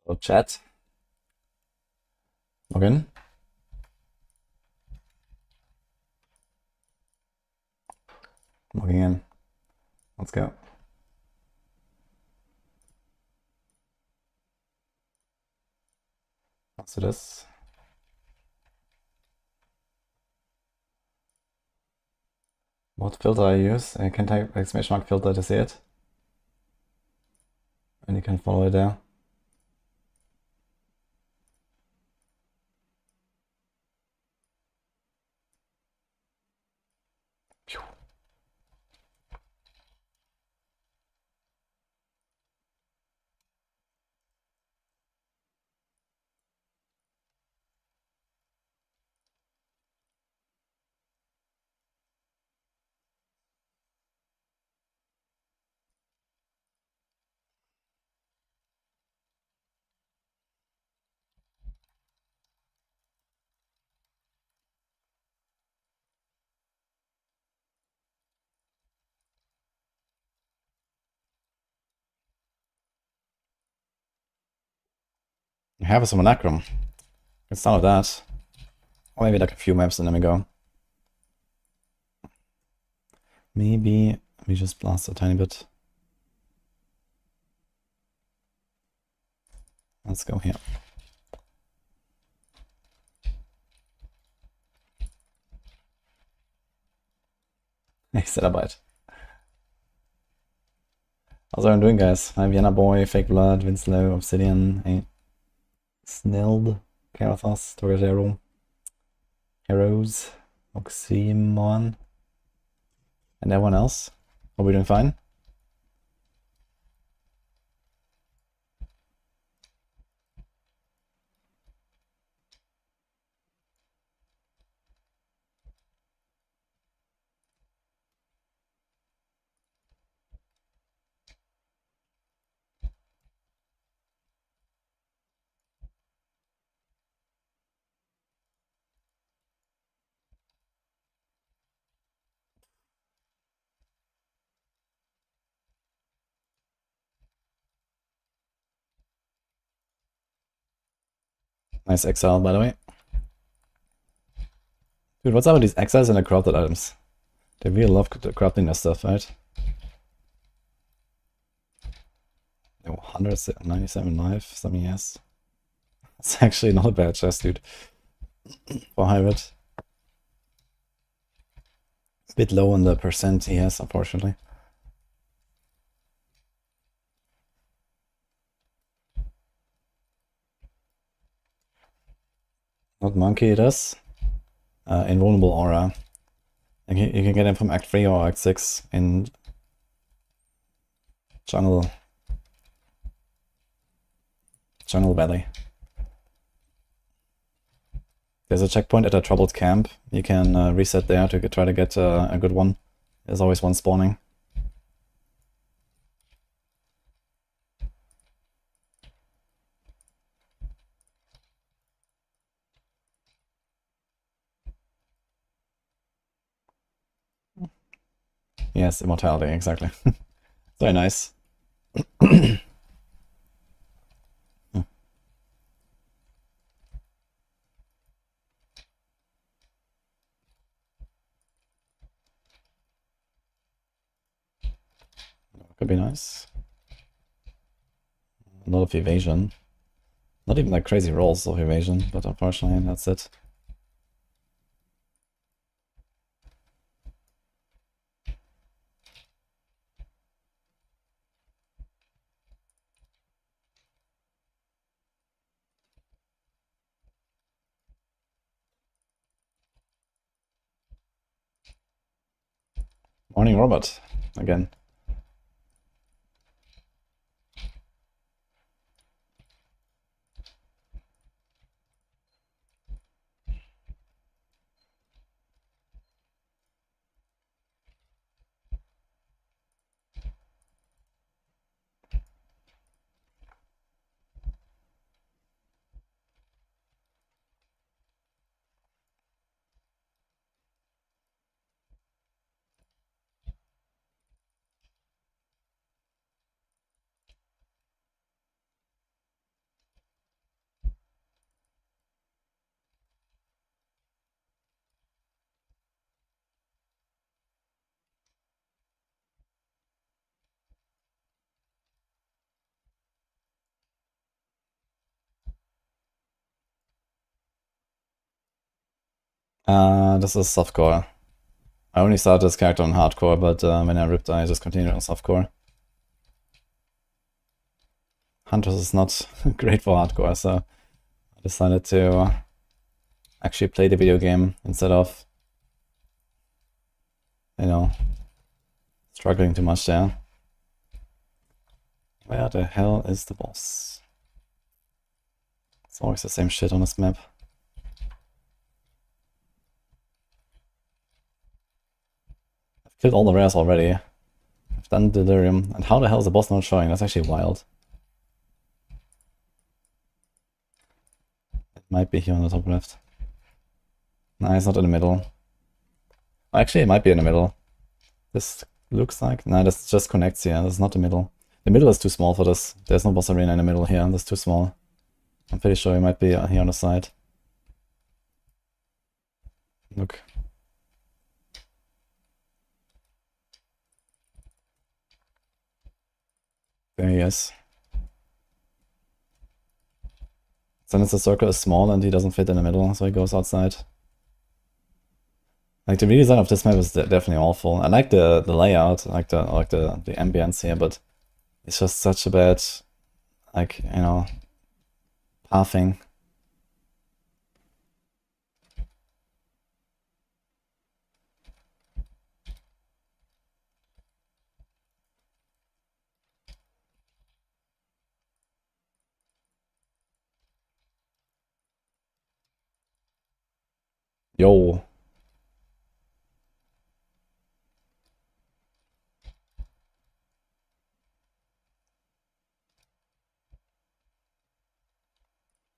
So chat. Login. Logging in. Let's go. Let's do this. What filter I use? I can type exclamation mark filter to see it. And you can follow it there. Phew. I have a Simulacrum. Let's start with that. Or maybe like a few maps and then we go. Maybe we just blast a tiny bit. Let's go here. Exile. How's everyone doing, guys? Hi, Vienna Boy, Fake Blood, Winslow, Obsidian, Snilled, Karathos, Torgadero, Heroes, Oxymon, and everyone else. Are we doing fine? Nice Exile, by the way. Dude, what's up with these Exiles and the corrupted items? They really love corrupting their stuff, right? 197 life, some yes. It's actually not a bad chest, dude. For Hybrid. A bit low on the percent he has, unfortunately. Not Monkey, it is. Invulnerable Aura. You can get him from Act 3 or Act 6 in Jungle Valley. There's a checkpoint at a troubled camp. You can reset there to try to get a good one. There's always one spawning. Yes, immortality, exactly. Very nice. Could be nice. A lot of evasion. Not even like crazy rolls of evasion, but unfortunately that's it. Morning, Robert. Again. This is softcore. I only started this character on hardcore, but when I ripped, I just continued on softcore. Hunters is not great for hardcore, so I decided to actually play the video game instead of, you know, struggling too much there. Where the hell is the boss? It's always the same shit on this map. I've killed all the rares already. I've done Delirium. And how the hell is the boss not showing? That's actually wild. It might be here on the top left. Nah, it's not in the middle. Actually, it might be in the middle. This looks like... Nah, this just connects here. This is not the middle. The middle is too small for this. There's no boss arena in the middle here. That's too small. I'm pretty sure it might be here on the side. Look. There he is. Since the circle is small and he doesn't fit in the middle, so he goes outside. Like, the redesign of this map is definitely awful. I like the layout, I like the ambience here, but it's just such a bad, like, you know, pathing. Yo.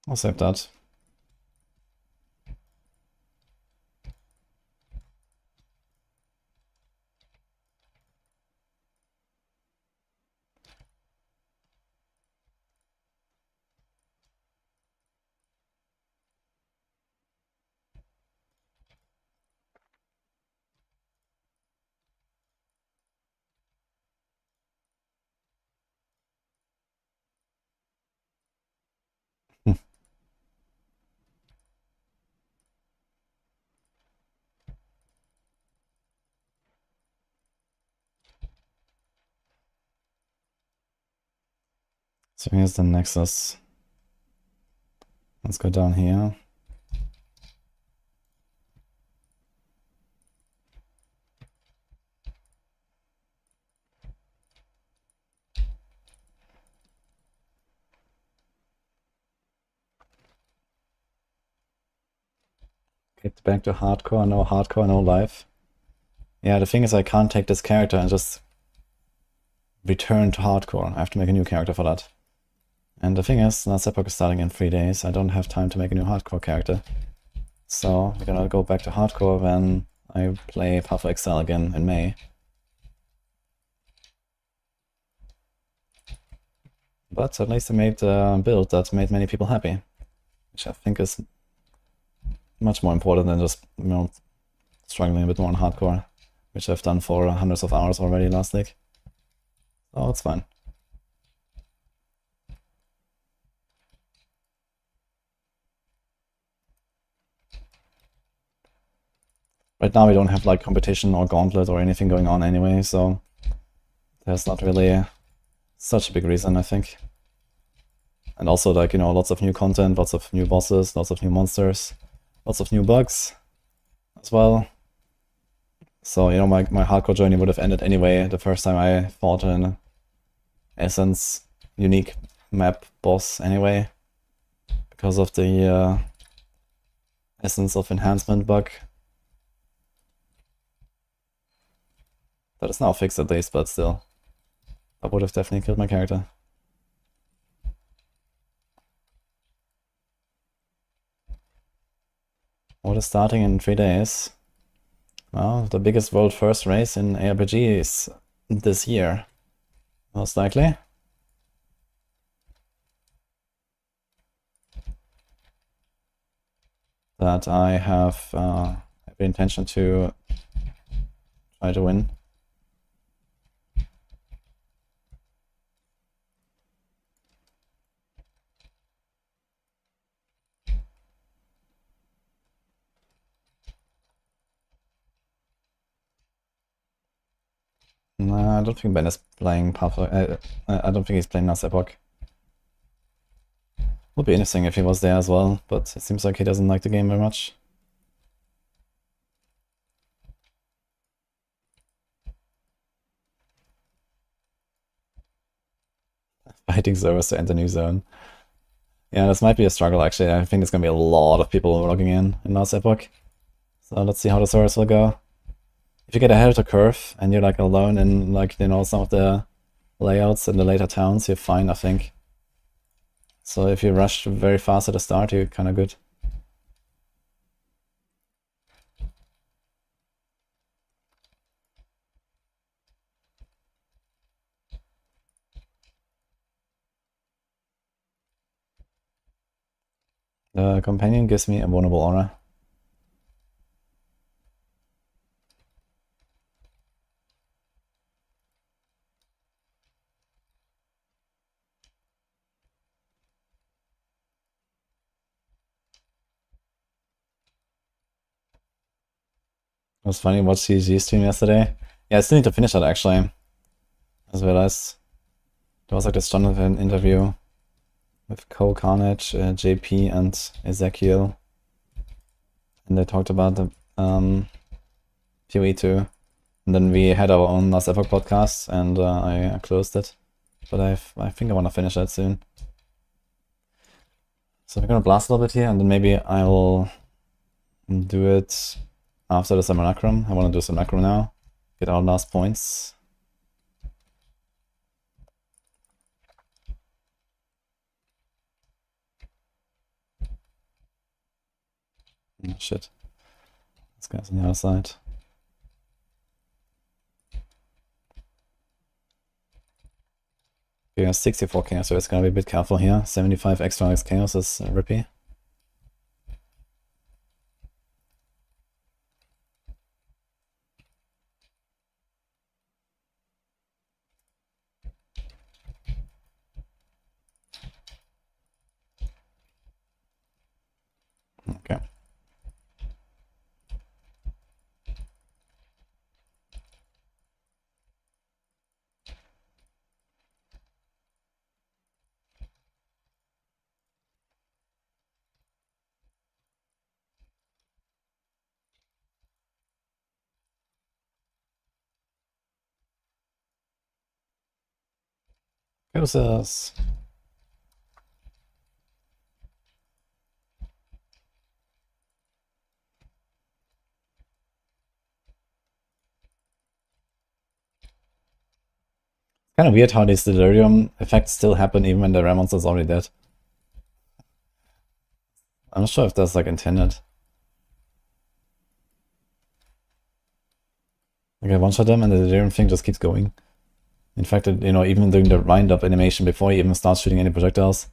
I'll save that. So here's the Nexus. Let's go down here. Get back to hardcore, no life. Yeah, the thing is I can't take this character and just return to hardcore. I have to make a new character for that. And the thing is, last Epoch is starting in 3 days. I don't have time to make a new hardcore character. So we're gonna go back to hardcore when I play Path of Exile again in May. But at least I made a build that made many people happy, which I think is much more important than just, you know, struggling a bit more on hardcore, which I've done for hundreds of hours already last week. So it's fine. Right now we don't have like competition or gauntlet or anything going on anyway, so there's not really such a big reason, I think. And also, like, you know, lots of new content, lots of new bosses, lots of new monsters, lots of new bugs as well. So, you know, my hardcore journey would have ended anyway the first time I fought an Essence unique map boss anyway, because of the Essence of Enhancement bug. That is now fixed at least, but still. That would have definitely killed my character. What is starting in 3 days? Well, the biggest world first race in ARPGs this year, most likely. That I have every intention to try to win. Nah, I don't think Ben is playing Pathfinder. I don't think he's playing Mass Epoch. Would be interesting if he was there as well, but it seems like he doesn't like the game very much. Fighting servers to enter new zone. Yeah, this might be a struggle actually. I think there's gonna be a lot of people logging in Mass Epoch. So let's see how the servers will go. If you get ahead of the curve and you're like alone in like, you know, some of the layouts in the later towns, you're fine, I think. So if you rush very fast at the start, you're kind of good. The companion gives me a vulnerable aura. It was funny, watched CG stream yesterday. Yeah, I still need to finish that actually. I just realized there was like this Jonathan interview with Cole Carnage, JP, and Ezekiel. And they talked about the PoE2. And then we had our own Last Epoch podcast, and I closed it. But I think I want to finish that soon. So we're gonna blast a little bit here, and then maybe I will do it after the Simulacrum. I want to do Simulacrum now. Get our last points. Oh, shit. This guy's on the other side. We have 64 chaos, so it's gonna be a bit careful here. 75 extra chaos is rippy. Okay. Chaoses. Kind of weird how these delirium effects still happen even when the Ram monster is already dead. I'm not sure if that's like intended. Like I one-shot them and the delirium thing just keeps going. In fact, you know, even doing the wind-up animation before he even starts shooting any projectiles.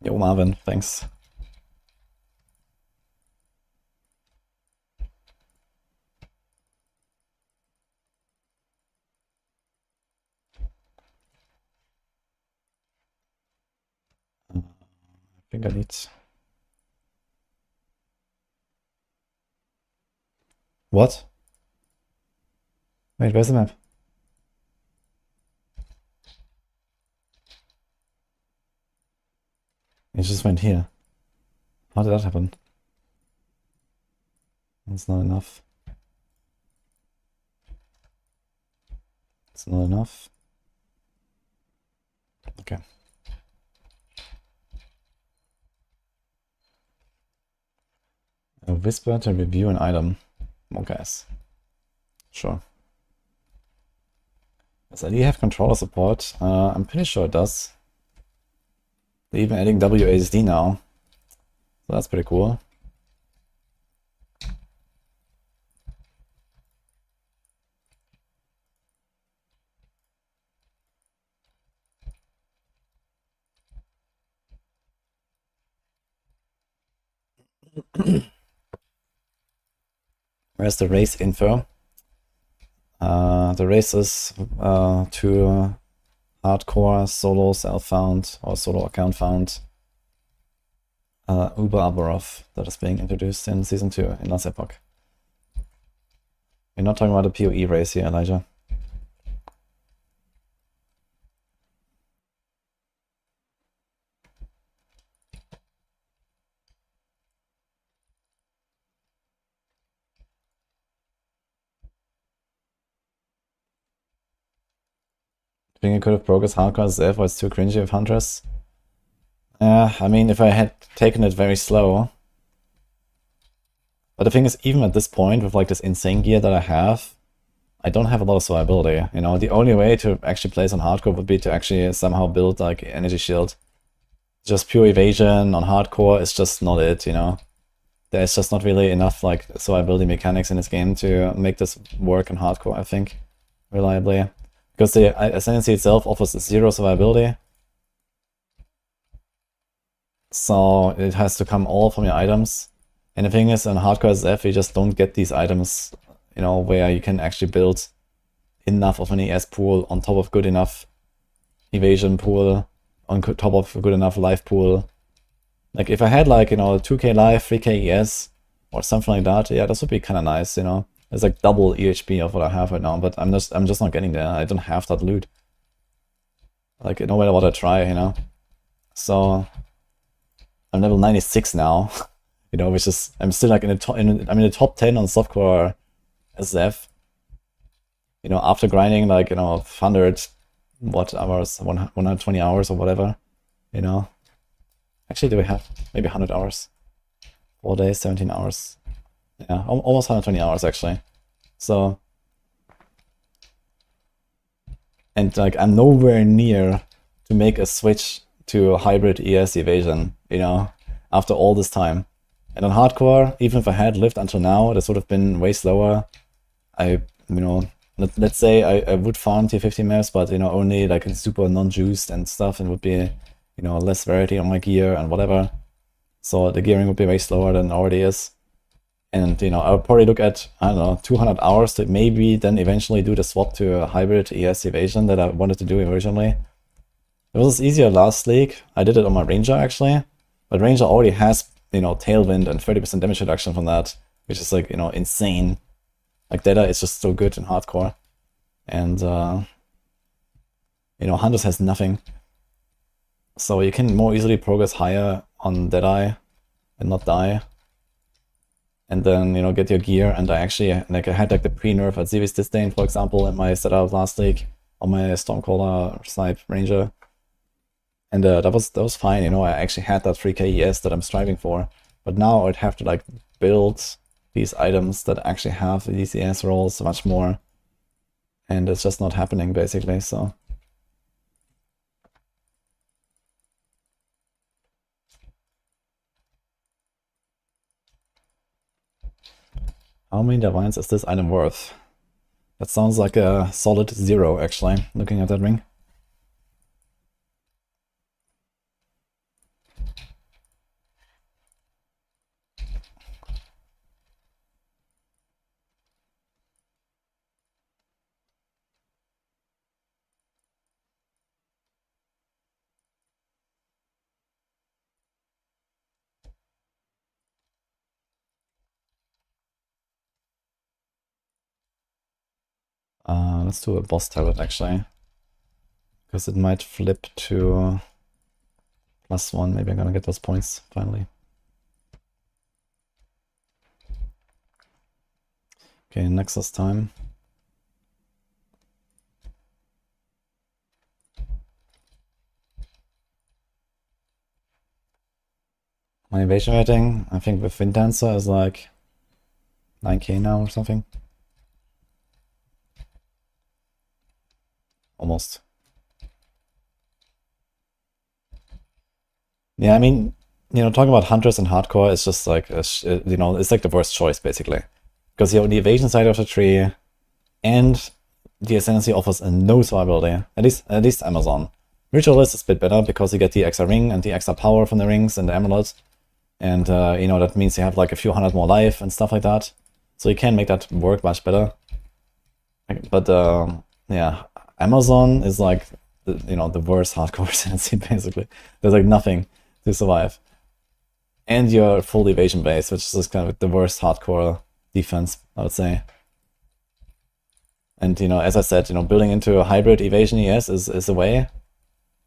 Yo, Marvin, thanks. I think I need... What? Wait, where's the map? It just went here. How did that happen? That's not enough. It's not enough. Okay. A whisper to review an item. Okay. Sure. Does ID have controller support? I'm pretty sure it does. They're even adding WASD now. So that's pretty cool. Where's the race info? The races to hardcore, solo self-found, or solo account found Uber Aberov that is being introduced in Season 2 in Last Epoch. We're not talking about a PoE race here, Elijah. I think I could have progressed hardcore as if it's too cringy with Huntress. I mean, if I had taken it very slow. But the thing is, even at this point, with like this insane gear that I have, I don't have a lot of survivability. You know, the only way to actually place on hardcore would be to actually somehow build like energy shield. Just pure evasion on hardcore is just not it, you know. There's just not really enough like survivability mechanics in this game to make this work on hardcore, I think, reliably. Because the Ascendancy itself offers 0 survivability. So it has to come all from your items. And the thing is, in hardcore SF, you just don't get these items, you know, where you can actually build enough of an ES pool on top of good enough evasion pool, on top of a good enough life pool. Like if I had like, you know, 2k life, 3k ES, or something like that, yeah, this would be kind of nice, you know. It's like double EHP of what I have right now, but I'm just not getting there. I don't have that loot. Like no matter what I try, you know. So I'm level 96 now, you know, which is I'm still like in the top. I'm in the top 10 on Softcore SF. You know, after grinding like 100 hours, 120 hours or whatever, you know. Actually, do we have maybe 100 hours? 4 days, 17 hours. Yeah, almost 120 hours actually. So, and like I'm nowhere near to make a switch to hybrid ES evasion, you know, after all this time. And on hardcore, even if I had lived until now, this would have been way slower. Let's say I would farm tier 50 maps, but you know, only like in super non-juiced and stuff, and would be, you know, less variety on my gear and whatever. So the gearing would be way slower than it already is. And, you know, I would probably look at, I don't know, 200 hours to maybe then eventually do the swap to a hybrid ES evasion that I wanted to do originally. It was easier last league. I did it on my Ranger actually, but Ranger already has, you know, Tailwind and 30% damage reduction from that, which is like, you know, insane. Like Data is just so good in hardcore. And, you know, Hunters has nothing. So you can more easily progress higher on Deadeye and not die. And then, you know, get your gear. And I actually, like, I had like the pre-nerf at Zevis Disdain, for example, in my setup last league on my Stormcaller side Ranger. And that was fine, you know, I actually had that 3k ES that I'm striving for. But now I'd have to like build these items that actually have these ES rolls much more. And it's just not happening basically, so. How many divines is this item worth? That sounds like a solid 0 actually, looking at that ring. Let's do a boss tablet actually, because it might flip to +1. Maybe I'm gonna get those points finally. Okay, Nexus time. My evasion rating, I think with Wind Dancer is like 9k now or something. Almost. Yeah, I mean, you know, talking about Hunters and Hardcore is just like, you know, it's like the worst choice basically. Because you're on the evasion side of the tree, and the Ascendancy offers no survivability, at least Amazon. Ritualist is a bit better because you get the extra ring and the extra power from the rings and the amulet. And, you know, that means you have like a few hundred more life and stuff like that. So you can make that work much better. But yeah, Amazon is like the worst hardcore Ascendancy basically. There's like nothing to survive, and you're full evasion base, which is just kind of the worst hardcore defense, I would say. And as I said, building into a hybrid evasion ES is a way,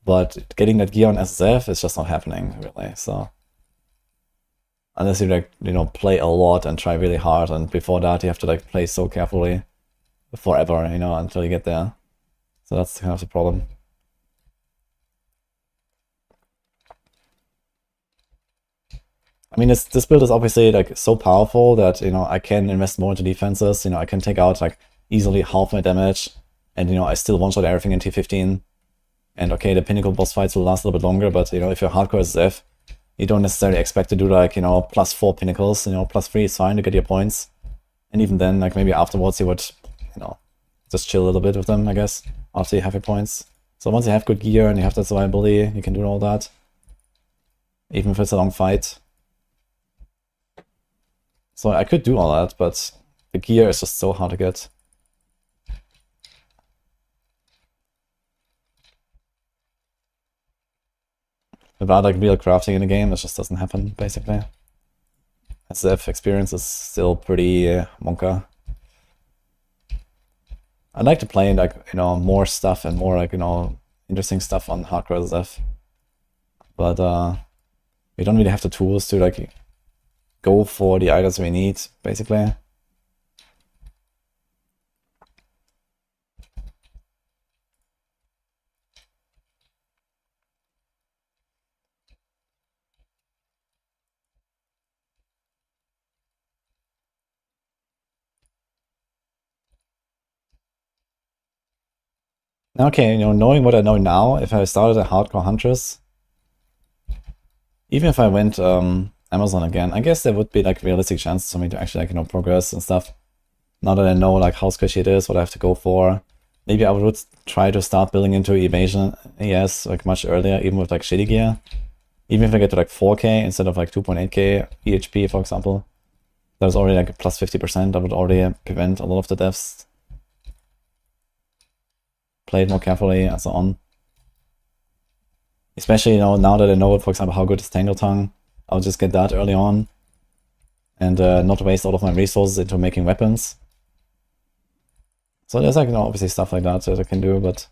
but getting that gear on SSF is just not happening really. So unless you like play a lot and try really hard, and before that you have to like play so carefully forever, until you get there. So that's kind of the problem. I mean, this build is obviously like so powerful that I can invest more into defenses. I can take out like easily half my damage, and I still one-shot everything in T15. And okay, the pinnacle boss fights will last a little bit longer, but if you're hardcore SF, you don't necessarily expect to do like +4 pinnacles. +3 is fine to get your points, and even then, like maybe afterwards you would just chill a little bit with them, I guess, after you have your points. So once you have good gear and you have that survivability, you can do all that, even if it's a long fight. So I could do all that, but the gear is just so hard to get. Without like real crafting in the game, it just doesn't happen, basically. SF experience is still pretty monka. I'd like to play like more stuff and more like interesting stuff on hardcore SF, but we don't really have the tools to like go for the items we need, basically. Okay, knowing what I know now, if I started a hardcore Huntress, even if I went Amazon again, I guess there would be like realistic chances for me to actually like progress and stuff. Now that I know like how squishy it is, what I have to go for, maybe I would try to start building into evasion ES like much earlier, even with like shitty gear. Even if I get to like 4k instead of like 2.8k EHP, for example, that was already like +50%. That would already prevent a lot of the deaths. Play it more carefully and so on. Especially now that I know, for example, how good is Tangle Tongue, I'll just get that early on and not waste all of my resources into making weapons. So there's like obviously stuff like that I can do, but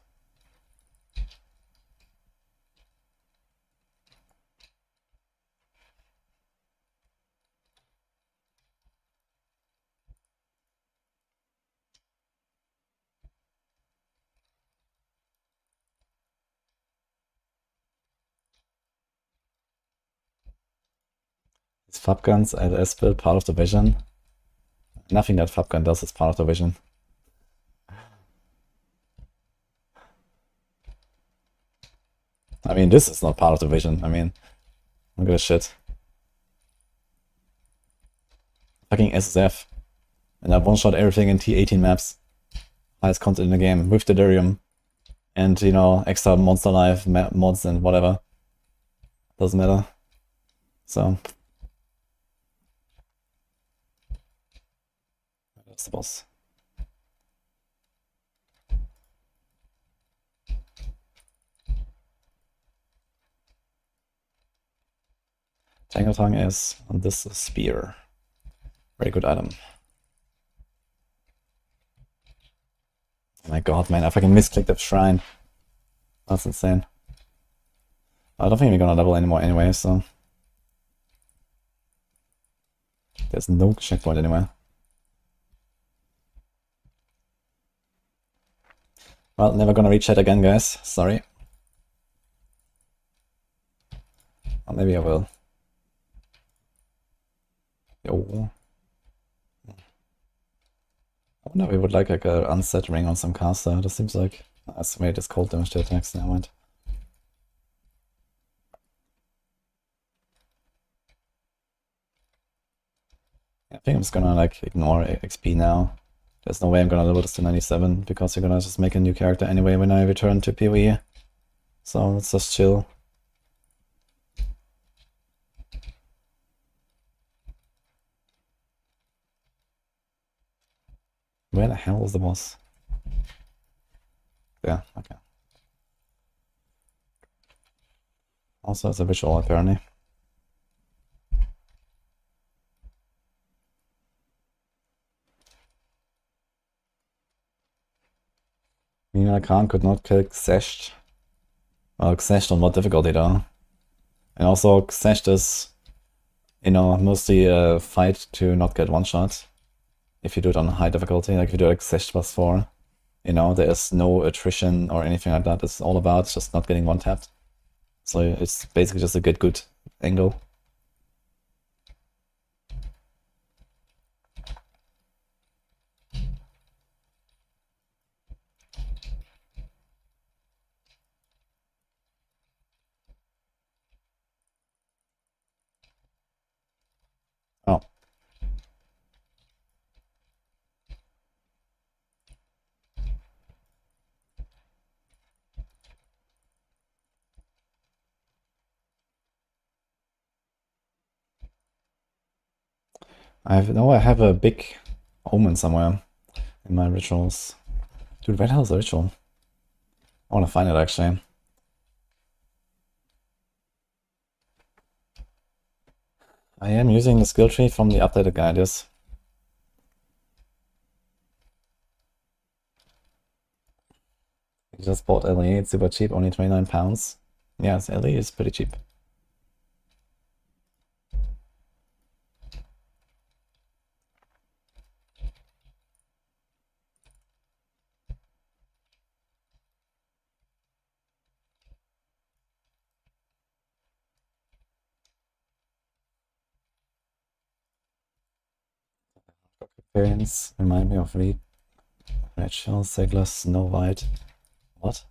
is Fabgun's LS build part of the vision? Nothing that Fabgun does is part of the vision. I mean, this is not part of the vision. I mean, look at this shit. Fucking SSF. And I one-shot everything in T18 maps. Highest content in the game with Delirium. And, extra Monster Life mods and whatever. Doesn't matter. So. That's the boss. Tangle Tongue is on this spear. Very good item. Oh my god, man, I fucking misclicked that shrine. That's insane. I don't think we're gonna level anymore anyway, so. There's no checkpoint anywhere. Well, never gonna reach that again, guys. Sorry. Or maybe I will. Yo. I wonder if we would like an unset ring on some caster. This seems like... That's made this cold damage to attacks. Never mind. I think I'm just gonna like ignore XP now. There's no way I'm gonna level this to 97 because you're gonna just make a new character anyway when I return to PoE. So let's just chill. Where the hell is the boss? Yeah, okay. Also, it's a visual apparently. Mina Khan could not kill Xesht. Well, Xesht on what difficulty though? And also, Xesht is, you know, mostly a fight to not get one shot. If you do it on high difficulty, like if you do like Xesht +4, you know, there is no attrition or anything like that. It's all about just not getting one tapped. So it's basically just a good angle. Oh. I have a big omen somewhere in my rituals. Dude, where the hell is the ritual? I want to find it actually. I am using the skill tree from the updated guide, yes. I just bought LE, it's super cheap, only 29 pounds. Yes, LE is pretty cheap. Experience remind me of Rachel, Segler, Snow White. What?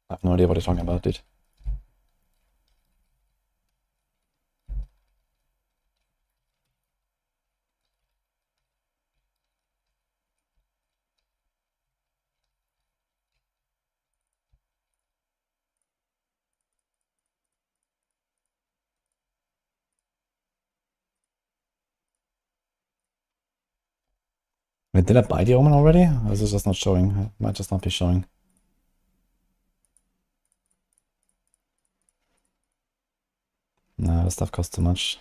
I have no idea what you're talking about, dude. Wait, did I buy the omen already? Or is it just not showing? It might just not be showing. Nah, the stuff costs too much.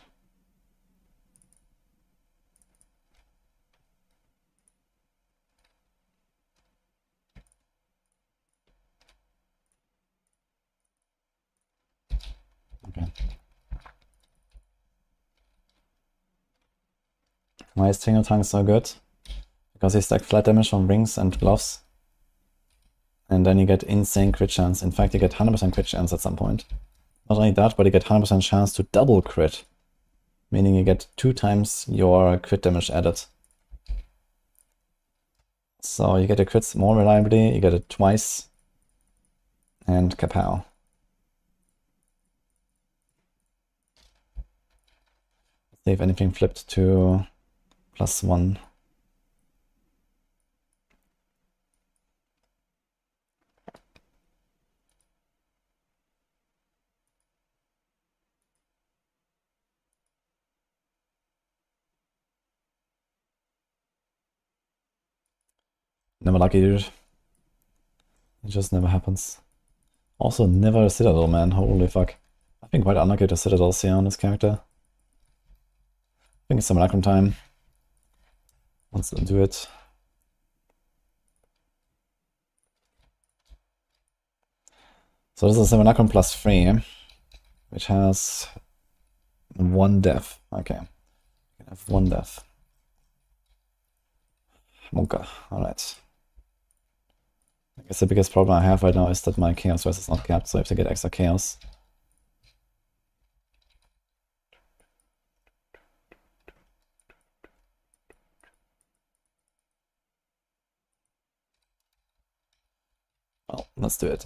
Okay. Why is Tingle Tongue so good? Because he stacked flat damage from rings and gloves. And then you get insane crit chance. In fact, you get 100% crit chance at some point. Not only that, but you get 100% chance to double crit. Meaning you get 2 times your crit damage added. So you get your crits more reliably, you get it twice. And kapow. Let's see if anything flipped to +1. Never lucky, dude. It just never happens. Also, never a Citadel, man. Holy fuck. I've been quite unlucky to Citadels here on this character. I think it's Simulacrum time. Let's do it. So this is Simulacrum +3, which has 1 death. Okay. We have 1 death. Monka. Alright. I guess the biggest problem I have right now is that my Chaos Res is not capped, so I have to get extra Chaos. Well, let's do it.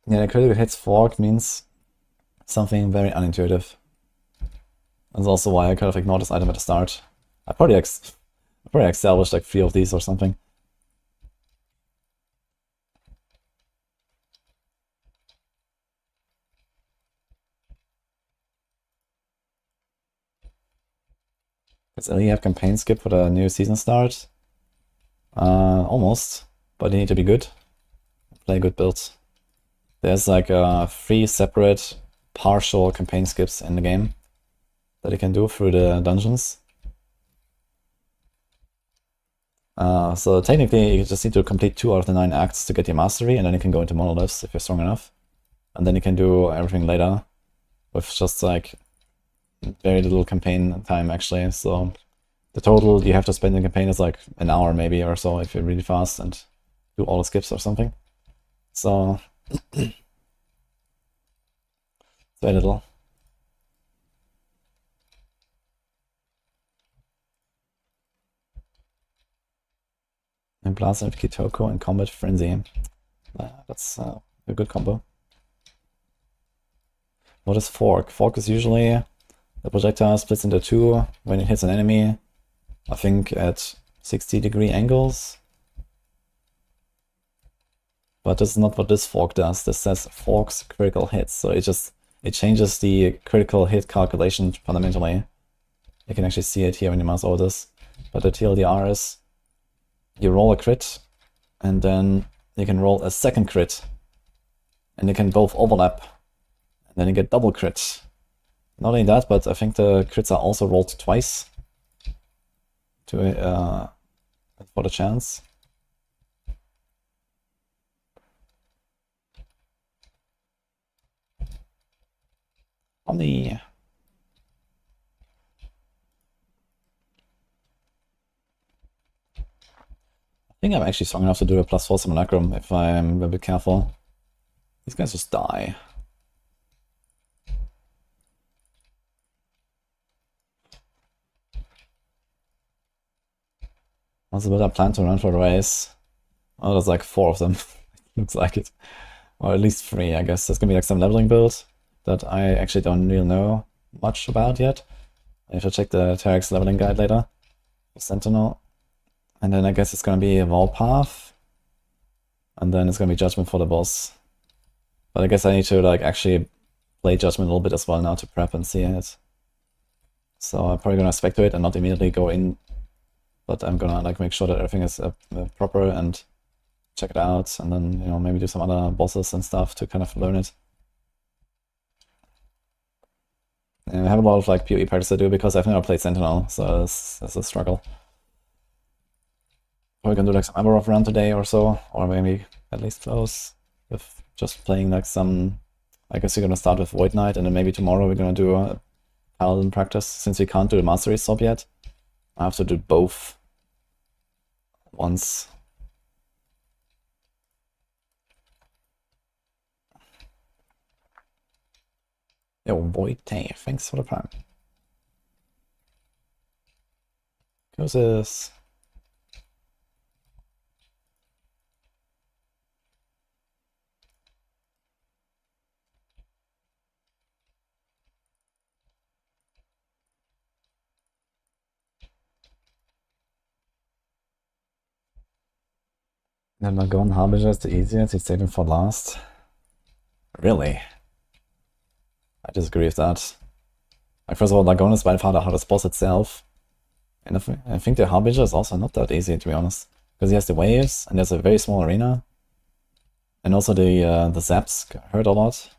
Yeah, the critical hits fork means something very unintuitive. That's also why I kind of ignored this item at the start. I probably established like 3 of these or something. Does Ellie have campaign skip for the new season start? Almost, but you need to be good. Play good builds. There's like 3 separate partial campaign skips in the game that you can do through the dungeons. So technically you just need to complete 2 out of the 9 acts to get your mastery, and then you can go into monoliths if you're strong enough. And then you can do everything later with just like very little campaign time actually. So the total you have to spend in campaign is like an hour maybe or so if you're really fast and do all the skips or something. So it's very little. And Blast and Kitoko and Combat Frenzy. That's a good combo. What is Fork? Fork is usually the projectile splits into 2 when it hits an enemy, I think at 60-degree angles. But this is not what this fork does. This says Fork's critical hits, so it changes the critical hit calculation fundamentally. You can actually see it here when you mouse over this. But the TLDR is you roll a crit, and then you can roll a second crit, and they can both overlap, and then you get double crit. Not only that, but I think the crits are also rolled twice to for the chance. Omni. I think I'm actually strong enough to do a +4 simulacrum if I'm a bit careful. These guys just die. What's the build-up plan to run for the race? Oh, there's like 4 of them. Looks like it. Or at least 3, I guess. There's gonna be like some leveling build that I actually don't really know much about yet. I have to check the Terex leveling guide later. Sentinel. And then I guess it's gonna be a wall path. And then it's gonna be Judgment for the boss. But I guess I need to like actually play Judgment a little bit as well now to prep and see it. So I'm probably gonna spectate and not immediately go in. But I'm gonna like make sure that everything is proper and check it out, and then, you know, maybe do some other bosses and stuff to kind of learn it. And I have a lot of like PoE practice to do because I've never played Sentinel, so it's a struggle. Probably gonna do like some Amarov run today or so, or maybe at least close with just playing like some. I guess we're gonna start with Void Knight, and then maybe tomorrow we're gonna do a Paladin practice. Since we can't do the Mastery Swap yet, I have to do both once. Yo, Void Tay, thanks for the prime. Goes this. The Lagon Harbinger is the easiest, it's saving for last. Really? I disagree with that. Like, first of all, Lagon is by far the hardest boss itself. And I think the Harbinger is also not that easy, to be honest. Because he has the waves, and there's a very small arena. And also the zaps hurt a lot.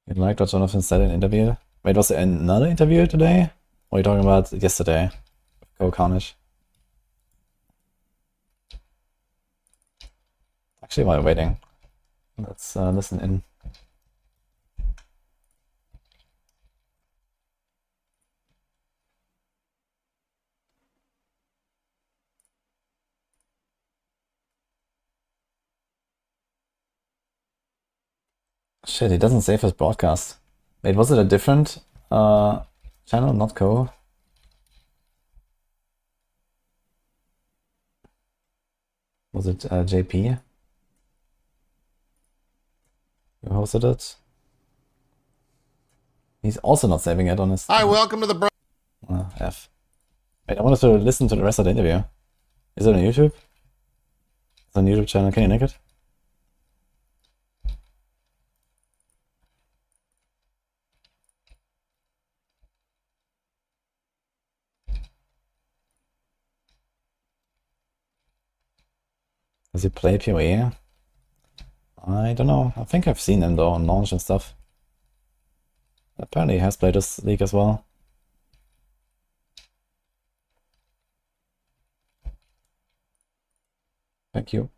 You liked what Jonathan said in an interview? Wait, was there another interview today? Or are you talking about yesterday? Go Carnage. Actually, while waiting, let's listen in. Shit, he doesn't save his broadcast. Wait, was it a different channel, not Co? Was it JP? Who hosted it? He's also not saving it on his... Hi, welcome to the... F. Wait, I wanted to listen to the rest of the interview. Is it on YouTube? It's on YouTube channel. Can you nick it? Does he play PoE? I don't know. I think I've seen him though on launch and stuff. Apparently he has played this league as well. Thank you.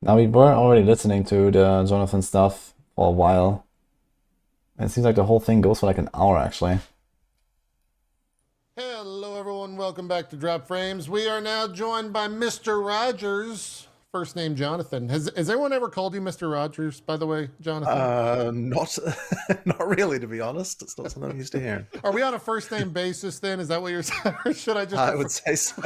Now we were already listening to the Jonathan stuff for a while. It seems like the whole thing goes for like an hour actually. Hello everyone, welcome back to Drop Frames. We are now joined by Mr. Rogers. First name Jonathan. Has anyone ever called you Mr. Rogers, by the way, Jonathan? Not really, to be honest. It's not something I'm used to hearing. Are we on a first name basis then? Is that what you're saying? Or should I just... I would say so.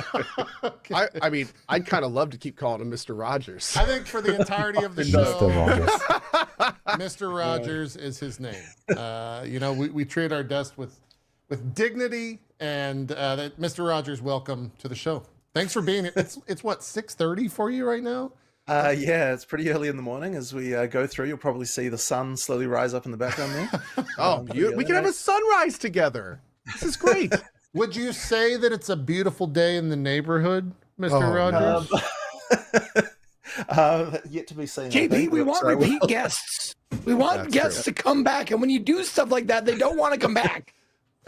Okay. I mean, I'd kind of love to keep calling him Mr. Rogers. I think for the entirety of the show, Mr. Rogers is his name. You know, we treat our guests with dignity, and that Mr. Rogers, welcome to the show. Thanks for being here. It's what, 6:30 for you right now? Yeah, it's pretty early in the morning. As we go through, you'll probably see the sun slowly rise up in the background there. We can have a sunrise together. This is great. Would you say that it's a beautiful day in the neighborhood, Mr. Rogers? Yet to be seen. JP, we want repeat guests. We want guests to come back, and when you do stuff like that, they don't want to come back.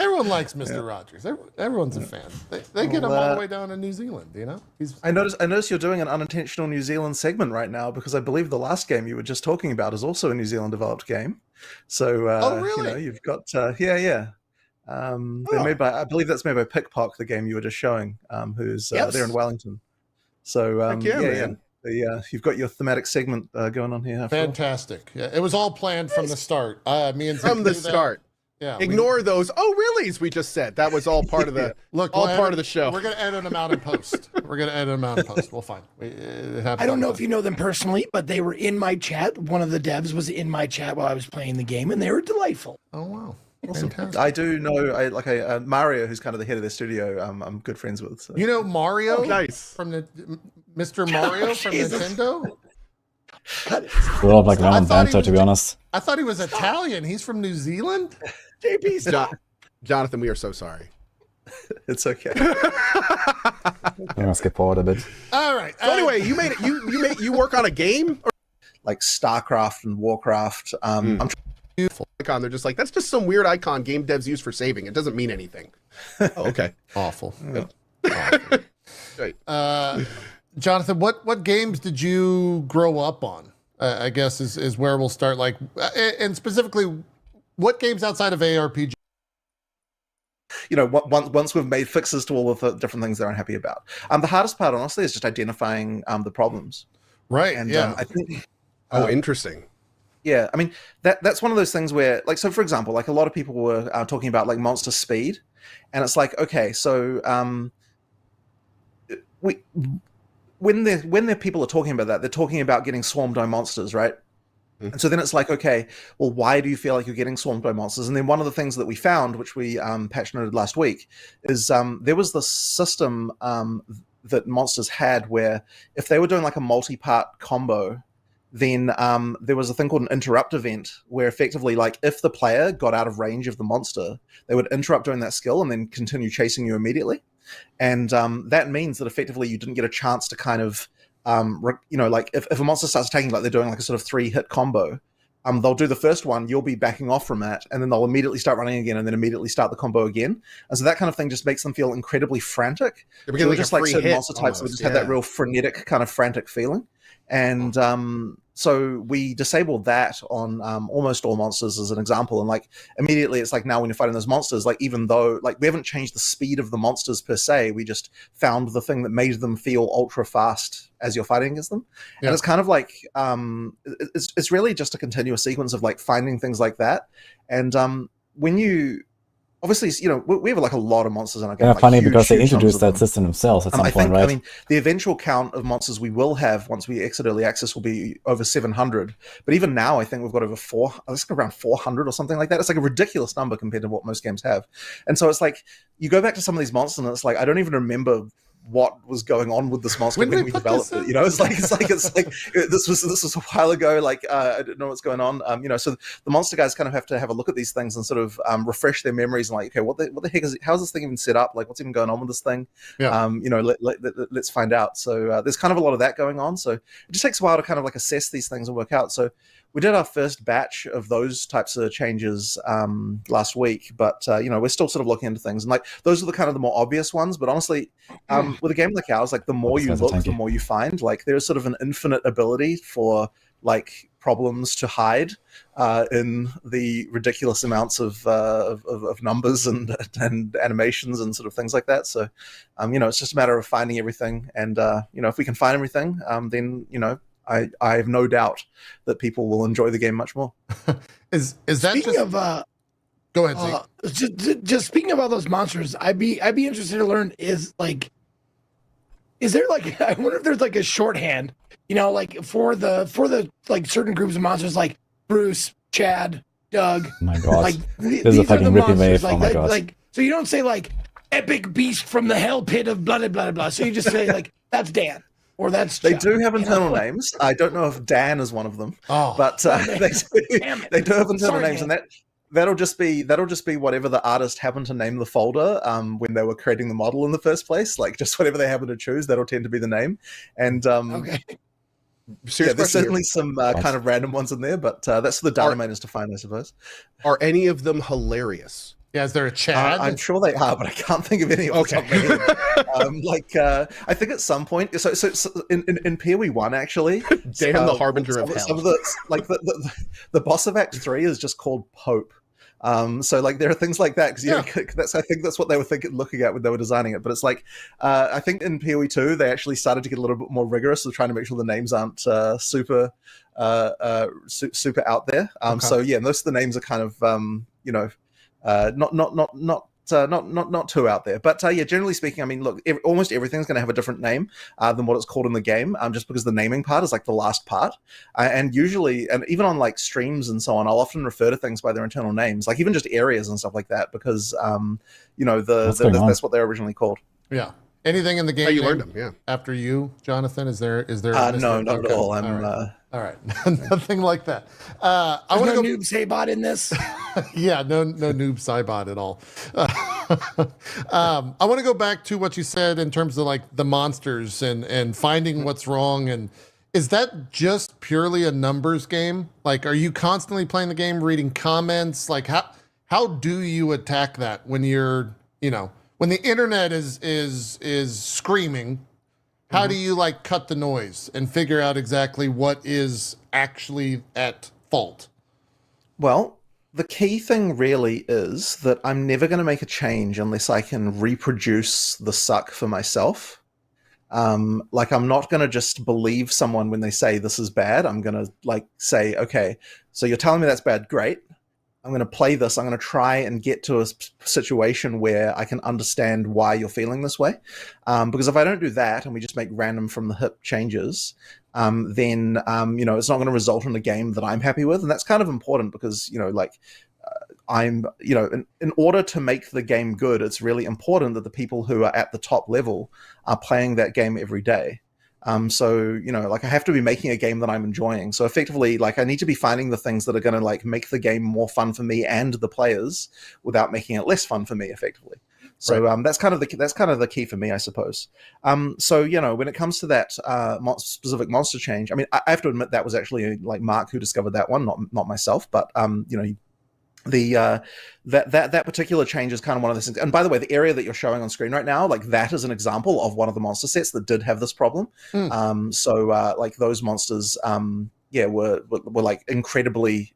Everyone likes Mr. Rogers. Everyone's a fan. They get him all the way down in New Zealand, you know? I notice you're doing an unintentional New Zealand segment right now, because I believe the last game you were just talking about is also a New Zealand developed game. So oh, really? you know, you've got they're made by, I believe that's made by Pickpock, the game you were just showing, who's there in Wellington. So you've got your thematic segment going on here. Fantastic. Yeah, it was all planned from the start. Me and From the start. Yeah, Ignore those "oh reallys" we just said. That was all part of the part of the show. We're gonna edit them out in post. We'll find. I don't know if you know them personally, but they were in my chat. One of the devs was in my chat while I was playing the game, and they were delightful. Oh wow. Awesome. Fantastic. I do know Mario, who's kind of the head of their studio. I'm good friends with. So. You know Mario? Oh, nice. From the Mr. Mario from Nintendo? We're all like random banter, to be honest. I thought he was Italian. He's from New Zealand? JP's Jonathan, we are so sorry. It's okay. I'm gonna skip forward a bit. All right. So anyway, you work on a game? Like StarCraft and Warcraft. I'm Beautiful icon. They're just like, that's just some weird icon game devs use for saving. It doesn't mean anything. Oh, okay. Awful. Yeah. Awful. Right. Jonathan, what games did you grow up on? I guess is where we'll start. Like, and specifically, what games outside of ARPG? You know, once we've made fixes to all of the different things they're unhappy about. The hardest part, honestly, is just identifying the problems. Right. And yeah. I think. Interesting. Yeah, I mean that's one of those things where, like, so for example, like a lot of people were talking about like monster speed, and it's like, okay, so when people are talking about that, they're talking about getting swarmed by monsters, right? Mm-hmm. And so then it's like, okay, well, why do you feel like you're getting swarmed by monsters? And then one of the things that we found, which we patch noted last week, is there was this system that monsters had where if they were doing like a multi-part combo, then there was a thing called an interrupt event where effectively, like, if the player got out of range of the monster, they would interrupt doing that skill and then continue chasing you immediately. And that means that effectively you didn't get a chance to kind of, like if a monster starts attacking, like they're doing like a sort of 3-hit combo, they'll do the first one, you'll be backing off from that, and then they'll immediately start running again and then immediately start the combo again. And so that kind of thing just makes them feel incredibly frantic. They're like just like certain monster types that just have that real frenetic kind of frantic feeling. And so we disabled that on almost all monsters as an example, and like immediately it's like now when you're fighting those monsters, like even though like we haven't changed the speed of the monsters per se, we just found the thing that made them feel ultra fast as you're fighting against them. Yeah. And it's kind of like it's really just a continuous sequence of like finding things like that. And when you obviously, we have like a lot of monsters in our game. Yeah, like funny huge, because they huge numbers introduced of that them. system themselves at some I point, think, right? I mean, the eventual count of monsters we will have once we exit early access will be over 700. But even now, I think we've got over around 400 or something like that. It's like a ridiculous number compared to what most games have. And so it's like, you go back to some of these monsters and it's like, I don't even remember what was going on with this monster when we developed it. It's like this was a while ago. Like I don't know what's going on. So the monster guys kind of have to have a look at these things and sort of refresh their memories and like, okay, what the heck is it? How's this thing even set up? Like, what's even going on with this thing? Yeah. Let's find out. So there's kind of a lot of that going on. So it just takes a while to kind of like assess these things and work out. So we did our first batch of those types of changes last week, but we're still sort of looking into things, and like those are the kind of the more obvious ones. But honestly, with a game like ours, like the more you look, the more you find. Like there's sort of an infinite ability for like problems to hide in the ridiculous amounts of numbers and animations and sort of things like that. So it's just a matter of finding everything, and if we can find everything, then I have no doubt that people will enjoy the game much more. Is that speaking of go ahead, Zeke. Just speaking of all those monsters, I'd be interested to learn is there like I wonder if there's like a shorthand, like for the like certain groups of monsters like Bruce, Chad, Doug. Oh my God, like this is a fucking ripping wave. Oh my God. Like so you don't say like epic beast from the hell pit of blah blah blah blah. So you just say like that's Dan. Or that's they do have internal names. I don't know if Dan is one of them, but they do have internal names, and that'll just be whatever the artist happened to name the folder when they were creating the model in the first place. Like just whatever they happen to choose, that'll tend to be the name. And okay. There's certainly some kind of random ones in there, but that's for the data miners to find, I suppose. Are any of them hilarious? Yeah, is there a Chad? I'm sure they are, but I can't think of any of the top of my head. I think at some point, so in PoE 1 actually, Dan the Harbinger of Hell. Some of the boss of Act 3 is just called Pope. So like there are things like that because I think that's what they were looking at when they were designing it. But it's like I think in PoE 2 they actually started to get a little bit more rigorous with trying to make sure the names aren't super out there. So yeah, most of the names are kind of not too out there, but generally speaking, I mean, look, almost everything's going to have a different name than what it's called in the game, just because the naming part is like the last part, and usually, and even on like streams and so on, I'll often refer to things by their internal names, like even just areas and stuff like that, because that's what they're originally called. Yeah. Anything in the game? Oh, you learned them, yeah. After you, Jonathan, is there? No, not at all. All right. Nothing like that. I want to go noob saibot in this. Yeah, no noob saibot at all. I want to go back to what you said in terms of like the monsters and finding what's wrong. And is that just purely a numbers game? Like, are you constantly playing the game, reading comments? Like, how do you attack that when you're, when the internet is screaming? How do you like cut the noise and figure out exactly what is actually at fault? Well, the key thing really is that I'm never going to make a change unless I can reproduce the suck for myself. Like I'm not going to just believe someone when they say this is bad. I'm going to like say, okay, so you're telling me that's bad. Great. I'm going to play this. I'm going to try and get to a situation where I can understand why you're feeling this way. Because if I don't do that and we just make random from the hip changes, then, it's not going to result in a game that I'm happy with. And that's kind of important because, in order to make the game good, it's really important that the people who are at the top level are playing that game every day. So I have to be making a game that I'm enjoying. So effectively, like I need to be finding the things that are going to like make the game more fun for me and the players without making it less fun for me effectively. So right. That's kind of the key for me, I suppose. So when it comes to that specific monster change, I mean, I have to admit that was actually like Mark who discovered that one, not myself, but that particular change is kind of one of those things. And by the way, the area that you're showing on screen right now, like that is an example of one of the monster sets that did have this problem. Like those monsters were like incredibly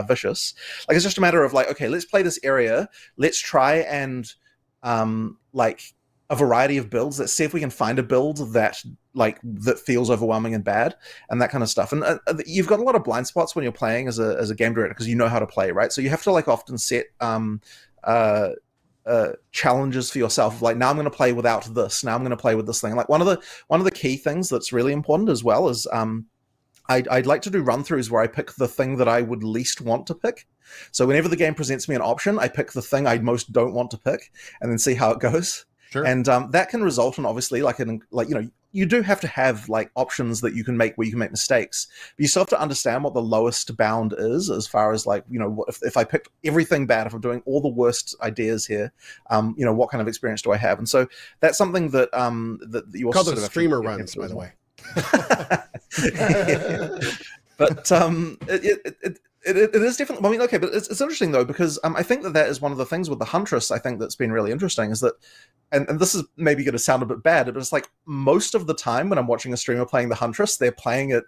vicious. Like it's just a matter of like, okay, let's play this area, let's try and like a variety of builds. Let's see if we can find a build that feels overwhelming and bad and that kind of stuff. And you've got a lot of blind spots when you're playing as a game director because you know how to play, right? So you have to like often set challenges for yourself. Like, now I'm going to play without this. Now I'm going to play with this thing. Like one of the key things that's really important as well is I'd like to do run-throughs where I pick the thing that I would least want to pick. So whenever the game presents me an option, I pick the thing I most don't want to pick, and then see how it goes. Sure. And that can result in, obviously, you do have to have like options that you can make where you can make mistakes. But you still have to understand what the lowest bound is, as far as like, if I picked everything bad, if I'm doing all the worst ideas here, what kind of experience do I have? And so that's something that that you also Call sort those of streamer runs, by the way. But it is definitely. I mean, okay, but it's interesting though, because I think that is one of the things with the Huntress. I think that's been really interesting is that, and this is maybe going to sound a bit bad, but it's like most of the time when I'm watching a streamer playing the Huntress, they're playing it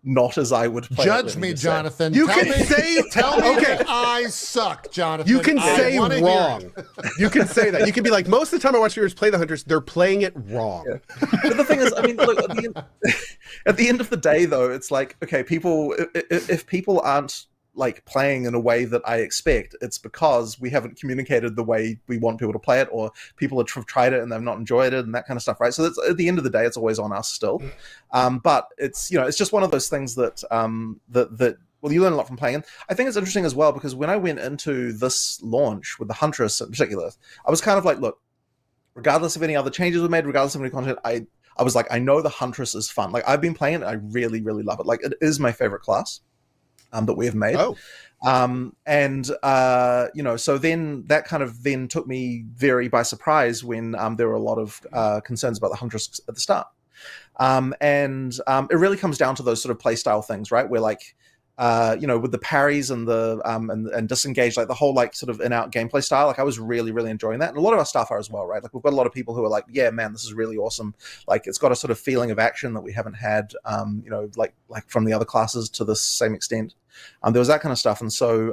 not as I would play. Judge me, Jonathan. You tell can me, say, tell me okay, that I suck, Jonathan. you can I say wanna hear wrong. it. You can say that. You can be like, most of the time I watch viewers play the Hunters, they're playing it wrong. Yeah. But the thing is, I mean, look, at the end of the day, though, it's like, okay, if people aren't like playing in a way that I expect, it's because we haven't communicated the way we want people to play it, or people have tried it and they've not enjoyed it, and that kind of stuff, right? So at the end of the day, it's always on us still. But it's it's just one of those things that well, you learn a lot from playing. And I think it's interesting as well, because when I went into this launch with the Huntress in particular, I was kind of like, look, regardless of any other changes we made, regardless of any content, I was like, I know the Huntress is fun. Like, I've been playing it, and I really, really love it. Like, it is my favorite class that we have made. Oh. So then that kind of then took me very by surprise when there were a lot of concerns about the Huntress at the start. It really comes down to those sort of play style things, right? Where like, with the parries and the and disengage, like the whole like sort of in-out gameplay style, like I was really, really enjoying that. And a lot of our staff are as well, right? Like we've got a lot of people who are like, yeah, man, this is really awesome. Like it's got a sort of feeling of action that we haven't had, like from the other classes to the same extent. There was that kind of stuff. And so,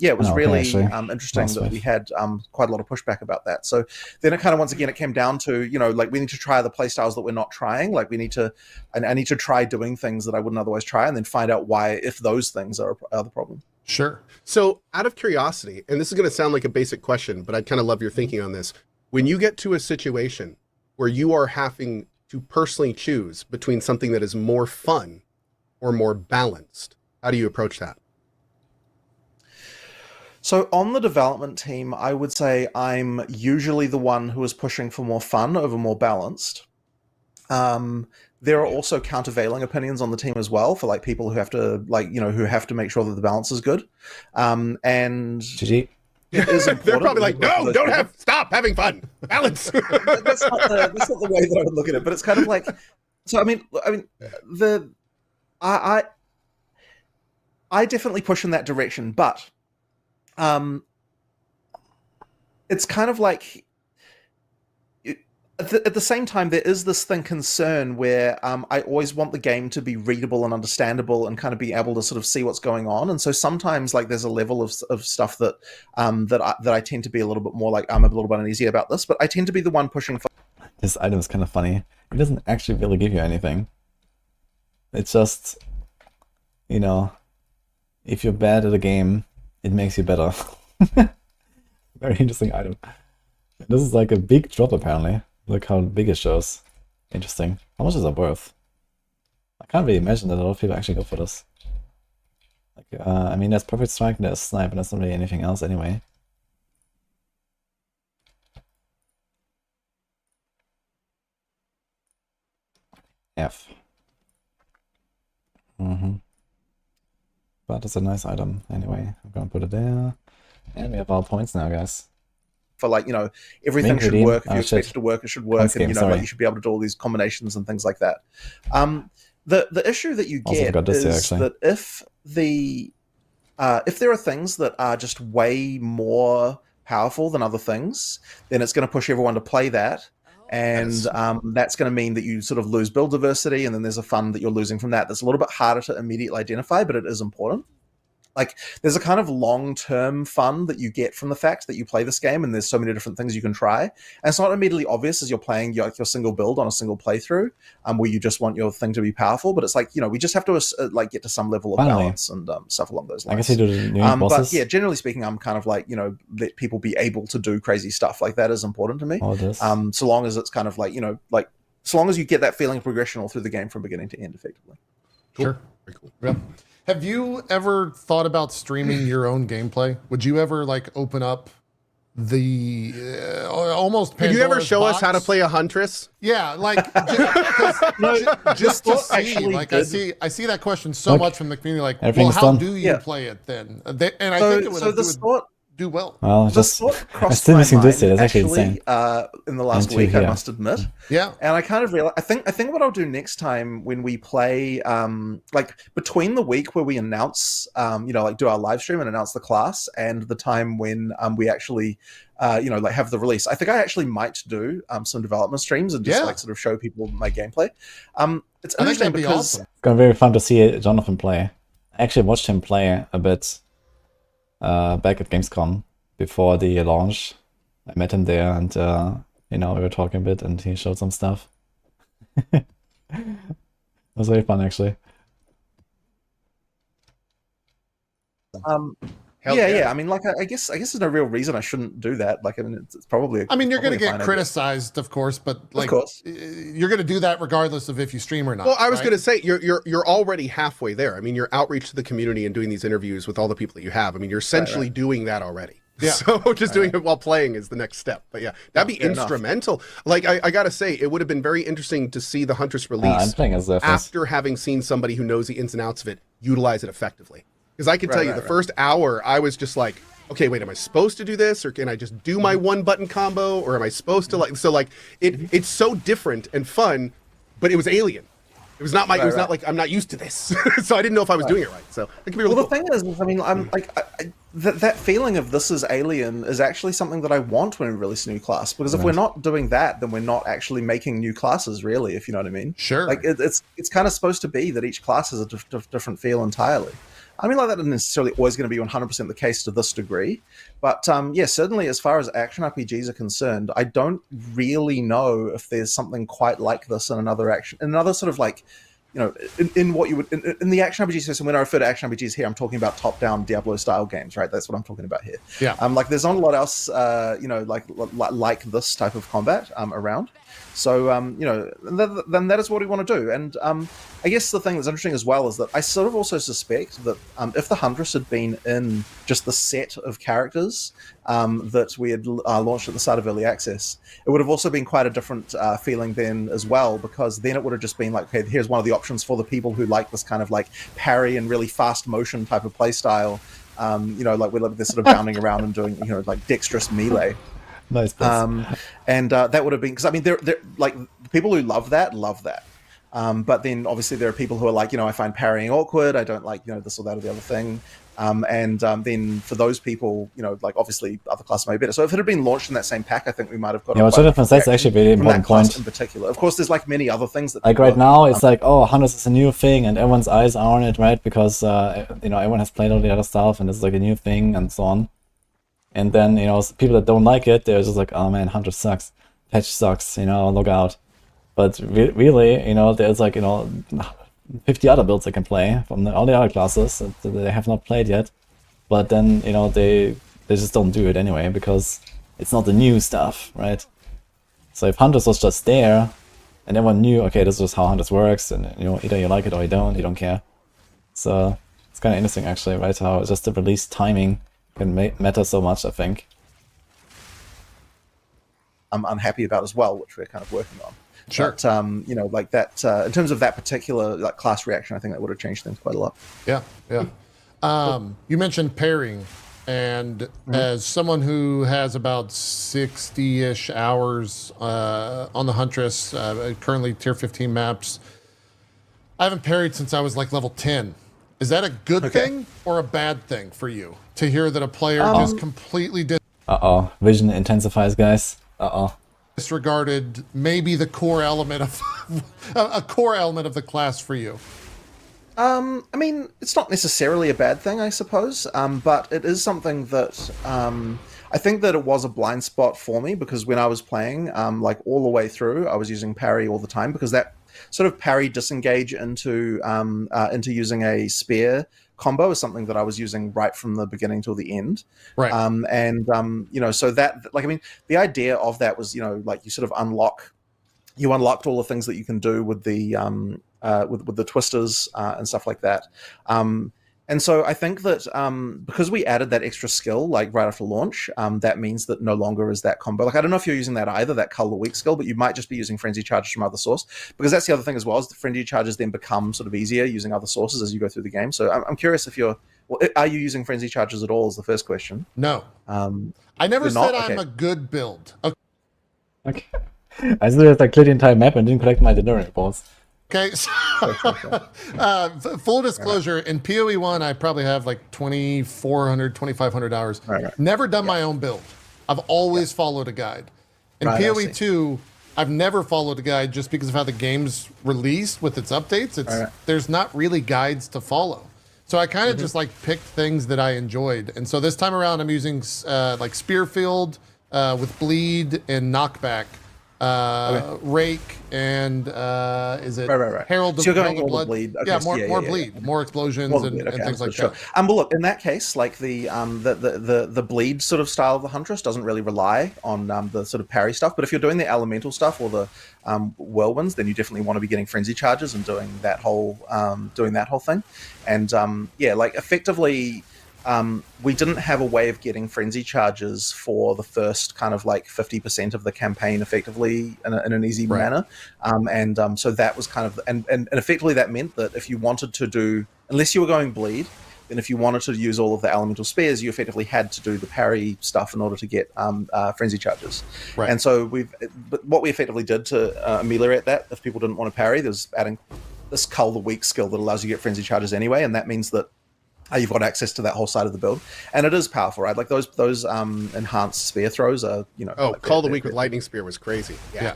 it was really interesting that we had quite a lot of pushback about that. So then it kind of, once again, it came down to, like we need to try the play styles that we're not trying. Like we need to, and I need to try doing things that I wouldn't otherwise try, and then find out why, if those things are the problem. Sure. So out of curiosity, and this is going to sound like a basic question, but I'd kind of love your thinking on this. When you get to a situation where you are having to personally choose between something that is more fun or more balanced, how do you approach that? So on the development team, I would say I'm usually the one who is pushing for more fun over more balanced. There are also countervailing opinions on the team as well, for like people who have to who have to make sure that the balance is good. And GG. it is important. They're probably like, no, stop having fun. Balance. That's not the way that I would look at it, but it's kind of like, so I mean, I definitely push in that direction, but it's kind of like, at the same time, there is this concern where I always want the game to be readable and understandable and kind of be able to sort of see what's going on. And so sometimes like there's a level of stuff that I tend to be a little bit more like, I'm a little bit uneasy about this, but I tend to be the one pushing for. This item is kind of funny. It doesn't actually really give you anything. It's just, if you're bad at a game, it makes you better. Very interesting item. This is like a big drop apparently. Look how big it shows. Interesting. How much is it worth? I can't really imagine that a lot of people actually go for this. Like, I mean, there's Perfect Strike, there's Snipe, and there's not really anything else anyway. F. But it's a nice item anyway. I'm gonna put it there. And we have our points now, guys. For like, everything should work. If you expect it to work, it should work. Game, and like you should be able to do all these combinations and things like that. The issue that you get is that if there are things that are just way more powerful than other things, then it's going to push everyone to play that. And that's going to mean that you sort of lose build diversity, and then there's a fun that you're losing from that. That's a little bit harder to immediately identify, but it is important. like there's a kind of long-term fun that you get from the fact that you play this game and there's so many different things you can try. And it's not immediately obvious as you're playing your single build on a single playthrough, where you just want your thing to be powerful. But it's like, we just have to like get to some level of balance and stuff along those lines. I guess you do the new bosses. But yeah, generally speaking, I'm kind of like, let people be able to do crazy stuff. Like that is important to me. Oh, this. So long as it's kind of like, so long as you get that feeling of progression all through the game from beginning to end, effectively. Cool. Sure. Very cool. Yeah. Have you ever thought about streaming your own gameplay? Would you ever like open up the almost? Could you ever Pandora's show box? us how to play a huntress? Yeah, like just to see. Like I see that question so much from the community. Like, well, everything's how done. do you play it then? And I So, think it would, so the thought. do well. Well, The just thought I'm crossed still my missing this. mind, It's actually insane. in the last Me too, week, I yeah. must admit. Yeah. And I kind of realized, I think what I'll do next time when we play, like between the week where we announce, like do our live stream and announce the class, and the time when we actually, like have the release, I think I actually might do some development streams and just like sort of show people my gameplay. It's I think interesting that'd be because awesome. It's gonna be very fun to see Jonathan play. I actually watched him play a bit back at Gamescom before the launch. I met him there, and we were talking a bit, and he showed some stuff. It was very fun, actually. Hell yeah. I mean, like, I guess there's no real reason I shouldn't do that. Like, I mean, it's probably. I mean, you're going to probably a get fine criticized, of course, but like, Of course. you're going to do that regardless of if you stream or not. Well, I was right? going to say you're already halfway there. I mean, your outreach to the community and doing these interviews with all the people that you have. I mean, you're essentially doing that already. Yeah. So just doing it while playing is the next step. But yeah, that'd be fair enough. instrumental. Like I got to say, it would have been very interesting to see the Huntress I'm release playing as Zephyrus. after having seen somebody who knows the ins and outs of it utilize it effectively. Because I can tell you, the first hour, I was just like, okay, wait, am I supposed to do this, or can I just do my one button combo, or am I supposed to like? So like, it's so different and fun, but it was alien. It was not my. It was not like I'm not used to this, so I didn't know if I was doing it right. So it could be really Well, cool. the thing is, I mean, I'm like that feeling of this is alien is actually something that I want when we release a new class. Because if we're not doing that, then we're not actually making new classes, really. If you know what I mean. Sure. Like it's kind of supposed to be that each class has a different feel entirely. I mean, like that isn't necessarily always going to be 100% the case to this degree, but yeah, certainly as far as action RPGs are concerned, I don't really know if there's something quite like this in another sort of like, in what you would in the action RPG system. When I refer to action RPGs here, I'm talking about top-down Diablo style games, right? That's what I'm talking about here. Yeah. Like there's not a lot else, like this type of combat around. So, then that is what we want to do. And I guess the thing that's interesting as well is that I sort of also suspect that if the Huntress had been in just the set of characters that we had launched at the start of Early Access, it would have also been quite a different feeling then as well, because then it would have just been like, okay, here's one of the options for the people who like this kind of like parry and really fast motion type of play style. Like we're this sort of bounding around and doing, like dexterous melee. Nice. And that would have been, because I mean, they're like the people who love that. But then obviously there are people who are like, I find parrying awkward. I don't like, this or that or the other thing. Then for those people, like obviously other classes may be better. So if it had been launched in that same pack, I think we might have got. Yeah, what Jonathan says is actually a very important point. In particular, of course, there's like many other things that like right now it's like, oh, Hunters is a new thing and everyone's eyes are on it, right? Because everyone has played all the other stuff and it's like a new thing and so on. And then, people that don't like it, they're just like, oh man, Hunter sucks. Patch sucks, look out. But really, there's like, 50 other builds I can play from all the other classes that they have not played yet. But then, they just don't do it anyway because it's not the new stuff, right? So if Hunters was just there and everyone knew, okay, this is how Hunters works, and either you like it or you don't care. So it's kind of interesting actually, right? How just the release timing can matter so much, I think. I'm unhappy about as well, which we're kind of working on. Sure. But, like that, in terms of that particular like class reaction, I think that would have changed things quite a lot. Yeah. You mentioned parrying, and as someone who has about 60-ish hours on the Huntress, currently tier 15 maps, I haven't parried since I was like level 10. Is that a good thing or a bad thing for you to hear that a player just completely Vision intensifies, guys. disregarded maybe the core element of a core element of the class for you? I mean, it's not necessarily a bad thing, I suppose, but it is something that I think that it was a blind spot for me because when I was playing, like all the way through, I was using parry all the time because that sort of parry disengage into using a spear combo is something that I was using right from the beginning till the end. Right. So that, like, I mean, the idea of that was, like you sort of unlocked all the things that you can do with the with the twisters and stuff like that. And so I think that because we added that extra skill like right after launch, that means that no longer is that combo. Like I don't know if you're using that either, that color weak skill, but you might just be using frenzy charges from other source because that's the other thing as well. Is the frenzy charges then become sort of easier using other sources as you go through the game. So I'm curious if are you using frenzy charges at all? Is the first question. No. I never said I'm a good build. Okay. I still just like cleared the entire map and didn't collect my dinner reports. Okay, so full disclosure, in PoE 1, I probably have like 2,400, 2,500 hours. Right. Never done my own build. I've always followed a guide. In Right, I PoE see. 2, I've never followed a guide just because of how the game's released with its updates. There's not really guides to follow. So I kind of just like picked things that I enjoyed. And so this time around, I'm using like Spearfield with Bleed and Knockback. Rake and is it Right. Herald of, So you're going Herald of all the Blood? bleed. Okay, Yeah, so more bleed, more explosions More and, bleed, okay, and things like sure. that. But look, in that case, like the bleed sort of style of the Huntress doesn't really rely on the sort of parry stuff. But if you're doing the elemental stuff or the whirlwinds, then you definitely want to be getting frenzy charges and doing that whole thing. And like effectively. We didn't have a way of getting frenzy charges for the first kind of like 50% of the campaign effectively in an easy manner. So that was kind of, and effectively that meant that if you wanted to do, unless you were going bleed, then if you wanted to use all of the elemental spears, you effectively had to do the parry stuff in order to get frenzy charges. Right. And so but what we effectively did to ameliorate that, if people didn't want to parry, there was adding this cull the weak skill that allows you to get frenzy charges anyway, and that means that you've got access to that whole side of the build, and it is powerful, right? Like those enhanced spear throws are, like Call the Weak with Lightning Spear was crazy. Yeah.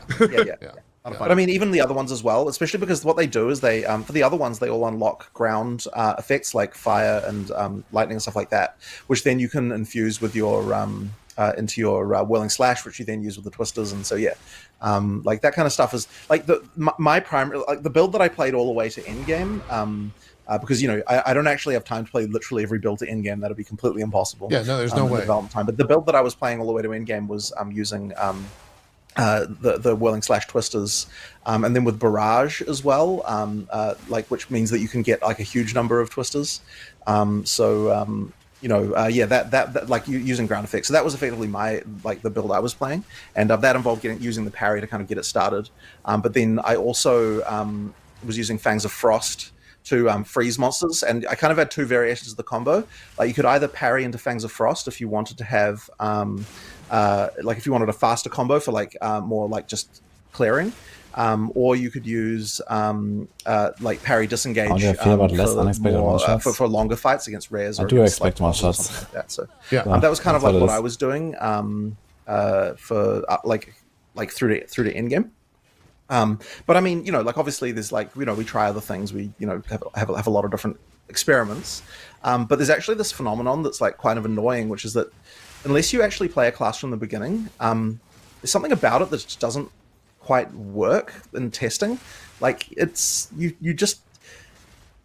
But I mean, even the other ones as well, especially because what they do is they, for the other ones, they all unlock ground effects like fire and lightning and stuff like that, which then you can infuse with your into your whirling slash, which you then use with the twisters, and so like that kind of stuff is like my primary, like the build that I played all the way to endgame. Because I don't actually have time to play literally every build to endgame. That'd be completely impossible. Yeah, no, there's no way. Development time. But the build that I was playing all the way to endgame was using the whirling slash twisters, and then with barrage as well, like which means that you can get like a huge number of twisters. That like using ground effects. So that was effectively the build I was playing, and that involved using the parry to kind of get it started. But then I also was using Fangs of Frost to freeze monsters, and I kind of had two variations of the combo. Like you could either parry into Fangs of Frost if you wanted to have like if you wanted a faster combo for like more like just clearing, or you could use like parry disengage. How do you feel about less unexpected one-shots? For longer fights against rares? I do expect one-shots. Like that. So yeah, that was kind of like what I was doing for like through to endgame. But I mean, like obviously there's like, we try other things. We, have a lot of different experiments. But there's actually this phenomenon that's like kind of annoying, which is that unless you actually play a class from the beginning, there's something about it that just doesn't quite work in testing. Like it's, you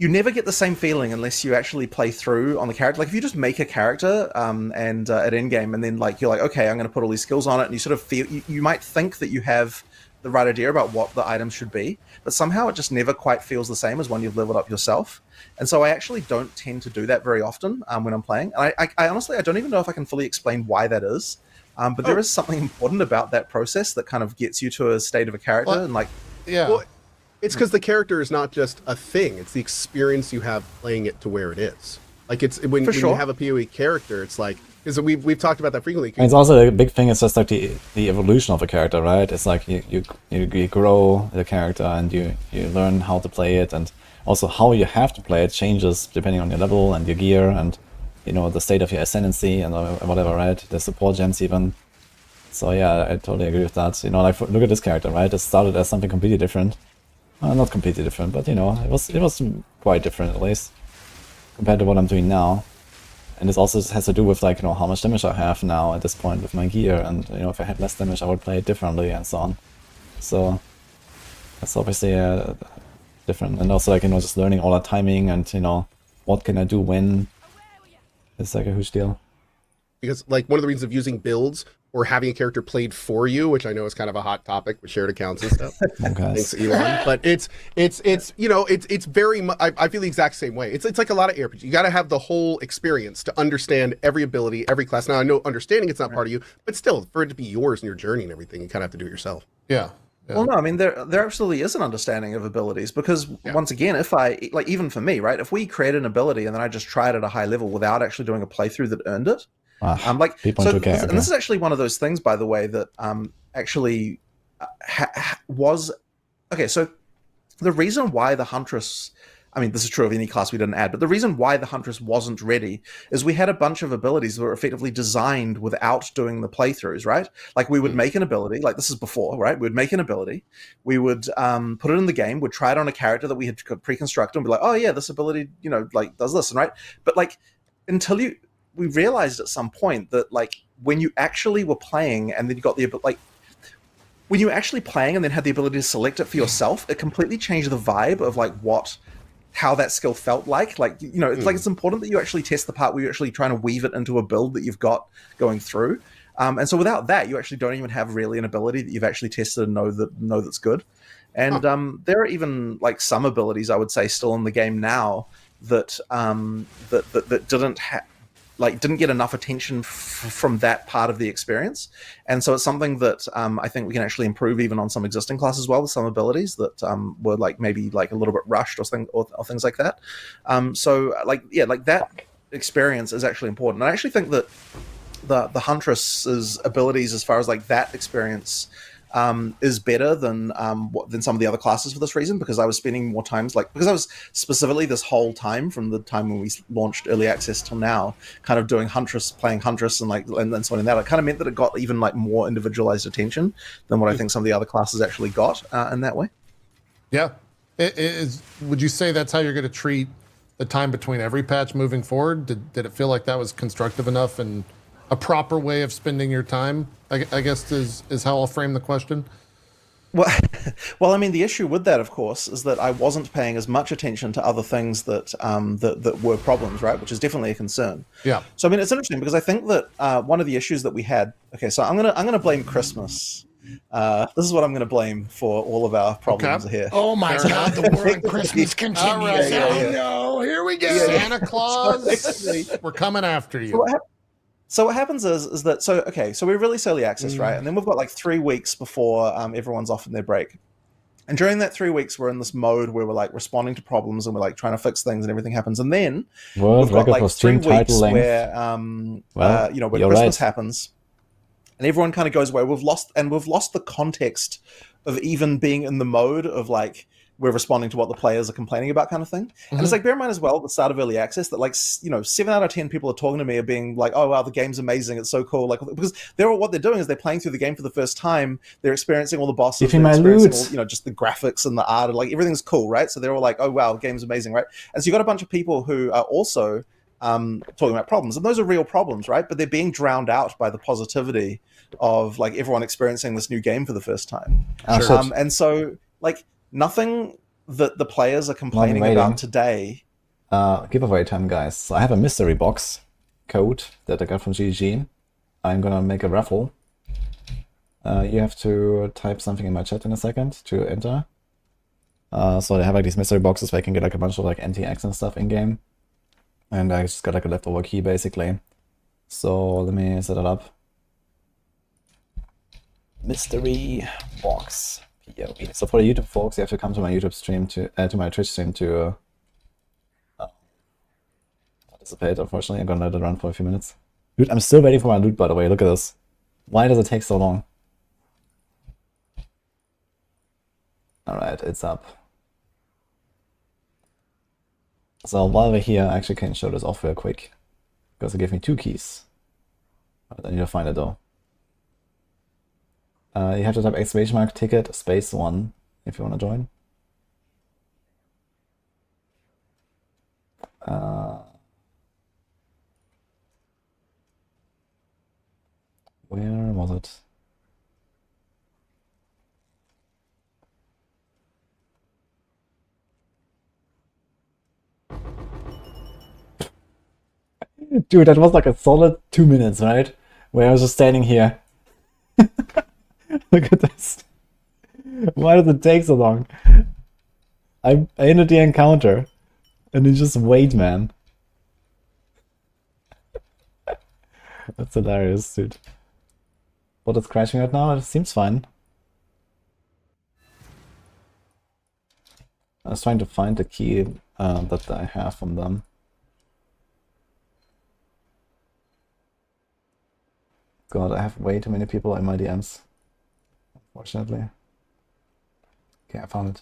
never get the same feeling unless you actually play through on the character. Like if you just make a character and at endgame and then like, you're like, okay, I'm going to put all these skills on it. And you sort of feel, you might think that you have the right idea about what the items should be, but somehow it just never quite feels the same as when you've leveled up yourself. And so I actually don't tend to do that very often when I'm playing. And I honestly, I don't even know if I can fully explain why that is. But there is something important about that process that kind of gets you to a state of a character and like, Well, it's because the character is not just a thing; it's the experience you have playing it to where it is. Like it's when you have a PoE character, it's like. Because we've talked about that frequently. And it's also a big thing. It's just like the evolution of a character, right? It's like you grow the character and you learn how to play it, and also how you have to play it changes depending on your level and your gear and the state of your ascendancy and whatever, right? The support gems even. So yeah, I totally agree with that. Like look at this character, right? It started as something completely different, Not completely different, but you know, it was quite different at least compared to what I'm doing now. And this also has to do with like, you know, how much damage I have now at this point with my gear, and you know, if I had less damage I would play it differently and so on. So that's obviously different, and also like, you know, just learning all that timing and, you know, what can I do when is like a huge deal. Because like one of the reasons of using builds or having a character played for you, which I know is kind of a hot topic with shared accounts and stuff. Thanks, Elon. But it's you know, it's very much, I feel the exact same way. It's like a lot of RPG. You got to have the whole experience to understand every ability, every class. Now I know understanding it's not part of you, but still for it to be yours and your journey and everything, you kind of have to do it yourself. Yeah. Well, no, I mean, there absolutely is an understanding of abilities, because once again, if I, like, even for me, right, if we create an ability and then I just tried at a high level without actually doing a playthrough that earned it, like, so this, and this is actually one of those things, by the way, that actually was, okay, so the reason why the Huntress, I mean, this is true of any class we didn't add, but the reason why the Huntress wasn't ready is we had a bunch of abilities that were effectively designed without doing the playthroughs, right? Like, we would make an ability, like this is before, right? We would make an ability, we would put it in the game, we'd try it on a character that we had pre-constructed and be like, oh yeah, this ability, you know, like does this, and right? But like, until we realized at some point that like, when you actually were playing and then you got the, like, when you were actually playing and then had the ability to select it for yourself, it completely changed the vibe of like how that skill felt like, you know, it's like, it's important that you actually test the part where you're actually trying to weave it into a build that you've got going through. And so without that, you actually don't even have really an ability that you've actually tested and know that's good. And there are even like some abilities, I would say, still in the game now that that didn't get enough attention from that part of the experience. And so it's something that I think we can actually improve even on some existing classes as well, with some abilities that were like maybe like a little bit rushed or things like that. So like, yeah, like that experience is actually important. And I actually think that the Huntress's abilities, as far as like that experience, is better than some of the other classes for this reason, because I was spending more times, like, because I was specifically this whole time from the time when we launched early access till now kind of doing playing Huntress and like and then sorting that, it kind of meant that it got even like more individualized attention than what I think some of the other classes actually got in that way. Yeah. Would you say that's how you're going to treat the time between every patch moving forward? Did it feel like that was constructive enough and a proper way of spending your time, I guess is how I'll frame the question? Well, I mean, the issue with that, of course, is that I wasn't paying as much attention to other things that that were problems, right? Which is definitely a concern. Yeah. So I mean, it's interesting because I think that one of the issues that we had. Okay, so I'm gonna blame Christmas. This is what I'm gonna blame for all of our problems here. Oh my God, the war on Christmas continues. All right, Oh no, here we go. Santa Claus, we're coming after you. So what happens is that, so we're really early access, right? And then we've got like 3 weeks before everyone's off in their break. And during that 3 weeks, we're in this mode where we're like responding to problems and we're like trying to fix things and everything happens. And then we've got like 3 weeks where, you know, where Christmas happens and everyone kind of goes away. We've lost the context of even being in the mode of like, we're responding to what the players are complaining about kind of thing. And it's like, bear in mind as well, at the start of early access, that like, you know, 7 out of 10 people are talking to me are being like, oh wow, the game's amazing, it's so cool. Like, because what they're doing is they're playing through the game for the first time, they're experiencing all the bosses, they're experiencing all, you know, just the graphics and the art, and like everything's cool, right? So they're all like, oh wow, the game's amazing, right? And so you got a bunch of people who are also talking about problems, and those are real problems, right? But they're being drowned out by the positivity of like everyone experiencing this new game for the first time. And so like, nothing that the players are complaining about today. Giveaway time, guys. So I have a mystery box code that I got from GG. I'm gonna make a raffle. You have to type something in my chat in a second to enter. So I have like these mystery boxes where I can get like a bunch of like NTX and stuff in game. And I just got like a leftover key basically. So let me set it up. Mystery box. POE. So for the YouTube folks, you have to come to my YouTube stream to my Twitch stream to participate. Unfortunately, I'm gonna let it run for a few minutes. Dude, I'm still waiting for my loot, by the way. Look at this. Why does it take so long? Alright, it's up. So while we're here, I actually can show this off real quick. Because it gave me 2 keys. I need to find it though. You have to type !ticket space 1 if you want to join. Where was it? Dude, that was like a solid 2 minutes, right? Where I was just standing here. Look at this. Why does it take so long? I ended the encounter. And you just wait, man. That's hilarious, dude. But it's crashing right now? It seems fine. I was trying to find the key that I have from them. God, I have way too many people in my DMs. Unfortunately. Okay, I found it.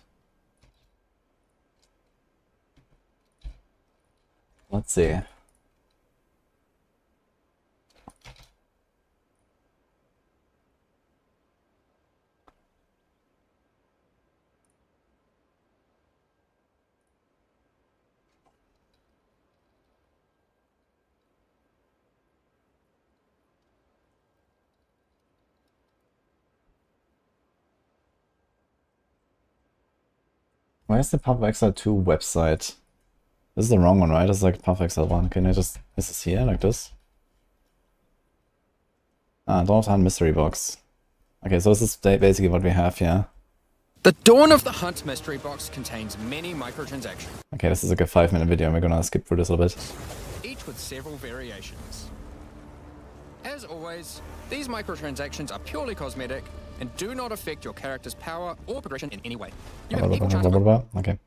Let's see. Where's the Puff Exile 2 website? This is the wrong one, right? This is like Puff Exile 1. Can I just... Is this here, like this? Ah, Dawn of the Hunt mystery box. Okay, so this is basically what we have here. The Dawn of the Hunt mystery box contains many microtransactions, Okay, this is like a 5-minute video. We're gonna skip through this a little bit. each with several variations. As always, these microtransactions are purely cosmetic and do not affect your character's power or progression in any way. You have an equal chance of Okay.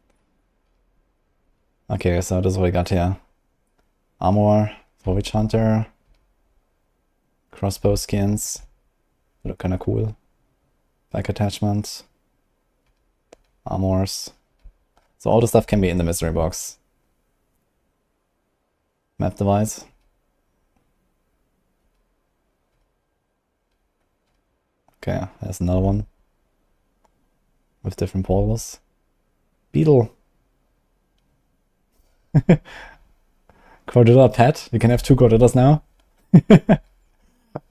Okay, so this is what we got here. Armor, Witch Hunter, crossbow skins. Look kinda cool. Back attachment. Armors. So all the stuff can be in the mystery box. Map device. Okay, there's another one. With different portals. Beetle. Cordilla pet. You can have 2 Cordillas now.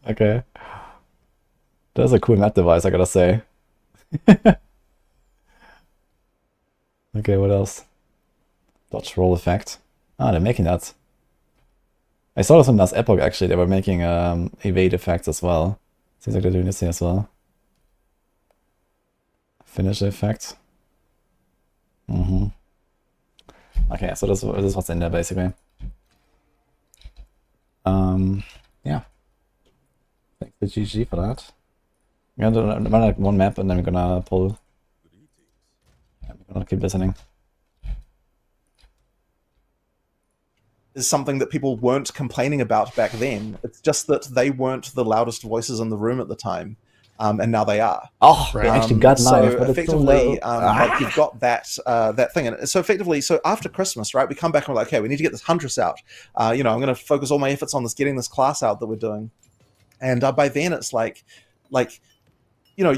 Okay. That's a cool map device, I gotta say. Okay, what else? Dodge roll effect. Ah, they're making that. I saw this on last Epoch actually, they were making evade effects as well. Seems like they're doing this here as well. Finish effect. Okay, so this is what's in there basically. Yeah. Thanks to GG for that. We're gonna run like 1 map and then we're gonna pull. Yeah, we're gonna keep listening. Is something that people weren't complaining about back then. It's just that they weren't the loudest voices in the room at the time, and now they are. Oh, right. Actually got live, so but effectively, it's so low. like you've got that thing, and so effectively, so after Christmas, right, we come back and we're like, okay, we need to get this Huntress out. You know, I'm going to focus all my efforts on getting this class out that we're doing, and by then it's like. You know,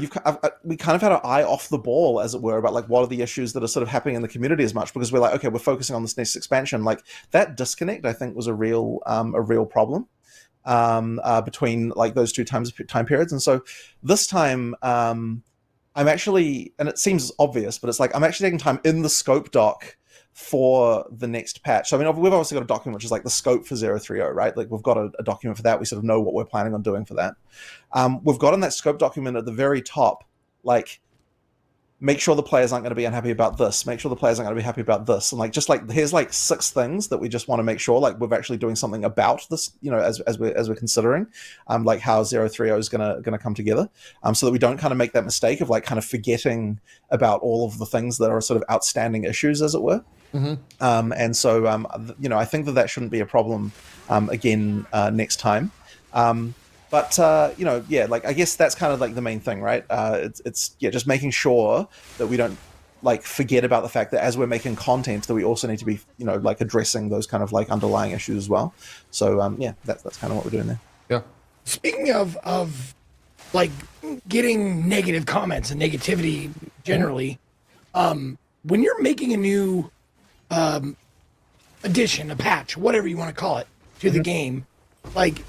we kind of had our eye off the ball, as it were, about like what are the issues that are sort of happening in the community as much, because we're like, okay, we're focusing on this next expansion. Like that disconnect, I think, was a real problem between like those two time periods. And so this time, I'm actually, and it seems obvious, but it's like I'm actually taking time in the scope doc for the next patch. So I mean, we've obviously got a document which is like the scope for 030, right? Like we've got a document for that. We sort of know what we're planning on doing for that. We've got in that scope document at the very top, like, make sure the players aren't going to be unhappy about this. Make sure the players aren't going to be happy about this. And like, just like, here's like 6 things that we just want to make sure like we're actually doing something about this, you know, as we're considering, like how 030 is going to come together, so that we don't kind of make that mistake of like kind of forgetting about all of the things that are sort of outstanding issues, as it were. And so, you know, I think that shouldn't be a problem again next time. But you know, yeah, like I guess that's kind of like the main thing, right? It's yeah, just making sure that we don't like forget about the fact that as we're making content, that we also need to be, you know, like addressing those kind of like underlying issues as well. So yeah, that's kind of what we're doing there. Yeah. Speaking of like getting negative comments and negativity generally, when you're making a new addition, a patch, whatever you want to call it, to the game, like,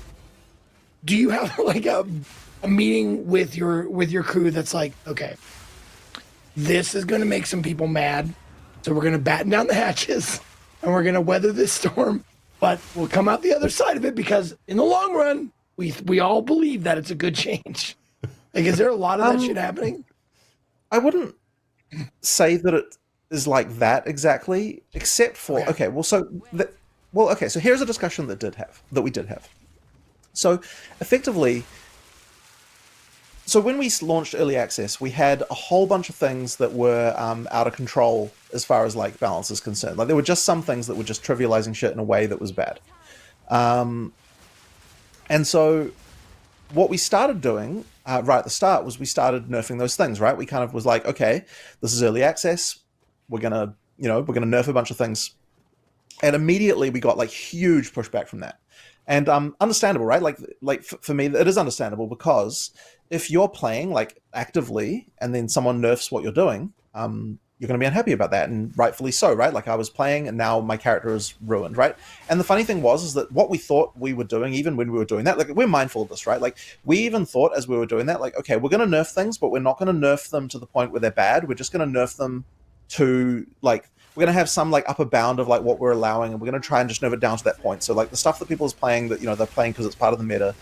do you have like a meeting with your crew that's like, okay, this is going to make some people mad, so we're going to batten down the hatches and we're going to weather this storm, but we'll come out the other side of it because in the long run, we all believe that it's a good change. Like, is there a lot of that shit happening? I wouldn't say that it is like that exactly, except for so here's a discussion that we did have. So effectively, so when we launched early access, we had a whole bunch of things that were out of control as far as like balance is concerned. Like there were just some things that were just trivializing shit in a way that was bad. And so what we started doing right at the start was we started nerfing those things, right? We kind of was like, okay, this is early access. We're gonna nerf a bunch of things. And immediately we got like huge pushback from that. And understandable, right? Like for me, it is understandable because if you're playing like actively and then someone nerfs what you're doing, you're going to be unhappy about that, and rightfully so, right? Like I was playing and now my character is ruined, right? And the funny thing is that what we thought we were doing, even when we were doing that, like we're mindful of this, right? Like we even thought as we were doing that, like, okay, we're going to nerf things, but we're not going to nerf them to the point where they're bad. We're just going to nerf them to like, we're going to have some like upper bound of like what we're allowing, and we're going to try and just nerf it down to that point. So like the stuff that people is playing that, they're playing because it's part of the meta,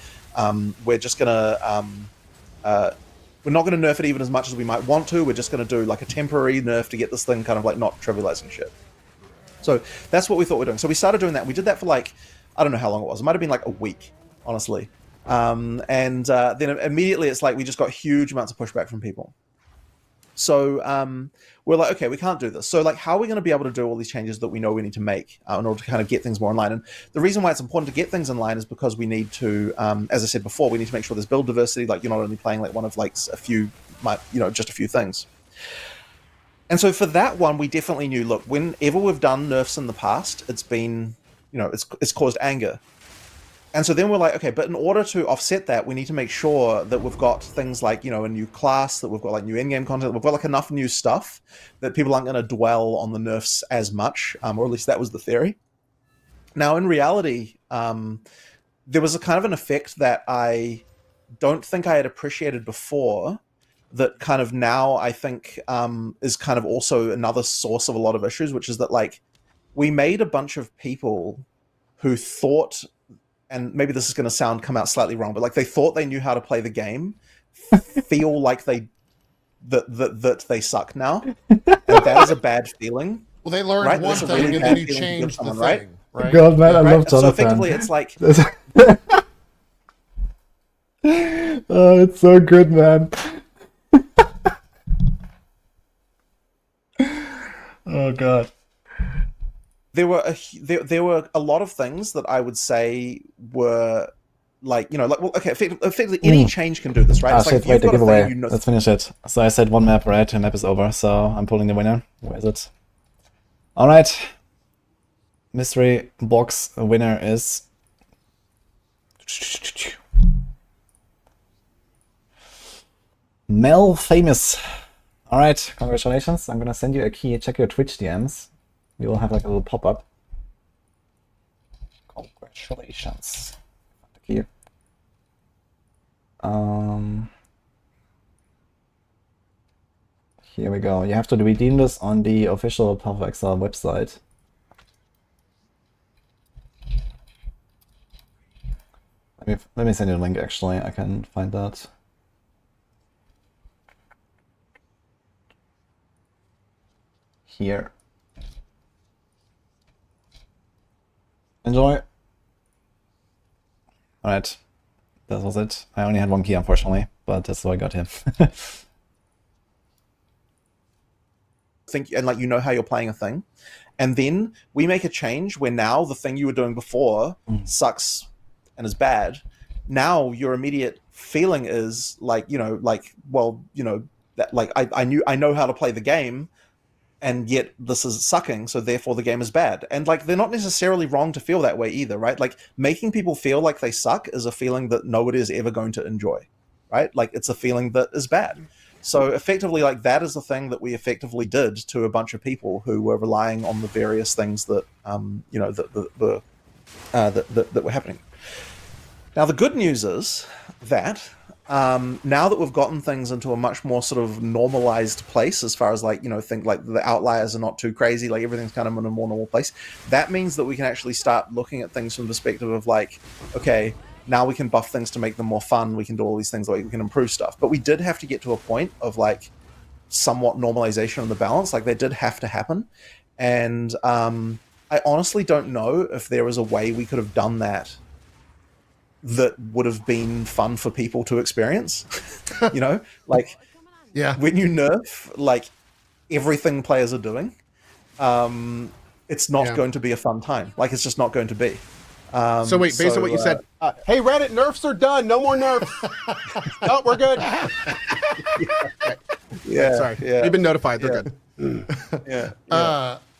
we're just going to, we're not going to nerf it even as much as we might want to. We're just going to do like a temporary nerf to get this thing kind of like not trivializing shit. So that's what we thought we were doing. So we started doing that. We did that for like, I don't know how long it was. It might have been like a week, honestly. And then immediately it's like we just got huge amounts of pushback from people. So we're like, okay, we can't do this. So like, how are we going to be able to do all these changes that we know we need to make in order to kind of get things more in line? And the reason why it's important to get things in line is because we need to, as I said before, we need to make sure there's build diversity. Like you're not only playing like one of like a few, just a few things. And so for that one, we definitely knew, look, whenever we've done nerfs in the past, it's been, it's caused anger. And so then we're like, okay, but in order to offset that, we need to make sure that we've got things like, a new class, that we've got like new in-game content, that we've got like enough new stuff that people aren't going to dwell on the nerfs as much, or at least that was the theory. Now, in reality, there was a kind of an effect that I don't think I had appreciated before that kind of now I think is kind of also another source of a lot of issues, which is that like we made a bunch of people who thought, and maybe this is going to come out slightly wrong, but like they thought they knew how to play the game, feel like that they suck now, and that is a bad feeling. Well, they learned right? one thing really and then you feeling changed the someone, thing, right? God, man, I love So Jonathan. effectively, it's like, oh, it's so good, man. Oh God. there were a lot of things that I would say were like, effectively any change can do this, right? It's like if Wait, the you've got a giveaway. thing, Let's finish it. So I said one map, right? The map is over, so I'm pulling the winner. Where is it? Alright. Mystery box winner is... Mel Famous. Alright, congratulations. I'm gonna send you a key. Check your Twitch DMs. You will have like a little pop-up. Congratulations. The key. Here we go. You have to redeem this on the official Path of Exile website. Let me send you a link, actually. I can find that. Here. Enjoy. Alright. That was it. I only had one key, unfortunately, but that's how I got him. think, and like how you're playing a thing, and then we make a change where now the thing you were doing before sucks and is bad. Now your immediate feeling is like, that like I know how to play the game, and yet this is sucking, so therefore the game is bad. And like they're not necessarily wrong to feel that way either, right? Like making people feel like they suck is a feeling that nobody is ever going to enjoy, right? Like it's a feeling that is bad. So effectively, like that is the thing that we effectively did to a bunch of people who were relying on the various things that that were happening. Now the good news is that now that we've gotten things into a much more sort of normalized place, as far as like think like the outliers are not too crazy, like everything's kind of in a more normal place. That means that we can actually start looking at things from the perspective of like, okay, now we can buff things to make them more fun. We can do all these things, like we can improve stuff. But we did have to get to a point of like somewhat normalization of the balance. Like they did have to happen. And I honestly don't know if there was a way we could have done that would have been fun for people to experience. Like when you nerf like everything players are doing, it's not going to be a fun time. Like it's just not going to be. So wait, based on what you said, hey Reddit, nerfs are done. No more nerfs. No, we're good. Sorry. We've been notified. They're good.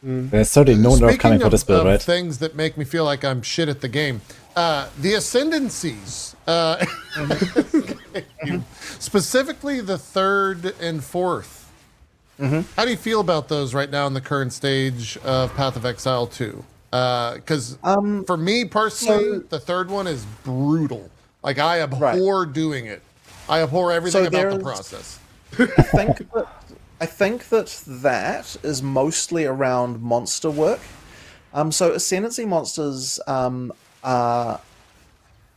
There's certainly no nerf coming for this build, right? Things that make me feel like I'm shit at the game. The Ascendancies. Specifically the 3rd and 4th. How do you feel about those right now in the current stage of Path of Exile 2? Because for me personally, the 3rd one is brutal. Like I abhor doing it. I abhor everything about the process. I think that is mostly around monster work. So Ascendancy monsters are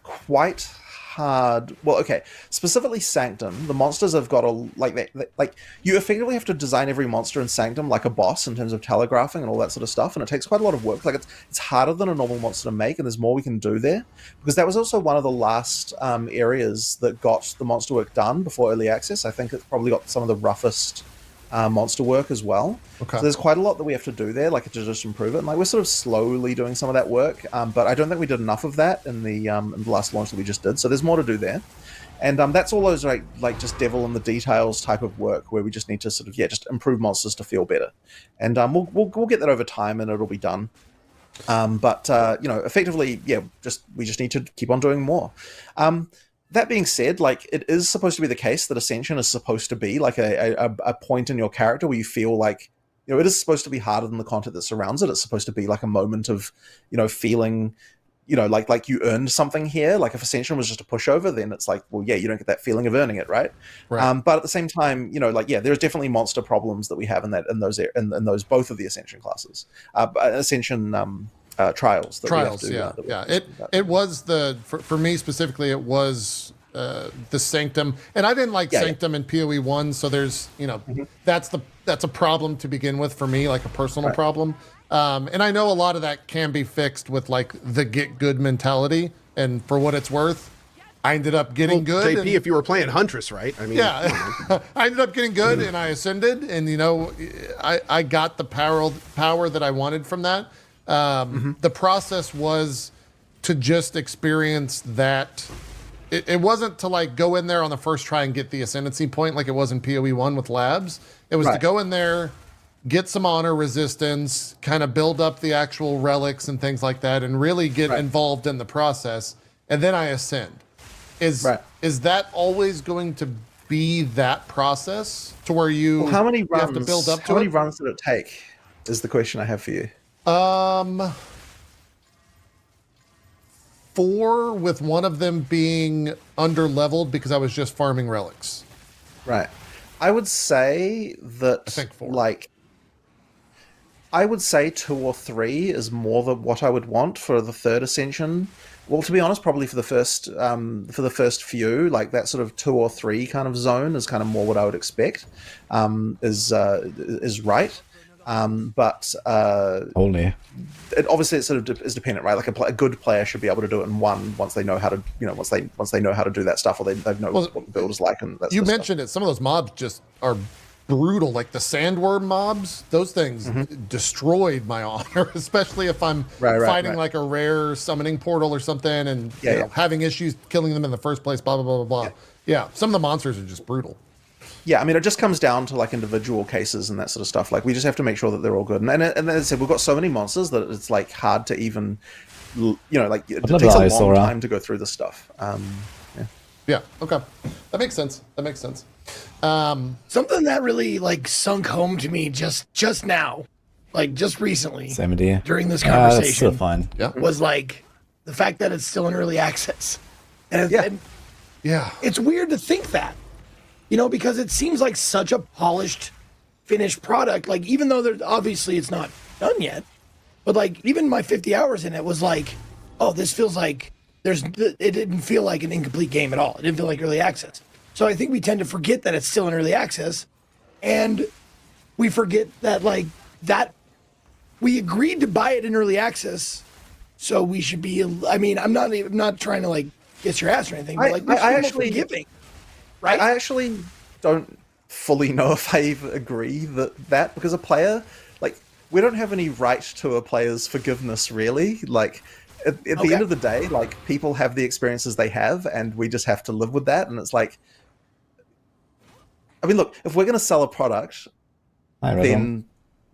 quite hard. Well, okay, specifically Sanctum, the monsters have got like you effectively have to design every monster in Sanctum like a boss in terms of telegraphing and all that sort of stuff, and it takes quite a lot of work. Like it's harder than a normal monster to make, and there's more we can do there, because that was also one of the last areas that got the monster work done before early access. I think it's probably got some of the roughest monster work as well. Okay. So there's quite a lot that we have to do there, like to just improve it. And like we're sort of slowly doing some of that work, but I don't think we did enough of that in the last launch that we just did. So there's more to do there, and that's all those like just devil in the details type of work where we just need to sort of just improve monsters to feel better, and we'll get that over time and it'll be done. But effectively, we just need to keep on doing more. That being said, like it is supposed to be the case that Ascension is supposed to be like a point in your character where you feel like, it is supposed to be harder than the content that surrounds it. It's supposed to be like a moment of, feeling, like you earned something here. Like if Ascension was just a pushover, then it's like, well, you don't get that feeling of earning it, right? But at the same time, there's definitely monster problems that we have in those both of the Ascension classes. Ascension trials. It was for me specifically. It was the Sanctum, and I didn't like Sanctum in PoE 1. So there's that's a problem to begin with for me, like a personal problem. And I know a lot of that can be fixed with like the get good mentality. And for what it's worth, I ended up getting good. JP, if you were playing Huntress, right? I mean, I ended up getting good, and I ascended, and I got the power that I wanted from that. The process was to just experience that. It wasn't to like go in there on the first try and get the ascendancy point like it was in PoE 1 with labs. It was to go in there, get some honor resistance, kind of build up the actual relics and things like that, and really get involved in the process. And then I ascend. Is that always going to be that process to where you how many runs, have to build up to how many runs did it take is the question I have for you. 4, with one of them being under leveled because I was just farming relics. Right. I would say that I think 4. I would say 2 or 3 is more than what I would want for the 3rd ascension. Well, to be honest, probably for the first few, like that sort of 2 or 3 kind of zone is kind of more what I would expect. Is right. But only it obviously it sort of is dependent, right? Like a good player should be able to do it in one once they know how to, once they know how to do that stuff, or they know what the build is like. And that you mentioned it. Some of those mobs just are brutal, like the sandworm mobs. Those things destroyed my honor, especially if I'm fighting like a rare summoning portal or something, and having issues killing them in the first place. Blah blah blah blah blah. Yeah, some of the monsters are just brutal. Yeah, I mean, it just comes down to like individual cases and that sort of stuff. Like we just have to make sure that they're all good. And as I said, we've got so many monsters that it's like hard to even, like it takes a long time to go through this stuff. Yeah. Okay. That makes sense. Something that really like sunk home to me just now, like just recently 70. during this That's still conversation, fine. Yeah. was like the fact that it's still in early access. And, Yeah. and Yeah. it's weird to think that, you know, because it seems like such a polished, finished product. Like, even though there's obviously it's not done yet, but like even my 50 hours in it was like, oh, this feels like it didn't feel like an incomplete game at all. It didn't feel like early access. So I think we tend to forget that it's still in early access, and we forget that like that we agreed to buy it in early access, so we should be. I mean, I'm not trying to like kiss your ass or anything, but like we should be more forgiving, right? I actually don't fully know if I even agree that because a player, like, we don't have any right to a player's forgiveness, really. Like, at the end of the day, like, people have the experiences they have, and we just have to live with that. And it's like, I mean, look, if we're going to sell a product, then,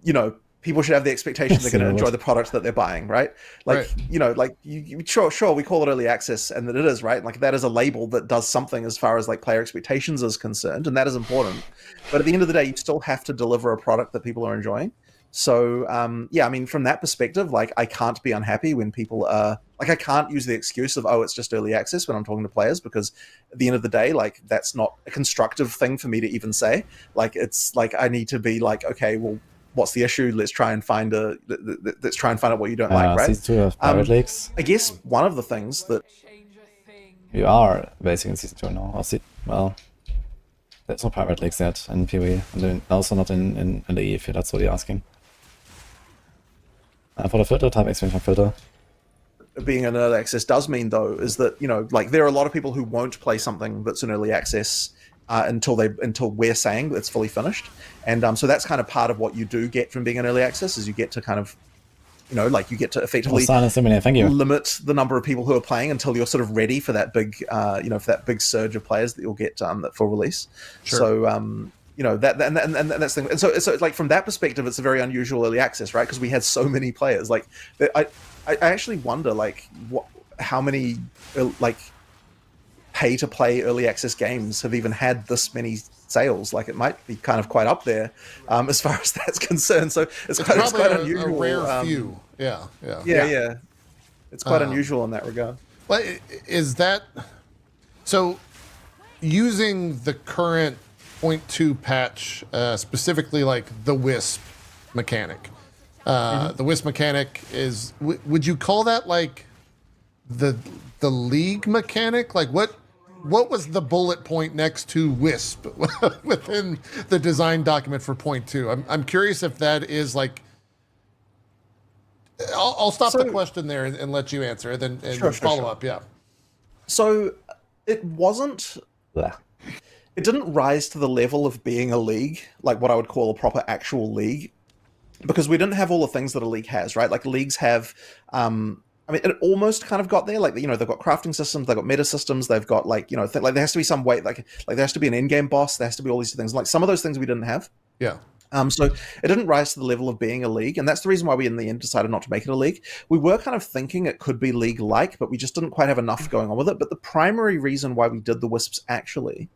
you know, people should have the expectation they're going to enjoy the product that they're buying, right? Like, Right. you know, like, sure, we call it early access, and that it is, right? Like, that is a label that does something as far as, like, player expectations is concerned, and that is important. But at the end of the day, you still have to deliver a product that people are enjoying. So, yeah, I mean, from that perspective, like, I can't be unhappy when people are, like, I can't use the excuse of, oh, it's just early access when I'm talking to players, because at the end of the day, like, that's not a constructive thing for me to even say. Like, it's like, I need to be like, okay, well, what's the issue? Let's try and find out what you don't like, right? Season 2 of Pirate Lakes. I guess one of the things that You are basically in Season 2 now. Well, there's no Pirate Lakes yet in PoE, and then also not in the if that's what you're asking. For the filter, type expansion filter. being an early access does mean, though, is that, you know, like, there are a lot of people who won't play something that's an early access until we're saying that it's fully finished, and so that's kind of part of what you do get from being an early access, is you get to kind of, you know, like, you get to effectively Thank you. limit the number of people who are playing until you're sort of ready for that big, you know, for that big surge of players that you'll get for release. Sure. So, you know, and that's the thing. And so like, from that perspective, it's a very unusual early access, right? Because we had so many players. Like, I actually wonder, like, how many like pay to play early access games have even had this many sales. Like, it might be kind of quite up there as far as that's concerned. So it's quite unusual. A rare few. Yeah. It's quite unusual in that regard. Well, is that so? Using the current 0.2 patch, specifically like the Wisp mechanic. The Wisp mechanic is. Would you call that like the League mechanic? Like, what was the bullet point next to Wisp within the design document for 0.2? I'm curious if that is like. I'll stop the question there and let you answer, then follow up. Yeah. So it wasn't. Blah. It didn't rise to the level of being a league, like what I would call a proper actual league, because we didn't have all the things that a league has, right? Like, leagues have, I mean, it almost kind of got there. Like, you know, they've got crafting systems, they've got meta systems, they've got, like, you know, like, there has to be some way, like there has to be an in-game boss, there has to be all these things. Like, some of those things we didn't have. Yeah. So it didn't rise to the level of being a league, and that's the reason why we in the end decided not to make it a league. We were kind of thinking it could be league-like, but we just didn't quite have enough going on with it. But the primary reason why we did the Wisps actually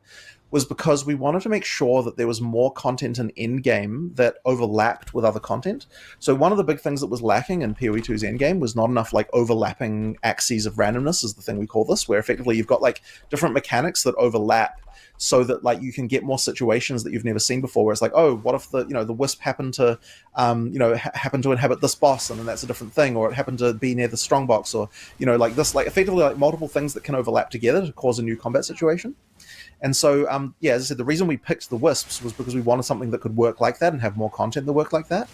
was because we wanted to make sure that there was more content in Endgame that overlapped with other content. So one of the big things that was lacking in PoE2's Endgame was not enough, like, overlapping axes of randomness, is the thing we call this, where effectively you've got, like, different mechanics that overlap, so that, like, you can get more situations that you've never seen before, where it's like, oh, what if the Wisp happened to happen to inhabit this boss, and then that's a different thing, or it happened to be near the strongbox, or, you know, like this, like, effectively, like, multiple things that can overlap together to cause a new combat situation. And so, yeah, as I said, the reason we picked the Wisps was because we wanted something that could work like that and have more content that work like that,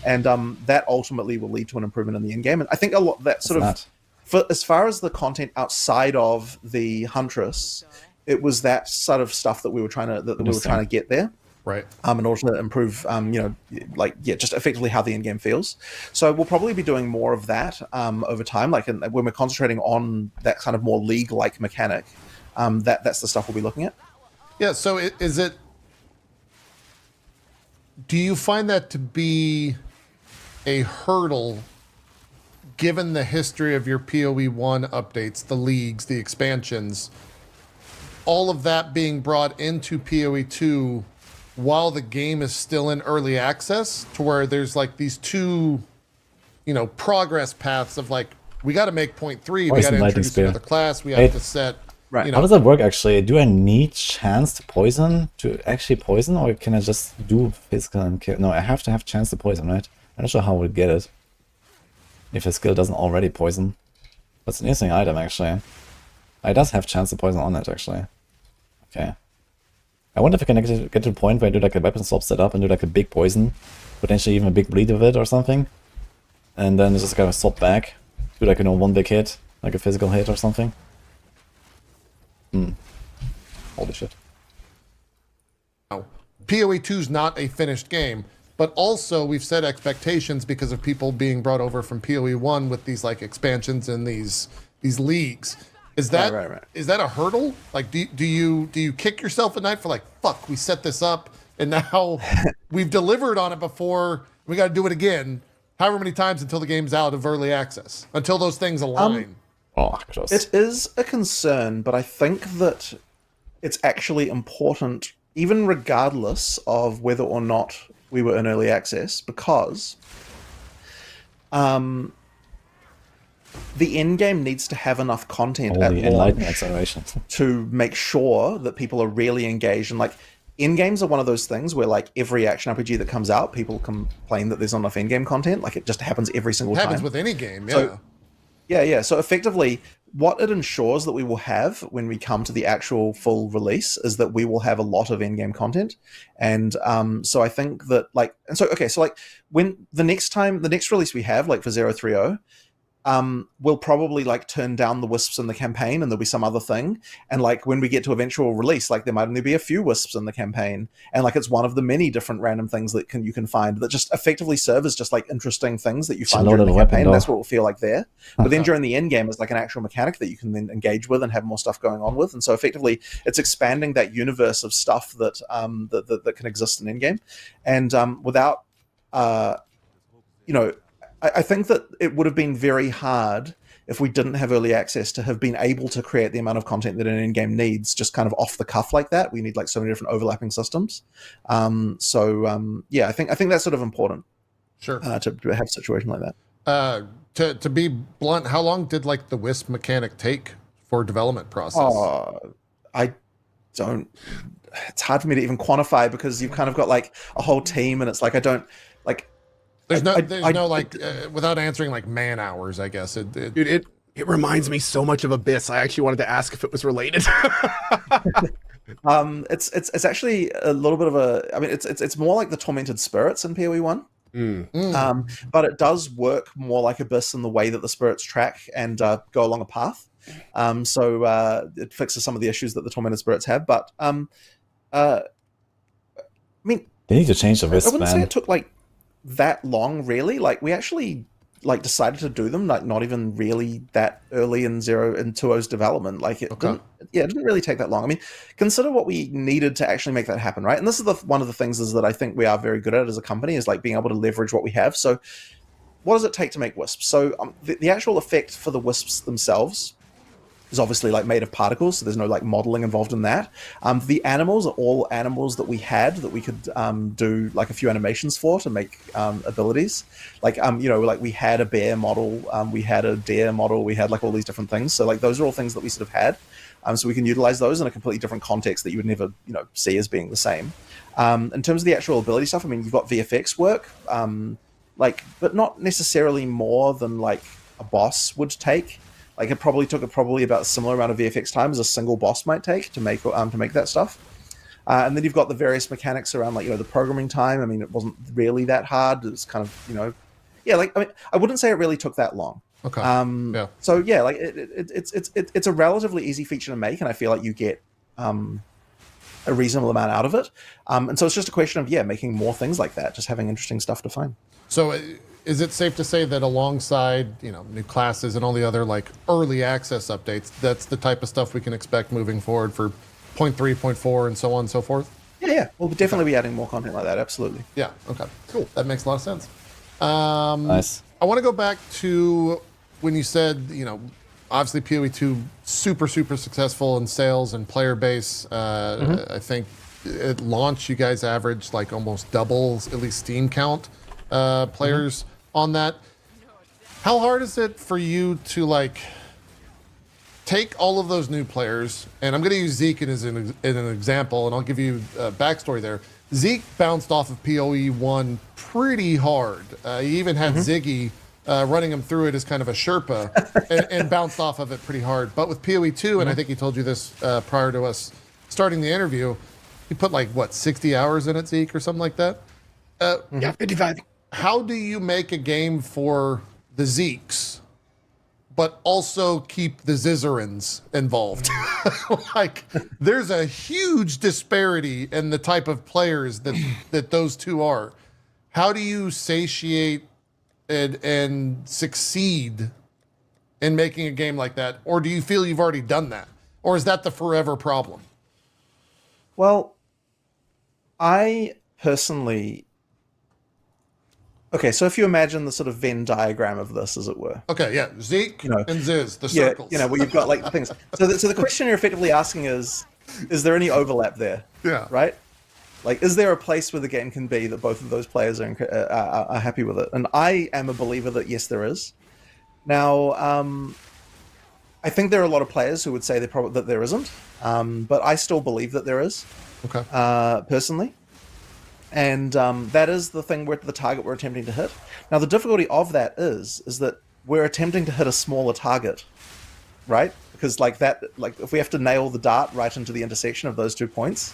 and that ultimately will lead to an improvement in the end game. And I think a lot that sort of, for as far as the content outside of the Huntress, it was that sort of stuff that we were trying to get there, right? In order to improve, you know, like, yeah, just effectively how the end game feels. So we'll probably be doing more of that over time, like, when we're concentrating on that kind of more league-like mechanic. That's the stuff we'll be looking at. Yeah. So is it? Do you find that to be a hurdle, given the history of your PoE1 updates, the leagues, the expansions? all of that being brought into PoE 2 while the game is still in early access, to where there's like these two, progress paths of like, we got to make 0.3, we got to introduce another class, we have to set, Right. How does that work actually? Do I need chance to poison to actually poison, or can I just do physical and kill? No, I have to have chance to poison, right? I'm not sure how we'll get it. If his skill doesn't already poison. That's an interesting item actually. It does have chance to poison on it actually. Okay. I wonder if I can actually get to the point where I do like a weapon swap setup and do like a big poison, potentially even a big bleed with it or something. And then just kind of swap back, do like, one big hit, like a physical hit or something. Holy shit. PoE 2 is not a finished game, but also we've set expectations because of people being brought over from PoE 1 with these like expansions and these leagues. Is that is that a hurdle? Like, do you kick yourself at night for like, fuck, we set this up and now we've delivered on it before, we got to do it again, however many times until the game's out of early access, until those things align? Oh, close. It is a concern, but I think that it's actually important, even regardless of whether or not we were in early access, because the end game needs to have enough content at launch acceleration to make sure that people are really engaged. And like, end games are one of those things where like every action RPG that comes out, people complain that there's not enough end game content. Like, it just happens every single time. It happens with any game, yeah. So, yeah. So effectively, what it ensures that we will have when we come to the actual full release is that we will have a lot of in-game content. And so I think that like, and so, okay, so like when the next release we have, like for 030, we'll probably like turn down the wisps in the campaign and there'll be some other thing. And like when we get to eventual release, like there might only be a few wisps in the campaign. And like, it's one of the many different random things that you can find that just effectively serve as just like interesting things that you find during the campaign. That's what will feel like there. But then during the end game, it's like an actual mechanic that you can then engage with and have more stuff going on with. And so effectively it's expanding that universe of stuff that, that can exist in end game. And without, I think that it would have been very hard if we didn't have early access to have been able to create the amount of content that an in-game needs just kind of off the cuff like that. We need like so many different overlapping systems. Yeah, I think that's sort of important. Sure. To have a situation like that. To be blunt, how long did like the Wisp mechanic take for development process? I don't. It's hard for me to even quantify because you've kind of got like a whole team, and it's like I don't like. There's no like without answering like man hours, I guess. Dude, it reminds me so much of Abyss. I actually wanted to ask if it was related. It's actually a little bit of a. I mean, it's more like the Tormented Spirits in PoE 1. But it does work more like Abyss in the way that the spirits track and go along a path. So it fixes some of the issues that the Tormented Spirits have. But I mean, they need to change the Wisp, I wouldn't say it took like that long, really. Like, we actually like decided to do them like not even really that early in 2.0's development. Like, it didn't really take that long. I mean, consider what we needed to actually make that happen, right? And this is one of the things is that I think we are very good at as a company, is like being able to leverage what we have. So what does it take to make wisps? So the actual effect for the wisps themselves is obviously like made of particles, so there's no like modeling involved in that. The animals are all animals that we had that we could do like a few animations for to make abilities. Like like we had a bear model, we had a deer model, we had like all these different things. So like those are all things that we sort of had. So we can utilize those in a completely different context that you would never see as being the same. In terms of the actual ability stuff, I mean, you've got VFX work, but not necessarily more than like a boss would take. Like, it probably took about a similar amount of VFX time as a single boss might take to make that stuff. And then you've got the various mechanics around like the programming time. I mean, it wasn't really that hard. It's kind of I wouldn't say it really took that long. Okay. So yeah, like it's a relatively easy feature to make, and I feel like you get a reasonable amount out of it. And so it's just a question of making more things like that, just having interesting stuff to find. So is it safe to say that alongside new classes and all the other like early access updates, that's the type of stuff we can expect moving forward for 0.3, 0.4, and so on and so forth? Yeah. We'll definitely be adding more content like that. Absolutely. Yeah. Okay. Cool. That makes a lot of sense. Nice. I want to go back to when you said, obviously PoE2 super successful in sales and player base. I think at launch you guys averaged like almost double at least Steam count players on that. How hard is it for you to like take all of those new players, and I'm going to use Zeke as an example, and I'll give you a backstory there. Zeke bounced off of PoE1 pretty hard. He even had Ziggy running him through it as kind of a Sherpa and bounced off of it pretty hard. But with PoE2, and I think he told you this prior to us starting the interview, he put like, what, 60 hours in it, Zeke, or something like that? Yeah, 55. How do you make a game for the Zekes, but also keep the Zizerins involved? Like, there's a huge disparity in the type of players that those two are. How do you satiate and succeed in making a game like that? Or do you feel you've already done that? Or is that the forever problem? Well, I personally... Okay, so if you imagine the sort of Venn diagram of this, as it were. Okay, yeah, Zeke and Ziz, the Yeah, circles. where you've got like things. So the question you're effectively asking is there any overlap there? Yeah. Right? Like, is there a place where the game can be that both of those players are happy with it? And I am a believer that yes, there is. Now, I think there are a lot of players who would say that there isn't, but I still believe that there is. Okay. Personally. And that is the thing the target we're attempting to hit. Now, the difficulty of that is that we're attempting to hit a smaller target, right? Because if we have to nail the dart right into the intersection of those 2 points,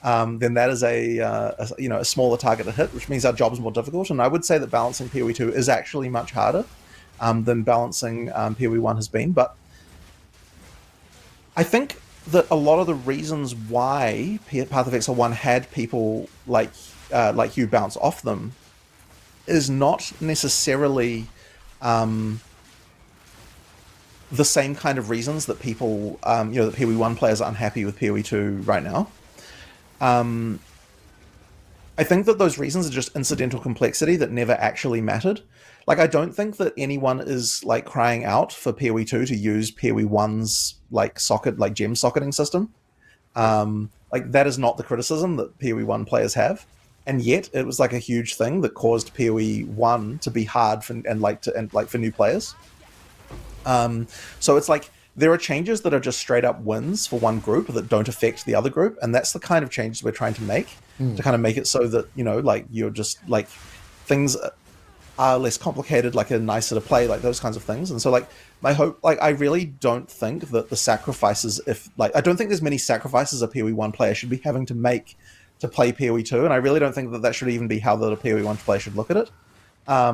then that is a smaller target to hit, which means our job is more difficult. And I would say that balancing PoE2 is actually much harder than balancing PoE1 has been. But I think that a lot of the reasons why Path of Exile 1 had people like you bounce off them is not necessarily the same kind of reasons that people, that PoE1 players are unhappy with PoE2 right now. I think that those reasons are just incidental complexity that never actually mattered. Like, I don't think that anyone is like crying out for PoE2 to use PoE1's gem socketing system. Like, that is not the criticism that PoE1 players have. And yet it was like a huge thing that caused PoE1 to be hard for new players. So it's like there are changes that are just straight up wins for one group that don't affect the other group, and that's the kind of changes we're trying to make to kind of make it so that you're just like things are less complicated, like are nicer to play, like those kinds of things. And so like my hope, like I really don't think that the sacrifices, I don't think there's many sacrifices a PoE1 player should be having to make to play PoE2, and I really don't think that should even be how the PoE1 player should look at it. I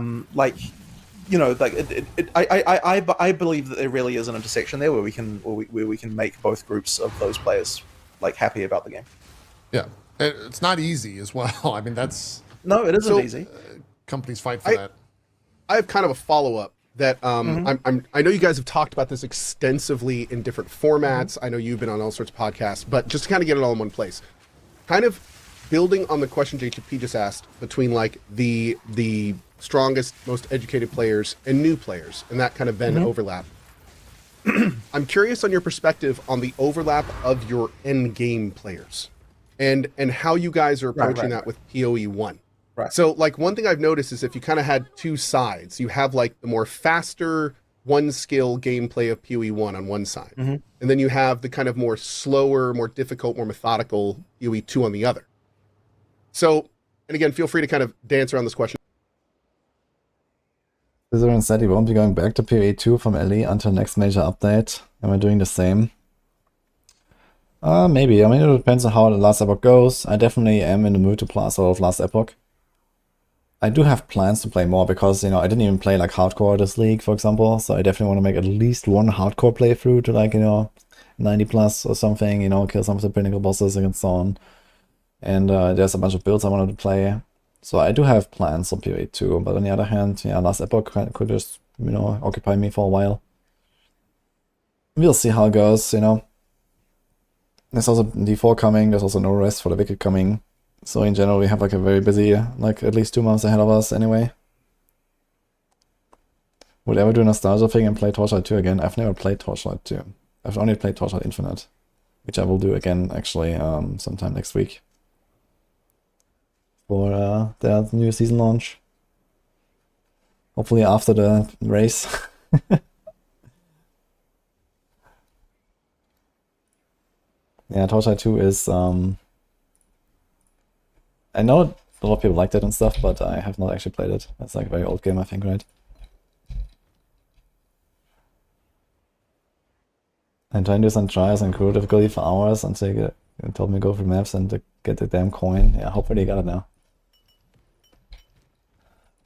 believe that there really is an intersection there where we can make both groups of those players like happy about the game. Yeah, it's not easy as well. I mean, it isn't easy. Companies fight for that. I have kind of a follow-up that I know you guys have talked about this extensively in different formats. I know you've been on all sorts of podcasts, but just to kind of get it all in one place, kind of building on the question JTP just asked between like the strongest, most educated players and new players, and that kind of Venn overlap. I'm curious on your perspective on the overlap of your end game players and how you guys are approaching that with PoE1. Right. So like one thing I've noticed is if you kind of had two sides, you have like the more faster one skill gameplay of PoE1 on one side, and then you have the kind of more slower, more difficult, more methodical PoE2 on the other. So, and again, feel free to kind of dance around this question. Cizerin said he won't be going back to PoE2 from LE until next major update. Am I doing the same? Maybe. I mean, it depends on how the last epoch goes. I definitely am in the mood to play a lot of last epoch. I do have plans to play more because, I didn't even play like hardcore this league, for example. So I definitely want to make at least one hardcore playthrough to like, 90 plus or something, kill some of the pinnacle bosses and so on. And there's a bunch of builds I wanted to play. So I do have plans on PoE2, but on the other hand, last epoch could just, occupy me for a while. We'll see how it goes, There's also D4 coming, there's also no rest for the Wicked coming. So in general, we have like a very busy, at least 2 months ahead of us anyway. Would ever do a nostalgia thing and play Torchlight 2 again? I've never played Torchlight 2. I've only played Torchlight Infinite, which I will do again actually sometime next week for their new season launch. Hopefully after the race. Yeah, Torchlight 2 is I know a lot of people liked it and stuff, but I have not actually played it. It's like a very old game, I think, right? I'm trying to do some trials and crew difficulty for hours until you told me to go through maps and to get the damn coin. Yeah, hopefully you got it now.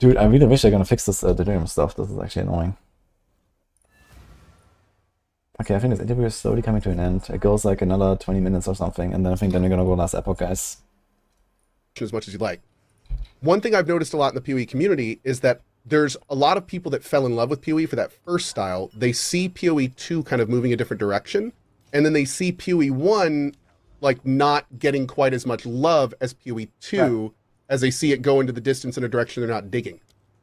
Dude, I really wish they're gonna fix this delirium stuff. This is actually annoying. Okay, I think this interview is slowly coming to an end. It goes like another 20 minutes or something, and then I think then we're gonna go last Epoch, guys. As much as you like. One thing I've noticed a lot in the PoE community is that there's a lot of people that fell in love with PoE for that first style. They see PoE 2 kind of moving a different direction, and then they see PoE 1 like not getting quite as much love as PoE 2 right. as they see it go into the distance in a direction they're not digging.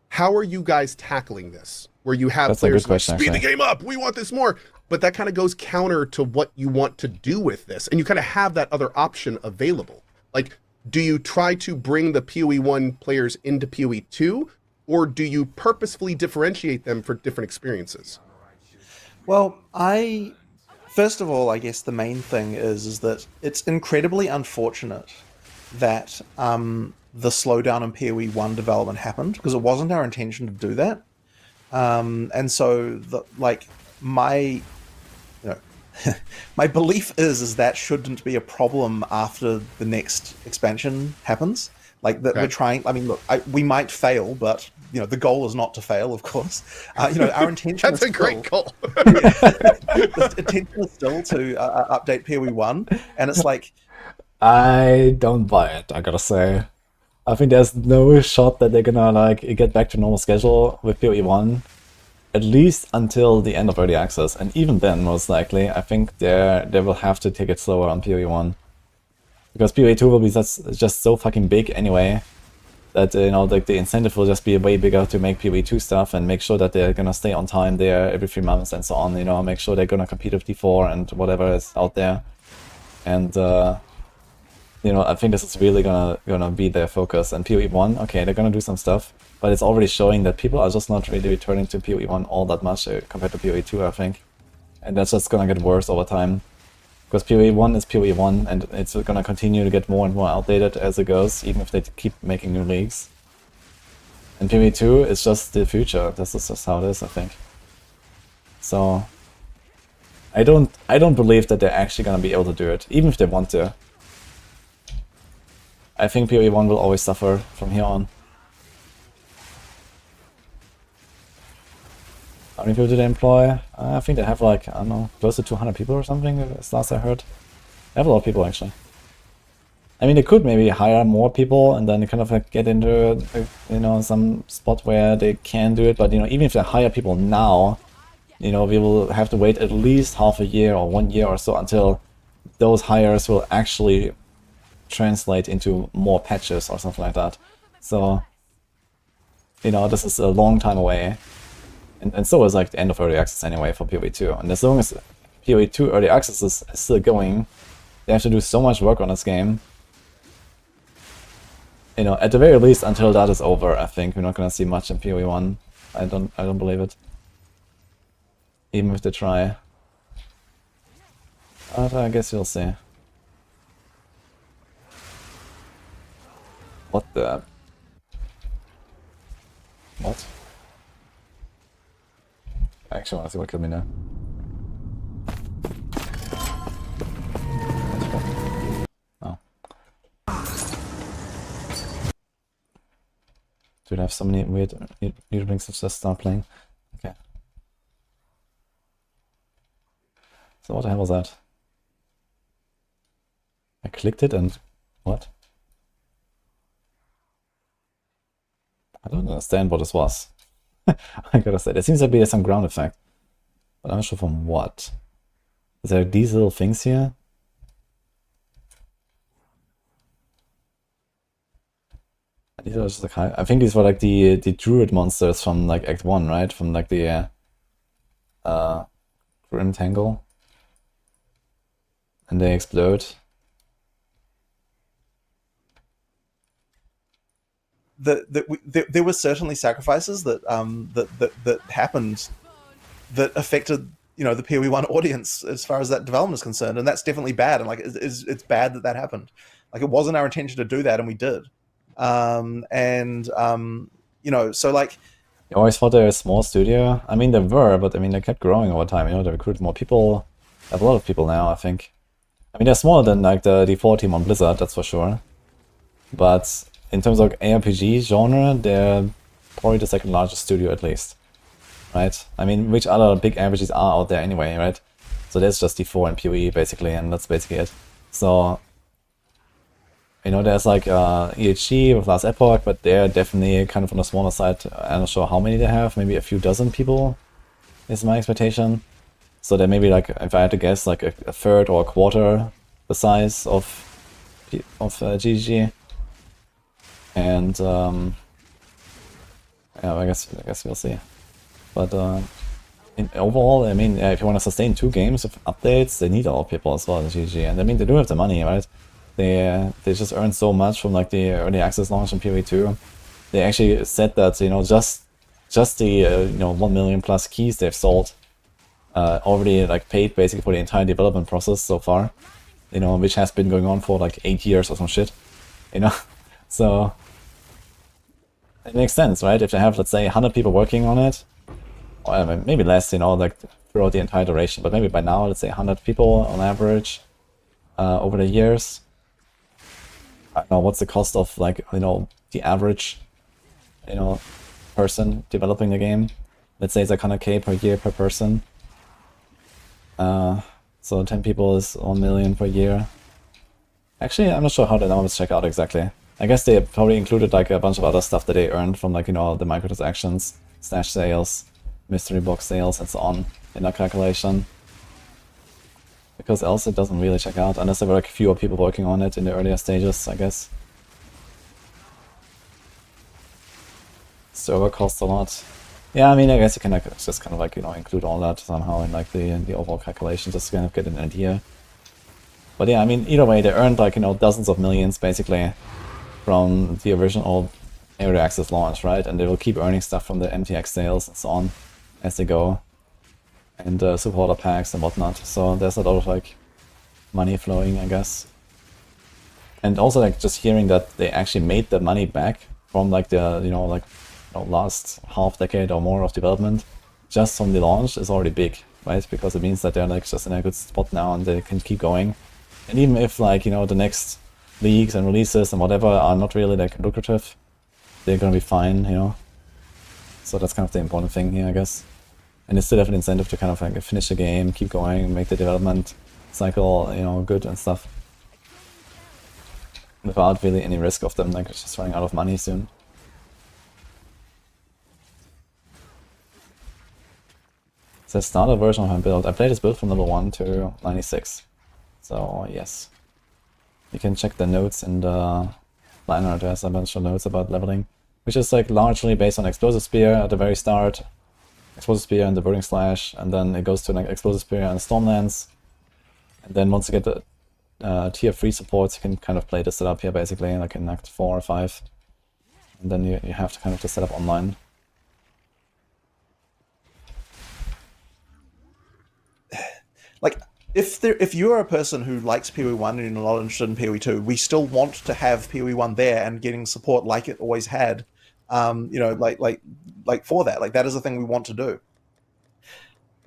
How are you guys tackling this? Where you have That's players question, like, speed the game up, we want this more, but that kind of goes counter to what you want to do with this, and you kind of have that other option available. Like, do you try to bring the PoE 1 players into PoE 2, or do you purposefully differentiate them for different experiences? Well, first of all, I guess the main thing is that it's incredibly unfortunate that the slowdown in PoE 1 development happened, because it wasn't our intention to do that. And so, my my belief is that shouldn't be a problem after the next expansion happens. Like that, okay. We're trying. I mean, look, we might fail, but the goal is not to fail, of course. Our intention. That's a great goal. The intention is still to update PoE 1, and it's like, I don't buy it. I gotta say, I think there's no shot that they're gonna get back to normal schedule with PoE 1. At least until the end of early access, and even then, most likely, I think they will have to take it slower on PoE 1, because PoE 2 will be just so fucking big anyway that the incentive will just be way bigger to make PoE 2 stuff and make sure that they're gonna stay on time there every 3 months and so on. Make sure they're gonna compete with D4 and whatever is out there, and I think this is really gonna be their focus. And PoE 1, okay, they're gonna do some stuff. But it's already showing that people are just not really returning to PoE 1 all that much compared to PoE 2, I think. And that's just gonna get worse over time. Because PoE 1 is PoE 1, and it's gonna continue to get more and more outdated as it goes, even if they keep making new leagues. And PoE 2 is just the future. This is just how it is, I think. So I don't believe that they're actually gonna be able to do it, even if they want to. I think PoE 1 will always suffer from here on. How many people do they employ? I think they have I don't know, close to 200 people or something, as last I heard. They have a lot of people, actually. I mean, they could maybe hire more people and then kind of get into, some spot where they can do it. But, even if they hire people now, we will have to wait at least half a year or 1 year or so until those hires will actually translate into more patches or something like that. So, this is a long time away. And so is the end of early access anyway for PoE 2. And as long as PoE 2 early access is still going, they have to do so much work on this game. At the very least, until that is over, I think we're not gonna see much in PoE 1. I don't believe it. Even if they try. But I guess you'll see. What the? What? I actually want to see what killed me now. Oh. Dude, I have so many weird links to just start playing. Okay. So what the hell was that? I clicked it and... what? I don't understand what this was. I gotta say, there seems to be some ground effect, but I'm not sure from what. Is there these little things here? These are just like I think these were like the druid monsters from like Act 1, right? From like the Grim Tangle. And they explode. There were certainly sacrifices that that happened that affected, you know, the PoE1 audience as far as that development is concerned, and that's definitely bad. And like it's bad that happened. Like it wasn't our intention to do that, and we did. You know, so like, You always thought they were a small studio. I mean, they were, but I mean, they kept growing over time. You know, they recruited more people. They have a lot of people now, I think. I mean, they're smaller than like the default team on Blizzard, that's for sure. But in terms of ARPG genre, they're probably the second largest studio at least, right? I mean, which other big RPGs are out there anyway, right? So there's just D4 and PoE basically, and that's basically it. So, you know, there's like EHG with last Epoch, but they're definitely kind of on the smaller side. I'm not sure how many they have, maybe a few dozen people is my expectation. So they're maybe like, if I had to guess, like a third or a quarter the size of GG. And yeah, I guess we'll see. But overall, I mean, if you want to sustain 2 games with updates, they need a lot of people as well in GG. And I mean, they do have the money, right? They just earned so much from like the early access launch in PoE2. They actually said that, you know, just the you know, 1 million plus keys they've sold already like paid basically for the entire development process so far, you know, which has been going on for like 8 years or some shit, you know. So it makes sense, right? If they have, let's say, 100 people working on it, or maybe less, you know, like throughout the entire duration, but maybe by now, let's say 100 people on average over the years. I don't know, what's the cost of, like, you know, the average, you know, person developing the game? Let's say it's like 100k per year per person. So 10 people is 1 million per year. Actually, I'm not sure how the numbers check out exactly. I guess they probably included like a bunch of other stuff that they earned from, like, you know, the microtransactions, stash sales, mystery box sales, and so on in that calculation. Because else it doesn't really check out, unless there were like fewer people working on it in the earlier stages, I guess. Server costs a lot. Yeah, I mean, I guess you can like just kind of like, you know, include all that somehow in like the overall calculation, just to kind of get an idea. But yeah, I mean, either way, they earned like, you know, dozens of millions basically from the original early access launch, right? And they will keep earning stuff from the MTX sales and so on as they go, and supporter packs and whatnot. So there's a lot of like money flowing, I guess. And also like just hearing that they actually made the money back from like the, you know, like, you know, last half decade or more of development just from the launch is already big, right? Because it means that they're like just in a good spot now and they can keep going. And even if, like, you know, the next leaks and releases and whatever are not really like lucrative, they're gonna be fine, you know. So that's kind of the important thing here, I guess. And they still have an incentive to kind of like finish the game, keep going, make the development cycle, you know, good and stuff, without really any risk of them like just running out of money soon. It says start a version of my build. I played this build from level 1 to 96. So yes. You can check the notes in the liner. There's a bunch of notes about leveling, which is like largely based on Explosive Spear at the very start. Explosive Spear and the Burning Slash, and then it goes to like Explosive Spear and Stormlands. And then once you get the tier 3 supports, you can kind of play the setup here basically, like in Act 4 or 5. And then you have to kind of just set up online. Like, if you're a person who likes PoE1 and you're not interested in PoE2, we still want to have PoE1 there and getting support like it always had. You know, like for that, like that is the thing we want to do.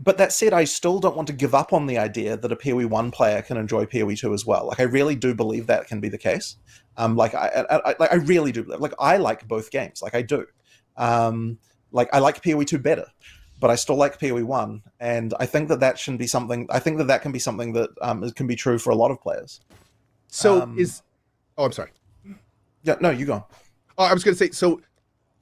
But that said, I still don't want to give up on the idea that a PoE1 player can enjoy PoE2 as well. Like, I really do believe that can be the case. Like I really do believe. Like, I like both games. Like, I do. Like, I like PoE2 better, but I still like PoE1, and I think that should be something. I think that can be something that can be true for a lot of players. So oh, I'm sorry. Yeah, no, you go. Oh, I was going to say,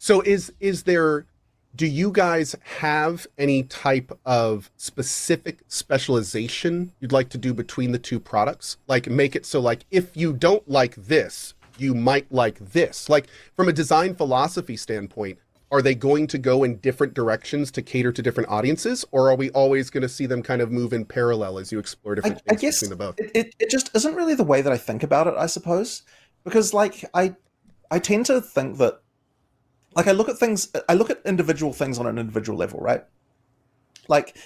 so is there, do you guys have any type of specific specialization you'd like to do between the two products? Like make it so like if you don't like this, you might like this. Like from a design philosophy standpoint, are they going to go in different directions to cater to different audiences, or are we always going to see them kind of move in parallel as you explore different things between the both? It just isn't really the way that I think about it, I suppose, because like I tend to think that like I look at individual things on an individual level, right? Like,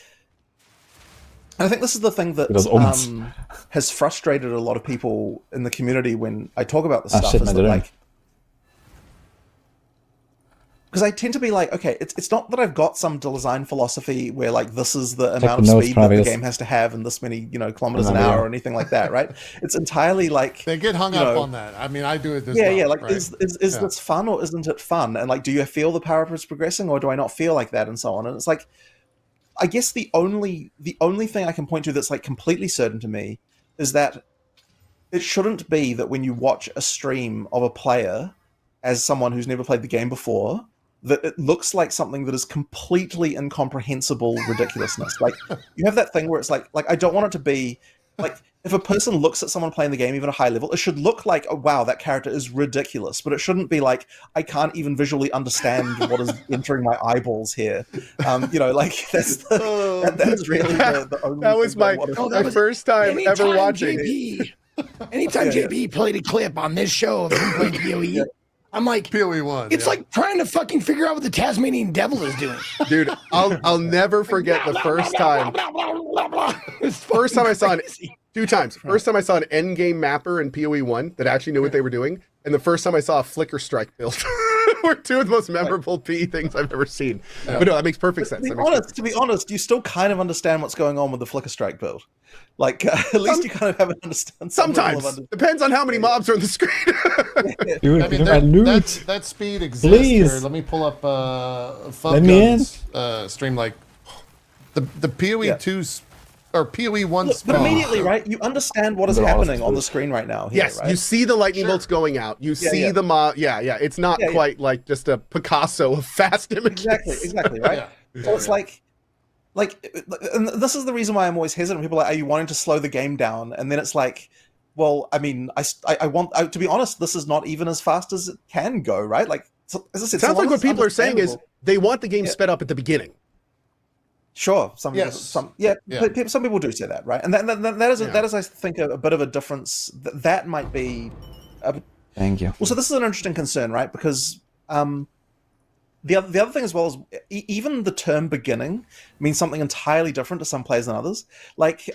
and I think this is the thing that has frustrated a lot of people in the community when I talk about this stuff. Is that, like, because I tend to be like, okay, it's not that I've got some design philosophy where like this is the amount of speed that the game has to have and this many, kilometers an hour or anything like that, right? It's entirely like they get hung up on that. I mean, I do it this yeah, well, like right? is this fun or isn't it fun? And like, do you feel the power up is progressing or do I not feel like that and so on? And it's like, I guess the only thing I can point to that's like completely certain to me is that it shouldn't be that when you watch a stream of a player as someone who's never played the game before, that it looks like something that is completely incomprehensible ridiculousness. Like you have that thing where it's like I don't want it to be like if a person looks at someone playing the game even at a high level, it should look like, oh wow, that character is ridiculous, but it shouldn't be like I can't even visually understand what is entering my eyeballs here. Like that's really the only. That was my first time ever watching. Anytime JP played a clip on this show of him playing PoE. I'm like, PoE1. It's like trying to fucking figure out what the Tasmanian devil is doing. Dude, I'll never forget the first time. First time I saw it, 2 times. First time I saw an endgame mapper in PoE1 that actually knew what they were doing, and the first time I saw a flicker strike build. Were 2 of the most memorable PE things I've ever seen. Yeah. But no, that makes perfect sense. To be honest, you still kind of understand what's going on with the flicker strike build. Like, at least you kind of have an understand. Sometimes. Depends on how many mobs are on the screen. Dude, I mean, that speed exists. Please. Here. Let me pull up Fungun's stream. Like, the PoE2's or PoE1's but immediately, right? You understand what is happening on the screen right now. Here, yes, right? you see the lightning bolts going out. You see the mob. Yeah. It's not quite like just a Picasso of fast images. Exactly, right? So it's like, and this is the reason why I'm always hesitant. People are like, are you wanting to slow the game down? And then it's like, well, I mean, I want to be honest. This is not even as fast as it can go, right? Like, so, as I said, sounds like what people are saying is they want the game sped up at the beginning. Sure, some people do say that, right? And that is I think a bit of a difference. That might be. Thank you. Well, so this is an interesting concern, right? Because the other thing as well is even the term beginning means something entirely different to some players than others. Like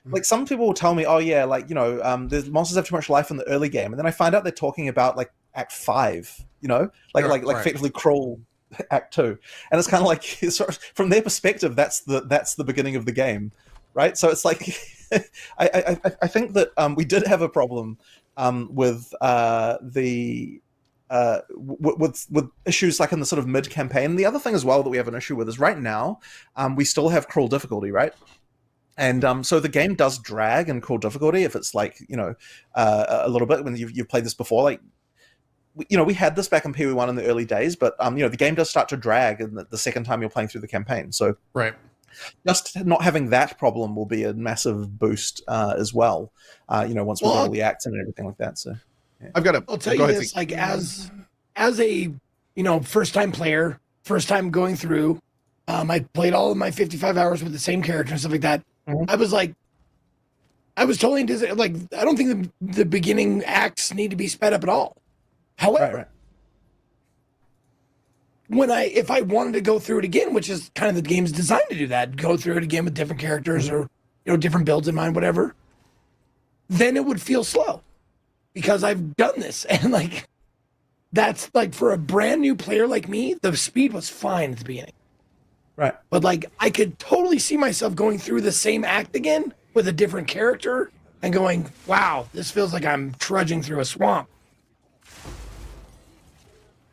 like some people will tell me, oh yeah, like the monsters have too much life in the early game, and then I find out they're talking about like Act 5, like effectively crawl. Act 2, and it's kind of like sort of, from their perspective that's the beginning of the game, right? So it's like I think that we did have a problem with with issues like in the sort of mid campaign. The other thing as well that we have an issue with is right now we still have crawl difficulty, right? And so the game does drag in crawl difficulty if it's like a little bit when you've played this before, like. We had this back in PoE1 in the early days, but the game does start to drag in the second time you're playing through the campaign. So just not having that problem will be a massive boost as well. Once we've got all the acts and everything like that. So I'll tell you this, like as a first time player, first time going through, I played all of my 55 hours with the same character and stuff like that. Mm-hmm. I was totally like I don't think the beginning acts need to be sped up at all. However, if I wanted to go through it again, which is kind of the game's designed to do that, go through it again with different characters or different builds in mind, whatever, then it would feel slow because I've done this, and like that's like for a brand new player like me, the speed was fine at the beginning, right? But like I could totally see myself going through the same act again with a different character and going, "Wow, this feels like I'm trudging through a swamp."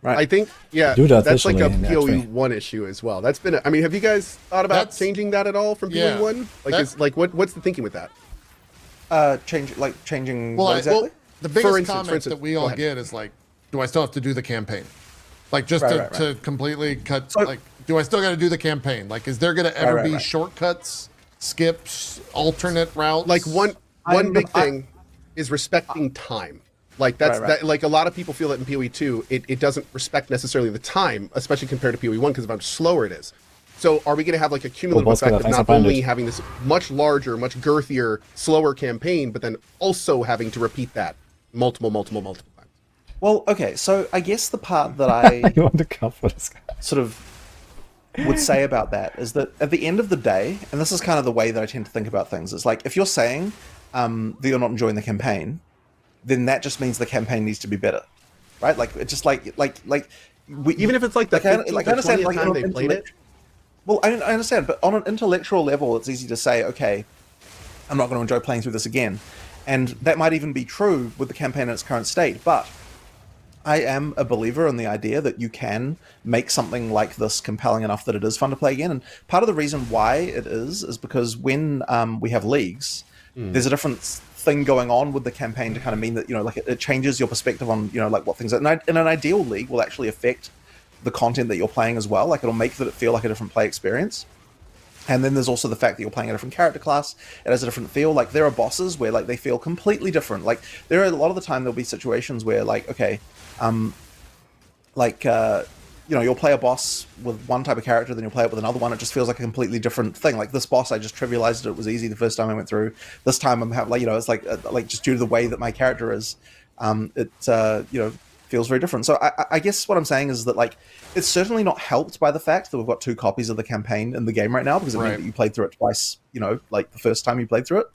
Right. I think, that's like a PoE1 issue as well. That's been, have you guys thought about changing that at all from PoE1? Like, what's the thinking with that? Changing what exactly? The biggest comment that we all get is like, do I still have to do the campaign? Like, just to completely cut, do I still got to do the campaign? Like, is there going to ever be shortcuts, skips, alternate routes? Like, one big thing is respecting time. Like that's Right. that. Like a lot of people feel that in PoE 2, it doesn't respect necessarily the time, especially compared to PoE 1, because of how slower it is. So are we going to have like a cumulative boss effect got of thanks not for only bandage. having this much larger, much girthier, slower campaign, but then also having to repeat that multiple times? Well, okay, so I guess the part that I You want to cover this guy? sort of would say about that is that at the end of the day, and this is kind of the way that I tend to think about things, is like if you're saying that you're not enjoying the campaign, then that just means the campaign needs to be better, right? Like it's just like Even if it's like the 15th or 20th time they played it. Well, I understand, but on an intellectual level, it's easy to say, okay, I'm not going to enjoy playing through this again, and that might even be true with the campaign in its current state, but I am a believer in the idea that you can make something like this compelling enough that it is fun to play again. And part of the reason why it is because when we have leagues, there's a different thing going on with the campaign to kind of mean that, like it changes your perspective on, like what things are. In an ideal league will actually affect the content that you're playing as well. Like it'll make it feel like a different play experience. And then there's also the fact that you're playing a different character class. It has a different feel. Like there are bosses where like they feel completely different. Like there are a lot of the time there'll be situations where like, okay, you'll play a boss with one type of character, then you'll play it with another one. It just feels like a completely different thing. Like this boss, I just trivialized it. It was easy the first time I went through. This time I'm having, it's like just due to the way that my character is, it feels very different. So I guess what I'm saying is that like it's certainly not helped by the fact that we've got 2 copies of the campaign in the game right now, because it means that you played through it twice. Like the first time you played through it.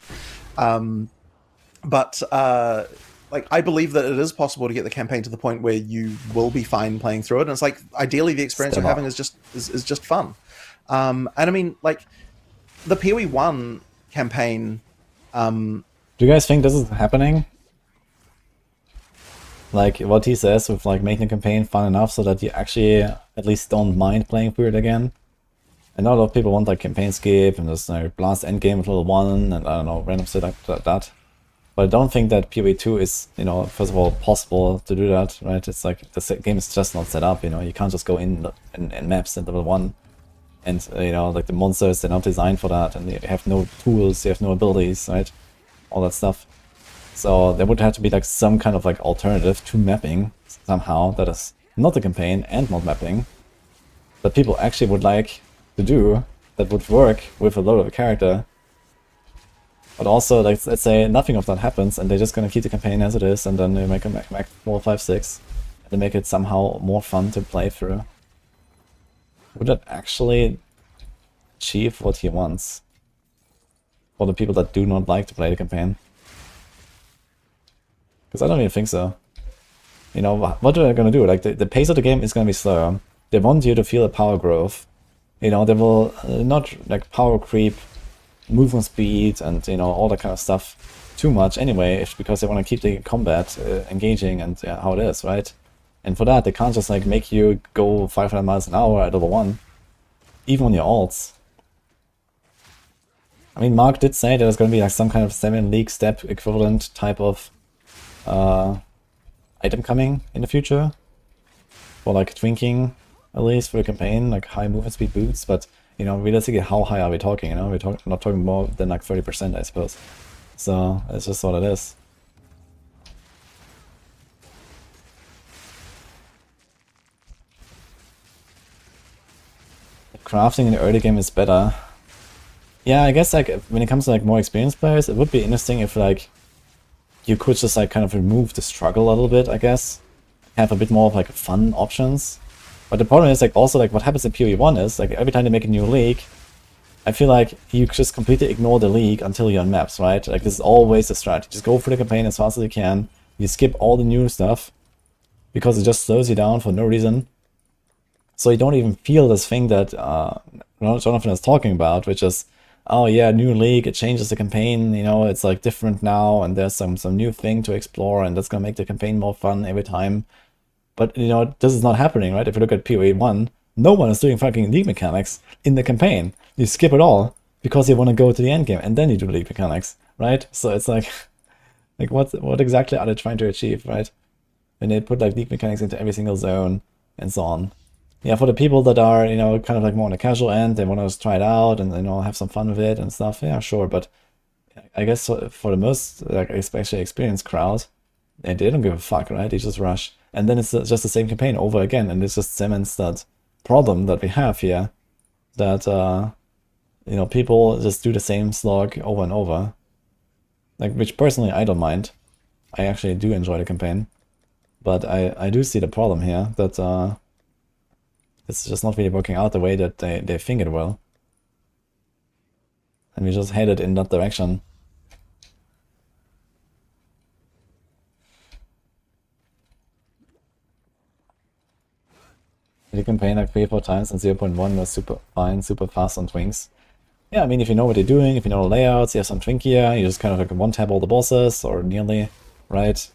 Like I believe that it is possible to get the campaign to the point where you will be fine playing through it, and it's like ideally the experience you're having is just fun. And I mean, like the PoE 1 campaign. Do you guys think this is happening? Like what he says with like making the campaign fun enough so that you actually at least don't mind playing through it again. I know a lot of people want like campaign skip and just blast endgame with level 1 and I don't know, random shit like that. But I don't think that PoE 2 is, first of all, possible to do that, right? It's like the game is just not set up, you can't just go in maps at level 1. And, like the monsters, they're not designed for that, and you have no tools, you have no abilities, right? All that stuff. So there would have to be like some kind of like alternative to mapping somehow that is not the campaign and not mapping, that people actually would like to do, that would work with a load of a character. But also, like, let's say nothing of that happens, and they're just gonna keep the campaign as it is, and then they make a Mac 4, 5, 6, and they make it somehow more fun to play through. Would that actually achieve what he wants for the people that do not like to play the campaign? Because I don't even think so. What are they gonna do? Like, the pace of the game is gonna be slower. They want you to feel a power growth. They will not like power creep movement speed and all that kind of stuff too much anyway, it's because they want to keep the combat engaging and how it is, right? And for that they can't just like make you go 500 miles an hour at level 1, even on your ults. I mean, Mark did say there's going to be like some kind of 7 league step equivalent type of item coming in the future for like twinking, at least for the campaign, like high movement speed boots, but realistically, how high are we talking? We're not talking more than like 30%, I suppose. So it's just what it is. Crafting in the early game is better. Yeah, I guess like when it comes to like more experienced players, it would be interesting if like you could just like kind of remove the struggle a little bit, I guess. Have a bit more of like fun options. But the problem is like also like what happens in PoE 1 is like every time they make a new league, I feel like you just completely ignore the league until you're on maps, right? Like this is always a strat. Just go through the campaign as fast as you can. You skip all the new stuff because it just slows you down for no reason. So you don't even feel this thing that Jonathan is talking about, which is, oh yeah, new league, it changes the campaign, it's like different now and there's some new thing to explore and that's gonna make the campaign more fun every time. But, this is not happening, right? If you look at PoE 1, no one is doing fucking league mechanics in the campaign. You skip it all because you want to go to the endgame, and then you do league mechanics, right? So it's like what exactly are they trying to achieve, right? When they put like league mechanics into every single zone and so on. Yeah, for the people that are, kind of like more on the casual end, they want to just try it out and, have some fun with it and stuff. Yeah, sure. But I guess for the most, like, especially experienced crowd, they don't give a fuck, right? They just rush. And then it's just the same campaign over again, and it's just cements that problem that we have here, that, you know, people just do the same slog over and over. Like, which personally I don't mind. I actually do enjoy the campaign. But I do see the problem here, that it's just not really working out the way that they think it will. And we just headed in that direction. The campaign like 3 or 4 times and 0.1 was super fine, super fast on Twinks. Yeah, I mean, if you know what you're doing, if you know the layouts, you have some Twink gear, you just kind of like one-tap all the bosses, or nearly, right?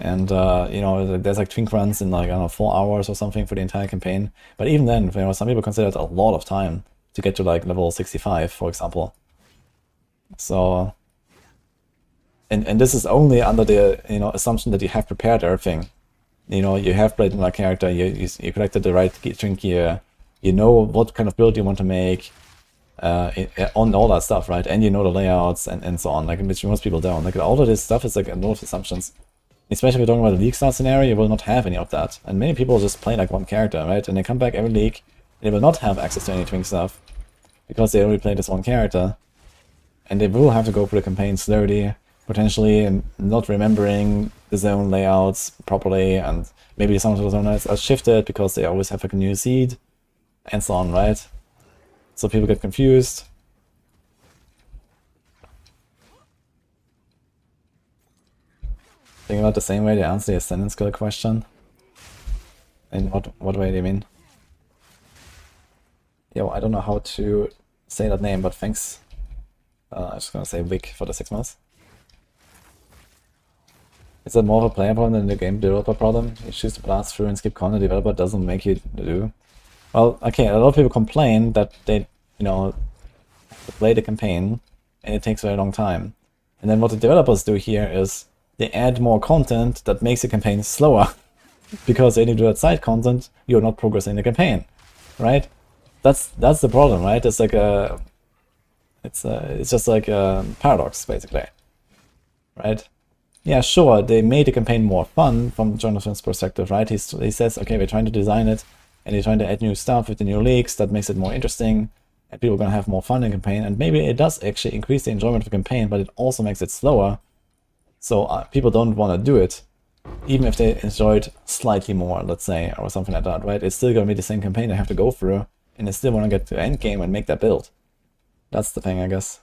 And, you know, there's like Twink runs in like, I don't know, 4 hours or something for the entire campaign. But even then, you know, some people consider it a lot of time to get to like level 65, for example. So, and this is only under the, you know, assumption that you have prepared everything. You know, you have played my character, you collected the right Twink gear, you know what kind of build you want to make, on all that stuff, right? And you know the layouts and so on, like, which most people don't. Like, all of this stuff is like a lot of assumptions. Especially if you're talking about a league start scenario, you will not have any of that. And many people just play like one character, right? And they come back every league, and they will not have access to any Twink stuff, because they only play this one character. And they will have to go through the campaign slowly, potentially, and not remembering the zone layouts properly, and maybe some of the zone layouts are shifted because they always have like a new seed, and so on, right? So people get confused. Think about the same way they answer the Ascendancy skill question. In what way do you mean? Yo, I don't know how to say that name, but thanks. I'm just gonna say Vic for the 6 months. Is that more of a player problem than the game developer problem? You choose to blast through and skip content, the developer doesn't make you do. Well, okay, a lot of people complain that they, you know, play the campaign and it takes a very long time. And then what the developers do here is they add more content that makes the campaign slower. Because when you do that side content, you're not progressing the campaign, right? That's the problem, right? It's like a, it's just like a paradox, basically, right? Yeah, sure, they made the campaign more fun from Jonathan's perspective, right? He says, okay, we're trying to design it, and you're trying to add new stuff with the new leaks that makes it more interesting, and people are going to have more fun in the campaign, and maybe it does actually increase the enjoyment of the campaign, but it also makes it slower, so people don't want to do it, even if they enjoy it slightly more, let's say, or something like that, right? It's still going to be the same campaign they have to go through, and they still want to get to Endgame and make that build. That's the thing, I guess.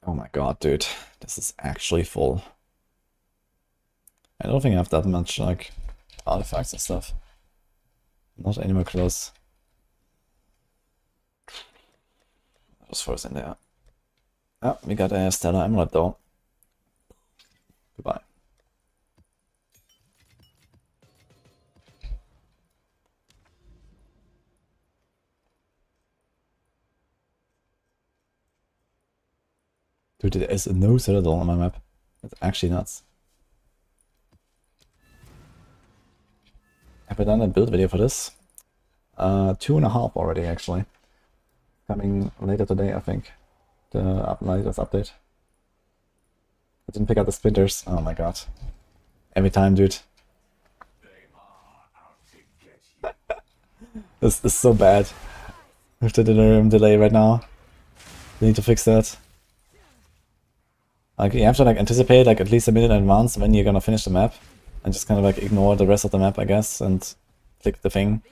Oh my god, dude. This is actually full. I don't think I have that much, like, artifacts and stuff. Not anywhere close. That was first in there. Oh, we got a Stellar Emerald though. Goodbye. Dude, there is no Citadel on my map. That's actually nuts. Have I done a build video for this? 2.5 already, actually. Coming later today, I think. The latest update. I didn't pick up the splinters. Oh my god. Every time, dude. This is so bad. With the delay right now. We need to fix that. Like, you have to like anticipate like at least a minute in advance when you're gonna finish the map, and just kind of like ignore the rest of the map, I guess, and click the thing,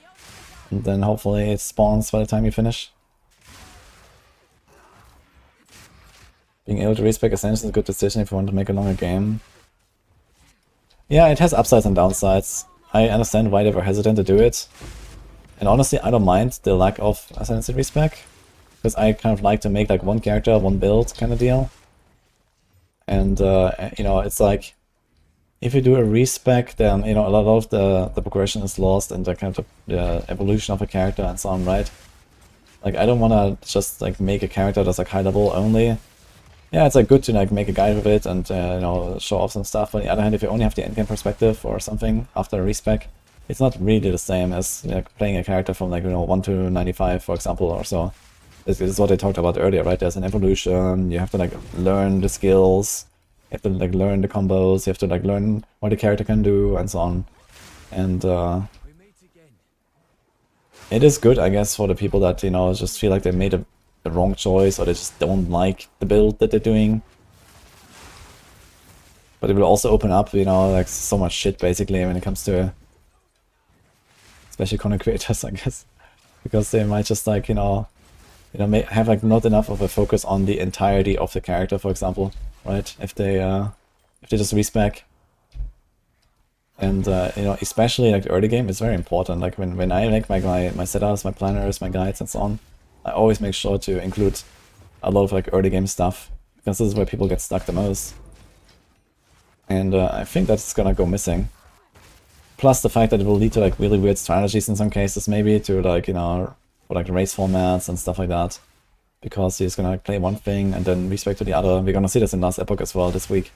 and then hopefully it spawns by the time you finish. Being able to respec Ascendancy is a good decision if you want to make a longer game. Yeah, it has upsides and downsides. I understand why they were hesitant to do it, and honestly, I don't mind the lack of Ascendancy respec, because I kind of like to make like one character, one build kind of deal. And, you know, it's like, if you do a respec, then, you know, a lot of the progression is lost and the kind of the evolution of a character and so on, right? Like, I don't want to just, like, make a character that's, like, high level only. Yeah, it's, like, good to, like, make a guide with it and, you know, show off some stuff. But on the other hand, if you only have the endgame perspective or something after a respec, it's not really the same as like playing a character from like 1 to 95, for example, or so. This is what I talked about earlier, right? There's an evolution. You have to like learn the skills. You have to like learn the combos. You have to like learn what the character can do and so on. And it is good, I guess, for the people that just feel like they made the wrong choice, or they just don't like the build that they're doing. But it will also open up, like so much shit basically when it comes to especially content creators, I guess, because they might just like may have like not enough of a focus on the entirety of the character, for example, right? If they just respec, and especially like the early game is very important. Like when I make my setups, my planners, my guides, and so on, I always make sure to include a lot of like early game stuff, because this is where people get stuck the most. And I think that's gonna go missing. Plus the fact that it will lead to like really weird strategies in some cases, maybe to like for like race formats and stuff like that, because he's gonna play one thing and then respec to the other. We're gonna see this in last Epoch as well this week.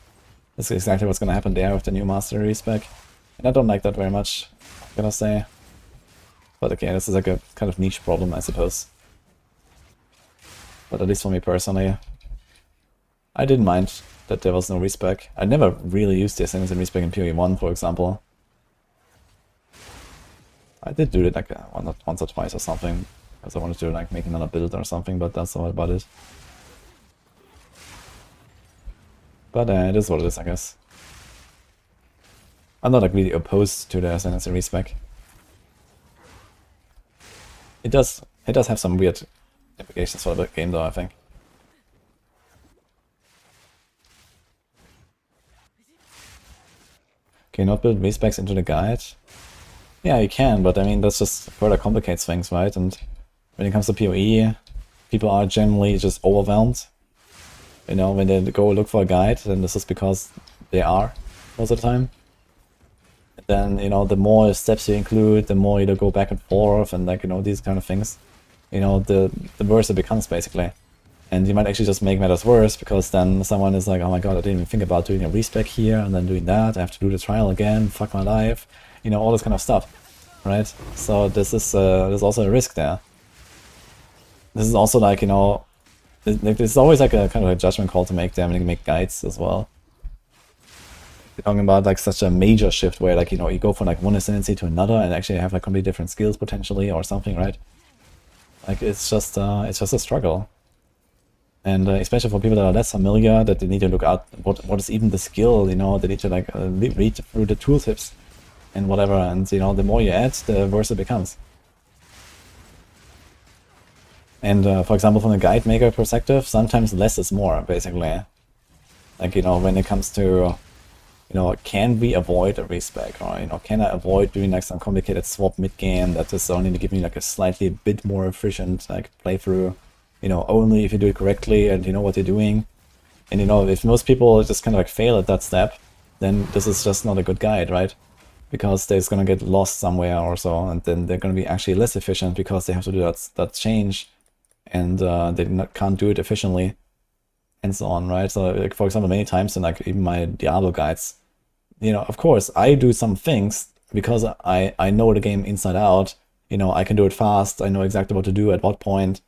This is exactly what's gonna happen there with the new master respec, and I don't like that very much, I'm gonna say. But okay, this is like a kind of niche problem, I suppose. But at least for me personally, I didn't mind that there was no respec. I never really used the Ascendancy respec in PoE 1, for example. I did do it like once or twice or something, because I wanted to like make another build or something, but that's all about it. But it is what it is, I guess. I'm not like really opposed to the Ascendancy respec. It does have some weird implications for the game though, I think. Can you not build respecs into the guide? Yeah, you can, but I mean, that's just further complicates things, right? And when it comes to PoE, people are generally just overwhelmed. When they go look for a guide, then this is because they are, most of the time. Then, the more steps you include, the more you go back and forth, and like, these kind of things. The worse it becomes, basically. And you might actually just make matters worse, because then someone is like, oh my god, I didn't even think about doing a respec here, and then doing that, I have to do the trial again, fuck my life. All this kind of stuff, right? So this is there's also a risk there. This is also like, there's always like a kind of a judgment call to make there when you make guides as well. You're talking about like such a major shift where like, you go from like one ascendancy to another and actually have like completely different skills potentially or something, right? Like it's just a struggle. And especially for people that are less familiar, that they need to look out what is even the skill, they need to like read through the tooltips and whatever, and the more you add, the worse it becomes. And for example, from a guide maker perspective, sometimes less is more, basically. Like, when it comes to, can we avoid a respec, or can I avoid doing like some complicated swap mid-game that is only to give me like a slightly bit more efficient like playthrough, only if you do it correctly and you know what you're doing. And if most people just kind of like fail at that step, then this is just not a good guide, right? Because they're gonna get lost somewhere or so, and then they're gonna be actually less efficient because they have to do that change, and they can't do it efficiently, and so on, right? So, like, for example, many times in like even my Diablo guides, of course I do some things because I know the game inside out. I can do it fast. I know exactly what to do at what point,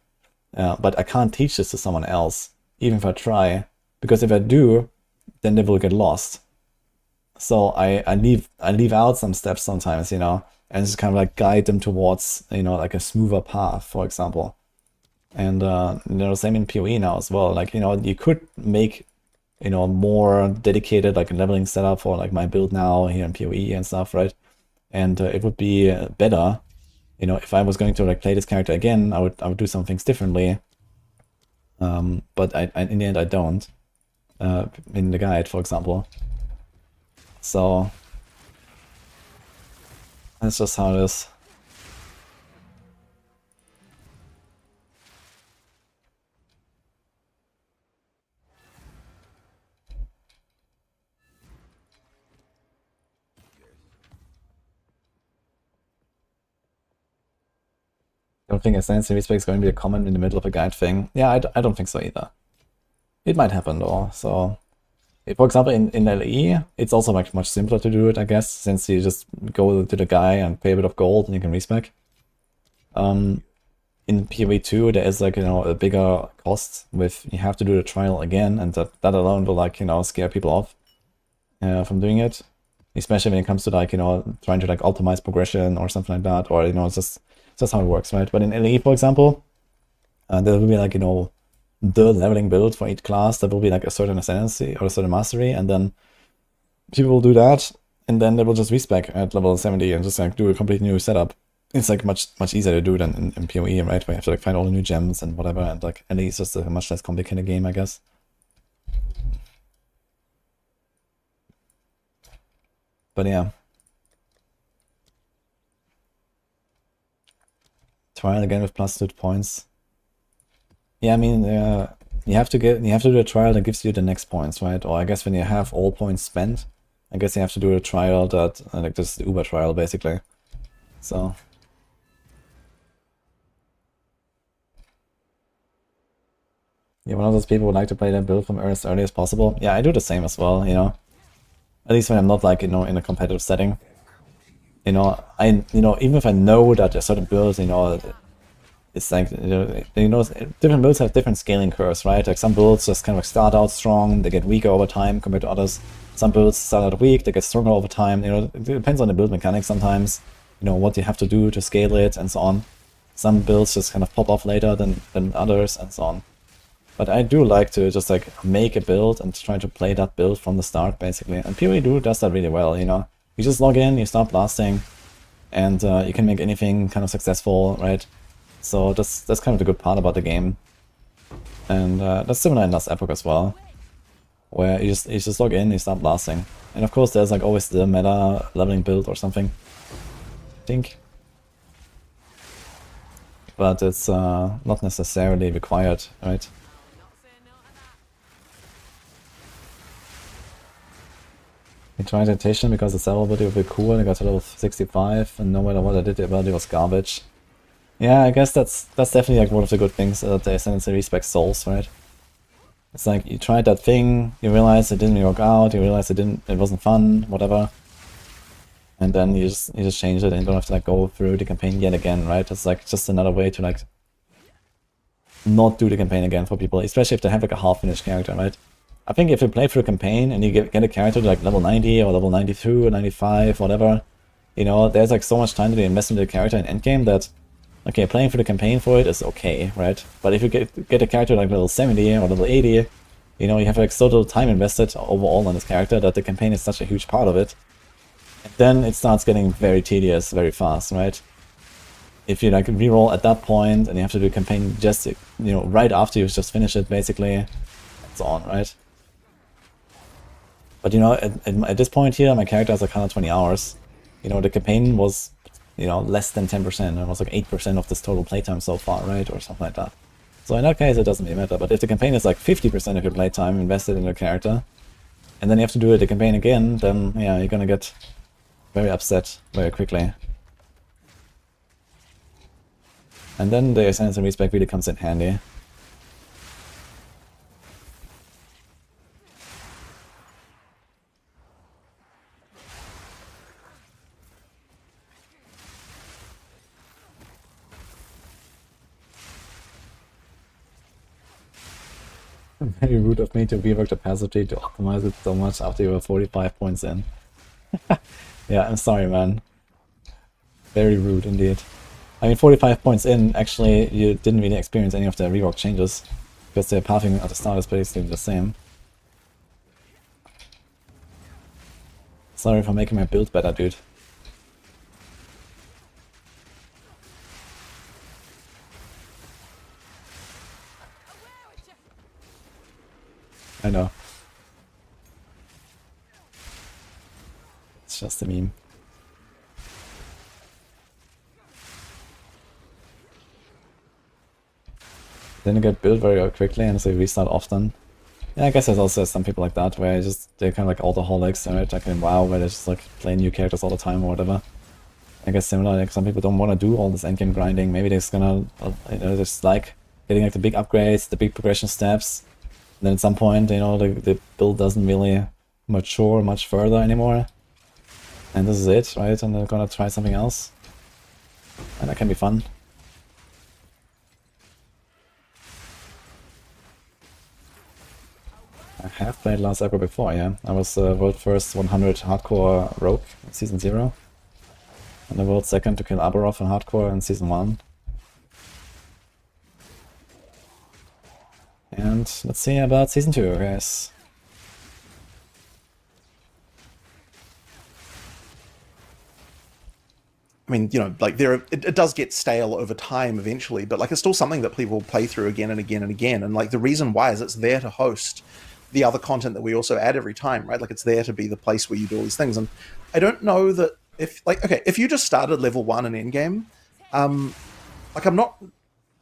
but I can't teach this to someone else, even if I try, because if I do, then they will get lost. So I leave out some steps sometimes, and just kind of like guide them towards, like a smoother path, for example. And same in PoE now as well. Like, you could make, more dedicated like leveling setup for like my build now here in PoE and stuff, right? And it would be better, if I was going to like play this character again, I would do some things differently. But in the end I don't. In the guide, for example. So that's just how it is. I don't think Ascendancy respec is going to be a comment in the middle of a guide thing. Yeah, I don't think so either. It might happen though, so For example, in LE, it's also much simpler to do it, I guess, since you just go to the guy and pay a bit of gold and you can respec. In PoE2, there is like, a bigger cost with you have to do the trial again, and that alone will like, scare people off from doing it. Especially when it comes to like, trying to like optimize progression or something like that, or, it's just how it works, right? But in LE, for example, there will be like, the leveling build for each class. That will be like a certain ascendancy or a certain mastery, and then people will do that, and then they will just respec at level 70 and just like do a complete new setup. It's like much easier to do than in PoE, right? Where you have to like find all the new gems and whatever, and like at least it's just a much less complicated game, I guess. But yeah. Trial again with +2 points. Yeah, I mean, you have to do a trial that gives you the next points, right? Or I guess when you have all points spent, I guess you have to do a trial that like this Uber trial basically. So yeah, one of those people who like to play that build from as early as possible. Yeah, I do the same as well, At least when I'm not like, in a competitive setting. Even if I know that a certain build, it's like, different builds have different scaling curves, right? Like some builds just kind of start out strong, they get weaker over time compared to others. Some builds start out weak, they get stronger over time. It depends on the build mechanics sometimes, what you have to do to scale it and so on. Some builds just kind of pop off later than others and so on. But I do like to just like make a build and try to play that build from the start basically. And PoE does that really well, You just log in, you start blasting, and you can make anything kind of successful, right? So that's kind of the good part about the game. And that's similar in Last Epoch as well, where you just log in, you start blasting. And of course there's like always the meta leveling build or something, I think. But it's not necessarily required, right? I tried Temptation because the server ability would be cool, I got to level 65, and no matter what I did, the ability was garbage. Yeah, I guess that's definitely like one of the good things that the Ascendancy respect souls, right? It's like you tried that thing, you realize it didn't work out, you realize it wasn't fun, whatever. And then you just change it and you don't have to like go through the campaign yet again, right? It's like just another way to like not do the campaign again for people, especially if they have like a half-finished character, right? I think if you play through a campaign and you get a character to like level 90 or level 92 or 95, whatever, there's like so much time to invest into the character in endgame that, okay, playing through the campaign for it is okay, right? But if you get a character like level 70 or level 80, you have like so little time invested overall on this character that the campaign is such a huge part of it. And then it starts getting very tedious very fast, right? If you like reroll at that point and you have to do a campaign just, right after you just finish it basically, and so on, right? But at this point here, my character has like 120 hours. The campaign was, less than 10%. It was like 8% of this total playtime so far, right? Or something like that. So in that case, it doesn't really matter. But if the campaign is like 50% of your playtime invested in your character, and then you have to do the campaign again, then yeah, you're gonna get very upset very quickly. And then the Ascendancy respec really comes in handy. Very rude of me to rework the passively to optimize it so much after you were 45 points in. Yeah, I'm sorry, man. Very rude indeed. I mean, 45 points in, actually, you didn't really experience any of the rework changes, because the pathing at the start is basically the same. Sorry for making my build better, dude. I know. It's just a meme. Then you get built very quickly and so you restart often. Yeah, I guess there's also some people like that where they're kind of like alcoholics, right? Like in WoW, where they just like play new characters all the time or whatever. I guess similar, like some people don't want to do all this endgame grinding. Maybe they're just gonna, just like getting like the big upgrades, the big progression steps, then at some point, you know, the build doesn't really mature much further anymore. And this is it, right? And they're gonna try something else. And that can be fun. I have played Last Epoch before, yeah. I was world first 100 hardcore rogue in season 0. And the world second to kill Aberov in hardcore in season 1. And let's see about season 2, guys. I mean, you know, like it does get stale over time eventually, but like it's still something that people play through again and again and again. And like the reason why is it's there to host the other content that we also add every time, right? Like it's there to be the place where you do all these things. And I don't know that if you just started level 1 in Endgame, like I'm not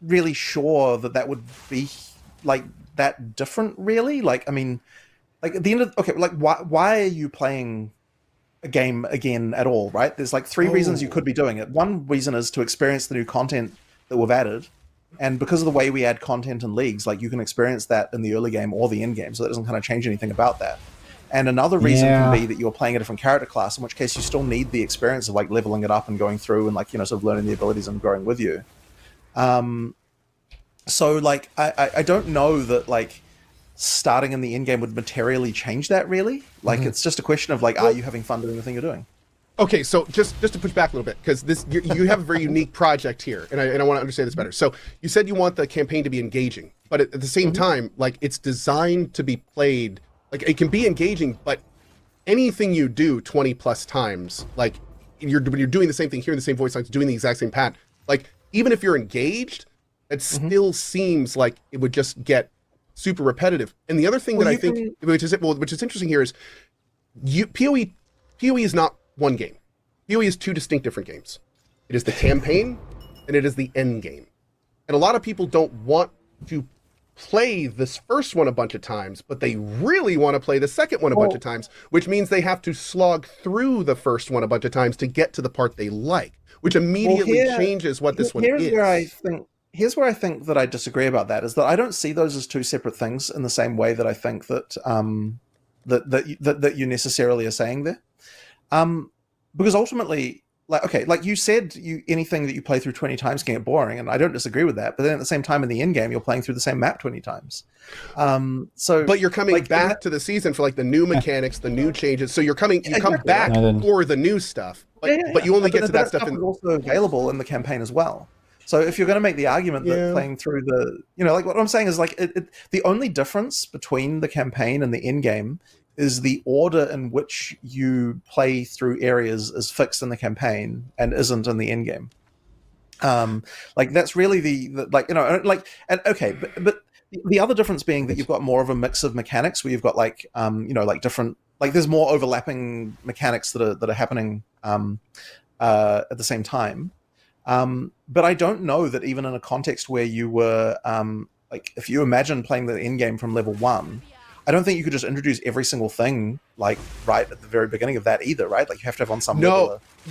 really sure that would be like that different, really. Like, I mean, like at the end of like why are you playing a game again at all, right? There's like 3 reasons you could be doing it. One reason is to experience the new content that we've added, and because of the way we add content in leagues, like you can experience that in the early game or the end game, so that doesn't kind of change anything about that. And another reason can be that you're playing a different character class, in which case you still need the experience of like leveling it up and going through and like, you know, sort of learning the abilities and growing with you. So like I don't know that like starting in the end game would materially change that, really. Like it's just a question of like, are you having fun doing the thing you're doing? Okay, so just to push back a little bit, because this you have a very unique project here, and I want to understand this better. So you said you want the campaign to be engaging, but at the same time, like it's designed to be played, like it can be engaging, but anything you do 20 plus times, like when you're doing the same thing, hearing the same voice lines, doing the exact same pattern, like even if you're engaged, it still seems like it would just get super repetitive. And the other thing that I think, which is interesting here, is PoE is not one game. PoE is 2 distinct different games. It is the campaign and it is the end game. And a lot of people don't want to play this first one a bunch of times, but they really want to play the second one a bunch of times, which means they have to slog through the first one a bunch of times to get to the part they like, which immediately changes what this one is. Here's where I think that I disagree about that, is that I don't see those as 2 separate things in the same way that I think that that you necessarily are saying there. Because ultimately, like you said, anything that you play through 20 times can get boring, and I don't disagree with that. But then at the same time, in the end game, you're playing through the same map 20 times. But you're coming back to the season for like the new mechanics, the new changes. So you come back for the new stuff, but you only get to that stuff is also available in the campaign as well. So if you're going to make the argument that playing through the, you know, like what I'm saying is like the only difference between the campaign and the end game is the order in which you play through areas is fixed in the campaign and isn't in the end game. Like that's really the like, you know, like, and okay, but the other difference being that you've got more of a mix of mechanics where you've got like, you know, like different, like there's more overlapping mechanics that are happening at the same time. But I don't know that even in a context where you were, like if you imagine playing the end game from level 1, I don't think you could just introduce every single thing like right at the very beginning of that either, right? Like you have to have on some level. I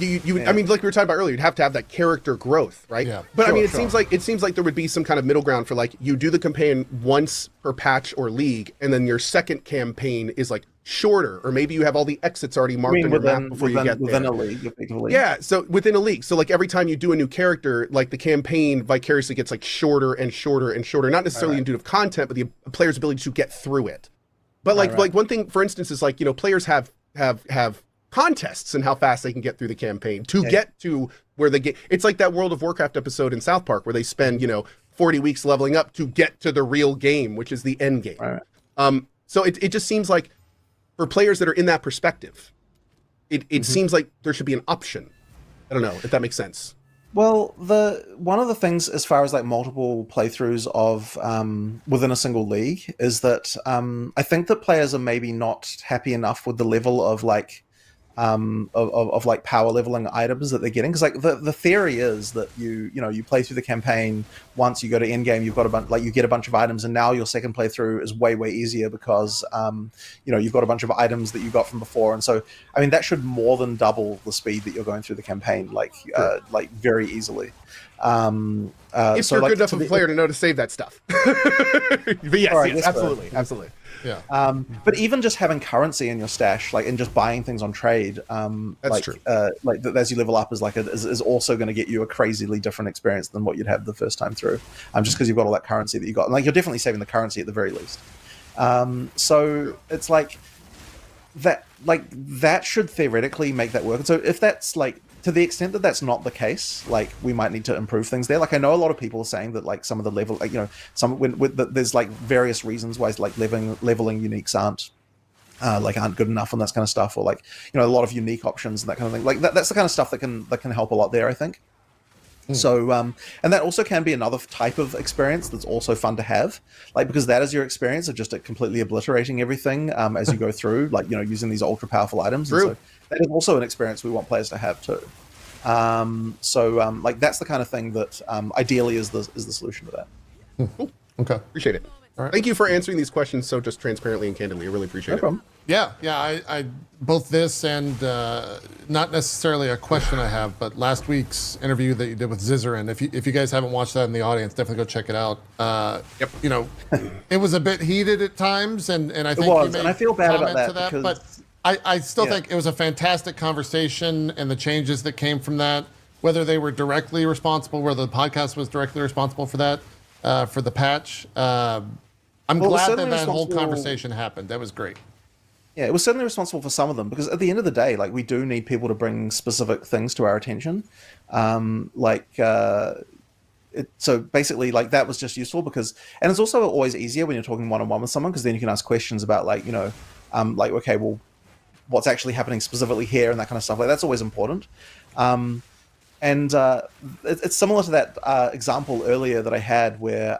mean, like we were talking about earlier, you'd have to have that character growth, right? Yeah. But I mean, it seems like there would be some kind of middle ground for like you do the campaign once per patch or league, and then your second campaign is like shorter, or maybe you have all the exits already marked on your map before you get there. Within a league, effectively. Yeah, so within a league. So like every time you do a new character, like the campaign vicariously gets like shorter and shorter and shorter, not necessarily in due of content, but the player's ability to get through it. But like one thing, for instance, is like, you know, players have contests and how fast they can get through the campaign to get to where they get. It's like that World of Warcraft episode in South Park where they spend, you know, 40 weeks leveling up to get to the real game, which is the end game. So it just seems like for players that are in that perspective, it seems like there should be an option. I don't know if that makes sense. Well, one of the things as far as like multiple playthroughs of within a single league is that I think that players are maybe not happy enough with the level of like of like power leveling items that they're getting, because like the theory is that you play through the campaign once, you go to end game, you've got a bunch, like you get a bunch of items, and now your second playthrough is way easier because you've got a bunch of items that you got from before, and so I mean that should more than double the speed that you're going through the campaign, like very easily. If so you're like, good enough to of a the- player to know to save that stuff. But yes, Or I yes, guess so. absolutely. Yeah. But even just having currency in your stash, like, and just buying things on trade, That's true. As you level up, is also going to get you a crazily different experience than what you'd have the first time through. Just because you've got all that currency that you got, and like, you're definitely saving the currency at the very least. So it's like that should theoretically make that work. And so if that's like, to the extent that that's not the case, like, we might need to improve things there. Like, I know a lot of people are saying that, like, some of the level, like, you know, there's like various reasons why, like, leveling uniques aren't good enough and that kind of stuff, or, like, you know, a lot of unique options and that kind of thing. Like, that's the kind of stuff that can help a lot there, I think. So, and that also can be another type of experience that's also fun to have, like, because that is your experience of just completely obliterating everything as you go through, like, you know, using these ultra powerful items. True. And so that is also an experience we want players to have too. Like, that's the kind of thing that ideally is the solution to that. Okay. Appreciate it. All right. Thank you for answering these questions so just transparently and candidly. I really appreciate No it. problem. Yeah. I both this and not necessarily a question I have, but last week's interview that you did with Zizarin. If you guys haven't watched that in the audience, definitely go check it out. Yep. You know, it was a bit heated at times, and I think was, you made and I feel bad about comment that to because- but I still think it was a fantastic conversation, and the changes that came from that, whether they were directly responsible, whether the podcast was directly responsible for that, for the patch. I'm Well, it was glad certainly that whole responsible- conversation happened. That was great. Yeah, it was certainly responsible for some of them, because at the end of the day, like, we do need people to bring specific things to our attention. So basically, like, that was just useful because, and it's also always easier when you're talking one-on-one with someone, because then you can ask questions about, like, you know, like, okay, well, what's actually happening specifically here and that kind of stuff. Like, that's always important. It's similar to that example earlier that I had where,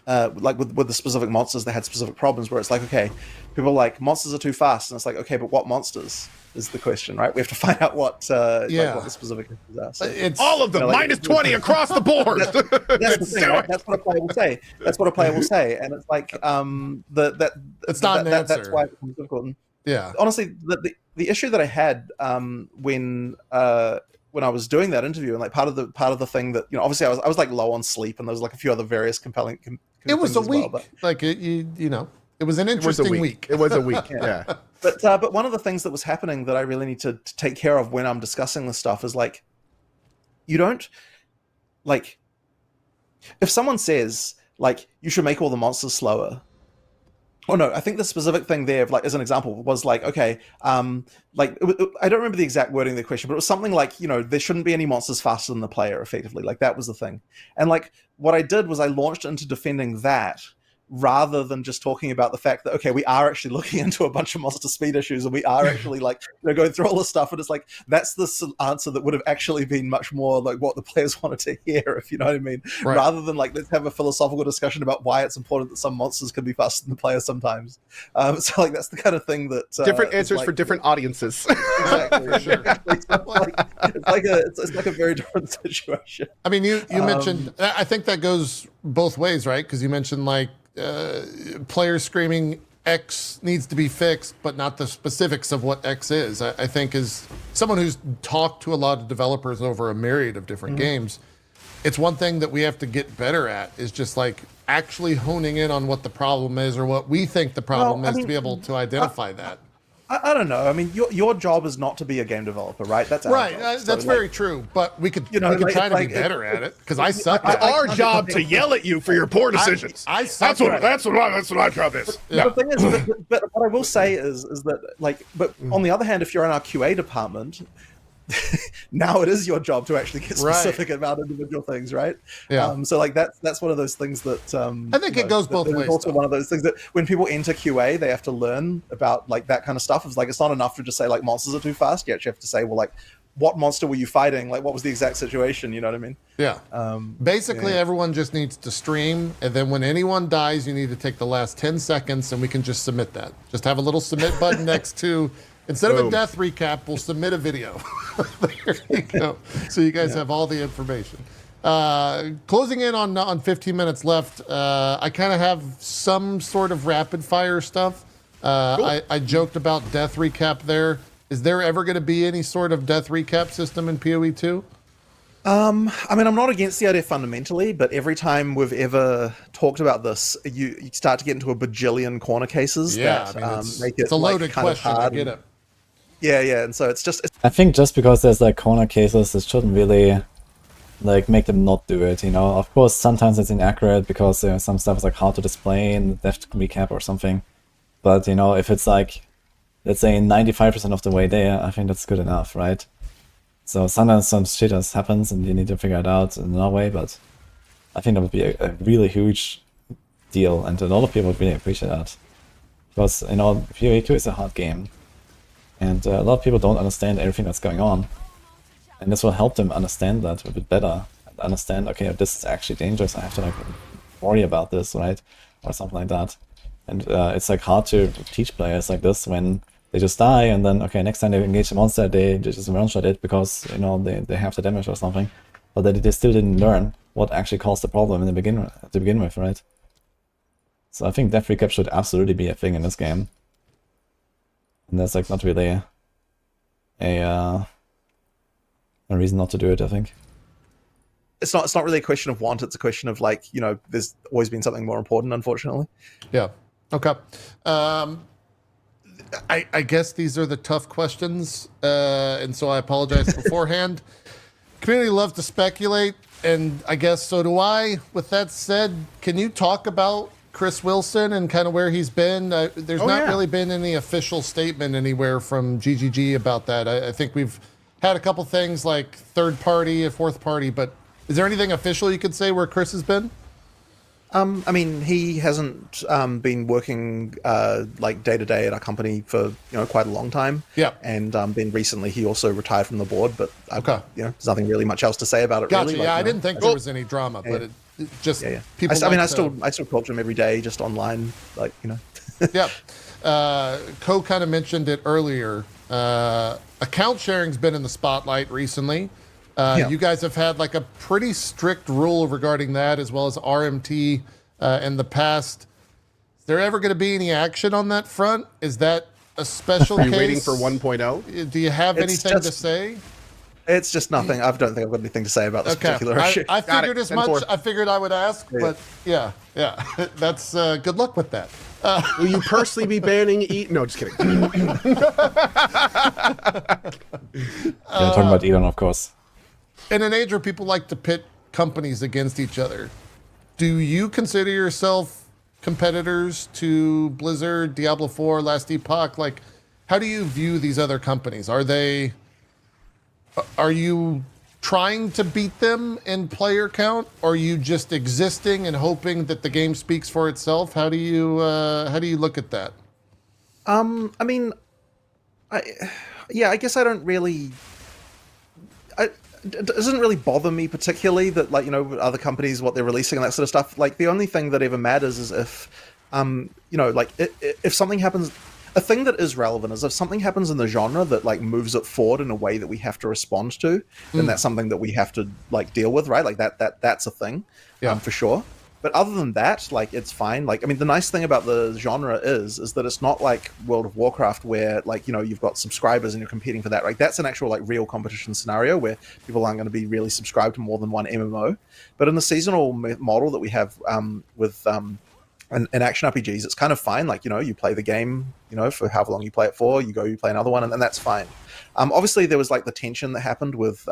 like, with the specific monsters that had specific problems, where it's like, okay, people are like, monsters are too fast, and it's like, okay, but what monsters is the question, right? We have to find out what like, what the specific issues are. So, It's All of them, You know, like- minus 20 across the board. that's the Let's thing, do right? it. That's what a player will say. That's what a player will say, and it's like, It's not an that's answer. why it becomes difficult. And yeah. honestly, the issue that I had when I was doing that interview, and like part of the thing that, you know, obviously I was like low on sleep, and there was like a few other various compelling. It was things a as well, week. but- Like, you know, it was an It was a interesting week. week. It was a week. Yeah. But one of the things that was happening that I really need to take care of when I'm discussing this stuff is, like, you don't, like, if someone says, like, you should make all the monsters slower. Oh no, I think the specific thing there, like, as an example, was like, okay, like, I don't remember the exact wording of the question, but it was something like, you know, there shouldn't be any monsters faster than the player, effectively. Like, that was the thing. And, like, what I did was I launched into defending that, rather than just talking about the fact that, okay, we are actually looking into a bunch of monster speed issues, and we are actually, like, you know, going through all this stuff, and it's like, that's the answer that would have actually been much more like what the players wanted to hear, if you know what I mean, Right. rather than, like, let's have a philosophical discussion about why it's important that some monsters can be faster than the player sometimes. So, like, that's the kind of thing that Different is, answers like, for different audiences. exactly. For sure. It's like a very different situation. I mean, you mentioned, I think that goes both ways, right? Because you mentioned, like, players screaming X needs to be fixed, but not the specifics of what X is. I think, as someone who's talked to a lot of developers over a myriad of different games, it's one thing that we have to get better at, is just, like, actually honing in on what the problem is, or what we think the problem Well, I is, to mean, be able to identify that. I don't know. I mean, your job is not to be a game developer, right? That's our Right, job. So, that's like, very true. But we could, you know, we could like, try to like, be better at it, because I suck It's at it. our job to yell at you for your poor decisions. I suck That's what at it. our job is. The thing is, but what I will say is that, like, but on the other hand, if you're in our QA department, now it is your job to actually get specific about individual things, right? Yeah. So, like, that's one of those things that I think you it know, goes both that is ways, also though. one of those things that when people enter QA, they have to learn about, like, that kind of stuff. It's like, it's not enough to just say, like, monsters are too fast. You actually have to say, well, like, what monster were you fighting? Like, what was the exact situation? You know what I mean? Yeah. Basically, yeah. everyone just needs to stream, and then when anyone dies, you need to take the last 10 seconds, and we can just submit that. Just have a little submit button next to, instead of a Boom. death recap, we'll submit a video. There you go. So you guys have all the information. Closing in on 15 minutes left, I kind of have some sort of rapid fire stuff. I joked about death recap there. Is there ever going to be any sort of death recap system in PoE 2? I mean, I'm not against the idea fundamentally, but every time we've ever talked about this, you start to get into a bajillion corner cases Yeah, that I mean, make it it's a loaded kind of question. I hard. get it. Yeah, and so it's just I think just because there's like corner cases, it shouldn't really like make them not do it, you know. Of course, sometimes it's inaccurate because some stuff is like hard to display in the depth recap or something. But you know, if it's like, let's say 95% of the way there, I think that's good enough, right? So sometimes some shit just happens and you need to figure it out in another way, but I think that would be a really huge deal, and a lot of people would really appreciate that. Because, you know, PvE2 is a hard game, and a lot of people don't understand everything that's going on. And this will help them understand that a bit better, and understand, okay, this is actually dangerous, I have to like worry about this, right? Or something like that. And it's like hard to teach players like this when they just die, and then, okay, next time they engage a monster, they just one-shot it because, you know, they have the damage or something. But they still didn't learn what actually caused the problem to begin with, right? So I think death recap should absolutely be a thing in this game. And there's like not really a reason not to do it, I think. it's not really a question of want, it's a question of like, you know, there's always been something more important, unfortunately. Yeah. Okay. I guess these are the tough questions, and so I apologize beforehand. Community loves to speculate, and I guess so do I. With that said, can you talk about Chris Wilson and kind of where he's been? There's not really been any official statement anywhere from GGG about that. I think we've had a couple things like third party, a fourth party, but is there anything official you could say where Chris has been? I mean, he hasn't been working like day to day at our company for, you know, quite a long time. Yeah. And then recently he also retired from the board, but Okay. you know, there's nothing really much else to say about it. Gotcha. Really. Yeah, Like, I you know, didn't think there was any drama, but it just people. I mean, like I still talk to him every day, just online, like, you know. Yep. Co kind of mentioned it earlier. Account sharing's been in the spotlight recently. You guys have had like a pretty strict rule regarding that, as well as RMT in the past. Is there ever going to be any action on that front? Is that a special Are case? you waiting for 1.0? Do you have It's anything to just- say? It's just nothing. I don't think I've got anything to say about this particular issue. I figured as much. 10-4. I figured I would ask, but yeah. That's good luck with that. Will you personally be banning No, just kidding. Talking about Elon, of course. In an age where people like to pit companies against each other, do you consider yourself competitors to Blizzard, Diablo 4, Last Epoch? Like, how do you view these other companies? Are you trying to beat them in player count, or are you just existing and hoping that the game speaks for itself? How do you look at that? I mean, I guess I don't really. It doesn't really bother me particularly that, like, you know, other companies, what they're releasing and that sort of stuff. Like, the only thing that ever matters is if, you know, like, if something happens. A thing that is relevant is if something happens in the genre that like moves it forward in a way that we have to respond to, then that's something that we have to like deal with, right? Like that's a thing, for sure. But other than that, like, it's fine. Like, I mean, the nice thing about the genre is that it's not like World of Warcraft where, like, you know, you've got subscribers and you're competing for that. Like, that's an actual like real competition scenario where people aren't going to be really subscribed to more than one MMO. But in the seasonal model that we have with in action RPGs, it's kind of fine. Like, you know, you play the game, you know, for however long you play it for, you play another one, and that's fine. Obviously, there was like the tension that happened with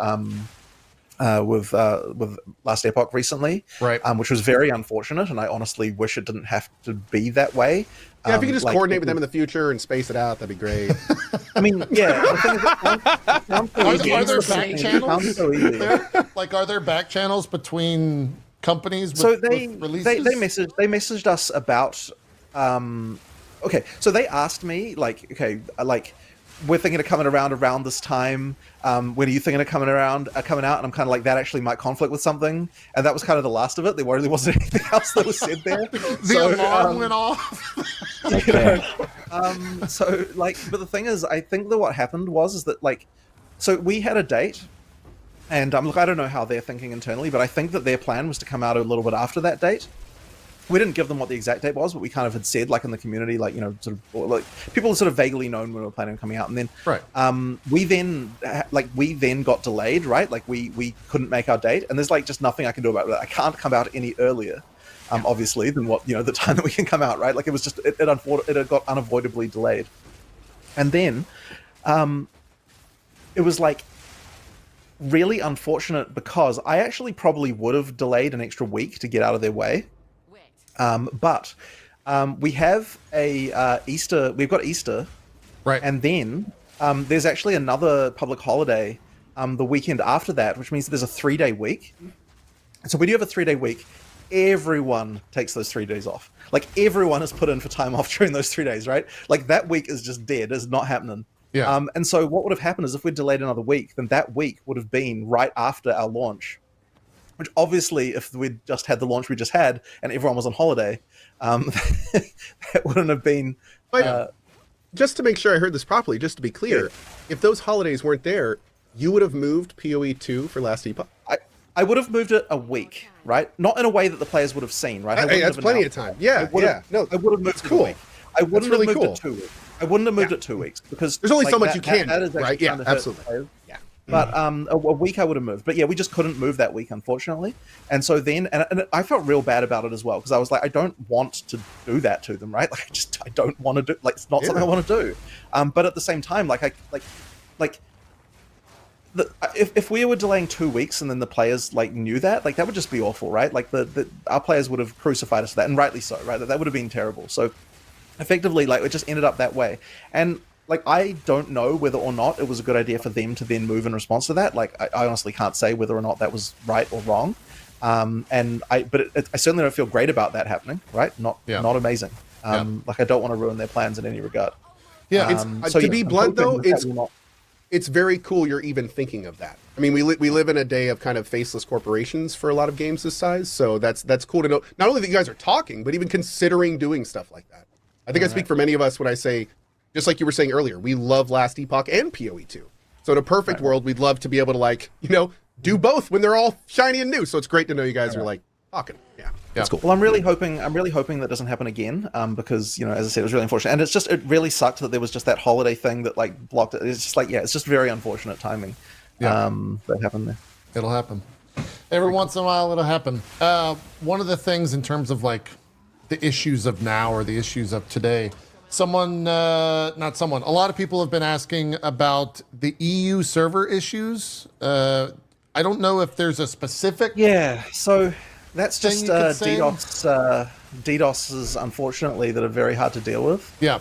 Last Epoch recently, Right. Which was very unfortunate, and I honestly wish it didn't have to be that way. Yeah, if you could just like, coordinate with them in the future and space it out, that'd be great. I mean, yeah. The thing is, Are there back channels? so easy. Like, are there back channels between companies? So with they releases? messaged us about okay, so they asked me like, okay, like, we're thinking of coming around this time, when are you thinking of coming out? And I'm kind of like, that actually might conflict with something, and that was kind of the last of it. There really wasn't anything else that was said there. The alarm went off. You know, so like, but the thing is, I think that what happened is that, like, so we had a date. And look, I don't know how they're thinking internally, but I think that their plan was to come out a little bit after that date. we didn't give them what the exact date was, but we kind of had said, like in the community, like, you know, sort of like people sort of vaguely known when we were planning on coming out. And then we then got delayed, right? Like we couldn't make our date, and there's like just nothing I can do about it. I can't come out any earlier, obviously, than what, you know, the time that we can come out, right? Like it was just it had got unavoidably delayed. And then it was like really unfortunate because I actually probably would have delayed an extra week to get out of their way. But we have a Easter. We've got Easter, right? And then there's actually another public holiday the weekend after that, which means there's a 3-day week. So we do have a 3-day week. Everyone takes those 3 days off. Like everyone is put in for time off during those 3 days, right? Like that week is just dead. It's not happening. Yeah. And so what would have happened is if we delayed another week, then that week would have been right after our launch. Which obviously, if we'd just had the launch we just had and everyone was on holiday, that wouldn't have been. Just to make sure I heard this properly, just to be clear, if those holidays weren't there, you would have moved PoE 2 for Last Epoch? I would have moved it a week, right? Not in a way that the players would have seen, right? That's plenty of time. Yeah, No, I would have moved it a week. I wouldn't have moved it 2 weeks. I wouldn't have moved it 2 weeks because there's only so much you can do, right? Yeah, absolutely. Yeah. But a week I would have moved. But yeah, we just couldn't move that week, unfortunately. And so then, and I felt real bad about it as well, because I was like, I don't want to do that to them, right? Like, I don't want to do, like, it's not something I want to do. But at the same time, if we were delaying 2 weeks and then the players like knew that, like that would just be awful, right? Like our players would have crucified us for that, and rightly so, right? That would have been terrible. So effectively, like it just ended up that way. And like, I don't know whether or not it was a good idea for them to then move in response to that. Like, I honestly can't say whether or not that was right or wrong. But I certainly don't feel great about that happening, right? Not amazing. Like, I don't want to ruin their plans in any regard. Yeah, to be blunt though, it's very cool you're even thinking of that. I mean, we live in a day of kind of faceless corporations for a lot of games this size, so that's cool to know. Not only that you guys are talking, but even considering doing stuff like that. I think I speak for many of us when I say, just like you were saying earlier, we love Last Epoch and PoE 2. So in a perfect world, we'd love to be able to, like, you know, do both when they're all shiny and new. So it's great to know you guys are like talking. Yeah, that's cool. Well, I'm really hoping that doesn't happen again, because, you know, as I said, it was really unfortunate, and it really sucked that there was just that holiday thing that like blocked it. It's just like, it's just very unfortunate timing. That happened there. It'll happen every once in a while. It'll happen. One of the things in terms of like the issues of now or the issues of today. A lot of people have been asking about the EU server issues. I don't know if there's a specific. Yeah, so that's just DDoSs, unfortunately, that are very hard to deal with. Yeah.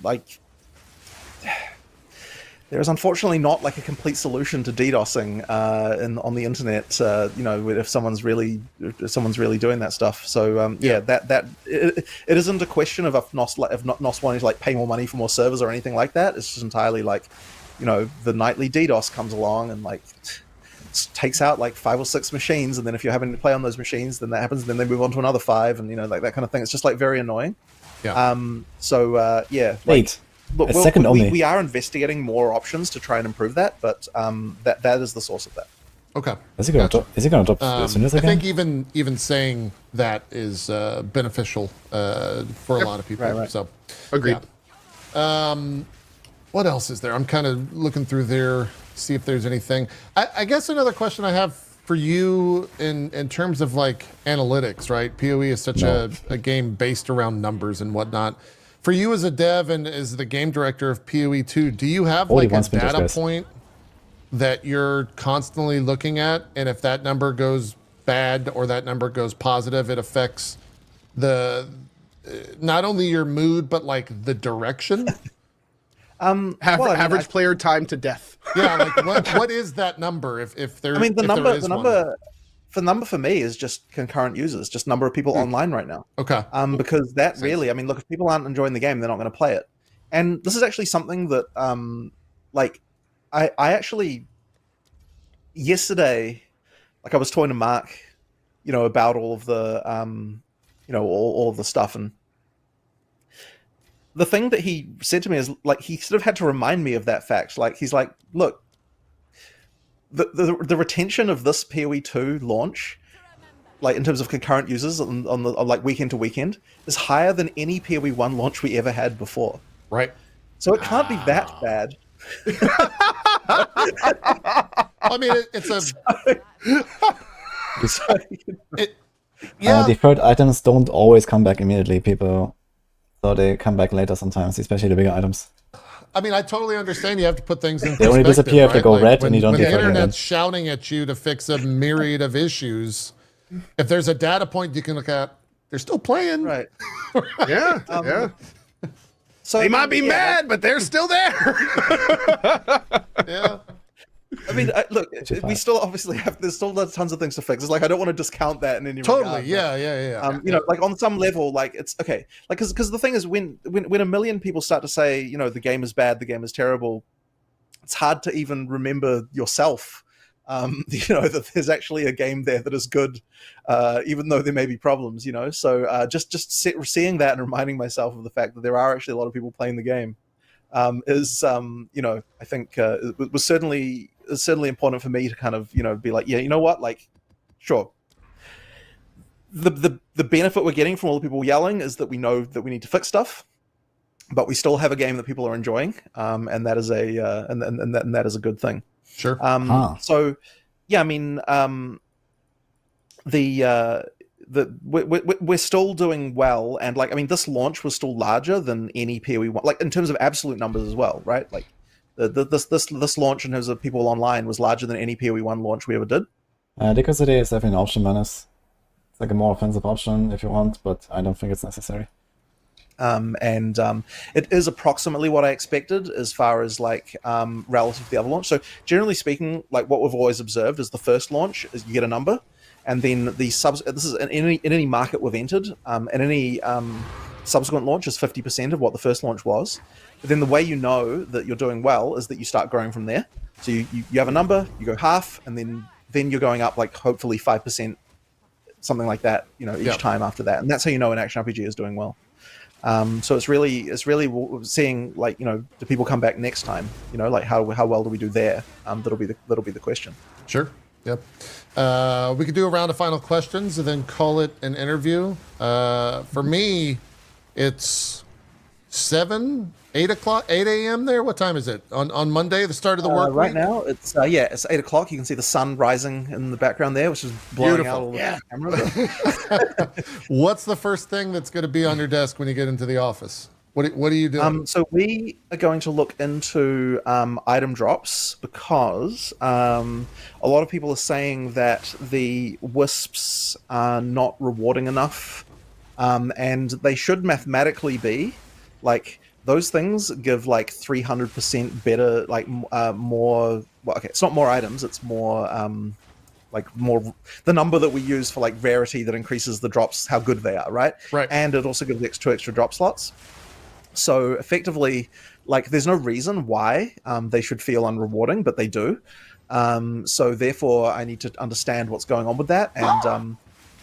Like, there is unfortunately not like a complete solution to DDoSing on the internet. If someone's really doing that stuff. So it isn't a question of NOS wanting to like pay more money for more servers or anything like that. It's just entirely like, you know, the nightly DDoS comes along and like takes out like 5 or 6 machines, and then if you're having to play on those machines, then that happens, and then they move on to another 5, and you know, like that kind of thing. It's just like very annoying. Yeah. Look, we are investigating more options to try and improve that, but that is the source of that. Okay. Is it going to drop as soon as I think even saying that is beneficial for a lot of people. Right. So, agreed. Yeah. What else is there? I'm kind of looking through there, see if there's anything. I guess another question I have for you in terms of like analytics, right? PoE is such a game based around numbers and whatnot. For you as a dev and as the game director of PoE 2, do you have like a data point that you're constantly looking at? And if that number goes bad or that number goes positive, it affects not only your mood, but like the direction? Average player time to death. Yeah, like what is that number? If there, the number for me is just concurrent users, just number of people online right now. Okay. Because that really, I mean, look, if people aren't enjoying the game, they're not going to play it. And this is actually something that, I actually yesterday, like I was talking to Mark, you know, about all of the, all of the stuff, and the thing that he said to me is like, he sort of had to remind me of that fact. Like, he's like, look, the retention of this PoE 2 launch like in terms of concurrent users on like weekend to weekend, is higher than any PoE1 launch we ever had before. Right. So it can't be that bad. I mean, it's a. Deferred items don't always come back immediately, people. So they come back later sometimes, especially the bigger items. I mean, I totally understand you have to put things in They only perspective, disappear if they right? go Like, red when, and you don't when the defer them internet's again. shouting at you to fix a myriad of issues, if there's a data point you can look at, they're still playing. Right. Yeah, yeah. So They might be mad, but they're still there. Yeah. I mean, look, we still obviously have. There's still tons of things to fix. It's like I don't want to discount that in any Totally. regard, Yeah. you know, like on some level, like it's okay. Like because the thing is, when a million people start to say, you know, the game is bad, the game is terrible, it's hard to even remember yourself. You know, that there's actually a game there that is good, even though there may be problems. You know, so just seeing that and reminding myself of the fact that there are actually a lot of people playing the game is, you know, I think it was certainly important for me to kind of, you know, be like, yeah, you know what, like, sure. The benefit we're getting from all the people yelling is that we know that we need to fix stuff, but we still have a game that people are enjoying, and that is a and that is a good thing. Sure. So, yeah, I mean, we're still doing well, and like, I mean, this launch was still larger than any PoE1, like in terms of absolute numbers as well, right? Like, this launch in terms of people online was larger than any PoE1 launch we ever did. Diversity is definitely an option, Menace. It's like a more offensive option if you want, but I don't think it's necessary. It is approximately what I expected as far as like relative to the other launch. So generally speaking, like what we've always observed is the first launch is you get a number, and then the this is in any market we've entered, and any subsequent launch is 50% of what the first launch was. But then the way you know that you're doing well is that you start growing from there. So you have a number, you go half, and then you're going up like hopefully 5%, something like that, you know, each time after that. And that's how you know an action RPG is doing well. So it's really seeing, like, you know, do people come back next time? You know, like how well do we do there? That'll be the question. Sure. Yep. We could do a round of final questions and then call it an interview. For me, it's 8 a.m. there. What time is it on Monday, the start of the work week? Right now, it's 8 o'clock. You can see the sun rising in the background there, which is blowing out all the camera. What's the first thing that's going to be on your desk when you get into the office? What are you doing? So we are going to look into item drops, because a lot of people are saying that the wisps are not rewarding enough, and they should mathematically be. Like, those things give like 300% better, like more. Well, okay, it's not more items; it's more like more the number that we use for like rarity that increases the drops, how good they are, right? Right. And it also gives two extra drop slots. So effectively, like, there's no reason why they should feel unrewarding, but they do. So therefore, I need to understand what's going on with that. And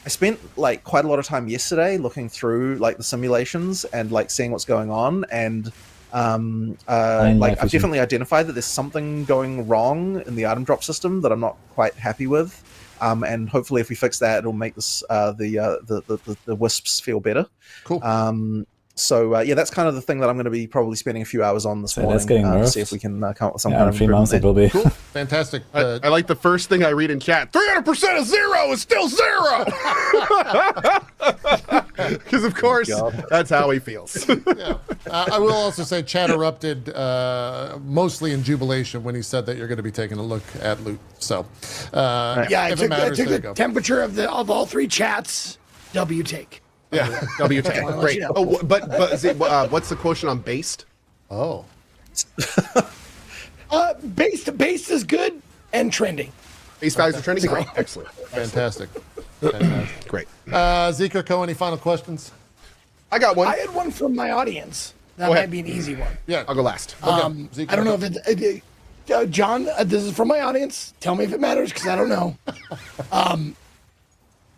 I spent like quite a lot of time yesterday looking through like the simulations and like seeing what's going on. And like, I've definitely identified that there's something going wrong in the item drop system that I'm not quite happy with. And hopefully, if we fix that, it'll make this the wisps feel better. Cool. So yeah, that's kind of the thing that I'm going to be probably spending a few hours on this morning. That's getting nerfed. To see if we can come up with some Yeah, kind in of 3 months it improvement will be. Cool. Fantastic. I like the first thing I read in chat. 300% of 0 is still 0. Because of course, that's how he feels. Yeah. I will also say chat erupted mostly in jubilation when he said that you're going to be taking a look at loot. So Yeah, I if it took matters, there you the go. temperature of all three chats. W take. Yeah, W take. Great. you know. Oh, but is it, what's the quotient on based? Oh. Base is good and trending. Base values are trending. Great. Excellent. Fantastic. Great. Zeke or Co, any final questions? I got one. I had one from my audience. That Go might ahead. be an easy one. Yeah. I'll go last. Zeke, I don't know if it's John. This is from my audience. Tell me if it matters, because I don't know.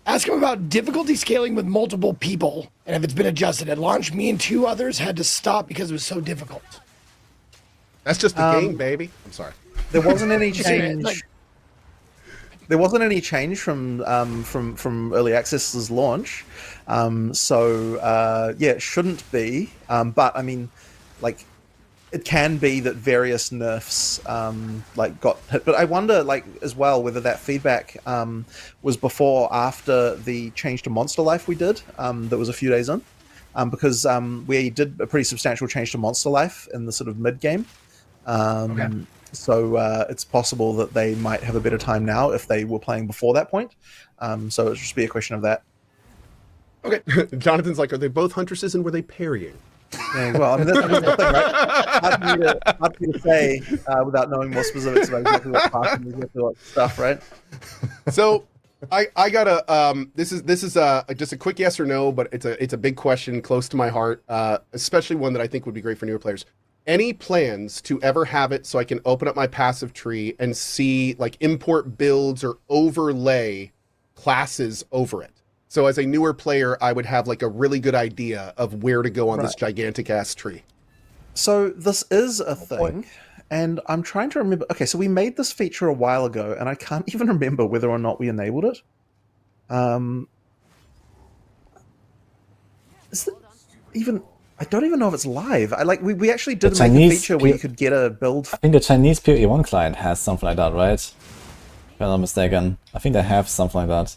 Ask him about difficulty scaling with multiple people, and if it's been adjusted. At launch, me and 2 others had to stop because it was so difficult. That's just the game, baby. I'm sorry. there wasn't any change. there wasn't any change from early access's launch, so yeah, it shouldn't be. But I mean, like, it can be that various nerfs like got hit. But I wonder, like, as well, whether that feedback was before or after the change to monster life we did. That was a few days in, because we did a pretty substantial change to monster life in the sort of mid game. Okay. So it's possible that they might have a better time now if they were playing before that point. So it'll just be a question of that. Okay. Jonathan's like, are they both huntresses and were they parrying? Yeah, well, I mean, that's the thing, right? Hard for me to say without knowing more specifics about exactly what class and exactly what stuff, right? So I gotta this is just a quick yes or no, but it's a big question close to my heart, especially one that I think would be great for newer players. Any plans to ever have it so I can open up my passive tree and see like import builds or overlay classes over it? So as a newer player, I would have like a really good idea of where to go on this gigantic ass tree. So this is a thing, and I'm trying to remember. Okay, so we made this feature a while ago, and I can't even remember whether or not we enabled it. Is it even? I don't even know if it's live. We actually did make a feature where you could get a build. I think the Chinese PoE1 client has something like that, right? If I'm not mistaken. I think they have something like that.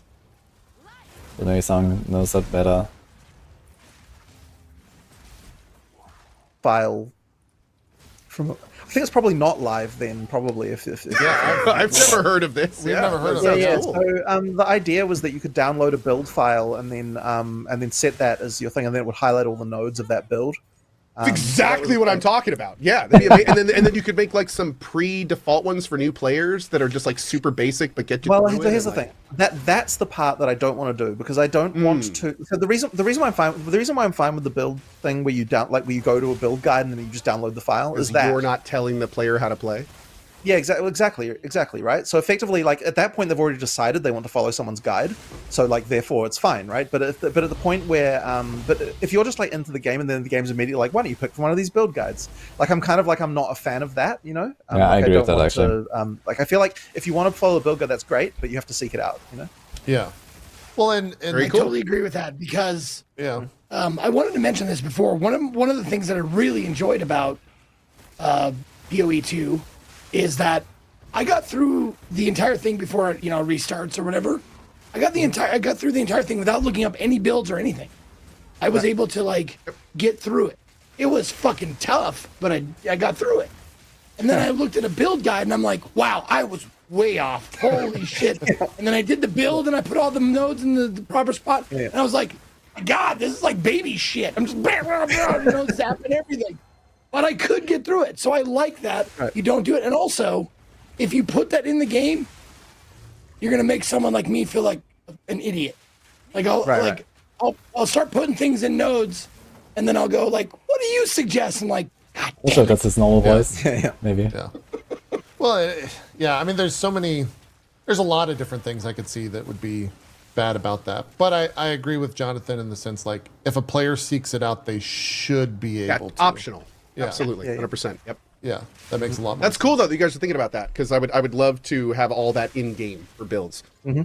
I know someone knows that better. File from. I think it's probably not live then. Probably if Yeah, I've never heard of this. We've never heard of yeah, that. yeah. Cool. So the idea was that you could download a build file and then set that as your thing, and then it would highlight all the nodes of that build. That's exactly what I'm talking about. Yeah, that'd be amazing. and then you could make like some pre-default ones for new players that are just like super basic, but get you. Well, through here's it the thing. That's the part that I don't want to do, because I don't want to. So the reason why I'm fine with the build thing where you where you go to a build guide and then you just download the file is that you're not telling the player how to play. Yeah, exactly, right? So effectively, like, at that point, they've already decided they want to follow someone's guide, so, like, therefore, it's fine, right? But at the point where, but if you're just, like, into the game and then the game's immediately like, why don't you pick from one of these build guides? Like, I'm kind of like, I'm not a fan of that, you know? Yeah, like, I agree with don't that, want actually. like, I feel like if you want to follow a build guide, that's great, but you have to seek it out, you know? Yeah. Well, and I totally agree with that, because yeah, I wanted to mention this before. One of the things that I really enjoyed about PoE2 is that I got through the entire thing before it, restarts or whatever. I got through the entire thing without looking up any builds or anything. I was able to like get through it. It was fucking tough, but I got through it. And then I looked at a build guide and I'm like, wow, I was way off. Holy shit. And then I did the build and I put all the nodes in the proper spot. And I was like, God, this is like baby shit. I'm just zapping everything. But I could get through it. So I like that you don't do it. And also, if you put that in the game, you're gonna make someone like me feel like an idiot. Like I'll start putting things in nodes, and then I'll go like, "What do you suggest?" And like, God damn Also, it. that's his normal voice. Yeah. Maybe. yeah. Well, yeah. I mean, there's a lot of different things I could see that would be bad about that. But I agree with Jonathan in the sense, like, if a player seeks it out, they should be able to. Optional. Yeah. Absolutely. Yeah. 100%. Yep. Yeah, that makes a lot more That's cool though that you guys are thinking about that, because I would love to have all that in game for builds.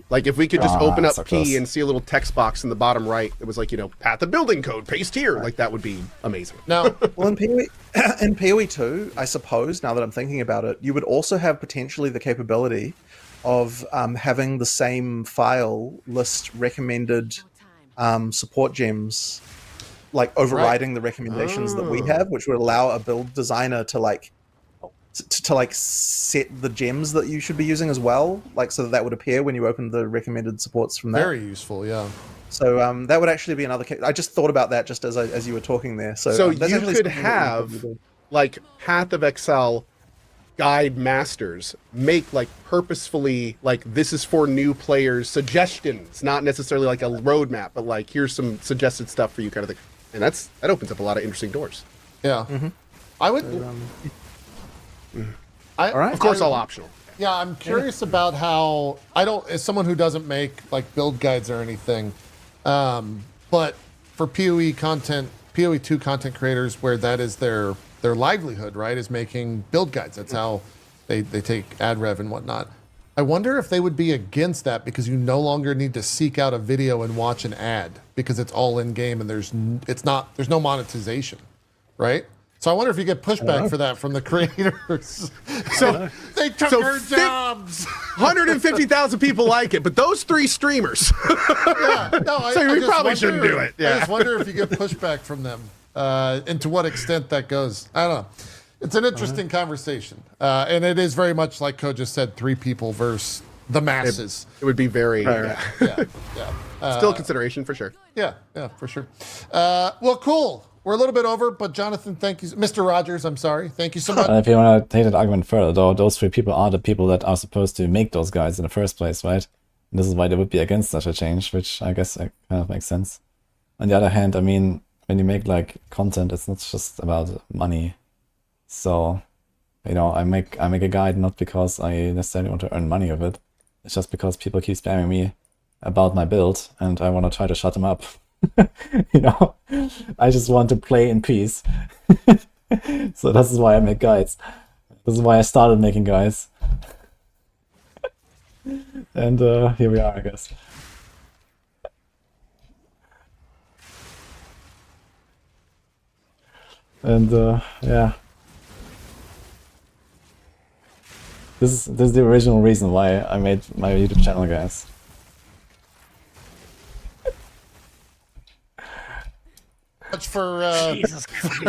Like if we could just open up so P close. and see a little text box in the bottom right that was like, path of building code, paste here. Like that would be amazing. Now, Well, in PoE 2, I suppose, now that I'm thinking about it, you would also have potentially the capability of having the same file list recommended support gems, like overriding the recommendations that we have, which would allow a build designer to like set the gems that you should be using as well, like so that would appear when you open the recommended supports from that. very useful. Yeah. So that would actually be another case. I just thought about that just as you were talking there. So that's you actually could something that we have probably do. like Path of Exile guide masters make like purposefully like this is for new players suggestions, not necessarily like a roadmap, but like here's some suggested stuff for you kind of thing. And that opens up a lot of interesting doors. Yeah. I would. All right. Of course, all optional. Yeah, I'm curious about how as someone who doesn't make like build guides or anything, but for PoE content, PoE2 content creators, where that is their livelihood, right, is making build guides. That's how they take ad rev and whatnot. I wonder if they would be against that because you no longer need to seek out a video and watch an ad because it's all in game and there's no monetization, right? So I wonder if you get pushback for that from the creators. So they took our jobs. 150,000 people like it, but those 3 streamers. Yeah, no, So we probably shouldn't do it. Yeah. I just wonder if you get pushback from them and to what extent that goes. I don't know. It's an interesting conversation. And it is very much like Ko just said, 3 people versus the masses. It would be very, Yeah. still a consideration for sure. Yeah, for sure. Well, cool. We're a little bit over, but Jonathan, thank you. Mr. Rogers, I'm sorry. Thank you so much. If you want to take that argument further, though, those 3 people are the people that are supposed to make those guides in the first place, right? And this is why they would be against such a change, which I guess kind of makes sense. On the other hand, I mean, when you make like content, it's not just about money. So, you know, I make a guide not because I necessarily want to earn money with it. It's just because people keep spamming me about my build, and I want to try to shut them up. You know, I just want to play in peace. So this is why I make guides. This is why I started making guides. And here we are, I guess. And yeah. This is the original reason why I made my YouTube channel, guys. Much for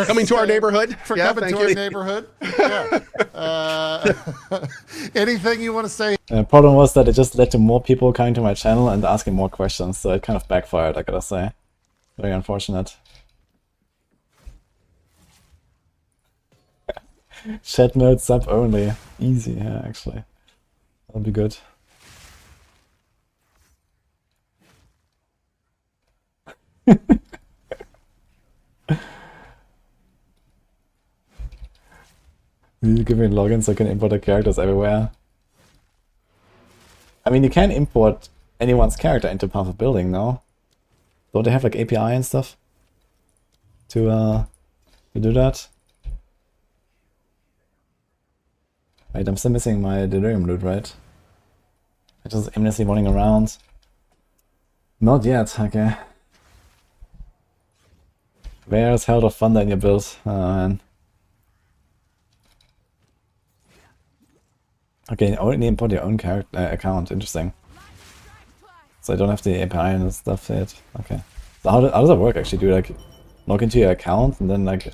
Coming to our neighborhood. for Yeah, coming thank to our you. neighborhood. Yeah. Anything you want to say? The problem was that it just led to more people coming to my channel and asking more questions, so it kind of backfired, I gotta say. Very unfortunate. Chat mode sub only. Easy, yeah, actually. That'll be good. You give me a login so I can import the characters everywhere. I mean, you can import anyone's character into Path of Building now. Don't they have like API and stuff to do that? Wait, I'm still missing my Delirium loot, right? I just aimlessly running around. Not yet, okay. Where's Held of Thunder in your build? Oh man. Okay, only import your own character account. Interesting. So I don't have the API and stuff yet. Okay. So how does that work actually? Do you like log into your account and then like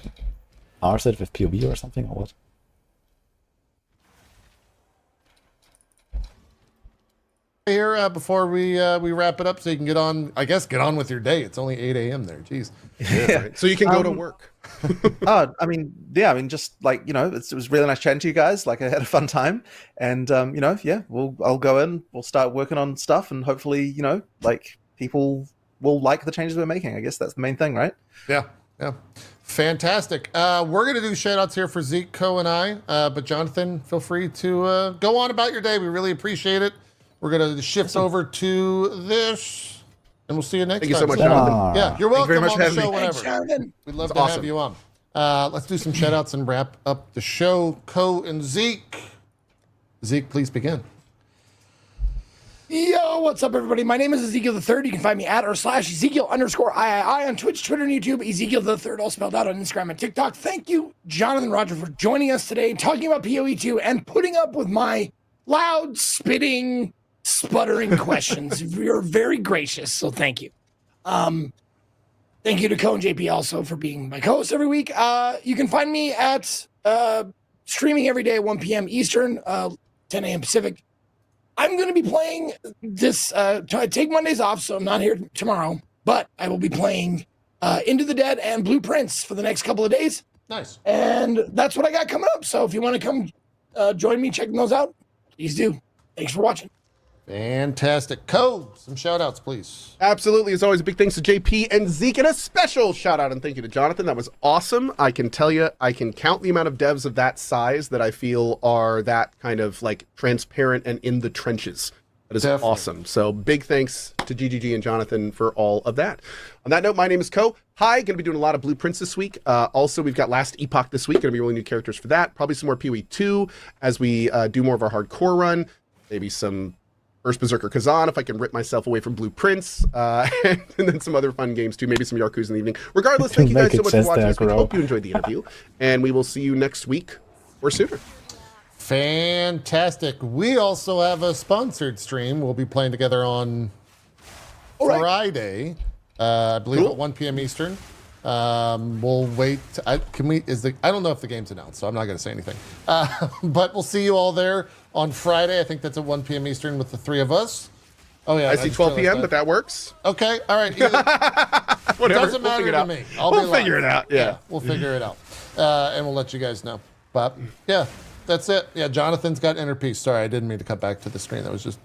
parse it with POV or something, or what? Here before we wrap it up, so you can get on with your day. It's only 8 a.m. there. Jeez. Yeah, right. So you can go to work. I mean, just like, you know, it was really nice chatting to you guys. Like, I had a fun time, and you know, yeah, I'll go in, we'll start working on stuff, and hopefully, you know, like people will like the changes we're making. I guess that's the main thing, right? Yeah. Fantastic. We're gonna do shout outs here for Zeke, Ko, and I. But Jonathan, feel free to go on about your day. We really appreciate it. We're gonna shift over to this, and we'll see you next time. Thank you so much, Jonathan. Yeah, you're welcome very much on the for having show me. whenever. Jonathan. We'd love It's to awesome. have you on. Let's do some shout outs and wrap up the show. Ko and Zeke. Zeke, please begin. Yo, what's up, everybody? My name is Ezekiel the Third. You can find me at /Ezekiel_III on Twitch, Twitter, and YouTube. Ezekiel the Third, all spelled out on Instagram and TikTok. Thank you, Jonathan Rogers, for joining us today, talking about PoE2 and putting up with my loud, spitting, sputtering questions. You're very gracious, so thank you. Thank you to Ko and JP also for being my co-host every week. You can find me at streaming every day at 1 p.m. Eastern, 10 a.m. Pacific. I'm going to be playing this. I take Mondays off, so I'm not here tomorrow. But I will be playing Into the Dead and Blueprints for the next couple of days. Nice. And that's what I got coming up. So if you want to come join me checking those out, please do. Thanks for watching. Fantastic. Ko, some shout outs, please. Absolutely. As always, big thanks to JP and Zeke, and a special shout out and thank you to Jonathan. That was awesome. I can tell you, I can count the amount of devs of that size that I feel are that kind of like transparent and in the trenches. That is Definitely. awesome. So big thanks to GGG and Jonathan for all of that. On that note, my name is Ko. Hi, going to be doing a lot of Blueprints this week. Also, we've got Last Epoch this week. Going to be rolling new characters for that. Probably some more PoE2 as we do more of our hardcore run. maybe some First Berserker Kazan if I can rip myself away from Blueprints, and then some other fun games too, maybe some Yakuza in the evening. Regardless, thank you guys so much for watching this week. Hope you enjoyed the interview, and we will see you next week or sooner. Fantastic. We also have a sponsored stream. We'll be playing together on Friday, I believe at 1 p.m. Eastern. We'll wait. I don't know if the game's announced, so I'm not going to say anything. But we'll see you all there on Friday. I think that's at 1 p.m. Eastern with the three of us. Oh yeah, I see 12 p.m., but that works. Okay, all right. Whatever. It doesn't matter to me. We'll figure it out. Yeah, we'll figure it out, and we'll let you guys know. But yeah, that's it. Yeah, Jonathan's got inner peace. Sorry, I didn't mean to cut back to the screen. That was just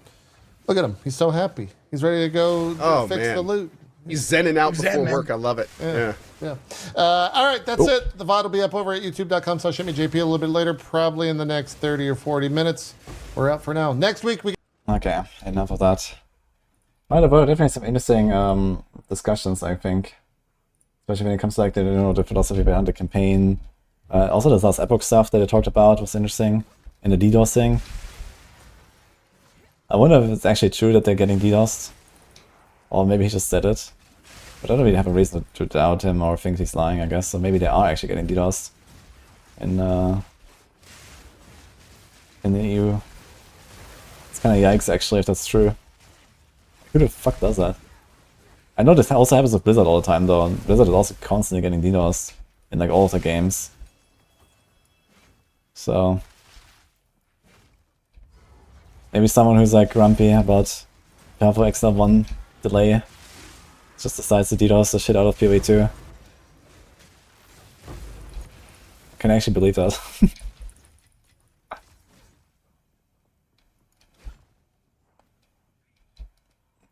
look at him. He's so happy. He's ready to go fix the loot. He's zenning out before work. I love it. Yeah. All right, that's it. The VOD will be up over at youtube.com/JP a little bit later, probably in the next 30 or 40 minutes. We're out for now. Next week we. Okay, enough of that. Well, there were definitely some interesting discussions, I think. Especially when it comes to like the philosophy behind the campaign. Also, there's last Epoch stuff that I talked about was interesting. And the DDoS thing. I wonder if it's actually true that they're getting DDoSed. Or maybe he just said it. But I don't really have a reason to doubt him or think he's lying, I guess. So maybe they are actually getting DDoSed in the EU. It's kind of yikes, actually, if that's true. Who the fuck does that? I know this also happens with Blizzard all the time, though. Blizzard is also constantly getting DDoSed in like all of the games. So maybe someone who's like grumpy about Raffle Exile 1 delay just decides to DDoS the shit out of PoE2. I can actually believe that.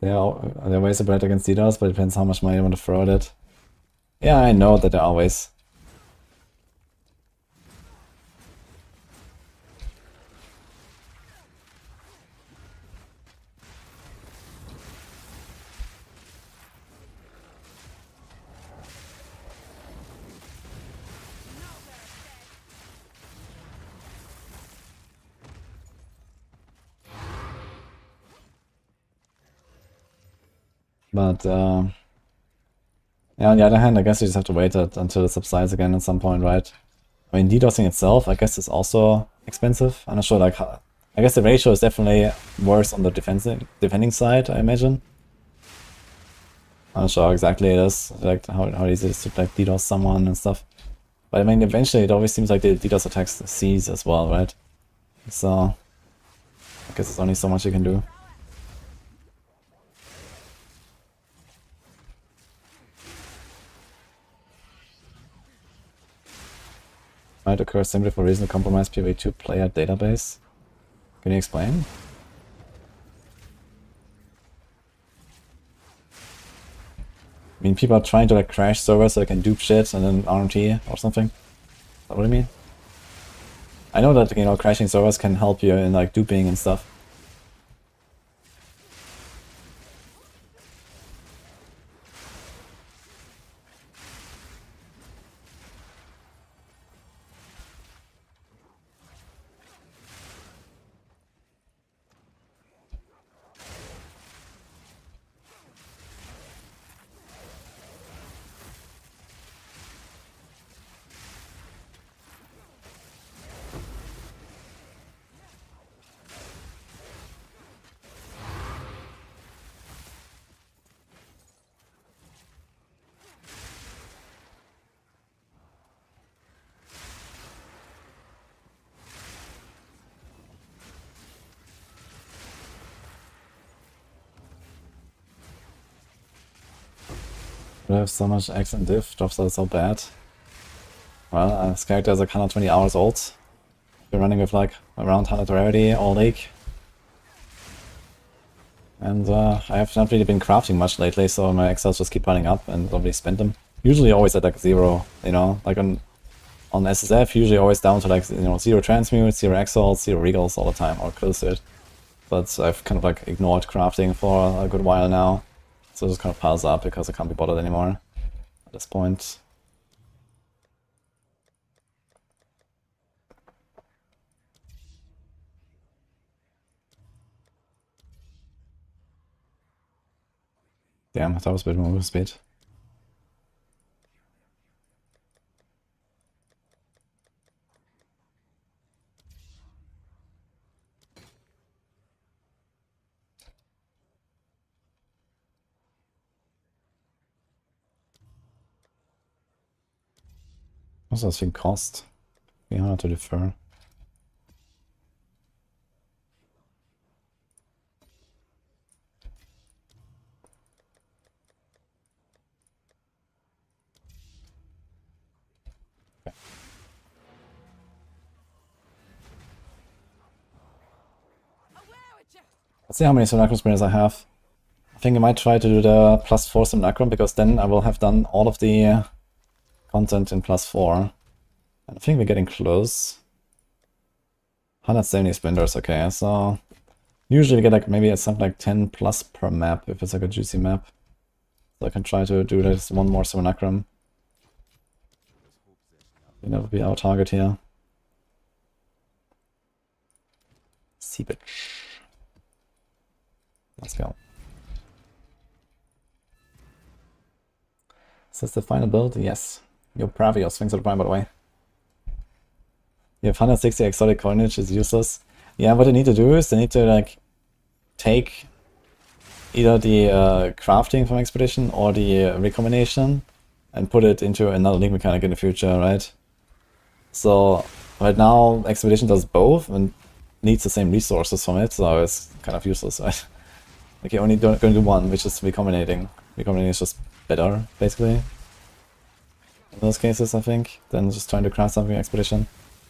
There are ways to protect against DDoS, but it depends how much money you want to throw at it. Yeah, I know that there are ways. But, yeah, on the other hand, I guess you just have to wait until it subsides again at some point, right? I mean, DDoSing itself, I guess, is also expensive. I'm not sure, like, how, I guess the ratio is definitely worse on the defending side, I imagine. I'm not sure how exactly it is, like, how easy it is to, like, DDoS someone and stuff. But, I mean, eventually it always seems like the DDoS attacks cease as well, right? So, I guess there's only so much you can do. Might occur simply for reason to compromise PoE2 player database. Can you explain? I mean, people are trying to like crash servers so they can dupe shit and then RMT or something. Is that what I mean? I know that, you know, crashing servers can help you in like duping and stuff. I have so much X and diff, drops are so bad. Well, this character is like 120 hours old. We're running with like around 100 rarity all league. And I have not really been crafting much lately, so my Exiles just keep running up and don't really spend them. Usually always at like 0, you know, like on SSF, usually always down to like, you know, 0 transmutes, 0 Exiles, 0 regals all the time, or close to it. But I've kind of like ignored crafting for a good while now. So it just kind of piles up because I can't be bothered anymore at this point. Damn, I thought it was a bit more movement speed. What's das thing cost? 300 to defer. Let's see how many Simulacrum Sprinters I have. I think I might try to do the +4 Simulacrum, because then I will have done all of the content in +4. And I think we're getting close. 170 Splinters, okay, so usually we get like maybe something like 10 plus per map if it's like a juicy map. So I can try to do this one more Simulacrum. I think that would be our target here. Seepage. Let's go. Is this the final build? Yes. Yo, Pravios, thanks for the prime, by the way. You have 160 exotic coinage, is useless. Yeah, what they need to do is they need to like take either the crafting from Expedition or the recombination and put it into another link mechanic in the future, right? So right now Expedition does both and needs the same resources from it, so it's kind of useless, right? Like you're only going to do one, which is recombinating. Recombinating is just better, basically. In those cases, I think, than just trying to craft something in Expedition.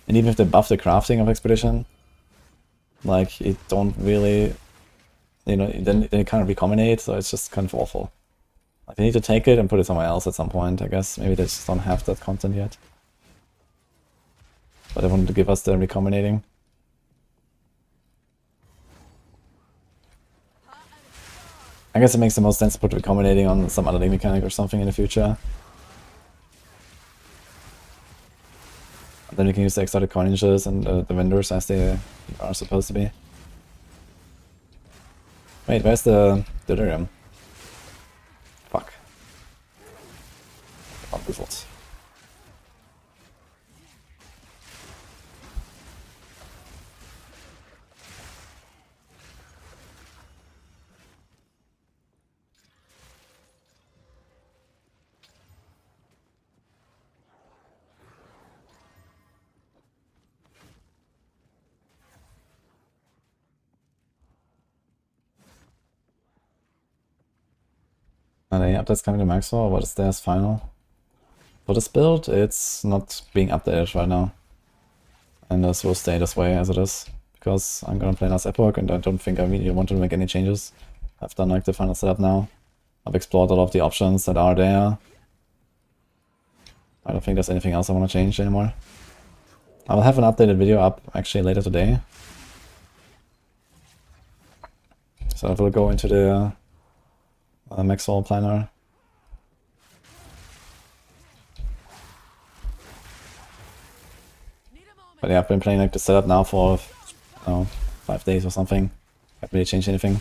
And even if they buff the crafting of Expedition, like, it don't really, you know, then they kind of recombinate, so it's just kind of awful. Like, they need to take it and put it somewhere else at some point, I guess. Maybe they just don't have that content yet. But they wanted to give us the recombinating. I guess it makes the most sense to put recombinating on some other link mechanic or something in the future. Then we can use the exotic coinages and the vendors as they are supposed to be. Wait, where's the delirium? Fuck. Bamboozled. Are any updates coming to Maxwell? What is theirs final? For this build, it's not being updated right now. And this will stay this way as it is. Because I'm gonna play last Epoch and I don't think I really want to make any changes. I've done like the final setup now. I've explored all of the options that are there. I don't think there's anything else I want to change anymore. I will have an updated video up actually later today. So I will go into the Maxwell planner. But yeah, I've been playing like the setup now for, I don't know, 5 days or something. Haven't really changed anything.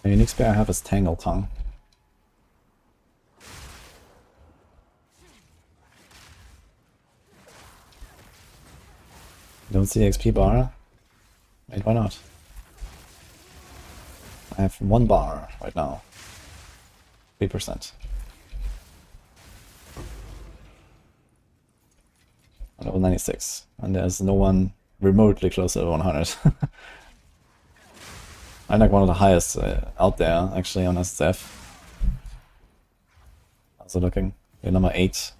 The unique spear I have is Tangle Tongue. Don't see XP bar? Wait, why not? I have 1 bar right now. 3%. Level 96. And there's no one remotely close to 100. I'm like one of the highest out there, actually, on SSF. Also looking, we're number 8.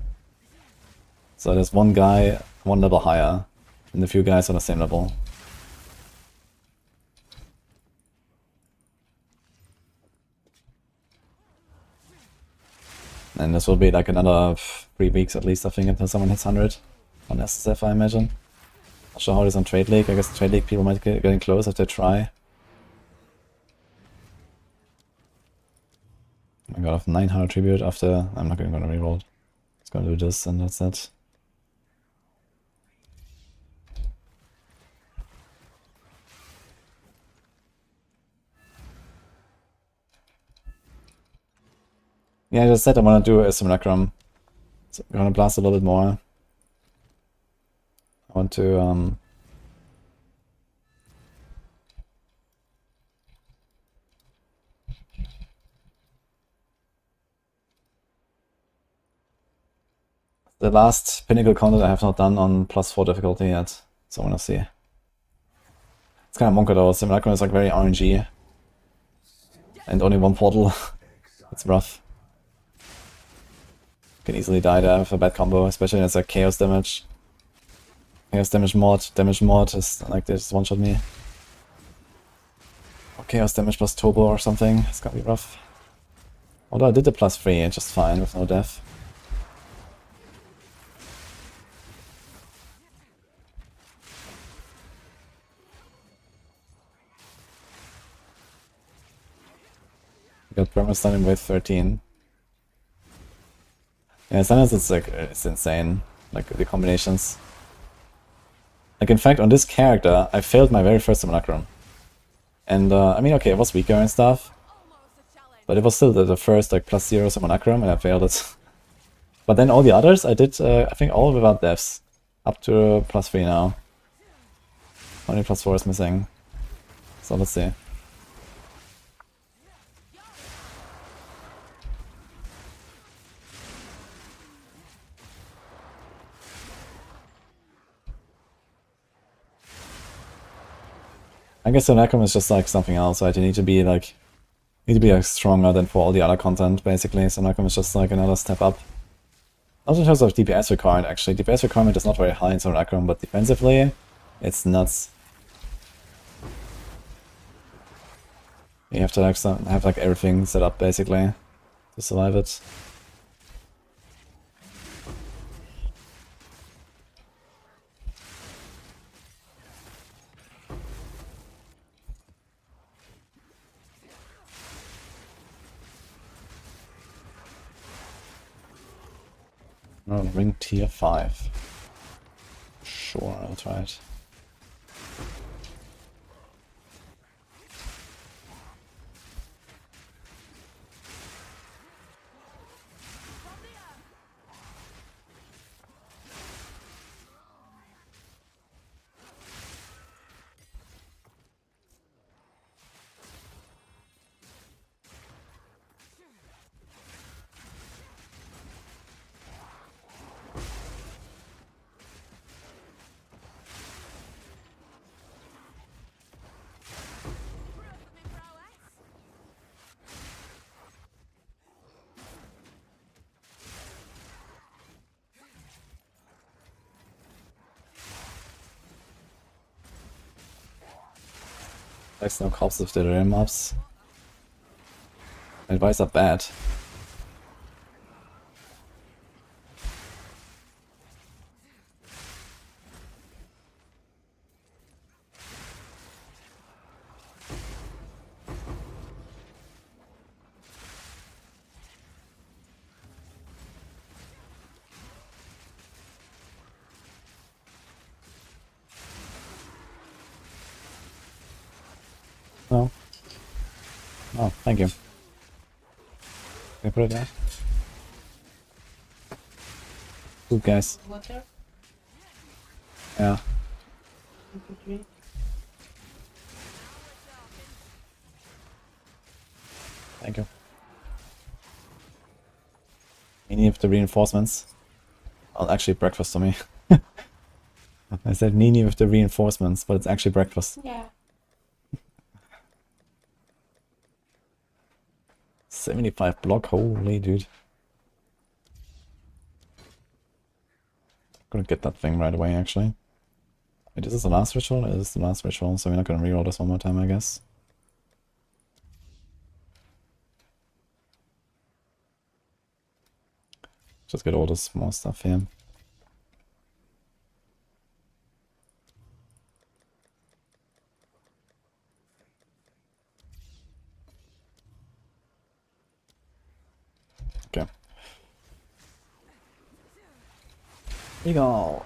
So there's one guy, 1 level higher, and a few guys on the same level. And this will be like another 3 weeks at least, I think, until someone hits 100 on SSF, I imagine. Not sure how it is on Trade League. I guess Trade League people might get getting close if they try. I got off 900 tribute after. I'm not gonna reroll. Just gonna do this and that's it. Yeah, I just said I want to do a simulacrum. So I'm gonna blast a little bit more. I want to the last pinnacle content I have not done on +4 difficulty yet, so I wanna see. It's kind of monka though. Simulacrum is like very RNG. And only one portal. It's rough. Can easily die there with a bad combo, especially when it's like chaos damage. Chaos damage mod is like they just one-shot me. Or chaos damage plus turbo or something. It's gonna be rough. Although I did the +3 just fine with no death. Got perma-stun in wave 13. Yeah, sometimes it's like, it's insane, like the combinations. Like in fact, on this character, I failed my very first simulacrum. And I mean, okay, it was weaker and stuff, but it was still the first like +0 simulacrum and I failed it. But then all the others, I did, I think all without deaths. Up to +3 now. Only +4 is missing. So let's see. I guess Simulacrum is just like something else, right? You need to be like stronger than for all the other content, basically. Simulacrum is just like another step up. Also in terms of DPS requirement, actually. DPS requirement is not very high in Simulacrum, but defensively, it's nuts. You have to like have like everything set up, basically, to survive it. Oh, ring tier 5. Sure, I'll try it. There's no cops with the real mobs. And why is that bad? No. Oh, thank you. Can I put it there? Good guys. Water? Yeah. Thank you. You need the reinforcements. Oh, actually breakfast to me. I said Nini with the reinforcements, but it's actually breakfast. Yeah. 75 block, holy dude. Gonna get that thing right away, actually. Wait, is this the last ritual? It is the last ritual, so we're not gonna reroll this one more time, I guess. Just get all this more stuff here. Eagle.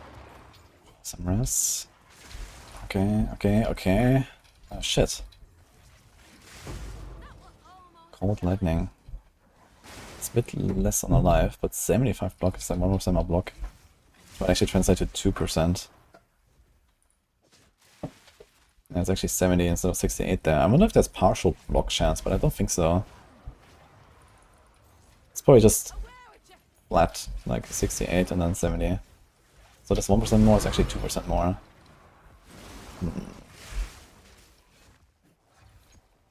Some rest. Okay. Oh shit. Cold lightning. It's a bit less on alive, but 75 block is like 1% more block. But actually translate to 2%. And it's actually 70 instead of 68 there. I wonder if there's partial block chance, but I don't think so. It's probably just flat, like 68 and then 70. So this 1% more is actually 2% more.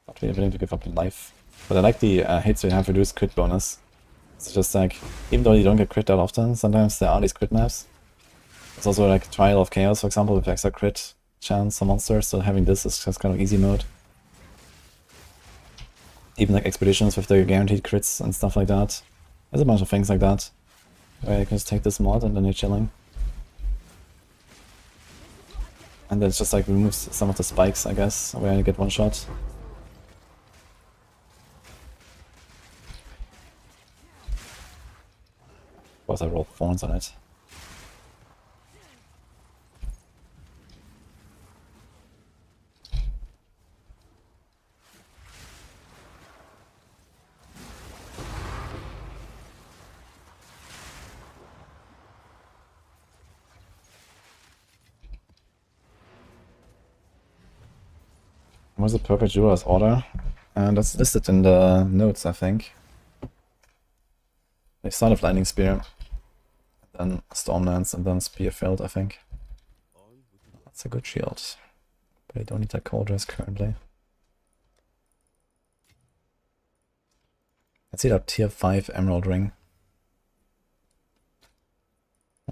Not really willing to give up life. But I like the hits you have reduced crit bonus. It's just like, even though you don't get crit that often, sometimes there are these crit maps. It's also like Trial of Chaos, for example, with extra crit chance on monsters, so having this is just kind of easy mode. Even like expeditions with the guaranteed crits and stuff like that. There's a bunch of things like that, where you can just take this mod and then you're chilling. And then it just like removes some of the spikes, I guess, where you get one shot. Of course I rolled thorns on it. What's the perfect Jura's order? And that's listed in the notes, I think. They start with Lightning Spear, then Stormlance, and then Spearfield, I think. That's a good shield. But I don't need that cold dress currently. Let's see that tier 5 Emerald Ring.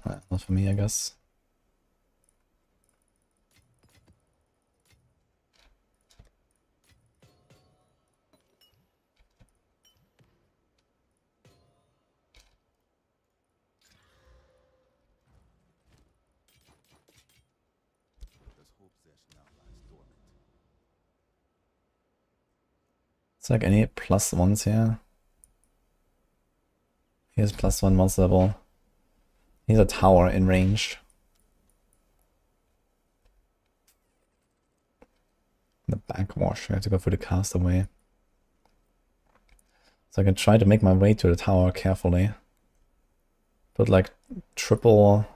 Not for me, I guess. It's like any +1s here. Here's +1 monster level. Here's a tower in range. The backwash, I have to go for the castaway. So I can try to make my way to the tower carefully. Put like triple...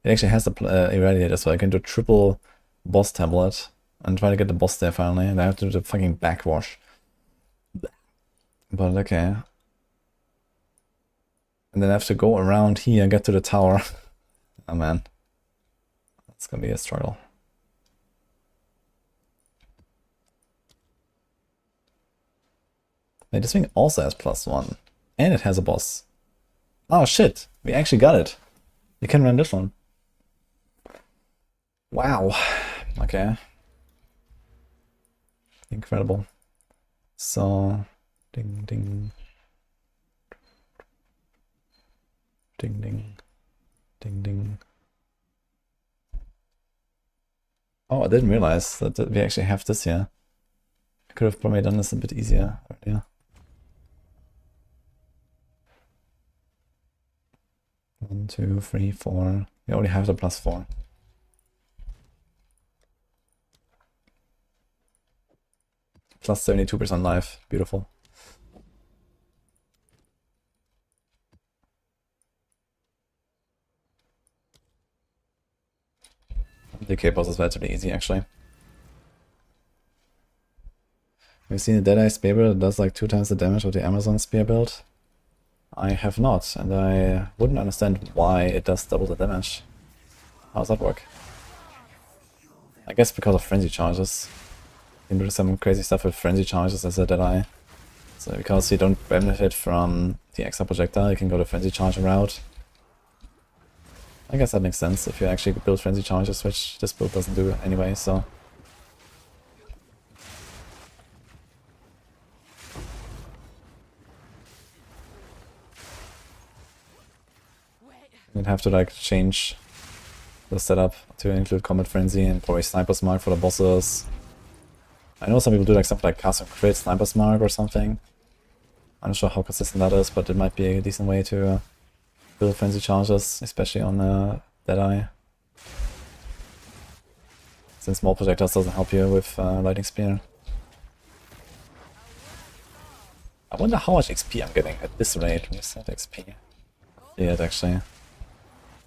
It actually has the irradiator, so I can do triple boss tablet. And try to get the boss there finally, and I have to do the fucking backwash. But okay. And then I have to go around here and get to the tower. Oh man. That's gonna be a struggle. Wait, this thing also has +1. And it has a boss. Oh shit, we actually got it. We can run this one. Wow. Okay. Incredible. So... Ding ding. Ding ding. Ding ding. Oh, I didn't realize that we actually have this here. I could have probably done this a bit easier earlier. One, two, three, four. We already have the +4. Plus 72% life. Beautiful. The DK boss is relatively easy, actually. Have you seen a Deadeye spear build that does like 2 times the damage of the Amazon spear build? I have not, and I wouldn't understand why it does double the damage. How does that work? I guess because of frenzy charges. You can do some crazy stuff with frenzy charges as a Deadeye. So because you don't benefit from the extra projectile, you can go the frenzy charge route. I guess that makes sense if you actually build frenzy charges, which this build doesn't do anyway, so... You'd have to like change the setup to include Combat Frenzy and probably Sniper's Mark for the bosses. I know some people do like something like Cast and Crit, Sniper's Mark or something. I'm not sure how consistent that is, but it might be a decent way to build frenzy charges, especially on Deadeye. Since small projectiles doesn't help you with Lightning Spear. I wonder how much XP I'm getting at this rate. Reset XP. Yeah, it actually.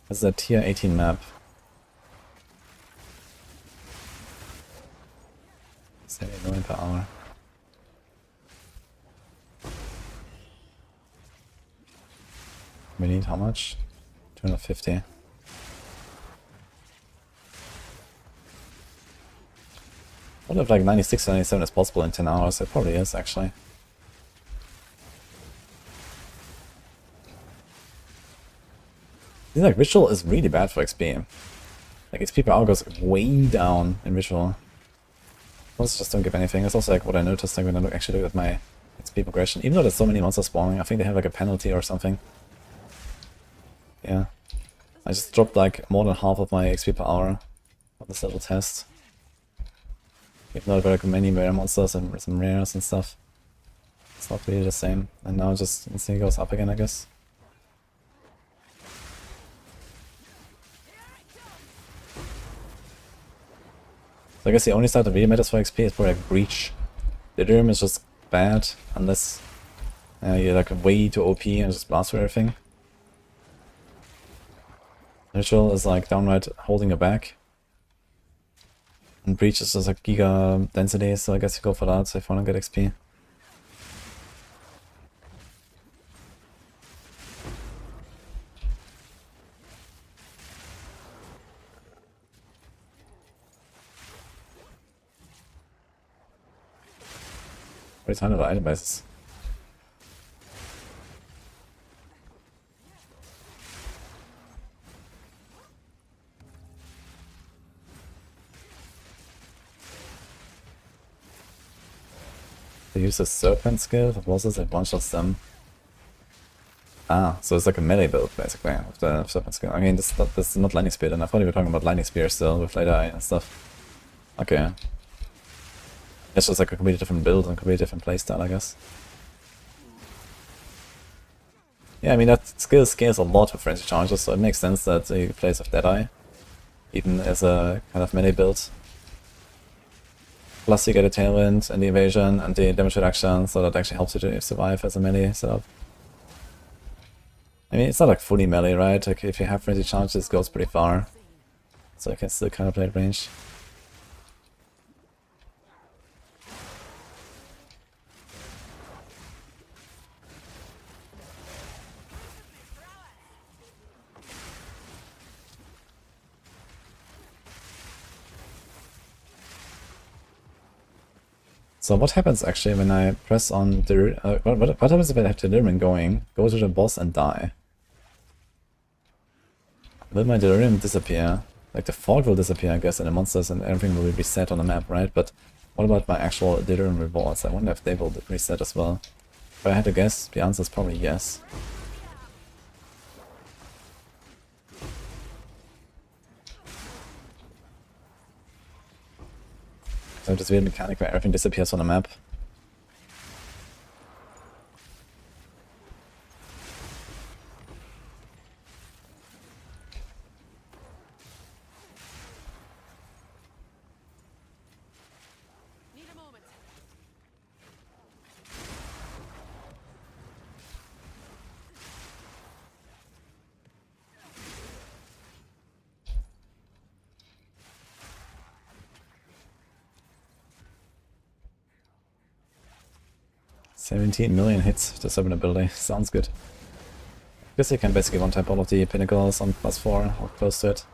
This is a tier 18 map. 70 million per hour. We need how much? 250. I wonder if like 96 or 97 is possible in 10 hours. It probably is actually. I think like Ritual is really bad for XP. Like XP per hour goes way down in Ritual. Monsters just don't give anything. That's also like what I noticed like when I actually look at my XP progression. Even though there's so many monsters spawning, I think they have like a penalty or something. Yeah. I just dropped like more than half of my XP per hour on this little test. Even though there are like many rare monsters and some rares and stuff. It's not really the same. And now it just instantly goes up again, I guess. So I guess the only side that really matters for XP is probably like Breach. The Delirium is just bad unless you're like way too OP and just blast through everything. Ritual is like downright holding you back. And Breach is just like giga density, so I guess you go for that if you want to get XP. What kind of item bases? They use a serpent skill for bosses that one-shots them. Ah, so it's like a melee build basically with the serpent skill. I mean, this is not lightning spear, and I thought you were talking about lightning spear still with later eye and stuff. Okay. It's just like a completely different build and completely different playstyle, I guess. Yeah, I mean that skill scales a lot with frenzy charges, so it makes sense that he plays with Deadeye, even as a kind of melee build. Plus you get a tailwind and the evasion and the damage reduction, so that actually helps you to survive as a melee setup. I mean, it's not like fully melee, right? Like if you have frenzy charges, it goes pretty far, so you can still kind of play at range. So what happens actually when I press on the... what happens if I have Delirium going, go to the boss and die? Will my Delirium disappear? Like the fog will disappear, I guess, and the monsters and everything will be reset on the map, right? But what about my actual Delirium rewards? I wonder if they will reset as well. If I had to guess, the answer is probably yes. So this weird mechanic where everything disappears on the map. Need a moment. $17 million hits to summon ability. Sounds good. Guess you can basically one-tap all of the pinnacles on +4 or close to it.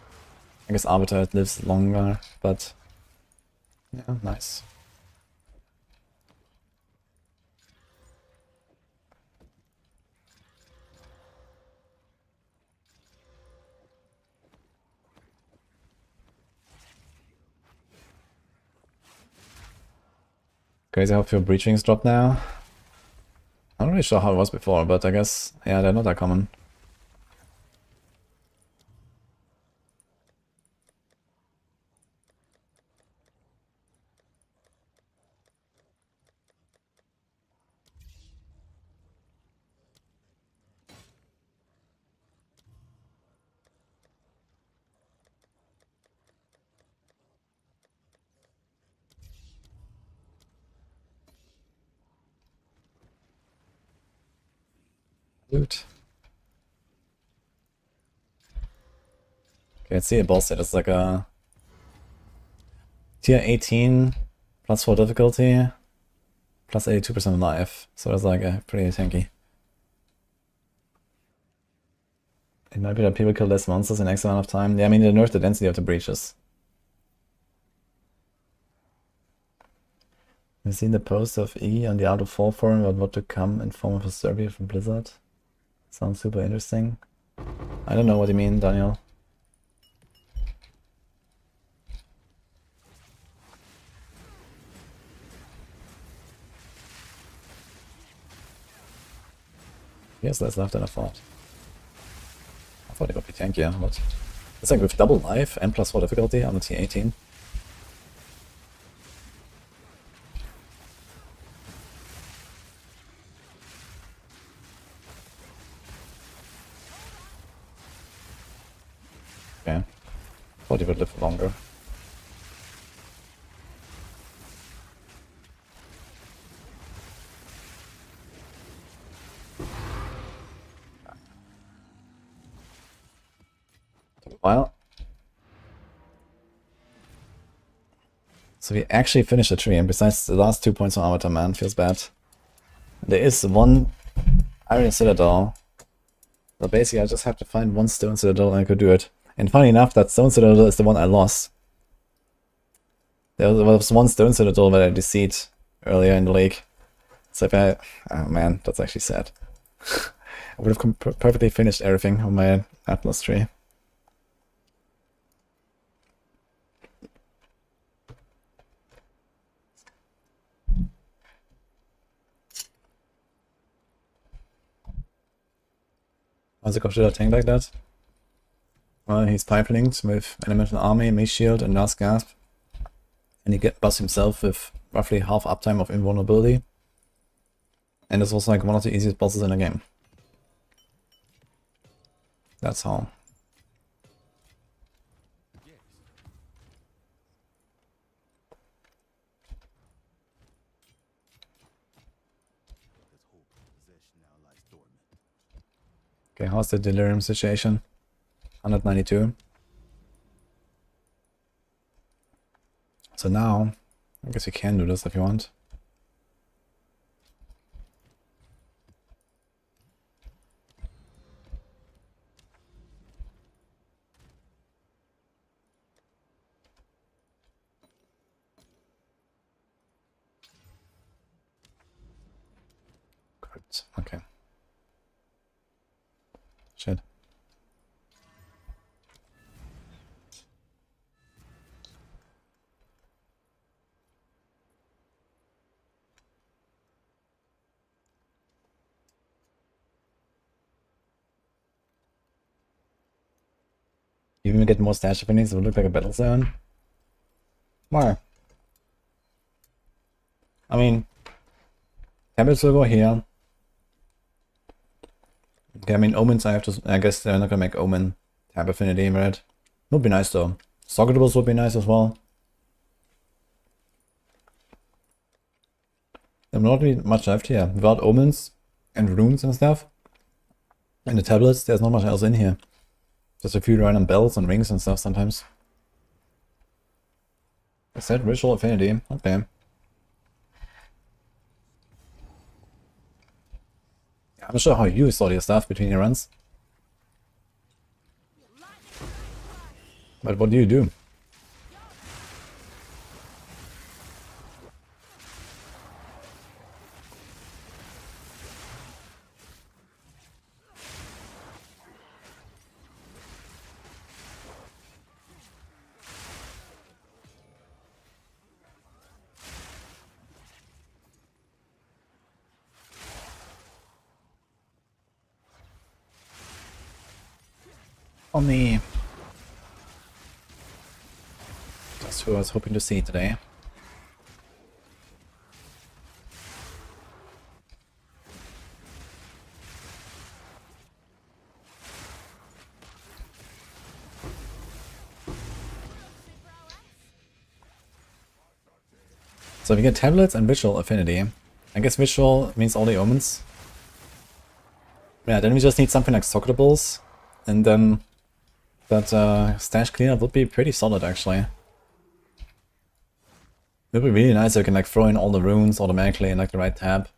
I guess Arbiter lives longer, but yeah, nice. Crazy how few breachings drop now. I'm not really sure how it was before, but I guess, yeah, they're not that common. Loot. Okay, let's see a boss set. It's like a tier 18 plus 4 difficulty plus 82% life. So it's like a pretty tanky. It might be that people kill less monsters in X amount of time. Yeah, I mean, they nerfed the density of the breaches. You've seen the post of E on the Diablo 4 forum about what to come in form of a survey from Blizzard? Sounds super interesting. I don't know what you mean, Daniel. He has less left than I thought. I thought it would be tankier, but it's like with double life and plus 4 difficulty on the T18. Okay. Thought he would live longer. Took a while. So we actually finished the tree, and besides the last 2 points on Avatar Man, feels bad. There is one Iron Citadel. So basically I just have to find one Stone Citadel and I could do it. And funny enough, that Stone Citadel is the one I lost. There was one Stone Citadel that I deceived earlier in the lake. So if I... Oh man, that's actually sad. I would have perfectly finished everything on my Atlas tree. Why is it considered a tank like that? Well, he's pipe linked with Elemental Army, Mace Shield, and Last Gasp. And he buffs himself with roughly half uptime of invulnerability. And it's also like one of the easiest bosses in the game. That's how. Okay, how's the delirium situation? 192. So now, I guess you can do this if you want. Good, okay. Shit. Even get more stash openings, it would look like a battle zone. Why? I mean, tablets will go here. Okay, I mean, omens, I guess they're not gonna make omen tab affinity, right? Would be nice though. Socketables would be nice as well. There will not be much left here. Without omens and runes and stuff. And the tablets, there's not much else in here. Just a few random bells and rings and stuff sometimes. I said ritual affinity, okay. I'm not sure how you saw your stuff between your runs. But what do you do? On the... That's who I was hoping to see today. So we get tablets and visual affinity. I guess visual means all the omens. Yeah, then we just need something like Socketables, and then that stash cleaner would be pretty solid actually. It would be really nice if you can like throw in all the runes automatically in like the right tab.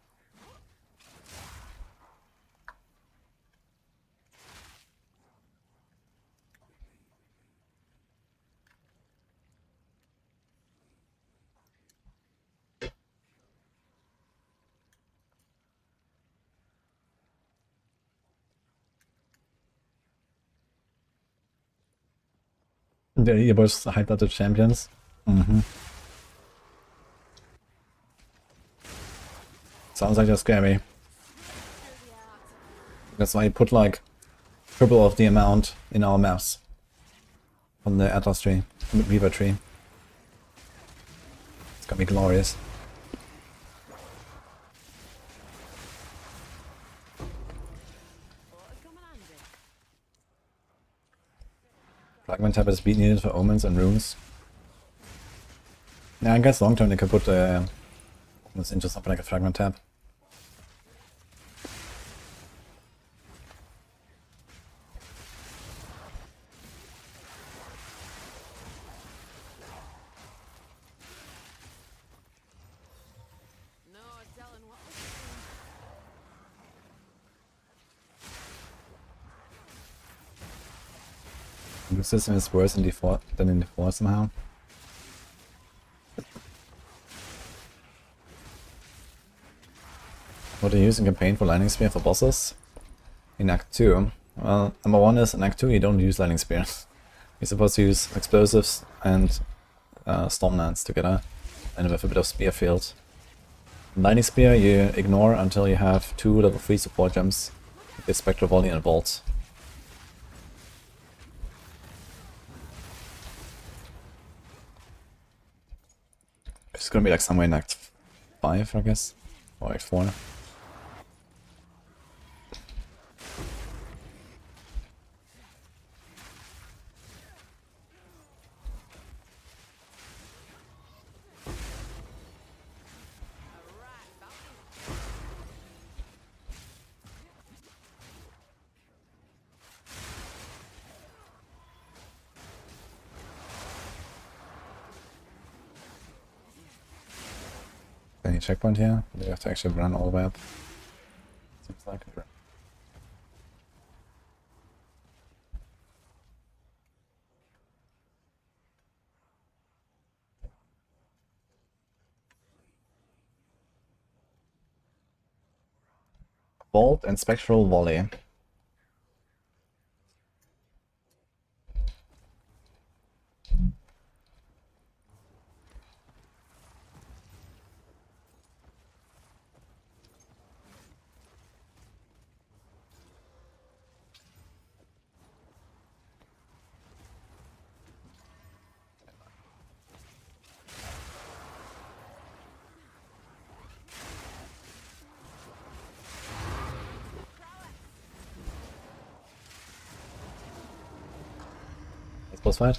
You both hyped up the champions. Sounds like they're scary. That's why you put like triple of the amount in our maps on the Atlas tree, Weaver tree. It's gonna be glorious. Fragment tab is speed needed for omens and runes. Yeah, I guess long term they could put this into something like a fragment tab. No telling what This system is worse in default than in default somehow. What are you using campaign for Lightning Spear for bosses? In Act 2? Well, number 1 is in Act 2 you don't use Lightning Spear. You're supposed to use explosives and Storm Lance together, and with a bit of Spear field. Lightning Spear you ignore until you have 2 level 3 support gems, with Spectral Volley and Bolt. It's gonna be like somewhere in Act 5, I guess, or Act 4. Any checkpoint here? Do you have to actually run all the way up? Seems like it. Bolt and Spectral Volley. Let's boss fight.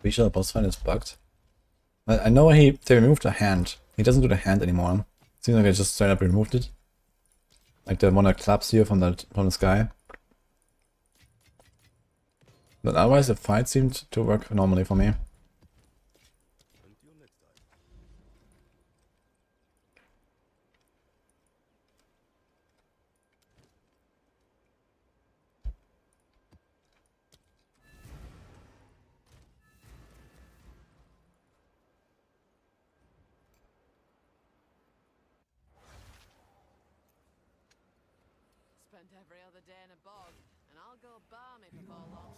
Pretty sure the boss fight is bugged. I know they removed the hand. He doesn't do the hand anymore. Seems like they just straight up removed it. Like the one that claps you from the sky. But otherwise the fight seemed to work normally for me. spent every other day in a bog, and I'll go balmy before long.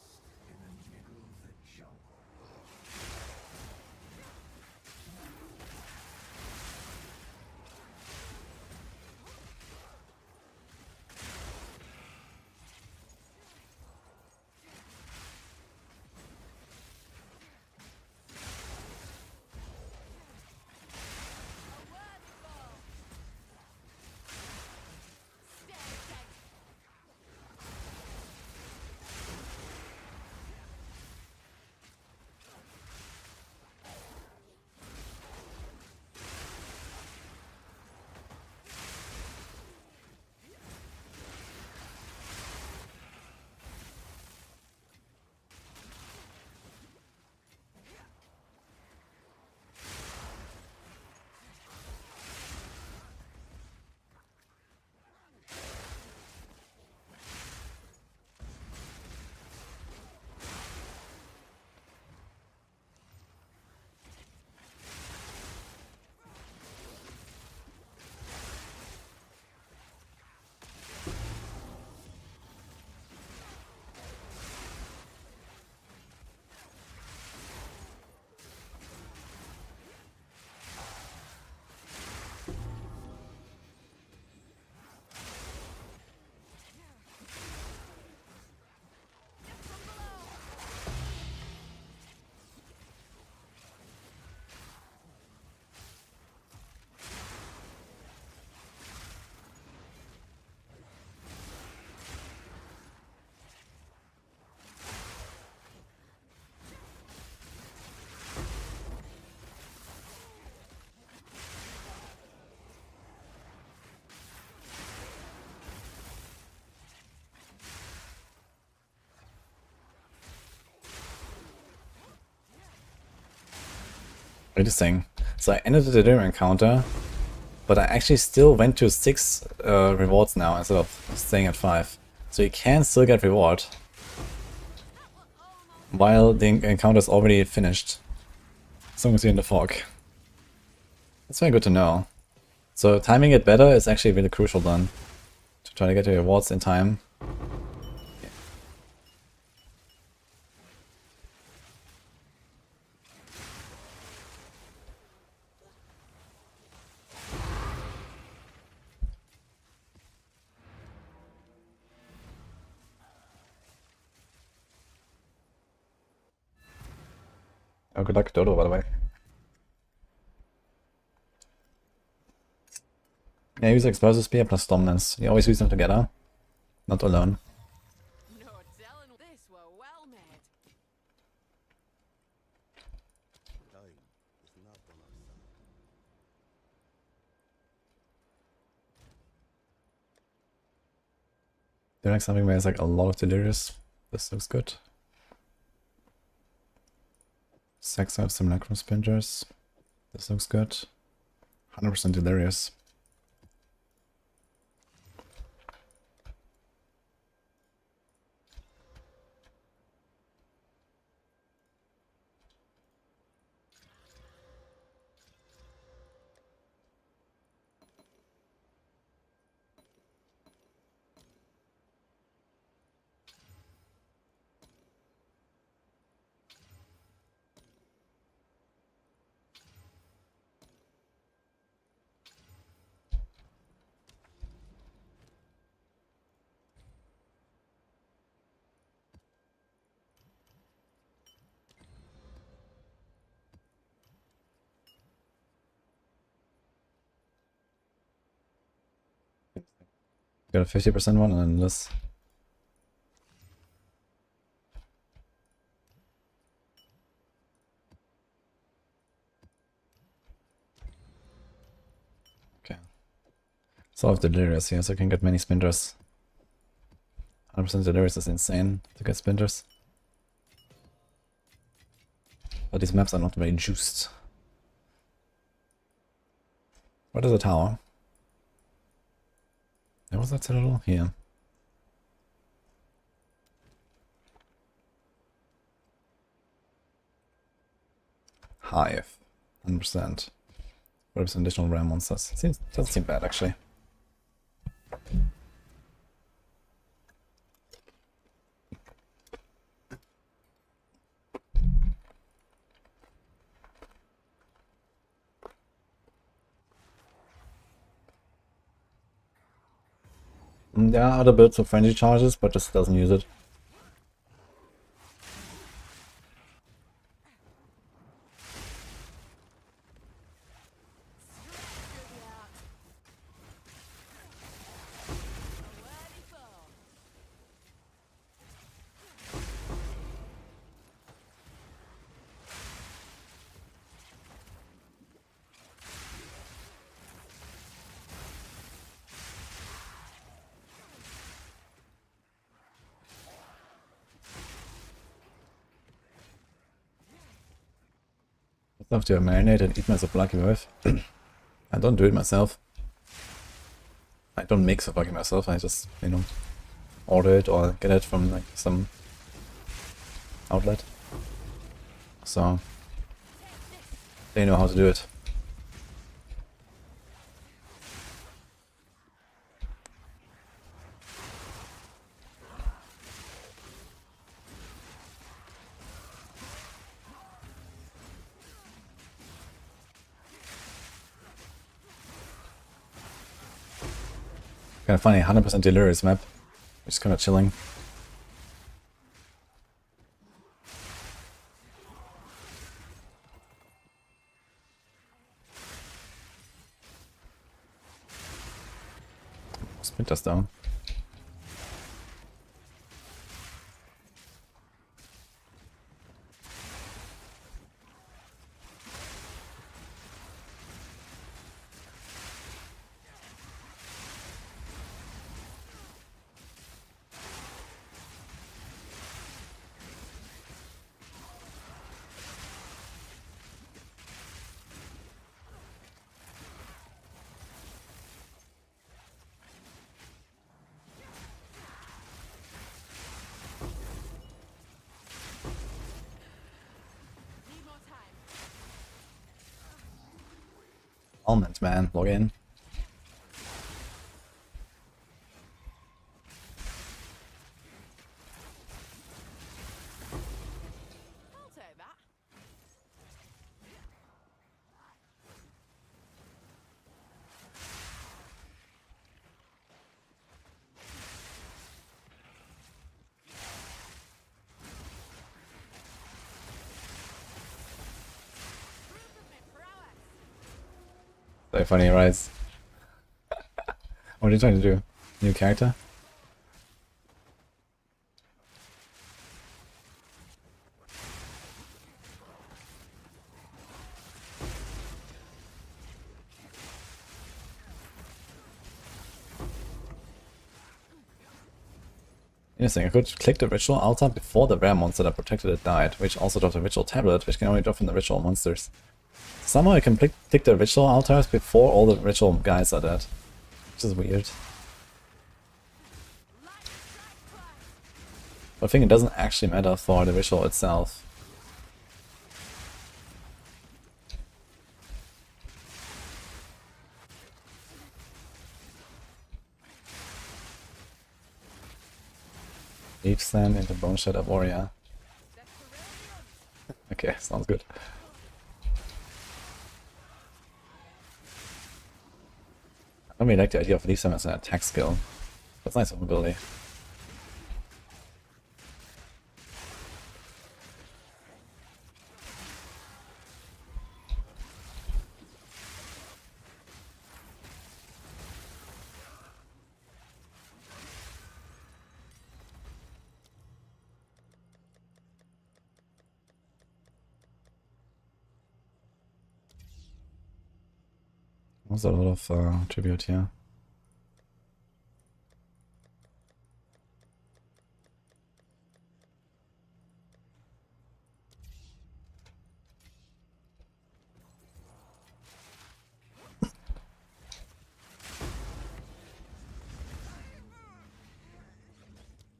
interesting. So I ended the dinner encounter, but I actually still went to 6 rewards now instead of staying at 5. So you can still get reward while the encounter is already finished, as long as you're in the fog. That's very good to know. So timing it better is actually really crucial then, to try to get the rewards in time. Oh, good luck, Dodo, by the way. Yeah, use explosive spear plus dominance. You always use them together, not alone. No telling this were well made. Do you like something where there's like a lot of delirious? This looks good. Sex of simulacrum spingers. This looks good. 100% delirious. Got a 50% one and then this. Okay. Solve delirious here, so I can get many spinders. 100% delirious is insane to get spinders. But these maps are not very juiced. What is a tower? There was that citadel? Here. Hive. 100%. What are some additional ram monsters? Doesn't seem bad actually. There are other builds of frenzy charges, but just doesn't use it. I'd love to marinate and eat myself lucky with. I don't do it myself. I don't make souvlaki myself, I just, you know, order it or get it from like some outlet. So they know how to do it. Kind of funny, 100% delirious map. Just kind of chilling. Splinters down. Almond man, log in. I'll take that. Proof of my prowess. So funny, right? What are you trying to do? New character? Interesting, I could click the ritual altar before the rare monster that protected it died, which also dropped a ritual tablet, which can only drop from the ritual monsters. Somehow I can click the ritual altars before all the ritual guys are dead. Which is weird. But I think it doesn't actually matter for the ritual itself. Leaf Sand into Bone Shatter Warrior. Okay, sounds good. I don't really like the idea of Leaf Sand as an attack skill. That's nice ability. There's a lot of tribute here.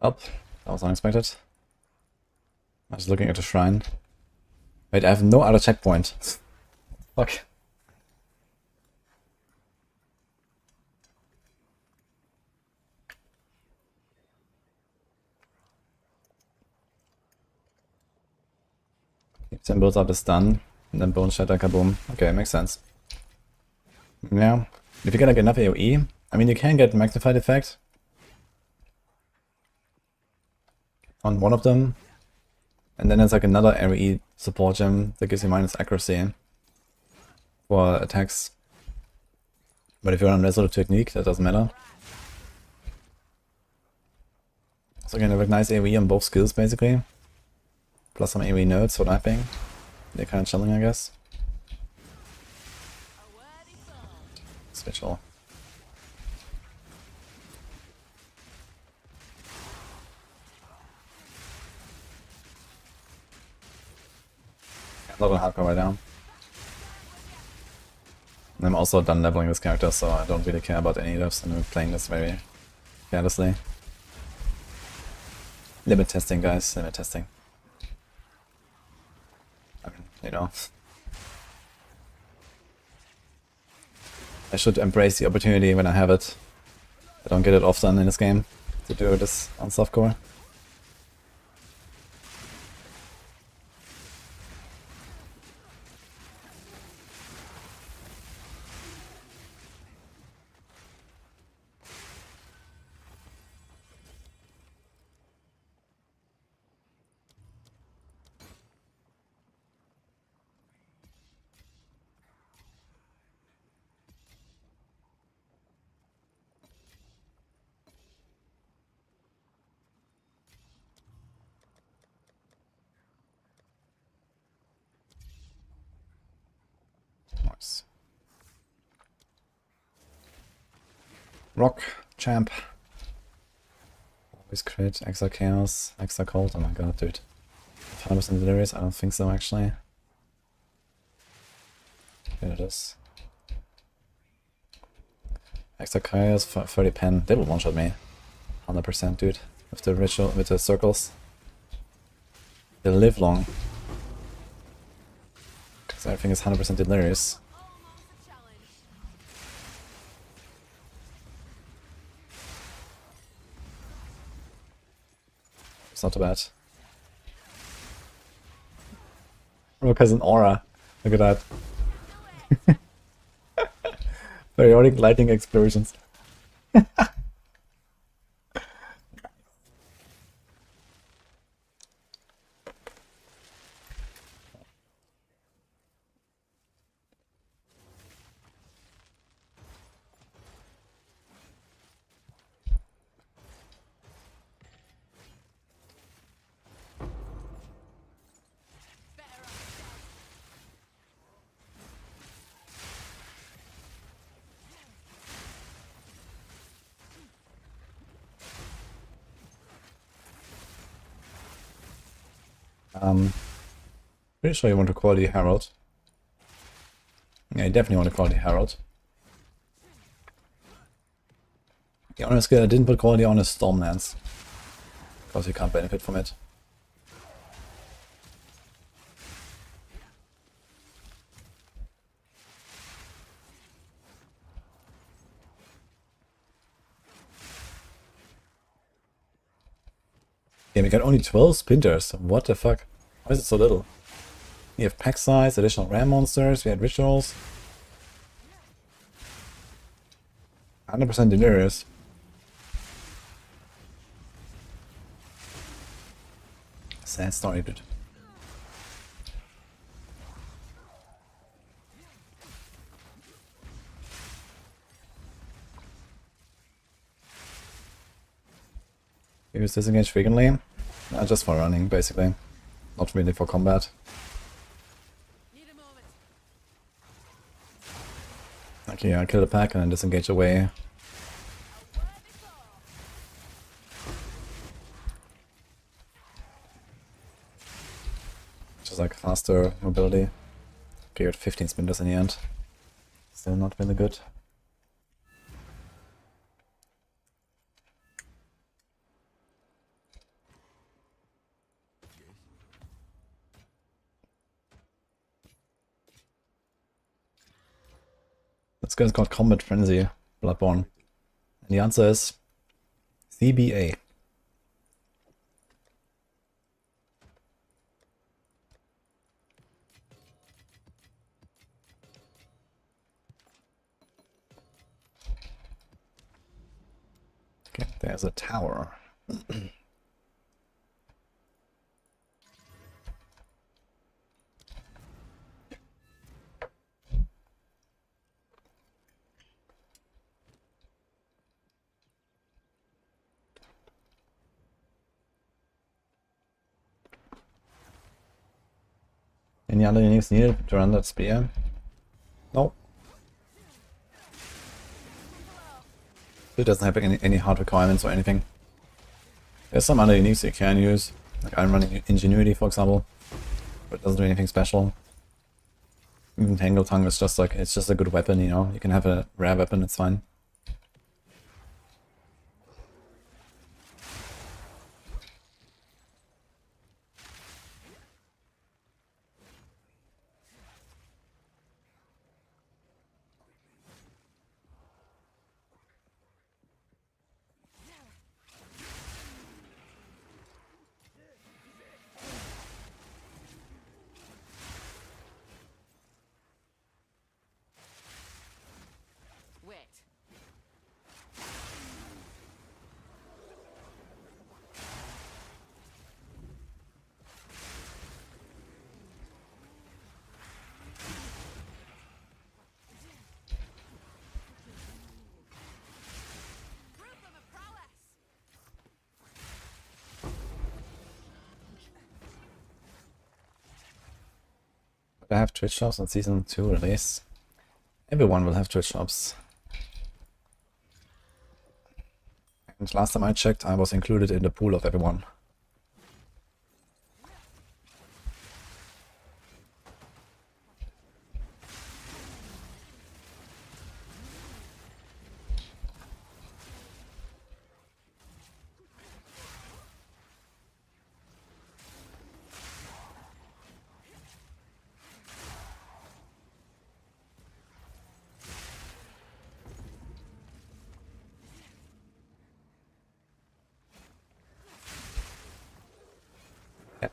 Up. That was unexpected. I was looking at the shrine. Wait, I have no other checkpoint. Fuck. Then builds up the stun, and then Bone Shatter, kaboom. Okay, makes sense. Yeah. If you get like enough AoE, I mean you can get magnified effect on one of them, and then there's like another AoE support gem that gives you minus accuracy for attacks. But if you're on Resolute Technique, that doesn't matter. So again, have a nice AoE on both skills basically. Plus some AoE nodes for sniping. They're kind of chilling, I guess. Special. I'm not on hardcore right now. And I'm also done leveling this character, so I don't really care about any levels, and I'm playing this very carelessly. Limit testing, guys, limit testing. I mean, you know. I should embrace the opportunity when I have it. I don't get it often in this game to do this on softcore. Nice. Rock, champ. Always crit, extra chaos, extra cold. Oh my god, dude. 100% delirious? I don't think so, actually. Here it is. Extra chaos, 30 pen. They will one-shot me. 100%, dude. With the ritual, with the circles. They live long. Because everything is 100% delirious. It's not too bad. Rook has an aura. Look at that. Periodic lightning explosions. Pretty sure you want to call the Herald. Yeah, you definitely want to call the Herald. The honor skill I didn't put quality on is Stormlance, because you can't benefit from it. Yeah, we got only 12 Spinters. What the fuck? Why is it so little? We have pack size, additional ram monsters, we had rituals. 100% delirious. Sad story, dude. Use disengage frequently. Just for running, basically. Not really for combat. Need a moment. Okay, I kill the pack and then disengage away. Just like faster mobility. Okay, you're at 15 Spinters in the end. Still not really good. This guy's got Combat Frenzy, Bloodborne. And the answer is CBA. Okay, there's a tower. Any other uniques needed to run that spear? No. It doesn't have any hard requirements or anything. There's some other uniques you can use, like I'm running Ingenuity for example, but it doesn't do anything special. Even Tangle Tongue is just like, it's just a good weapon, you know, you can have a rare weapon, it's fine. Wait. Prove them a prowess. I have Twitch shops on season 2 release. Everyone will have Twitch shops. And last time I checked, I was included in the pool of everyone.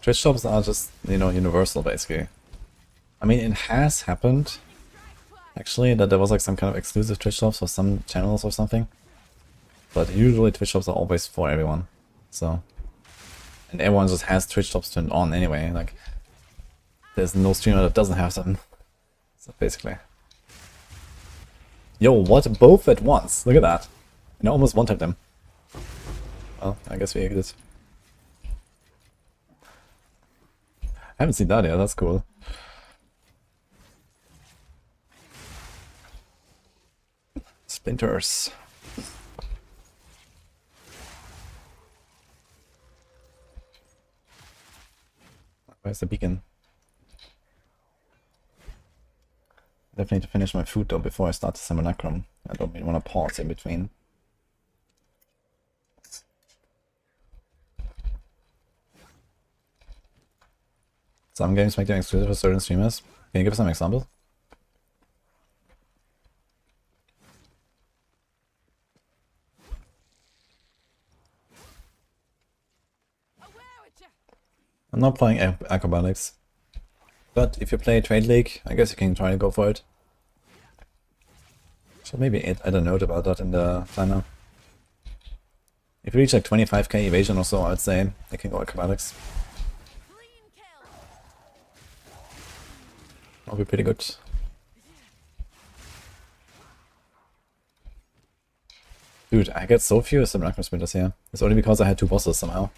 Twitch shops are just, you know, universal basically. I mean, it has happened, actually, that there was like some kind of exclusive Twitch shops for some channels or something. But usually Twitch shops are always for everyone, so... And everyone just has Twitch shops turned on anyway, like... There's no streamer that doesn't have them. So basically... Yo, what? Both at once? Look at that. And I almost one-tapped them. Well, I guess we exit. I haven't seen that yet, that's cool. Splinters. Where's the beacon? Definitely need to finish my food though before I start the simulacrum. I don't even want to pause in between. Some games make them exclusive for certain streamers. Can you give some examples? I'm not playing acrobatics. But if you play Trade League, I guess you can try to go for it. So maybe add a note about that in the timer. If you reach like 25k evasion or so, I'd say you can go acrobatics. That'll be pretty good. Dude, I get so few simulacrum sprinters here. It's only because I had 2 bosses somehow.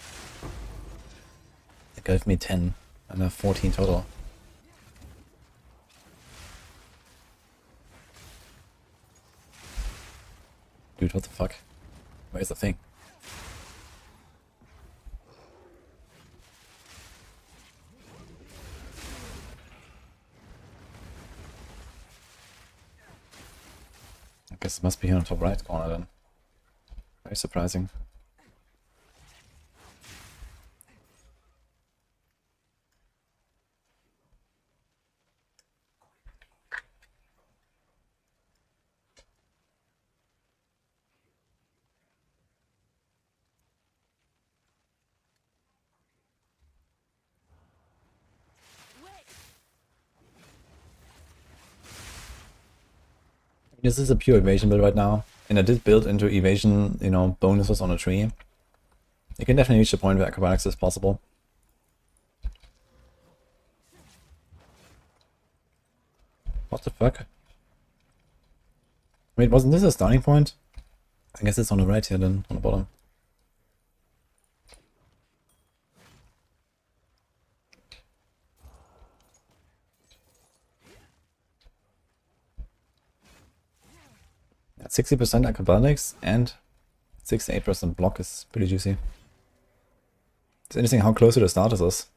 It gave me 10 and I have 14 total. Dude, what the fuck? Where's the thing? I guess it must be here on top right corner then. Very surprising. This is a pure evasion build right now, and I did build into evasion, you know, bonuses on a tree. You can definitely reach the point where acrobatics is possible. What the fuck? Wait, wasn't this a starting point? I guess it's on the right here then, on the bottom. At 60% acrobatics and 68% block is pretty juicy. It's interesting how close to the start this is.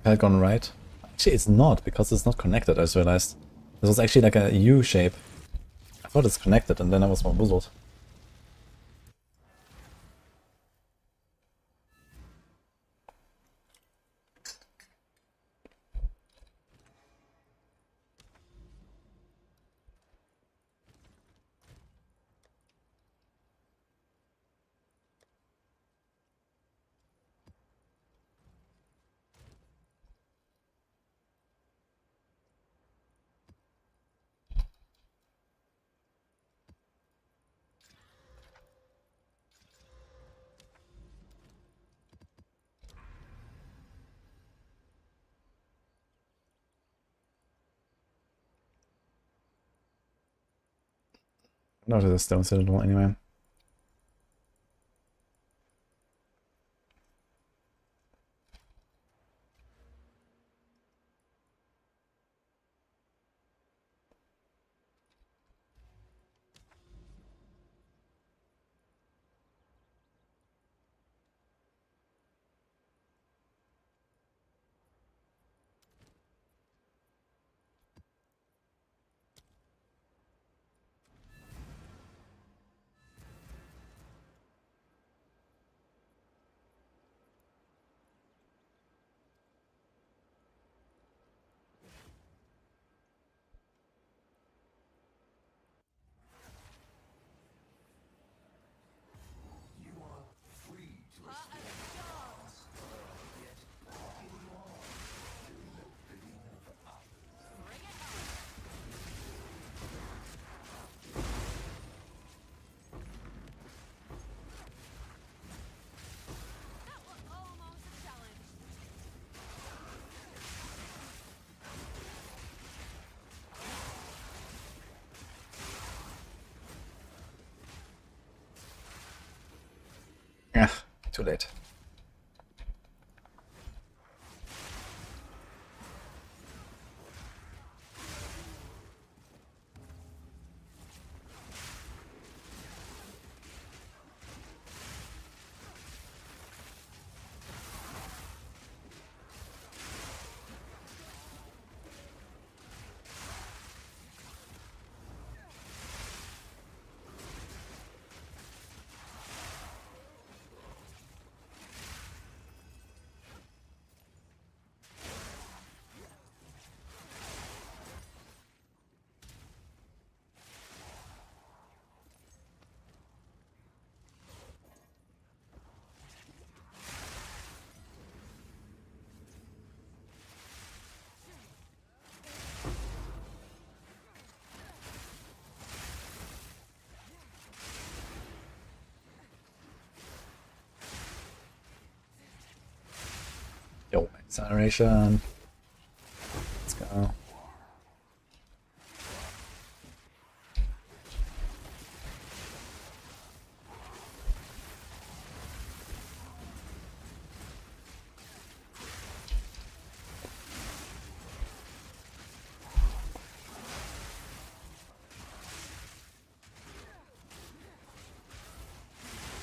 Had gone right. Actually, it's not, because it's not connected, I just realized. This was actually like a U shape. I thought it's connected and then I was bamboozled. No, there's a stone citadel anyway. Too late. Yo, acceleration. Let's go.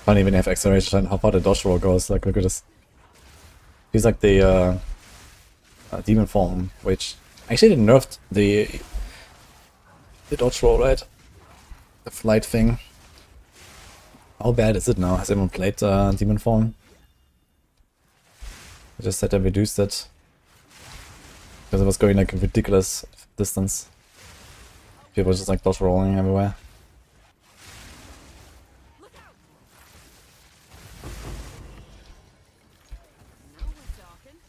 I don't even have acceleration. How far the dodge roll goes? Like, look at this. He's like the demon form, which actually they nerfed the dodge roll, right? The flight thing. How bad is it now? Has anyone played demon form? I just said I reduced it because it was going like a ridiculous distance. People just like dodge rolling everywhere. Now we're talking.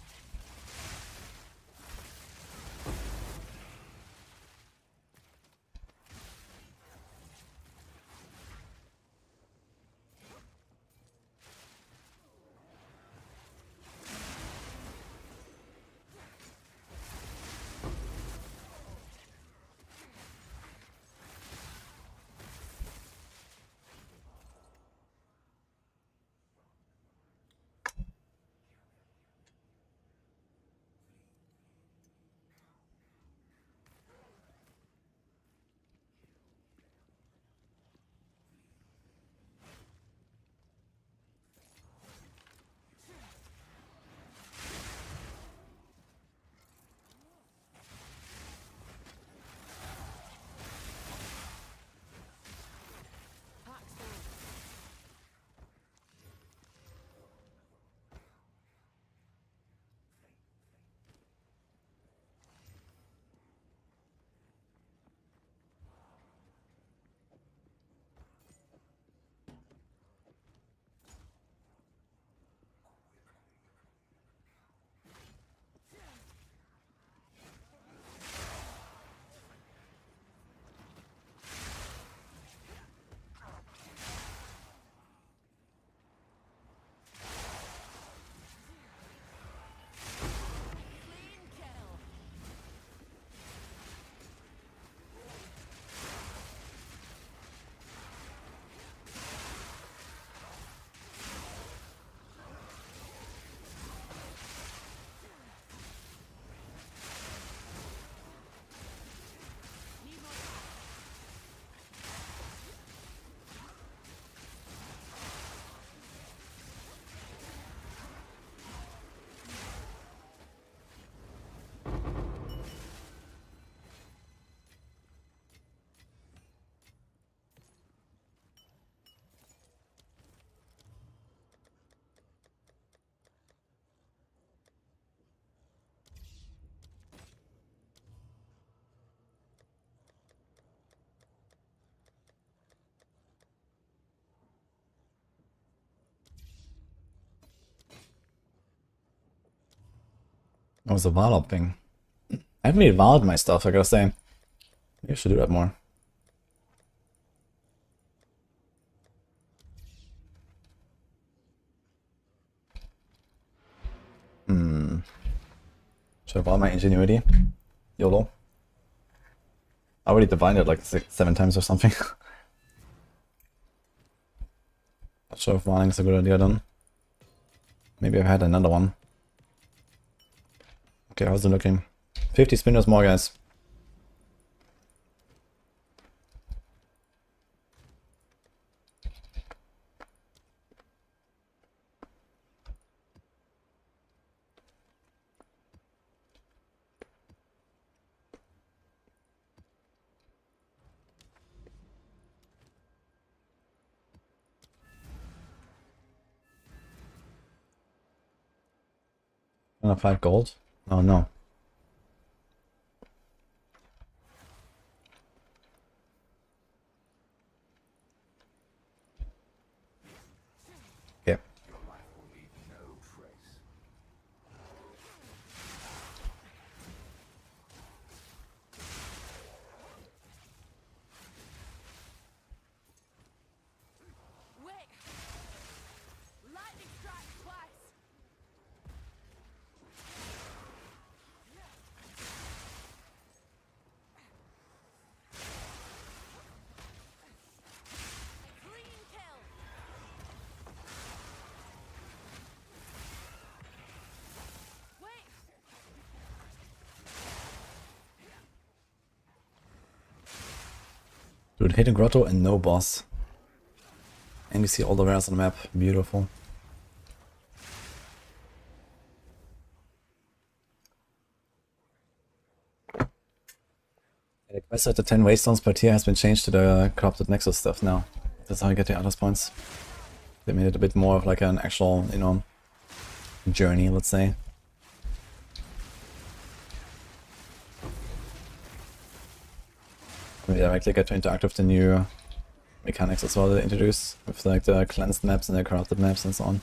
Oh, it's a Varlop thing. I haven't really Varled my stuff, I gotta say. Maybe I should do that more. Should I Varl my ingenuity? YOLO. I already divined it like 7 times or something. Not sure if Varling is a good idea then. Maybe I've had another one. Okay, how's it looking? 50 spinners more, guys. Another 5 gold? Oh no. Okay. Wait! Lightning strikes twice! Clean kill! Wait! Dude, hidden grotto and no boss. And you see all the rares on the map. Beautiful. The quest at the 10 waystones per tier has been changed to the corrupted nexus stuff now. That's how you get the others points. They made it a bit more of like an actual, you know, journey, let's say. We directly get to interact with the new mechanics as well they introduce, with like the cleansed maps and the corrupted maps and so on.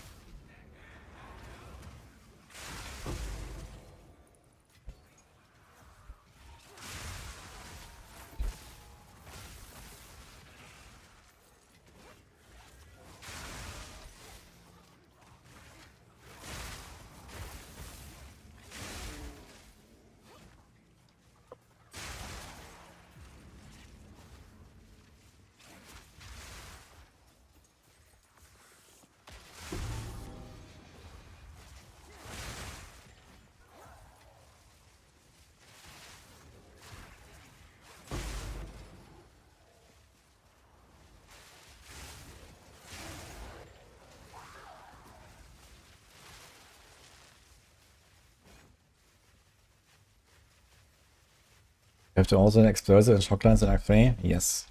You have to also explosive and shock lines in Act 3? Yes.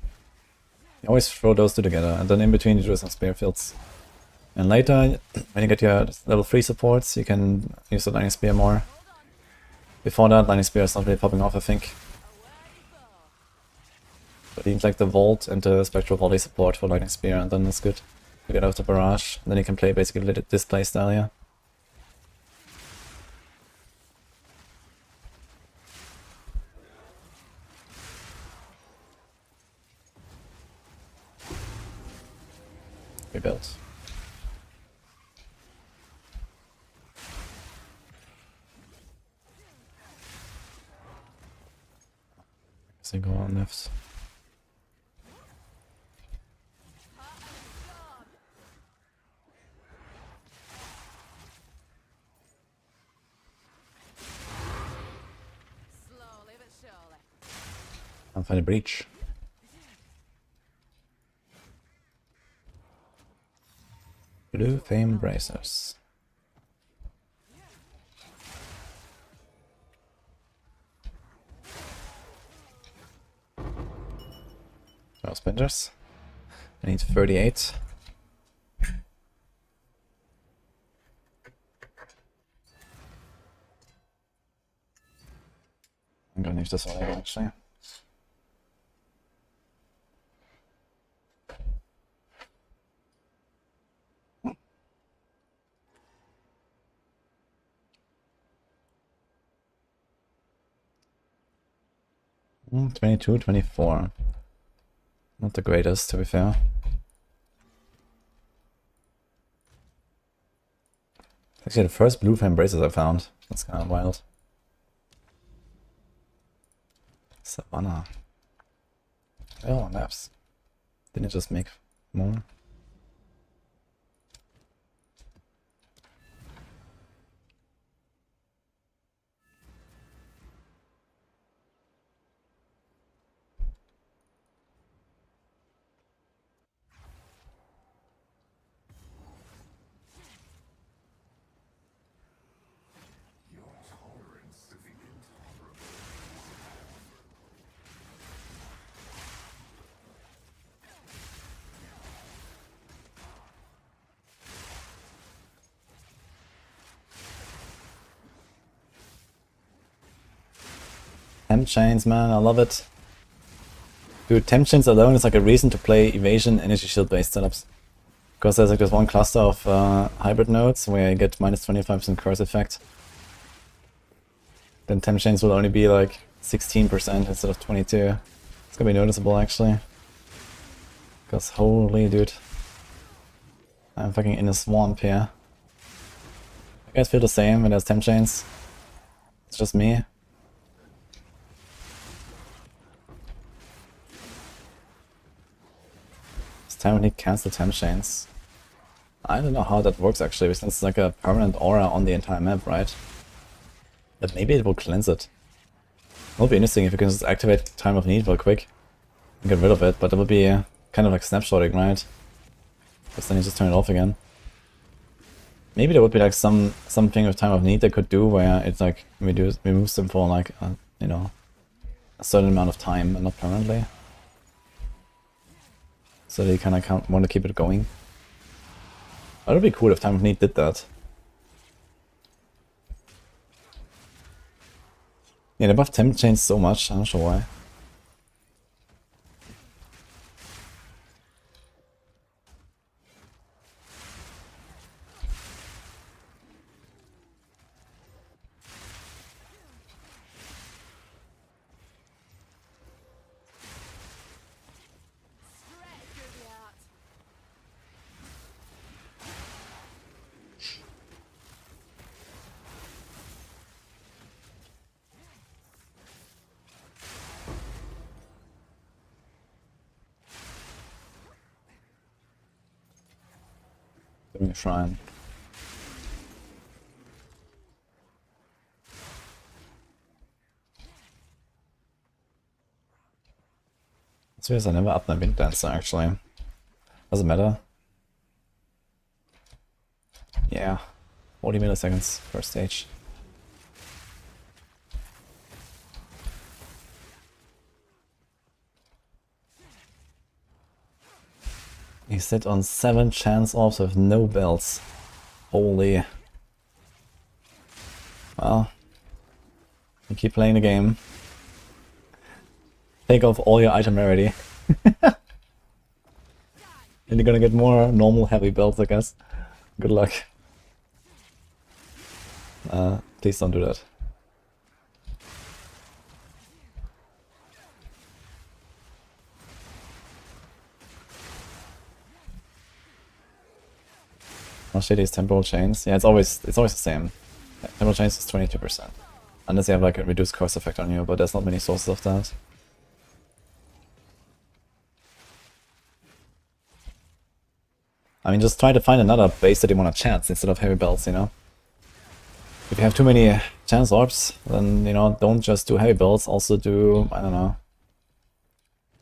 You always throw those two together, and then in between you do some spear fields. And later, when you get your level 3 supports, you can use the Lightning Spear more. Before that, Lightning Spear is not really popping off, I think. But you need like the Vault and the Spectral Volley support for Lightning Spear, and then it's good. You get out the Barrage, and then you can play basically this play style, yeah. Rebuilt. I go on left. Slowly but surely. I'll find a breach. Blue Fame Bracers. No spinders. I need 38. I'm gonna use this one again, actually. Hmm, 22, 24. Not the greatest, to be fair. Actually, the first blue flame braces I found. That's kind of wild. Savannah. Oh, maps. Didn't it just make more? Temp Chains, man, I love it. Dude, Temp Chains alone is like a reason to play Evasion Energy Shield based setups. Because there's like this one cluster of hybrid nodes where you get minus 25% curse effect. Then Temp Chains will only be like 16% instead of 22. It's gonna be noticeable actually. Because holy dude. I'm fucking in a swamp here. You guys feel the same when there's Temp Chains? It's just me. This time we need cancel Temp Chains. I don't know how that works actually, since it's like a permanent aura on the entire map, right? But maybe it will cleanse it. It will be interesting if you can just activate Time of Need real quick and get rid of it, but it will be kind of like snapshotting, right? Because then you just turn it off again. Maybe there would be like something with Time of Need they could do where it's like removes them for like you know, a certain amount of time and not permanently. So they kind of want to keep it going. That would be cool if Time of Need did that. Yeah, they buff Temp Chains so much, I'm not sure why. Doing a shrine. That's because I never upped my Wind Dancer actually. Doesn't matter. Yeah. 40 milliseconds per stage. He sit on 7 chance orbs with no bells. Holy. Well, you keep playing the game. Take off all your item rarity. And you're gonna get more normal heavy belts, I guess. Good luck. Please don't do that. I'll show these temporal chains. Yeah, it's always the same. Yeah, temporal chains is 22%. Unless you have like a reduced cost effect on you, but there's not many sources of that. I mean, just try to find another base that you want to chance instead of heavy belts, you know? If you have too many chance orbs, then, you know, don't just do heavy belts, also do, I don't know,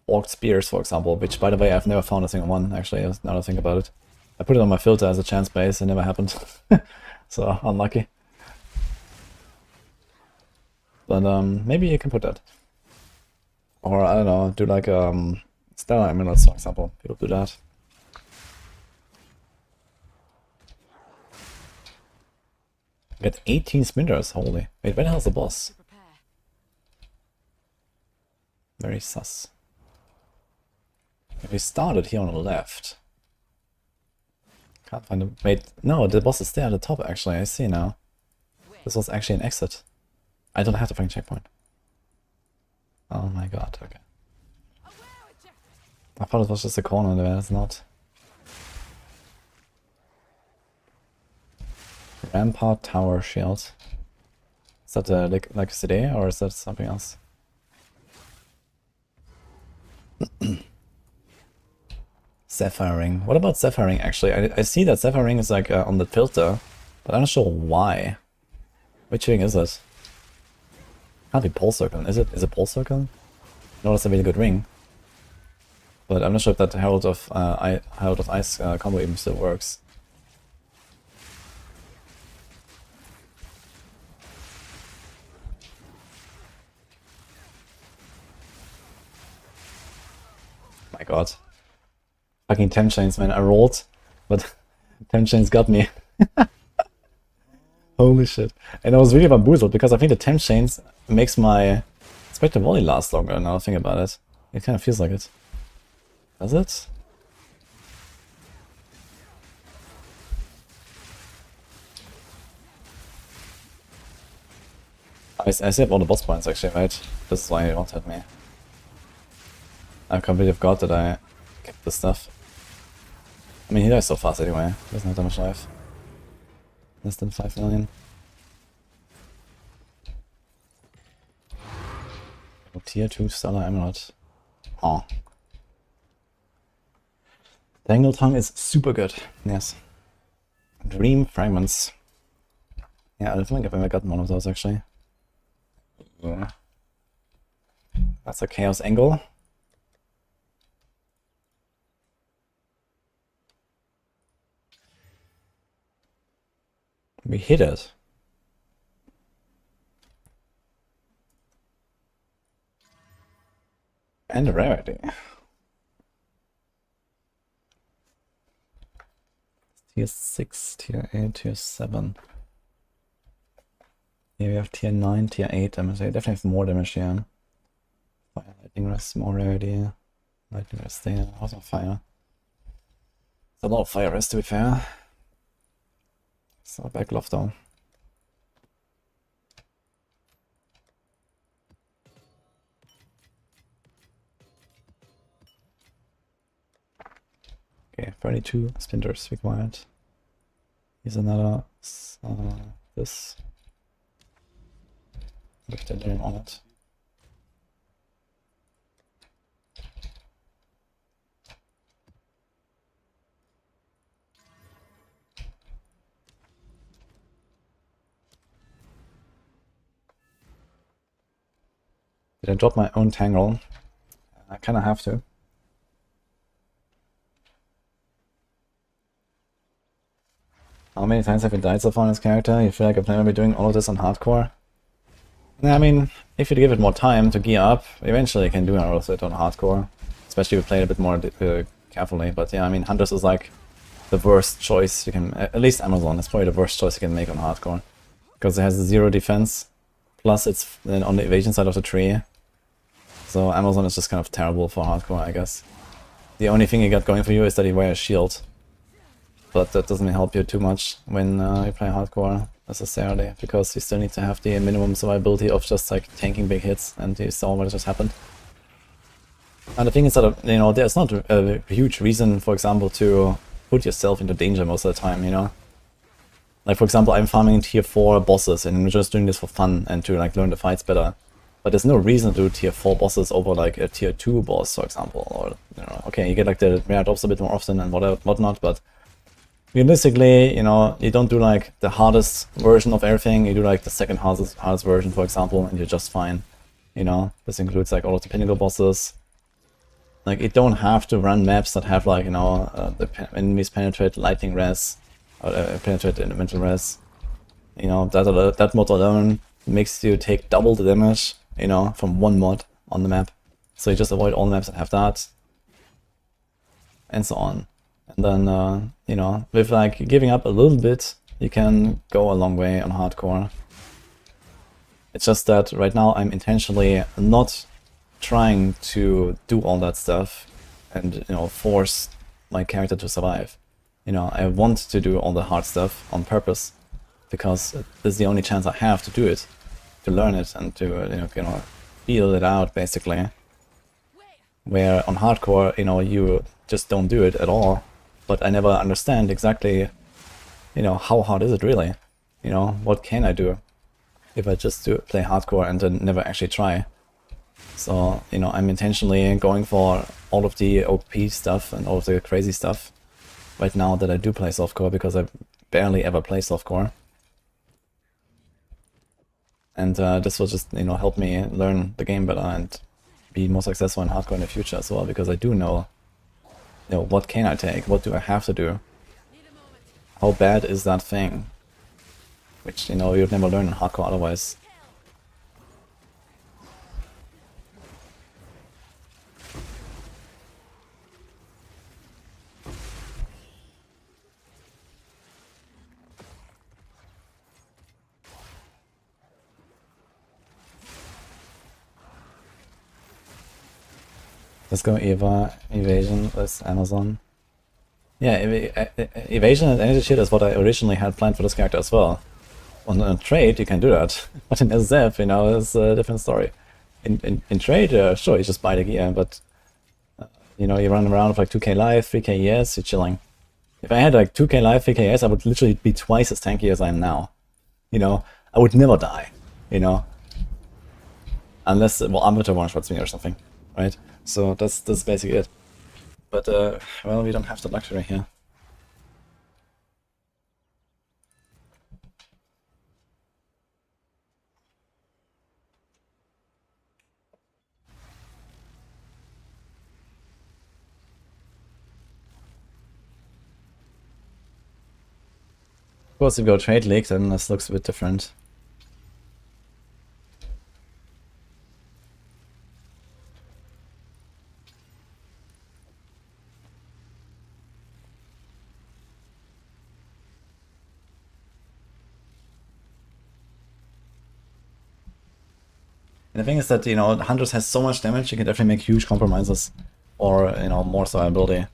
orc spears, for example, which, by the way, I've never found a single one, actually, now that I think about it. I put it on my filter as a chance base, it never happened. So, unlucky. But, maybe you can put that. Or, I don't know, do like, Stellar Emeralds, for example. People do that. Get 18 Sminders, holy. Wait, where the hell's the boss? Very sus. We started here on the left. Can't find him. Wait, no, the boss is there at the top actually, I see now. This was actually an exit. I don't have to find checkpoint. Oh my god, okay. I thought it was just a corner there, it's not. Rampart Tower Shield. Is that like a CD or is that something else? Sapphire Ring. What about Sapphire Ring actually? I see that Sapphire Ring is like on the filter, but I'm not sure why. Which ring is it? Can't be Pole Circle, is it? Is it Pole Circle? No, that's a really good ring. But I'm not sure if that Herald of Ice combo even still works. My god. Fucking Temp Chains, man. I rolled, but Temp Chains got me. Holy shit. And I was really bamboozled because I think the Temp Chains makes my expect the volley lasts longer now I think about it. It kind of feels like it. Does it? I saved all the boss points actually, right? This is why he wanted me. I completely forgot that I kept this stuff. I mean, he dies so fast anyway. He doesn't have that much life. Less than 5 million. Oh, tier 2 Stellar Emerald. Oh. Dangle Tongue is super good. Yes. Dream Fragments. Yeah, I don't think I've ever gotten one of those actually. Yeah. That's a Chaos Angle. We hit it. And a rarity. Tier 6, tier 8, tier 7. Here we have tier 9, tier 8 damage. They definitely have more damage here. Fire, lightning rest, more rarity. Lightning rest there. How's my fire? It's a lot of fire rest to be fair. So back glove though. Okay, 32 splinters required. Here's another this with the name on it. Did I drop my own tangle? I kinda have to. How many times have you died so far on this character? You feel like I've never been doing all of this on hardcore? I mean, if you give it more time to gear up, eventually you can do all of it on hardcore. Especially if you play it a bit more carefully. But yeah, I mean, Hunters is like the worst choice you can... At least Amazon is probably the worst choice you can make on hardcore. Because it has 0 defense, plus it's then on the evasion side of the tree. So Amazon is just kind of terrible for hardcore, I guess. The only thing you got going for you is that you wear a shield. But that doesn't help you too much when you play hardcore necessarily, because you still need to have the minimum survivability of just like tanking big hits, and you saw what just happened. And the thing is that, you know, there's not a huge reason, for example, to put yourself into danger most of the time, you know? Like, for example, I'm farming tier 4 bosses, and I'm just doing this for fun and to like learn the fights better. But there's no reason to do tier 4 bosses over like a tier 2 boss, for example. Or, you know, okay, you get like the rare drops a bit more often and whatnot, but realistically, you know, you don't do like the hardest version of everything, you do like the second hardest version, for example, and you're just fine. You know, this includes like all of the pinnacle bosses. Like, you don't have to run maps that have like, you know, the enemies penetrate lightning res, or penetrate elemental res. You know, that mod alone makes you take double the damage, you know, from one mod on the map. So you just avoid all maps that have that. And so on. And then, you know, with like giving up a little bit, you can go a long way on hardcore. It's just that right now I'm intentionally not trying to do all that stuff and, you know, force my character to survive. You know, I want to do all the hard stuff on purpose, because this is the only chance I have to do it, to learn it and to, you know, feel it out, basically. Where on hardcore, you know, you just don't do it at all. But I never understand exactly, you know, how hard is it really? You know, what can I do if I just play hardcore and then never actually try? So, you know, I'm intentionally going for all of the OP stuff and all of the crazy stuff right now that I do play softcore, because I barely ever play softcore. And this will just, you know, help me learn the game better and be more successful in hardcore in the future as well, because I do know, you know, what can I take? What do I have to do? How bad is that thing? Which, you know, you'd never learn in hardcore otherwise. Let's go Eva, evasion with Amazon. Yeah, evasion and energy shield is what I originally had planned for this character as well. On a trade, you can do that, but in SF, you know, it's a different story. In trade, sure, you just buy the gear, but you know, you run around with like 2k life, 3k ES, you're chilling. If I had like 2k life, 3k ES, I would literally be twice as tanky as I am now. You know, I would never die, you know. Unless, well, Arbiter one-shots me or something, right? So that's basically it. But, well, we don't have the luxury here. Of course, if we go trade league, then this looks a bit different. And the thing is that, you know, Hunters has so much damage, you can definitely make huge compromises. Or, you know, more survivability.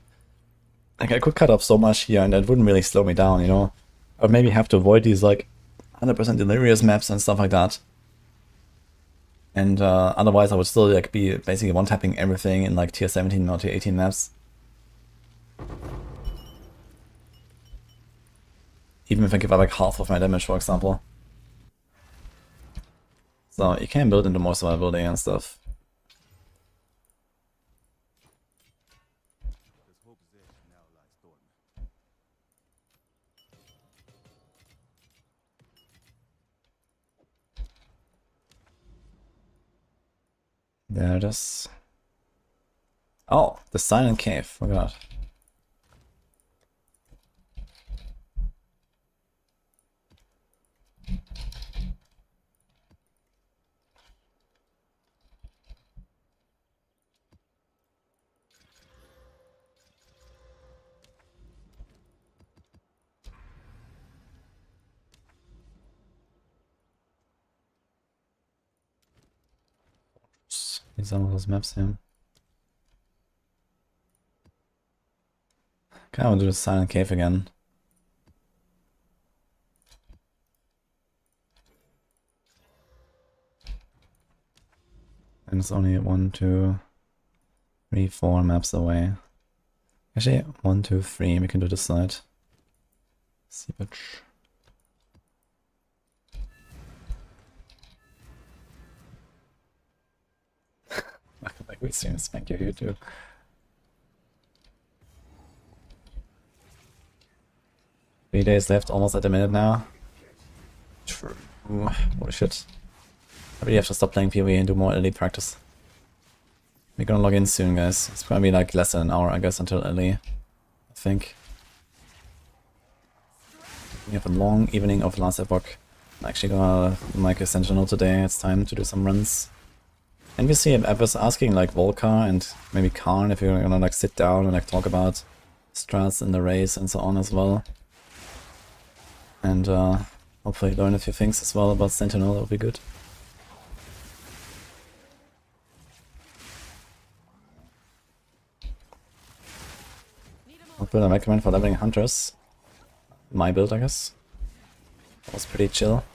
Like, I could cut off so much here, and that wouldn't really slow me down, you know? I would maybe have to avoid these, like, 100% delirious maps and stuff like that. And otherwise I would still, like, be basically one-tapping everything in, like, tier 17 or tier 18 maps. Even if I give up, like, half of my damage, for example. So you can build into more survivability and stuff. There it is. Oh, the silent cave. Oh god. Need some of those maps here. Kind of want to do the silent cave again. And it's only 1, 2, 3, 4 maps away. Actually, 1, 2, 3. We can do this side. Seepage. Welcome back, we streams. Thank you, you too. Three days left, almost at a minute now. Holy shit. I really have to stop playing PvE and do more elite practice. We're gonna log in soon, guys. It's probably like less than an hour, I guess, until LE. I think. We have a long evening of last Epoch. I'm actually gonna make a Sentinel today. It's time to do some runs. And we see I was asking like Volcar and maybe Karn if you're gonna like sit down and like talk about strats in the race and so on as well. And hopefully learn a few things as well about Sentinel. That would be good. What build I recommend for leveling hunters? My build, I guess. That was pretty chill.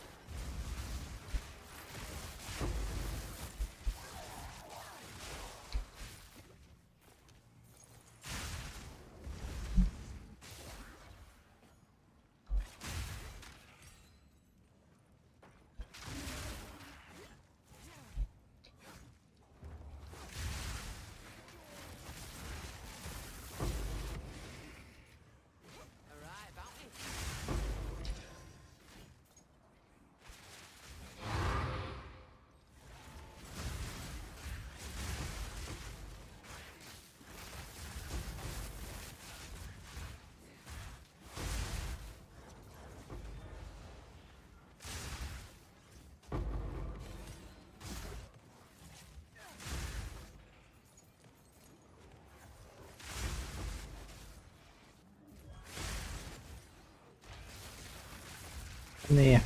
Nee.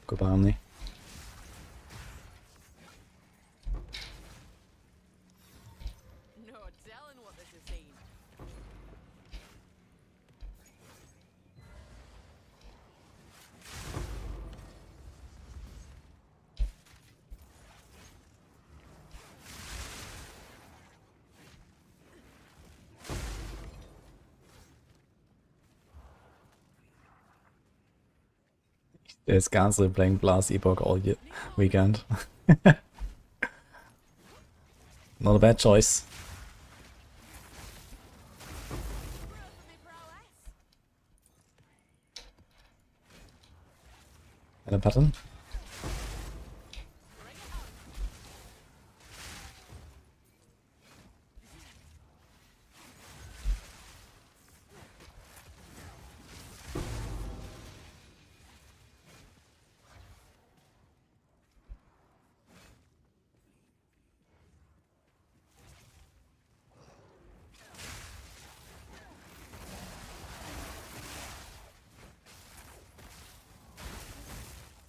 Goodbye, Omni. telling what this has seen. It's constantly playing Blast Epoch all weekend. Not a bad choice. Proud of me prowess. And a pattern. Bring it on.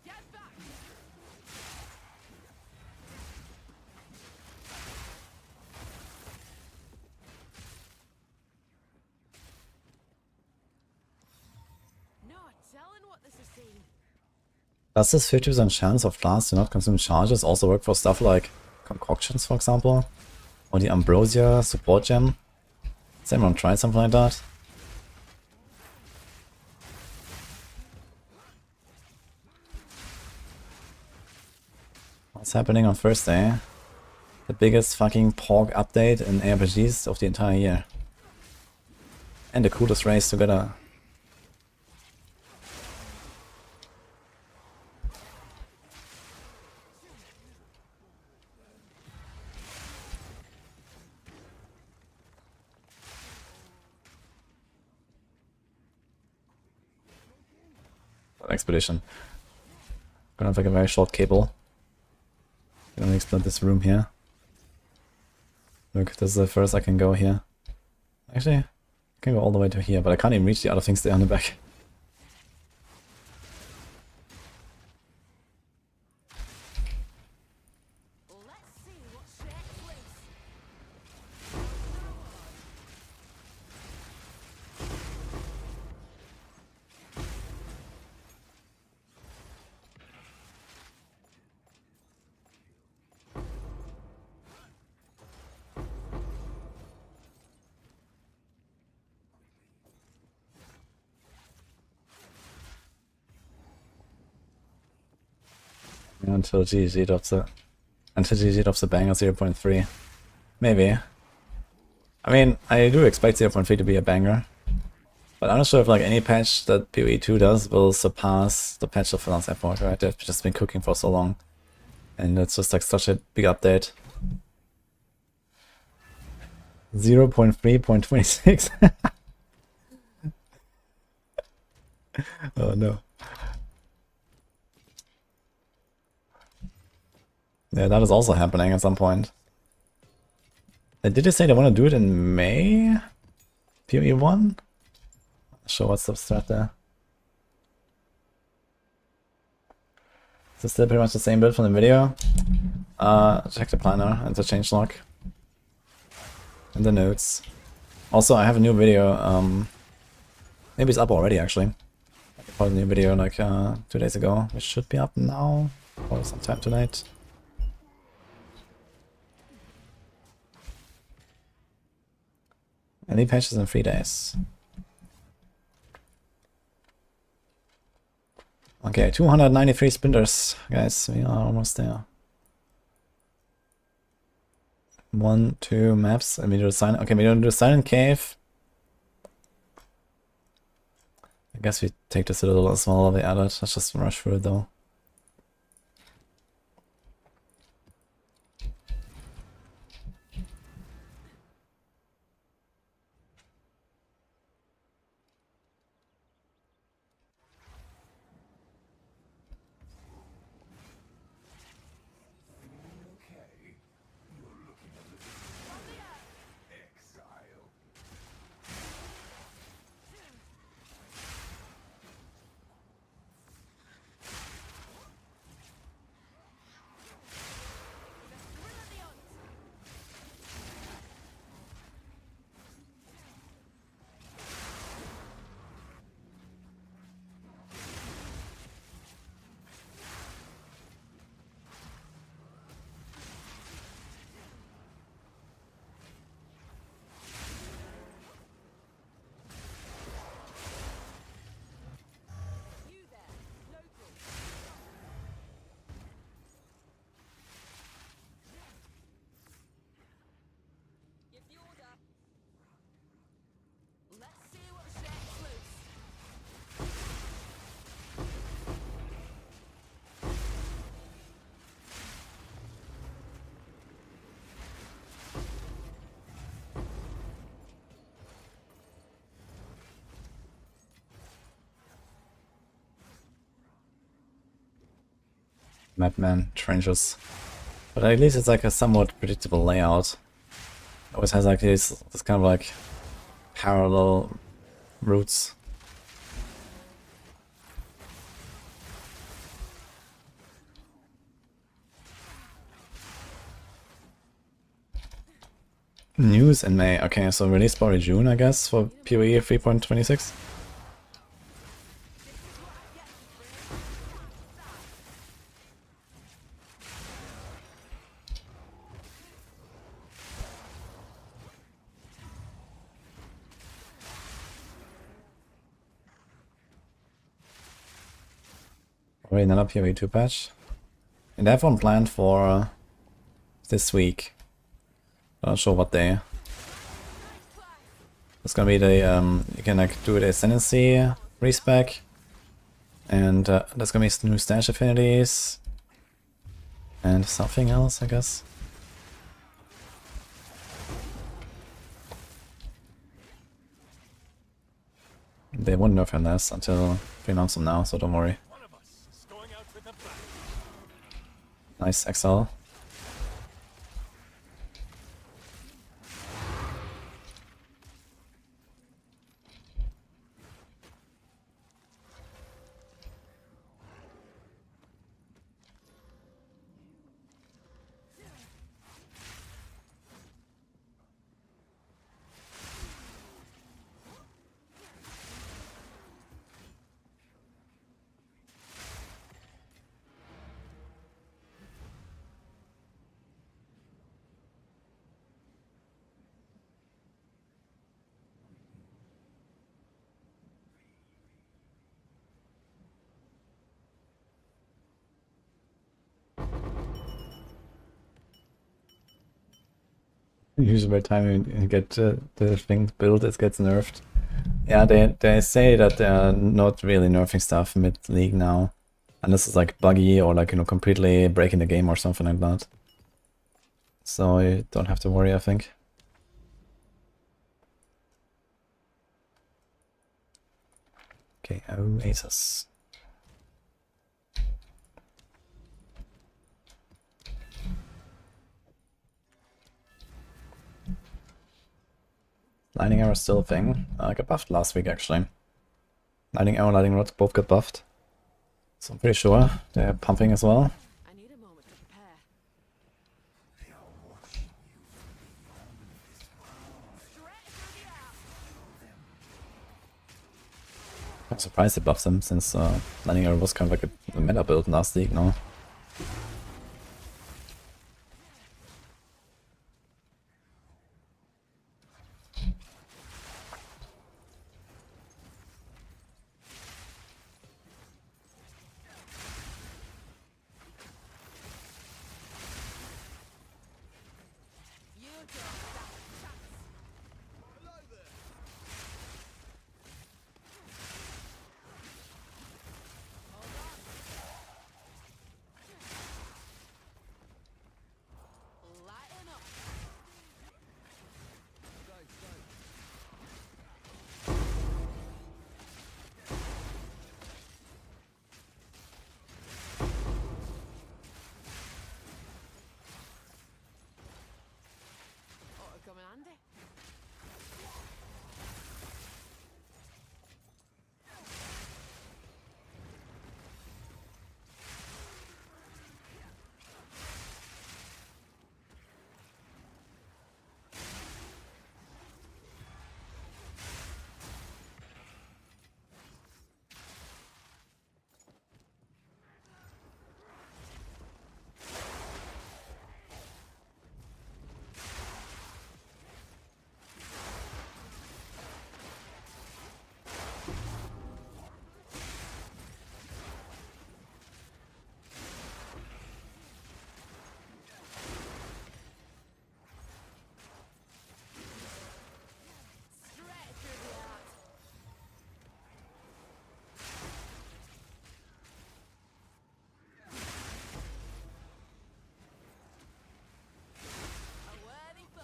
Get back. Not telling what this has seen. Does this 50% chance of Blast to not consume charges also work for stuff like concoctions, for example? Or the Ambrosia support gem? Has anyone tried something like that? What's happening on Thursday? The biggest fucking pork update in ARPGs of the entire year. And the coolest race together. Expedition. Gonna have like a very short cable. Gonna explode this room here. Look, this is the first I can go here. Actually, I can go all the way to here, but I can't even reach the other things there on the back. Let's see what shakes loose. Until GG drops the banger 0.3. Maybe. I mean, I do expect 0.3 to be a banger. But I'm not sure if like any patch that PoE 2 does will surpass the patch of last Epoch, right? They've just been cooking for so long. And it's just like such a big update. 0.3.26. Oh no. Yeah, that is also happening at some point. Did they say they want to do it in May? PoE 1? Not sure what's the strat there. Is it still pretty much the same build from the video? Check the planner and the changelog. And the notes. Also, I have a new video, maybe it's up already actually. I put a new video like 2 days ago, which should be up now, or sometime tonight. Any patches in 3 days. Okay, 293 splinters, guys. We are almost there. 1, 2 maps, and we do silent. Okay, we don't do silent cave. I guess we take this a little smaller than the other. Let's just rush through it though. Madman trenches. But at least it's like a somewhat predictable layout. It always has like this kind of like parallel routes. News in May. Okay, so release probably June, I guess, for PoE 3.26. Already another PoE 2 patch. And they have one planned for this week. Not sure what day. It's gonna be the you can like do the Ascendancy respec, and there's gonna be new stash affinities and something else, I guess. They won't nerf this until 3 months from now, so don't worry. Nice Exile. Usually by the time you get the thing built, it gets nerfed. Yeah, they say that they're not really nerfing stuff mid-league now. Unless it's like buggy or like, you know, completely breaking the game or something like that. So you don't have to worry, I think. Okay, Oasis. Lightning Arrow is still a thing. I got buffed last week, actually. Lightning Arrow, Lightning Rod both got buffed. So I'm pretty sure they're pumping as well. I need a moment to prepare. I'm surprised they buffed them, since Lightning Arrow was kind of like a meta build last league, no? You don't stand a chance. Lighten up. Ought to come in handy. Straight through the heart. A worthy foe.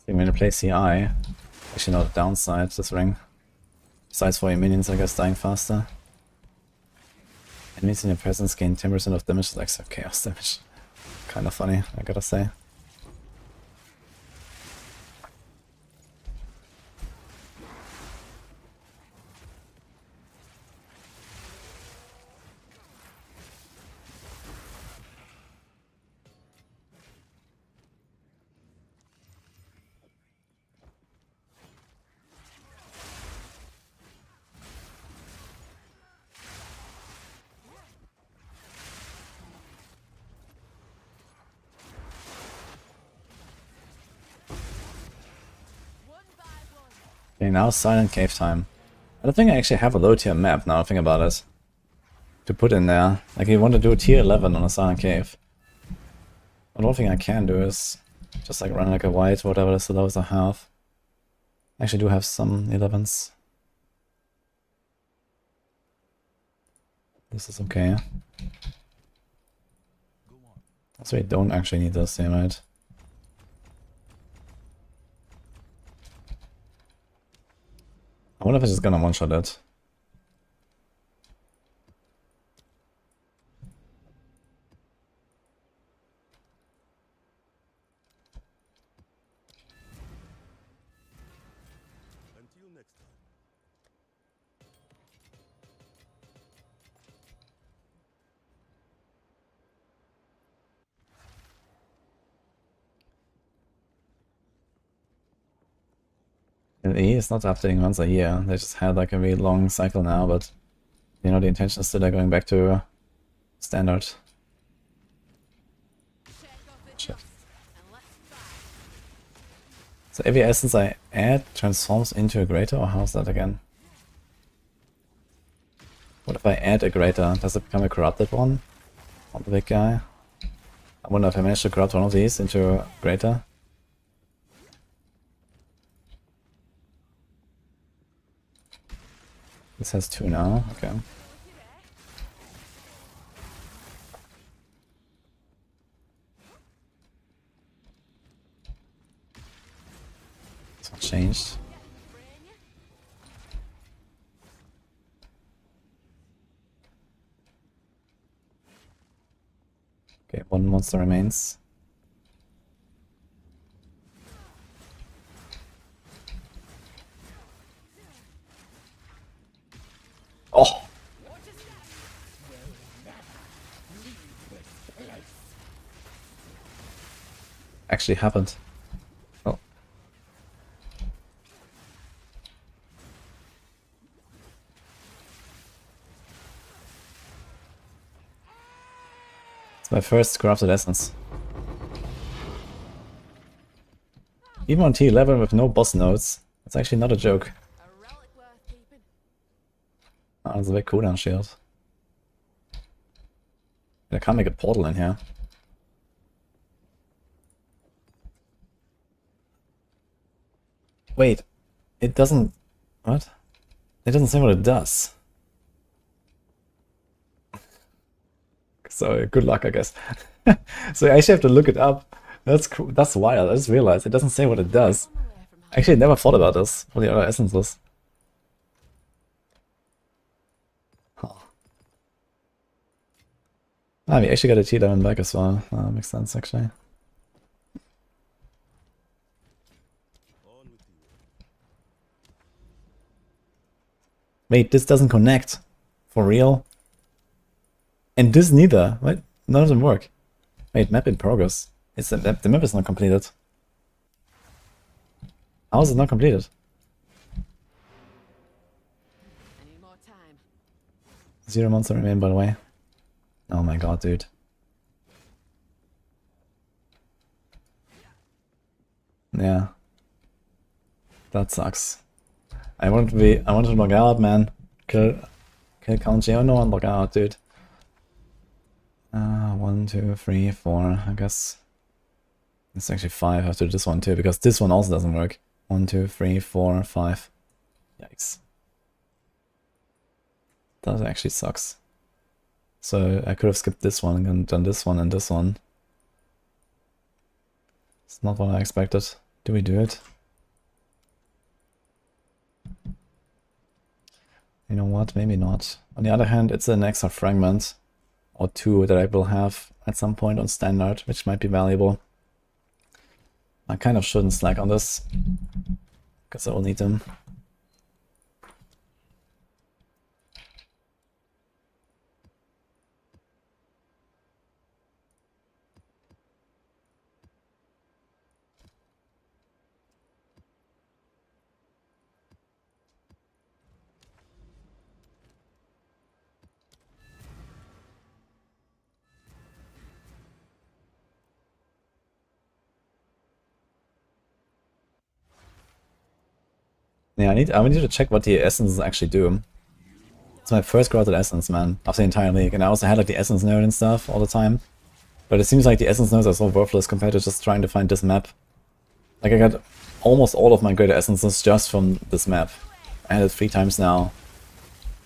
I'm gonna play CI. Actually, not a downside, this ring. Besides for your minions, I guess, dying faster. Enemies in your presence gain 10% of damage, like some chaos damage. Kind of funny, I gotta say. Okay, now Silent Cave time. I don't think I actually have a low tier map now I think about it. To put in there. Like you want to do tier 11 on a Silent Cave. The only thing I can do is just like run like a white, whatever is the lowest I have. I actually do have some 11s. This is okay. So we don't actually need this, yeah, right? I wonder if it's just gonna one-shot it. And E is not updating once a year. They just had like a really long cycle now, but you know the intention is still like going back to standard. Shit. So every essence I add transforms into a greater, or how's that again? What if I add a greater? Does it become a corrupted one? On the big guy? I wonder if I manage to corrupt one of these into a greater. This has 2 now, okay. It's not changed. Okay, 1 monster remains. Oh! Actually happened. Oh. It's my first corrupted essence. Even on T11 with no boss nodes, it's actually not a joke. A relic worth keeping. Oh, there's a big cooldown shield. I can't make a portal in here. Wait, it doesn't... What? It doesn't say what it does. So, good luck, I guess. So I actually have to look it up. That's cool. That's wild. I just realized it doesn't say what it does. Actually, I never thought about this for the other essences. Huh. Ah, we actually got a T11 back as well. Makes sense, actually. Wait, this doesn't connect. For real? And this neither. What? None of them work. Wait, map in progress. It's the map is not completed. How is it not completed? I need more time. 0 monster remain, by the way. Oh my god, dude. Yeah. That sucks. I wanted to log out, man. Kill Count Geono and log out, dude. 1, 2, 3, 4, I guess. It's actually 5 after this one too, because this one also doesn't work. 1, 2, 3, 4, 5. Yikes. That actually sucks. So I could have skipped this one and done this one and this one. It's not what I expected. Do we do it? You know what? Maybe not. On the other hand, it's an extra fragment or two that I will have at some point on standard, which might be valuable. I kind of shouldn't slack on this, because I will need them. Yeah, I need to check what the essences actually do. It's my first grotted essence, man, of the entire league, and I also had like the essence node and stuff all the time. But it seems like the essence nodes are so worthless compared to just trying to find this map. Like I got almost all of my greater essences just from this map. I had it 3 times now.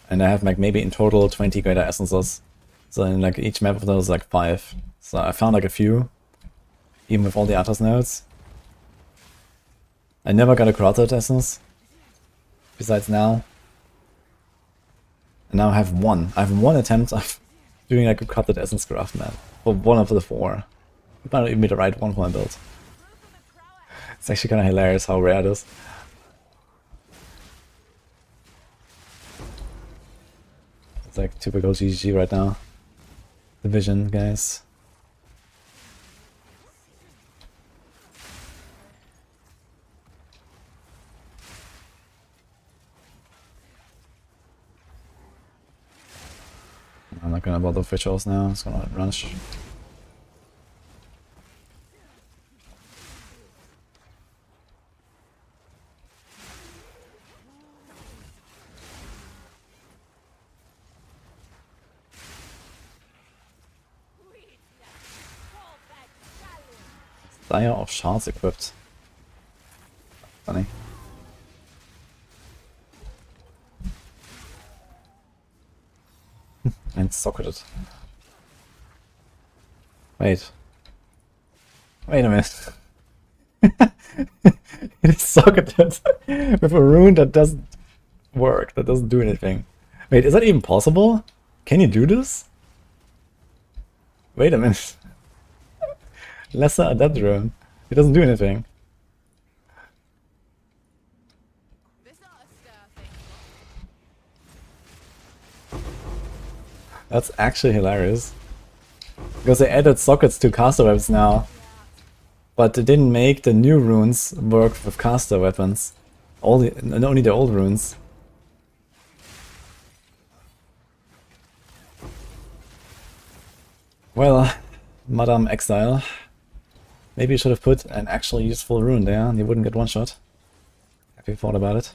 And I have like maybe in total 20 greater essences. So in like each map of those like 5. So I found like a few, even with all the Atos nodes. I never got a grotted essence. Besides now. And now I have one. I have one attempt of doing like a grotted essence craft, man. For one of the 4. It might not even be the right one for my build. It's actually kind of hilarious how rare it is. It's like typical GG right now. Division, guys. I'm not gonna bother officials now, I'm just gonna rush. Dire of Shards equipped. Funny. And socketed. Wait. Wait a minute. It is socketed with a rune that doesn't work, that doesn't do anything. Wait, is that even possible? Can you do this? Wait a minute. Lesser adept rune. It doesn't do anything. That's actually hilarious. Because they added sockets to caster weapons now. But they didn't make the new runes work with caster weapons. Only the old runes. Well, Madame Exile. Maybe you should have put an actually useful rune there and you wouldn't get one shot. Have you thought about it?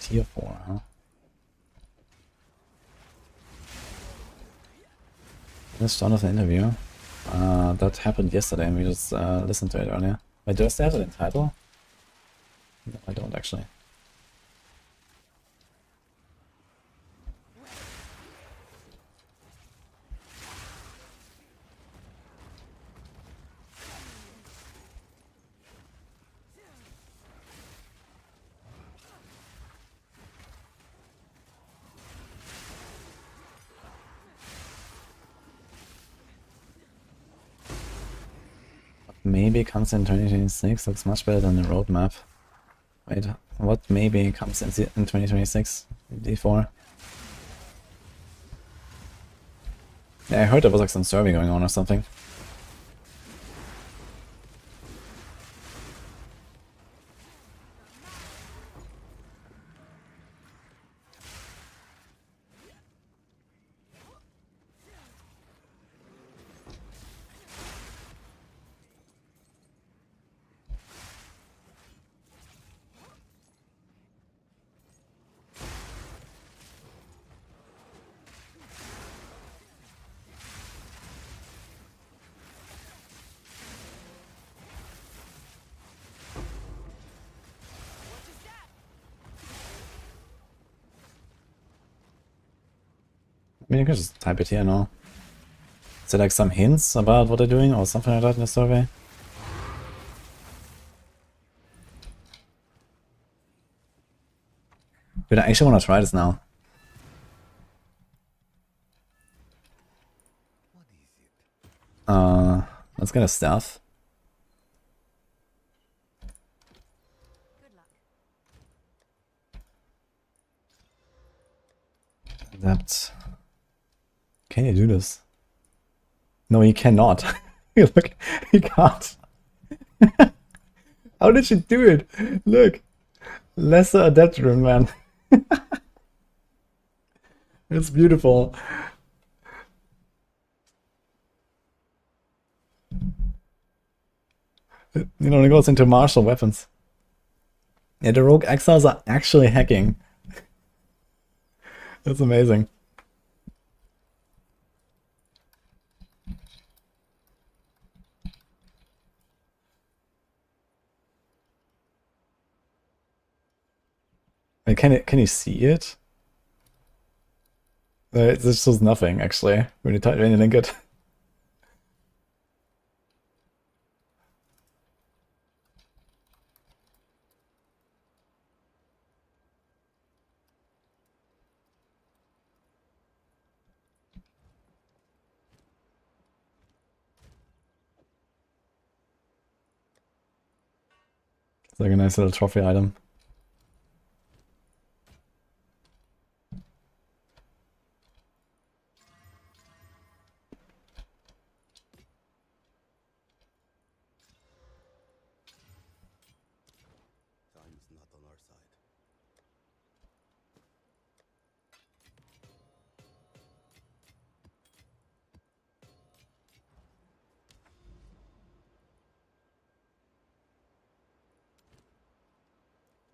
Tier 4, huh? This Jonathan interview. That happened yesterday and we just listened to it earlier. Wait, do I still have it in title? No, I don't actually. Maybe comes in 2026, looks much better than the roadmap. Wait, what maybe comes in 2026? D4? Yeah, I heard there was like some survey going on or something. I mean, you can just type it here now. there like some hints about what they're doing or something like that in the survey? But I actually want to try this now. Let's get a staff. Adapt. Can you do this? No, you cannot. Look, you can't. How did she do it? Look, lesser adapt room, man. It's beautiful. You know, it goes into martial weapons. Yeah, the rogue exiles are actually hacking. That's amazing. Wait, can you see it? This shows nothing actually when you link it. It's like a nice little trophy item.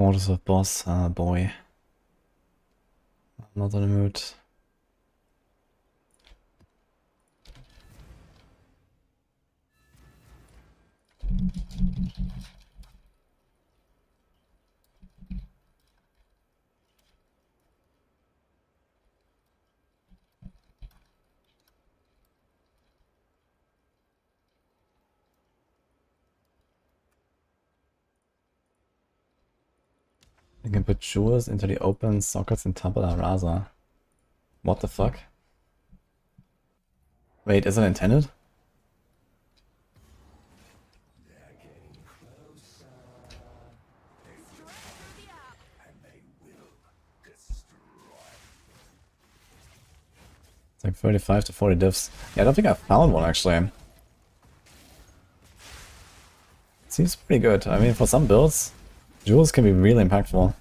Orders of boss, ah boy. I'm not in the mood. You can put jewels into the open sockets in Tabula Rasa. What the fuck? Wait, is it intended? It's like 35 to 40 diffs. Yeah, I don't think I found one actually. It seems pretty good. I mean, for some builds, jewels can be really impactful.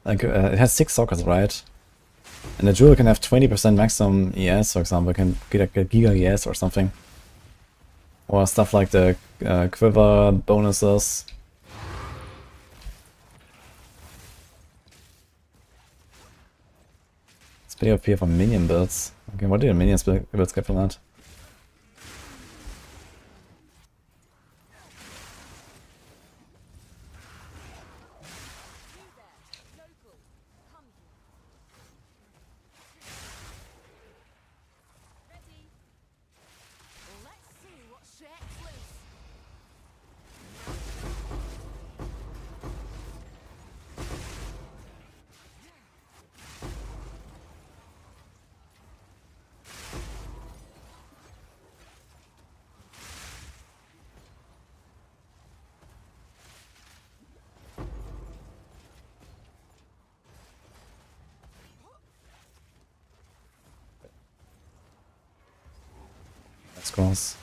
Like, it has 6 sockets, right? And the jewel can have 20% maximum ES, for example. It can get like a Giga ES or something. Or stuff like the quiver bonuses. It's pretty OP for minion builds. Okay, what do the minions builds get from that? Scrolls.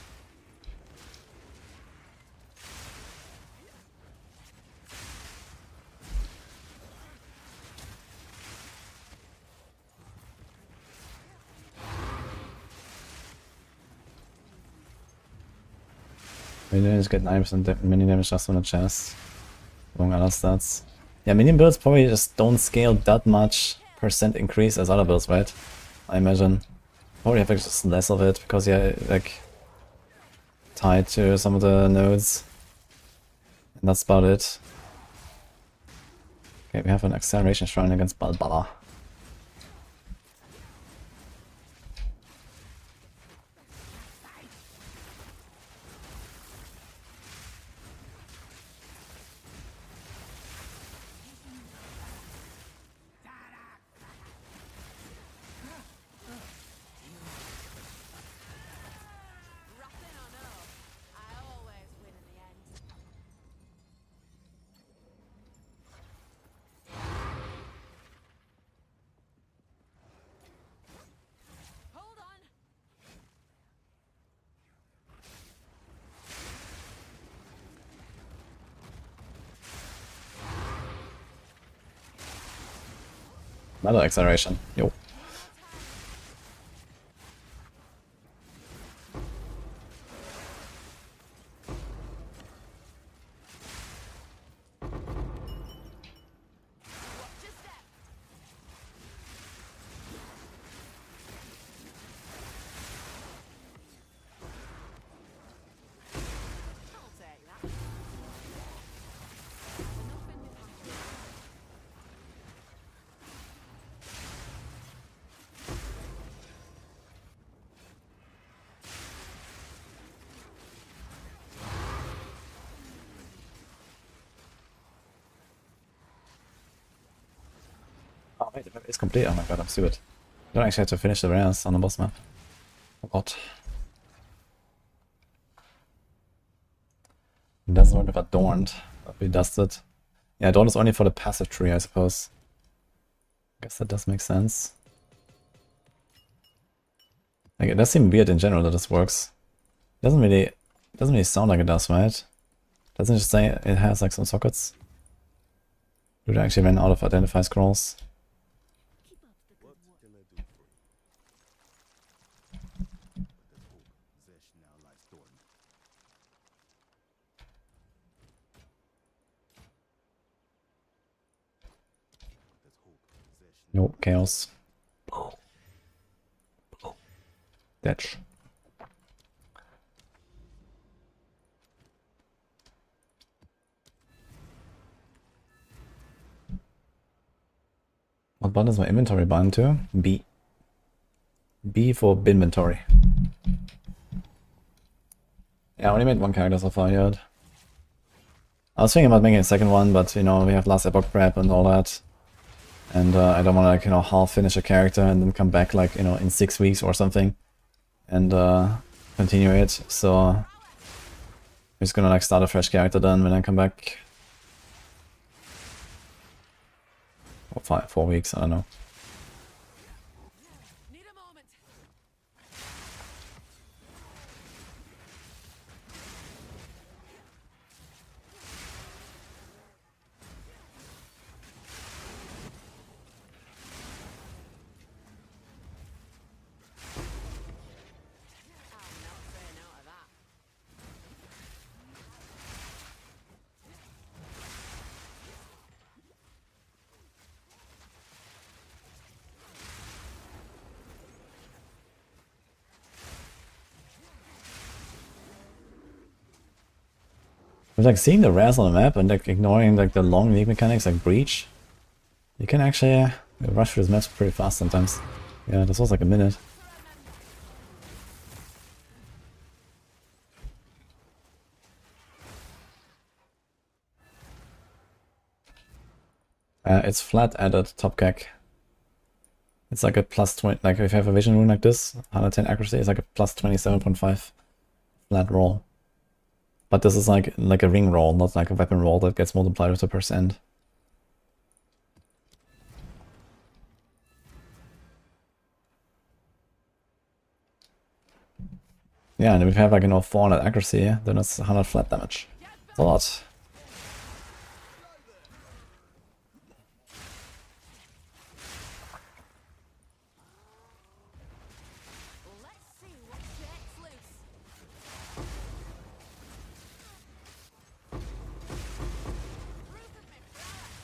Minions get 9% minion damage just on the chest. Among other stats. Yeah, minion builds probably just don't scale that much percent increase as other builds, right? I imagine. Probably have just less of it because yeah, like tied to some of the nodes. And that's about it. Okay, we have an acceleration shrine against Balbala. Another acceleration. Yo. I'll take that. Nothing with hunting. Oh wait, the map is complete. Oh my god, I'm stupid. I don't actually have to finish the rares on the boss map. What? It doesn't work with Adorned, but we dusted. Yeah, Adorned is only for the passive tree, I suppose. Guess that does make sense. Like, it does seem weird in general that this works. Doesn't really sound like it does, right? Doesn't it just say it has like some sockets? Do they actually ran out of identify scrolls? Nope, chaos. Ditch. What button is my inventory bound to? B. B for inventory. Yeah, I only made one character so far yet. I was thinking about making a second one, but you know, we have last Epoch prep and all that. And I don't want to, like, you know, half finish a character and then come back, like, you know, in 6 weeks or something. And continue it. So I'm just gonna, like, start a fresh character then when I come back. Or 4 weeks, I don't know. Need a moment. I'll not say no to that. But like seeing the rares on the map and like ignoring like the long league mechanics like Breach, you can actually rush through this map pretty fast sometimes. Yeah, this was like a minute. It's flat added top gag. It's like a plus 20, like if you have a vision rune like this, 110 accuracy, it's like a plus 27.5 flat roll. But this is like a ring roll, not like a weapon roll that gets multiplied with a percent. Yeah, and if you have like, you know, 400 accuracy, then it's 100 flat damage. It's a lot. Let's see what shakes loose. Proof of my prowess.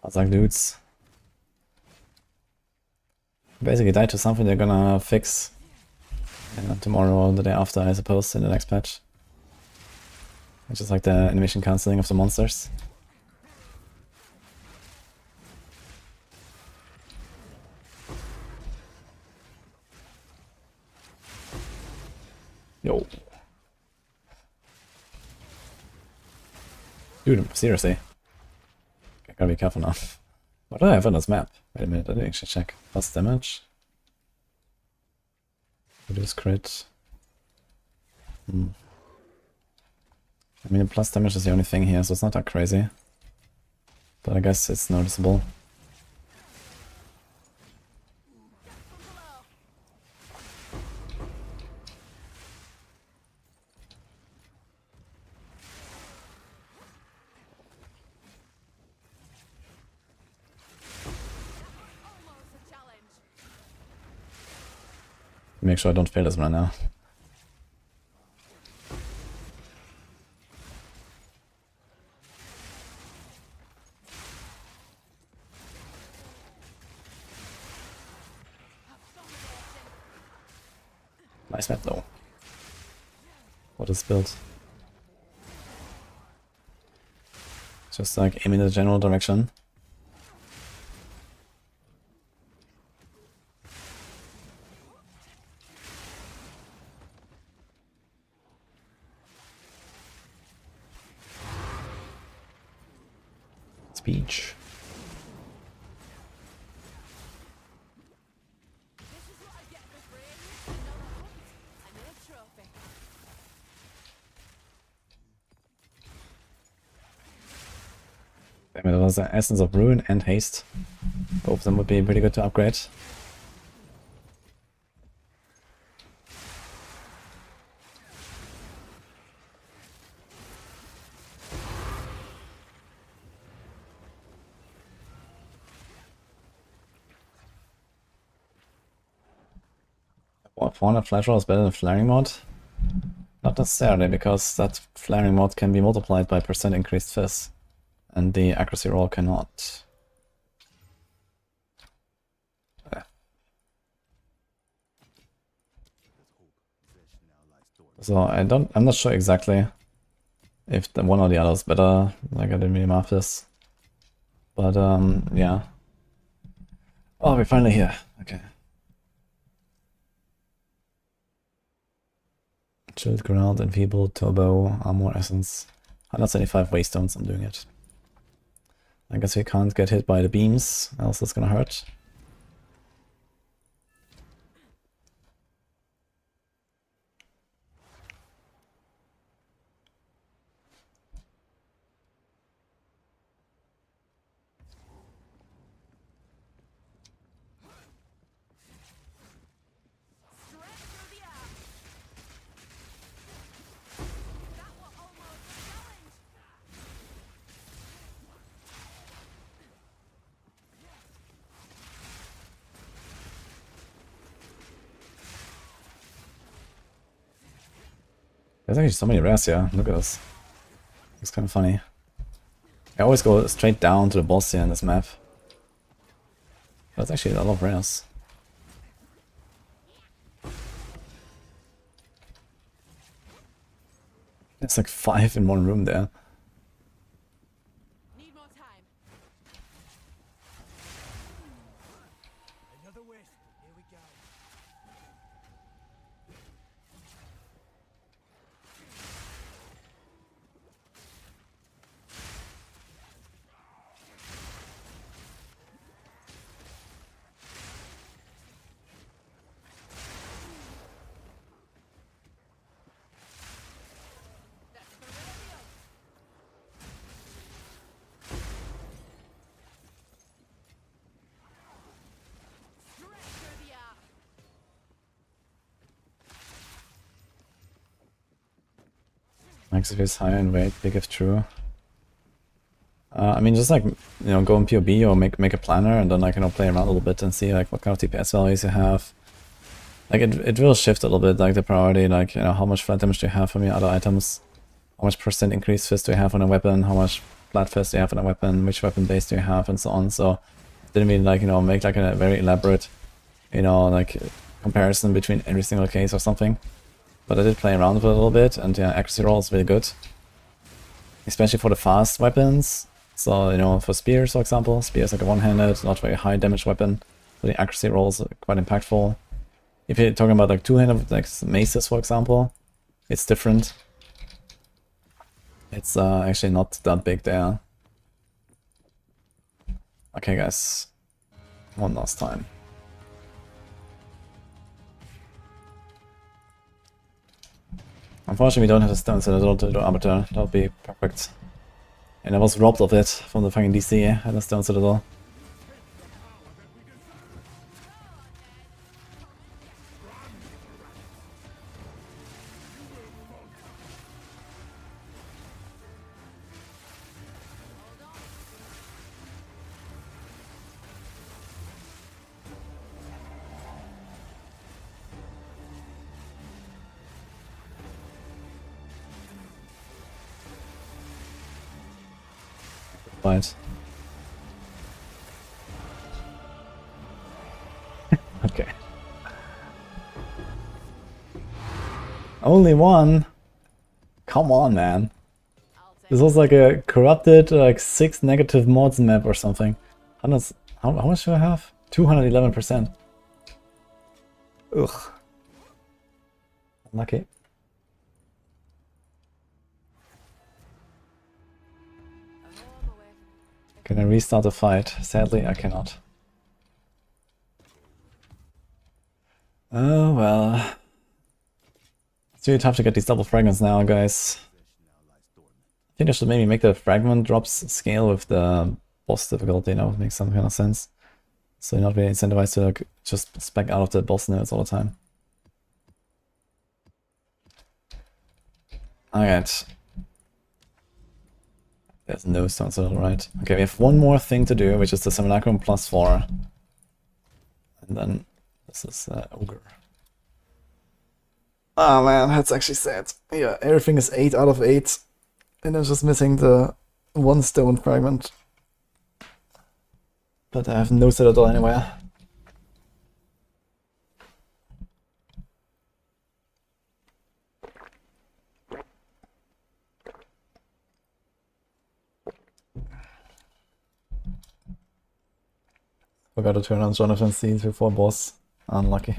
I was like, dudes. Basically died to something they're gonna fix tomorrow or the day after, I suppose, in the next patch. Which is like the animation cancelling of the monsters. Yo. Dude, seriously. I gotta be careful now. What do I have on this map? Wait a minute, I didn't actually check. Plus damage. Reduce crit. I mean, plus damage is the only thing here, so it's not that crazy. But I guess it's noticeable. Make sure I don't fail this right now. Nice map though. What is built? Just like aim in the general direction. Speech. Damn it, that was the Essence of Ruin and Haste. Both of them would be pretty good to upgrade. What, 400 flash roll is better than flaring mod? Not necessarily, because that flaring mod can be multiplied by % increased fizz, and the accuracy roll cannot. So I'm not sure exactly if the one or the other is better. Like, I didn't really map this, but yeah. Oh, we're finally here. Okay. Chilled ground, enfeebled, turbo, armor essence. 175 waystones, I'm doing it. I guess we can't get hit by the beams, else it's gonna hurt. There's actually so many rares here, look at this. It's kind of funny. I always go straight down to the boss here in this map. That's actually a lot of rares. There's like 5 in one room there. Need more time. Another wisp. Here we go. Max if it's higher in weight, big if true. I mean, just like, you know, go in POB or make a planner and then like, you know, play around a little bit and see like what kind of TPS values you have. Like it will shift a little bit, like the priority, like, you know, how much flat damage do you have from your other items, how much % increased fist do you have on a weapon, how much flat fist do you have on a weapon, which weapon base do you have, and so on. So didn't mean like, you know, make like a very elaborate, you know, like comparison between every single case or something. But I did play around with it a little bit, and yeah, accuracy roll is really good. Especially for the fast weapons. So, you know, for spears, for example, spear is like a one-handed, not very high damage weapon. So the accuracy roll is quite impactful. If you're talking about like two-handed, like maces, for example, It's different. It's actually not that big there. Okay, guys. One last time. Unfortunately, we don't have the stone citadel to the arbiter. That would be perfect. And I was robbed of it from the fucking DC at the stone citadel. Right. Okay. Only one? Come on, man. This was like a corrupted, like 6 negative mods map or something. How much do I have? 211%. Ugh. Unlucky. Can I restart the fight? Sadly, I cannot. Oh well. It's really tough to get these double fragments now, guys. I think I should maybe make the fragment drops scale with the boss difficulty, that would make some kind of sense. So you're not really incentivized to like, just spec out of the boss nodes all the time. Alright. There's no stone citadel, right? Okay, we have one more thing to do, which is the Simulacrum +4. And then this is Ogre. Oh man, that's actually sad. Yeah, everything is 8 out of 8. And I'm just missing the one stone fragment. But I have no citadel anywhere. Forgot to turn on Jonathan's scenes before boss. Unlucky.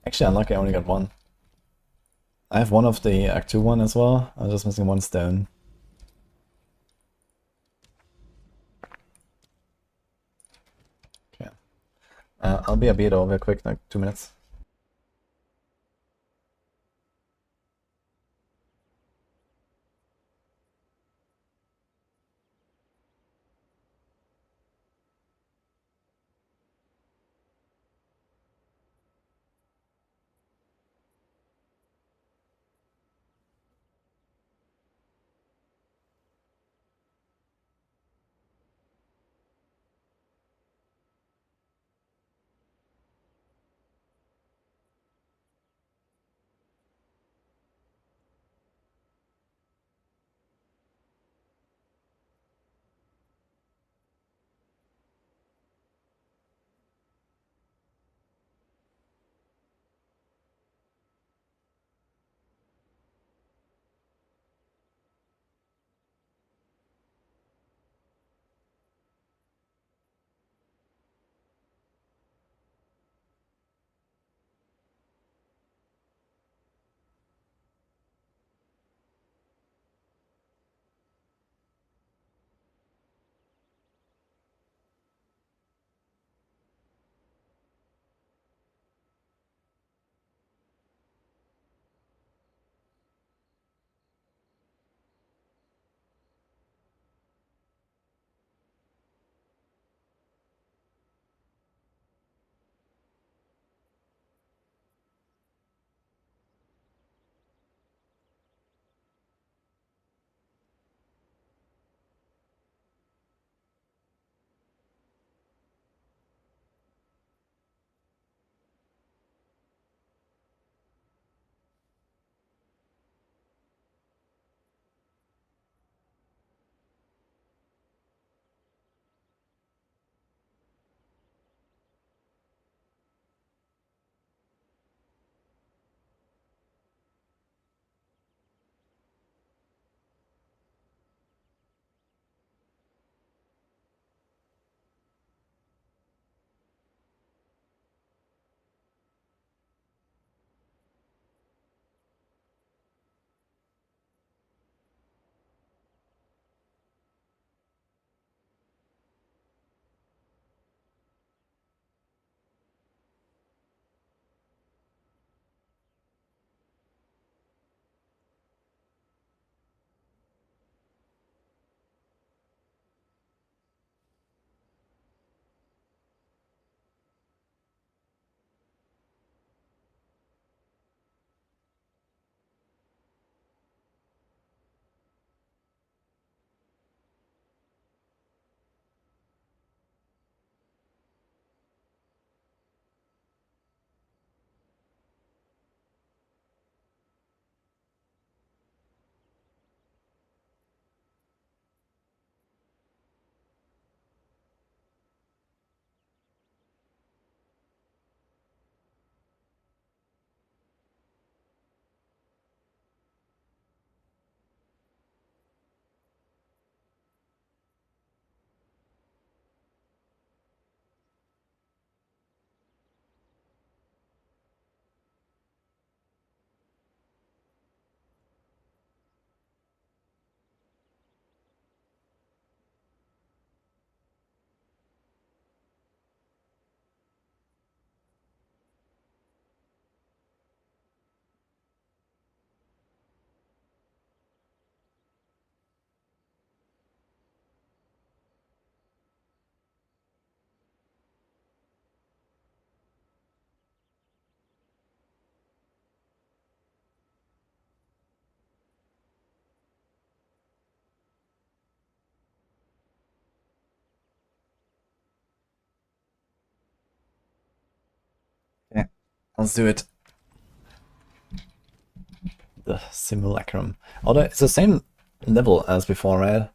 Actually unlucky, I only got one. I have one of the Act 2 one as well. I'm just missing one stone. Okay. I'll be a beat over quick, like 2 minutes. Let's do it. The simulacrum. Although it's the same level as before, right?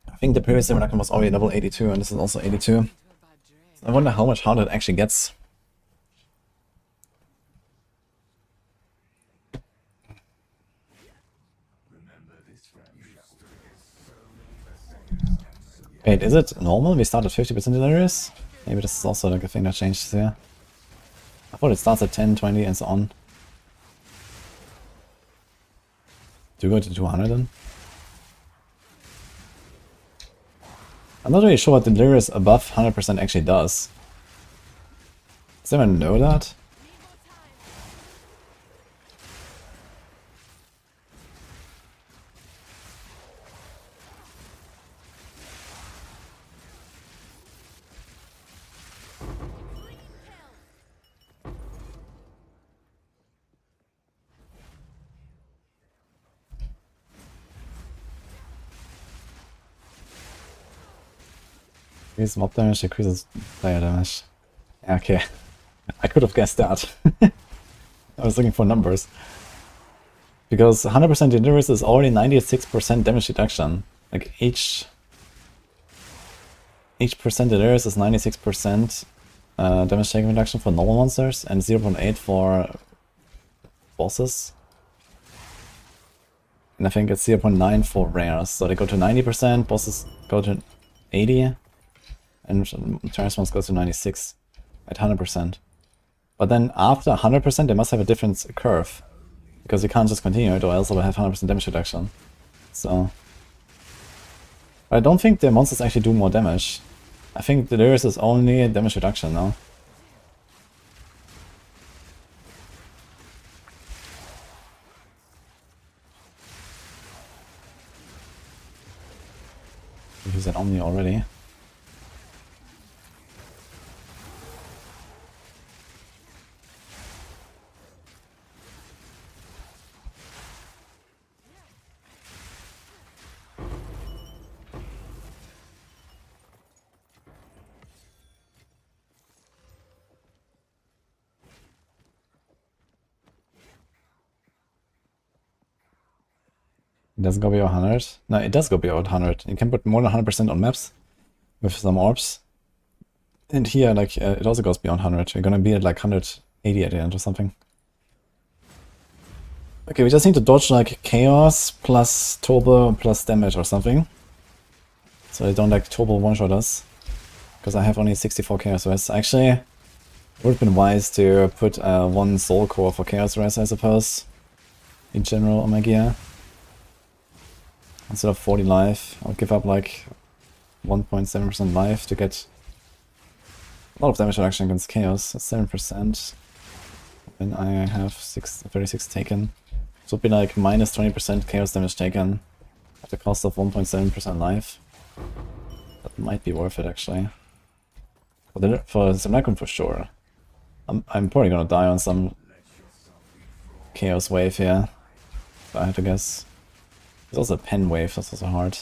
I think the previous simulacrum was already level 82, and this is also 82. I wonder how much harder it actually gets. Wait, is it normal? We start at 50% delirious? Maybe this is also like a thing that changed here. I thought it starts at 10, 20 and so on. Do we go to 200 then? I'm not really sure what delirious above 100% actually does. Does anyone know that? Increases mob damage, decreases player damage. Okay, I could have guessed that. I was looking for numbers. Because 100% delirious is already 96% damage reduction. Like each percent delirious is 96% damage taken reduction for normal monsters and 0.8 for bosses. And I think it's 0.9 for rares. So they go to 90%, bosses go to 80. And transforms goes to 96 at 100%. But then after 100% they must have a different curve. Because you can't just continue it or else it will have 100% damage reduction. So... But I don't think the monsters actually do more damage. I think Delirious is only damage reduction now. Use that Omni already. It doesn't go beyond 100. No, it does go beyond 100. You can put more than 100% on maps with some orbs. And here, like, it also goes beyond 100. You're gonna be at like 180 at the end or something. Okay, we just need to dodge like Chaos plus Turbo plus damage or something. So they don't like Turbo one-shot us. Because I have only 64 Chaos Res. Actually, it would have been wise to put one Soul Core for Chaos Res, I suppose. In general on my gear. Instead of 40 life, I'll give up like 1.7% life to get a lot of damage reduction against Chaos. That's 7%. And I have 36 taken. So it would be like minus 20% Chaos damage taken at the cost of 1.7% life. That might be worth it actually. For Simulacrum for sure. I'm probably gonna die on some Chaos wave here. If I have to guess. There's also a pen wave, that's also hard.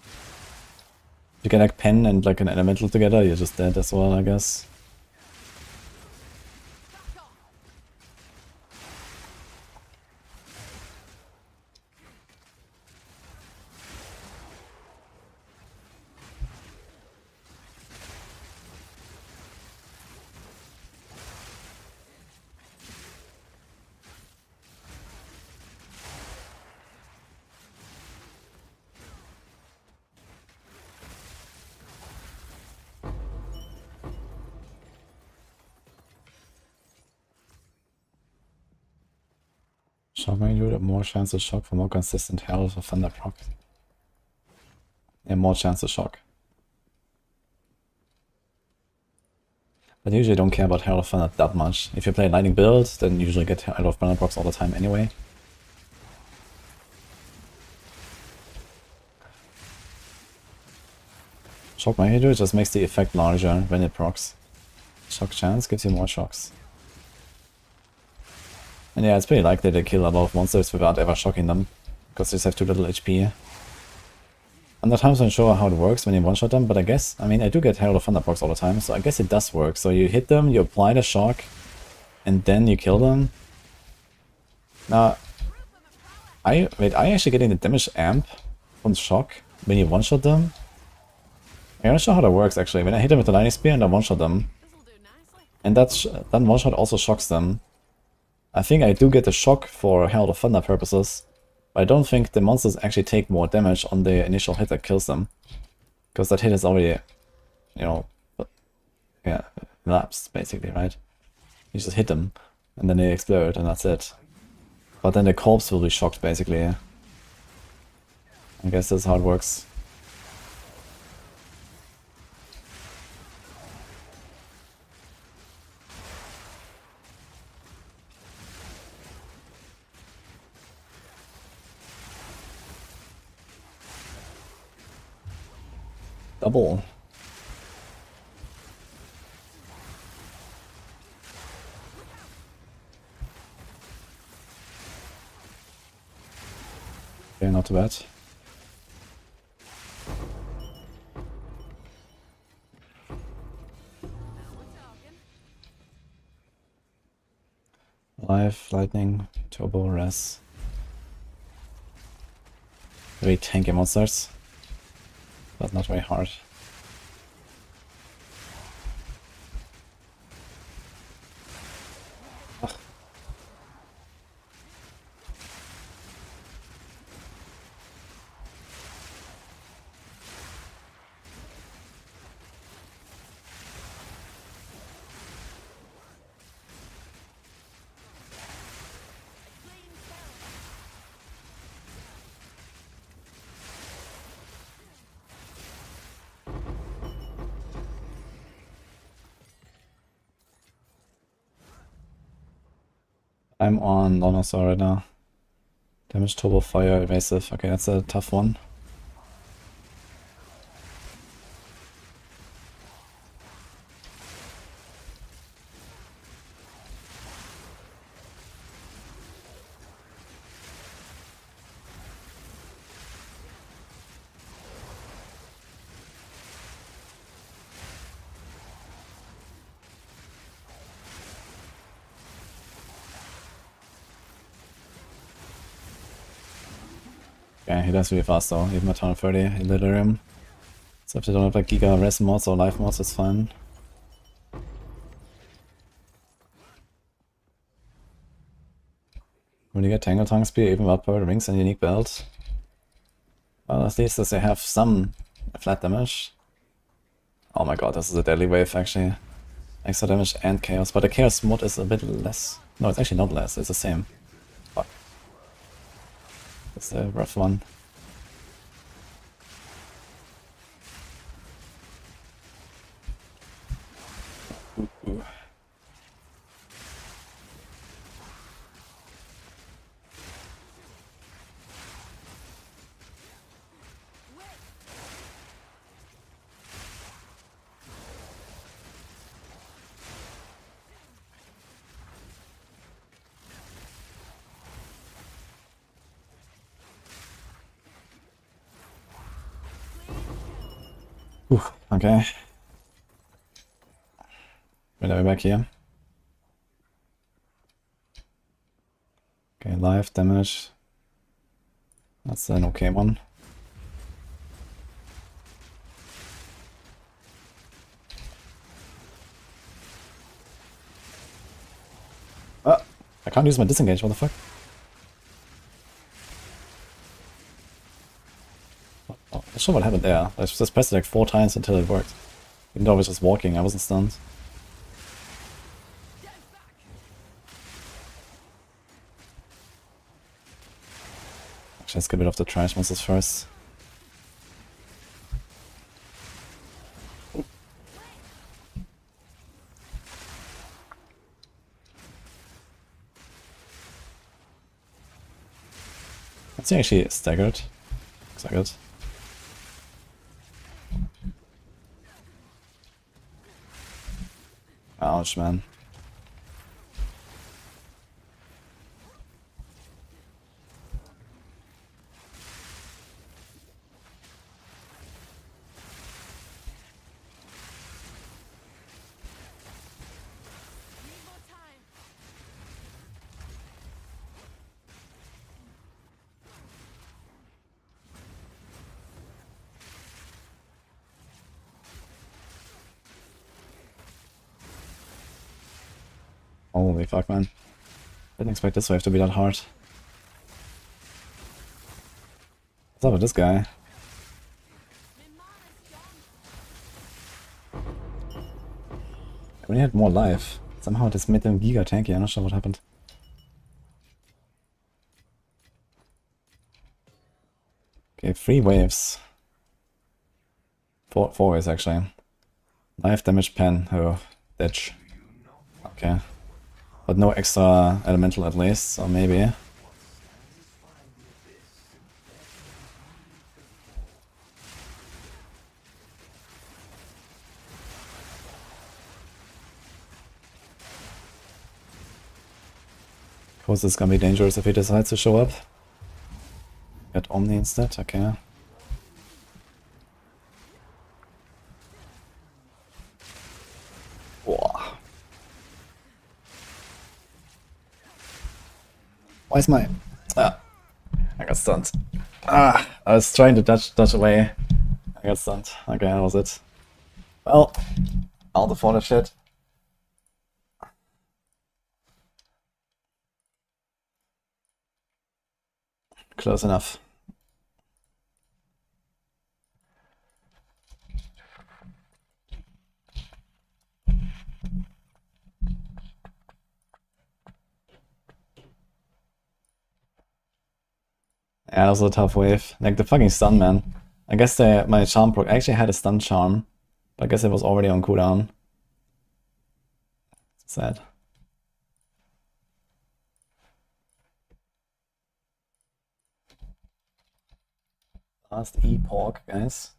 If you get like pen and like an elemental together, you're just dead as well, I guess. Shock when you have more chance to shock for more consistent health or thunder proc. Yeah, more chance to shock. But I usually don't care about Herald of Thunder that much. If you play Lightning build, then you usually get Herald of Thunder procs all the time anyway. Shock Magnitude just makes the effect larger when it procs. Shock chance gives you more shocks. And yeah, it's pretty likely they kill a lot of monsters without ever shocking them, because they just have too little HP. I'm not 100% sure how it works when you one-shot them, but I guess, I mean, I do get Herald of Thunder procs all the time, so I guess it does work. So you hit them, you apply the shock, and then you kill them. Now, I actually getting the damage amp from the shock when you one-shot them? I'm not sure how that works actually. When I hit them with the lightning spear and I one-shot them, This'll do nicely. and that one-shot also shocks them. I think I do get the shock for Herald of Thunder purposes, but I don't think the monsters actually take more damage on the initial hit that kills them. Because that hit is already, you know, yeah, elapsed basically, right? You just hit them, and then they explode, and that's it. But then the corpse will be shocked basically. I guess that's how it works. Double. Okay, not too bad. Live, lightning, turbo, res. Very tanky monsters, but not very hard. I'm on Lonosaur right now. Damage, turbo, fire, evasive. Okay, that's a tough one. Yeah, he does really fast though, even at 130 in Delirium. So if they don't have like Giga Res mods or Life mods, it's fine. When you get Tangle Tongue Spear, even without Power Rings and Unique Belt. Well, at least they have some flat damage. Oh my god, this is a deadly wave actually. Extra damage and Chaos, but the Chaos mod is a bit less. No, it's actually not less, it's the same. Fuck. It's a rough one. Ooh. Okay. Wait, are we back here? Okay, life damage. That's an okay one. Ah! I can't use my disengage, what the fuck? Oh, not sure what happened there. I just pressed it like 4 times until it worked. Even though I was just walking, I wasn't stunned. Actually, let's get rid of the trash monsters first. That's actually staggered. Staggered. Ouch, man. Holy fuck, man. Didn't expect this wave to be that hard. What's up with this guy? I only had more life. Somehow this made them giga tanky, I'm not sure what happened. Okay, 3 waves. 4 waves actually. Life damage pen, oh, ditch. Okay. But no extra elemental at least, so maybe. Of course, it's gonna be dangerous if he decides to show up. Get Omni instead, okay. Whoa. Why is my... Ah, I got stunned. Ah, I was trying to dodge away. I got stunned. Okay, that was it. Well, all the fodder shit. Close enough. Yeah, that was a tough wave. Like the fucking stun, man. I guess my charm proc actually had a stun charm, but I guess it was already on cooldown. Sad. Last Epoch, guys.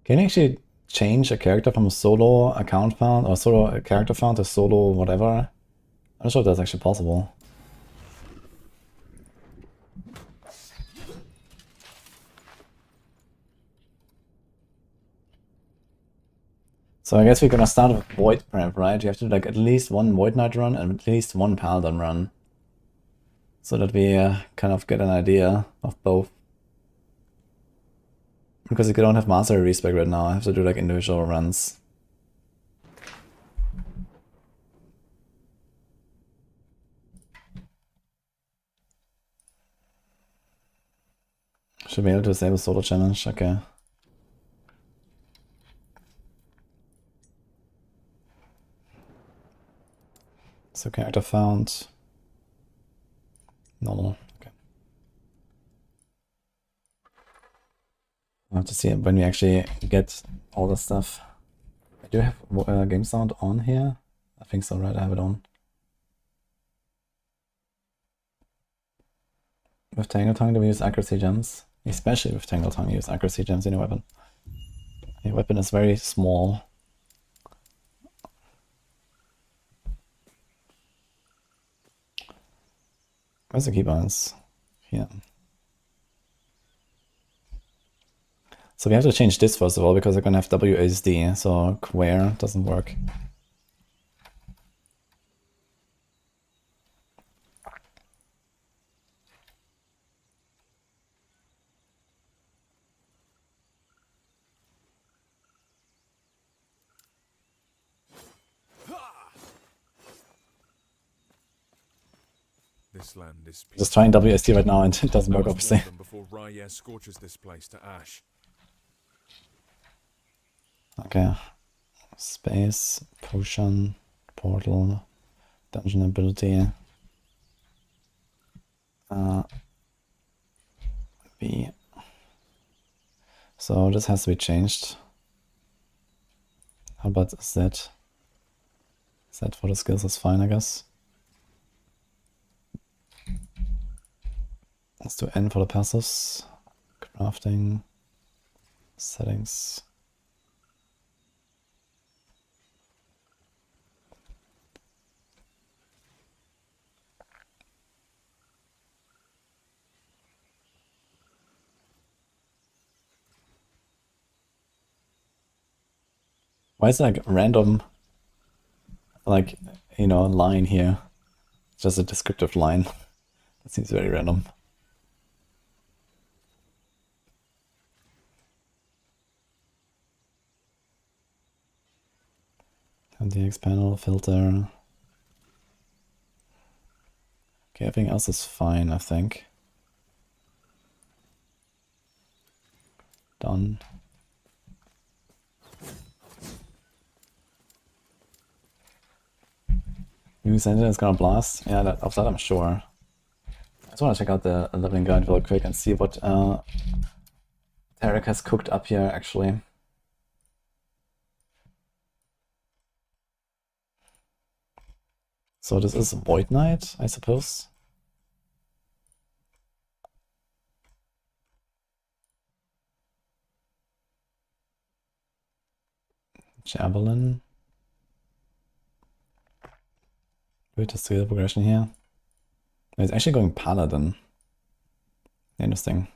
Can you actually change a character from a solo account found or solo character found to solo whatever? I'm not sure if that's actually possible. So I guess we're gonna start with Void Prep, right? You have to do like at least one Void Knight run and at least one Paladin run. So that we kind of get an idea of both. Because I don't have Mastery Respec right now, I have to do like individual runs. Should be able to disable solo challenge, okay. So character found. Normal, okay. I'll have to see when we actually get all the stuff. I do have game sound on here. I think so, right? I have it on. With Tangle Tongue, do we use accuracy gems? Especially with Tangle Tongue, use accuracy gems in a weapon. Your weapon is very small. Where's the keybinds? Here. So we have to change this first of all because we're gonna have WASD, so Quare doesn't work. This land is Just trying WSD right now and it doesn't work, obviously. before Raya scorches this place to ash. Okay. Space, potion, portal, dungeon ability. B. So this has to be changed. How about Z? Z for the skills is fine, I guess. Let's do N for the passives. Crafting. Settings. Why is there like random, like, you know, line here? It's just a descriptive line. That seems very random. MDX panel, filter. Okay, everything else is fine, I think. Done. New sentence is gonna blast. Yeah, of that I'm sure. I just want to check out the leveling guide real quick and see what Tarek has cooked up here, actually. So this is Void Knight, I suppose. Javelin. Wait to see the progression here. It's actually going Paladin. Interesting.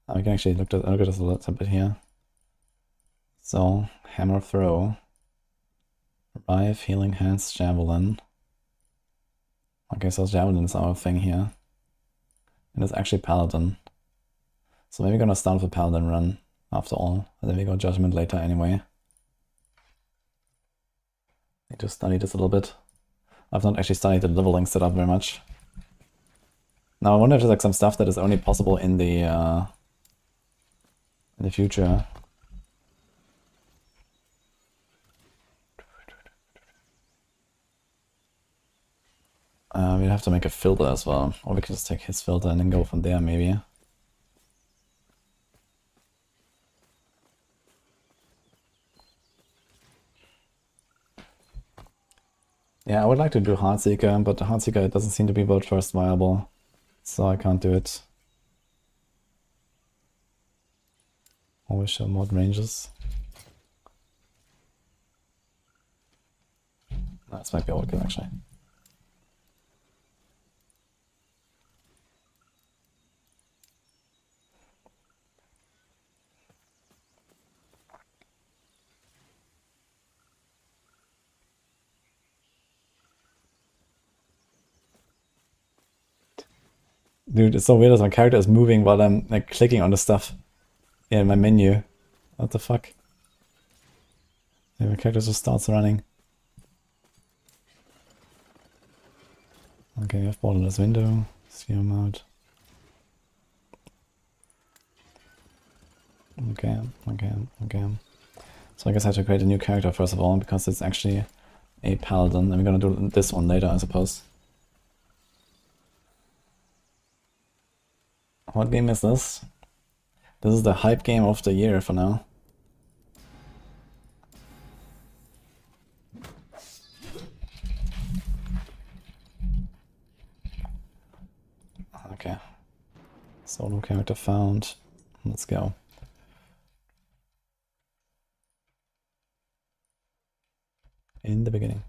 We can actually look at this a little bit here. So, Hammer Throw. Revive, Healing Hands, Javelin. Okay, so Javelin is our thing here. And it's actually Paladin. So maybe we're gonna start with a Paladin run after all. And then we go Judgment later anyway. Need to study this a little bit. I've not actually studied the leveling setup very much. Now I wonder if there's like some stuff that is only possible in the future. We'd have to make a filter as well. Or we can just take his filter and then go from there, maybe. Yeah, I would like to do Heartseeker, but the Heartseeker doesn't seem to be world first viable. So I can't do it. Always show mod ranges. No, this might be overkill, actually. Dude, it's so weird as my character is moving while I'm like clicking on the stuff in my menu. What the fuck? Yeah, my character just starts running. Okay, we have borderless window, sphere mode. Okay. So I guess I have to create a new character first of all, because it's actually a paladin, and we're gonna do this one later, I suppose. What game is this? This is the hype game of the year for now. Okay. Solo character found. Let's go. In the beginning.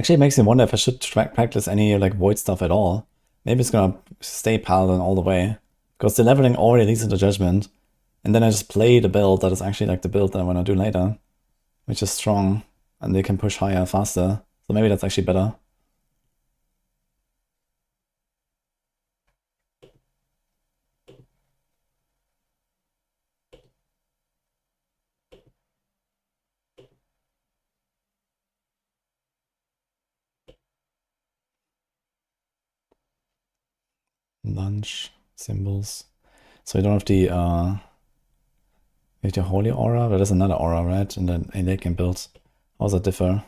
Actually, it makes me wonder if I should practice any like void stuff at all. Maybe it's gonna stay paladin all the way, because the leveling already leads into judgment, and then I just play the build that is actually like the build that I want to do later, which is strong, and they can push higher faster. So maybe that's actually better. Lunch symbols. So we don't have the holy aura, but there's another aura, right? And then they can build. How does that differ?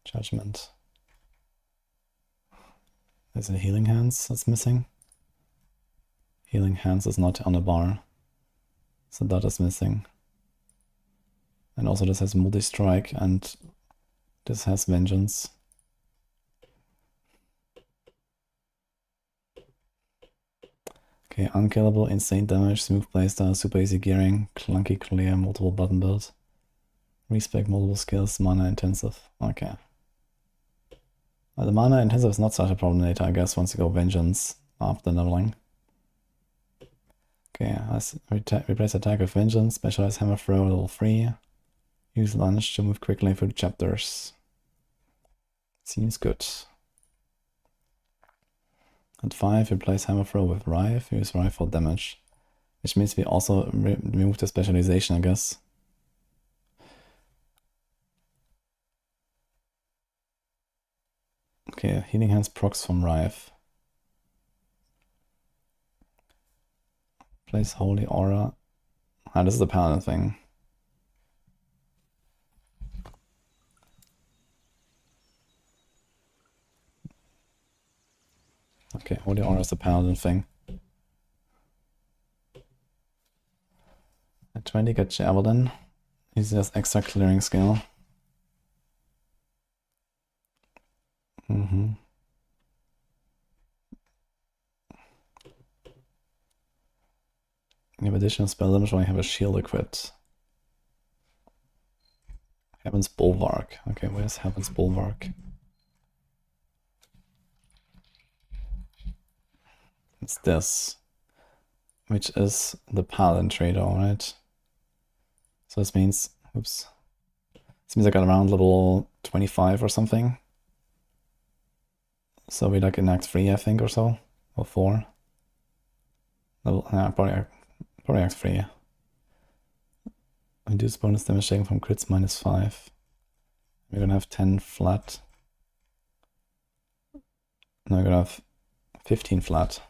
Judgment. There's a healing hands that's missing. Healing hands is not on the bar. So that is missing. And also this has multi-strike and this has vengeance. Okay, unkillable, insane damage, smooth playstyle, super easy gearing, clunky clear, multiple button build. Respec, multiple skills, mana intensive. Okay. The mana intensive is not such a problem later, I guess, once you go vengeance after leveling. Okay, replace attack with vengeance, specialize hammer throw level 3. Use lunge to move quickly through the chapters. Seems good. At 5, replace hammer throw with Rife, use Rife for damage. Which means we also remove the specialization, I guess. Okay, healing hands procs from Rife. Place holy aura. Ah, this is the paladin thing. Okay, holy aura is the paladin thing. At 20 get Javelin. He's just extra clearing skill. You have additional spell damage when you have a shield equipped. Heaven's Bulwark. Okay, where's Heaven's Bulwark? It's this, which is the paladin trait, alright? So this means, oops. This means I got around level 25 or something. So we like in Act 3, I think, or so, or 4. Level, probably Act 3. Reduce bonus damage taken from crits -5. We're gonna have 10 flat. No, we're gonna have 15 flat.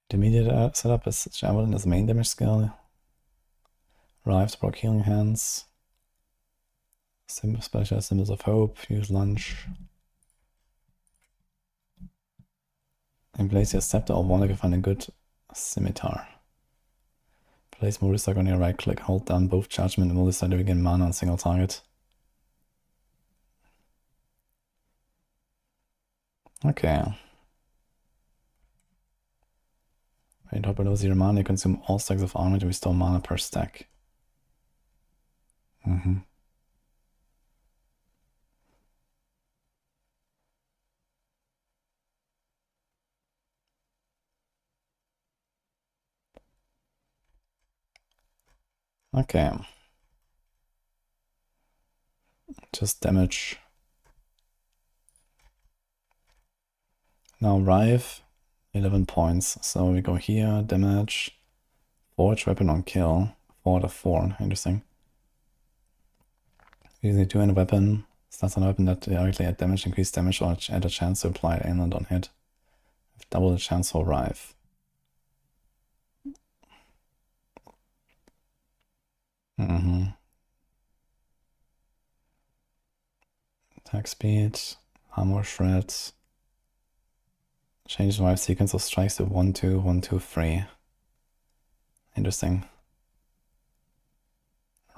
The immediate setup is Javelin as main damage skill. Rives proc healing hands. Special symbols of hope. Use lunge. And place your scepter or wand if you find a good scimitar. Place Multistrike on your right click. Hold down both judgment and Multistrike to regain mana on single target. Okay. When top below 0 mana, you consume all stacks of armor to restore mana per stack. Okay. Just damage. Now Rive, 11 points. So we go here, damage, forge weapon on kill, 4 out of 4. Interesting. Using a 2-handed weapon, starts on a weapon that directly add damage, increase damage, or add a chance to apply aimland on hit. Double the chance for Rive. Attack speed, armor shreds. Change the Rive sequence of strikes to 1-2, 1-2, 3. Interesting.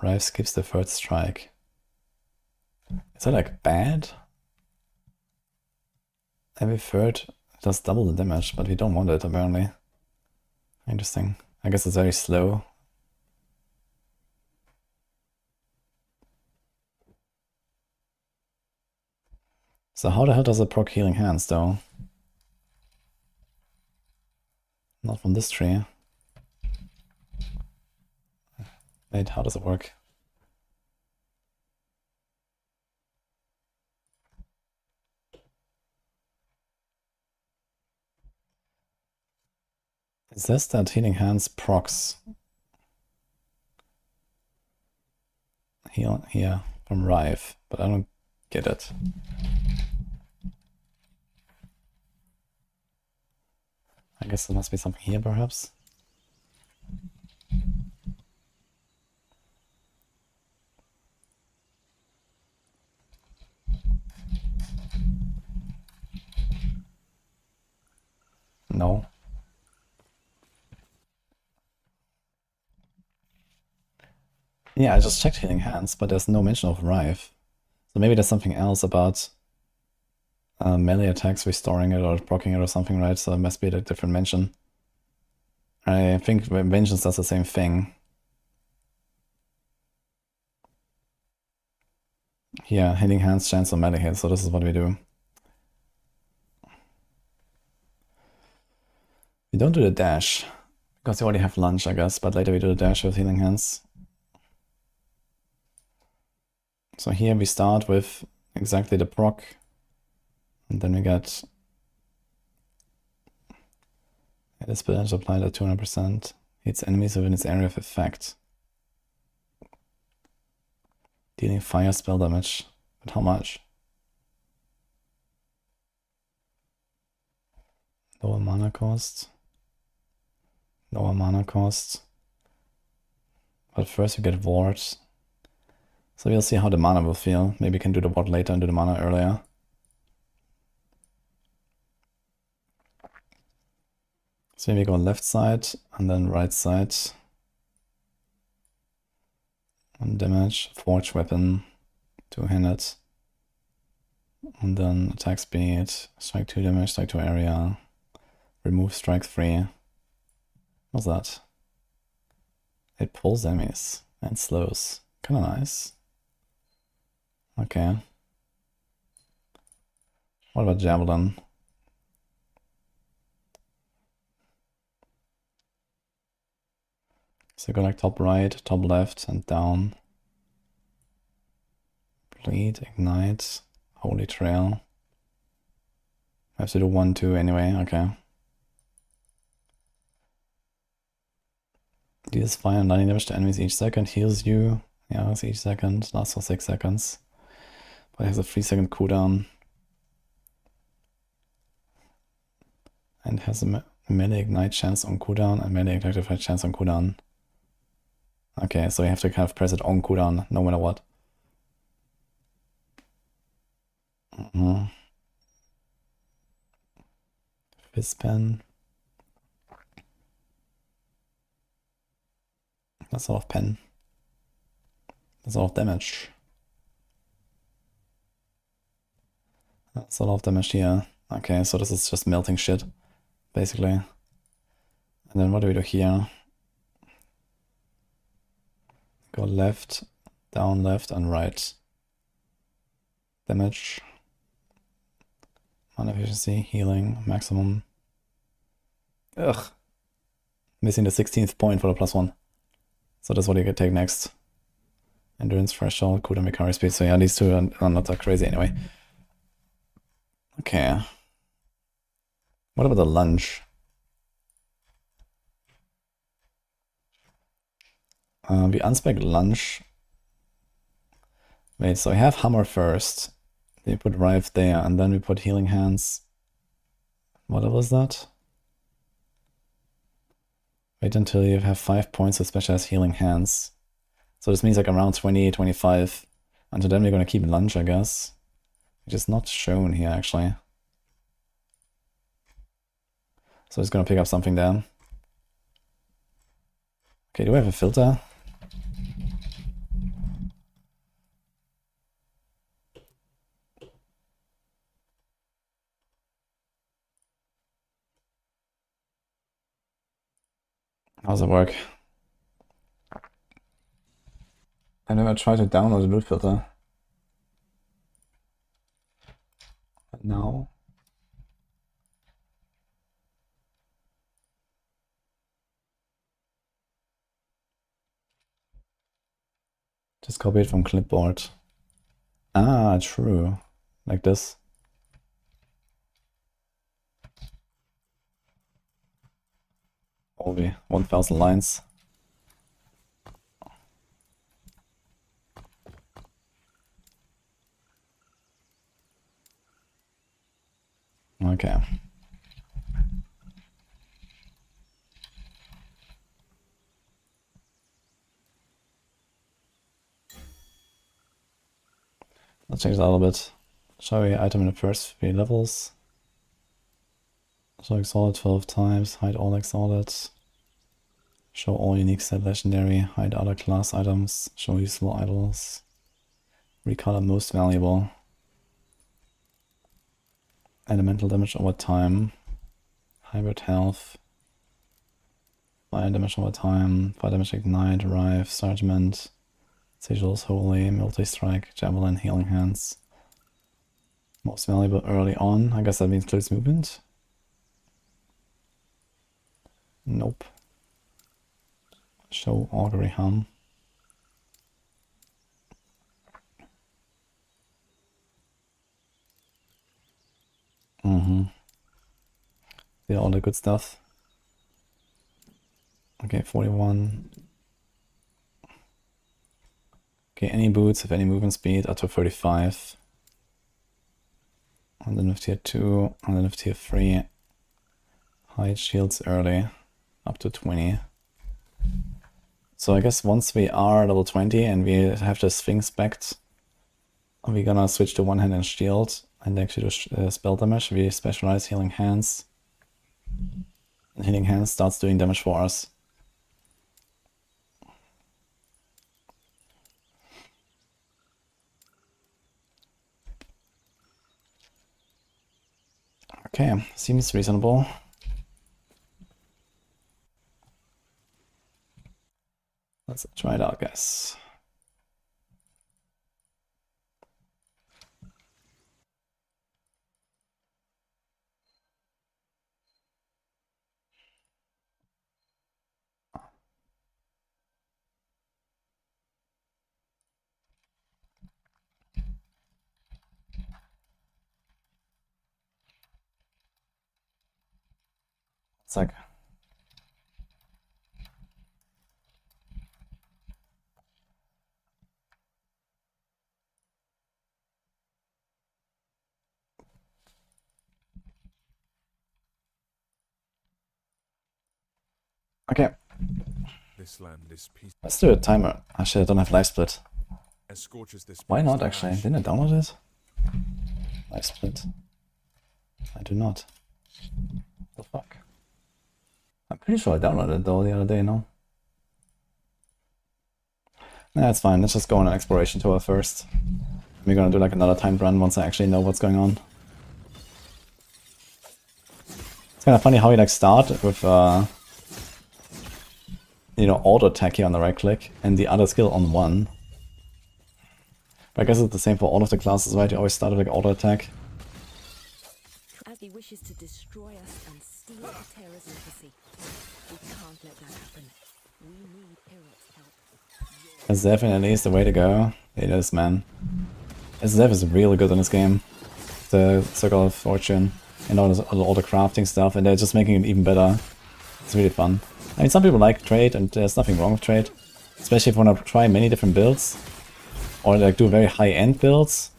Rive skips the third strike. Is that like bad? Every third does double the damage, but we don't want it apparently. Interesting. I guess it's very slow. So how the hell does it proc Healing Hands though? Not from this tree. Wait, how does it work? It says that Healing Hands procs heal here from Rive, but I don't get it. I guess there must be something here perhaps. No. Yeah, I just checked Healing Hands, but there's no mention of Rive. So maybe there's something else about melee attacks restoring it or proccing it or something, right? So it must be a different mention. I think Vengeance does the same thing. Here, Healing Hands chance on melee hit, so this is what we do. We don't do the dash, because we already have lunge, I guess, but later we do the dash with Healing Hands. So here we start with exactly the proc, and then we get this ability applied at 200%. Hits enemies within its area of effect. Dealing fire spell damage. But how much? Lower mana cost. Lower mana cost. But first we get ward. So we'll see how the mana will feel. Maybe we can do the ward later and do the mana earlier. So maybe go left side and then right side. One damage, forge weapon, two-handed. And then attack speed, strike 2 damage, strike 2 area, remove strike 3. What's that? It pulls enemies and slows. Kinda nice. Okay. What about Javelin? So go like top right, top left, and down. Bleed, ignite, holy trail. I have to do 1, 2 anyway, okay. Deals fire and lightning damage to enemies each second, heals you. Yeah, that's each second, lasts for 6 seconds. But it has a 3-second cooldown. And has a melee ignite chance on cooldown and melee activate chance on cooldown. Okay, so you have to kind of press it on cooldown no matter what. Fist pen. That's a lot of pen. That's a lot of damage. That's a lot of damage here. Okay, so this is just melting shit, basically. And then what do we do here? Go left, down, left, and right. Damage. Mana efficiency, healing, maximum. Ugh. Missing the 16th point for the +1. So that's what you can take next. Endurance, threshold, cooldown, recovery speed. So yeah, these two are not that crazy anyway. Okay. What about the lunge? We unspec lunge. Wait, so I have hammer first. Then we put Rive there, and then we put healing hands. What was that? Wait until you have 5 points of specialized healing hands. So this means like around 20, 25. Until then we're gonna keep lunge, I guess. Which is not shown here actually. So it's gonna pick up something there. Okay, do we have a filter? How does it work? I never tried to download a loot filter. But now... Just copy it from clipboard. Ah, true. Like this. Only 1000 lines. Okay. Let's change that a little bit. Show your item in the first 3 levels. Show exalted 12 times, hide all exalted. Show all unique set legendary, hide other class items, show useful idols. Recolor most valuable. Elemental damage over time. Hybrid health. Fire damage over time. Fire damage ignite, rive, sergeant. Sigils holy, multi-strike, javelin, healing hands. Most valuable early on. I guess that means close movement. Nope. Show augury hum. Yeah, all the good stuff. Okay, 41. Okay, any boots of any movement speed up to 35. And then with tier 2, and then with tier 3. Hide shields early, up to 20. So I guess once we are level 20 and we have the Sphinx backed, we're gonna switch to one-hand and shield and actually do spell damage. We specialize healing hands. And healing hands starts doing damage for us. Okay, seems reasonable. Let's try it out, guys. Sec. Okay, This land is peaceful. let's do a timer. Actually, I don't have life split. As scorches this Why place not to actually? ash. Didn't I download it? Life split. I do not. The fuck? I'm pretty sure I downloaded it though the other day, no? Nah, it's fine. Let's just go on an exploration tour first. We're gonna do like another timed run once I actually know what's going on. It's kind of funny how you like start with you know, auto attack here on the right click and the other skill on 1. But I guess it's the same for all of the classes, right? You always start with like auto attack. As he wishes to destroy us and steal the terror's legacy. We can't let that happen. We need Eric's help. As definitely is the way to go. It is, man. SZF is really good in this game. The Circle of Fortune and all the crafting stuff, and they're just making it even better. It's really fun. I mean, some people like trade, and there's nothing wrong with trade. Especially if you want to try many different builds. Or like do very high-end builds.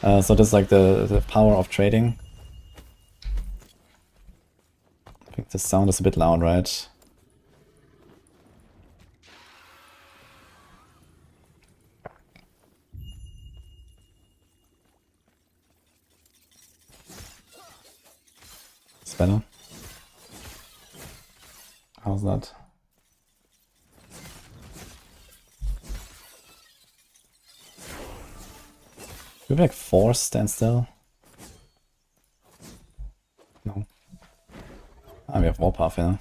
So that's like the power of trading. I think the sound is a bit loud, right? It's better. How's that? Do we have like force standstill? No. Ah, we have warpath, yeah.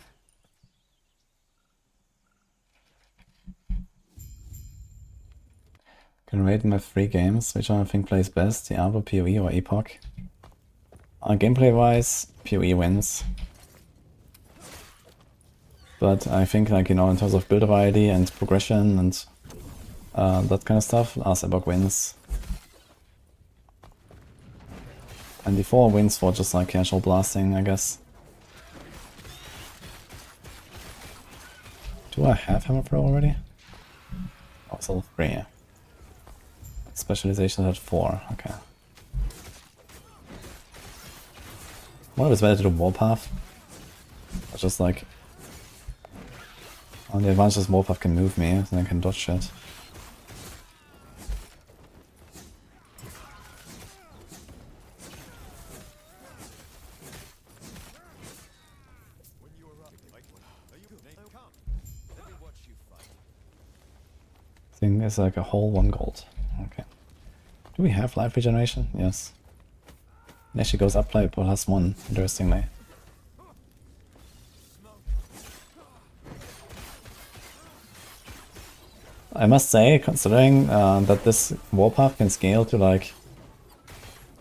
Can rate my 3 games. Which one I think plays best? Diablo, PoE, or Epoch? Gameplay wise, PoE wins. But I think, like, you know, in terms of build variety and progression and that kind of stuff, Epoch wins. And D4 wins for just like casual blasting, I guess. Do I have Hammer Throw already? Oh, it's level 3. Specialization at 4, okay. What if it's better to do Warpath? Or just like... On the advantage is Warpath can move me, then I can dodge shit. Thing is like a whole 1 gold. Okay. Do we have life regeneration? Yes. It actually goes up by +1, interestingly. I must say, considering that this Warpath can scale to like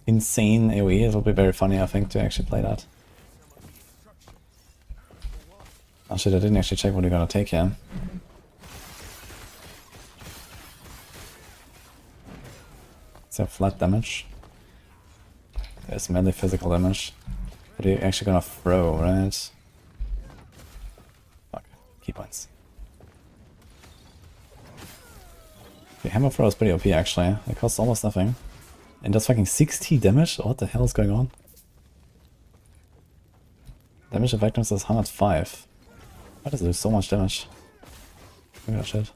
insane AoE, it will be very funny, I think, to actually play that. Oh shit, I didn't actually check what we're gonna take here. Is there flat damage? There's melee physical damage. What are you actually gonna throw, right? Fuck. Key points. The hammer throw is pretty OP actually. It costs almost nothing. And does fucking 60 damage? What the hell is going on? Damage effectiveness is 105. Why does it do so much damage? Look at that shit.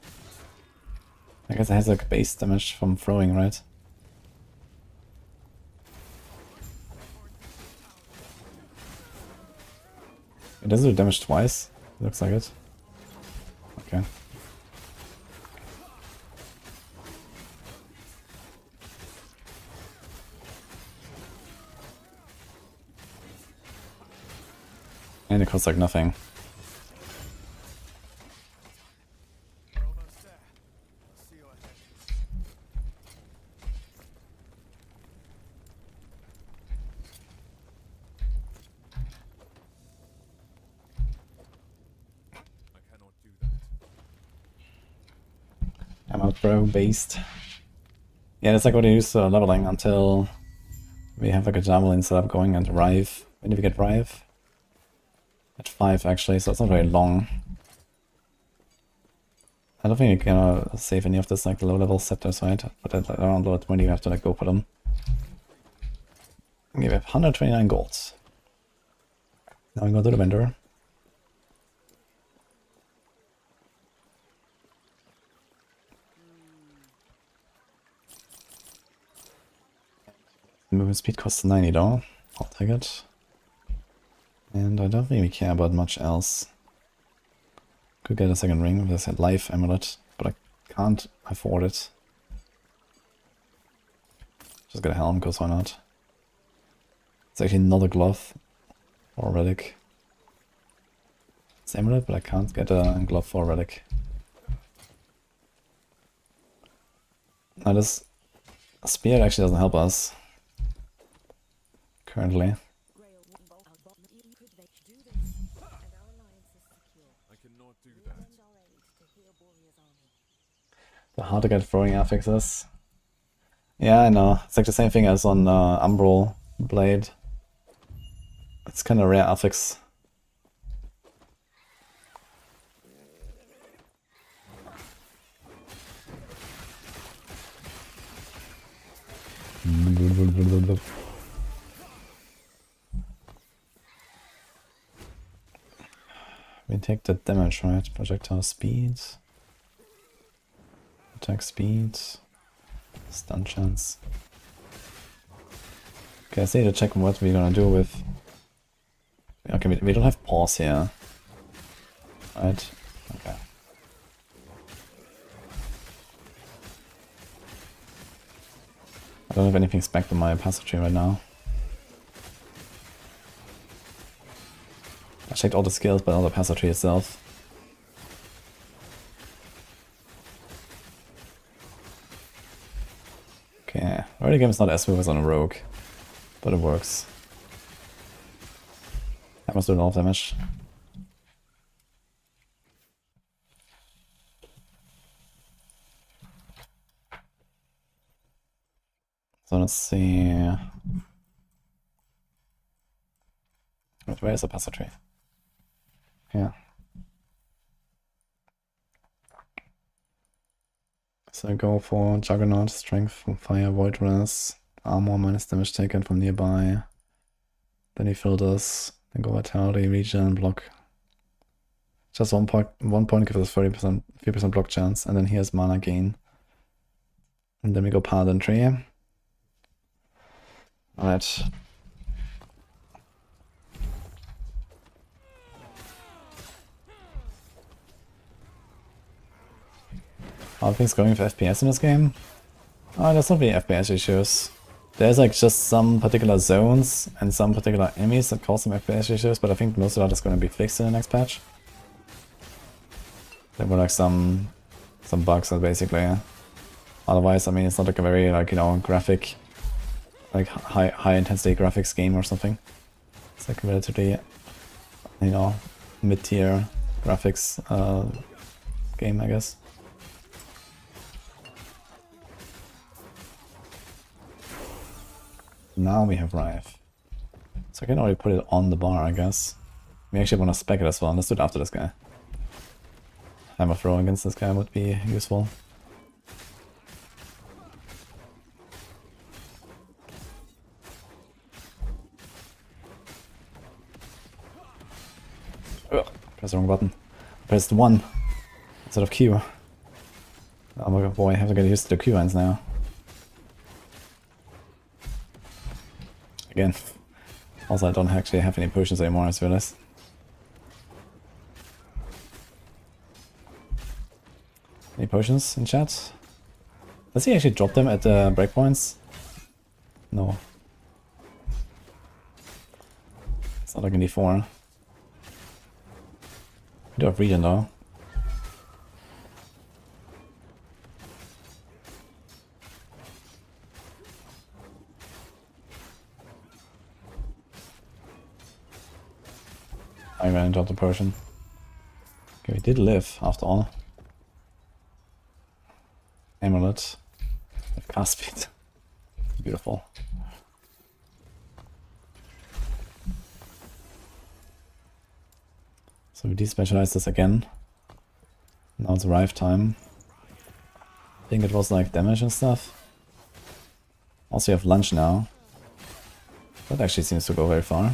I guess it has like base damage from throwing, right? It doesn't do damage twice. Looks like it. Okay. And it costs like nothing. I'm out pro based. Yeah, that's like what I use leveling until we have like a javelin setup going and Rive. When do we get Rive? At 5 actually, so it's not very long. I don't think you can save any of this like low level scepters, right? But at around load when you have to like go for them. Okay, we have 129 golds. Now we go to the vendor. Movement speed costs 90 though. I'll take it. And I don't really care about much else. Could get a second ring with this life amulet, but I can't afford it. Just get a helm, because why not? It's actually not a glove or a relic. It's amulet, but I can't get a glove or a relic. Now this spear actually doesn't help us. Currently. The hard to get throwing affixes. Yeah, I know. It's like the same thing as on Umbral Blade. It's kind of rare affix. We take the damage, right? Projectile speed. Attack speed. Stun chance. Okay, I still need to check what we're gonna do with... Okay, we don't have pause here. Right? Okay. I don't have anything spec'd on my passive tree right now. I checked all the skills, but not the passive tree itself. Okay, early game is not as smooth as on a rogue, but it works. I must do a lot of damage. So let's see. Wait, where is the passive tree? Yeah. So I go for Juggernaut, Strength from Fire, Void Rest, Armor minus damage taken from nearby. Then he filters, then go Vitality, Regen, Block. Just 1 point gives us 30%, 3% block chance, and then he has Mana Gain. And then we go Paladin Tree. Alright. How are things going with FPS in this game? Oh, there's not really FPS issues. There's like just some particular zones and some particular enemies that cause some FPS issues, but I think most of that is going to be fixed in the next patch. There were like some bugs basically. Otherwise, I mean, it's not like a very like, you know, graphic, like high intensity graphics game or something. It's like relatively, you know, mid-tier graphics game, I guess. Now we have Rife. So I can already put it on the bar, I guess. We actually want to spec it as well. Let's do it after this guy. Hammer throw against this guy would be useful. Ugh, press the wrong button. Pressed 1 instead of Q. Oh my boy, I have to get used to the Q hands now. Again. Also, I don't actually have any potions anymore, I just realized. Any potions in chat? Does he actually drop them at the breakpoints? No. It's not like in D4. We do have regen though. I ran into the potion. Okay, we did live after all. Amulet. Cast speed. Beautiful. So we despecialize this again. Now it's Rife time. I think it was like damage and stuff. Also you have lunch now. That actually seems to go very far.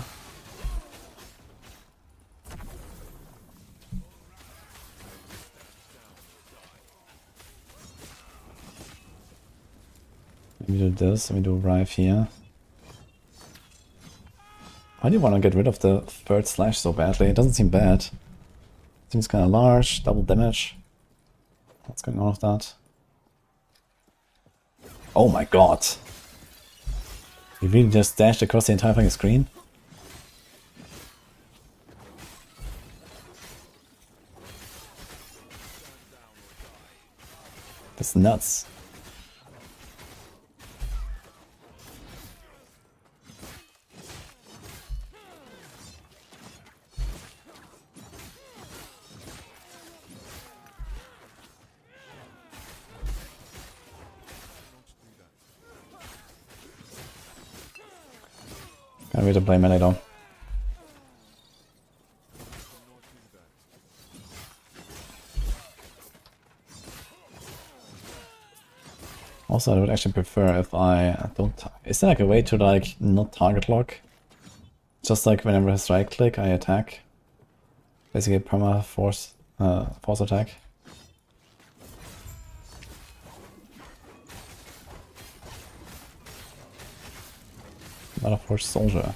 We do this, and we do Rife here. Why do you want to get rid of the third slash so badly? It doesn't seem bad. It seems kind of large, double damage. What's going on with that? Oh my god! You really just dashed across the entire fucking screen? That's nuts. Can't wait to play melee though. Also, I would actually prefer if I don't... Is there like a way to like not target lock? Just like whenever I right click, I attack. Basically perma force attack. Not a force soldier.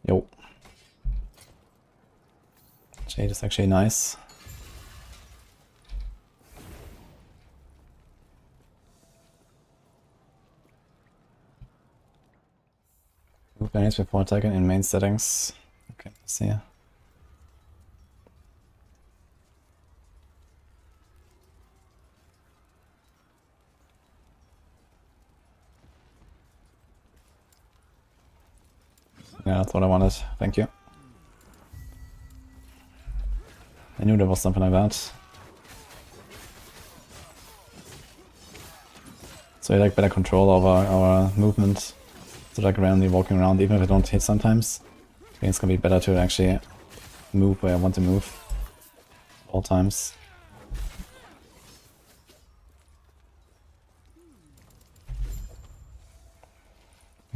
Yo. Jade is actually nice. Move grenades before attacking in main settings. Okay, let's see. Yeah, that's what I wanted. Thank you. I knew there was something like that. So I like better control over our movement. So like randomly walking around, even if I don't hit sometimes. I think it's gonna be better to actually move where I want to move. All times.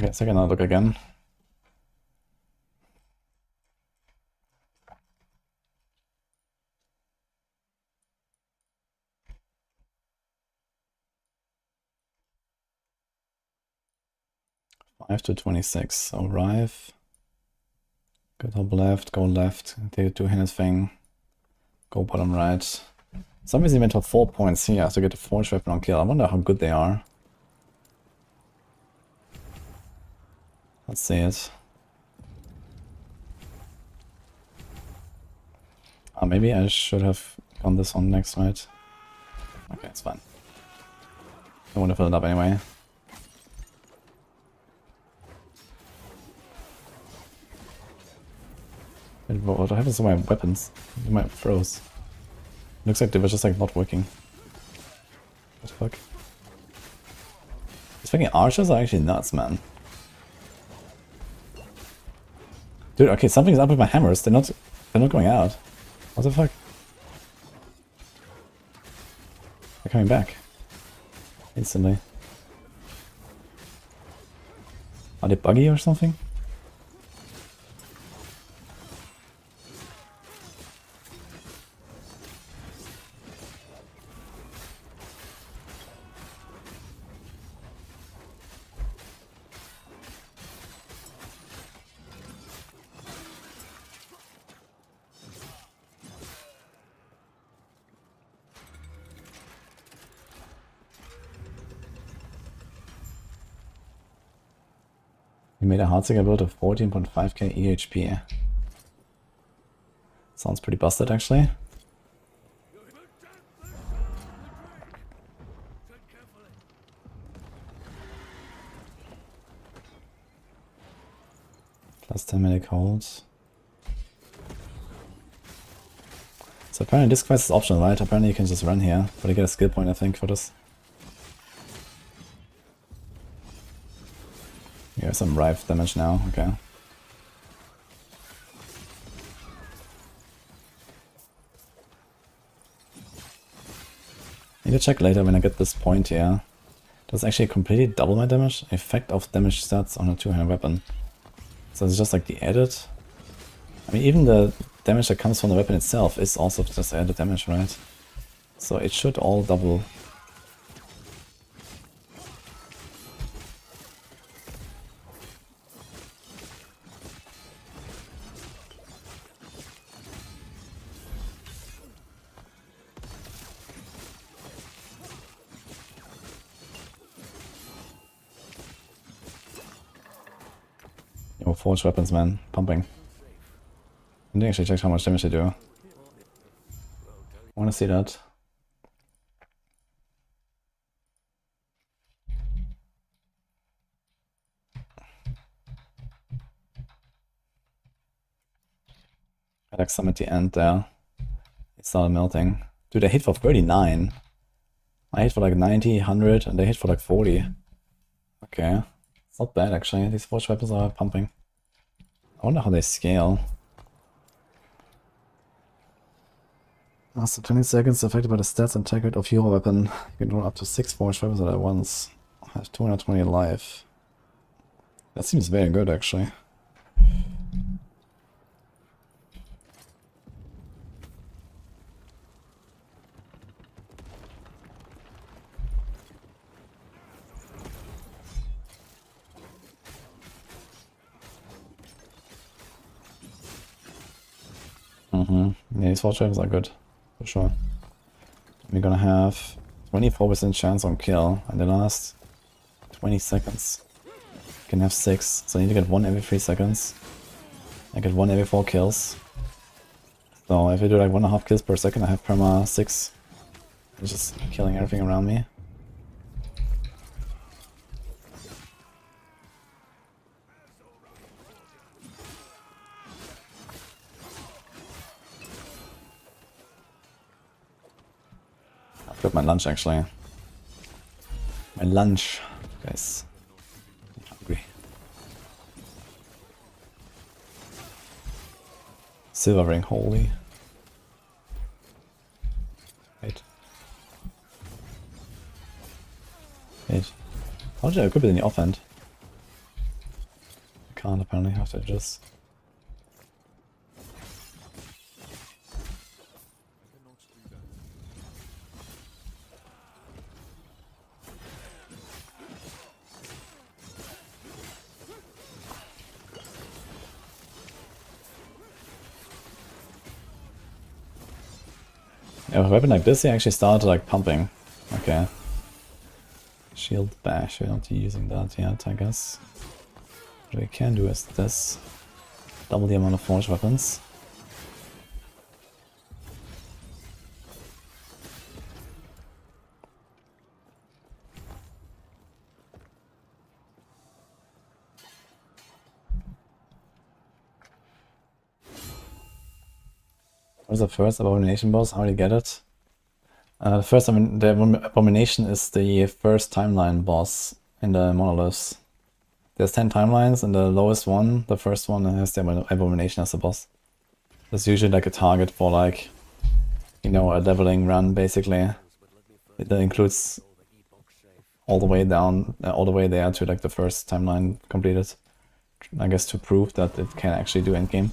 Okay, second I'll look again. Five to 26. Arrive. Go top left, go left, take a two-handed thing. Go bottom right. Zombies even have 4 points here to get a forge weapon on kill. I wonder how good they are. Let's see it. Maybe I should have gone this one next, right? Okay, it's fine. I want to fill it up anyway. What happens to my weapons? My throws. Looks like they were just like not working. What the fuck? These fucking archers are actually nuts, man. Dude, okay, something's up with my hammers. They're not going out. What the fuck? They're coming back. Instantly. Are they buggy or something? We made a Heartsinger build of 14.5k EHP. Sounds pretty busted, actually. Plus 10 medic holds. So apparently this quest is optional, right? Apparently you can just run here, but you get a skill point, I think, for this. You have some rife damage now, okay. Need to check later when I get this point here. Does it actually completely double my damage? Effect of damage stats on a two-handed weapon. So it's just like the added. I mean, even the damage that comes from the weapon itself is also just added damage, right? So it should all double. Yo, forged weapons, man. Pumping. I didn't actually check how much damage they do. I wanna see that. I like some at the end there. It started melting. Dude, they hit for 39. I hit for like 90, 100, and they hit for like 40. Okay. It's not bad actually. These forged weapons are pumping. I wonder how they scale. After 20 seconds, affected by the stats and tech rate of your weapon, you can roll up to 6 forged weapons at once. I have 220 life. That seems very good actually. Yeah, these forged weapons are good, for sure. We're gonna have 24% chance on kill in the last 20 seconds. Can have 6, so I need to get 1 every 3 seconds. I get 1 every 4 kills. So if I do like 1.5 kills per second, I have perma 6. It's just killing everything around me. I've got my lunch actually. My lunch, guys. I'm hungry. Silver ring, holy. Wait. Wait. How did I equip it in the offhand? I can't apparently, have to just. Yeah, with a weapon like this, he actually started like pumping. Okay. Shield bash, we're not using that yet, I guess. What we can do is this. Double the amount of forged weapons. What's the first abomination boss? How do you get it? The first the abomination is the first timeline boss in the monoliths. There's 10 timelines, and the lowest one, the first one, has the abomination as the boss. That's usually like a target for like, you know, a leveling run basically. It includes all the way down, all the way there to like the first timeline completed. I guess to prove that it can actually do endgame.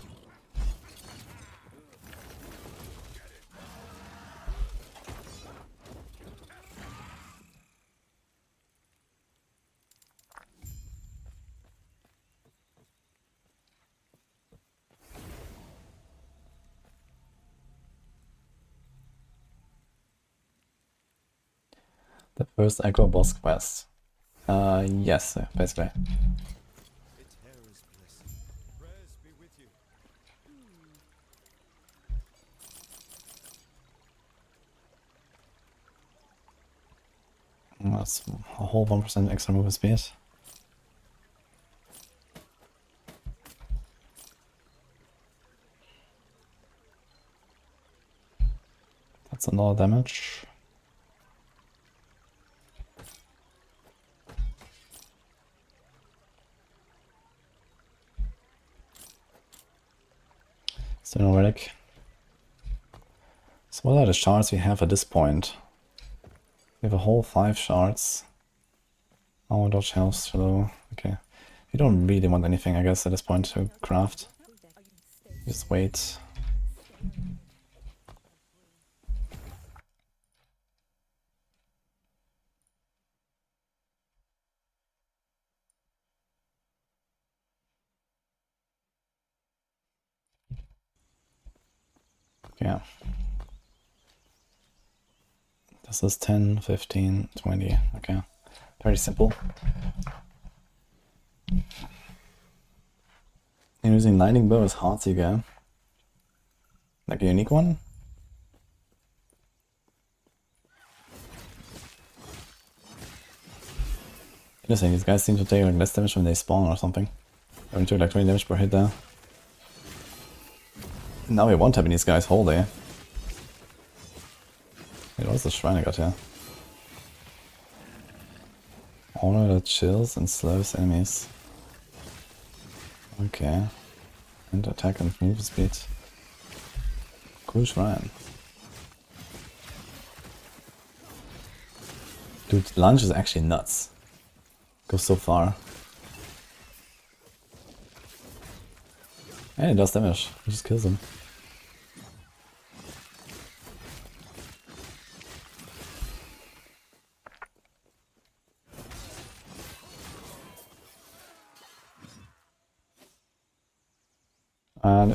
The first aggro boss quest. Yes, basically. That's a whole 1% extra movement speed. That's a lot of damage. Still no relic. So what are the shards we have at this point? We have a whole 5 shards. Oh, dodge health slow. Okay. We don't really want anything, I guess, at this point to craft. Just wait. Yeah. This is 10, 15, 20. Okay. Very simple. And using lightning bow is hard to get. Like a unique one? Interesting, these guys seem to take like less damage when they spawn or something. I took like 20 damage per hit there. Now we're one-tapping these guys, holy. Wait, what's the shrine I got here? Aura that chills and slows enemies. Okay. And attack and move speed. Cool shrine. Dude, lunge is actually nuts. Goes so far. And it does damage. It just kills him.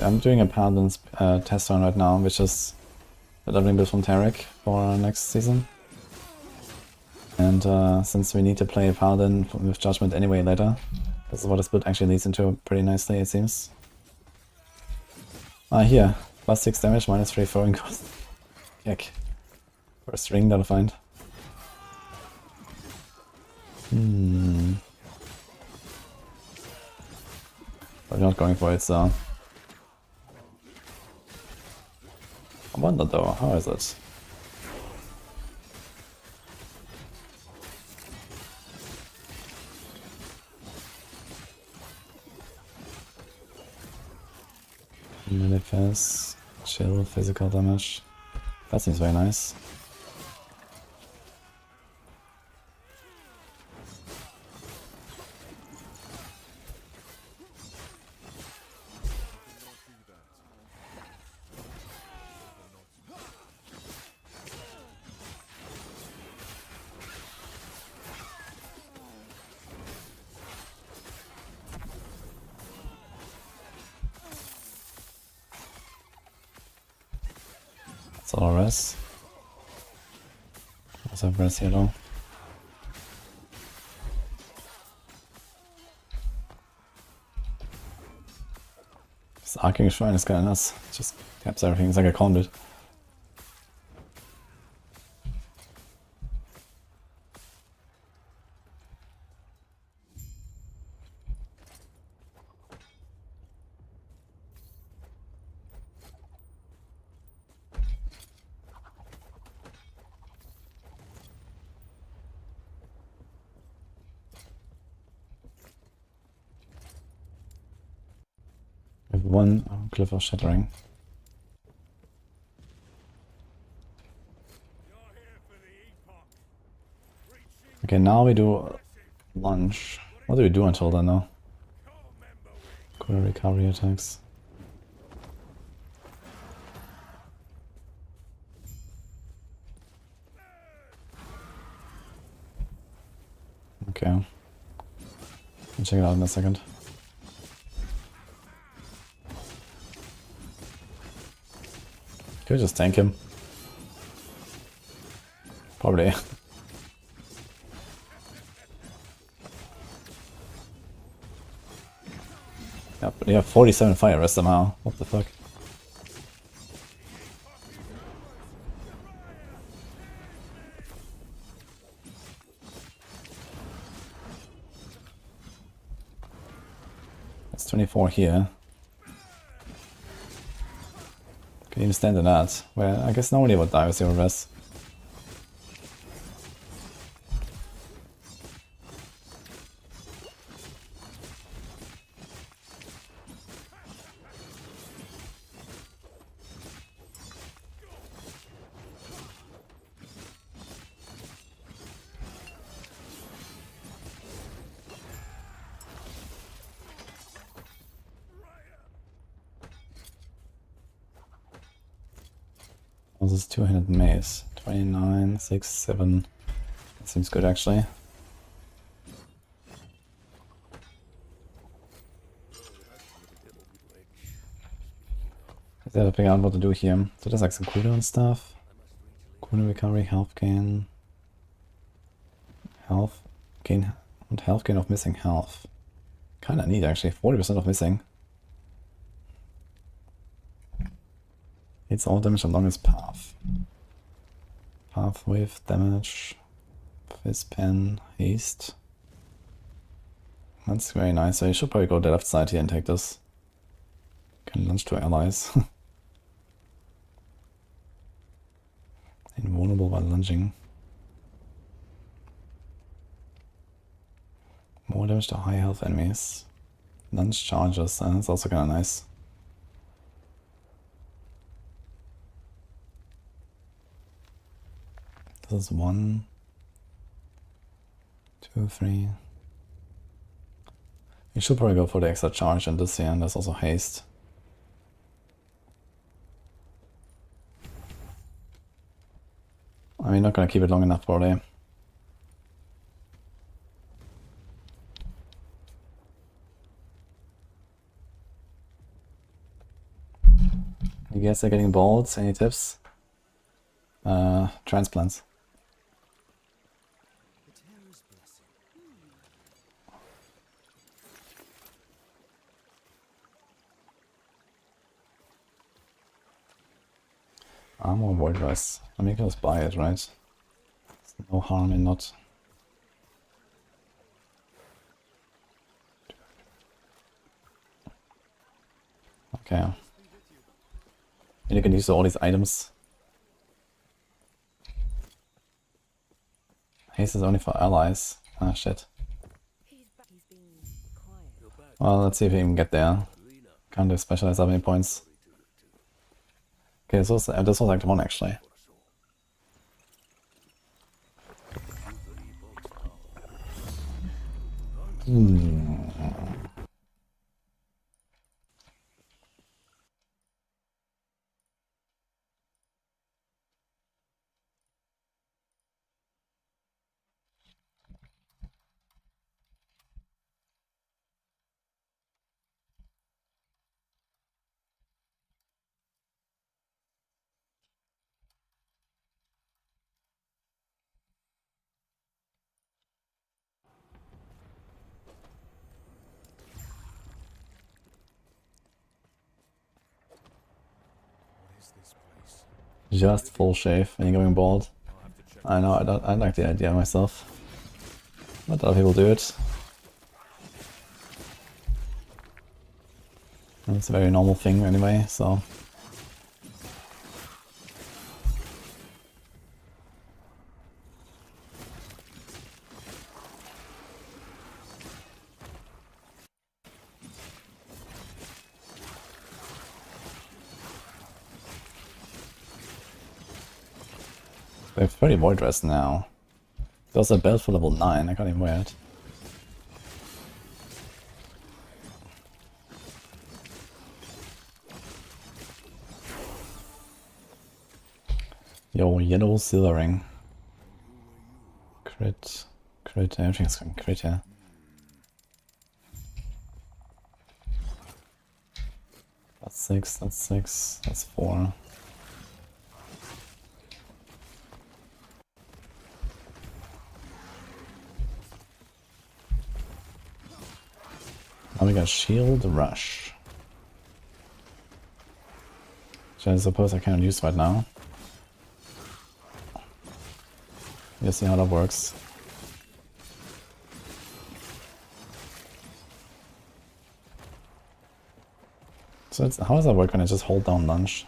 I'm doing a Paladin's test run right now, which is the leveling build from Tarek for next season. And since we need to play a Paladin with Judgment anyway later, This is what this build actually leads into pretty nicely, it seems. Ah, here. Plus 6 damage, minus 3 throwing cost. Heck. First ring that'll find. But not going for it, so. I wonder though, how is it? Manifest, chill, physical damage. That seems very nice. That's all res. Also have res here though. This arcing shrine is kinda nuts. It just taps everything, it's like a conduit. We have one Cliff of Shattering. Okay, now we do lunge. What do we do until then though? Quarter recovery attacks. Okay. I'll check it out in a second. Could we just tank him? Probably. Yeah, but you have 47 fire rest somehow. What the fuck? That's 24 here. Can even stand in that. Well, I guess nobody would die with your rest. This is 200 mace. 29, 6, 7. That seems good actually. I gotta figure out what to do here. So there's like some cooldown stuff. Cooldown recovery, health gain. Health gain and health gain of missing health. Kinda neat actually, 40% of missing. It's all damage along its path. Path with damage. Fizz pen, haste. That's very nice. So you should probably go to the left side here and take this. Can launch to allies. Invulnerable while lunging. More damage to high health enemies. Lunge charges, that's also kinda nice. This is 1, 2, 3. You should probably go for the extra charge and this here, and there's also haste. I mean, not gonna keep it long enough probably. You guys are getting bolts, any tips? Transplants. Armor Void Rest. I mean, you can just buy it, right? There's no harm in not. Okay. And you can use all these items. Haste is only for allies. Ah, shit. He's been quiet. Well, let's see if we can get there. Can't do specialized that many points. Okay, this was Act 1 actually. Just full shave when you're going bald. I know, I like the idea myself. But other people do it. And it's a very normal thing anyway, so. We have 30 Void Rest now. There's a belt for level 9, I can't even wear it. Yo, yellow silvering. Crit, everything's going crit here. That's 6, that's 4. Now we got Shield Rush. Which I suppose I can't use right now. We'll see how that works. So how does that work when I just hold down lunge?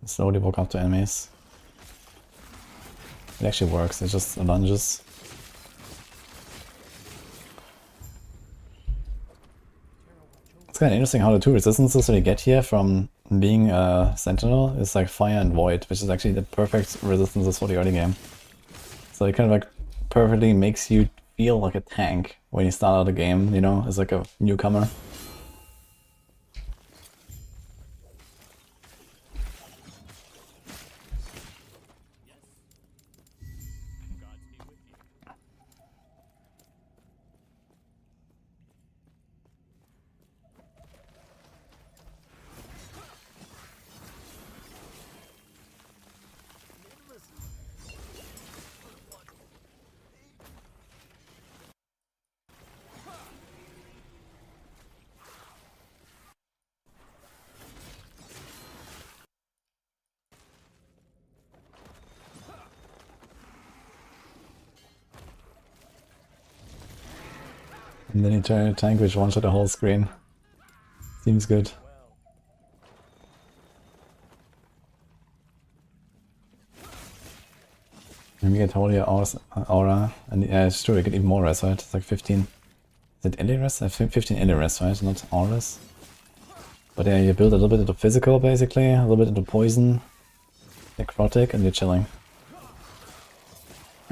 And slowly walk up to enemies. It actually works, it just lunges. It's kind of interesting how the two resistances that you get here from being a sentinel is like fire and void, which is actually the perfect resistances for the early game. So it kind of like perfectly makes you feel like a tank when you start out the game, you know, as like a newcomer. And then you turn a tank which one-shot the whole screen. Seems good. And we get holy aura, and yeah, it's true, we get even more res, right? It's like 15. Is it illy res? I think 15 illy res, right? Not auras. But yeah, you build a little bit into physical basically, a little bit into poison, necrotic, and you're chilling.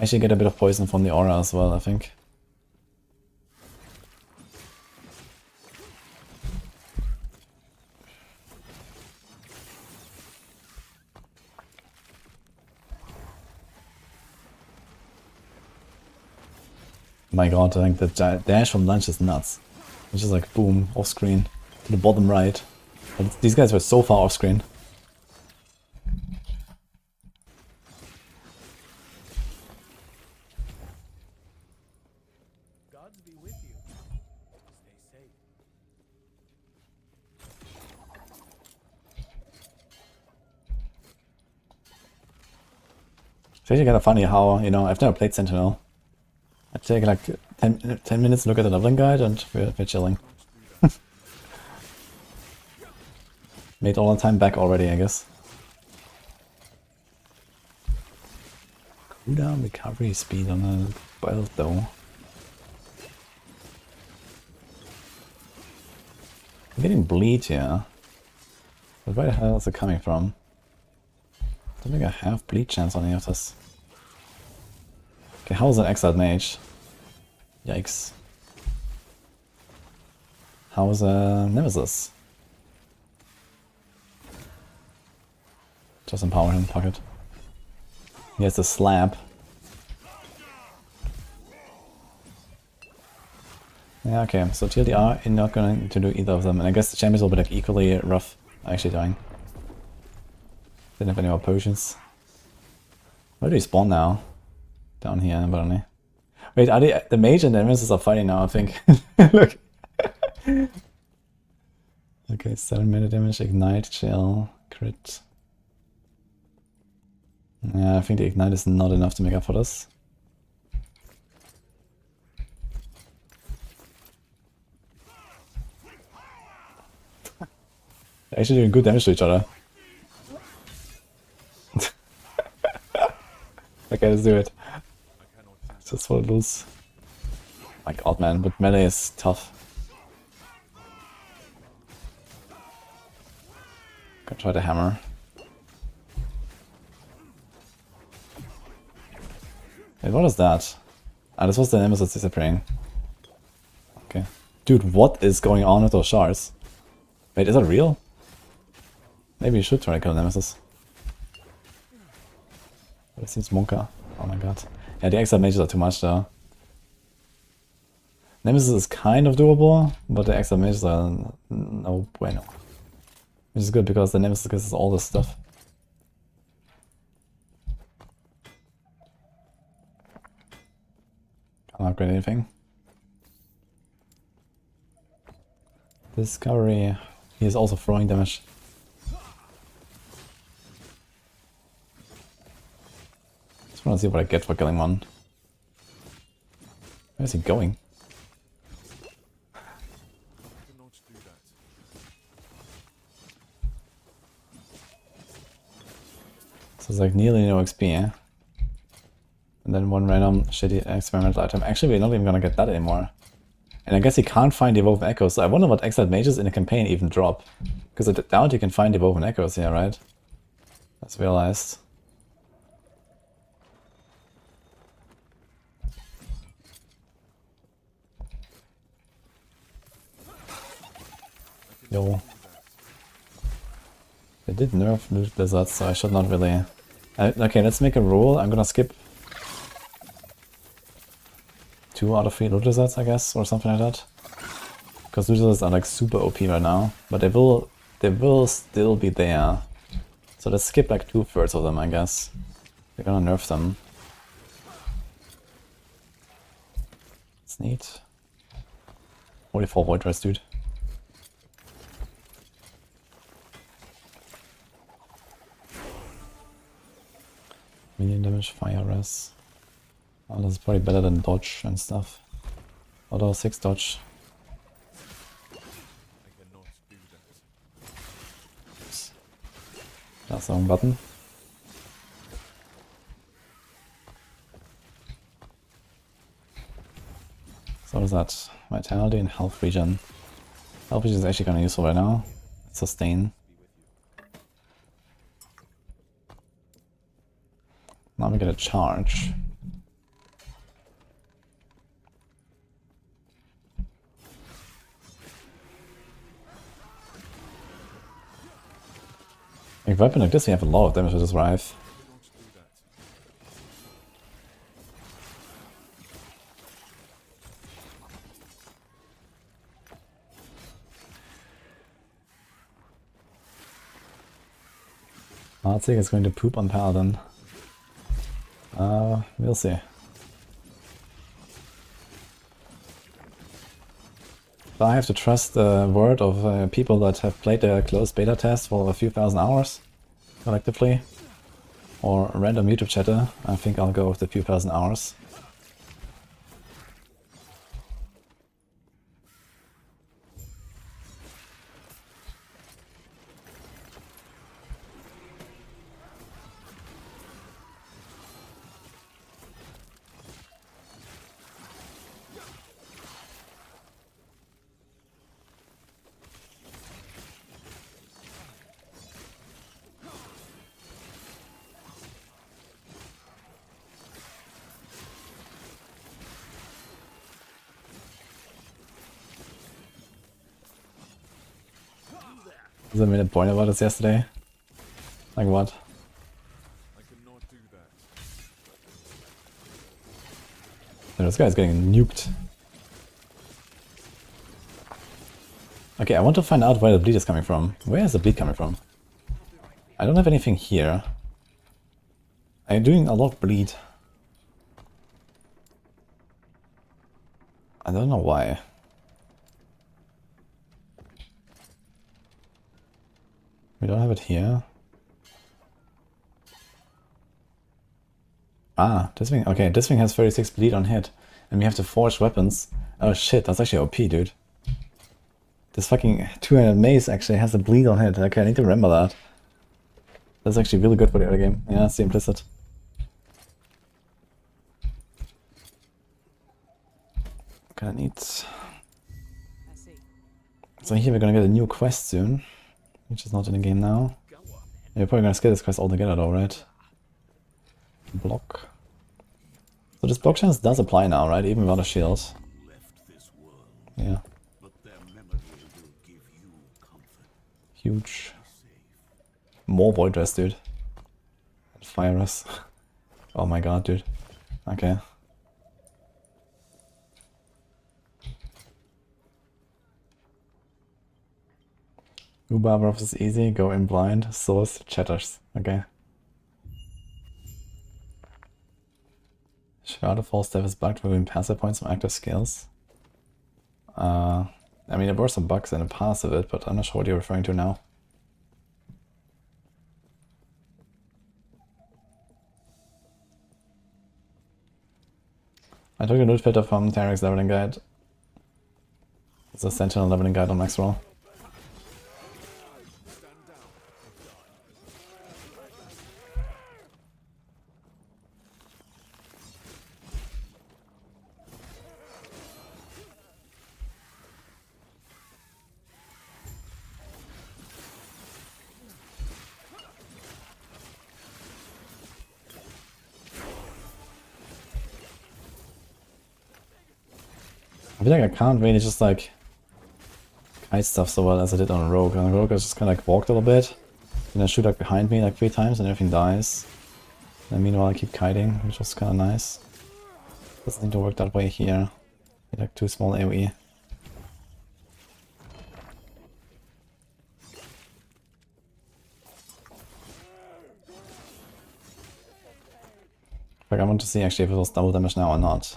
Actually get a bit of poison from the aura as well, I think. My god, I think the dash from lunge is nuts. It's just like boom, off screen, to the bottom right. But these guys were so far off screen. Gods be with you. Stay safe. It's actually kind of funny how, you know, I've never played Sentinel. I take like 10 minutes to look at the leveling guide and we're chilling. Made all the time back already, I guess. Cooldown recovery speed on a belt though. I'm getting bleed here. But where the hell is it coming from? I don't think I have bleed chance on any of this. Okay, how's an Exiled Mage? Yikes. How's a Nemesis? Just empower him, fuck it. He has the slap. Yeah, okay, so TLDR, you're not going to do either of them, and I guess the champions will be like equally rough. Actually dying. Didn't have any more potions. Where do you spawn now? Down here, apparently. Wait, are they, the mage and the nemesis are fighting now, I think. Look. Okay, 7 minute damage, ignite, chill, crit. Yeah, I think the ignite is not enough to make up for this. They're actually doing good damage to each other. Okay, let's do it. Just for the lose. My god, man, but melee is tough. Gonna try the hammer. Wait, what is that? Ah, this was the nemesis disappearing. Okay. Dude, what is going on with those shards? Wait, is that real? Maybe you should try to kill nemesis. But it seems Monka. Oh my god. Yeah, the Exile mages are too much though. Nemesis is kind of doable, but the Exile mages are no bueno. Which is good because the Nemesis gives us all this stuff. Can't upgrade anything. Discovery. He is also throwing damage. Just wanna see what I get for killing one. Where is he going? So it's like nearly no XP, eh? And then one random shitty experimental item. Actually, we're not even gonna get that anymore. And I guess he can't find the Woven Echoes, so I wonder what Exiled Mages in the campaign even drop. Because I doubt you can find the Woven Echoes here, right? That's realized. Yo. They did nerf Loot Blizzards, so I should not really... okay, let's make a rule. I'm gonna skip 2 out of 3 Loot Blizzards, I guess, or something like that. Because Loot Blizzards are like super OP right now, but they will still be there. So let's skip like 2/3 of them, I guess. We're gonna nerf them. It's neat. 44 Void Rest, dude. Minion damage, fire res. Oh, this is probably better than dodge and stuff. Although 6 dodge. That's the wrong button. So what is that? Vitality and health regen. Health regen is actually kind of useful right now. Sustain. Now we get a charge. With a weapon like this, we have a lot of damage with this Rife. Heartsick is going to poop on Paladin. We'll see. So I have to trust the word of people that have played the closed beta test for a few thousand hours collectively. or a random YouTube chatter, I think I'll go with the few thousand hours. I made a point about this yesterday. Like what? I cannot do that. Dude, this guy's getting nuked. Okay, I want to find out where the bleed is coming from. Where is the bleed coming from? I don't have anything here. I'm doing a lot of bleed. I don't know why. We don't have it here. Ah, this thing. Okay, this thing has 36 bleed on hit. And we have to forge weapons. Oh shit, that's actually OP, dude. This fucking 200 mace actually has a bleed on hit. Okay, I need to remember that. That's actually really good for the early game. Yeah, it's the implicit. Gonna need... So here we're gonna get a new quest soon. Which is not in the game now. You're probably gonna skip this quest altogether though, right? Block. So this block chance does apply now, right? Even without a shield. Yeah. Huge. More void rest, dude. And fire us. Oh my god, dude. Okay. Uber buffs is easy, go in blind, source, chatters. Okay. Shroud of False Step is bugged, removing passive points from active skills. I mean, there were some bugs in the past of it, but I'm not sure what you're referring to now. I took a newsletter from Tarek's leveling guide. It's a Sentinel leveling guide on max roll. I feel like I can't really just like kite stuff so well as I did on Rogue. On Rogue I just kinda like walked a little bit, and then shoot like behind me like 3 times and everything dies. And meanwhile I keep kiting, which was kinda nice. Doesn't need to work that way here. Like too small AoE. Like I want to see actually if it was double damage now or not.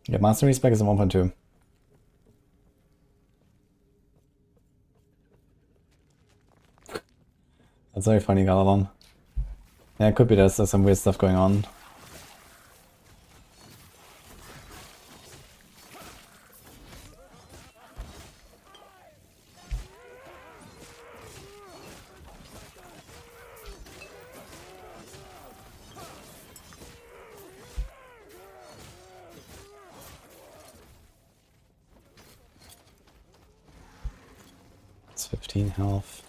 Yeah, mastery spec is a 1.2. That's very funny, Galadon. Yeah, it could be there's some weird stuff going on. It's 15 health.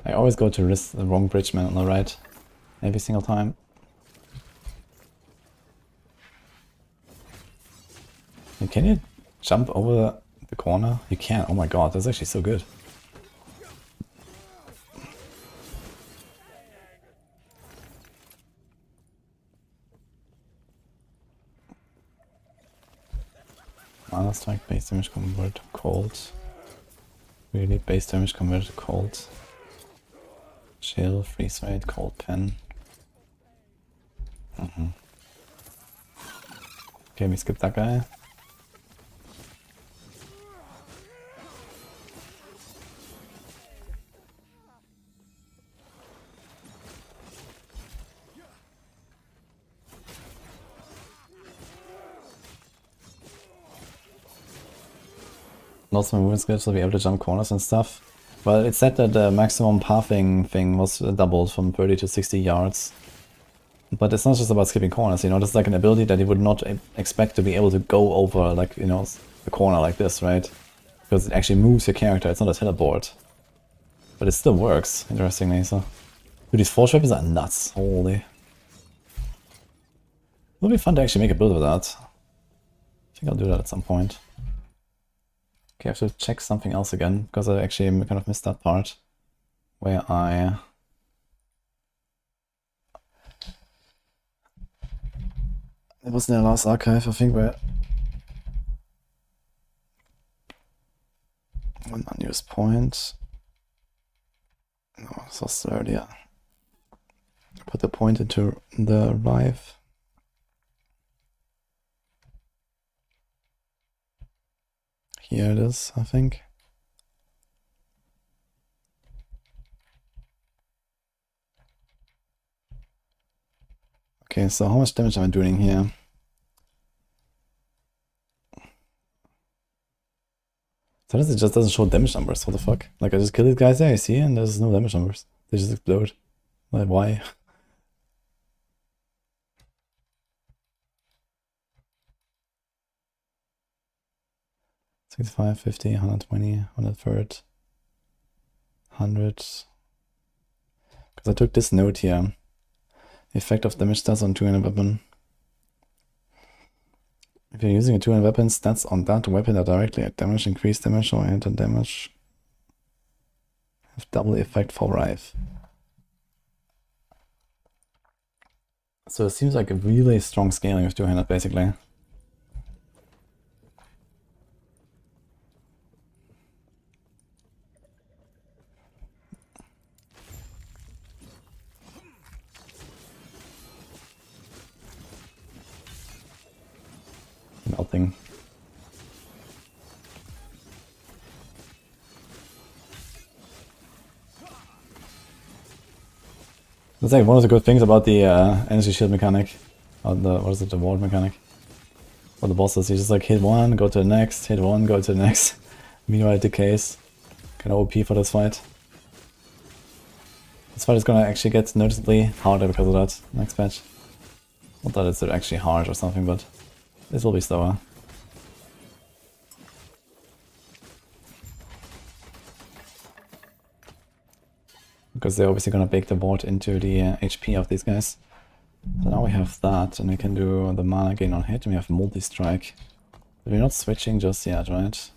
I always go to risk the wrong bridgeman on the right. Every single time. And can you jump over the corner? You can. Oh my god, that's actually so good. Mana strike, base damage converted to cold. We need base damage converted to cold. Chill, freeze rate, cold pen. Okay, we skip that guy. lots of movement skills to be able to jump corners and stuff. Well, it said that the maximum pathing thing was doubled from 30 to 60 yards. But it's not just about skipping corners, you know, there's like an ability that you would not expect to be able to go over, like, you know, a corner like this, right? Because it actually moves your character, it's not a teleport. But it still works, interestingly, so... Dude, these force weapons are nuts, holy. It would be fun to actually make a build with that. I think I'll do that at some point. Okay, I have to check something else again, because I actually kind of missed that part. Where I... It was in the last archive, I think, where... One unused point. No, this was earlier. Put the point into the rive. Here it is, I think. Okay, so how much damage am I doing here? So it just doesn't show damage numbers, what the fuck? Like I just kill these guys there, I see, and there's no damage numbers. They just explode. Like why? $65, $50, $120, $130, $100. Because I took this note here. Effect of damage stats on two-handed weapon. If you're using a two-handed weapon, stats on that weapon are directly at damage, increase damage, or enter damage. Have double effect for Rive. So it seems like a really strong scaling of two-handed, basically. Melting. That's like one of the good things about the energy shield mechanic. Or the, what is it, the ward mechanic? For the bosses, you just like hit one, go to the next, hit one, go to the next. Meanwhile it decays. Kinda OP for this fight. This fight is gonna actually get noticeably harder because of that next patch. Not that it's actually hard or something, but this will be slower. Because they're obviously gonna bake the ward into the HP of these guys. So now we have that, and we can do the mana gain on hit, and we have multi-strike. But we're not switching just yet, right?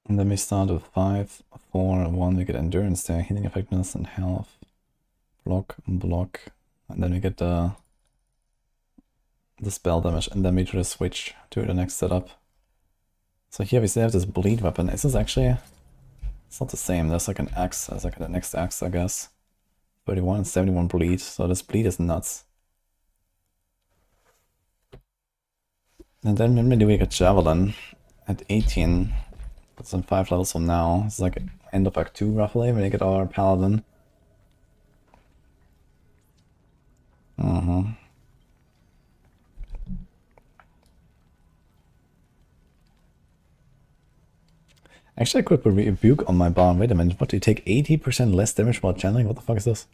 And then we start with 5, 4, 1, we get endurance there, healing effectiveness and health. Block, block, and then we get the spell damage, and then we do the switch to the next setup. So here we still have this bleed weapon. Is this actually... It's not the same, there's like an axe, there's like the next axe, I guess. 31 and 71 bleed, so this bleed is nuts. And then maybe we get Javelin at 18. That's in 5 levels from now. It's like end of Act 2 roughly, when we get our Paladin. Actually, I could put Rebuke on my barn. Wait a minute, what, do you take 80% less damage while channeling? What the fuck is this?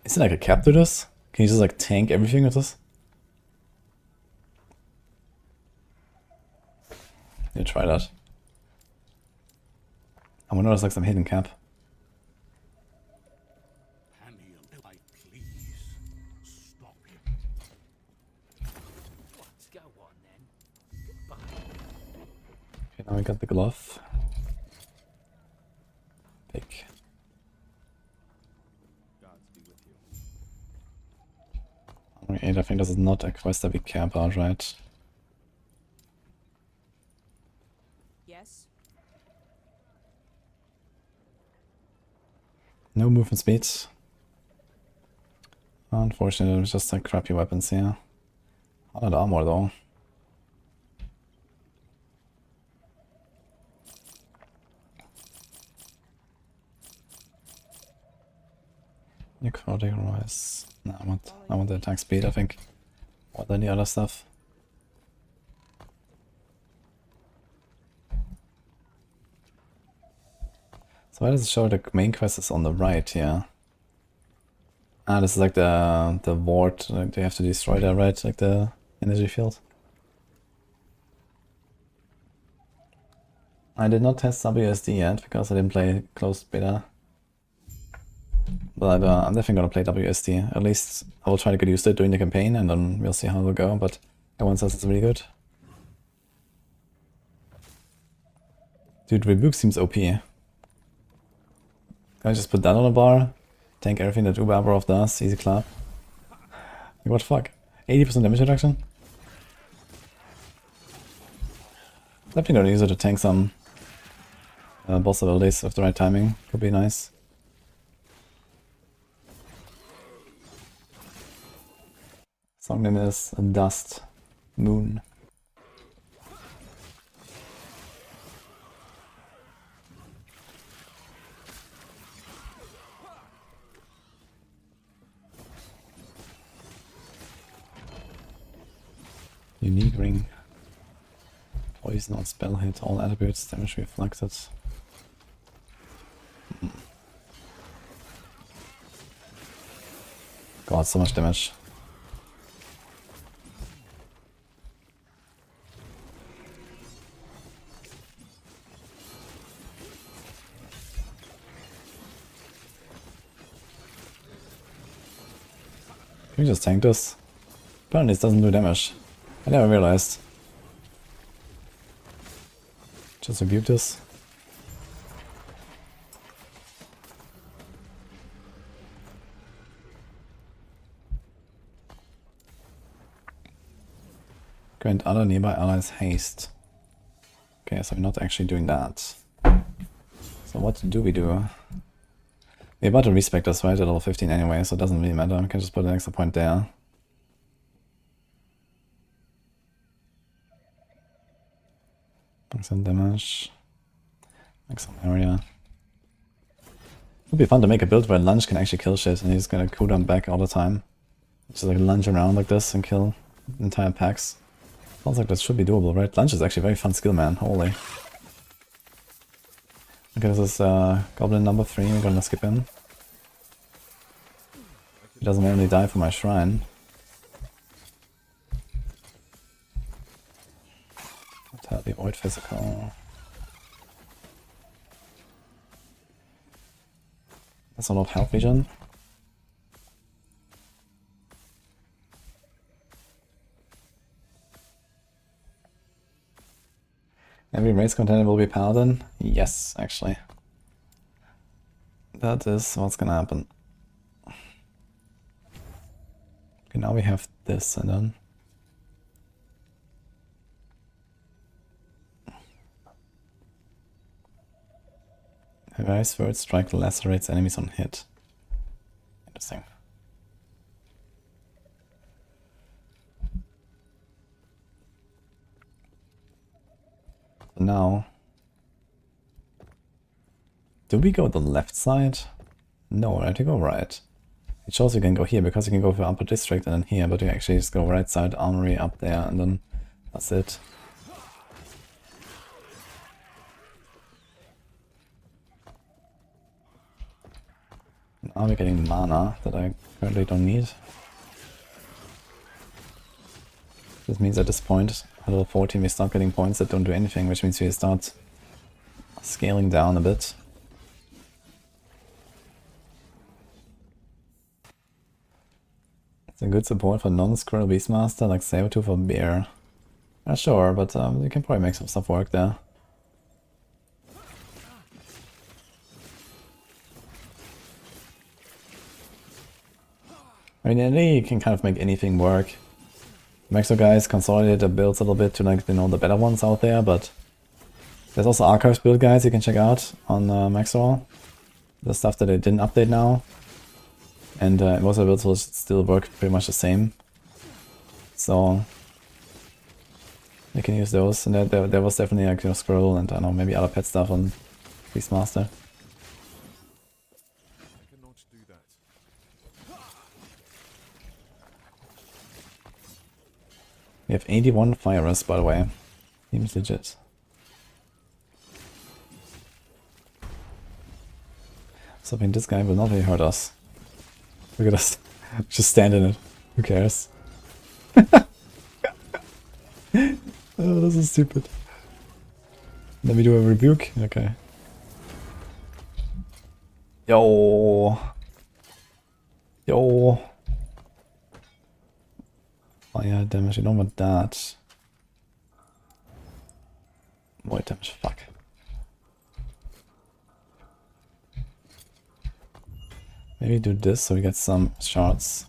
Is it like a cap to this? Can you just like tank everything with this? Yeah, try that. I wonder if there's like some hidden cap. Now we got the glove. Big. I think this is not a quest that we care about, right? Yes. No movement speed. Unfortunately, it was just like crappy weapons here. A lot of armor though. Necrotic Rise. No, I want the attack speed, I think. More than the other stuff. So why does it show the main quest is on the right here? Ah, this is like the ward, like they have to destroy that, right? Like the energy field. I did not test WSD yet because I didn't play closed beta. But I'm definitely gonna play WSD. At least I will try to get used to it during the campaign and then we'll see how it will go, but everyone says it's really good. Dude, Rebuke seems OP. Can I just put that on a bar? Tank everything that Uber does, easy clap. Like, what the fuck? 80% damage reduction? Definitely gonna use it to tank some boss abilities with the right timing. Could be nice. Song name is Dust Moon. Unique ring. Poison on spell hit, all attributes, damage reflected. God, so much damage. Can we just tank this? Apparently it doesn't do damage. I never realized. Just rebuke this. Grant other nearby allies haste. Okay, so we're not actually doing that. So what do we do? We're about to respec this, right, at level 15 anyway, so it doesn't really matter. We can just put an extra point there. Make some damage. Make some area. It would be fun to make a build where Lunge can actually kill shit and he's gonna cool down back all the time. Just like lunge around like this and kill entire packs. Sounds like that should be doable, right? Lunge is actually a very fun skill, man. Holy. Okay, this is Goblin number 3. We're gonna skip in. He doesn't randomly die for my shrine. Tell the Void Physical. That's a lot of health regen. Every race contender will be Paladin? Yes, actually. That is what's gonna happen. Okay, now we have this and then... A very sword strike lacerates enemies on hit. Interesting. Now, do we go the left side? No, I have to go right. It shows you can go here because you can go for upper district and then here, but you actually just go right side, armory up there, and then that's it. Now we're getting mana that I currently don't need. This means at this point, at level 14, we start getting points that don't do anything, which means we start scaling down a bit. It's a good support for non-squirrel beastmaster like Sabertooth or Bear. Yeah, sure, but you can probably make some stuff work there. I mean, you can kind of make anything work. Maxor guys consolidate their builds a little bit to, like, you know, the better ones out there, but there's also Archives build guides you can check out on Maxor. The stuff that they didn't update now. And most of the builds will still work pretty much the same. So you can use those, and there was definitely, like, you know, Squirrel and I don't know, maybe other pet stuff on Beastmaster. I cannot do that. We have 81 fire rest, by the way. Seems legit. So I think this guy will not really hurt us. Look at us. Just stand in it. Who cares? Oh, this is stupid. Let me do a rebuke. Okay. Yo. Yo. Fire damage. You don't want that. Void damage. Fuck. Maybe do this so we get some shards.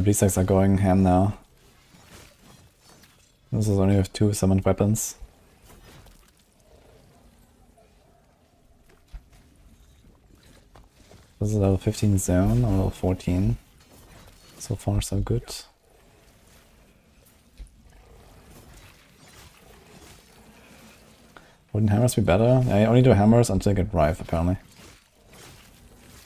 These are going ham now. This is only with 2 summoned weapons. This is level 15 zone or level 14. So far so good. Wouldn't hammers be better? I only do hammers until I get Rife apparently.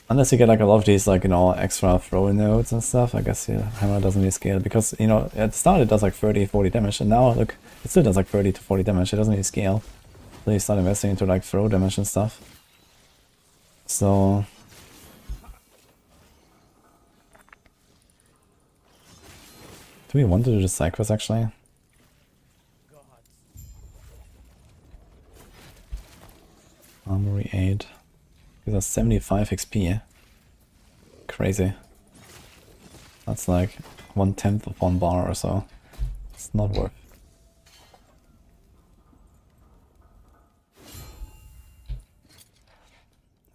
Unless you get like a lot of these like, you know, extra throw nodes and stuff, I guess yeah, hammer doesn't really scale because, you know, at the start it does like 30-40 damage and now look, it still does like 30 to 40 damage, it doesn't really scale. So you start investing into like throw damage and stuff. So do we want to do the side quest actually? Armory aid. Gives us 75 XP. Crazy. That's like 1/10 of 1 bar or so. It's not worth.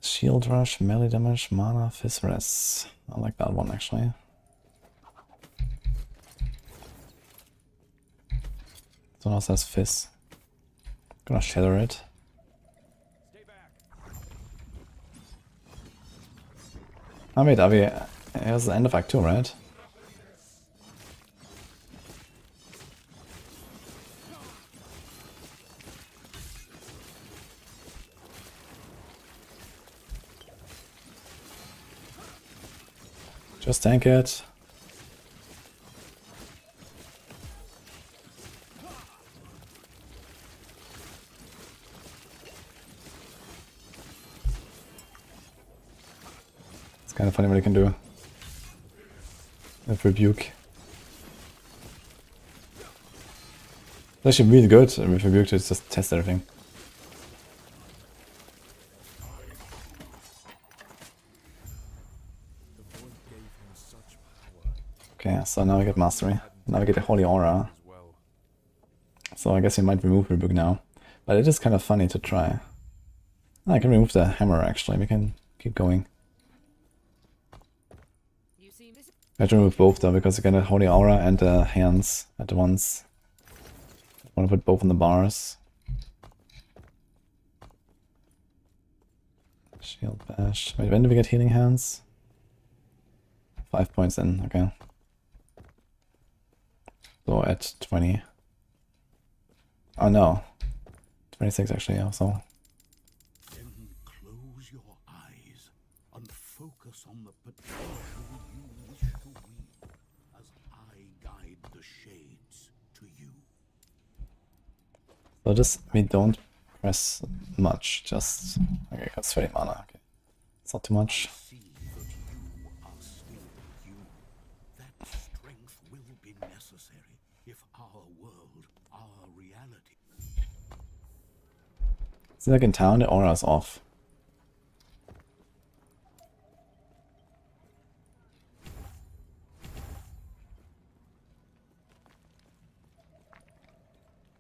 Shield rush, melee damage, mana, fizz res. I like that one actually. This one also has fizz. Gonna shatter it. Oh wait, Avi, here's the end of Act 2, right? Just tank it. Kind of funny what he can do. With rebuke. It's actually really good with rebuke to just test everything. Okay, so now we get mastery. Now we get a holy aura. So I guess you might remove rebuke now. But it is kind of funny to try. I can remove the hammer actually, we can keep going. I have to remove both though, because you get a holy aura and hands at once. I want to put both on the bars. Shield bash. Wait, when do we get healing hands? 5 points in, okay. So at 20. Oh no. 26 actually, yeah, so. Then close your eyes and focus on the potential you wish to wield as I guide the shades to you. So this, we don't press much, just... Okay, got 30 mana, okay. It's not too much. See that you are still you. That strength will be necessary if our world, our reality. See, like in town, the aura is off.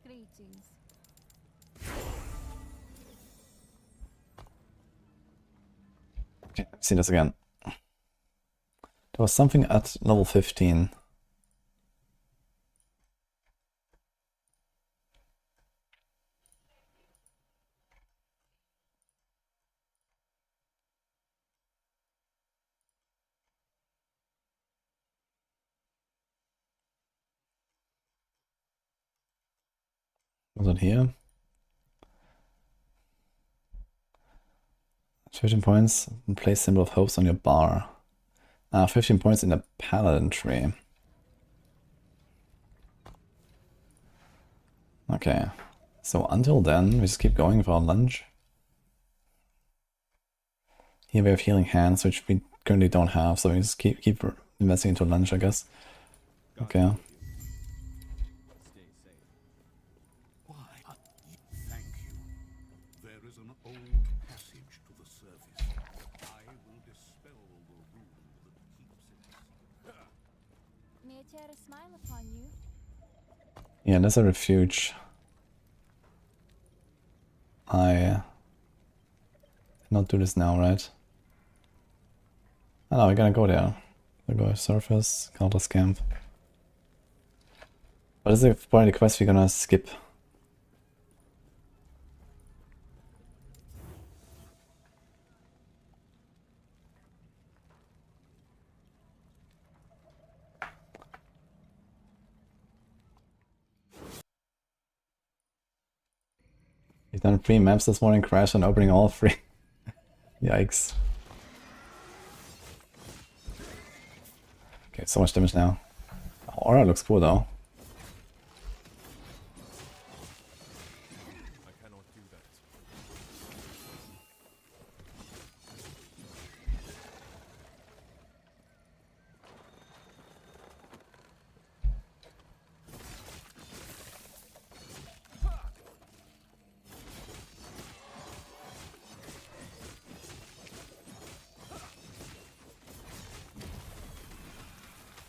Greetings. Okay, let's see this again. There was something at level 15. Was it here? 15 points, place symbol of hopes on your bar. 15 points in the paladin tree. Okay, so until then, we just keep going for our lunge. Here we have healing hands, which we currently don't have, so we just keep investing into lunge, I guess. Okay. Why? Thank you. There is an old passage to the surface. I will dispel the rune that keeps it. May I tear a smile upon you? Yeah, there's a refuge. I not do this now, right? Oh no, we're gonna go there. We'll go surface, counter scamp. But this is probably the quest we're gonna skip. We've done 3 maps this morning, crashed on opening all 3. Yikes. Okay, so much damage now. Aura looks cool though. I cannot do that.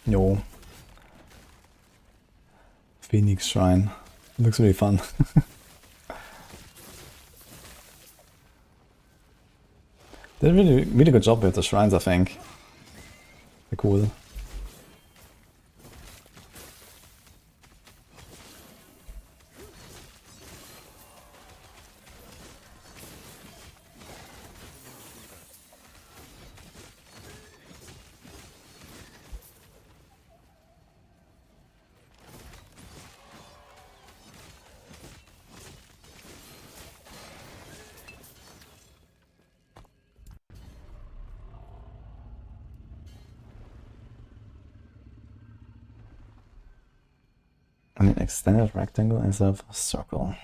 Yo. Phoenix Shrine. Looks really fun. Did a really good job with the shrines, I think. They're cool. An extended rectangle instead of a circle.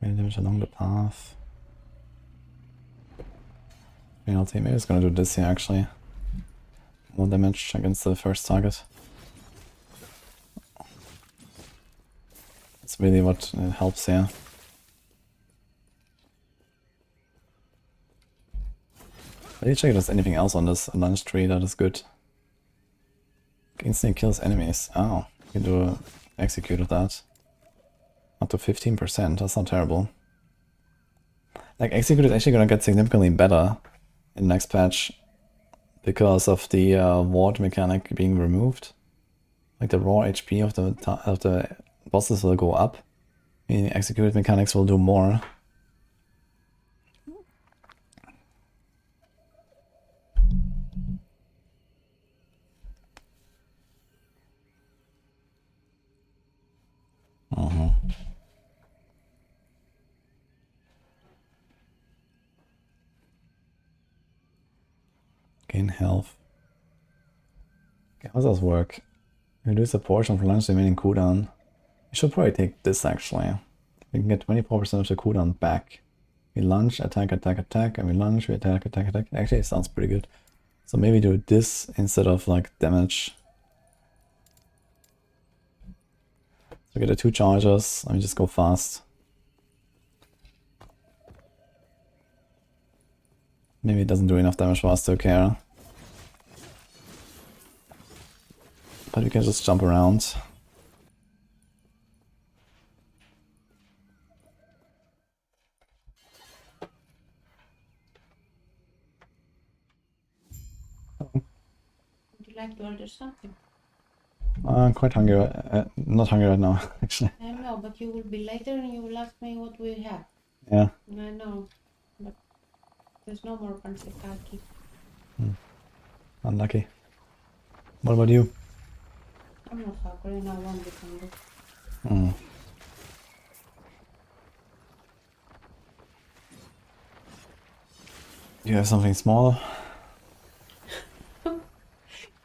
Melee damage along the path. Penalty. Maybe it's gonna do this here actually. More damage against the first target. That's really what helps here. Let me check if there's anything else on this lunge tree that is good. Instantly kills enemies. Oh, you can do a execute of that. Up to 15%, that's not terrible. Like, execute is actually gonna get significantly better in the next patch because of the ward mechanic being removed. Like, the raw HP of the bosses will go up, meaning execute mechanics will do more. Gain health. Okay, how does this work? Reduce a portion of lunge remaining cooldown. You should probably take this actually. We can get 24% of the cooldown back. We lunge, attack, attack, attack, and we lunge, we attack, attack, attack. Actually, it sounds pretty good. So maybe do this instead of like damage. So get the 2 charges. Let me just go fast. Maybe it doesn't do enough damage for us to care. But we can just jump around. Would you like to order something? I'm quite hungry. Not hungry right now, actually. I know, but you will be later and you will ask me what we have. Yeah. I know, but there's no more fancy khaki. Unlucky. What about you? I'm not hungry and I won't be hungry. you have something small?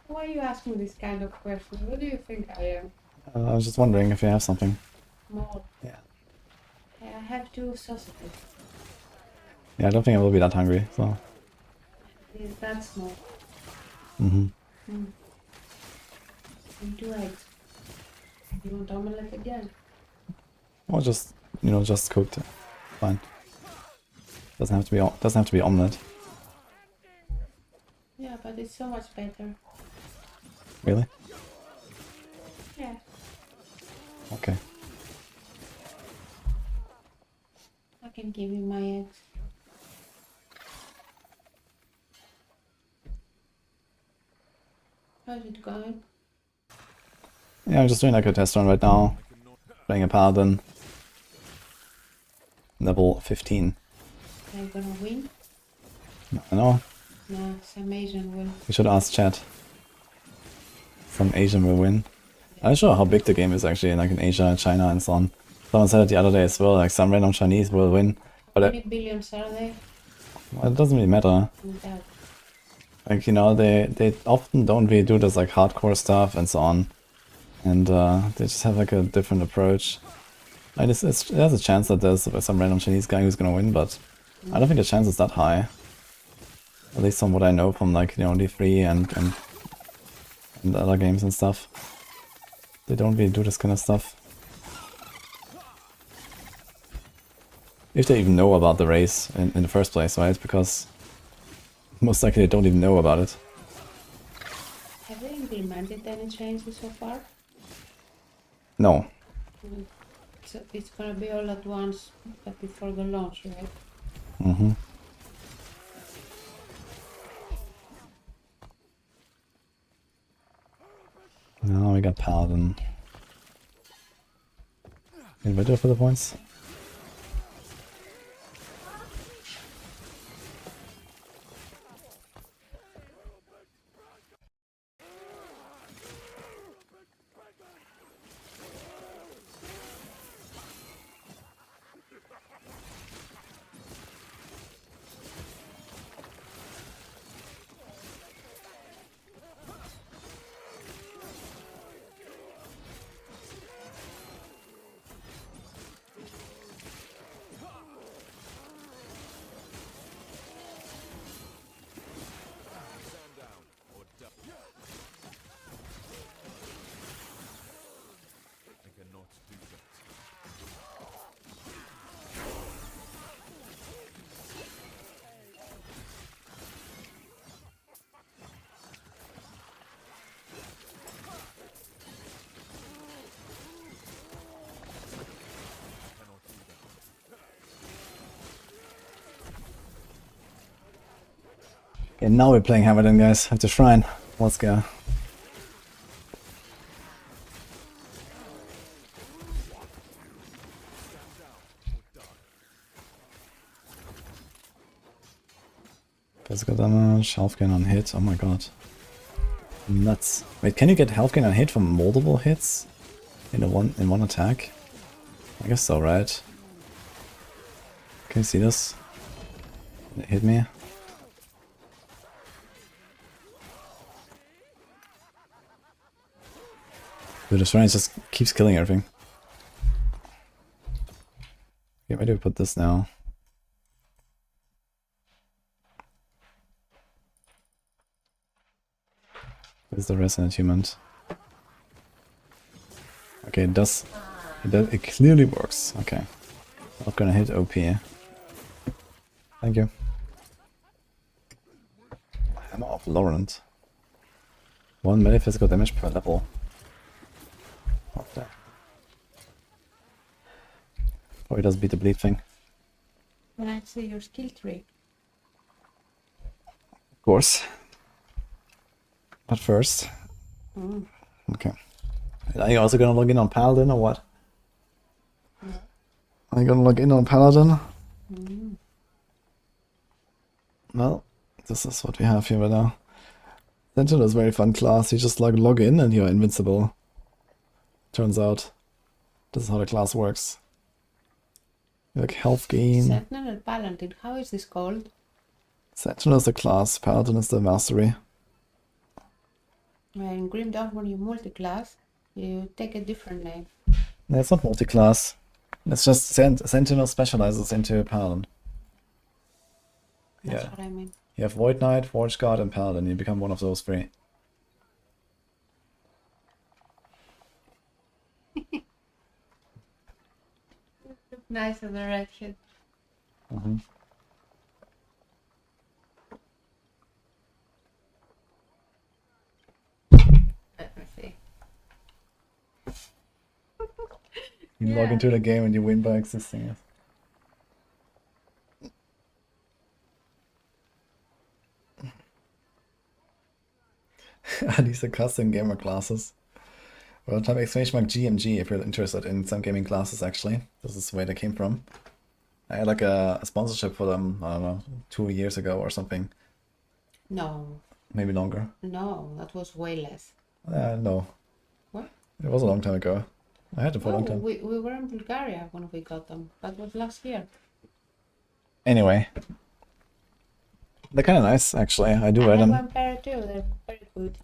Why are you asking this kind of question? What do you think I am? I was just wondering if you have something. Small. Yeah. I have 2 sausages. Yeah, I don't think I will be that hungry, so. Is that small? Mm-hmm. And 2 eggs. You want omelette again? Or just, you know, just cooked. Fine. Doesn't have to be omelette. Yeah, but it's so much better. Really? Yeah. Okay. I can give you my eggs. How's it going? Yeah, I'm just doing like a test run right now. Playing a paladin. Level 15. Are you gonna win? I know. No, some Asian will. We should ask chat. Some Asian will win. I'm not sure how big the game is actually, like in Asia, China, and so on. Someone said it the other day as well, like some random Chinese will win. How But many billions are they? well, it doesn't really matter. Without. Like, you know, they often don't really do this like hardcore stuff and so on. And they just have like a different approach. Like, there's a chance that there's some random Chinese guy who's gonna win, but I don't think the chance is that high. At least from what I know from like, you know, D3 and other games and stuff. They don't really do this kind of stuff. If they even know about the race in the first place, right? Because most likely they don't even know about it. Have they implemented any changes so far? No. So it's gonna be all at once, but before the launch, right? Mm-hmm. Now we got Paladin. Invader for the points. Okay, now we're playing Hammerden, guys, at the shrine. Let's go. Physical damage, health gain on hit, oh my god. Nuts. Wait, can you get health gain on hit from multiple hits? In one attack? I guess so, right? Can you see this? It hit me. Dude, the shrine just keeps killing everything. Okay, where do we put this now? Where's the Resident Achievement? Okay, it clearly works. Okay. Not gonna hit OP. Thank you. Hammer of Laurent. 1 melee physical damage per level. What the? Oh, he does beat the bleed thing. Can I see your skill tree? Of course. But first. Okay. Are you also gonna log in on Paladin or what? Are you gonna log in on Paladin? Well, this is what we have here right now. Sentinel is a very fun class. You just like log in and you're invincible. Turns out, this is how the class works. Like health gain. Sentinel and Paladin, how is this called? Sentinel is the class, Paladin is the mastery. In Grim Dawn, when you multi-class, you take a different name. No, it's not multi-class. It's just Sentinel specializes into Paladin. That's what I mean. You have Void Knight, Forge Guard, and Paladin. You become one of those three. Nice as a redhead. Mm-hmm. Let me see. You log into the game and you win by existing it. These are custom gamer classes. Well, type exclamation mark GMG if you're interested in some gaming classes, actually. This is where they came from. I had like a sponsorship for them, I don't know, 2 years ago or something. No. Maybe longer. No, that was way less. No. What? It was a long time ago. I had them for a long Oh, time. we were in Bulgaria when we got them. That was last year. Anyway. They're kind of nice, actually. I do wear them. Vampire too. They're very good.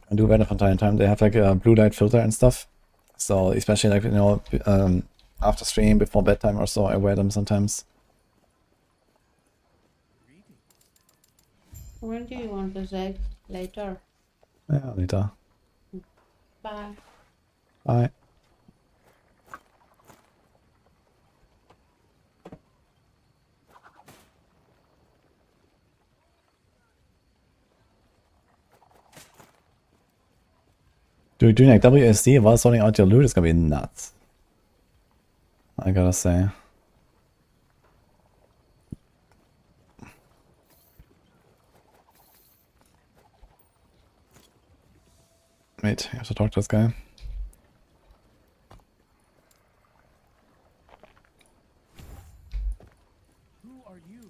I do wear them from time to time. They have like a blue light filter and stuff. So especially like, you know, after stream, before bedtime or so, I wear them sometimes. When do you want to say? Later. Yeah, later. Bye. Bye. Dude, doing like WSD while sorting out your loot is gonna be nuts. I gotta say. Wait, I have to talk to this guy. Who are you?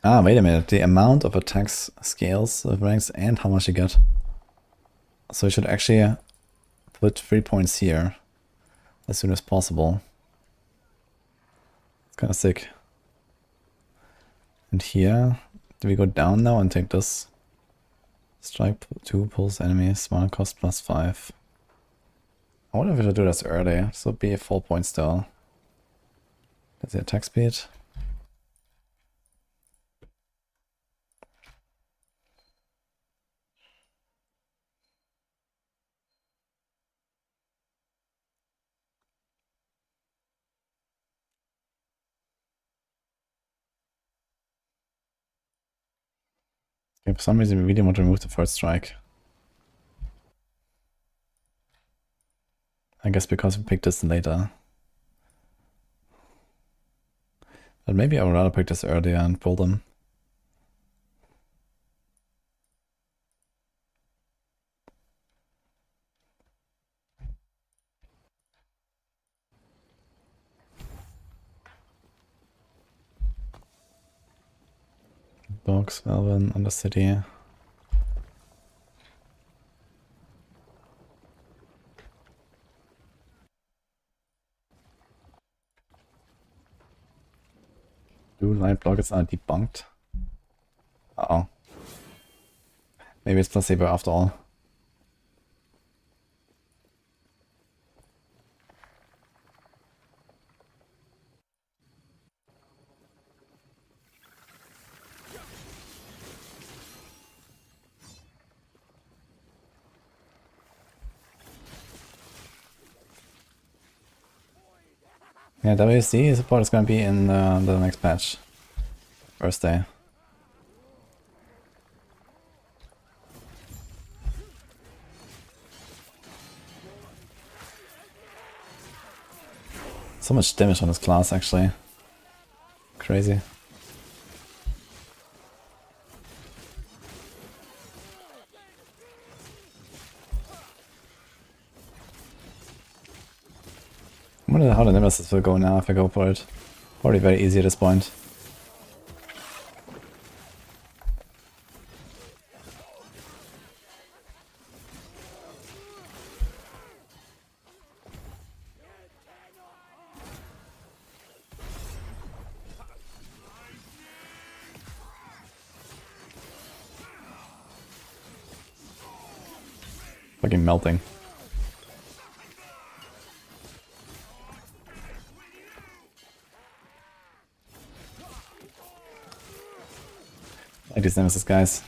Ah, wait a minute. The amount of attacks scales with ranks and how much you get. So you should actually put 3 points here as soon as possible. It's kind of sick. And here, do we go down now and take this? Strike 2 pulls enemies, mana cost +5. I wonder if we should do this early. This would be a 4 point still. That's the attack speed. Okay, for some reason we really want to remove the first strike. I guess because we picked this later. But maybe I would rather pick this earlier and pull them. Box, Melvin, Undercity. Blue light blockers are debunked. Uh-oh. Maybe it's placebo after all. Yeah, WC support is gonna be in the next patch. First day. So much damage on this class, actually. Crazy. I wonder how the Nemesis will go now if I go for it. Probably very easy at this point. Fucking melting. I like these nemesis guys.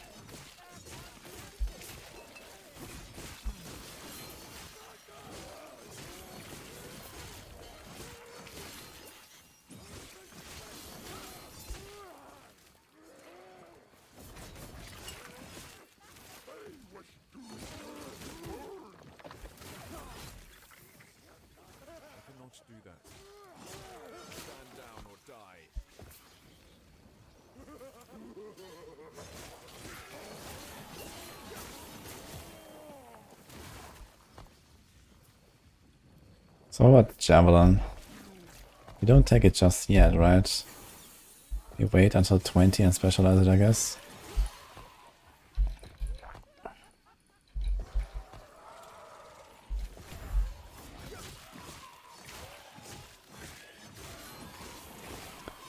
Do that. Stand down or die. So what about Javelin? You don't take it just yet, right? You wait until 20 and specialize it, I guess.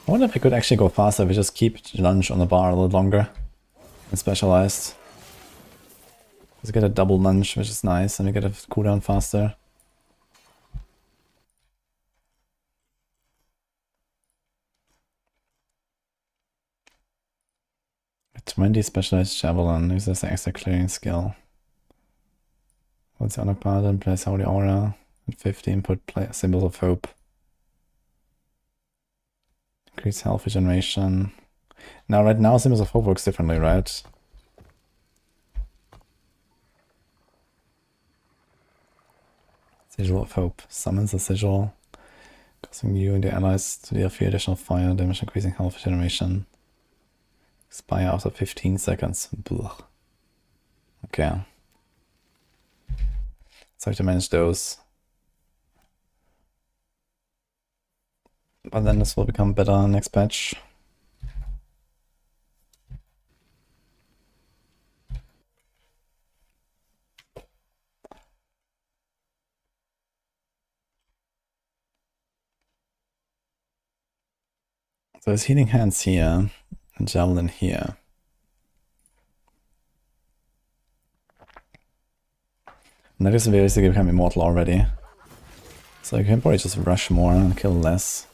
I wonder if we could actually go faster if we just keep lunge on the bar a little longer and specialized. Let's get a double lunge, which is nice, and we get a cooldown faster. A 20 specialized javelin uses an extra clearing skill. Once the other paladin plays Holy Aura, at 15 put Symbols of Hope. Increase health regeneration. Now, right now, Symbols of Hope works differently, right? Sigil of Hope. Summons a sigil, causing you and your allies to deal 3 additional fire damage, increasing health regeneration. Expire after 15 seconds. Blah. Okay. So I have to manage those. But then this will become better next patch. So there's Healing Hands here, and Javelin here. And that is basically become immortal already. So you can probably just rush more and kill less.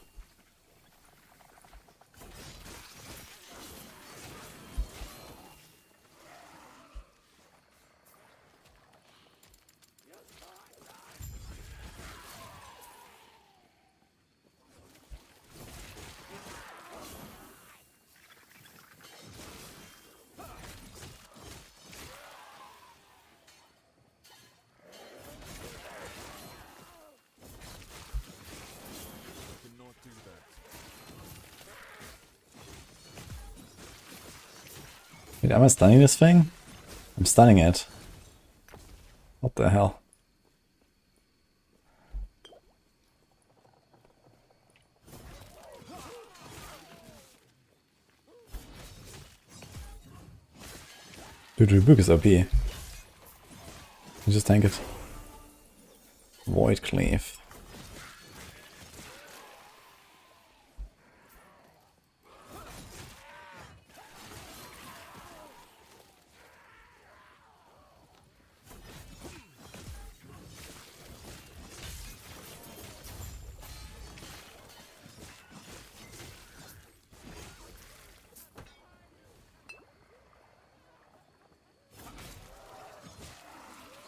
Wait, am I stunning this thing? I'm stunning it. What the hell? Dude, Rebuke is OP. You just tank it. Void Cleave.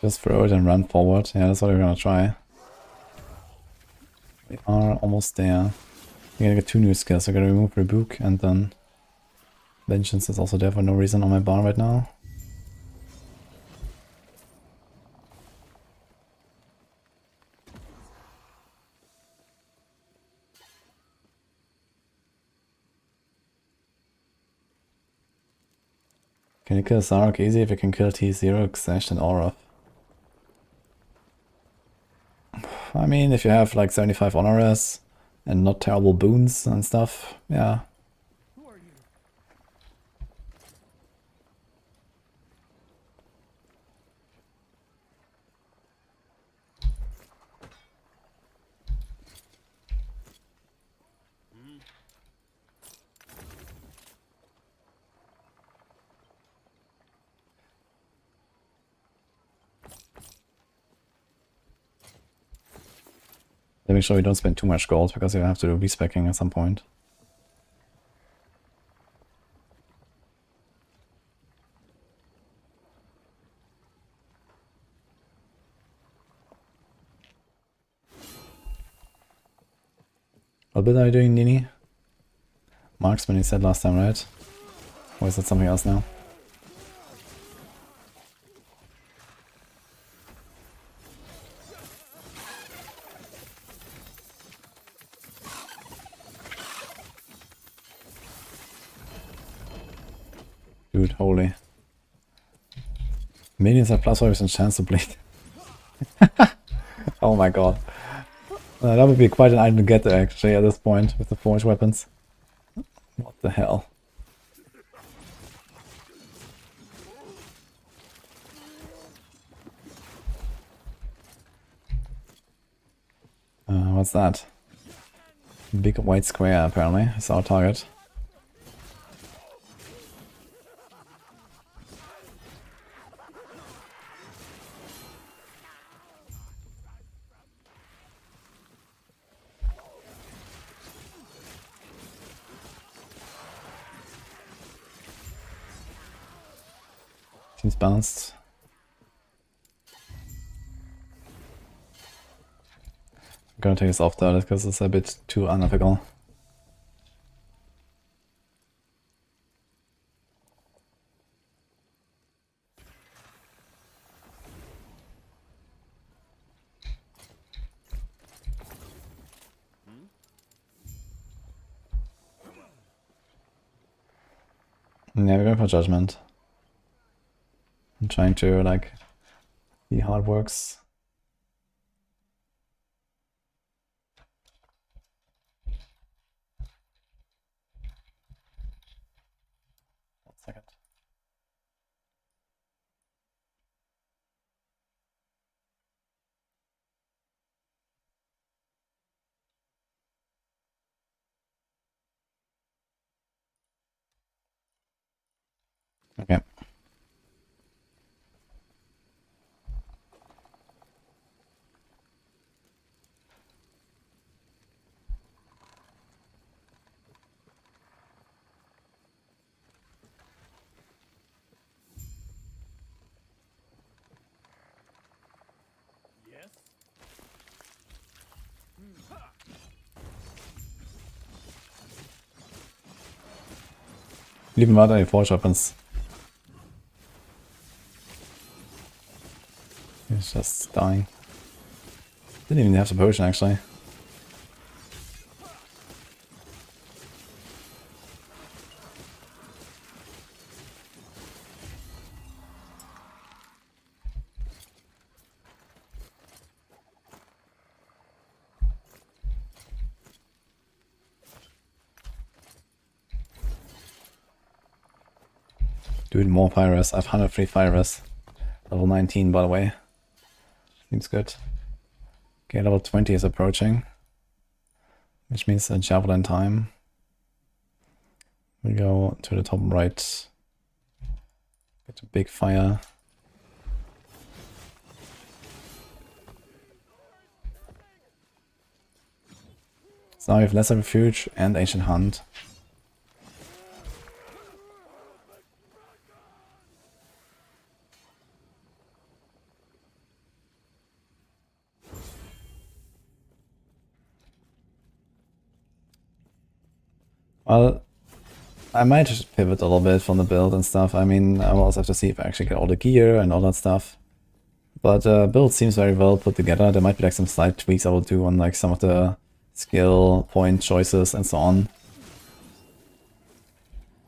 Just throw it and run forward. Yeah, that's what we're gonna try. We are almost there. We're gonna get 2 new skills. We're gonna remove Rebuke and then Vengeance is also there for no reason on my bar right now. Can you kill Zarok easy if you can kill T0, Xash and Aura? I mean, if you have like 75 honoraries and not terrible boons and stuff, yeah. to make sure we don't spend too much gold, because you have to do respecking at some point. What bit are you doing, Nini? Marksman, you said last time, right? Or is that something else now? Dude, holy. Minions have +5% chance to bleed. Oh my god. That would be quite an item to get actually at this point with the forged weapons. What the hell? What's that? Big white square apparently is our target. Seems balanced. I'm gonna take this off though, because it's a bit too unethical. Yeah, we're going for judgment. I'm trying to like see how it works. One second. Okay. Yes. Leave him out any forge weapons. He's just dying. Didn't even have the potion actually. Dude, more Pyrus. I have 103 Pyrus. Level 19 by the way. Seems good. Okay, level 20 is approaching. Which means a javelin time. We go to the top right. Get a big fire. So now we have Lesser Refuge and Ancient Hunt. Well, I might just pivot a little bit from the build and stuff. I mean, I will also have to see if I actually get all the gear and all that stuff. But build seems very well put together. There might be like some slight tweaks I will do on like some of the skill point choices and so on.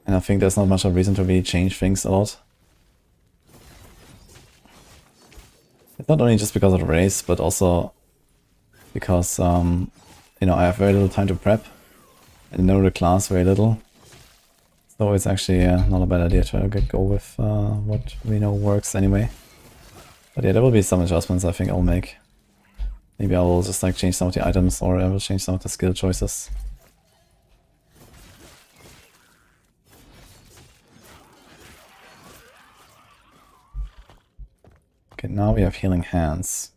And I think there's not much of a reason to really change things a lot. It's not only just because of the race, but also because, you know, I have very little time to prep. And know the class very little. So it's actually not a bad idea to go with what we know works anyway. But yeah, there will be some adjustments I think I'll make. Maybe I will just like change some of the items, or I will change some of the skill choices. Okay, now we have Healing Hands.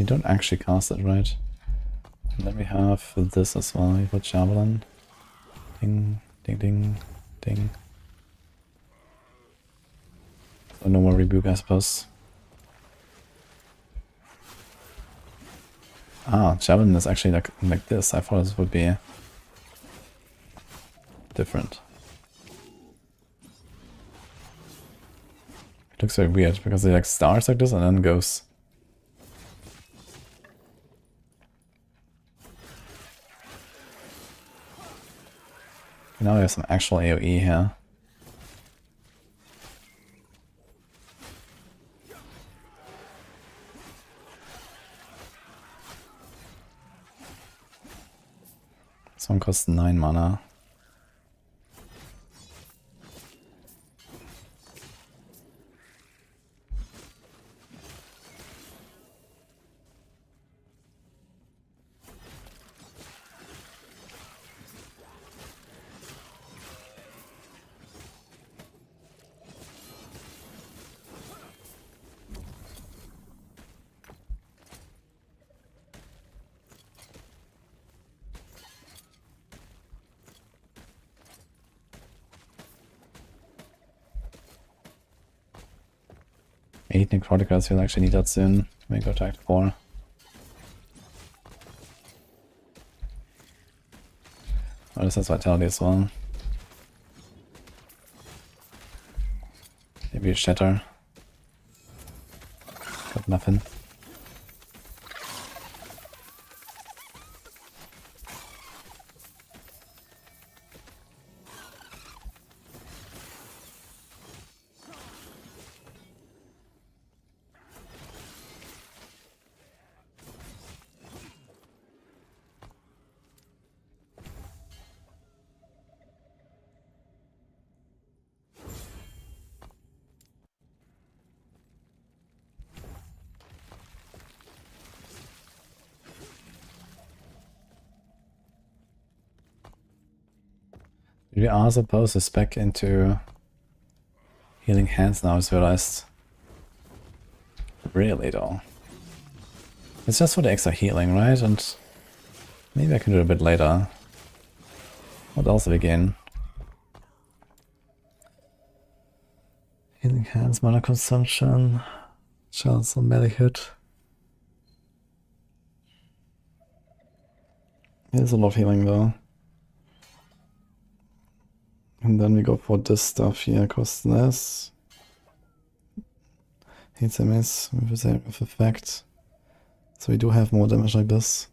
We don't actually cast it, right? And then we have this as well. We put Javelin. Ding, ding, ding, ding. So no more rebuke, I suppose. Ah, Javelin is actually like this. I thought this would be different. It looks very weird because it like starts like this and then goes. Now we have some actual AoE here. This one costs 9 mana. Eight Necroticals, we'll actually need that soon. We go to Act 4. Oh, this has Vitality as well. Maybe a Shatter. Got nothing. We are supposed to spec into healing hands now, I just realized. Really though. It's just for the extra healing, right? And maybe I can do it a bit later. What else did we gain? Healing hands, mana consumption, chance on melee hit. There's a lot of healing though. And then we go for this stuff here, costs less. Hits a miss with effect. So we do have more damage like this.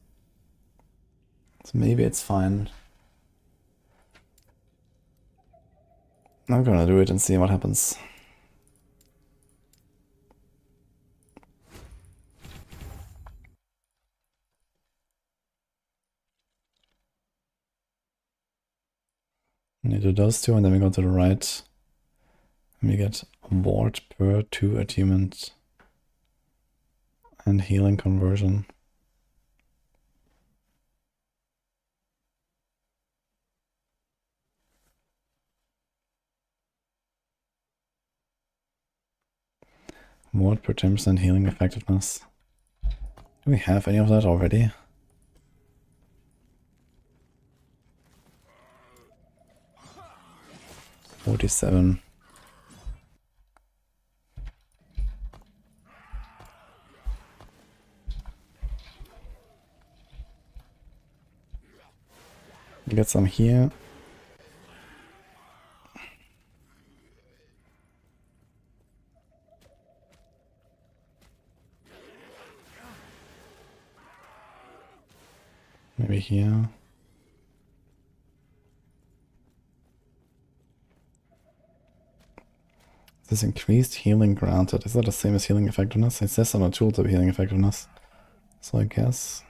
So maybe it's fine. I'm gonna do it and see what happens. We do those two and then we go to the right. And we get ward per 2 attunement and healing conversion. Ward per 10% healing effectiveness. Do we have any of that already? $47. Get some here. Maybe here. This increased healing granted. Is that the same as healing effectiveness? It says on a tooltip healing effectiveness. So I guess.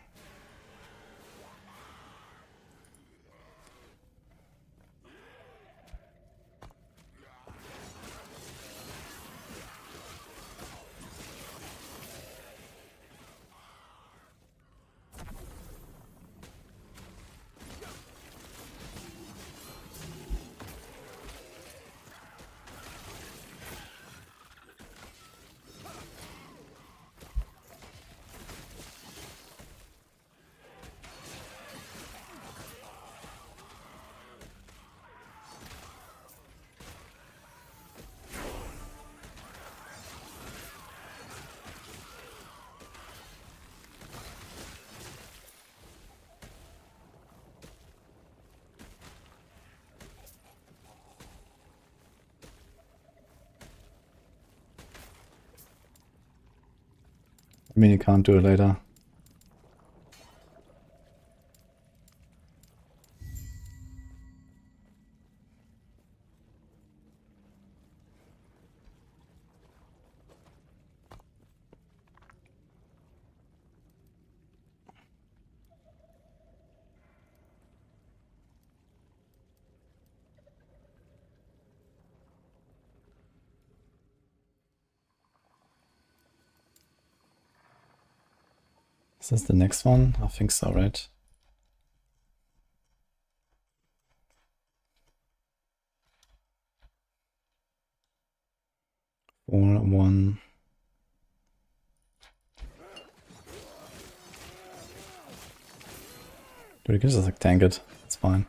I mean, you can't do it later. Is this the next one? I think so, right? Or one. Dude, you can just like tank it. It's fine.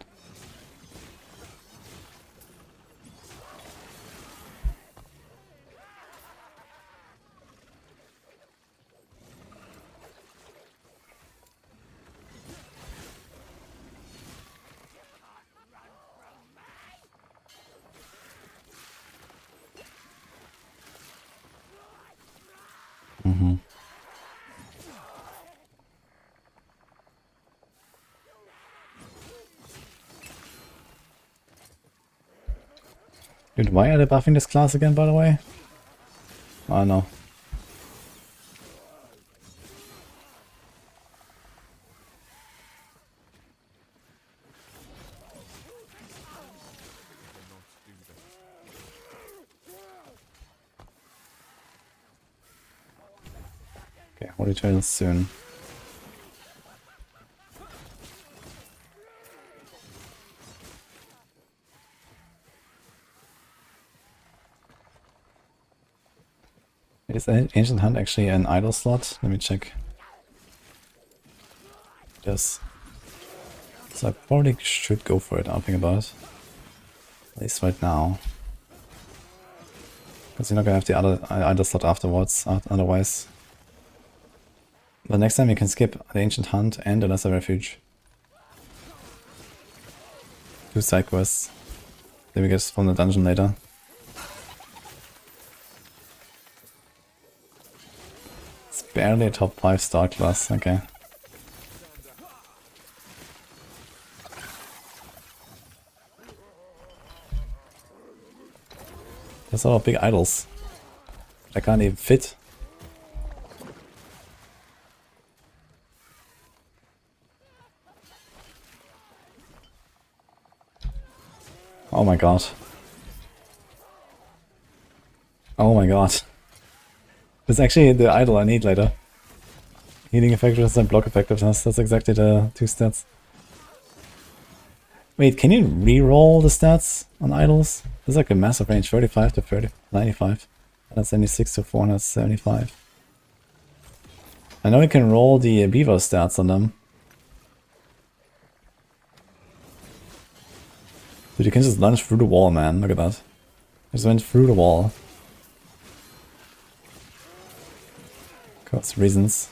Mm-hmm. Dude, why are they buffing this class again, by the way? Oh no. Okay, we'll return soon. Is Ancient Hunt actually an idle slot? Let me check. Yes. So I probably should go for it, I'll think about it. At least right now. Because you're not gonna have the other idle slot afterwards, otherwise. But next time you can skip the Ancient Hunt and the Lesser Refuge. 2 side quests. Then we get from the dungeon later. It's barely a top 5 star class, okay. There's a lot of big idols. I can't even fit. Oh my god. Oh my god. It's actually the idol I need later. Healing effectiveness and block effectiveness, that's exactly the 2 stats. Wait, can you re-roll the stats on idols? There's like a massive range, 35 to 30, 95. 176 to 475. I know you can roll the beaver stats on them. Dude, you can just lunge through the wall, man. Look at that. Just went through the wall. Cause reasons.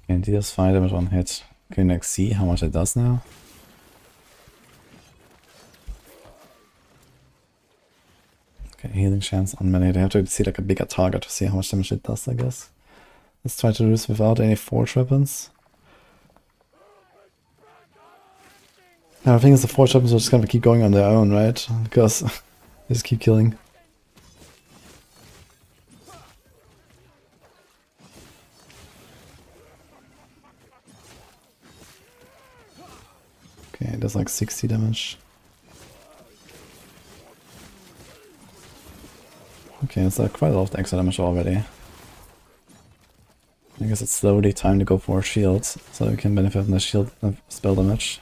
And he does 5 damage on hit. Can you like see how much it does now? Okay, healing chance on melee. They have to see like a bigger target to see how much damage it does, I guess. Let's try to do this without any forge weapons. Now I think it's the forge weapons are just gonna keep going on their own, right? Because they just keep killing. Okay, it does like 60 damage. Okay, it's quite a lot of extra damage already. I guess it's slowly time to go for shields, so we can benefit from the shield spell damage.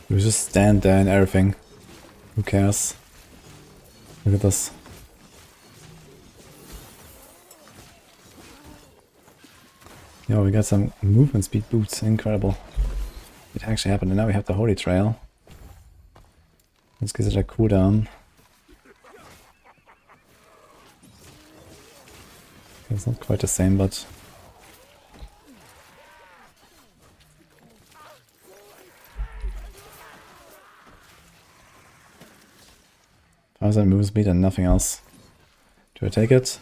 We just stand there and everything. Who cares? Look at this. Yo, we got some movement speed boots. Incredible. It actually happened, and now we have the Holy Trail. Let's get it a cooldown. It's not quite the same, but... 5% move speed and nothing else. Do I take it?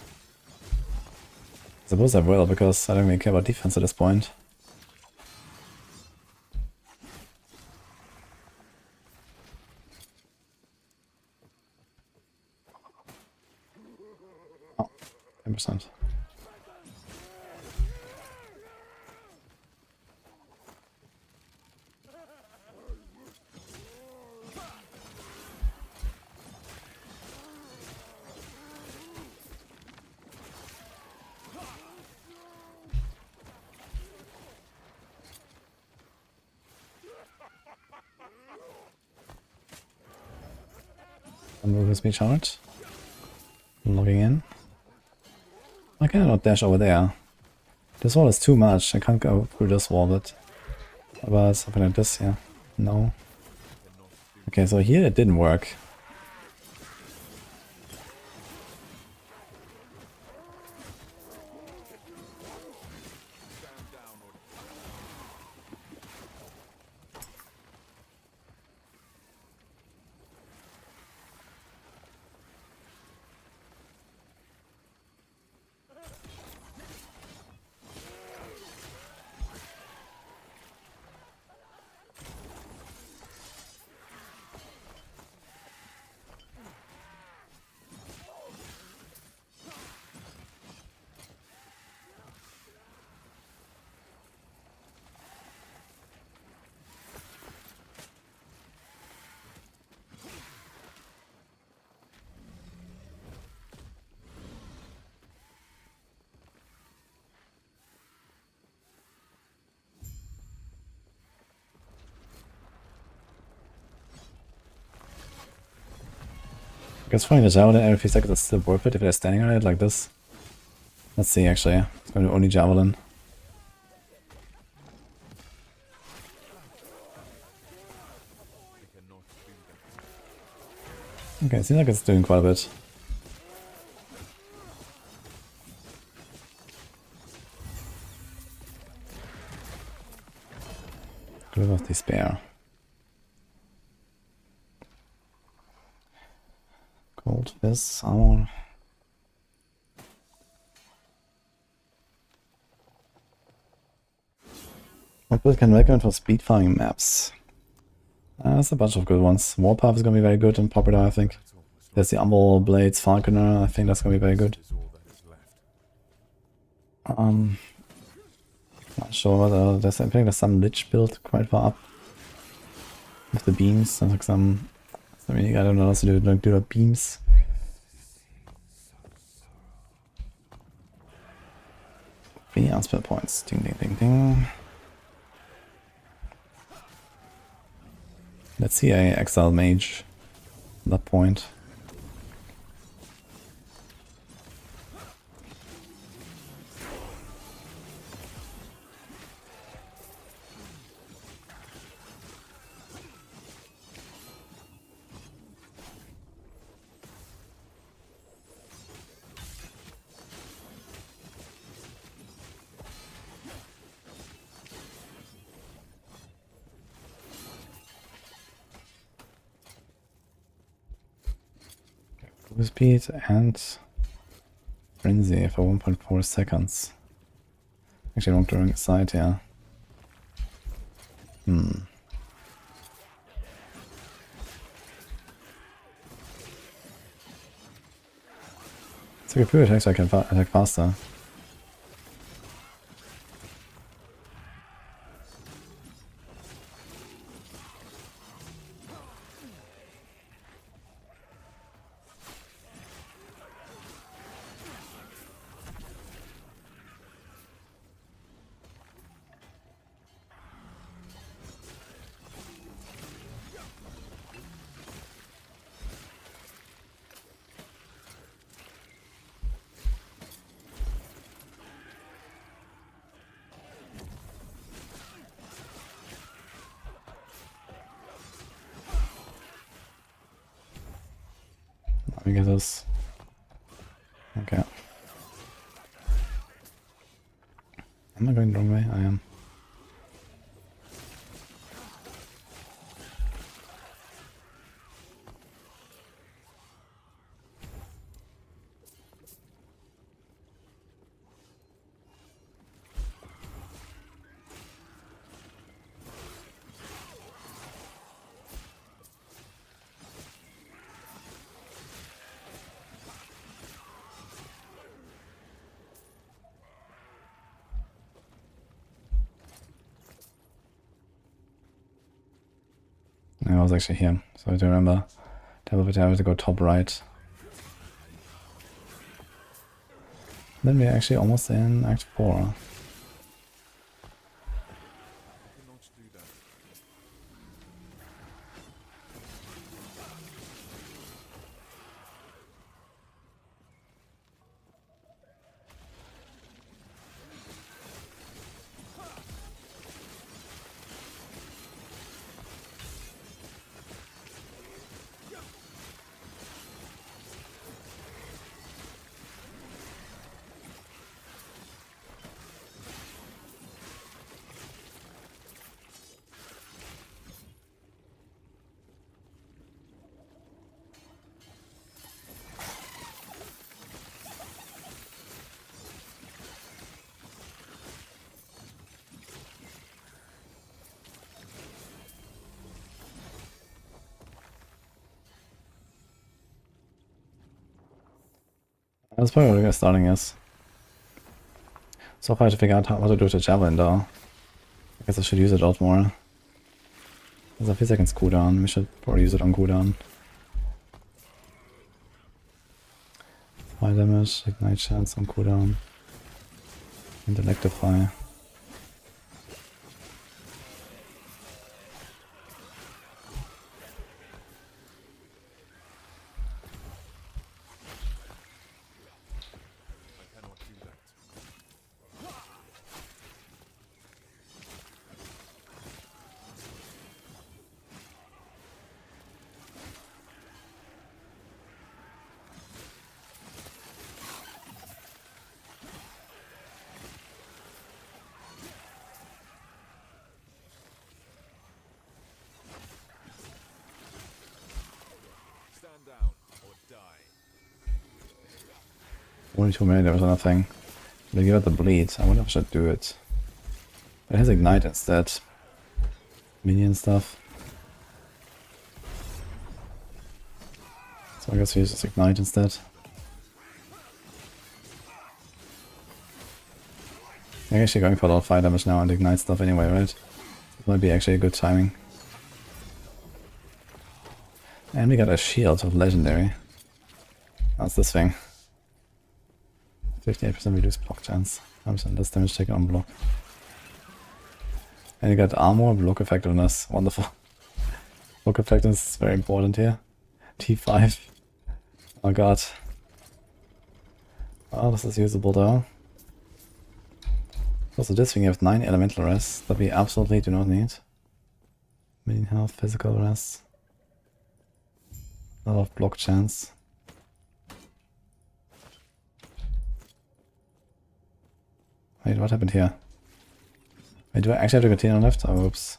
I suppose I will, because I don't really care about defense at this point. Oh, 10%. Move speed charge. Logging in. I cannot dash over there. This wall is too much. I can't go through this wall, but what about something like this here? No. Okay, so here it didn't work. I guess finding this out in every seconds is still worth it if they're standing on it like this. Let's see actually. It's going to only javelin. Okay, it seems like it's doing quite a bit. Grip of Despair. Gold Fist, armor. What build can recommend for speed farming maps? There's a bunch of good ones. Warpath is gonna be very good and popular, I think. There's the Umble Blades Falconer, I think that's gonna be very good. Not sure whether there's, I think there's some Lich build quite far up. With the beams, there's like some, I mean, I don't know how to do the beams. The spell points, ding ding ding ding. Let's see a Exile Mage at that point. Speed and Frenzy for 1.4 seconds. Actually, wrong drawing side here. It's like a pure attack, so I can attack faster. Let me get this. Okay. Am I going the wrong way? I am. I was actually here, so I do remember. Devil to go top right. Then we're actually almost in Act 4. That's probably what we're starting is. So far I have to figure out what to do with the javelin though. I guess I should use it a lot more. There's a few seconds cooldown, we should probably use it on cooldown. Fire damage, ignite chance on cooldown. And electrify. Only 2 minutes, there was nothing. They give it the bleed. I wonder if I should do it. But it has ignite instead. Minion stuff. So I guess we use this ignite instead. I'm actually going for a lot of fire damage now and ignite stuff anyway, right? It might be actually a good timing. And we got a shield of legendary. That's this thing. 58% reduced block chance. 100% less damage taken on block. And you got armor, block effectiveness. Wonderful. Block effectiveness is very important here. T5. Oh god. Oh, this is usable though. Also this thing, you have 9 elemental rests that we absolutely do not need. Minion health, physical rests. A lot of block chance. Wait, what happened here? Wait, do I actually have to continue on left? Oh, oops.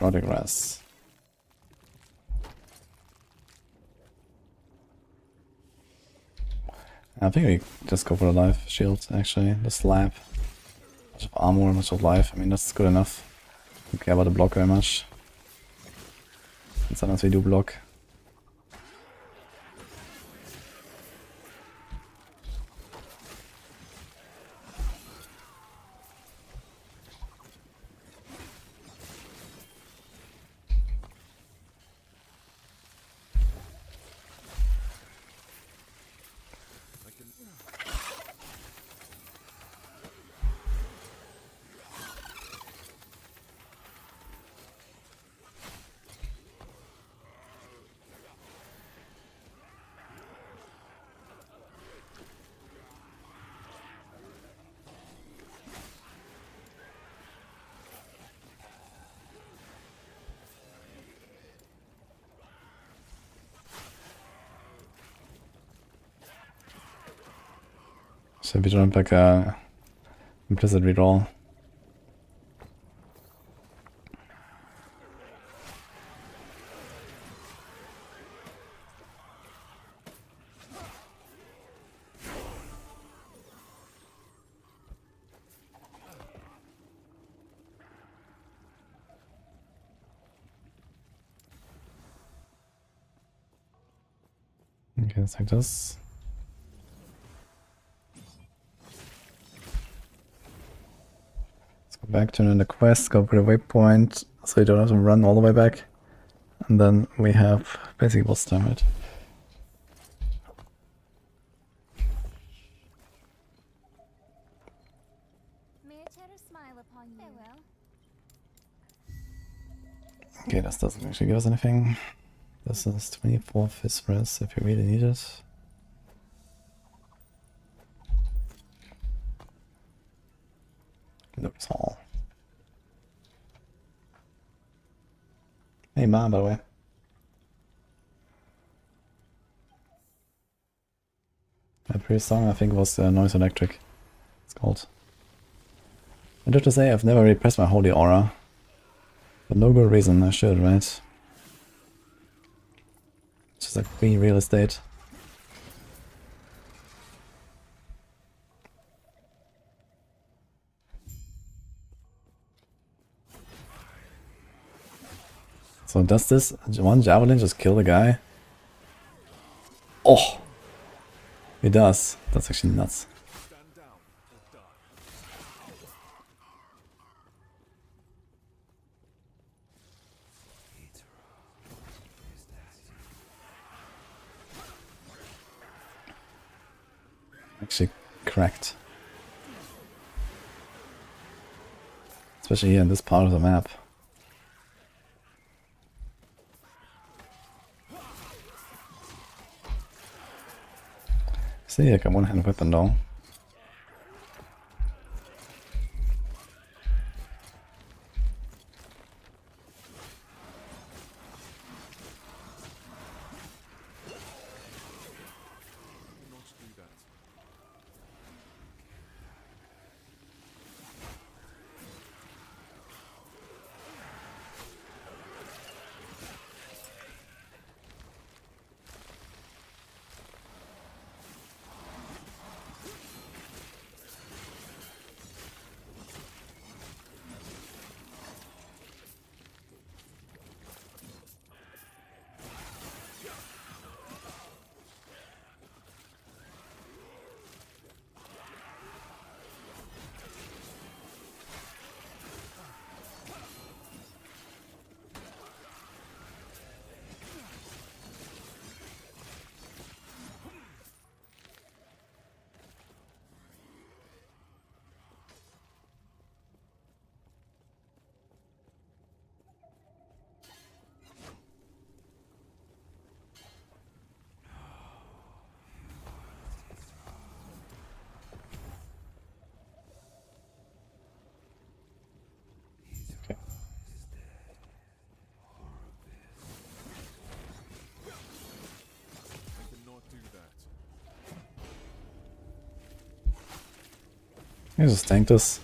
Necrotic Grass. I think we just go for the life shield actually. The slab. Much of armor, much of life. I mean that's good enough. Don't care about the block very much. And sometimes we do block. So we jump back implicit redraw. Okay, it's like this. Let's go back to the quest, go for the waypoint, so you don't have to run all the way back. And then we have basically boss time, right? Okay, this doesn't actually give us anything. This is 24 Phosphorus if you really need it. Looks all. Hey, Ma, by the way. My previous song, I think, was Noise Electric. It's called. I have to say, I've never really pressed my Holy Aura. For no good reason, I should, right? It's just like free real estate. So does this one javelin just kill the guy? Oh! It does. That's actually nuts. Actually cracked. Especially here in this part of the map. See, like a one-hand weapon though. I just tank this.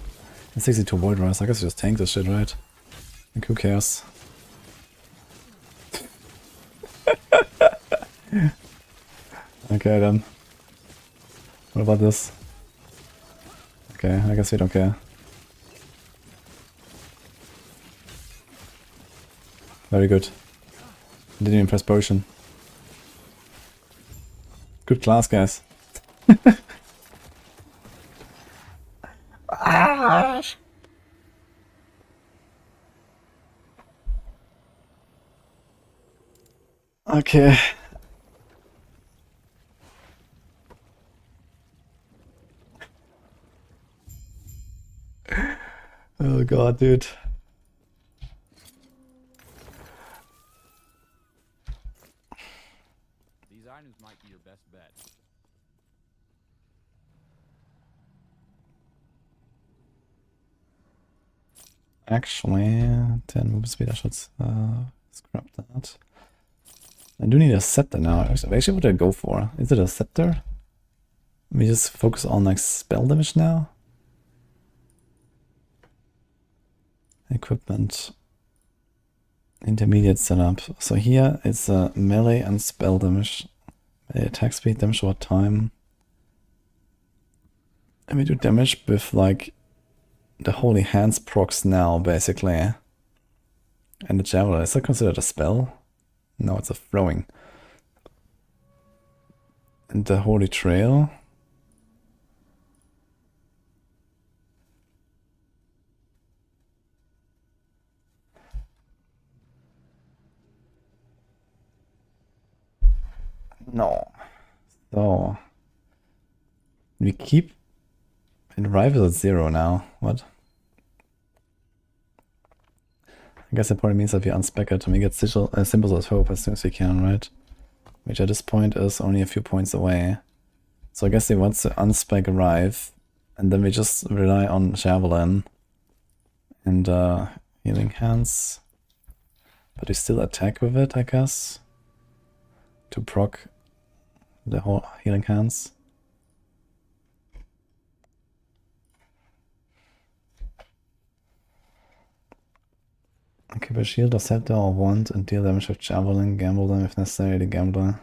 It's 62 Void Rise, I guess just tank this shit, right? Like, who cares? Okay then. What about this? Okay, I guess we don't care. Very good. Didn't even press potion. Good class, guys. Okay. Oh god, dude. These items might be your best bet. Actually, 10 move speed, I should scrap that. I do need a scepter now. Actually, what did I go for? Is it a scepter? We just focus on like spell damage now. Equipment. Intermediate setup. So here it's melee and spell damage. Attack speed, damage over time. And we do damage with like the Holy Hands procs now, basically. And the Javelin, is that considered a spell? No, it's a throwing. And the Holy Trail. No. So we keep it rival at 0 now. What? I guess it probably means that we unspec it and we get symbols of hope as soon as we can, right? Which at this point is only a few points away. So I guess he wants to unspec Rive, and then we just rely on Javelin and Healing Hands. But we still attack with it, I guess, to proc the whole Healing Hands. Keep a shield or scepter or wand and deal damage with Javelin, gamble them if necessary to Gambler.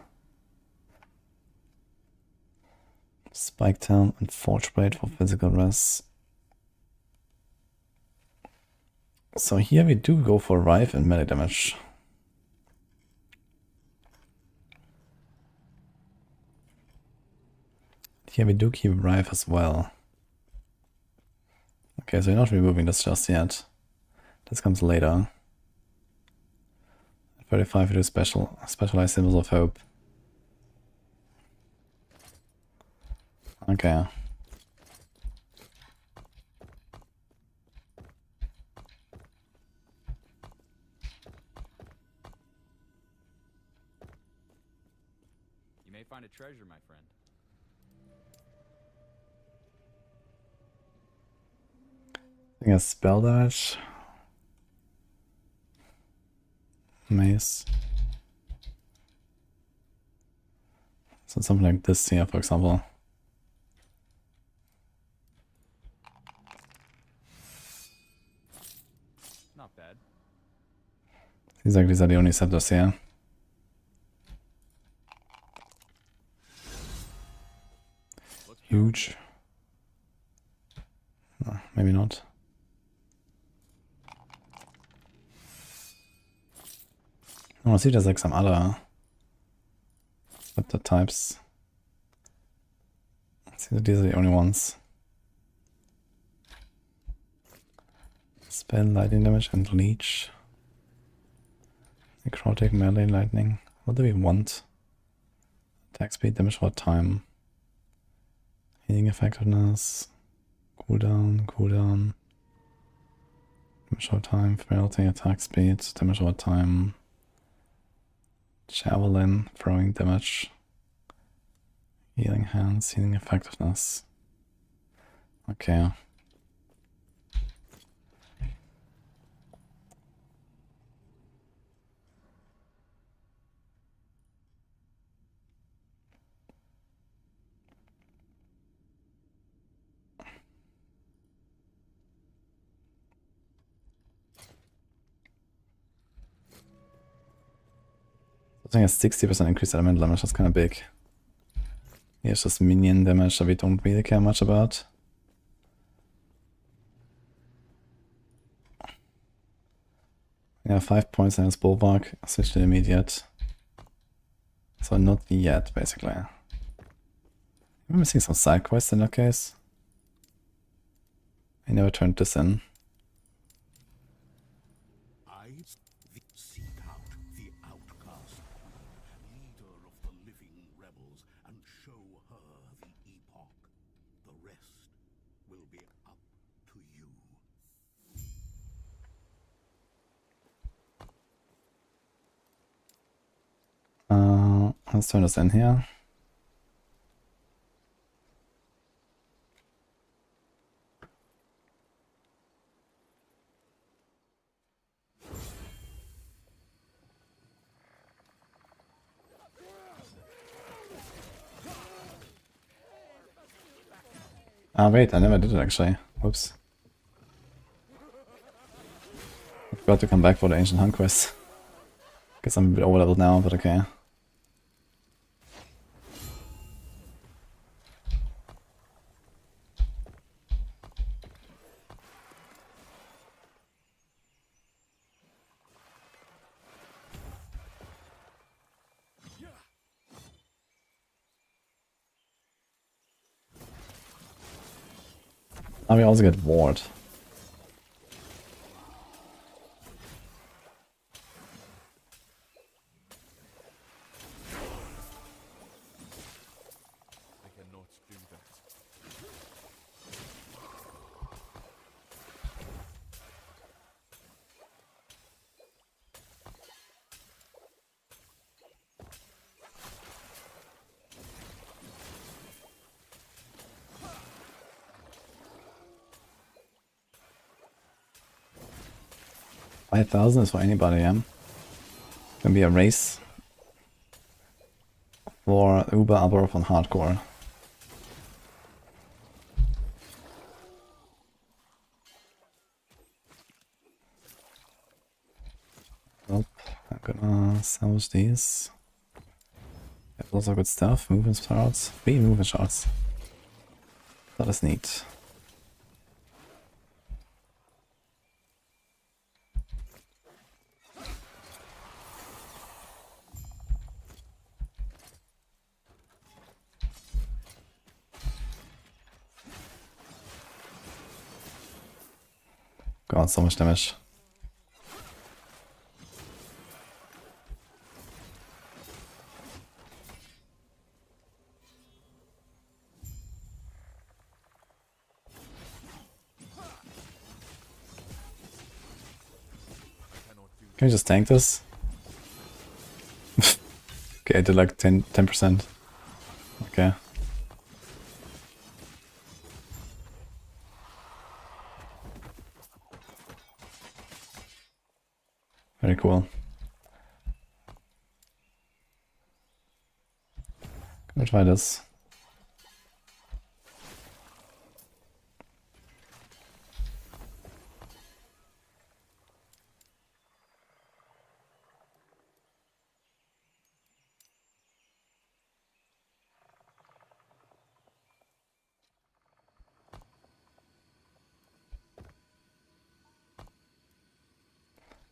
Spike Town and Forge Blade for physical res. So here we do go for Rive and melee damage. Here we do keep Rive as well. Okay, so we're not removing this just yet. This comes later. 35 we do specialized symbols of hope. Okay. You may find a treasure, my friend. I think a spell damage. Mace. So something like this here, for example. Not bad. Seems like these are the only scepters here. Huge. Maybe not. I want to see if there's like some other scepter types. See that these are the only ones. Spell, lightning damage, and leech. Necrotic, melee, lightning. What do we want? Attack speed, damage for time. Healing effectiveness. Cooldown, cooldown. Damage for time, frailty, attack speed, damage for time. Javelin, throwing damage. Healing hands, healing effectiveness. Okay. I think a 60% increased elemental damage, that's kind of big. Here's just minion damage that we don't really care much about. Yeah, 5 points in his bulwark, switch to immediate. So not yet, basically. I'm missing some side quests in that case. I never turned this in. Seek out the outcast, leader of the living rebels, and show her the Epoch. The rest will be up to you. Let's turn this in here. Ah, wait, I never did it actually. Whoops. I forgot to come back for the Ancient Hunt quest. Guess I'm a bit overleveled now, but okay. Now we also get ward. I cannot do that. $5,000 is for anybody, yeah? Can be a race for Uber Abor on hardcore. Nope, I'm gonna salvage these. Have lots of good stuff. Movement shots. 3 movement shots. That is neat. God, so much damage. Can we just tank this? Okay, I did like 10%. Okay. Very cool. Gonna try this.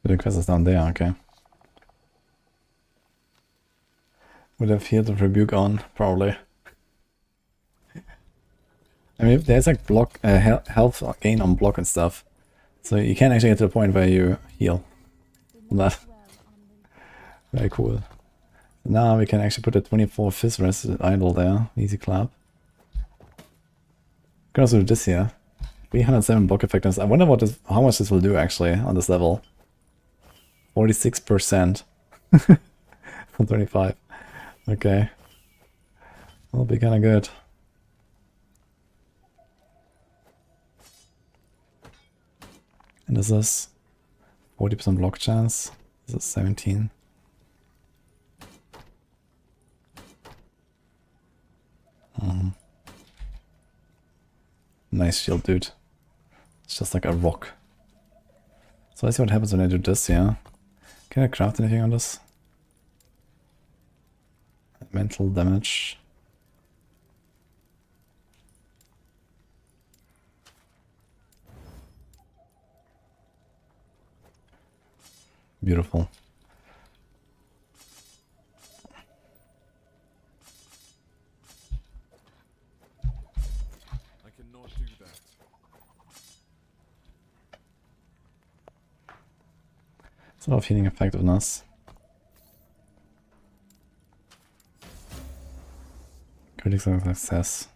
The quest is down there, okay. Would have healed the rebuke on, probably. I mean, there's like block health gain on block and stuff, so you can actually get to the point where you heal. That very cool. Now we can actually put a 24 Fizz Rest idle there, easy clap. Can also do this here. 307 block effectiveness. I wonder what this, how much this will do actually on this level. 46% from 25. Okay. That'll be kinda good. And this is 40% block chance. This is 17. Nice shield, dude. It's just like a rock. So let's see what happens when I do this, yeah. Can I craft anything on this? Mental damage. Beautiful. I cannot do that. Sort of healing effectiveness. Critical success.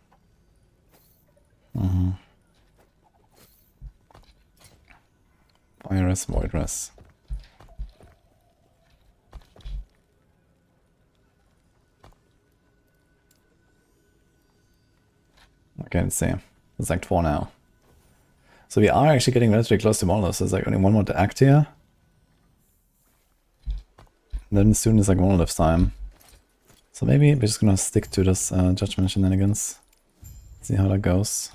Virus, void rest. Okay, let's see. It's Act 4 now. So we are actually getting relatively close to Monolith. There's like only one more to act here. Then soon is like Monolith time. So maybe we're just gonna stick to this Judgment shenanigans. See how that goes.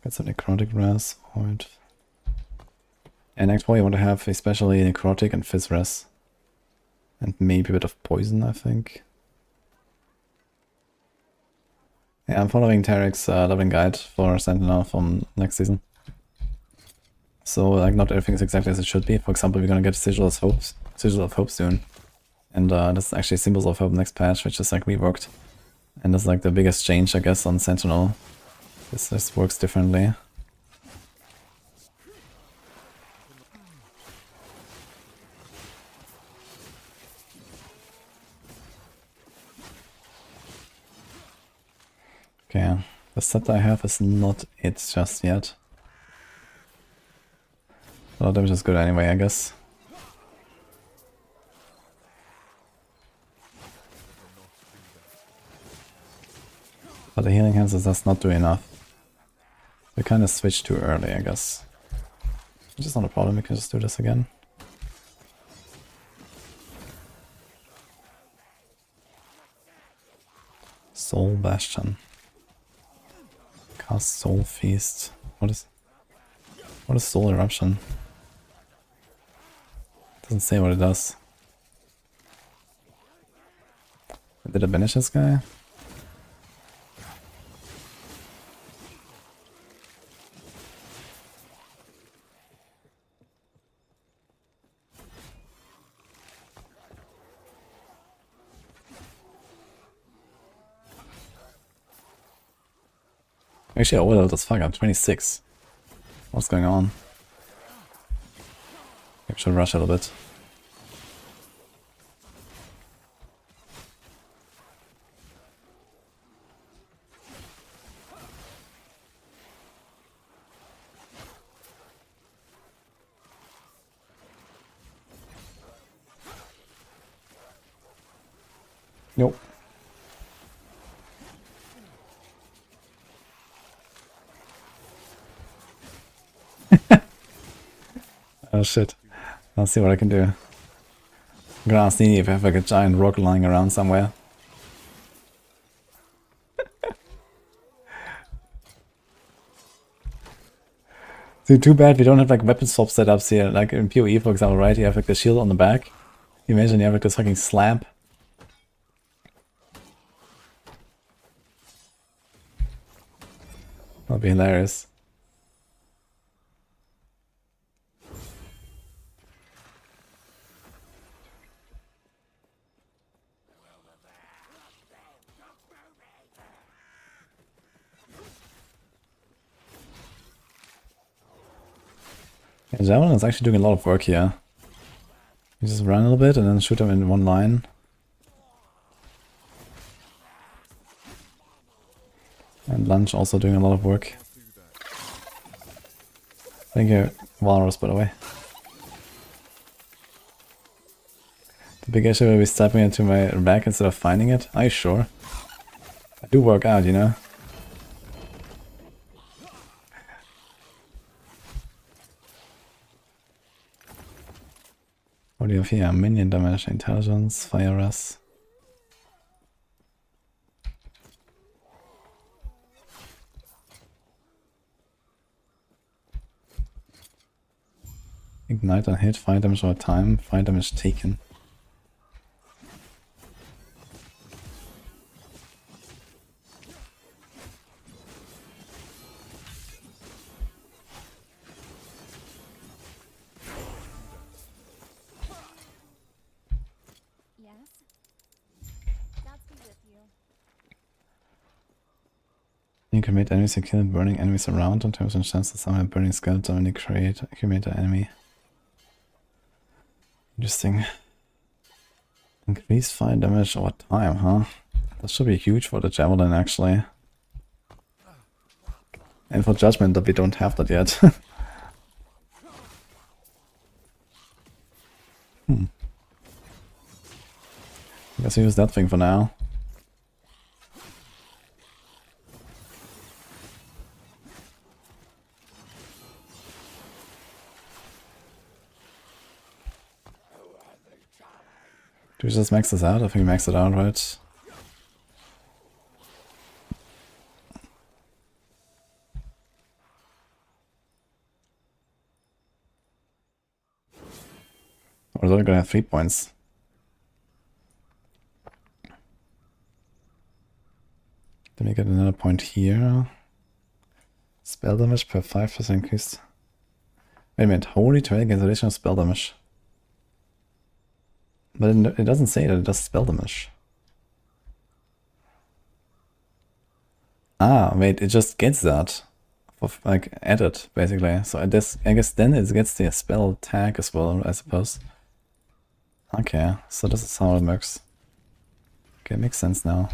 Got some necrotic res. Alright. And next point you want to have especially necrotic and fizz res. And maybe a bit of poison, I think. Yeah, I'm following Tarek's leveling guide for Sentinel from next season. So like not everything is exactly as it should be. For example, we're gonna get Sigil of Hope soon. And that's actually Symbols of Hope next patch, which is like reworked. And that's like the biggest change, I guess, on Sentinel. This works differently. Okay, the set I have is not it just yet. A lot of damage is good anyway, I guess. But the healing hands does not do enough. We kind of switched too early, I guess. Which is not a problem, we can just do this again. Soul Bastion. Cast Soul Feast. What is Soul Eruption? Doesn't say what it does. Did I banish this guy? Actually, I overloaded as fuck. I'm 26. What's going on? Maybe I should rush a little bit. Nope. Oh shit. I'll see what I can do. I'm gonna ask Nini if I have like a giant rock lying around somewhere. See, too bad we don't have like weapon swap setups here. Like in PoE, for example, right? You have like the shield on the back. Imagine you have like this fucking slab. That'd be hilarious. Yeah, Javelin is actually doing a lot of work here. You just run a little bit and then shoot them in one line. And Lunge also doing a lot of work. Thank you, Walrus, by the way. The big issue will be stepping into my back instead of finding it. Are you sure? I do work out, you know? What do you have here? Minion damage, intelligence, fire res. Ignite on hit, fire damage over time, fire damage taken. You can make enemies and kill burning enemies around in terms of chance to summon a burning skeleton when you create an enemy. Interesting. Increase fire damage over time, huh? That should be huge for the Javelin, actually. And for Judgment, that we don't have that yet. I guess we use that thing for now. Do we just max this out? I think we maxed it out, right? Or is it gonna have 3 points? Then we get another point here. Spell damage per 5% increase. Wait a minute, holy trail gains additional spell damage. But it doesn't say that it does spell damage. Ah, wait, it just gets that. Like, added, basically. So I guess then it gets the spell tag as well, I suppose. Okay, so this is how it works. Okay, makes sense now.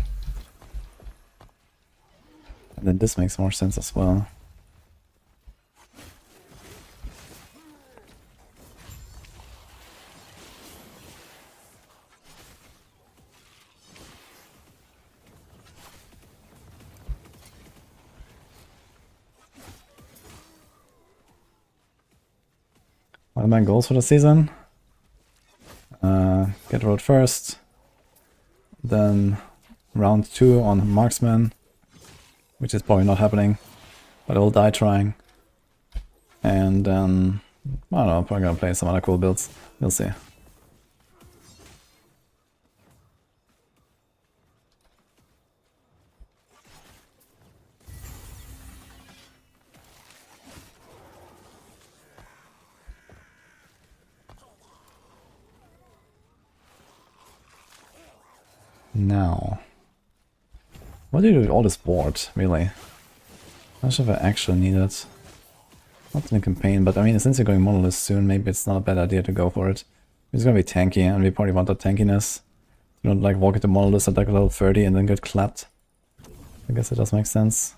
And then this makes more sense as well. What are my goals for the season? Get rolled first. Then round 2 on marksman, which is probably not happening, but I will die trying. And then, I don't know, probably gonna play some other cool builds. We'll see. Now, what do you do with all this board, really? How much have I actually needed? Not in the campaign, but I mean, since you're going monolith soon, maybe it's not a bad idea to go for it. It's gonna be tanky, and we probably want that tankiness. You don't like walk into monolith at like level 30 and then get clapped. I guess it does make sense.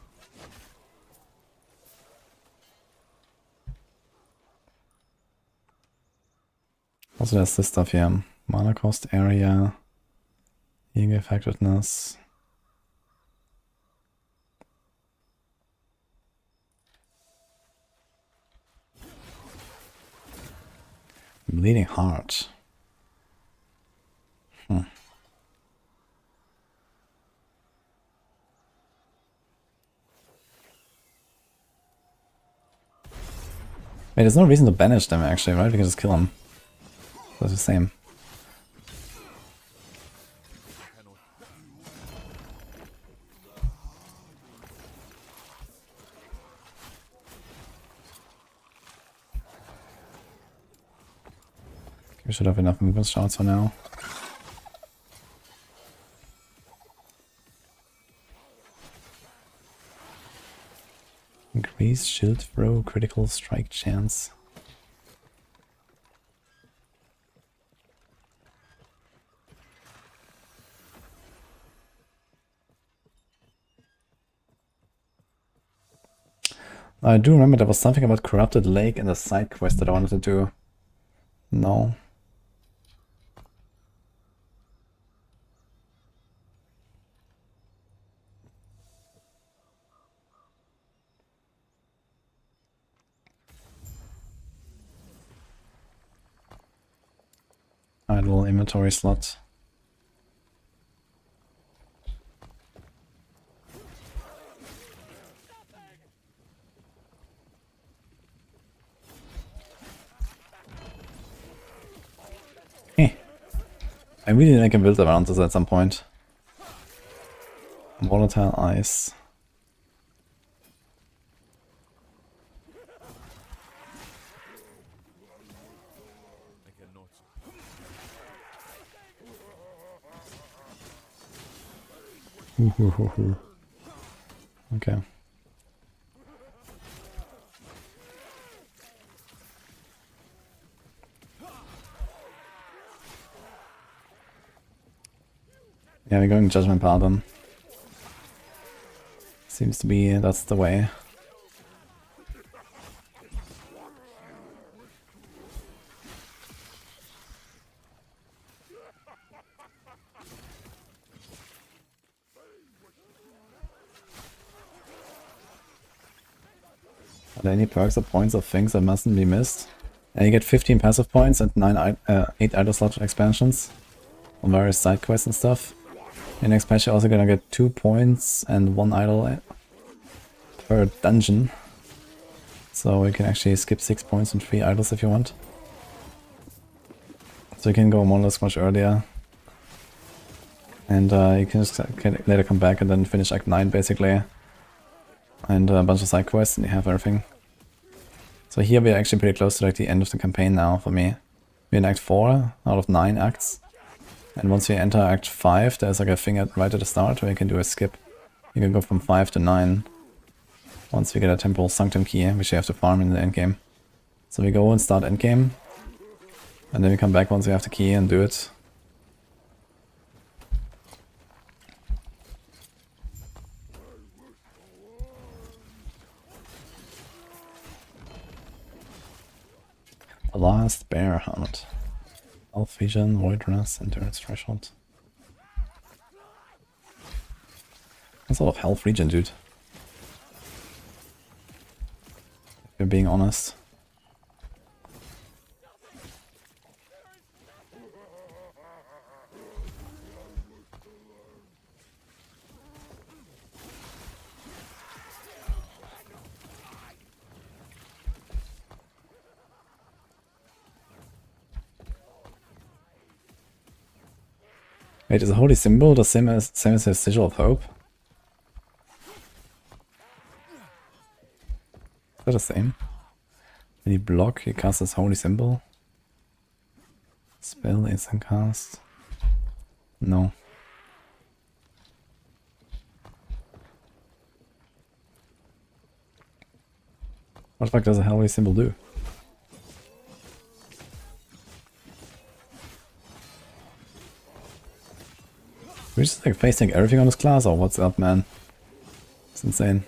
Also there's this stuff here. Mana cost area. Healing effectiveness. Bleeding heart. Wait, there's no reason to banish them actually, right? We can just kill them. So it's the same. We should have enough movement shots for now. Increase shield throw, critical strike chance. I do remember there was something about Corrupted Lake in the side quest that I wanted to do. No. Idle inventory slot. I really think I can build around this at some point. Volatile ice. Okay. Yeah, we're going Judgment Paladin. Seems to be that's the way. Are there any perks or points or things that mustn't be missed? And you get 15 passive points and 8 idle slot expansions on various side quests and stuff. In next patch you're also gonna get 2 points and 1 idle per dungeon. So you can actually skip 6 points and 3 idols if you want. So you can go more or less much earlier. And you can just later come back and then finish Act 9 basically. And a bunch of side quests and you have everything. So here we are actually pretty close to like the end of the campaign now for me. We're in Act 4 out of 9 acts. And once you enter Act 5, there's like a thing right at the start where you can do a skip. You can go from 5 to 9. Once we get a Temporal Sanctum key, which you have to farm in the endgame. So we go and start endgame. And then we come back once we have the key and do it. The last bear hunt. Elf vision, void rest, endurance threshold. That's a lot of health regen, dude. If you're being honest. Wait, is the holy symbol the same as the sigil of hope? Is that the same? When you block, you cast this holy symbol. Spell instant cast. No. What the fuck does a holy symbol do? We're just like facing everything on this class, or what's up, man? It's insane.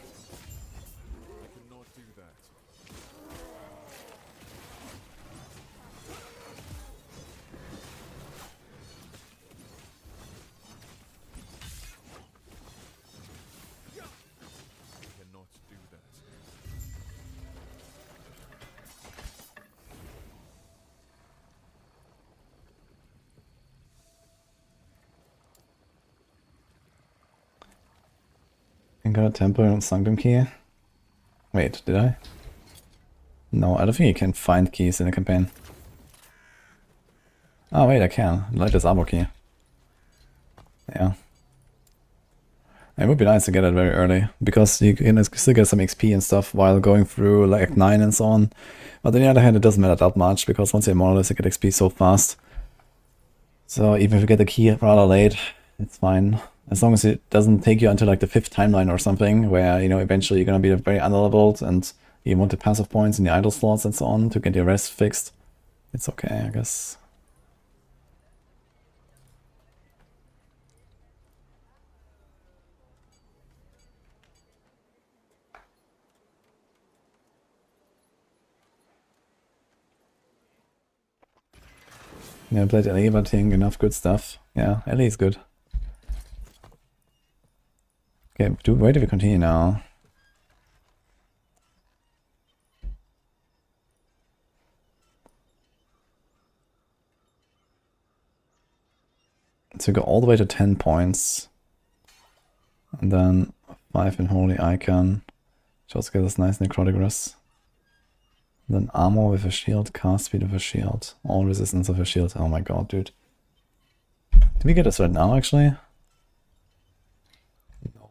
I got a tempo and Sanctum key. Wait, did I? No, I don't think you can find keys in a campaign. Oh wait, I can. I like this armor key. Yeah. It would be nice to get it very early, because you can still get some XP and stuff while going through like Act 9 and so on. But on the other hand, it doesn't matter that much, because once you're Immortalist, you get XP so fast. So even if you get the key rather late, it's fine. As long as it doesn't take you until like the 5th timeline or something, where, you know, eventually you're gonna be very underleveled and you want the passive points in the idle slots and so on to get your rest fixed. It's okay, I guess. Yeah, I played LA, but think enough good stuff. Yeah, LA is good. Okay, where do we continue now? So go all the way to 10 points. And then 5 in Holy Icon. Which also gives us nice necrotic rest. Then armor with a shield, cast speed with a shield, all resistance of a shield. Oh my god, dude. Did we get this right now, actually? No.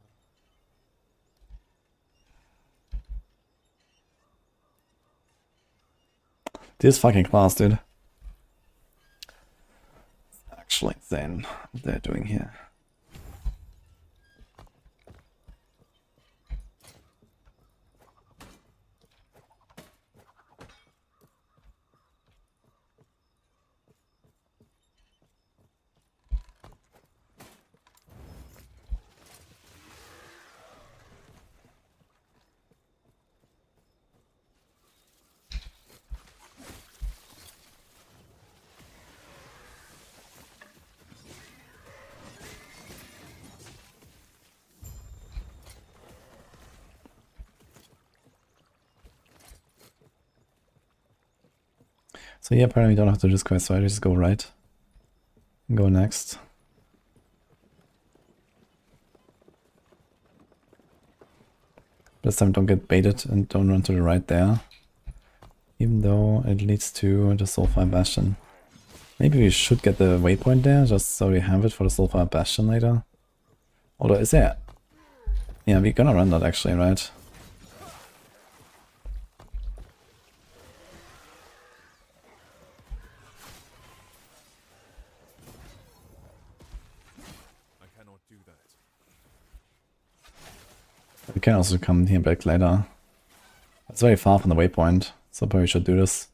This fucking class, dude. It's actually insane what they're doing here. So yeah, apparently we don't have to do this quest, so I just go right. And go next. This time don't get baited and don't run to the right there. Even though it leads to the Soulfire Bastion. Maybe we should get the waypoint there, just so we have it for the Sulfur Bastion later. Although, is there... Yeah, we're gonna run that actually, right? I cannot do that. We can also come here back later. It's very far from the waypoint, so probably should do this.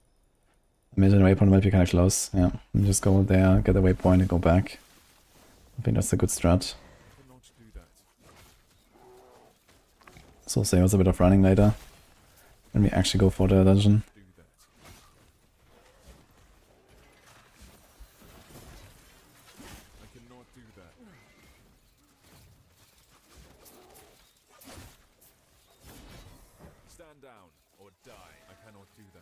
Imagine the waypoint might be kind of close. Yeah, and just go there, get the waypoint and go back. I think that's a good strat. Cannot do that. So save us a bit of running later. When we actually go for the dungeon. Do that. I cannot do that. Stand down or die. I cannot do that.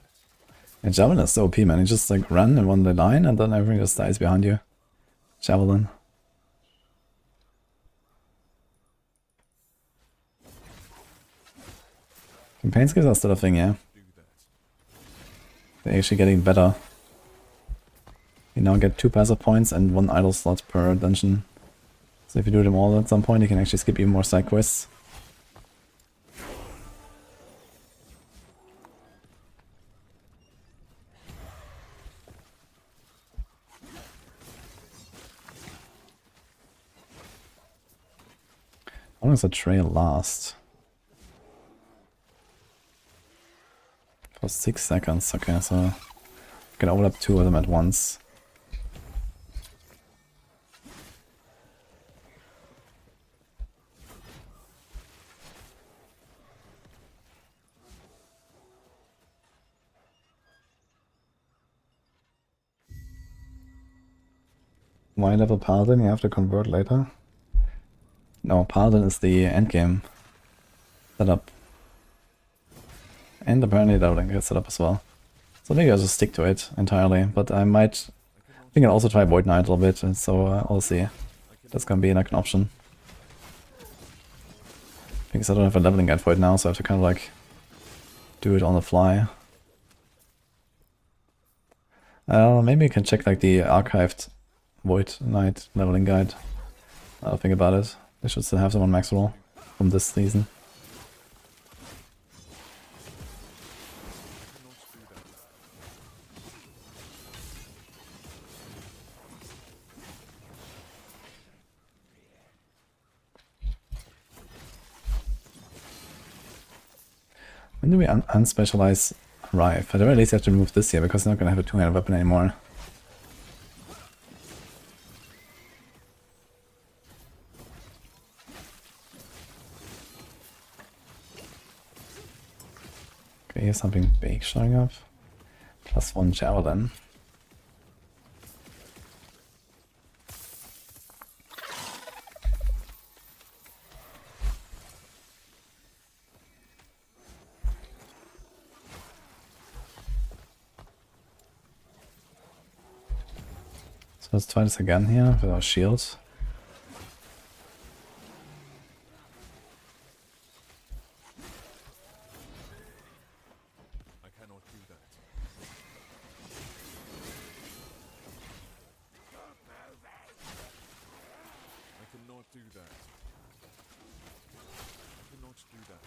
And Javelin is so OP, man. You just like run and run the line and then everything just dies behind you. Javelin. Campaign skills are still a thing, yeah. They're actually getting better. You now get 2 passive points and 1 idle slot per dungeon. So if you do them all at some point, you can actually skip even more side quests. How long does a trail last? For 6 seconds, okay, so you can overlap 2 of them at once. Why level Paladin you have to convert later? No, Paladin is the endgame setup. And apparently Dragonkin gets set up as well. So maybe I'll just stick to it entirely, but I think I'll also try Void Knight a little bit, and so I'll see. That's gonna be like an option. Because I don't have a leveling guide for it now, so I have to kind of like do it on the fly. Maybe you can check like the archived Void Knight leveling guide. I'll think about it. They should still have them on max roll from this season. When do we unspecialize Rife? At the very least I have to remove this here because I'm not going to have a two-handed weapon anymore. Okay, here's something big showing up. +1 Javelin. So let's try this again here with our shields. I cannot do that. I cannot do that. I cannot do that.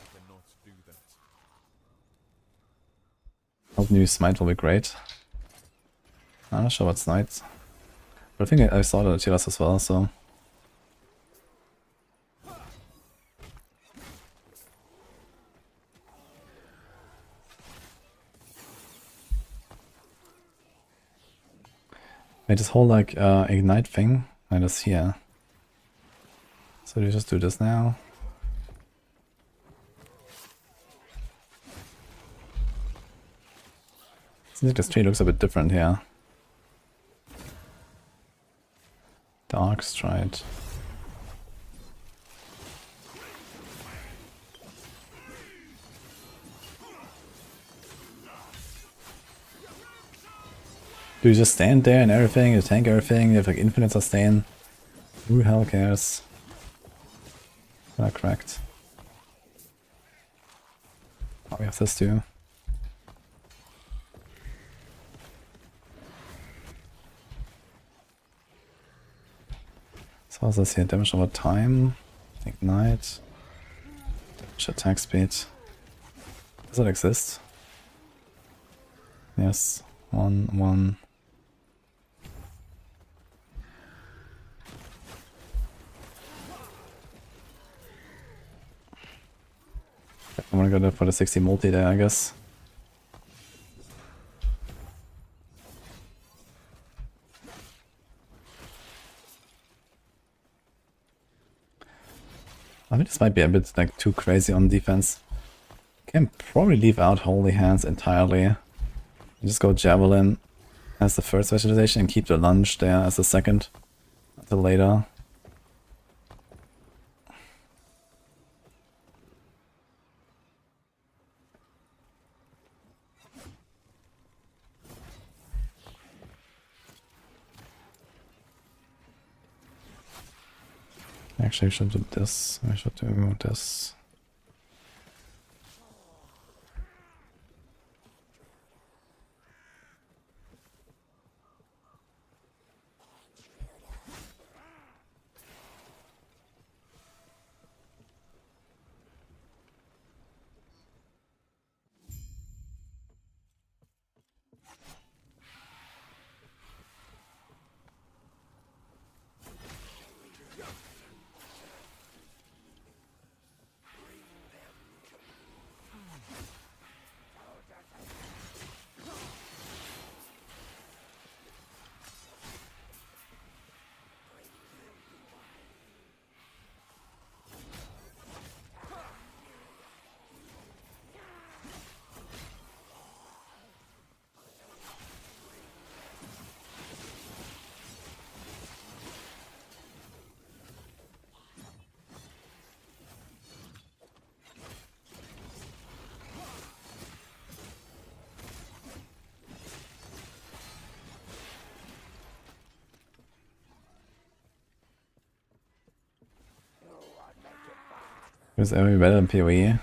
I cannot do that. Help new smite will be great. I'm not sure what's knights. But I think I saw the Tiras as well, so. Wait, this whole like ignite thing, I just here. So we just do this now. Seems like this tree looks a bit different here. Dark Stride. Do you just stand there and everything? You tank everything? You have like infinite sustain? Who the hell cares? Kinda cracked. Oh, we have this too. What was here? Damage over time, ignite, damage attack speed. Does that exist? Yes, 1. I'm gonna go for the 60 multi there, I guess. I think this might be a bit like too crazy on defense. Can probably leave out Holy Hands entirely. Just go Javelin as the first visualization and keep the lunge there as the second until later. Actually, I should do this. I should do this. Is every better than PoE?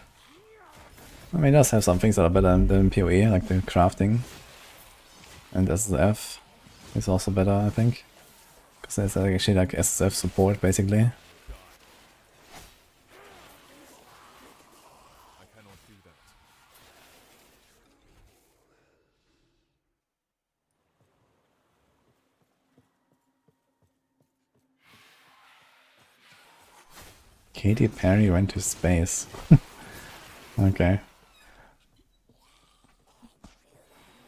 I mean, it does have some things that are better than PoE, like the crafting. And SSF is also better, I think. Because there's actually like SSF support, basically. Katy Perry went to space. Okay.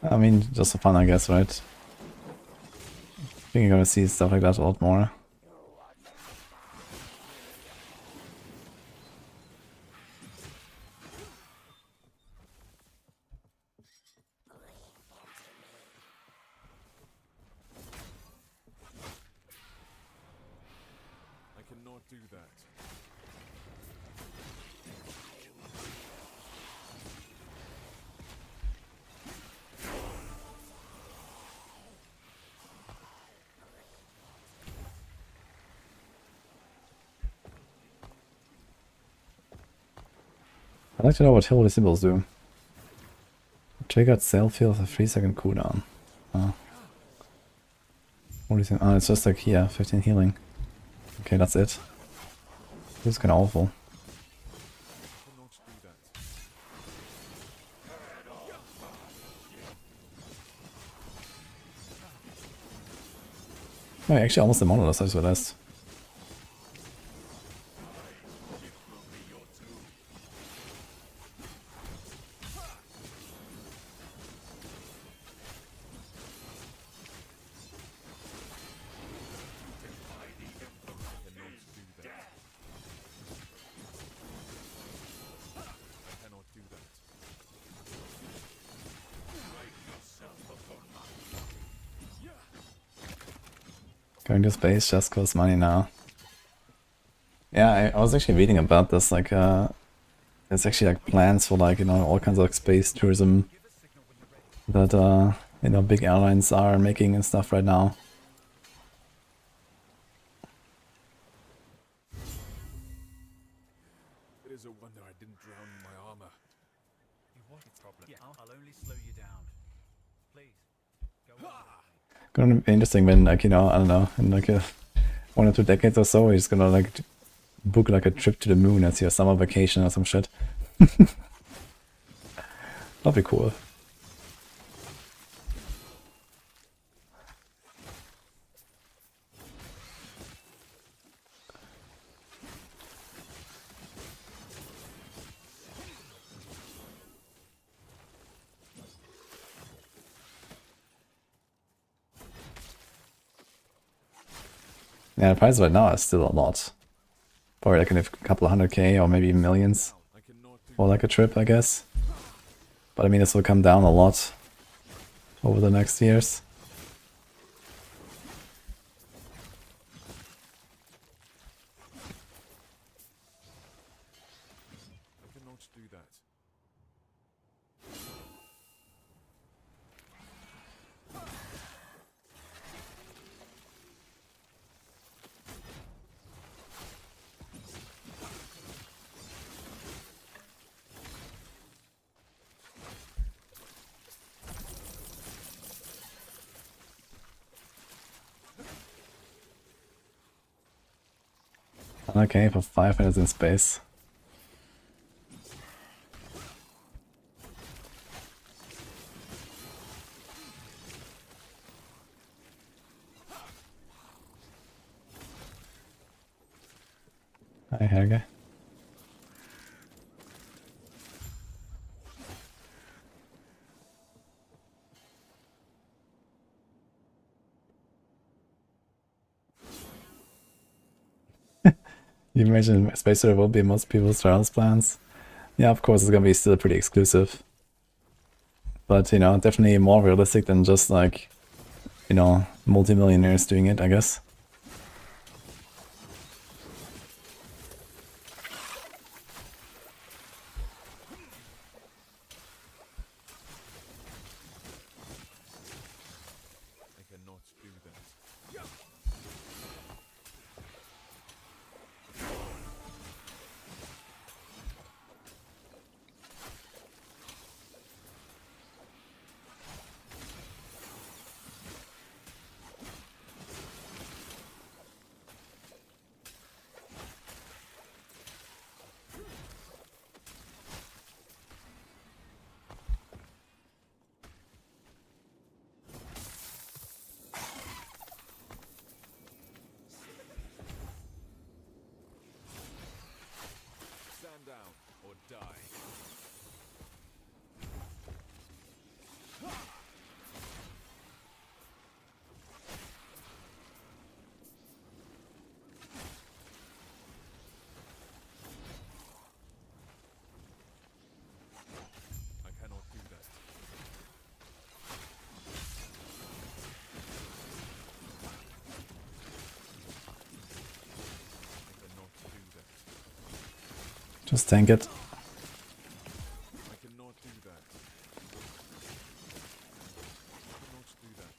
I mean, just for fun, I guess, right? I think you're gonna see stuff like that a lot more. I cannot do that. I'd like to know what holy symbols do. Triggered cell field with a 3-second cooldown. Oh. Holy symbol. Oh, it's just like here, 15 healing. Okay, that's it. This is kinda awful. Oh, I actually almost demoted us, I just realized. Going to space just costs money now. Yeah, I was actually reading about this, like, there's actually like plans for like, you know, all kinds of space tourism that, you know, big airlines are making and stuff right now. It is a wonder I didn't drown in my armor. What a problem. Yeah, I'll only slow you down. Please, go on. Gonna be interesting when, like, you know, I don't know, in like a 1 or 2 decades or so, he's gonna like book like a trip to the moon as your summer vacation or some shit. That'd be cool. Yeah, the price right now is still a lot. Probably like a couple of 100k or maybe millions for like a trip, I guess. But I mean, this will come down a lot over the next years. I cannot do that. Okay, for 5 minutes in space. Hi, Helge. You imagine Space Harrier will be most people's trials plans? Yeah, of course, it's gonna be still pretty exclusive. But, you know, definitely more realistic than just like, you know, multimillionaires doing it, I guess. I cannot do that. Stand down or die. I cannot do that. I cannot do that. Just tank it. I cannot do that. I cannot do that.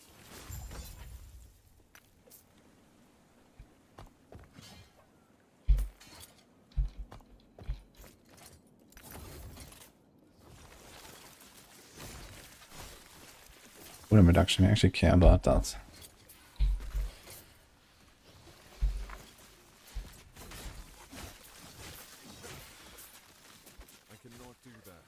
Volume reduction, I actually care about that. I cannot do that.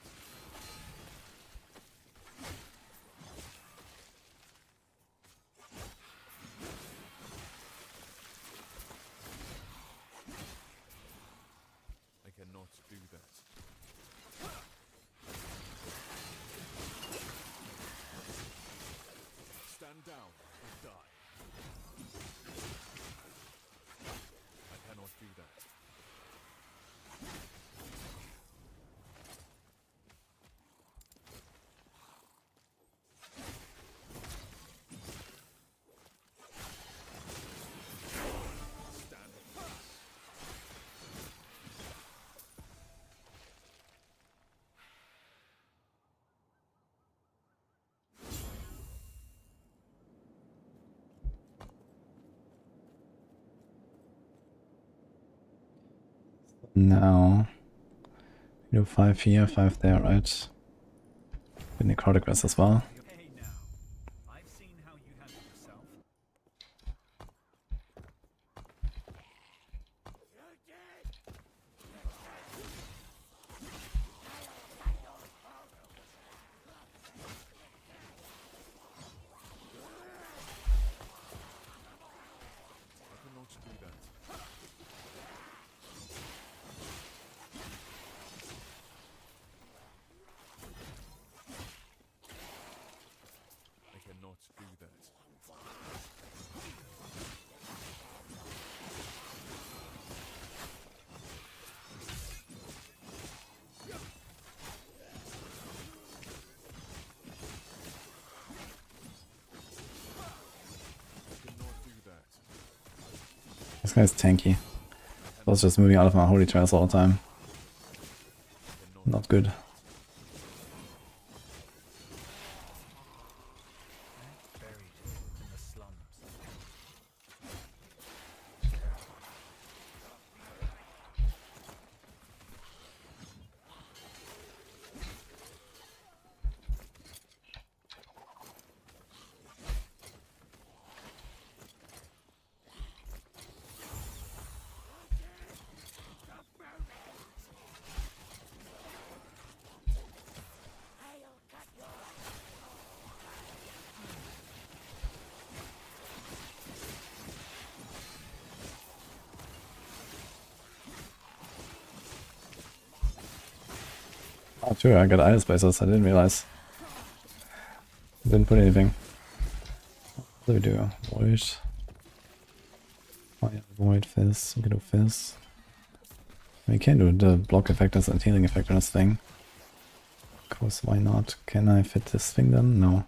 I cannot do that. Stand down or die. I cannot do that. Stand. Now, you do 5 here, 5 there, right? With necrotic rest as well. Hey now, I've seen how you handle yourself. This guy's tanky. I was just moving out of my holy trials all the time. Not good. Buried in the slums. Oh, true, I got idle spaces, I didn't realize. Didn't put anything. What do we do? Void. Oh yeah, void, fizz. We can do fizz. We can do the block effectors and healing effect on this thing. Of course, why not? Can I fit this thing then? No.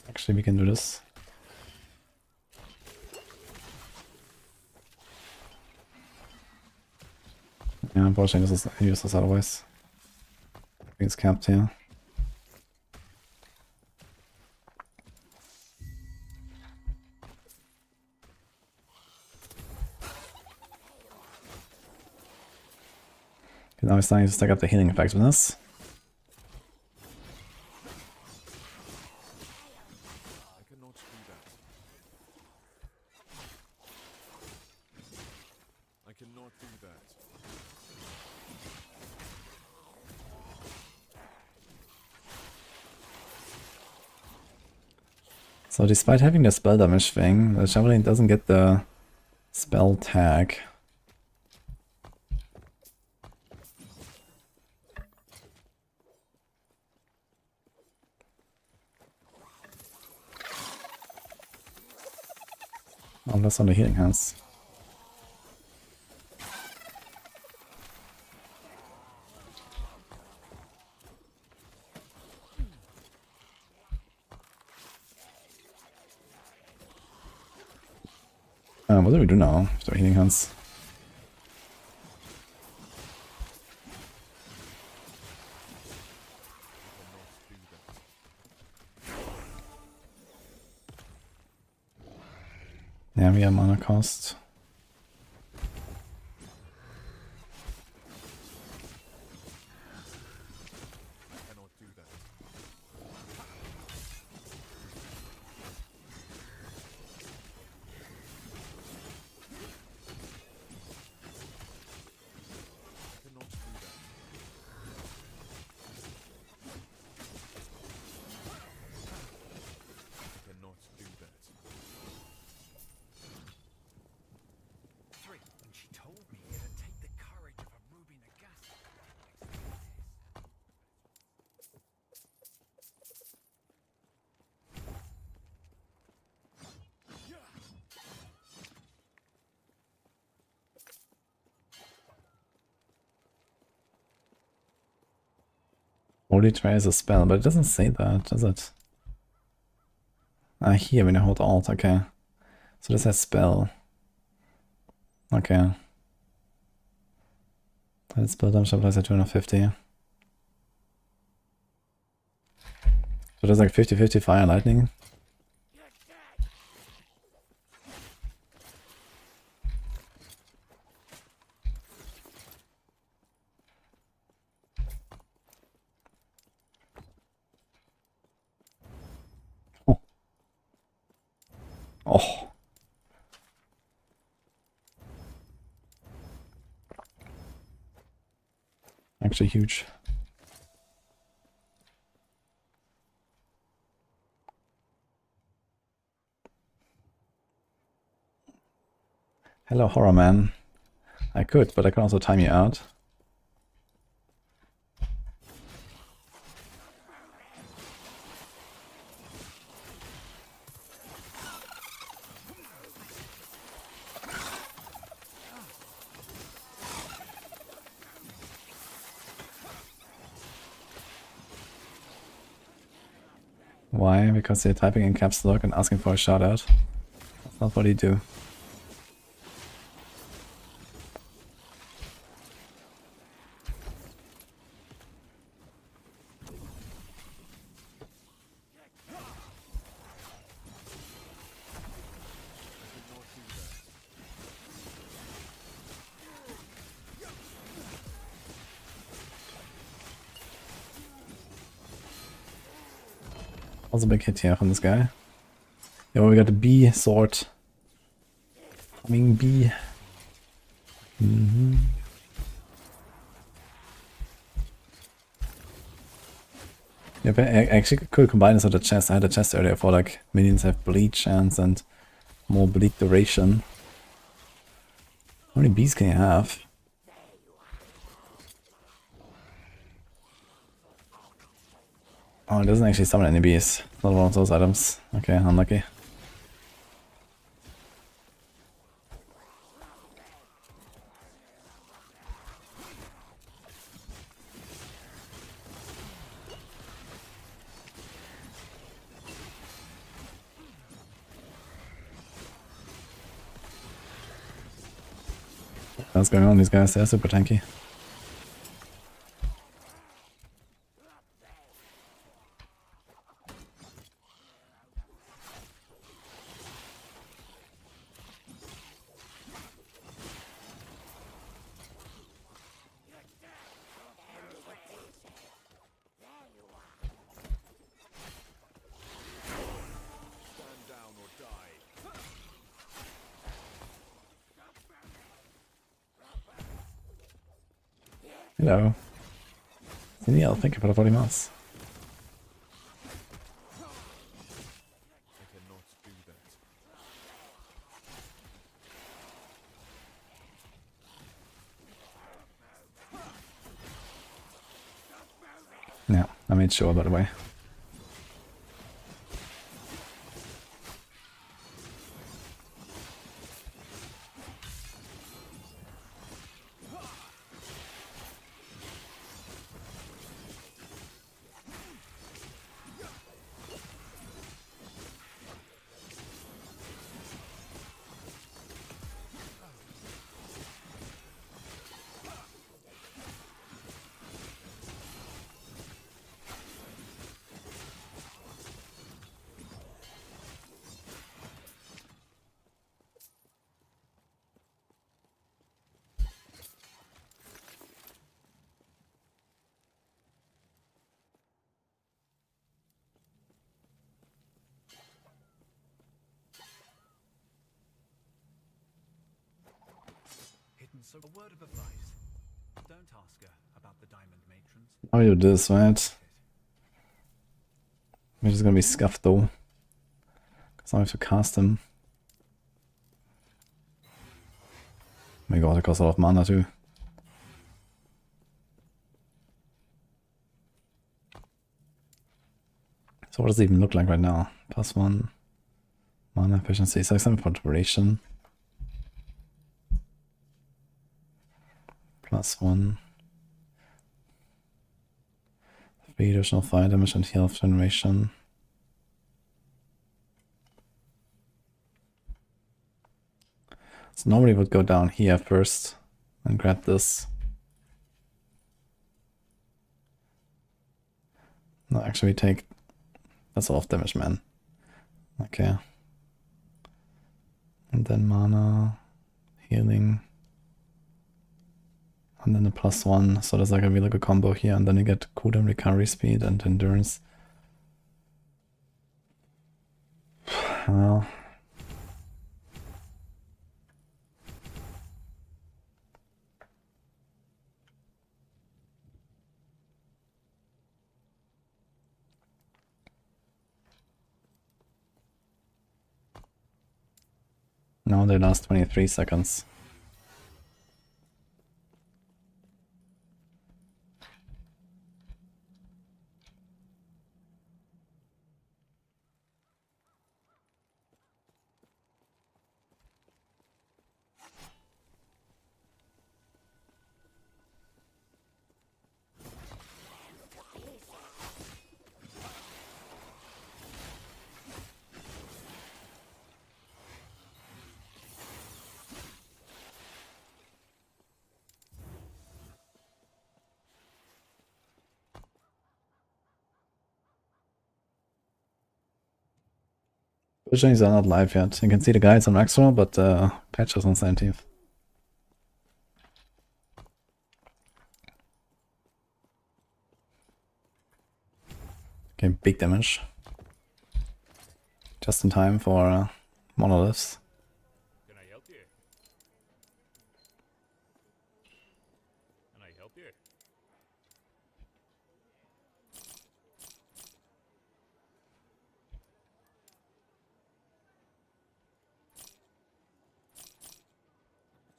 Actually, we can do this. Yeah, unfortunately this is useless otherwise. It's capped here. Okay, now we're starting to stack up the healing effects with this. I cannot do that. I cannot do that. So despite having the spell damage thing, the Javelin doesn't get the spell tag. Oh, that's on the healing hands. What do we do now with our healing hands? Yeah, we have mana cost. Holy Tray is a spell, but it doesn't say that, does it? Ah, here when you hold Alt, okay. So this has spell. Okay. That spell damage applies at 250. So there's like 50-50 fire and lightning. Oh. Actually huge. Hello, Horror Man. I could, but I can also time you out. Why? Because they're typing in caps lock and asking for a shout out. That's not what you do. That was a big hit here from this guy. Yeah, we got the B sword. Coming B. Yeah, but I actually could combine this with the chest. I had a chest earlier for like minions have bleed chance and more bleed duration. How many Bs can you have? Oh, it doesn't actually summon any bees. Not one of those items. Okay, unlucky. What's going on? These guys, they're super tanky. Hello. Genial, thank you for the 40 months. Yeah, I made sure, by the way. So a word of advice. Don't ask her about the diamond matrons. How you do this, right? We're just gonna be scuffed though. Because I have to cast him. Oh my god, it costs a lot of mana too. So what does it even look like right now? +1 mana efficiency, 6 for duration. +1. 3 additional fire damage and health generation. So normally would go down here first and grab this. No, actually we take... That's a lot of damage, man. Okay. And then mana, healing. And then a +1, so there's like a really good combo here, and then you get cooldown recovery speed and endurance. Well, no, they last 23 seconds. Provisions are not live yet. You can see the guides on Extra, but patch is on 17th. Okay, big damage. Just in time for monoliths. Can I help you? Can I help you?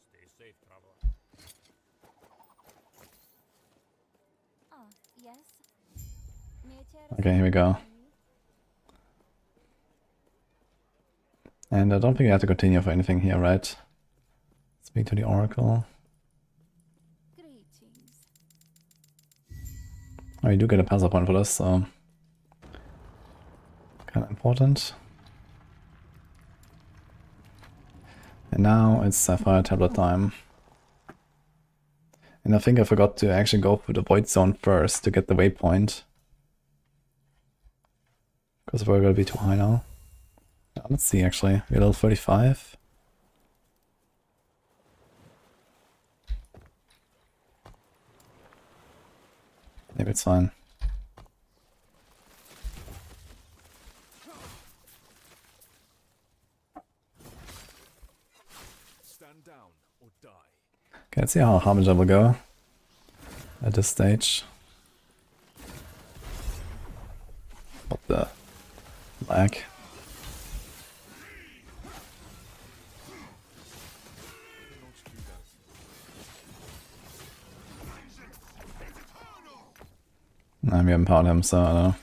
Stay safe, traveler. Ah, yes. Okay, here we go. And I don't think you have to continue for anything here, right? Speak to the Oracle. Oh, you do get a puzzle point for this, so kind of important. And now it's Sapphire Tablet time. And I think I forgot to actually go for the Void Zone first to get the waypoint. Because we're gonna be too high now. Let's see, actually. We're level 35. Maybe it's fine. Stand down or die. Okay, let's see how Harbinger will go at this stage. What the lag? No, we haven't powered him, so I don't know.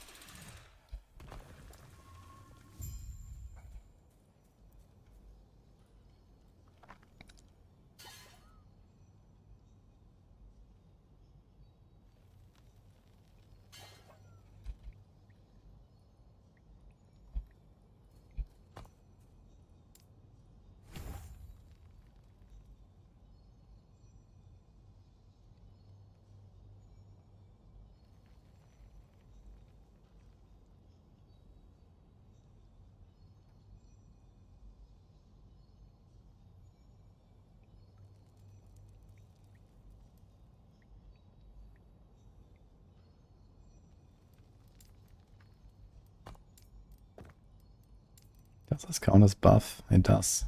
Does this count as buff? It does.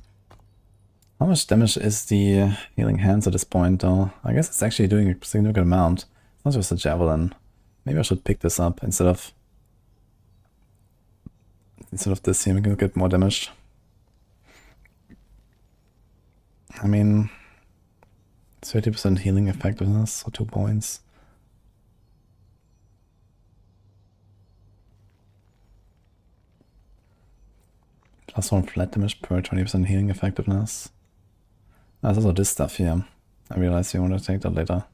How much damage is the healing hands at this point though? I guess it's actually doing a significant amount. It's not just a javelin. Maybe I should pick this up instead of this here. We can get more damage. I mean, 30% healing effectiveness, so 2 points. +1 flat damage per 20% healing effectiveness. There's also this stuff here. I realize you want to take that later.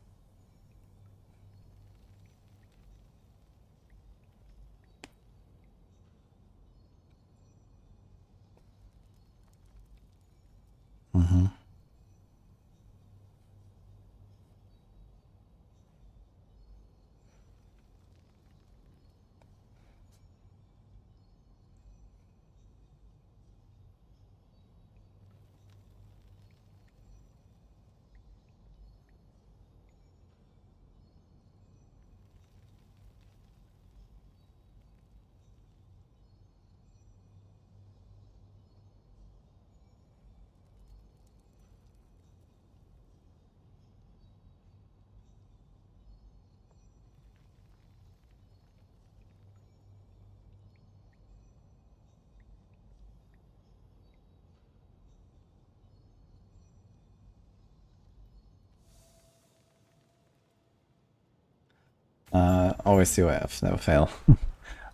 Always COF, never fail.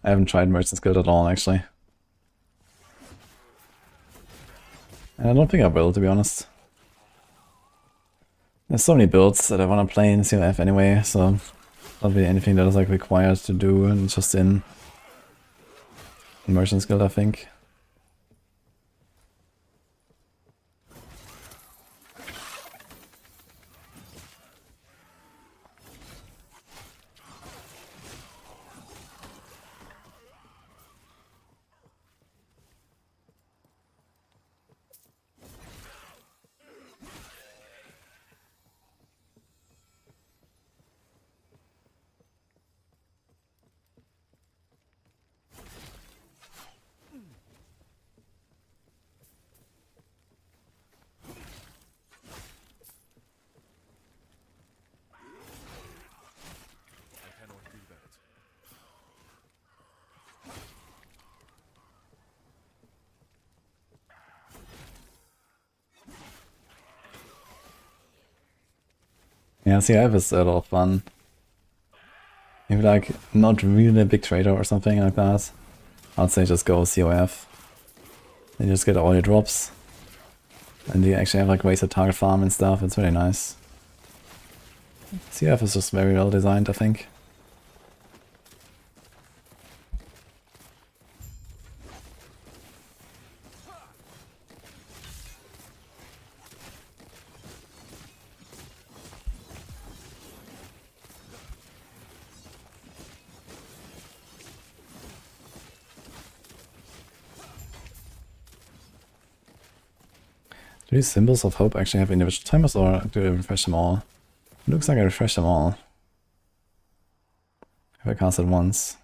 I haven't tried Merchant's Guild at all, actually. And I don't think I will, to be honest. There's so many builds that I want to play in COF anyway, so not really anything that is like required to do and just in Merchant's Guild, I think. Yeah, CF is a lot of fun. If you're like not really a big trader or something like that, I'd say just go COF. Then you just get all your drops. And you actually have like wasted target farm and stuff, it's really nice. CF is just very well designed, I think. Do these symbols of hope actually have individual timers, or do I refresh them all? It looks like I refreshed them all. If I cast it once.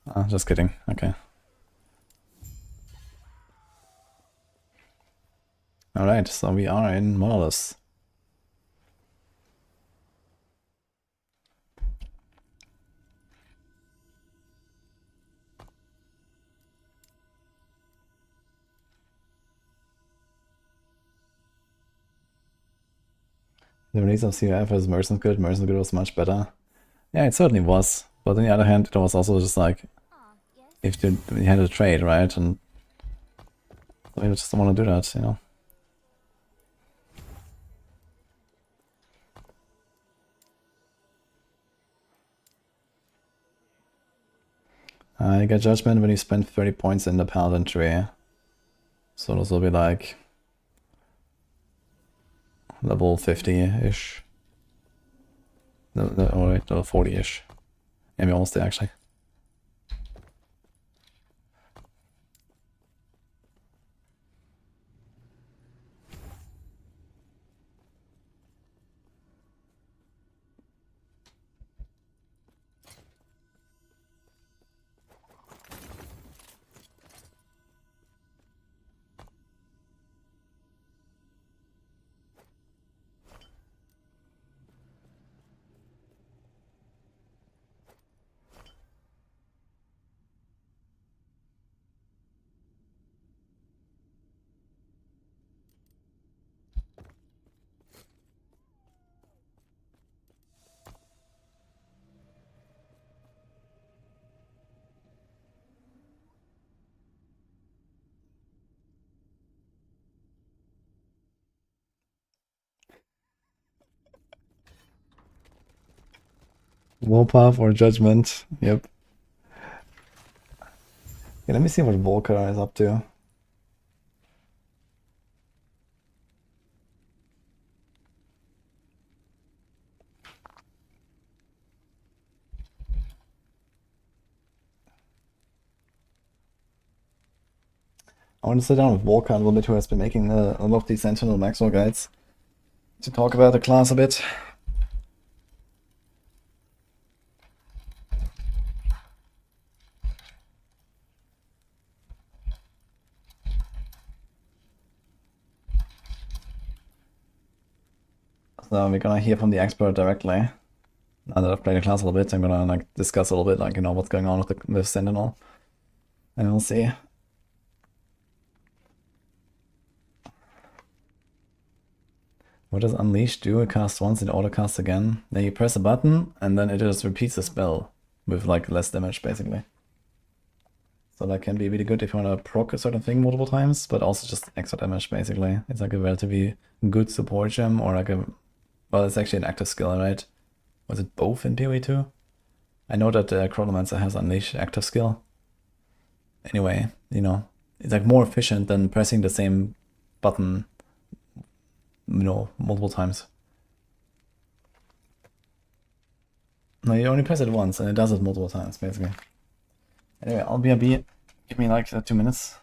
Ah, just kidding, okay. Alright, so we are in Modulus. The release of COF is Mercen's Good was much better. Yeah, it certainly was. But on the other hand, it was also just like, if you had a trade, right? And so you just don't want to do that, you know? You get Judgment when you spend 30 points in the Paladin tree. So this will be like level 50-ish. No, wait, level 40-ish. Maybe almost there, actually. Warpath or Judgment, yep. Okay, let me see what Volker is up to. I want to sit down with Volker a little bit, who has been making a lot of these Sentinel Maxwell guides, to talk about the class a bit. So we're gonna hear from the expert directly. Now that I've played the class a little bit, I'm gonna like discuss a little bit, like, you know, what's going on with the Sentinel, and we'll see. What does Unleash do? It casts once, it auto casts again. Then you press a button, and then it just repeats the spell with like less damage, basically. So that can be really good if you want to proc a certain thing multiple times, but also just extra damage, basically. It's like a relatively good support gem, or like a... Well, it's actually an active skill, right? Was it both in PoE2? I know that Chronomancer has Unleash active skill. Anyway, you know, it's like more efficient than pressing the same button, you know, multiple times. No, you only press it once, and it does it multiple times, basically. Anyway, I'll BRB. Give me like 2 minutes.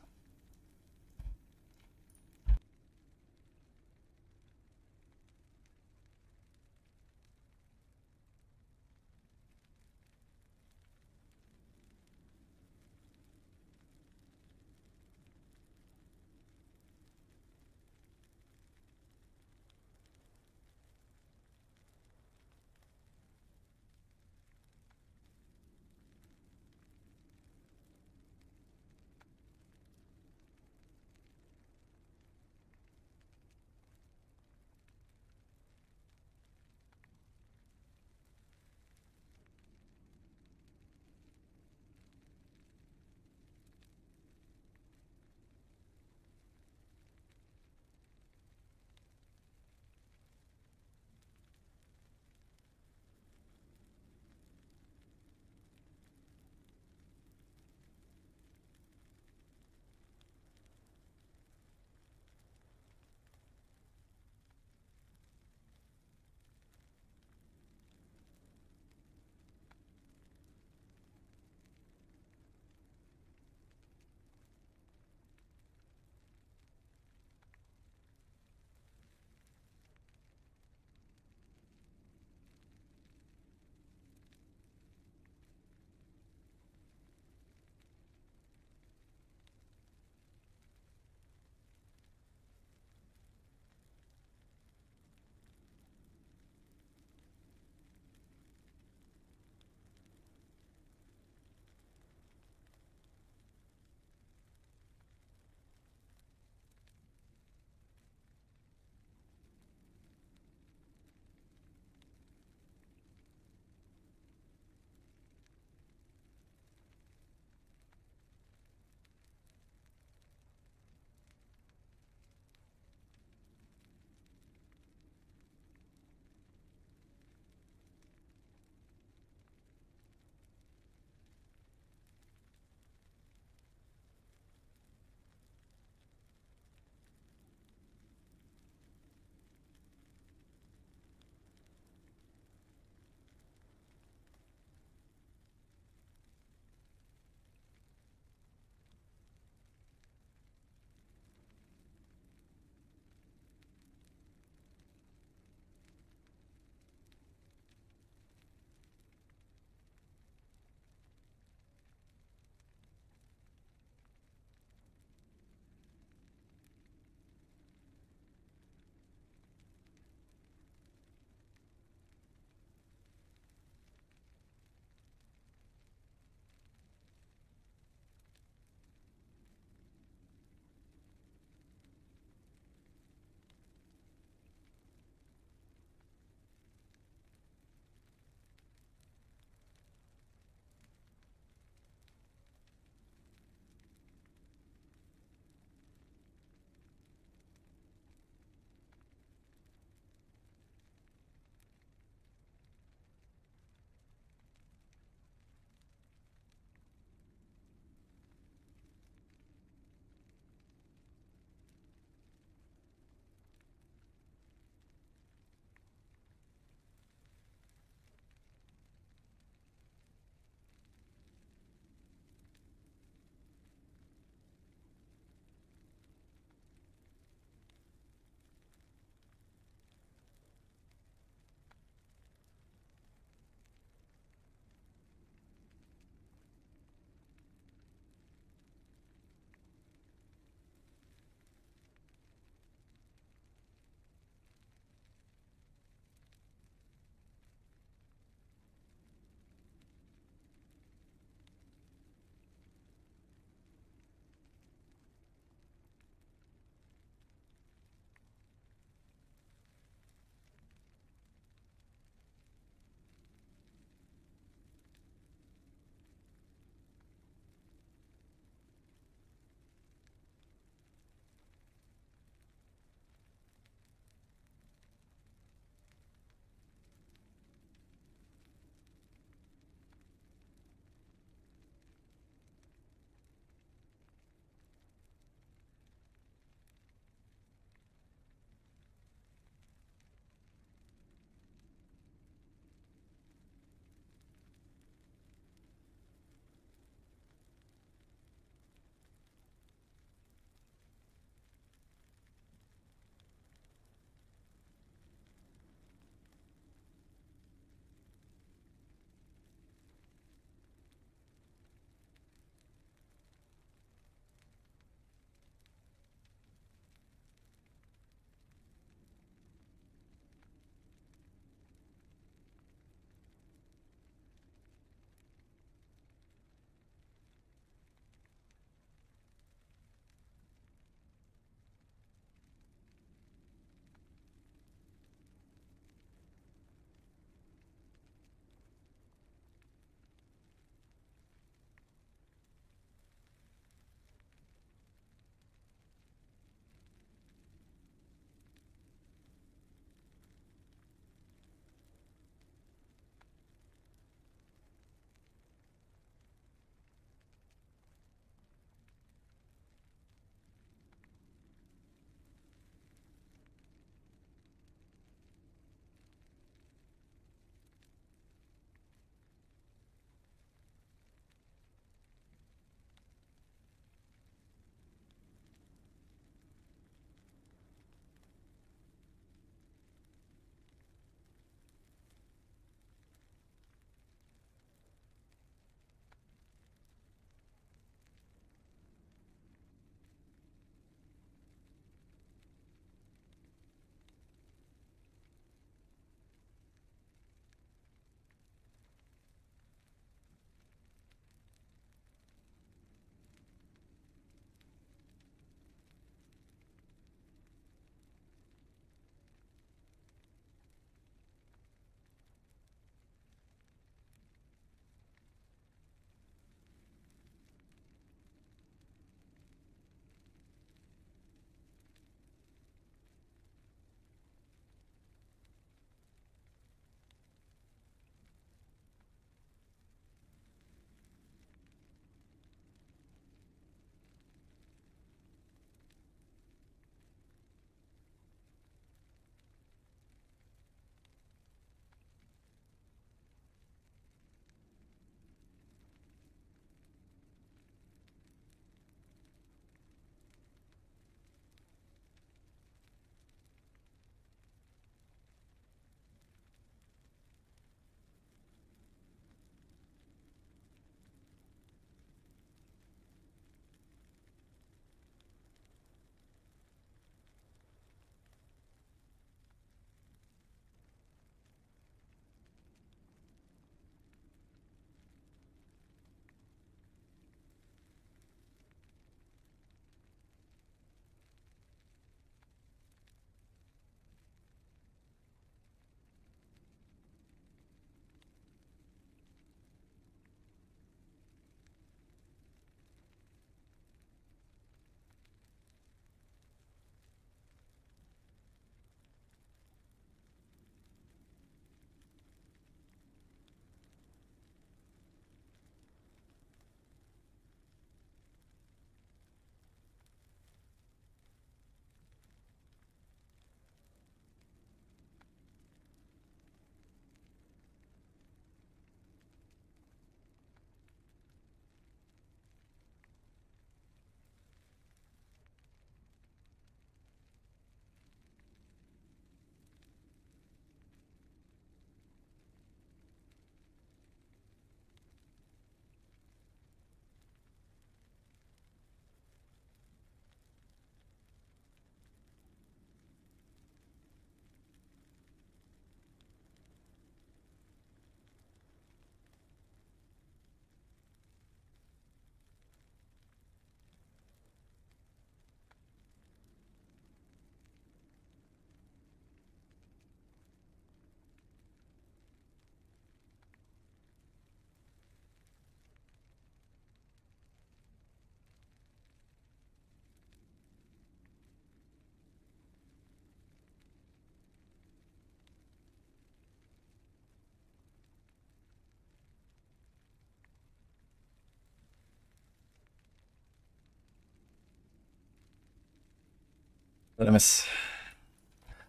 Did I miss?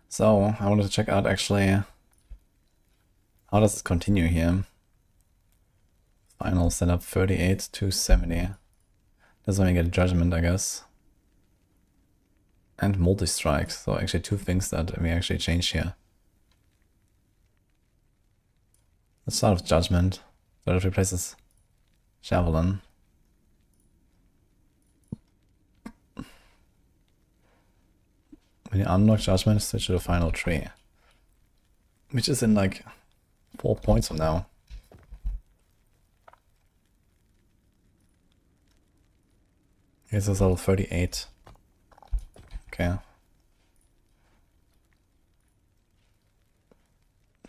So, I wanted to check out actually, how does it continue here? Final setup 38 to 70. That's when we get a judgment, I guess. And multi-strike, so actually two things that we actually change here. Let's start with judgment. So it replaces javelin. When you unlock judgment, switch to the final tree. Which is in like 4 points from now. Here's this level 38. Okay.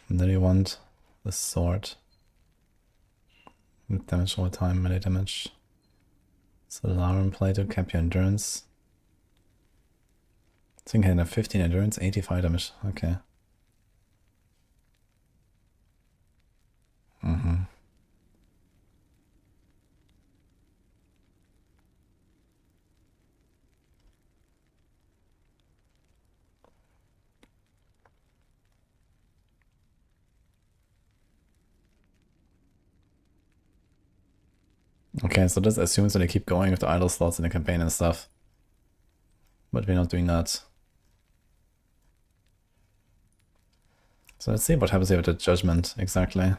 And then you want the sword. With damage all the time, melee damage. So the alarm play to cap your endurance. I think I have 15 endurance, 85 damage. Okay. Okay, so this assumes that they keep going with the idle slots in the campaign and stuff. But we're not doing that. So let's see what happens here with the judgment exactly.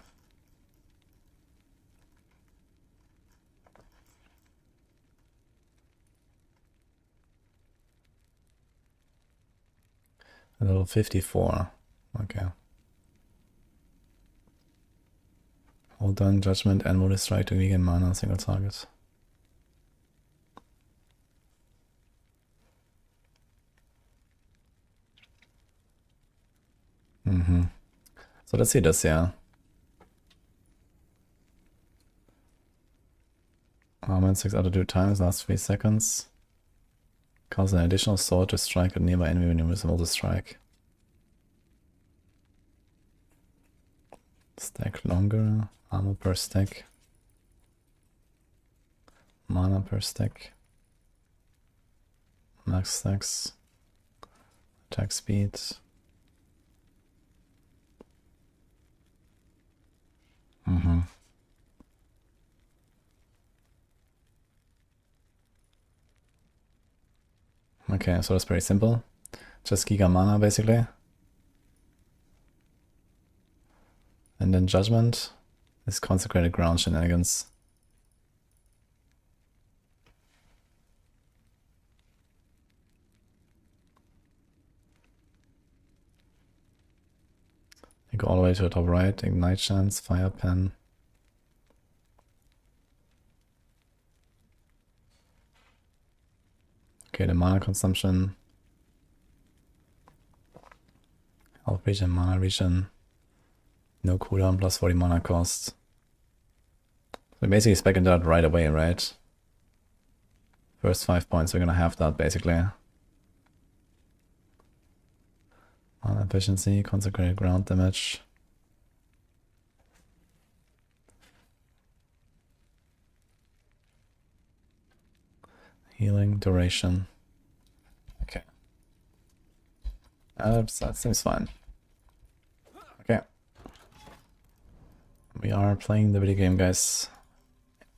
Level 54. Okay. Hold down judgment and multi strike to weaken mana on single target. So let's see this, yeah. Armament 6 out of 2 times, last 3 seconds. Cause an additional sword to strike a nearby enemy when you miss a multi strike. Stack longer, armor per stack. Mana per stack. Max stacks. Attack speed. Okay, so that's pretty simple. Just Giga Mana basically. And then Judgment is Consecrated Ground shenanigans. You go all the way to the top right, Ignite Chance, Fire Pen. Okay, the mana consumption. Health regen, mana regen. No cooldown, plus 40 mana cost. So basically spec into that right away, right? First 5 points, we're gonna have that basically. Mana efficiency, consecrated ground damage. Healing, duration. Okay. That seems fine. Okay. We are playing the video game, guys.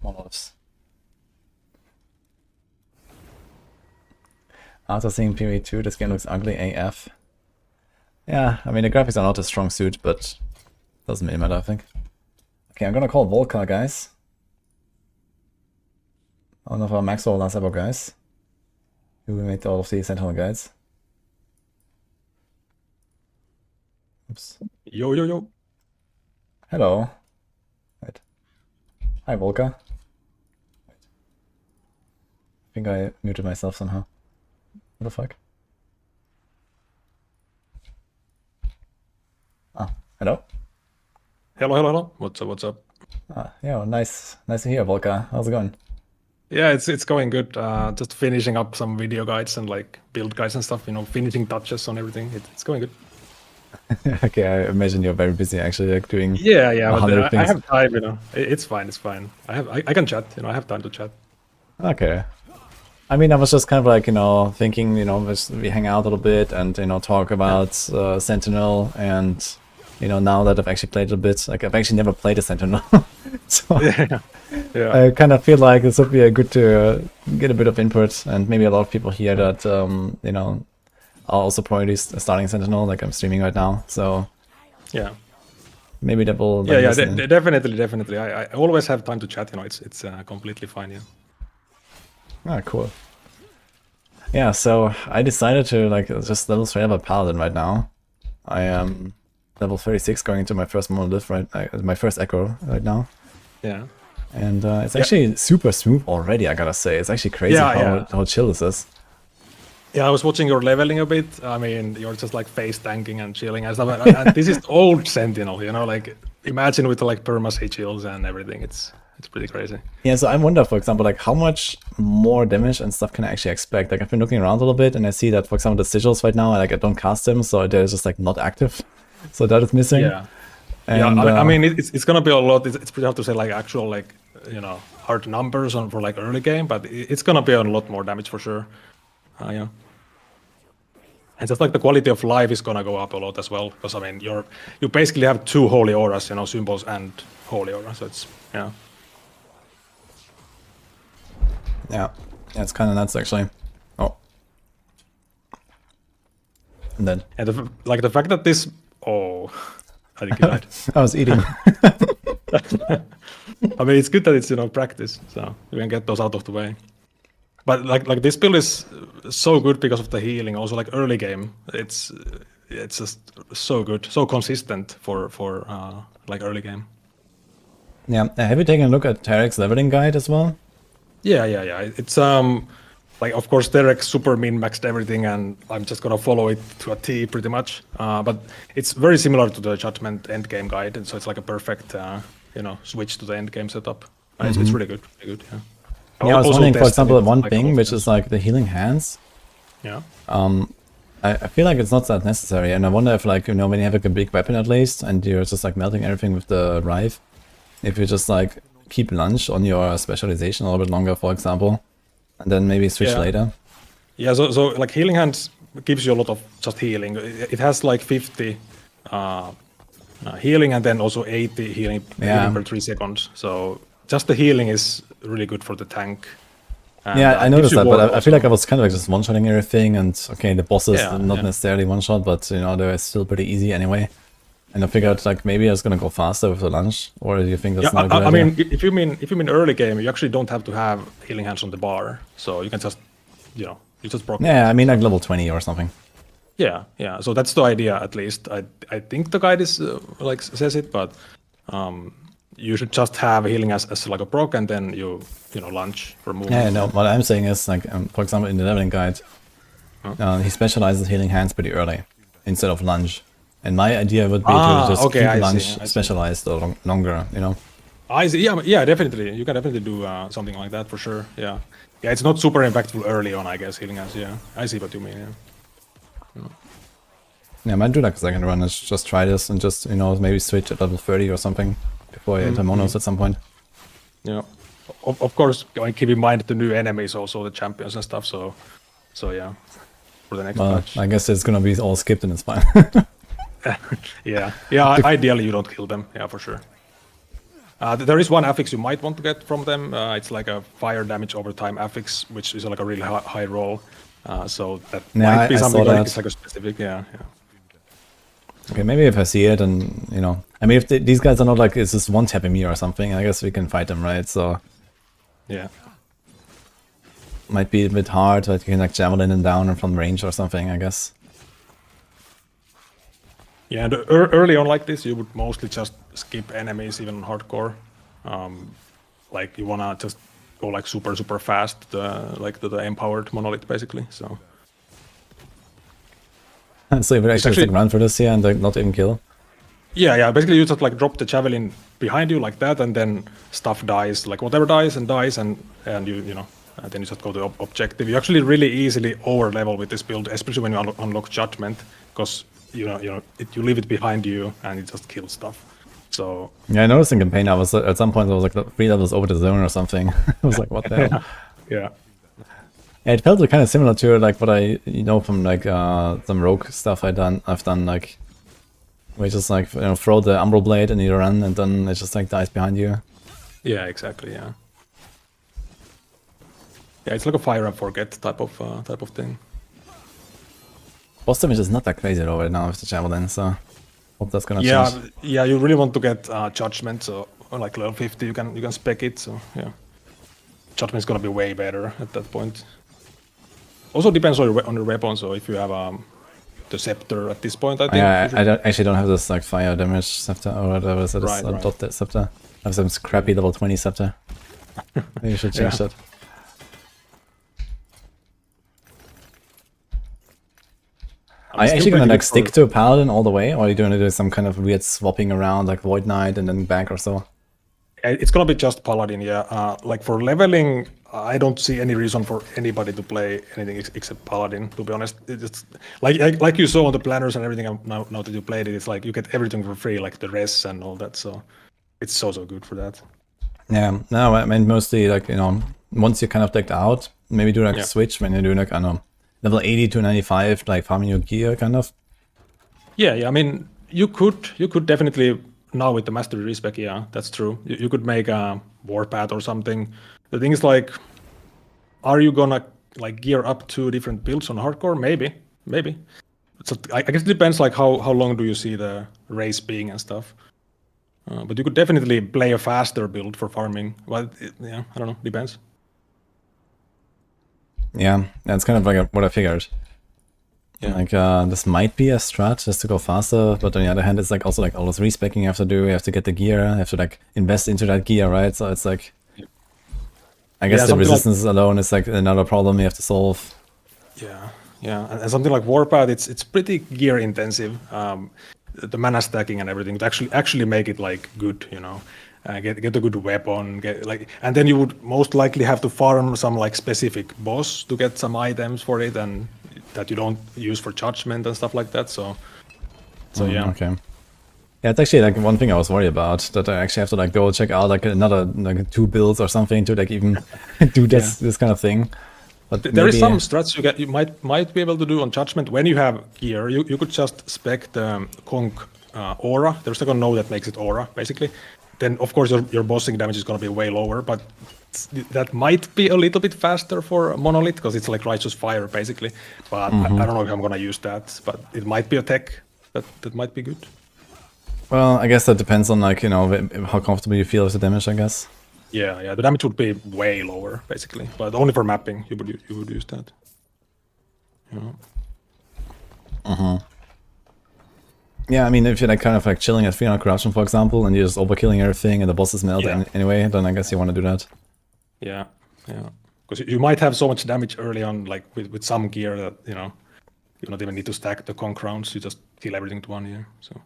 Monoliths. After seeing PvE2, this game looks ugly AF. Yeah, I mean the graphics are not a strong suit, but doesn't really matter, I think. Okay, I'm gonna call Volca, guys. One of our Maxwell last ever guys. Who made all of the Sentinel guides. Oops. Yo. Hello. Wait. Hi, Volca. Wait. I think I muted myself somehow. What the fuck? Ah, hello? Hello. What's up? Ah, yeah, nice to hear, Volca. How's it going? Yeah, it's going good. Just finishing up some video guides and like build guides and stuff, finishing touches on everything. It's going good. Okay, I imagine you're very busy actually, like doing Yeah, but I things. have time, It's fine. I can chat, I have time to chat. Okay. I mean, I was just kind of like, thinking, we hang out a little bit and, talk about Sentinel and, now that I've actually played a bit, like I've actually never played a Sentinel. So Yeah. I kind of feel like this would be good to get a bit of input, and maybe a lot of people here that, are also probably starting Sentinel, like I'm streaming right now. So Yeah. maybe that will. Definitely. I always have time to chat. It's completely fine. Yeah. Ah, cool. Yeah, so I decided to just level straight up a paladin right now. I am level 36, going into my first monolith my first echo right now. Yeah. And it's actually super smooth already, I gotta say. It's actually crazy how chill this is. Yeah, I was watching your leveling a bit. I mean, you're just like face tanking and chilling and stuff. And this is old Sentinel, like imagine with like perma chills and everything. It's pretty crazy. Yeah, so I wonder, for example, like how much more damage and stuff can I actually expect? Like I've been looking around a little bit and I see that, for example, the sigils right now, I don't cast them, so they're just like not active. So that is missing. Yeah. And, I mean, it's gonna be a lot. It's pretty hard to say like actual like hard numbers for like early game, but it's gonna be a lot more damage for sure. Yeah. And just like the quality of life is gonna go up a lot as well, because I mean you basically have two holy auras, symbols and holy aura. So it's Yeah, it's kind of nuts actually. Oh. And then. And the fact that this. Oh, I think you died. I was eating. I mean, it's good that it's practice, so you can get those out of the way. But like this build is so good because of the healing. Also, like early game, it's just so good, so consistent for like early game. Yeah, have you taken a look at Tarek's leveling guide as well? Yeah. It's like of course Derek super min-maxed everything, and I'm just gonna follow it to a T pretty much. But it's very similar to the Judgment endgame guide, and so it's like a perfect switch to the endgame setup. It's really good, Yeah. Yeah, I was wondering, for example, one like thing, which is like the healing hands. Yeah. I feel like it's not that necessary, and I wonder if when you have a big weapon at least, and you're just like melting everything with the Rive, if you just like keep lunge on your specialization a little bit longer, for example, and then maybe switch later. Yeah, so like healing hands gives you a lot of just healing. It has like 50 healing and then also 80 healing per 3 seconds. So just the healing is really good for the tank. And, yeah, I noticed that, but I feel like I was kind of like just one-shotting everything, and okay, the bosses not necessarily one-shot, but they're still pretty easy anyway. And I figured like maybe I was gonna go faster with the lunge, or do you think that's not a good idea? I mean, if you mean early game, you actually don't have to have healing hands on the bar, so you can just you just proc. Yeah, I mean like level 20 or something. Yeah. So that's the idea at least. I think the guide is says it, but you should just have healing as like a proc, and then you lunge for movement. Yeah, no. What I'm saying is like for example in the leveling guide, he specializes healing hands pretty early instead of lunge. And my idea would be to just keep lunge specialized or longer, I see. Yeah, definitely. You can definitely do something like that for sure. Yeah, it's not super impactful early on, I guess, healing hands. Yeah, I see what you mean. Yeah, I might do like a second run. Let's just try this and just maybe switch at level 30 or something before I enter monos at some point. Yeah, of course. Keep in mind the new enemies, also the champions and stuff. So yeah, for the next match. I guess it's gonna be all skipped and it's fine. Yeah. Ideally, you don't kill them. Yeah, for sure. There is one affix you might want to get from them. It's like a fire damage over time affix, which is like a really high roll. So that might be something like it's like a specific. Yeah. Okay, maybe if I see it, and I mean, if these guys are not like it's just one tapping me or something, I guess we can fight them, right? So yeah, might be a bit hard, but you can like javelin them down and from range or something, I guess. Yeah, and early on like this, you would mostly just skip enemies, even on hardcore. Like you wanna just go like super fast, to the empowered monolith, basically. So you would actually like run for this here and like not even kill. Yeah. Basically, you just like drop the javelin behind you like that, and then stuff dies, like whatever dies, and and you and then you just go to objective. You actually really easily over level with this build, especially when you unlock judgment, because you leave it behind you and it just kills stuff. So yeah, I noticed in campaign I was at some point I was like 3 levels over the zone or something. I was like, what the hell? Yeah. Yeah, it felt kind of similar to like what I from like some rogue stuff I've done like where you just like throw the umbral blade and you run and then it just like dies behind you. Yeah, exactly. Yeah. Yeah, it's like a fire and forget type of thing. Boss damage is not that crazy though right now with the javelin, so hope that's gonna change. Yeah, you really want to get judgment, so like level 50 you can spec it, so yeah. Judgment's gonna be way better at that point. Also depends on your weapon, so if you have the scepter at this point, I think. Yeah, I actually don't have this like fire damage scepter or whatever it is, Right. dot scepter. I have some crappy level 20 scepter. Maybe you should change that. Are you actually gonna like stick to a paladin all the way, or are you gonna do some kind of weird swapping around like Void Knight and then back or so? It's gonna be just paladin, yeah. Like for leveling, I don't see any reason for anybody to play anything except paladin. To be honest, it's like you saw on the planners and everything. Now that you played it, it's like you get everything for free, like the res and all that. So it's so good for that. Yeah, no, I mean mostly like once you're kind of decked out, maybe do like a switch when you're doing like I don't know, level 80 to 95, like farming your gear kind of. Yeah. I mean, you could definitely now with the mastery respec. Yeah, that's true. You could make a warpath or something. The thing is like, are you gonna like gear up 2 different builds on hardcore? Maybe. So I guess it depends like how long do you see the race being and stuff. But you could definitely play a faster build for farming. Well, yeah, I don't know. Depends. Yeah, that's kind of like what I figured. Yeah. Like this might be a strat just to go faster, but on the other hand, it's like also like all this respecking you have to do. You have to get the gear. You have to like invest into that gear, right? So it's like, I guess the resistance alone is like another problem you have to solve. Yeah, and something like warpath, it's pretty gear intensive. The mana stacking and everything to actually make it like good, get a good weapon, and then you would most likely have to farm some like specific boss to get some items for it, and that you don't use for judgment and stuff like that. So yeah. Okay. Yeah, it's actually like one thing I was worried about, that I actually have to like go check out like another like 2 builds or something to like even do this kind of thing. But there is some strats you might be able to do on judgment when you have gear. You could just spec the conch aura. There's like a node that makes it aura basically. Then of course your bossing damage is going to be way lower, but that might be a little bit faster for monolith because it's like righteous fire basically. But I don't know if I'm going to use that, but it might be a tech that might be good. Well, I guess that depends on like how comfortable you feel with the damage, I guess. Yeah, the damage would be way lower basically, but only for mapping you would use that. Yeah, I mean, if you're like kind of like chilling at 300 corruption, for example, and you're just overkilling everything and the bosses melt anyway, then I guess you want to do that. Yeah, because you might have so much damage early on, like with some gear that you don't even need to stack the conch rounds. You just kill everything to one year. So.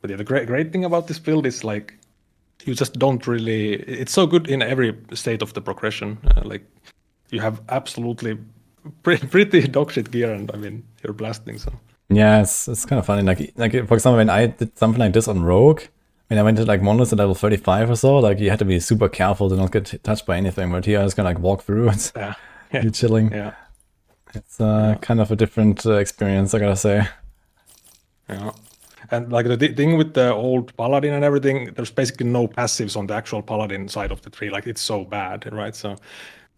But yeah, the great thing about this build is like you just don't really. It's so good in every state of the progression. Like you have absolutely pretty dogshit gear, and I mean you're blasting. So yeah, it's kind of funny. Like for example, when I did something like this on Rogue, when I went to like monolith at level 35 or so, like you had to be super careful to not get touched by anything. But here I just kind of like walk through and you're chilling. Yeah, it's kind of a different experience, I gotta say. Yeah. And like the thing with the old paladin and everything, there's basically no passives on the actual paladin side of the tree. Like it's so bad, right? So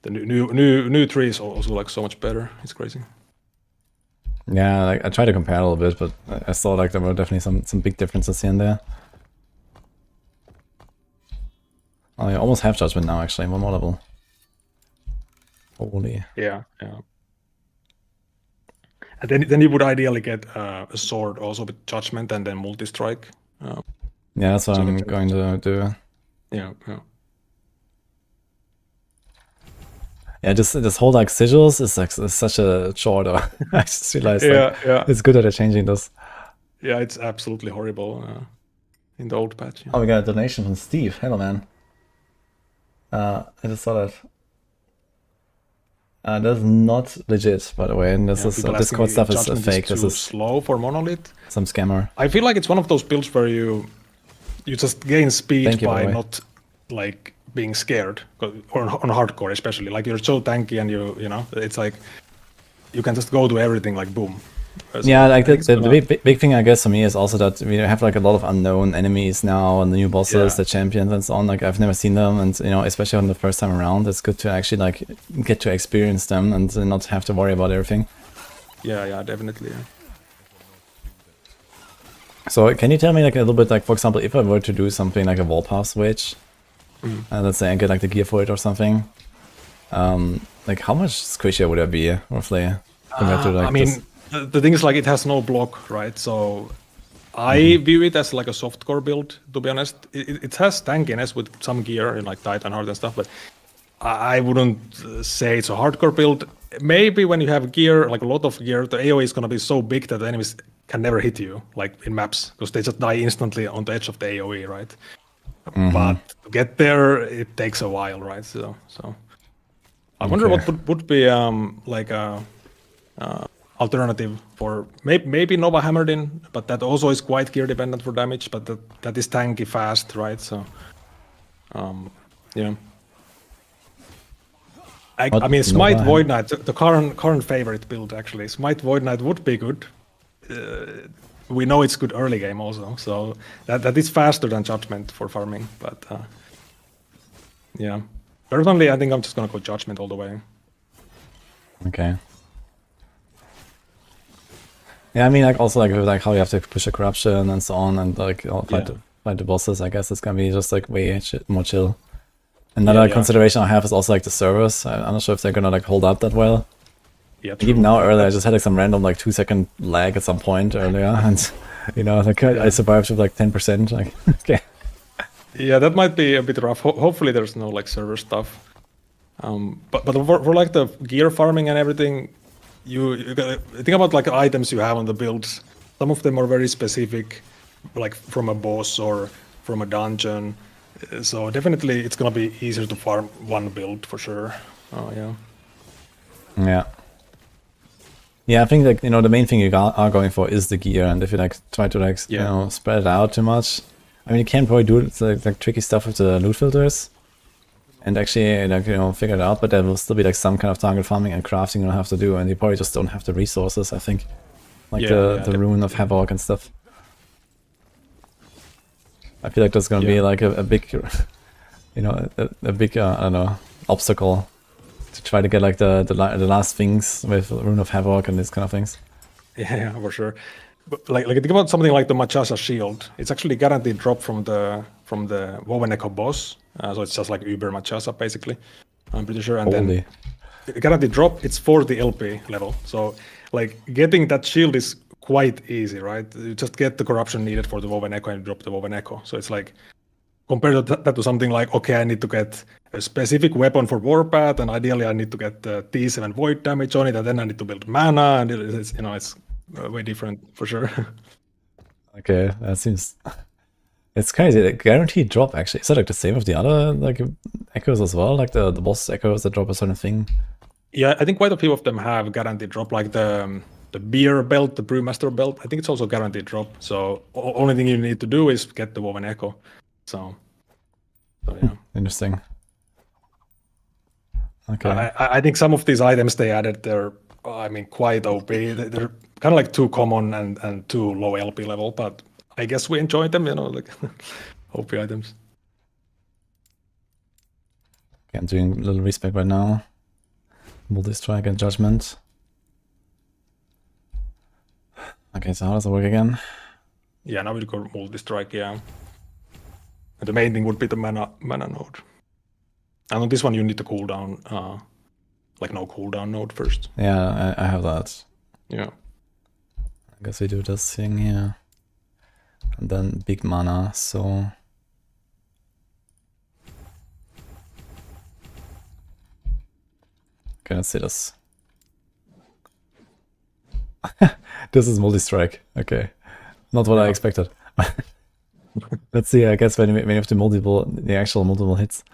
the new tree is also like so much better. It's crazy. Yeah, like I tried to compare a little bit, but I saw like there were definitely some big differences here and there. Oh, I almost have judgment now. Actually, one more level. Holy. Yeah. And then you would ideally get a sword also with judgment and then multi-strike. Yeah, that's what I'm going to do. Yeah. Yeah, this whole like sigils is such a chore though. I just realized it's good that they're changing this. Yeah, it's absolutely horrible in the old patch. Yeah. Oh, we got a donation from Steve. Hello, man. I just saw that. That's not legit, by the way, and this Discord stuff is fake. This is slow for monolith. Some scammer. I feel like it's one of those builds where you you just gain speed Thank you, by boy. not like being scared, or on hardcore especially. Like you're so tanky and you know it's like you can just go to everything like boom. So Yeah, like it's the gonna- big thing I guess for me is also that we have like a lot of unknown enemies now and the new bosses, Yeah. the champions and so on. Like I've never seen them, and you know, especially on the first time around, it's good to actually like get to experience them and not have to worry about everything. yeah, definitely. Yeah. So can you tell me like a little bit, like for example, if I were to do something like a Warpath switch, let's say I get like the gear for it or something, like how much squishier would it be roughly compared to like I mean, this? the thing is like it has no block, right? So I view it as like a softcore build. To be honest, it has tankiness with some gear and like Titan Heart and stuff, but I wouldn't say it's a hardcore build. Maybe when you have gear, like a lot of gear, the AoE is gonna be so big that the enemies can never hit you, like in maps, because they just die instantly on the edge of the AoE, right? But to get there, it takes a while, right? So I wonder Okay. what would be like a alternative for maybe Nova Hammered in, but that also is quite gear dependent for damage, but that is tanky fast, right? So yeah. I mean, Smite Nova Void Knight, the current favorite build actually. Smite Void Knight would be good. We know it's good early game also, so that is faster than Judgment for farming. But yeah, personally, I think I'm just gonna go Judgment all the way. Okay. Yeah, I mean, like also like how you have to push a corruption and so on, and like fight the bosses. I guess it's gonna be just like way more chill. Another consideration I have is also like the servers. I'm not sure if they're gonna like hold up that well. Yeah, like, even now earlier, I just had like some random like 2-second lag at some point earlier, and you know, like I survived with like 10%. Like okay. Yeah, that might be a bit rough. Hopefully, there's no like server stuff. But for like the gear farming and everything, you gotta think about like items you have on the builds. Some of them are very specific, like from a boss or from a dungeon. So definitely, it's gonna be easier to farm one build for sure. Oh yeah. Yeah. Yeah, I think like, you know, the main thing you are going for is the gear, and if you like try to like you know, spread it out too much, I mean, you can probably do like tricky stuff with the loot filters and actually like, you know, figure it out, but there will still be like some kind of target farming and crafting you'll have to do, and you probably just don't have the resources, I think, like the Rune of Havoc and stuff. I feel like there's gonna be like a big, you know, a big I don't know, obstacle to try to get like the last things with Rune of Havoc and these kind of things. Yeah, for sure. But like think about something like the Machasa shield. It's actually guaranteed drop from the Woven Echo boss. So it's just like Uber Machasa basically. I'm pretty sure. And Holy. then guaranteed drop. It's 40 LP level. So like getting that shield is quite easy, right? You just get the corruption needed for the Woven Echo and drop the Woven Echo. So it's like compared to that to something like, okay, I need to get a specific weapon for Warpath, and ideally I need to get the T7 void damage on it, and then I need to build mana, and it's, you know, it's way different for sure. Okay, that seems... It's crazy. The guaranteed drop, actually. Is that like the same with the other like echoes as well? Like the boss echoes that drop a certain thing? Yeah, I think quite a few of them have guaranteed drop, like the beer belt, the brewmaster belt. I think it's also guaranteed drop. So only thing you need to do is get the Woven Echo. So yeah. Interesting. Okay. I think some of these items they added, they're, I mean, quite OP. They're kind of like too common and too low LP level, but I guess we enjoy them, you know, like OP items. Okay, I'm doing a little respec right now. Multi-strike and judgment. Okay, so how does it work again? Yeah, now we'll go multi-strike, yeah. And the main thing would be the mana node. And on this one you need the cooldown, like no cooldown node first. Yeah, I have that. Yeah. I guess we do this thing here. And then big mana, so... Okay, let's see this. This is multi-strike. Okay. Not what I expected. Let's see, I guess when you have the actual multiple hits.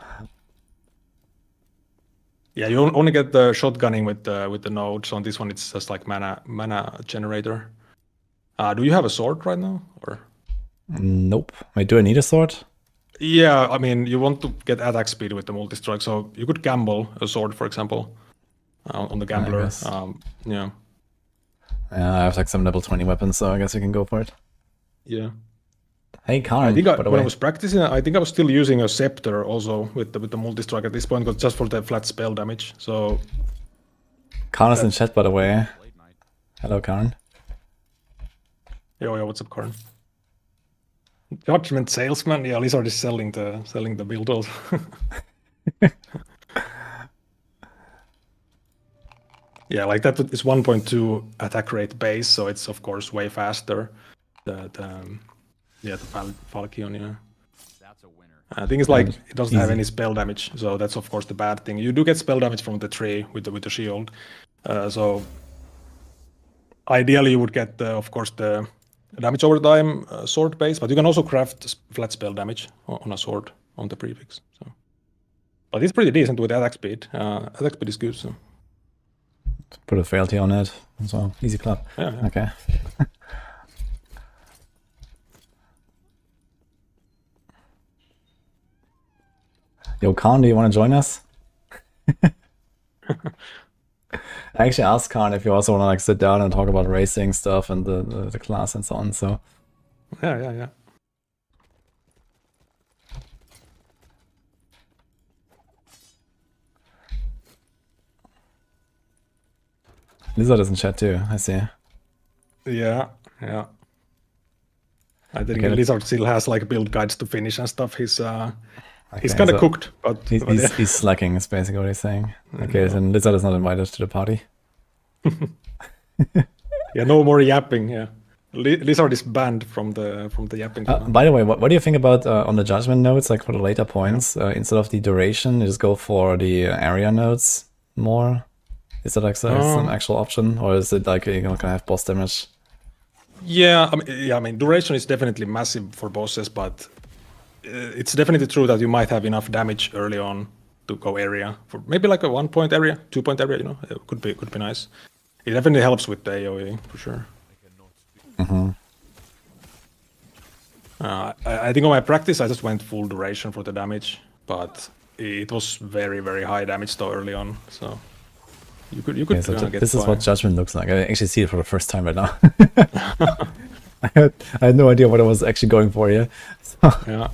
Yeah, you only get the shotgunning with the nodes. On this one, it's just like mana generator. Do you have a sword right now, or? Nope. Wait, do I need a sword? Yeah, I mean, you want to get attack speed with the multi-strike, so you could gamble a sword, for example, on the gambler. guess. Yeah. Yeah, I have like some level 20 weapons, so I guess you can go for it. Yeah. Hey, Khan, I think by the when I way. was practicing, I think I was still using a scepter also with the multi-strike at this point, just for the flat spell damage. So Khan is in chat, by the way. Hello, Khan. Yo, what's up, Karn? Judgment salesman. Yeah, Lizard is selling the build also. Yeah, like that is 1.2 attack rate base, so it's of course way faster. The Falchion, yeah. That's a winner. I think it's like it doesn't have Easy. any spell damage, so that's of course the bad thing. You do get spell damage from the tree with the shield, so ideally you would get of course the damage over time sword base, but you can also craft flat spell damage on a sword on the prefix. So, but it's pretty decent with attack speed. Attack speed is good. So Put a fealty on it. So easy clap. yeah. Okay. Yo, Khan, do you want to join us? I actually asked Khan if you also want to like sit down and talk about racing stuff and the class and so on. So Yeah. Lizard is in chat too. I see. Yeah. I think Okay, Lizard still has like build guides to finish and stuff. He's Okay, kind of so cooked, but he's slacking. Is basically what he's saying. Okay, then Lizard is not invited to the party. Yeah, no more yapping. Yeah, Lizard is banned from the yapping. By the way, what do you think about on the judgment notes, like for the later points, instead of the duration, you just go for the area notes more? Is that like some actual option, or is it like you're not gonna have boss damage? Yeah, I mean, duration is definitely massive for bosses, but it's definitely true that you might have enough damage early on to go area for maybe like a 1 point area, 2 point area. You know, it could be nice. It definitely helps with the AOE for sure. Mm-hmm. I think on my practice, I just went full duration for the damage, but it was very, very high damage though early on. So you could Okay, so get this is by. what judgment looks like. I actually see it for the first time right now. I had no idea what I was actually going for here. So, yeah.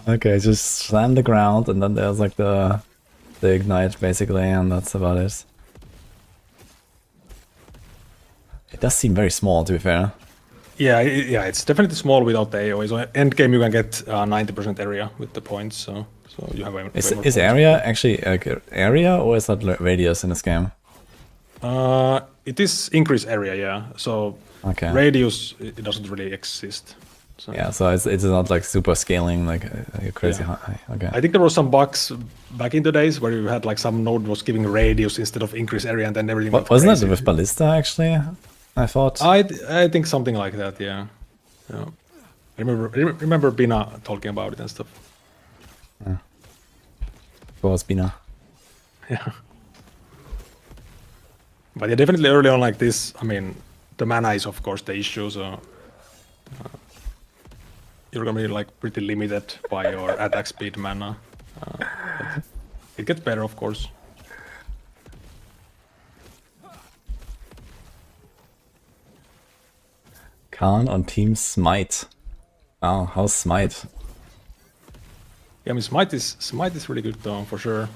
Okay, just slam the ground, and then there's like the ignite basically, and that's about it. It does seem very small, to be fair. Yeah, it's definitely small without the AOE. So endgame you can get 90% area with the points, so you have way more Is points. area actually like area, or is that radius in this game? It is increase area, yeah. So Okay. radius it doesn't really exist. So. Yeah, so it's not like super scaling like crazy Yeah. high. Okay. I think there were some bugs back in the days where you had like some node was giving radius instead of increase area, and then everything. Wasn't that with Ballista actually? I thought. I think something like that. Yeah. I remember Bina talking about it and stuff. Yeah. What was Bina? Yeah. But yeah, definitely early on like this. I mean, the mana is of course the issue. So. You're gonna be like pretty limited by your attack speed mana. It gets better, of course. Khan on Team Smite. Wow, how's Smite? Yeah, I mean Smite is really good though, for sure.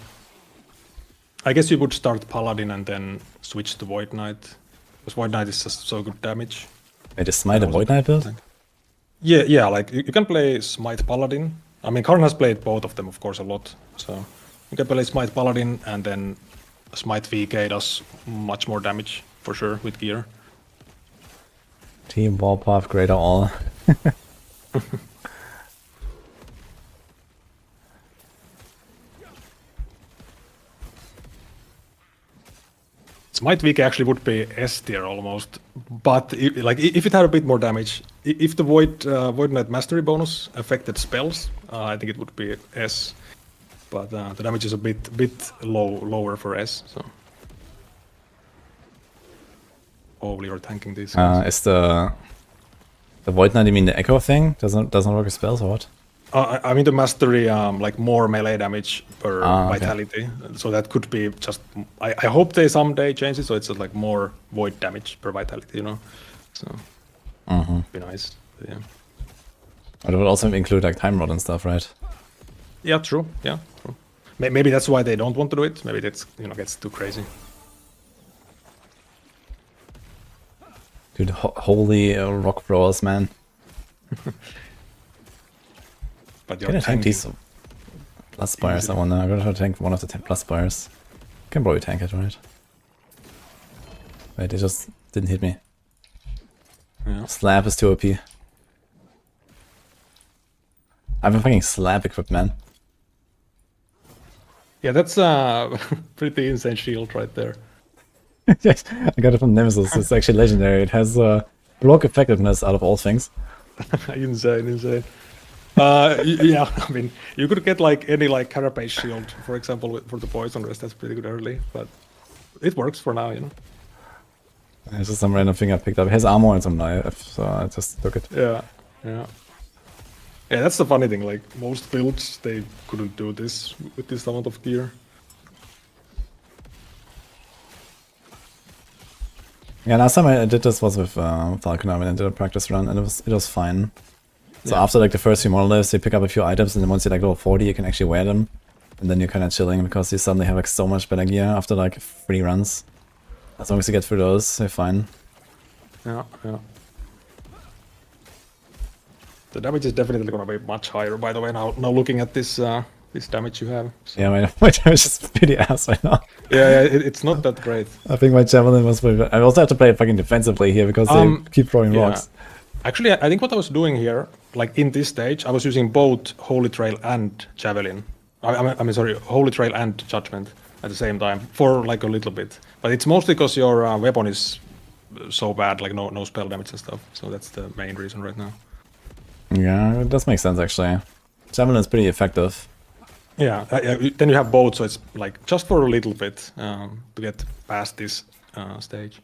I guess you would start Paladin and then switch to Void Knight, because Void Knight is just so good damage. Wait, is Smite a Void Knight build? Yeah, like you can play Smite Paladin. I mean, Karn has played both of them, of course, a lot. So you can play Smite Paladin, and then Smite VK does much more damage, for sure, with gear. Team Warpath Greater All. Smite VK actually would be S tier almost, but if it had a bit more damage, if the Void Knight Mastery bonus affected spells, I think it would be S. But the damage is a bit lower for S. So, hopefully you're tanking this. Is the The Void Knight, you mean the Echo thing? Doesn't work with spells or what? I mean the mastery, like more melee damage per Okay. vitality. So that could be just. I hope they someday change it so it's like more void damage per vitality, you know. So be nice. But yeah. But it would also include like Time Rod and stuff, right? Yeah, true. Yeah, true. Maybe that's why they don't want to do it. Maybe that's gets too crazy. Dude, holy rock brawlers, man. But Can I tank these plus spires? I wonder. I'm gonna try to tank one of the 10 plus spires. Can probably tank it, right? Wait, it just didn't hit me. Yeah. Slab is too OP. I have a fucking slab equipped, man. Yeah, that's a pretty insane shield right there. Yes, I got it from Nemesis. It's actually legendary. It has block effectiveness out of all things. insane. Yeah, I mean, you could get like any like carapace shield, for example, for the poison rest. That's pretty good early, but it works for now, you know. It's just some random thing I picked up. It has armor and some knife, so I just took it. Yeah. Yeah, that's the funny thing. Like most builds, they couldn't do this with this amount of gear. Yeah, last time I did this was with Falconer when I did a practice run, and it was fine. So after like the first few monoliths, you pick up a few items, and then once you're like level 40, you can actually wear them, and then you're kind of chilling because you suddenly have like so much better gear after like 3 runs. As long as you get through those, you're fine. Yeah. The damage is definitely gonna be much higher. By the way, now looking at this this damage you have. So. Yeah, my damage is pretty ass right now. Yeah, it's not that great. I think my javelin was pretty. I also have to play fucking defensively here because they keep throwing rocks. Actually, I think what I was doing here, like in this stage, I was using both Holy Trail and Javelin. I mean, sorry, Holy Trail and Judgment at the same time for like a little bit. But it's mostly because your weapon is so bad, like no spell damage and stuff. So that's the main reason right now. Yeah, it does make sense actually. Javelin is pretty effective. Yeah, then you have both, so it's like just for a little bit to get past this stage.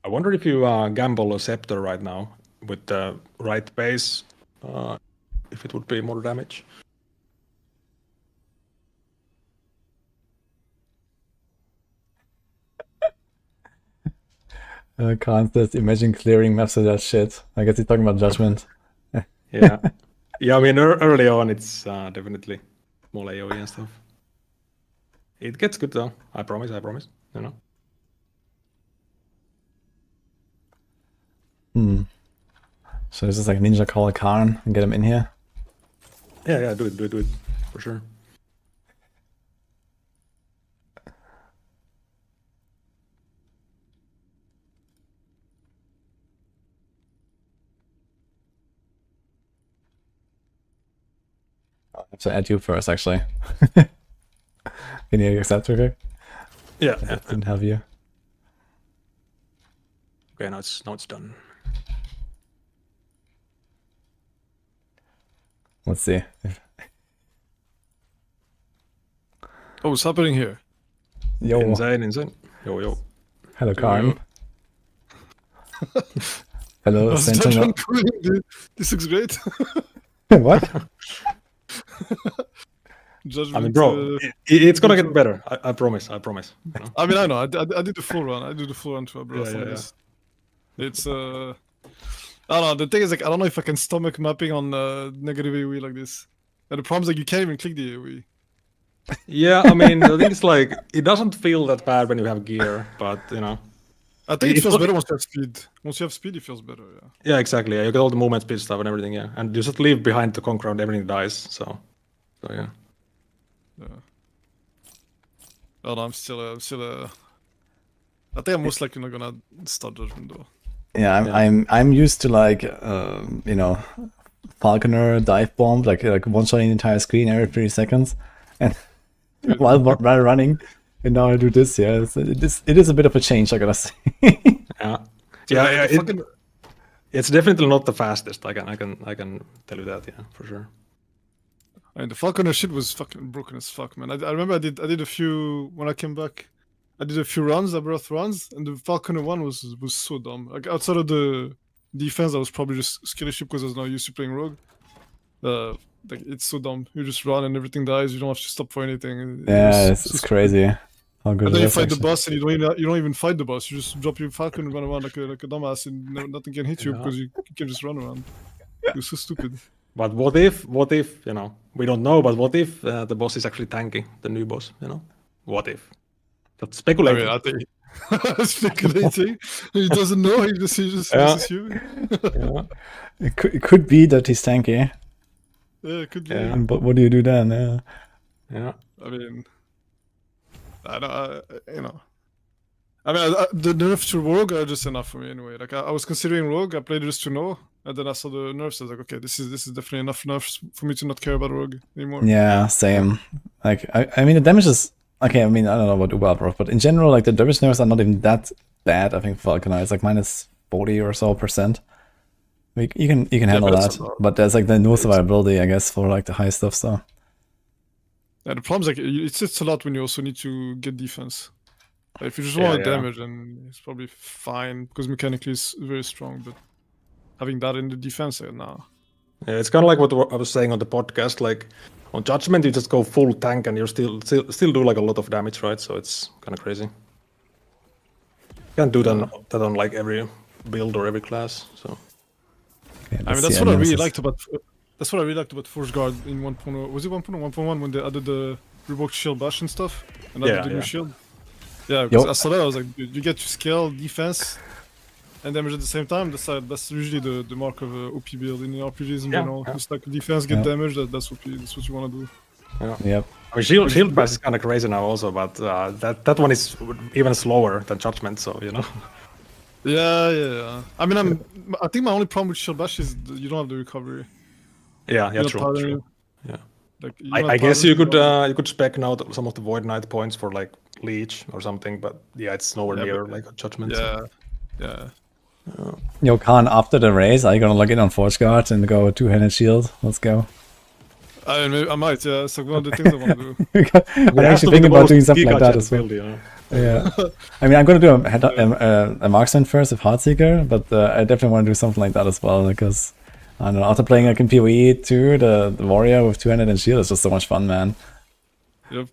I wonder if you gamble a scepter right now with the right base, if it would be more damage. Khan says, imagine clearing maps of that shit. I guess he's talking about Judgment. Yeah. I mean, early on, it's definitely more AoE and stuff. It gets good though. I promise. You know. So this is like ninja call Khan and get him in here. Yeah. Do it for sure. I have to add you first, actually. Can you accept, okay? Yeah. I didn't have you. Okay, now it's done. Let's see. Oh, what's happening here? Yo. Insane. Yo. Hello, Karn. Hello, Sentinel. This looks great. What? Judgment, I mean, bro, it's gonna get better. I promise. You know? I mean, I know. I did the full run. I do the full run to a bro. Yeah. It's I don't know. The thing is, like, I don't know if I can stomach mapping on negative AoE like this. And the problem is, like, you can't even click the AoE. Yeah, I mean, the thing is, like, it doesn't feel that bad when you have gear, but you know. I think it feels better once you have speed. Once you have speed, it feels better. Yeah. Yeah, exactly. Yeah, you get all the movement speed stuff and everything. Yeah, and you just leave behind the conqueror and everything dies. So yeah. Oh no, I'm still I think I'm most likely not gonna start Judgment though. Yeah, I'm used to like you know, Falconer dive bomb, like one shotting the entire screen every 3 seconds, and while running, and now I do this. Yeah, it is a bit of a change, I gotta say. Yeah. It's definitely not the fastest. I can tell you that. Yeah, for sure. I mean, the Falconer shit was fucking broken as fuck, man. I remember I did a few when I came back. I did a few runs, Aberrath runs, and the Falconer one was so dumb. Like outside of the defense, I was probably just skilly ship because I was not used to playing rogue. Like it's so dumb. You just run and everything dies. You don't have to stop for anything. Yeah, it's crazy. How good And then it you is, fight the actually. boss, and you don't even fight the boss. You just drop your Falcon and run around like a dumbass, and nothing can hit you because you can just run around. You're so stupid. But what if, you know, we don't know, but what if the boss is actually tanky, the new boss, you know? What if? That's speculating. I mean, I think speculating. He doesn't know. He just assuming. Yeah. It could be that he's tanky. Yeah, it could be. Yeah. But what do you do then? Yeah. I mean, I don't, you know. I mean, the nerfs to Rogue are just enough for me anyway. Like I was considering Rogue, I played it just to know, and then I saw the nerfs. I was like, okay, this is definitely enough nerfs for me to not care about Rogue anymore. Yeah, same. Like I mean, the damage is okay. I mean, I don't know about Uber, but in general, like the damage nerfs are not even that bad. I think Falconer is like minus 40 or so %. You can handle that, but there's like the no survivability, I guess, for like the high stuff. So yeah, the problem is like it's a lot when you also need to get defense. Like, if you just Yeah, want yeah. damage, then it's probably fine because mechanically it's very strong. But having that in the defense, nah. Yeah, it's kind of like what I was saying on the podcast. Like on Judgment, you just go full tank and you still do like a lot of damage, right? So it's kind of crazy. You can't do that on like every build or every class. So okay, I mean, that's what I really liked about. That's what I really liked about Forge Guard in 1.0. Was it 1.0? 1.1 when they added the revoked shield bash and stuff, and added the new shield. Yeah, because I saw that, I was like, dude, you get to scale defense and damage at the same time. That's usually the mark of a OP build in the RPGs in general. Just like defense, get damage. That's OP. That's what you want to do. yeah. Yep. I mean, shield bash is kind of crazy now also, but that one is even slower than Judgment. So you know. Yeah. I mean, I think my only problem with shield bash is you don't have the recovery. Yeah, true. Yeah. Like, I guess you could spec now some of the Void Knight points for like Leech or something, but yeah, it's nowhere near like Judgment. Yeah. Yo, Khan, after the race, are you gonna log in on Forge Guard and go two-handed shield? Let's go. I mean, maybe I might. Yeah, it's like one of the things I want to do. I'm actually thinking about doing something like that as well. Yeah. I mean, I'm gonna do a marksman first with Heartseeker, but I definitely want to do something like that as well because I don't know. After playing like in PoE too, the warrior with two-handed and shield is just so much fun, man. Yep.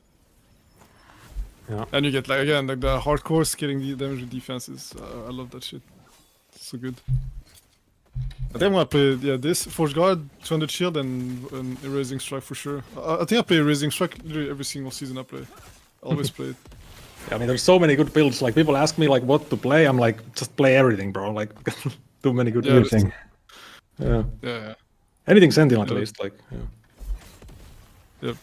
Yeah. And you get like again like the hardcore scaling the damage with defenses. I love that shit. It's so good. I think I'm gonna play this Forge Guard, 200 shield, and Erasing Strike for sure. I think I play Erasing Strike literally every single season I play. I always play it. Yeah, I mean, there's so many good builds. Like people ask me like what to play. I'm like, just play everything, bro. Like too many good builds. Yeah. Anything Sentinel at least, like. Yep.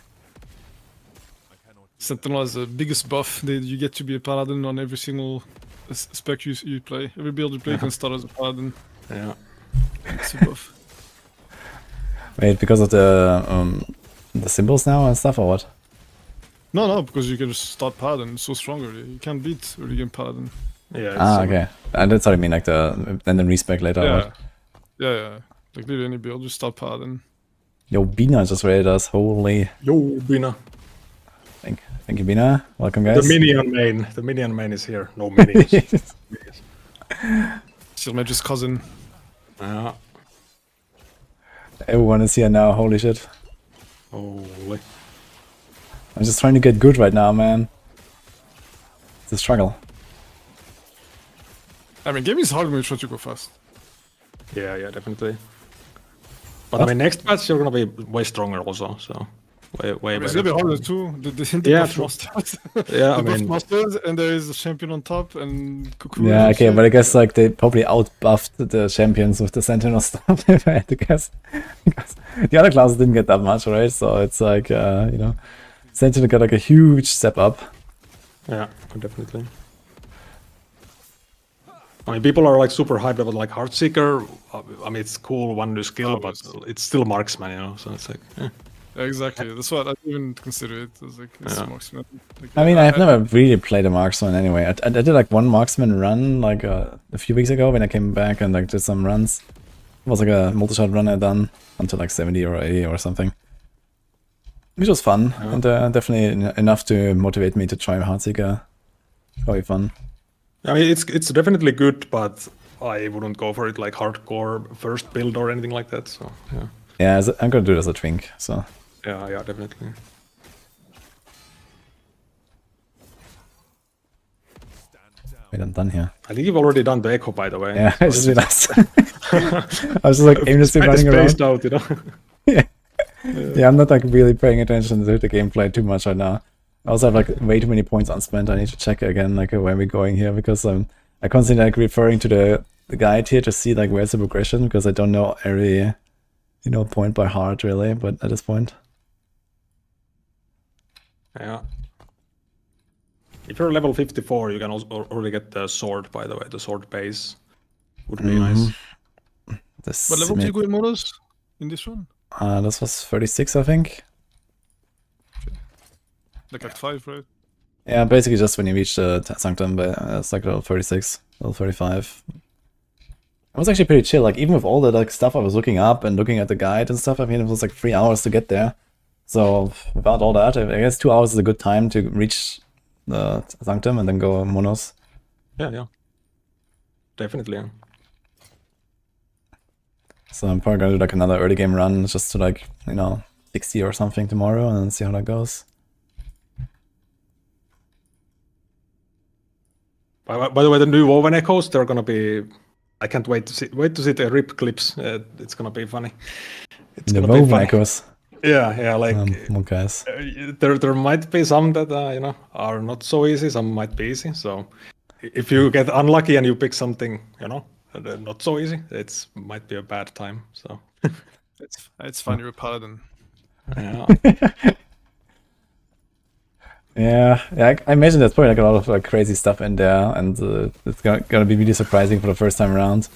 Sentinel has the biggest buff. You get to be a paladin on every single spec you play. Every build you play, you can start as a paladin. Yeah. It's a buff. Wait, because of the symbols now and stuff, or what? No, because you can just start paladin. It's so stronger. You can't beat early game paladin. Yeah. Okay. And that's what I mean, like and then respec later. Yeah. Right? Yeah. Like literally any build, just start paladin. Yo, Bina just raided us. Holy. Yo, Bina. Thank you, Bina. Welcome, guys. The minion main is here. No minions. Still Mage's cousin. Yeah. Everyone is here now. Holy shit. Holy. I'm just trying to get good right now, man. It's a struggle. I mean, gaming is hard when you try to go fast. Yeah, definitely. But I mean, next patch you're gonna be way stronger also. So way It's better. gonna be harder too. The buff masters. Yeah, I buff mean, masters, and there is a champion on top and Cuckoo. Yeah, and okay, shit. but I guess like they probably out-buffed the champions with the Sentinel stuff, if I had to guess. Because the other classes didn't get that much, right? So it's like, you know, Sentinel got like a huge step up. Yeah, definitely. I mean, people are like super hyped about like Heartseeker. I mean, it's cool one new skill, but it's still marksman, you know. So it's like, Yeah, exactly. That's what I didn't even consider it. It's like it's marksman. Like, I mean, I've never really played a marksman anyway. I did like one marksman run like a few weeks ago when I came back and like did some runs. It was like a multi-shot run I done until like 70 or 80 or something. which was fun, and definitely enough to motivate me to try Heartseeker. Probably fun. I mean, it's definitely good, but I wouldn't go for it like hardcore first build or anything like that. So yeah. Yeah, I'm gonna do it as a twink. So yeah, definitely. Wait, I'm done here. I think you've already done the echo, by the way. Yeah, I just realized. I was just like aimlessly running around. Out, you know? Yeah, I'm not like really paying attention to the gameplay too much right now. I also have like way too many points unspent. I need to check again like where we're going here, because I constantly like referring to the guide here to see like where's the progression, because I don't know every point by heart really, but at this point. Yeah. If you're level 54, you can also already get the sword, by the way. The sword base would be nice. What level did you go in modus in this one? This was 36, I think. Okay. Like at 5, right? Yeah, basically just when you reach the Sanctum, but it's like level 36, level 35. It was actually pretty chill, like even with all the like stuff I was looking up and looking at the guide and stuff, I mean it was like 3 hours to get there. So without all that, I guess 2 hours is a good time to reach the Sanctum and then go monos. Yeah. Definitely, yeah. So I'm probably gonna do like another early game run just to like, 60 or something tomorrow and then see how that goes. By the way, the new Woven Echoes, they're gonna be... I can't wait to see the rip clips. It's gonna be funny. It's the gonna be Woven funny. Echoes. Yeah, like... guys. There might be some that, are not so easy, some might be easy, so... If you get unlucky and you pick something, not so easy, it might be a bad time, so... It's fun, you're a paladin. Yeah. Yeah, I imagine there's probably like a lot of like crazy stuff in there, and it's gonna be really surprising for the first time around.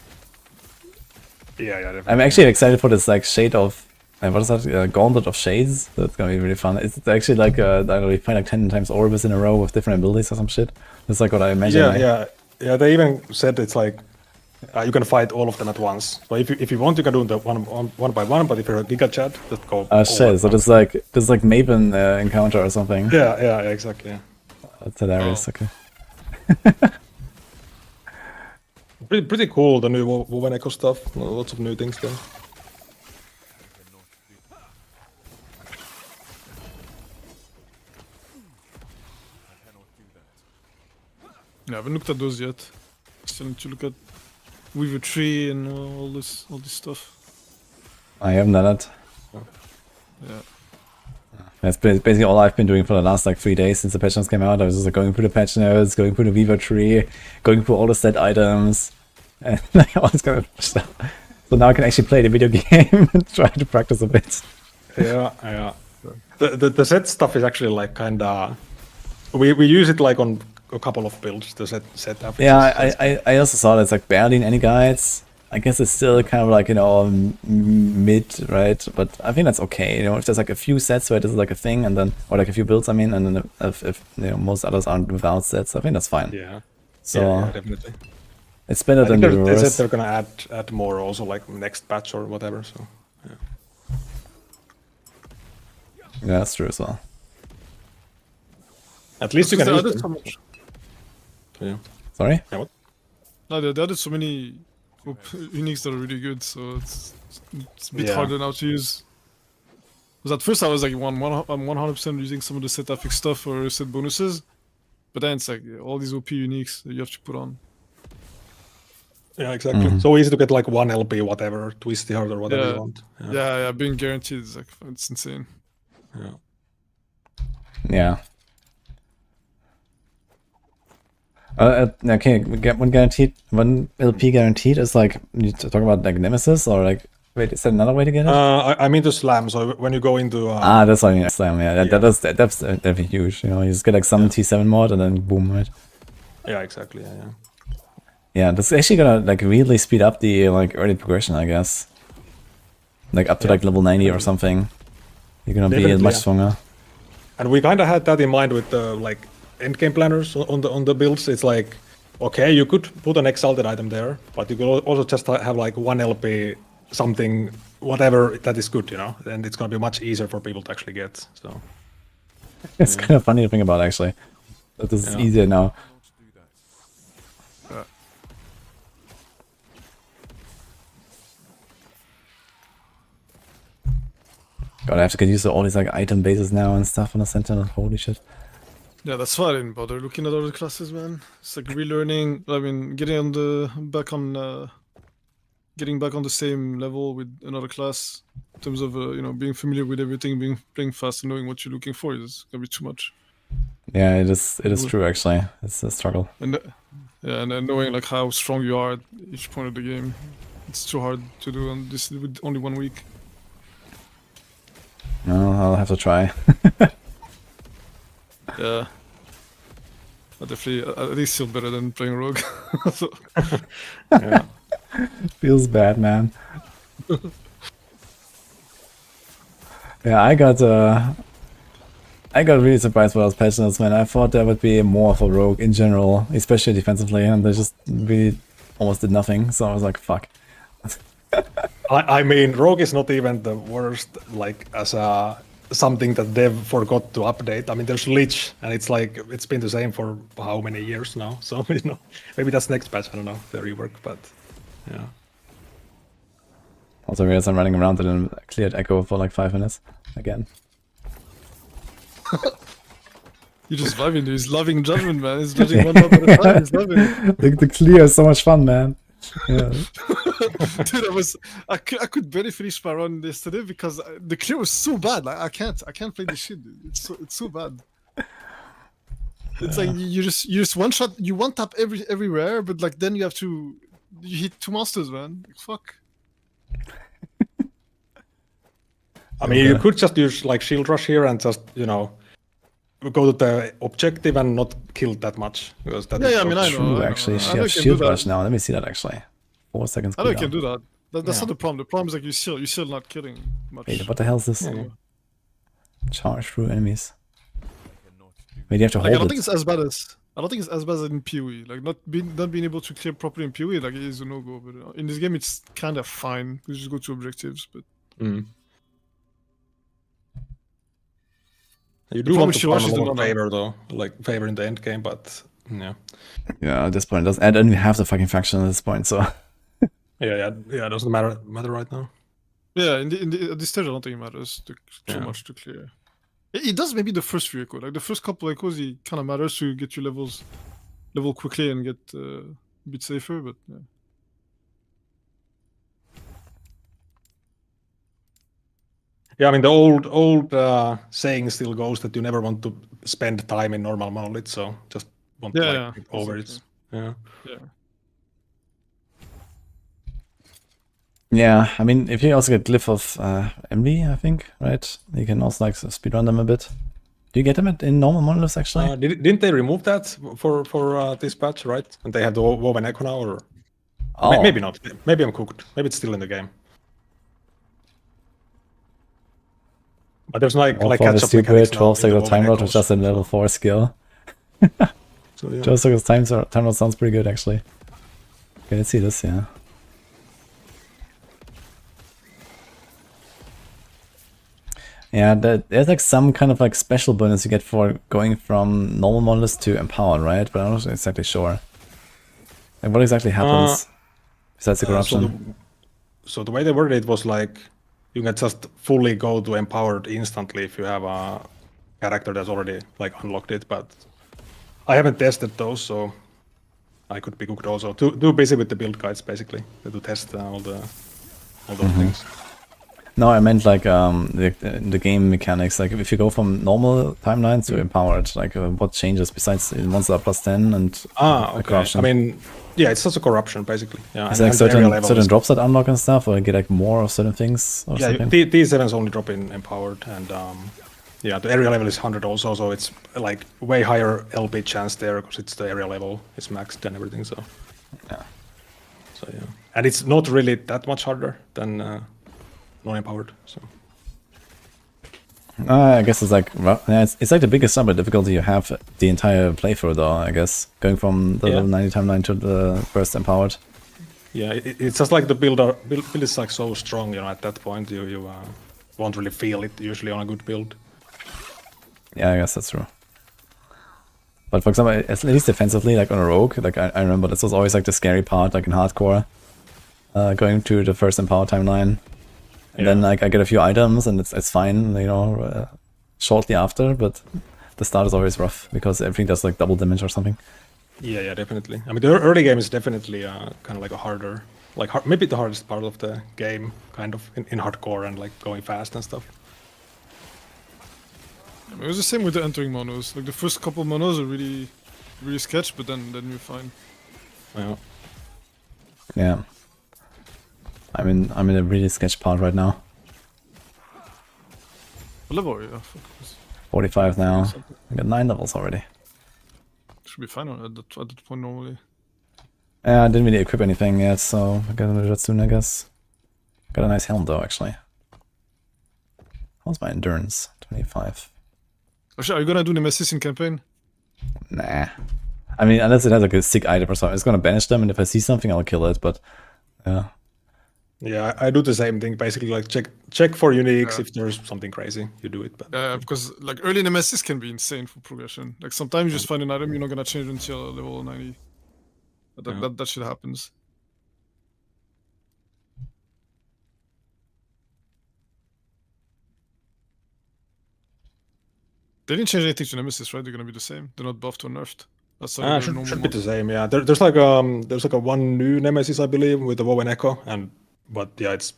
Yeah, definitely. I'm actually excited for this like shade of, what is that? Gauntlet of Shades. That's gonna be really fun. It's actually like I don't know, you find like 10 times Orbis in a row with different abilities or some shit. That's like what I imagine. Yeah. They even said it's like you can fight all of them at once. So if you want, you can do them one by one. But if you're a Giga Chat, just go. Shit! So there's like Maven encounter or something. Yeah, exactly. Yeah. That's hilarious. Okay. pretty cool, the new Woven Echo stuff. Lots of new things there. Yeah, I haven't looked at those yet. Still need to look at Weaver Tree and all this stuff. I haven't done it. Yeah. That's basically all I've been doing for the last like 3 days since the patch notes came out. I was just like going through the patch notes, going through the Weaver Tree, going through all the set items, and all this kind of stuff. So now I can actually play the video game and try to practice a bit. Yeah. The set stuff is actually like kinda... We use it like on a couple of builds, the setup. Yeah, I also saw that it's like barely in any guides. I guess it's still kind of like, mid, right? But I think that's okay. If there's like a few sets where this is like a thing, and then, or like a few builds, I mean, and then if most others aren't without sets, I think that's fine. Yeah. So yeah, definitely. It's better than the reverse. They said they're gonna add more also, like next patch or whatever. So yeah, that's true as well. At least you can use them. So much. Yeah. Sorry? Yeah, what? No, they added so many uniques that are really good, so it's a bit harder now to use. Because at first I was like, I'm 100% using some of the set affix stuff or set bonuses, but then it's like all these OP uniques that you have to put on. Yeah, exactly. So easy to get like 1 LP, whatever, twisty heart or whatever you want. Yeah, being guaranteed is like, it's insane. Yeah. Okay, we get one LP guaranteed is like, you talk about like Nemesis or like, wait, is that another way to get it? I mean the slam, so when you go into... that's what I mean, slam, yeah. That's definitely huge, you just get like some T7 mod and then boom, right? Yeah, exactly, yeah. Yeah, that's actually gonna like really speed up the like early progression, I guess. Like up to like level 90 or something. You're gonna be much stronger. And we kind of had that in mind with the like endgame planners on the builds. It's like, okay, you could put an exalted item there, but you could also just have like 1 LP something whatever that is good, you know, then it's gonna be much easier for people to actually get. So It's kind of funny to think about, actually. That this is easier now. God, I have to get used to all these like item bases now and stuff on the Sentinel. Holy shit. Yeah, that's why I didn't bother looking at other classes, man. It's like relearning. I mean, getting back on the same level with another class in terms of you know, being familiar with everything, playing fast, and knowing what you're looking for is gonna be too much. Yeah, it is true, actually. It's a struggle. And and then knowing like how strong you are at each point of the game, it's too hard to do on this with only 1 week. No, I'll have to try. Yeah. I definitely at least feel better than playing Rogue. So. Yeah. Feels bad, man. Yeah, I got really surprised with those patches, man. I thought there would be more of a Rogue in general, especially defensively, and they just really almost did nothing. So I was like, fuck. I mean, Rogue is not even the worst, like, as a something that they've forgot to update. I mean, there's Lich, and it's like, it's been the same for how many years now? So, you know, maybe that's next patch, I don't know, the rework, but, yeah. Also realized I'm running around and cleared Echo for like 5 minutes, again. You're just vibing, he's loving Judgment, man. He's judging one mob at a time, he's loving it. The clear is so much fun, man. Yeah. Dude, I could barely finish my run yesterday because the clear was so bad. Like I can't play this shit, dude. It's so bad. It's like you just one shot, you one tap everywhere, but like then you hit 2 monsters, man. Like, fuck. I mean, you could just use like shield rush here and just, you know, go to the objective and not kill that much, because that I mean, I know. True, actually, she has shield rush now. Let me see that, actually. 4 seconds. I know you can do that. That's not the problem. The problem is like you're still not killing much. Wait, what the hell is this? Yeah. Charge through enemies. Wait, you have to hold I don't think it's as bad as in PoE. Like not being able to clear properly in PoE, like it is a no-go. But in this game, it's kind of fine. You just go to objectives, but. You do want to farm a lot of favor though, like favor in the end game, but yeah. Yeah, at this point it doesn't. I don't even have the fucking faction at this point, so. yeah, it doesn't matter right now. Yeah, at this stage I don't think it matters too much to clear. It does maybe the first few echoes, like the first couple echoes, it kind of matters to get your level quickly and get a bit safer, but yeah. Yeah, I mean the old saying still goes that you never want to spend time in normal monolith, so just want to get over it. Yeah. Yeah, I mean, if you also get Glyph of MD, I think, right? You can also like speedrun them a bit. Do you get them in normal monoliths actually? Didn't they remove that for this patch, right? And they have the woven echo now, or maybe not? Maybe I'm cooked. Maybe it's still in the game. But there's like catch up mechanics 12 seconds of time rod, which is just a level 4 skill. So, yeah. 12 seconds time rod sounds pretty good actually. Okay, let's see this, yeah. Yeah, there's like some kind of like special bonus you get for going from normal monoliths to empowered, right? But I'm not exactly sure. Like what exactly happens besides the corruption? So the way they worded it was like you can just fully go to empowered instantly if you have a character that's already like unlocked it, but I haven't tested those, so I could be cooked also. Too busy with the build guides basically to test all those things. No, I meant like the game mechanics. Like if you go from normal timelines to empowered, like what changes besides monster plus 10 and okay. corruption? I mean, yeah, it's just a corruption basically. Yeah, is there like certain drops that unlock and stuff, or get like more of certain things? Or something? These events only drop in empowered, and yeah, the area level is 100 also, so it's like way higher LP chance there because it's the area level, it's maxed and everything. So yeah, and it's not really that much harder than non-empowered. So I guess it's like it's like the biggest number difficulty you have the entire playthrough, though. I guess going from the level 90 timeline to the first empowered. Yeah, it's just like the build is like so strong, you know. At that point, you won't really feel it usually on a good build. Yeah, I guess that's true. But for example, at least defensively, like on a rogue, like I remember this was always like the scary part, like in hardcore, going to the first empower timeline, and then like I get a few items and it's fine, you know, shortly after. But the start is always rough because everything does like double damage or something. Yeah, definitely. I mean, the early game is definitely kind of like a harder, like maybe the hardest part of the game, kind of in hardcore and like going fast and stuff. It was the same with the entering monos. Like the first couple monos are really sketch, but then you're fine. Yeah. Yeah. I'm in a really sketch part right now. What level are you? 45 now. I got 9 levels already. Should be fine at that point normally. Yeah, I didn't really equip anything yet, so I gotta do that soon, I guess. Got a nice helm though, actually. How's my endurance? 25. Actually, are you gonna do Nemesis in campaign? Nah. I mean, unless it has like a sick item or something, I'm just gonna banish them, and if I see something, I'll kill it. But yeah. Yeah, I do the same thing. Basically, like check for uniques. If there's something crazy, you do it. But Yeah, because like early Nemesis can be insane for progression. Like sometimes you just find an item you're not gonna change until level 90. That shit happens. They didn't change anything to Nemesis, right? They're gonna be the same. They're not buffed or nerfed. That's should be the same. Yeah, there's like a one new Nemesis, I believe, with the WoW and Echo, but yeah, it's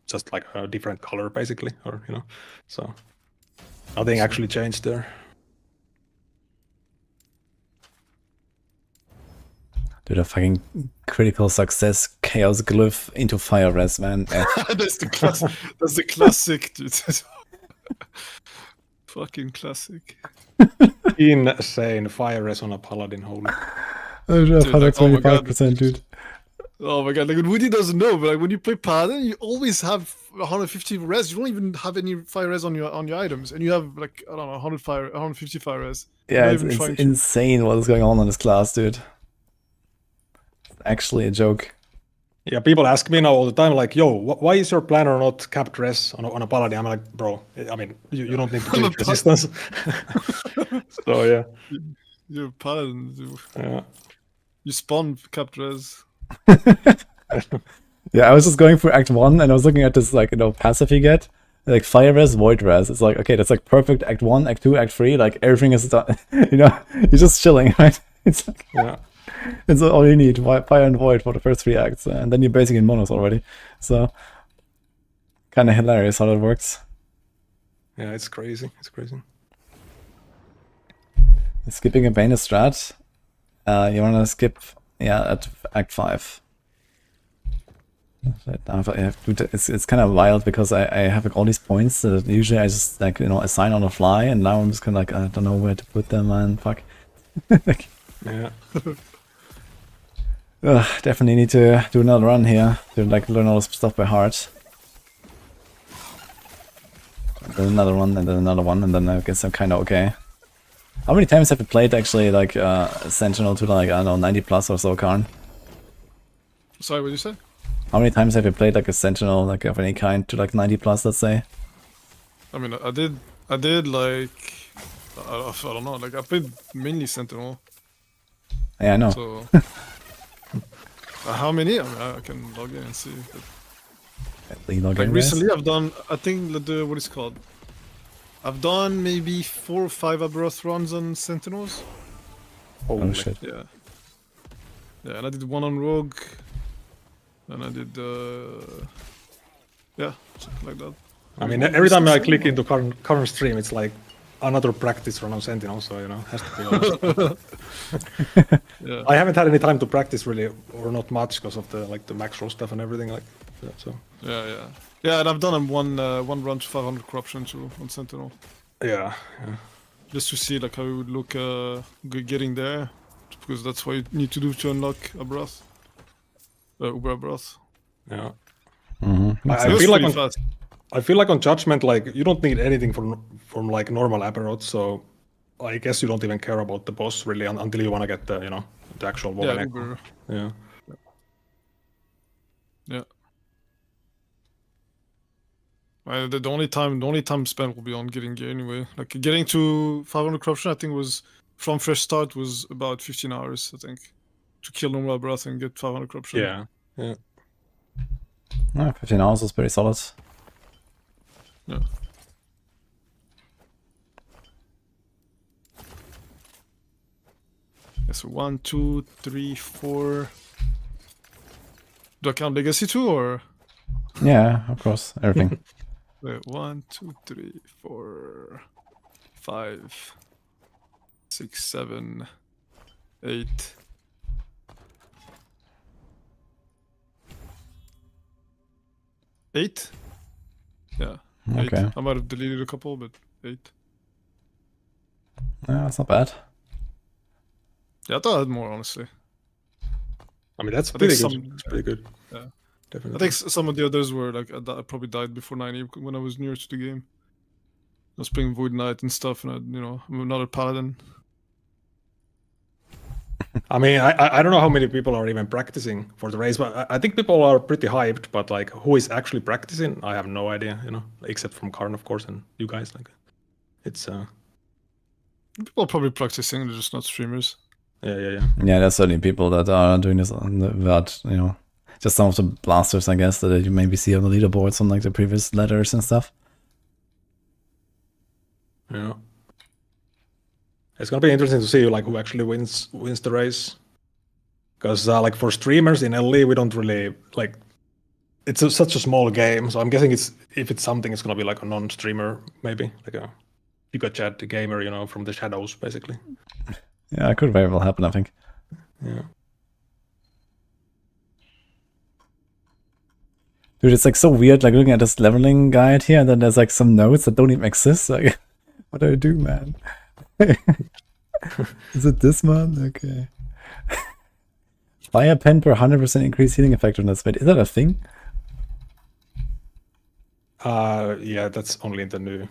just like a different color basically, or so nothing actually changed there. Dude, a fucking critical success chaos glyph into fire res, man. That's the classic, dude. Fucking classic. Insane fire res on a paladin, holy. Oh, dude, 125%, dude. Oh my god, like Woody doesn't know, but like when you play paladin, you always have 150 res. You don't even have any fire res on your items, and you have like I don't know 150 fire res. Yeah, it's insane what is going on in this class, dude. It's actually a joke. Yeah, people ask me now all the time, like, yo, why is your planner not capped res on a paladin? I'm like, bro, I mean, you don't need to change resistance. So yeah. You're a paladin, dude. Yeah. You spawn capped res. Yeah, I was just going through Act 1 and I was looking at this, like, passive you get. Like, fire res, void res. It's like, okay, that's like perfect Act 1, Act 2, Act 3, like, everything is done. You're just chilling, right? It's like, yeah. It's all you need, fire and void for the first 3 acts, and then you're basically in monos already. So, kind of hilarious how that works. Yeah, it's crazy. It's crazy. Skipping a Bane strat. You wanna skip, at Act 5. It's kind of wild because I have like all these points that usually I just like assign on the fly, and now I'm just kind of like I don't know where to put them, man. Fuck. Like, yeah. Definitely need to do another run here to like learn all this stuff by heart. And then another one, and then another one, and then I guess I'm kind of okay. How many times have you played actually like Sentinel to like I don't know 90 plus or so, Karn? Sorry, what did you say? How many times have you played like a Sentinel like of any kind to like 90 plus, let's say? I mean, I did like I don't know, like I played mainly Sentinel. Yeah, I know. So how many? I mean, I can log in and see. Like recently, I've done. I think what is it called? I've done maybe 4 or 5 Abroth runs on Sentinels. Oh shit! Yeah, and I did one on Rogue, and I did something like that. I mean, every time I click into current stream, it's like another practice run on Sentinel, so it has to be honest. Yeah. I haven't had any time to practice really, or not much, because of the macro stuff and everything like that. So Yeah, and I've done one run to 500 corruption too on Sentinel. Yeah. Just to see like how it would look getting there, because that's what you need to do to unlock Abroth. Uber Abroth. Yeah. Mm-hmm. I feel like on Judgment, like you don't need anything from like normal Aberroth, so I guess you don't even care about the boss really until you want to get the the actual Woven Echo. Uber. Yeah. Yeah. The only time spent will be on getting gear anyway. Like getting to 500 corruption, I think was from fresh start was about 15 hours. I think to kill normal breath and get 500 corruption. Yeah. Yeah. 15 hours is pretty solid. Yeah. Yeah, so 1, 2, 3, 4. Do I count legacy too, or? Yeah, of course, everything. Wait, 1, 2, 3, 4, 5, 6, 7, 8. Eight? Yeah. Okay. 8. I might have deleted a couple, but 8. Yeah, that's not bad. Yeah, I thought I had more, honestly. I mean, that's I pretty think good. It's pretty good. Yeah. Definitely. I think some of the others were like I probably died before 90 when I was newer to the game. I was playing Void Knight and stuff, and I'm not a paladin. I mean, I don't know how many people are even practicing for the race, but I think people are pretty hyped. But like, who is actually practicing? I have no idea. Except from Karn, of course, and you guys. Like, it's people are probably practicing. They're just not streamers. Yeah. Yeah, there's certainly people that are doing this on that, just some of the blasters, I guess, that you maybe see on the leaderboards on like the previous letters and stuff. Yeah. It's gonna be interesting to see like who actually wins the race, because like for streamers in LE we don't really like. It's such a small game, so I'm guessing if it's something, it's gonna be like a non-streamer, maybe like a Giga Chat gamer, from the shadows, basically. Yeah, it could very well happen, I think. Yeah. Dude, it's like so weird, like looking at this leveling guide here, and then there's like some notes that don't even exist. Like, what do I do, man? Is it this one? Okay. Fire pen per 100% increased healing effectiveness. Wait, is that a thing? Yeah, that's only in the new.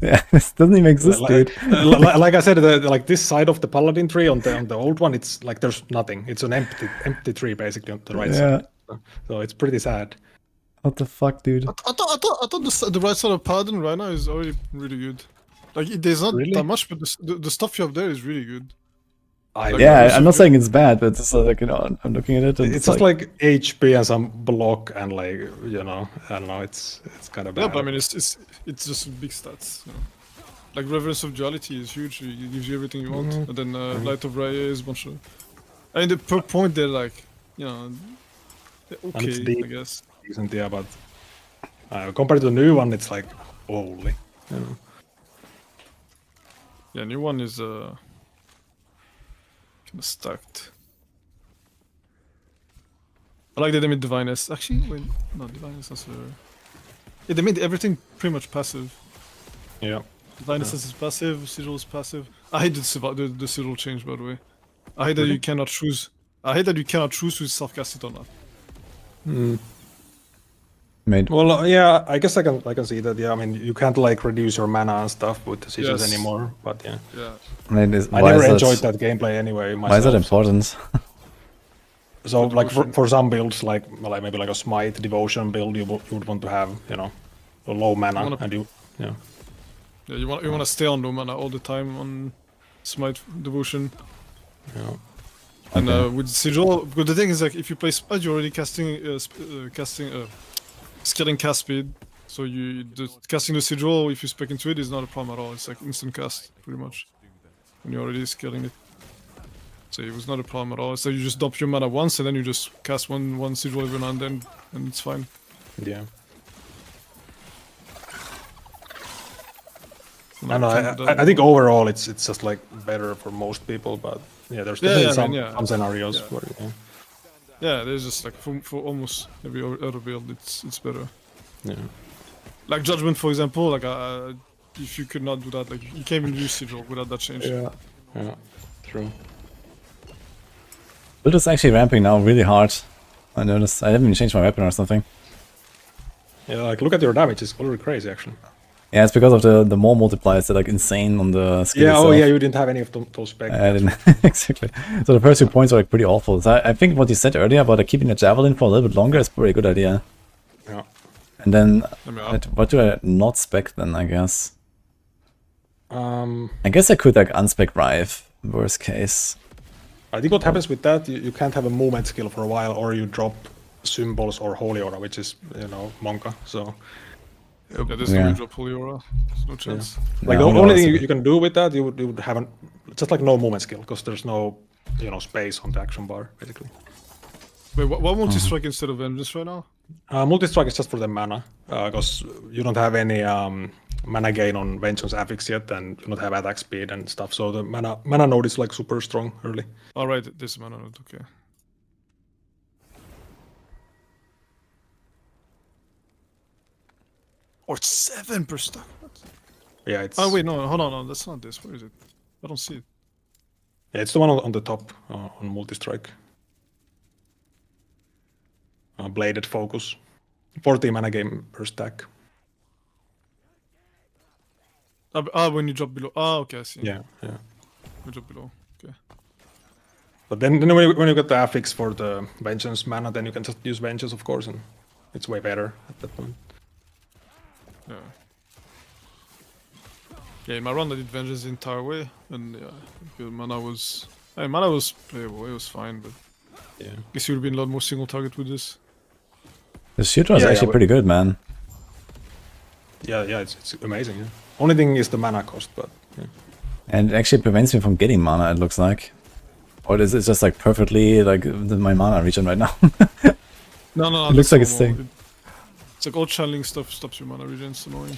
Yeah, this doesn't even exist, dude. Like I said, like this side of the paladin tree on the old one, it's like there's nothing. It's an empty tree basically on the right side. So it's pretty sad. What the fuck, dude? I thought the right side of paladin right now is already really good. Like there's not that much, but the stuff you have there is really good. I'm not saying it's bad, but it's like, I'm looking at it. And it's just like HP and some block and like, I don't know, it's kind of bad. Yeah, but I mean, it's just big stats. Like Reverence of Duality is huge. It gives you everything you want. And then Light of Raya is a bunch of. I mean, per point they're like, okay, I guess. Decent, yeah, but compared to the new one, it's like holy. Yeah, new one is kind of stacked. I like that they made Divinus. Actually, wait, no, Divinus is yeah, they made everything pretty much passive. Yeah. Divinus is passive, Sigil is passive. I hate the Sigil change, by the way. I hate that you cannot choose. I hate that you cannot choose to self-cast it or not. Well, yeah, I guess I can see that. Yeah, I mean, you can't like reduce your mana and stuff with the sigils anymore. But yeah, I never enjoyed that gameplay anyway. Myself, why is that important? So like for some builds, like maybe like a smite devotion build, you would want to have a low mana and you want to stay on low mana all the time on smite devotion. Yeah. And with sigil, because the thing is like if you play smite, you're already scaling cast speed, so casting the sigil, if you spec into it, is not a problem at all. It's like instant cast, pretty much, when you're already scaling it. So it was not a problem at all. So you just dump your mana once, and then you just cast one sigil every now and then, and it's fine. Yeah. I think overall it's just like better for most people, but yeah, there's definitely some scenarios where yeah, there's just like for almost every other build, it's better. Yeah. Like Judgment, for example, like if you could not do that, like you can't even use Sigil without that change. Yeah, true. Build is actually ramping now really hard. I noticed. I haven't even changed my weapon or something. Yeah, like look at your damage; it's already crazy, actually. Yeah, it's because of the more multipliers. They're like insane on the skill Yeah, itself. oh yeah, you didn't have any of those back. I didn't exactly. So the first 2 points are like pretty awful. So I think what you said earlier about like, keeping the javelin for a little bit longer is probably a good idea. Yeah. And then Yeah. what do I not spec then? I guess. Um, I guess I could like unspec Rive. Worst case. I think what happens with that, you can't have a movement skill for a while, or you drop symbols or holy aura, which is Monka. So Yeah, this is Yeah. the drop Holy Aura. There's no chance. like Yeah, the holy only aura thing is- you can do with that, you would have just like no movement skill, because there's no space on the action bar basically. Wait, why won't you strike instead of Vengeance right now? Multi-strike is just for the mana, because you don't have any mana gain on Vengeance affix yet, and you don't have attack speed and stuff, so the mana node is like super strong early. Alright, this mana node, okay. Oh, it's 7 per stack. What? Yeah, it's Oh wait, no, hold on, no, that's not this. Where is it? I don't see it. yeah, it's the one on the top on multi-strike. Bladed focus, 40 mana game per stack. When you drop below. Ah, okay, I see. Yeah. You drop below. Okay. But then when you get the affix for the Vengeance mana, then you can just use Vengeance, of course, and it's way better at that point. Yeah. Yeah, in my run I did Vengeance the entire way, and yeah, the mana was playable, it was fine, but yeah, I guess you would have been a lot more single target with this. The shooter is actually pretty good, man. Yeah, it's amazing. Yeah. Only thing is the mana cost, but yeah. And it actually prevents me from getting mana, it looks like. Or is it just like perfectly like my mana regen right now? No, It looks like it's normal. staying. It's like all channeling stuff stops your mana regen, it's annoying.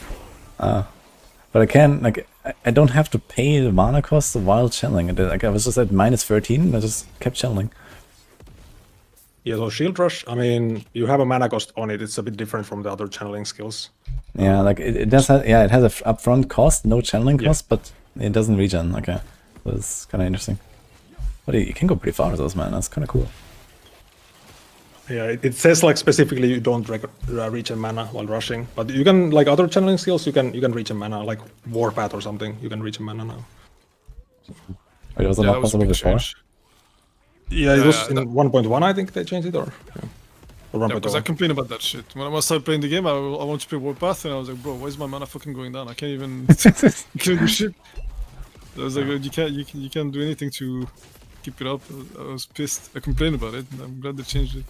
But I can, like, I don't have to pay the mana cost while channeling. Like, I was just at -13, and I just kept channeling. Yeah, so Shield Rush, I mean, you have a mana cost on it. It's a bit different from the other channeling skills. Yeah, like, it does have, yeah, it has a upfront cost, no channeling cost, but it doesn't regen. Okay, so it's kind of interesting. But you can go pretty far with those, man. That's kind of cool. Yeah, it says like specifically you don't regen mana while rushing, but you can, like other channeling skills, you can regen mana, like Warpath or something. You can regen mana now. Wait, was it not possible before? Yeah, it was in 1.1, I think they changed it, or 1.0. Because I complain about that shit. When I started playing the game, I wanted to play Warpath, and I was like, bro, why is my mana fucking going down? I can't even do shit. I was like, you can't do anything to keep it up. I was pissed. I complained about it, and I'm glad they changed it.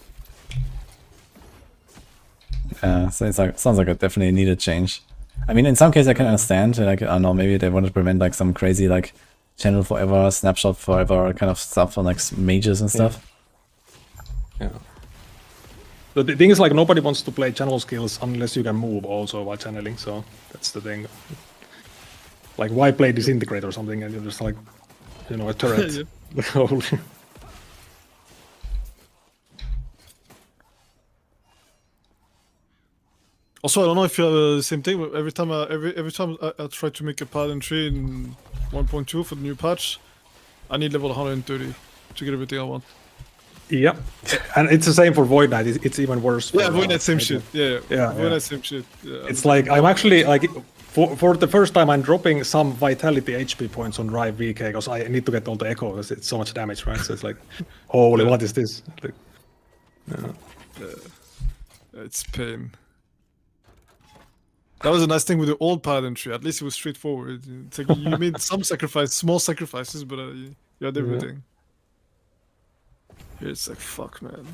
Yeah, so it's like, sounds like a definitely needed change. I mean, in some cases I can understand, like, I don't know, maybe they wanted to prevent like some crazy like channel forever, snapshot forever kind of stuff on like mages and stuff. Yeah. But the thing is, like, nobody wants to play channel skills unless you can move also while channeling, so that's the thing. Like, why play Disintegrate or something and you're just like, a turret? Also, I don't know if you have the same thing. But every time I try to make a pattern tree in 1.2 for the new patch, I need level 130 to get everything I want. Yeah, and it's the same for Void Knight. It's even worse. Yeah, Void Knight same shit. Yeah. Void Knight same shit. Yeah. It's like I'm actually like for the first time I'm dropping some vitality HP points on Drive VK because I need to get all the echo because it's so much damage, right? So it's like, holy, what is this? Like, it's pain. That was a nice thing with the old pattern tree. At least it was straightforward. It's like you made some small sacrifices, but you had everything. Here it's like, fuck, man.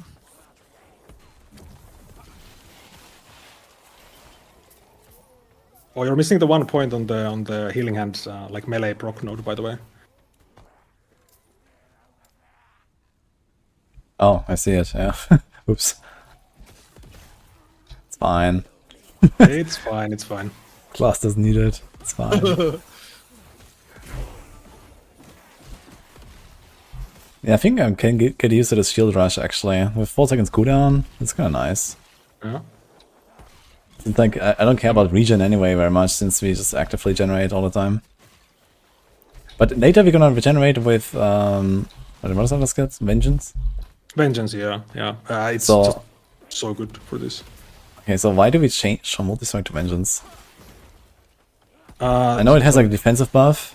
Oh, you're missing the 1 point on the healing hands, like melee proc node, by the way. Oh, I see it. Yeah. Oops. It's fine. It's fine. It's fine. Class doesn't need it. It's fine. Yeah, I think I can get used to the shield rush actually. With 4 seconds cooldown, it's kind of nice. Yeah. It's like I don't care about regen anyway very much since we just actively generate all the time. But later we're gonna regenerate with what is that skill? Vengeance. Vengeance, yeah. It's just so good for this. Okay, so why do we change from multi-strike to Vengeance? I know it has like a defensive buff.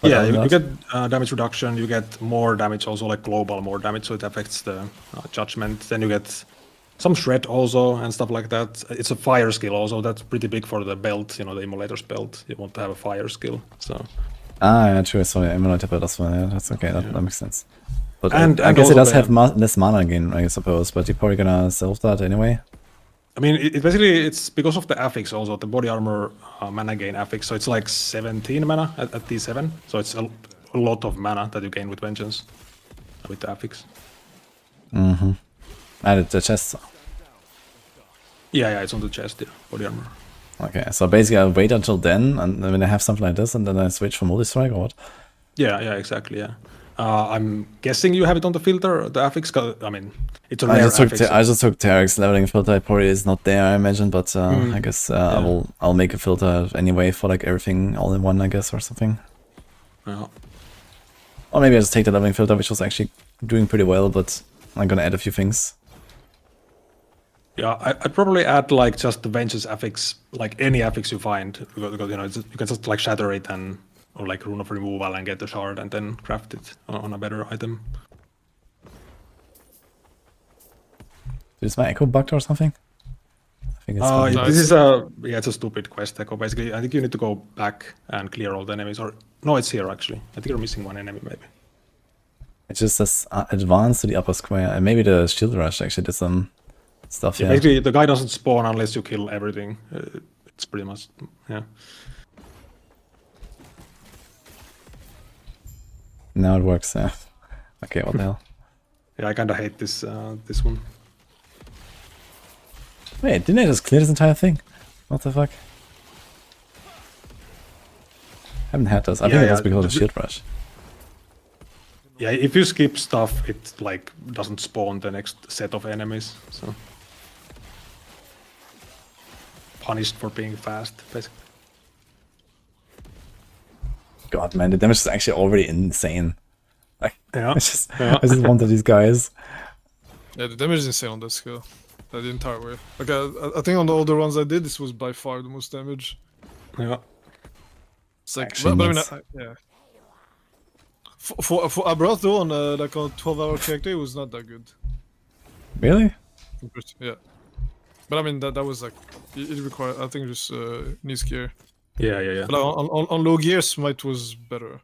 but Yeah, other than you that- get damage reduction, you get more damage also, like global more damage, so it affects the judgment. Then you get some shred also and stuff like that. It's a fire skill also, that's pretty big for the belt, you know, the immolator's belt. You want to have a fire skill, so... yeah, true. So yeah, Emulator build as well. Yeah, that's okay. That makes sense. But And- I and guess it also does have the- less mana again, I suppose. But you're probably gonna self that anyway. I mean, it basically, it's because of the affix also, the body armor mana gain affix, so it's like 17 mana at T7, so it's a lot of mana that you gain with Vengeance, with the affix. Mm-hmm. And the chest. Yeah, it's on the chest, yeah, body armor. Okay, so basically I'll wait until then, and then when I have something like this, and then I switch for multi-strike or what? Yeah, exactly, yeah. I'm guessing you have it on the filter, the affix, 'cause, I mean, it's a I rare just took affix. I just took Tarek's leveling filter. It probably is not there, I imagine, but I guess Yeah. I'll make a filter anyway for like everything all in one, I guess, or something. Yeah. Or maybe I just take the leveling filter, which was actually doing pretty well, but I'm gonna add a few things. Yeah, I'd probably add like just the Vengeance affix, like any affix you find, because you know you can just like shatter it and or like rune of removal and get the shard and then craft it on a better item. Is my echo bugged or something? I think it's bugged. This is it's a stupid quest echo. Basically, I think you need to go back and clear all the enemies. Or no, it's here actually. I think you're missing one enemy maybe. It just says advance to the upper square, and maybe the shield rush actually did some stuff. Yeah, basically the guy doesn't spawn unless you kill everything. It's pretty much Now it works. Yeah. Okay, what the hell? Yeah, I kind of hate this this one. Wait, didn't I just clear this entire thing? What the fuck? Haven't had this. I think it was because of shield rush. Yeah, if you skip stuff, it like doesn't spawn the next set of enemies. So punished for being fast, basically. God, man, the damage is actually already insane. Like, Yeah. I just wanted these guys. Yeah, the damage is insane on that skill. The entire way. Like I think on the older ones I did, this was by far the most damage. Yeah. It's like, Actually, but I mean, yes. yeah. For Abrath though, on like on a 12-hour character, it was not that good. Really? Yeah. But I mean, that was like, it required, I think, just needs gear. Yeah. But on low gear, Smite was better.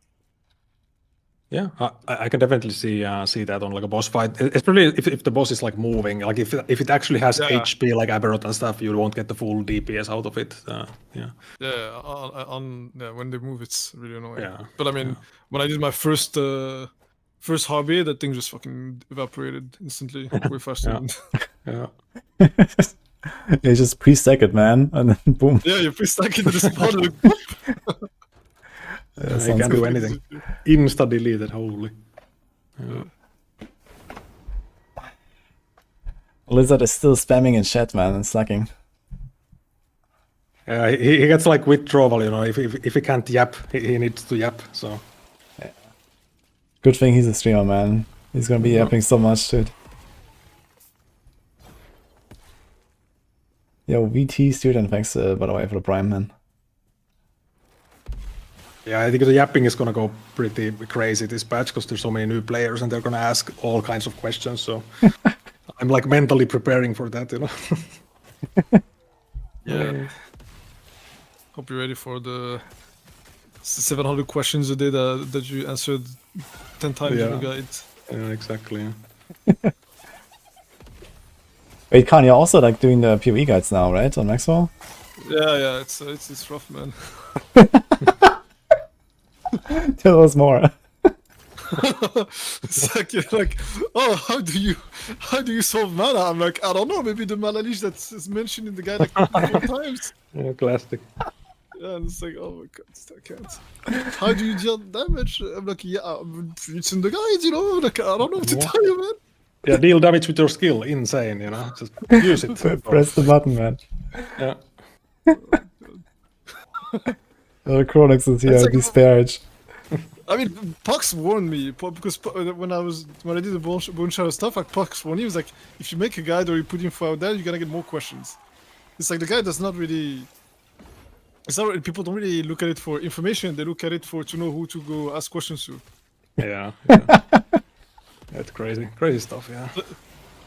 Yeah, I can definitely see that on like a boss fight, especially if the boss is like moving. Like if it actually has HP like Aberrot and stuff, you won't get the full DPS out of it. Yeah. Yeah, when they move, it's really annoying. Yeah. But I mean, when I did my first hobby, that thing just fucking evaporated instantly, way faster. Yeah. You just pre-stack it, man, and then boom. Yeah, you pre-stack into the spawn. You can't do anything. Insta deleted, holy. Lizard is still spamming in chat, man, and slacking. Yeah, he gets like withdrawal, you know. If he can't yap, he needs to yap. So. Yeah. Good thing he's a streamer, man. He's gonna be yapping so much, dude. Yo, VT student, thanks by the way for the prime, man. Yeah, I think the yapping is gonna go pretty crazy this patch because there's so many new players and they're gonna ask all kinds of questions. So I'm like mentally preparing for that, you know. Yeah. Hope you're ready for the 700 questions a day that you answered 10 times in the guide. Yeah, exactly. Yeah. Wait, Khan, you're also like doing the PoE guides now, right, on Maxwell? Yeah, it's rough, man. Tell us more. It's like you're like, oh, how do you solve mana? I'm like, I don't know, maybe the mana leash that's mentioned in the guide like 4 times. Yeah, classic. Yeah, and it's like, oh my god, I can't. How do you deal damage? I'm like, yeah, it's in the guide, you know. Like, I don't know what to tell you, man. Yeah, deal damage with your skill, insane, you know. Just use it. Press the button, man. Yeah. Chronix is here, like, disparage. I mean, Pox warned me because when I did the Bone Shadow stuff, like Pox warned me, he was like, if you make a guide or you put info out there, you're gonna get more questions. It's like the guide does not really It's not, people don't really look at it for information. They look at it to know who to go ask questions to. Yeah. That's crazy stuff. Yeah.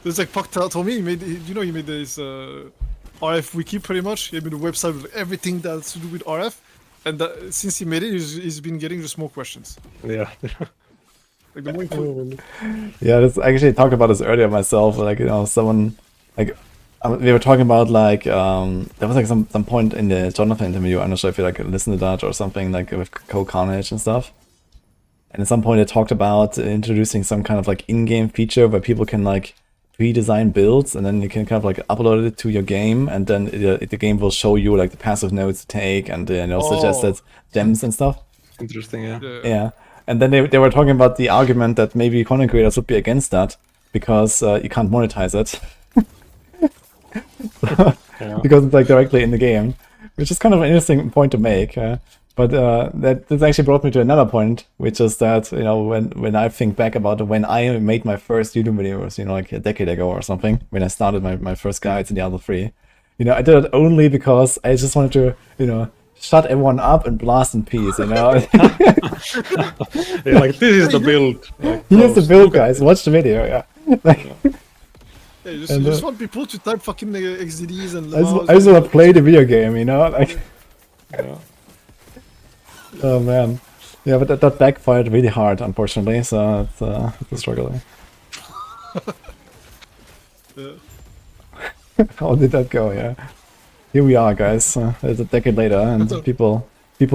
There's like Puck told me he made this RF wiki pretty much. He made a website with everything that's to do with RF, and since he made it, he's been getting just more questions. Yeah. Like the more info. Yeah, this actually talked about this earlier myself. Like, you know, someone like we were talking about like there was like some point in the Jonathan interview. I'm not sure if you like listened to that or something, like with Carnage and stuff. And at some point they talked about introducing some kind of like in-game feature where people can like pre-design builds, and then you can kind of like upload it to your game, and then the game will show you like the passive nodes to take and suggested gems and stuff. Interesting, yeah. Yeah. And then they were talking about the argument that maybe content creators would be against that because you can't monetize it. Because it's like directly in the game, which is kind of an interesting point to make. But this actually brought me to another point, which is that, you know, when I think back about when I made my first YouTube videos, you know, like a decade ago or something, when I started my first guides in Diablo 3, you know, I did it only because I just wanted to, you know, shut everyone up and blast in peace, you know? Yeah, like, this is the build. Like, here's the build, guys. Watch the video, yeah. Yeah, you just want people to type fucking XDDs and... I just want to play the video game, you know? Like, oh, man. Yeah, but that backfired really hard, unfortunately, so it's a struggle. How did that go, yeah? Here we are, guys. It's a decade later, and people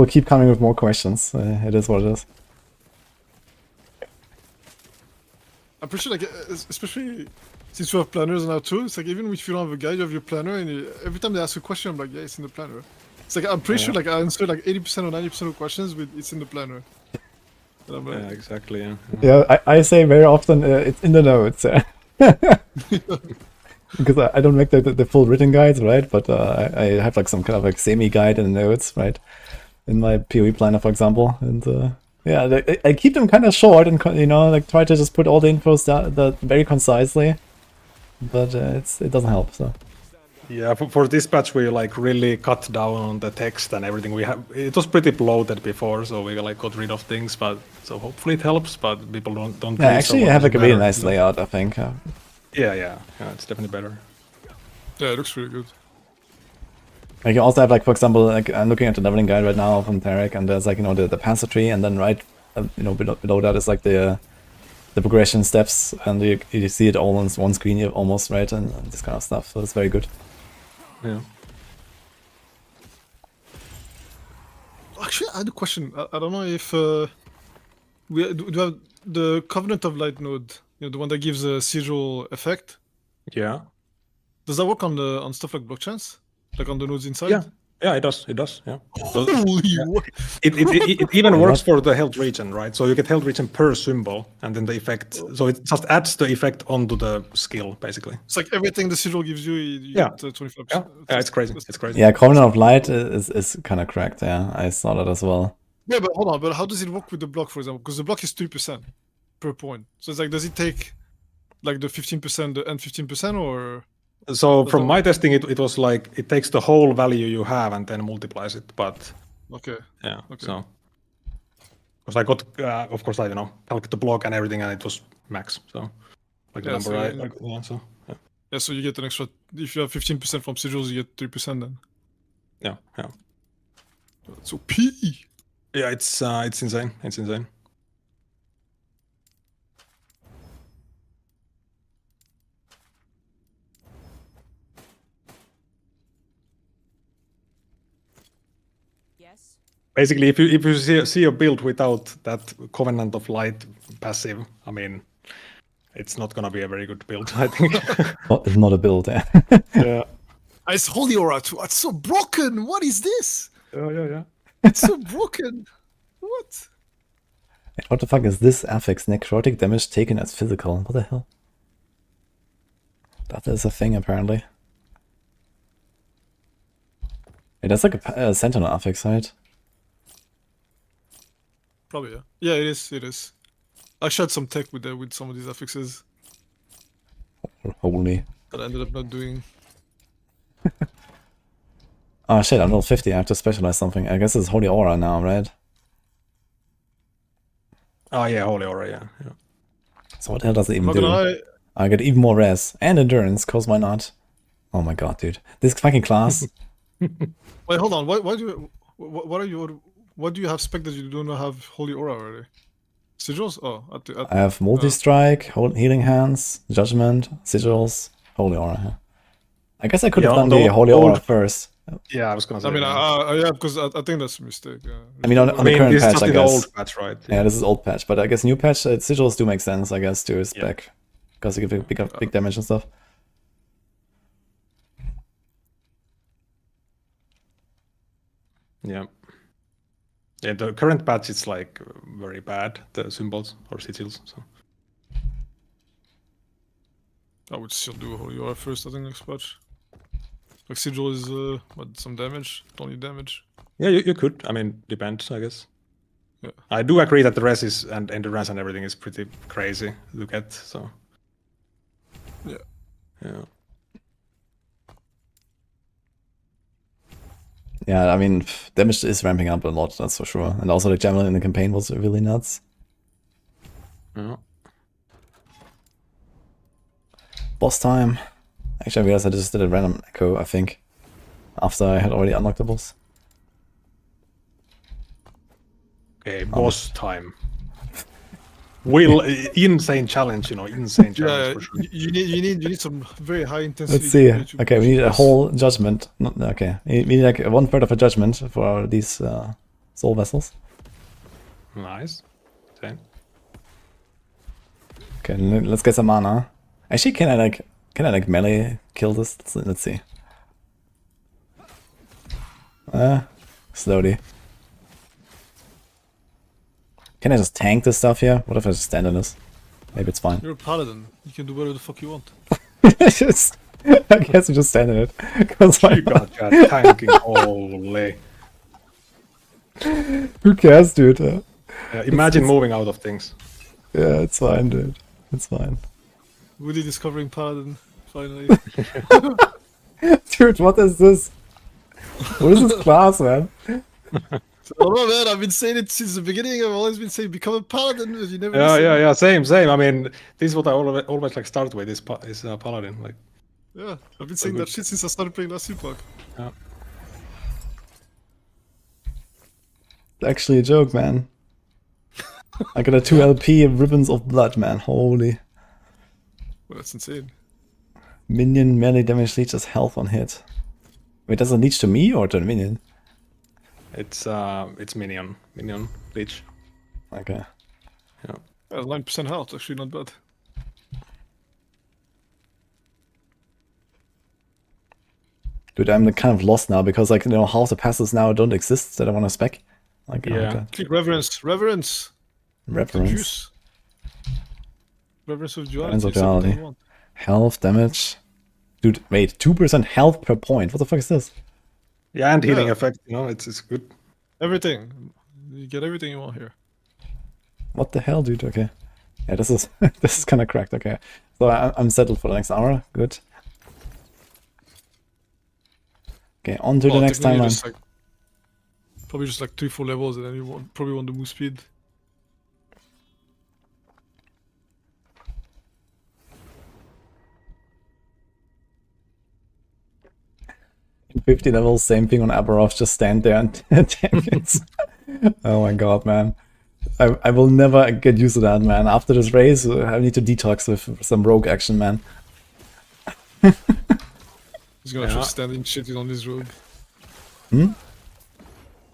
keep coming with more questions. It is what it is. I'm pretty sure, like, especially since you have planners now too, it's like even if you don't have a guide, you have your planner, and every time they ask a question, I'm like, yeah, it's in the planner. It's like, I'm pretty sure, like, I answer like 80% or 90% of questions with it's in the planner. And I'm like, yeah, exactly, yeah. Yeah, I say very often it's in the notes. Because I don't make the full written guides, right? But I have like some kind of like semi-guide in the notes, right? In my PoE planner, for example. And yeah, I keep them kind of short and, you know, like try to just put all the infos that very concisely. But it doesn't help, so. Yeah, for this patch we like really cut down on the text and everything. It was pretty bloated before, so we like got rid of things. But so hopefully it helps. But people don't. Yeah, actually, you have like a really nice layout, I think. Yeah, it's definitely better. Yeah, it looks really good. Like you also have like, for example, like I'm looking at the leveling guide right now from Tarek, and there's like, you know, the passive tree, and then right, you know, below that is like the progression steps, and you see it all on one screen almost, right, and this kind of stuff. So it's very good. Yeah. Actually, I had a question. I don't know if do we have the Covenant of Light node, you know, the one that gives a sigil effect. Yeah. Does that work on stuff like blockchains, like on the nodes inside? Yeah, it does. Yeah. So, Holy yeah. It even works for the health regen, right? So you get health regen per symbol, and then the effect. So it just adds the effect onto the skill, basically. It's like everything the sigil gives you. You get 25%. Yeah, it's crazy. It's crazy. Yeah, Covenant of Light is kind of cracked. Yeah, I saw that as well. Yeah, but hold on. But how does it work with the block, for example? Because the block is 3% per point. So it's like, does it take like the 15%, the end 15%, or? So from my testing, it was like it takes the whole value you have and then multiplies it. But okay, yeah, okay. So because I got, of course, I calculated the block and everything, and it was max. So like the number, yeah. So you get an extra. If you have 15% from sigils, you get 3% then. Yeah. That's OP. Yeah, it's insane. It's insane. Basically, if you see a build without that Covenant of Light passive, I mean, it's not gonna be a very good build, I think. It's not a build, yeah. Yeah. It's Holy Aura too. It's so broken. What is this? Yeah. It's so broken. What? What the fuck is this affix? Necrotic damage taken as physical. What the hell? That is a thing, apparently. Hey, that's like a Sentinel affix, right? Probably, yeah. Yeah, it is. I shared some tech with some of these affixes. Holy. That I ended up not doing. Oh shit, I'm level 50, I have to specialize something. I guess it's Holy Aura now, right? Oh yeah, Holy Aura, yeah. So what the hell does it even I'm not do? gonna lie. I get even more res and endurance, cause why not? Oh my god, dude. This fucking class. Wait, hold on. Why do you? What are you? What do you have spec that you do not have Holy Aura already? Sigils? Oh, I have multi-strike, healing hands, judgment, sigils, Holy Aura. Yeah. I guess I could have done the Holy Aura first. Yeah, I was gonna say. I mean, yeah, because I think that's a mistake. Yeah. I mean, on the current this is patch, just I in guess. the old patch, right? Yeah, this is old patch, but I guess new patch sigils do make sense. I guess to spec because you give big damage and stuff. Yeah. Yeah, the current patch is like very bad, the symbols or sigils. So I would still do Holy Aura first, I think, next patch. Like Sigil is what, some damage? Don't need damage. yeah, you could. I mean, depends, I guess. Yeah. I do agree that the res is and endurance and everything is pretty crazy to get. So yeah. Yeah, I mean, damage is ramping up a lot, that's for sure. And also the javelin in the campaign was really nuts. Yeah. Boss time. Actually, I realized I just did a random echo, I think, after I had already unlocked the boss. Okay, boss time. Insane challenge, insane challenge for sure. You need some very high intensity. Let's see. Okay, we need a whole judgment. Okay, we need like 1/3 of a judgment for these soul vessels. Nice. Same. Okay, let's get some mana. Actually, can I like melee kill this? Let's see. Slowly. Can I just tank this stuff here? What if I just stand in this? Maybe it's fine. You're a paladin. You can do whatever the fuck you want. I guess we just stand in it. You got tanking, holy. Who cares, dude? Imagine moving out of things. Yeah, it's fine, dude. It's fine. Woody discovering paladin, finally. Dude, what is this? What is this class, man? I don't know, man. I've been saying it since the beginning. I've always been saying become a paladin, but you never. Yeah. Same. I mean, this is what I always like start with. Is paladin, like. Yeah, I've been saying that shit since I started playing last Epoch. Yeah. It's actually a joke, man. I got a 2 LP ribbons of blood, man. Holy. Well, that's insane. Minion melee damage leeches health on hit. Wait, does it leech to me or to the minion? It's minion leech. Okay. Yeah. 9% health, actually not bad. Dude, I'm kind of lost now because like half the passes now don't exist that I want to spec. Like Click reverence. Reverence of duality. Health damage. Dude, wait, 2% health per point. What the fuck is this? Yeah, and healing effect. It's good. Everything. You get everything you want here. What the hell, dude? Okay. Yeah, this is this is kind of cracked. Okay, so I'm settled for the next hour. Good. Okay, on to the next timeline. Probably just like 3-4 levels, and then you probably want to move speed. 50 levels, same thing on Aberov, just stand there and tank it. Oh my god, man. I will never get used to that, man. After this race, I need to detox with some rogue action, man. He's gonna try standing shit on his rogue. Hmm?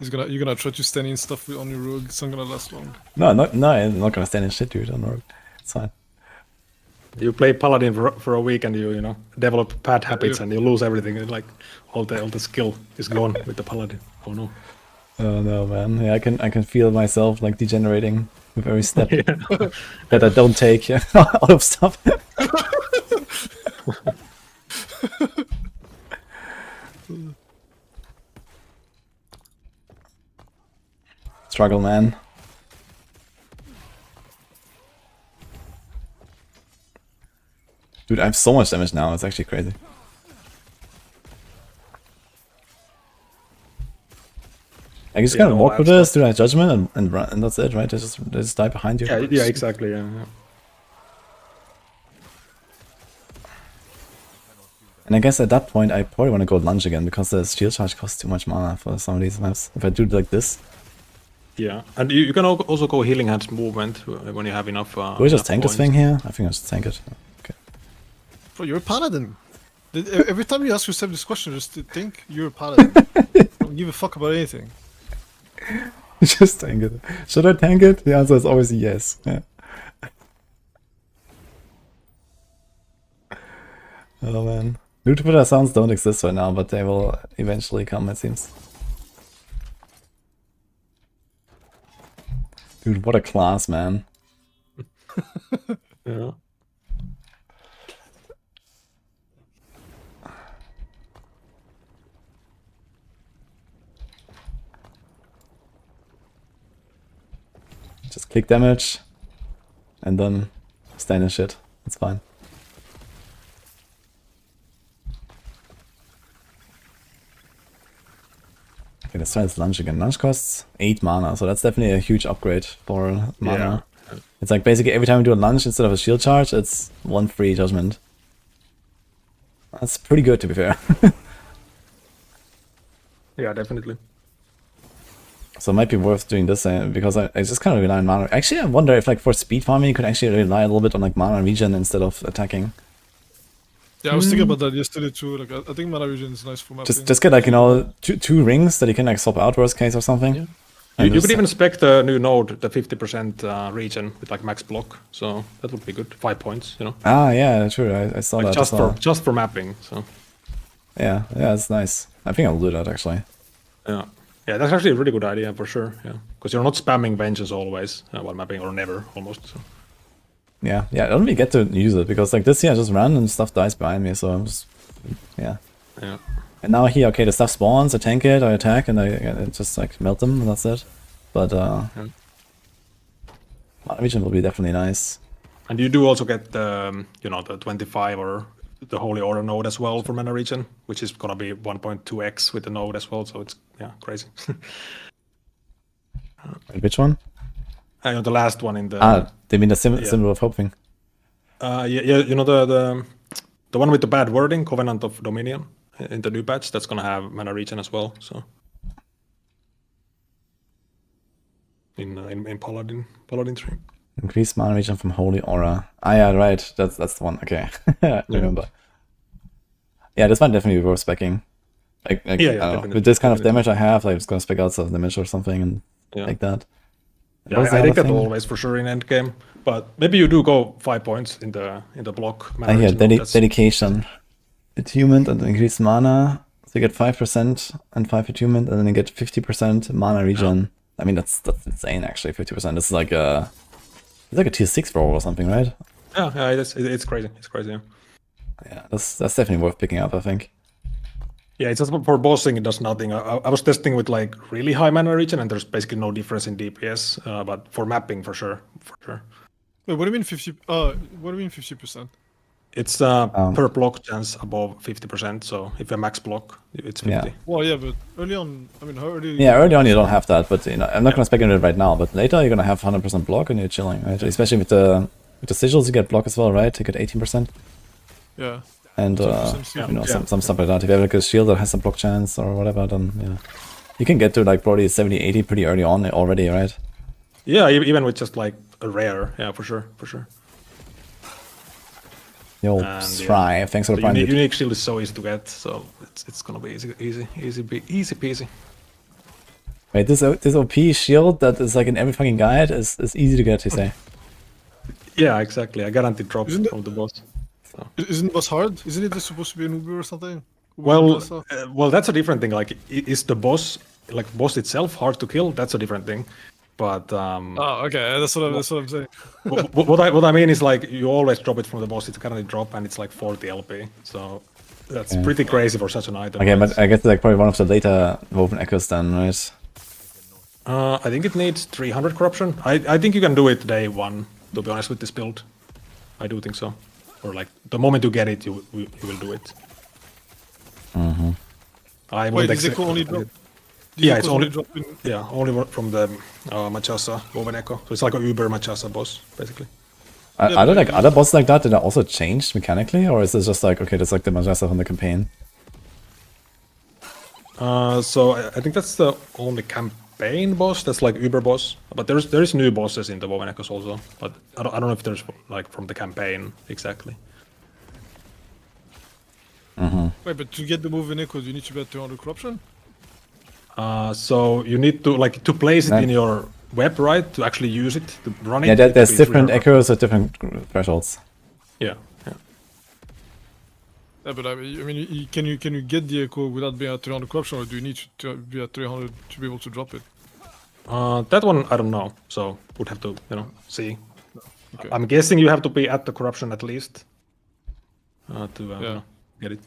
You're gonna try to stand in stuff on your rogue, it's not gonna last long. No, I'm not gonna stand in shit, dude, on rogue. It's fine. You play paladin for a week and you develop bad habits and you lose everything. And like all the skill is gone with the paladin. Oh no. Oh no, man. Yeah, I can feel myself like degenerating with every step that I don't take out of stuff. Struggle, man. Dude, I have so much damage now, it's actually crazy. I just kind of walk with this, do that judgment, and run, and that's it, right? They just die behind you. Yeah, exactly. Yeah. And I guess at that point, I probably want to go lunge again because the shield charge costs too much mana for some of these maps. If I do like this. Yeah, and you can also go healing hands movement when you have enough. Do we just tank this thing here? I think I'll just tank it. Okay. Bro, you're a paladin. Every time you ask yourself this question, just think you're a paladin. Don't give a fuck about anything. Just tank it. Should I tank it? The answer is always yes. Yeah. Oh man. New Twitter sounds don't exist right now, but they will eventually come, it seems. Dude, what a class, man. Yeah. Just click damage and then stand in shit. It's fine. Okay, let's try this lunge again. Lunge costs 8 mana, so that's definitely a huge upgrade for mana. Yeah. It's like basically every time we do a lunge instead of a shield charge, it's 1 free judgment. That's pretty good, to be fair. Yeah, definitely. So it might be worth doing this because I just kind of rely on mana. Actually, I wonder if like for speed farming you could actually rely a little bit on like mana regen instead of attacking. Yeah, I was thinking about that yesterday too. Like, I think mana regen is nice for mapping. Just get like, you know, two rings that you can like swap out worst case or something. Yeah. You could even spec the new node, the 50% regen with like max block. So that would be good. 5 points, you know. Ah, yeah, true. I saw like that. Just for mapping. So. Yeah, that's nice. I think I'll do that actually. Yeah. Yeah, that's actually a really good idea for sure. Yeah, because you're not spamming vengeance always while mapping, or never almost. So. Yeah, I don't really get to use it because like this here I just run and stuff dies behind me, so I'm just yeah. And now here, okay, the stuff spawns, I tank it, I attack, and I just like melt them, and that's it. But mana regen will be definitely nice. And you do also get the you know the 25 or the Holy Order node as well for mana regen, which is gonna be 1.2x with the node as well. So it's crazy. Wait, which one? The last one in the. They mean the symbol of hope thing. Yeah, you know the one with the bad wording, Covenant of Dominion, in the new patch. That's gonna have mana regen as well. So. In Paladin 3. Increase mana regen from Holy Aura. Ah, yeah, right. That's the one. Okay, I remember. Yeah, this might definitely be worth speccing. Like with this kind of damage I have, like I'm just gonna spec out some damage or something and like that. Yeah, I think that always for sure in endgame. But maybe you do go 5 points in the block. Yeah, dedication, attunement, and increase mana. So you get 5% and 5 attunement, and then you get 50% mana regen. Yeah. I mean that's insane actually. 50%. This is like it's like a tier 6 roll or something, right? Yeah, it's crazy. It's crazy. Yeah, that's definitely worth picking up, I think. Yeah, it's just for bossing, it does nothing. I was testing with like really high mana regen, and there's basically no difference in DPS. But for mapping, for sure. Wait, what do you mean 50? What do you mean 50%? It's per block chance above 50%. So if you max block, it's 50. Yeah. Well, yeah, but early on, I mean, how early? Yeah, early on you don't have that, but you know, I'm not gonna speculate right now. But later you're gonna have 100% block, and you're chilling, right? Especially with the sigils, you get block as well, right? You get 18%. Yeah. And you know, some stuff like that. If you have like a shield that has some block chance or whatever, then yeah, you can get to like probably 70-80 pretty early on already, right? Yeah, even with just like a rare, yeah, for sure. Yo, Strive, thanks for the prime. Unique shield is so easy to get, so it's gonna be easy peasy. Wait, this OP shield that is like in every fucking guide is easy to get, you say? Yeah, exactly. I guaranteed drops from the boss. So. Isn't the boss hard? Isn't it supposed to be an Uber or something? Well, that's a different thing. Like, is the boss itself hard to kill? That's a different thing. But oh, okay, that's what I'm saying. what I mean is like you always drop it from the boss. It's guaranteed drop, and it's like 40 LP. So that's pretty crazy for such an item. Okay, but I guess like probably one of the data woven echoes then, right? I think it needs 300 corruption. I think you can do it day 1. To be honest with this build, I do think so. Or like the moment you get it, you will do it. Mm-hmm. Wait, is it only drop? Yeah, it's only only from the Machasa Woven Echo. So it's like a Uber Machasa boss, basically. Are there like other bosses like that are also changed mechanically, or is it just like, okay, that's like the Machasa from the campaign? So I think that's the only campaign boss that's like Uber boss. But there is new bosses in the Woven Echoes also. But I don't know if there's like from the campaign exactly. Wait, but to get the move in Echoes, you need to be at 200 corruption? So you need to like to place it in your web, right? To actually use it, to run it. Yeah, there's different echoes at different thresholds. Yeah. Yeah, but I mean, can you get the Echo without being at 300 corruption, or do you need to be at 300 to be able to drop it? That one I don't know. So would have to see. Okay. I'm guessing you have to be at the corruption at least to get it.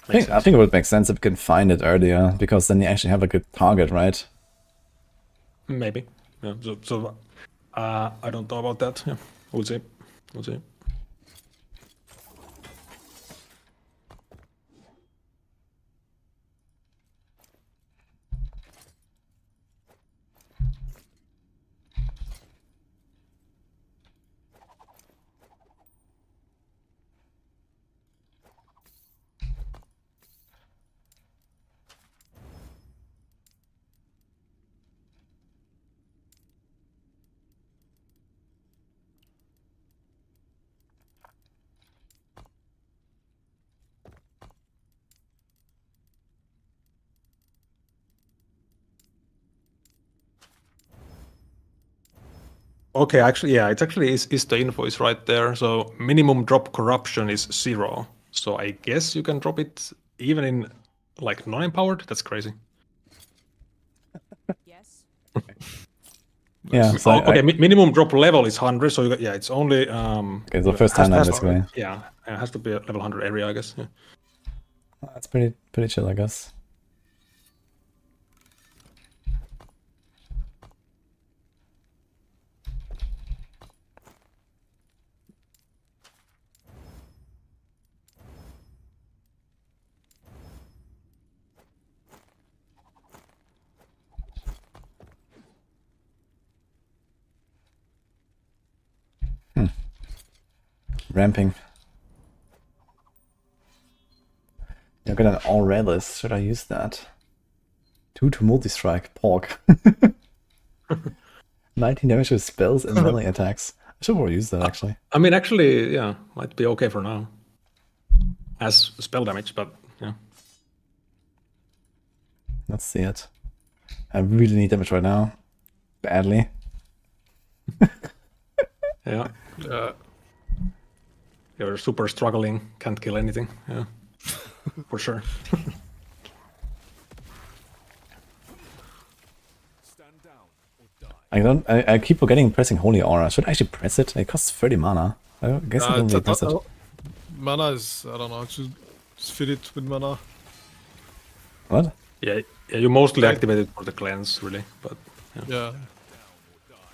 I think it would make sense if you can find it earlier, because then you actually have a good target, right? Maybe. Yeah. So I don't know about that. Yeah. We'll see. Okay, actually, yeah, it's actually is the invoice right there. So minimum drop corruption is 0. So I guess you can drop it even in like non-empowered. That's crazy. Yes. Yeah. So okay, minimum drop level is 100. So it's only okay, the first time basically. Yeah, it has to be a level 100 area, I guess. Yeah. That's pretty chill, I guess. Ramping. I've got an all red list. Should I use that? 2 to multi-strike. Pork. 19 damage with spells and melee attacks. I should probably use that actually. I mean, actually, yeah, might be okay for now. As spell damage, but yeah. Let's see it. I really need damage right now. Badly. Yeah. You're super struggling, can't kill anything. Yeah. For sure. I keep forgetting pressing Holy Aura. Should I actually press it? It costs 30 mana. I guess I don't really press it. Mana is, I don't know, just fit it with mana. What? Yeah, you mostly activate it for the cleanse, really, but yeah.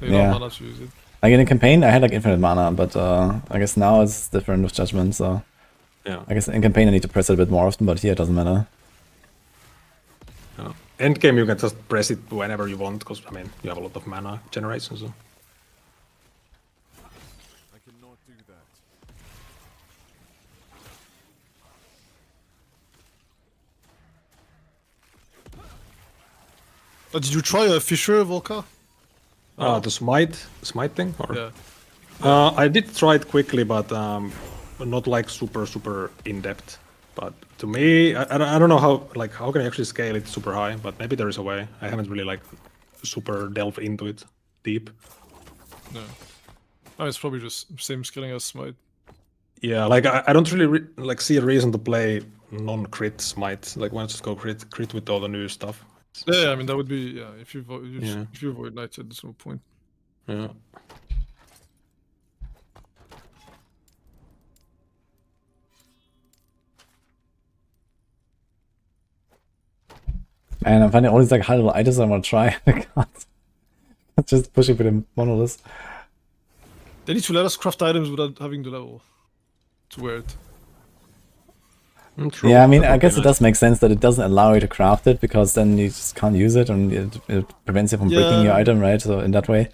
You don't have mana to use it. Like in the campaign, I had like infinite mana, but I guess now it's different with Judgment, so... Yeah. I guess in campaign I need to press it a bit more often, but here it doesn't matter. Yeah. Endgame you can just press it whenever you want, because, I mean, you have a lot of mana generation, so... I cannot do that. Did you try a Fisher, Volka? The smite thing? Or? Yeah. I did try it quickly, but not like super in-depth. But to me, I don't know how can I actually scale it super high, but maybe there is a way. I haven't really like super delved into it deep. No. Oh, it's probably just same scaling as smite. Yeah, like I don't really like see a reason to play non-crit smite. Like why not just go crit with all the new stuff? Yeah, I mean that would be if you avoid knights, there's no point. Yeah. Man, I'm finding all these like high level items I want to try. I can't. Just pushing for the monoliths. They need to let us craft items without having the level to wear it. True. Yeah, I mean, That I would be guess it nice. does make sense that it doesn't allow you to craft it because then you just can't use it and it prevents you from breaking your Yeah. item, right? So in that way,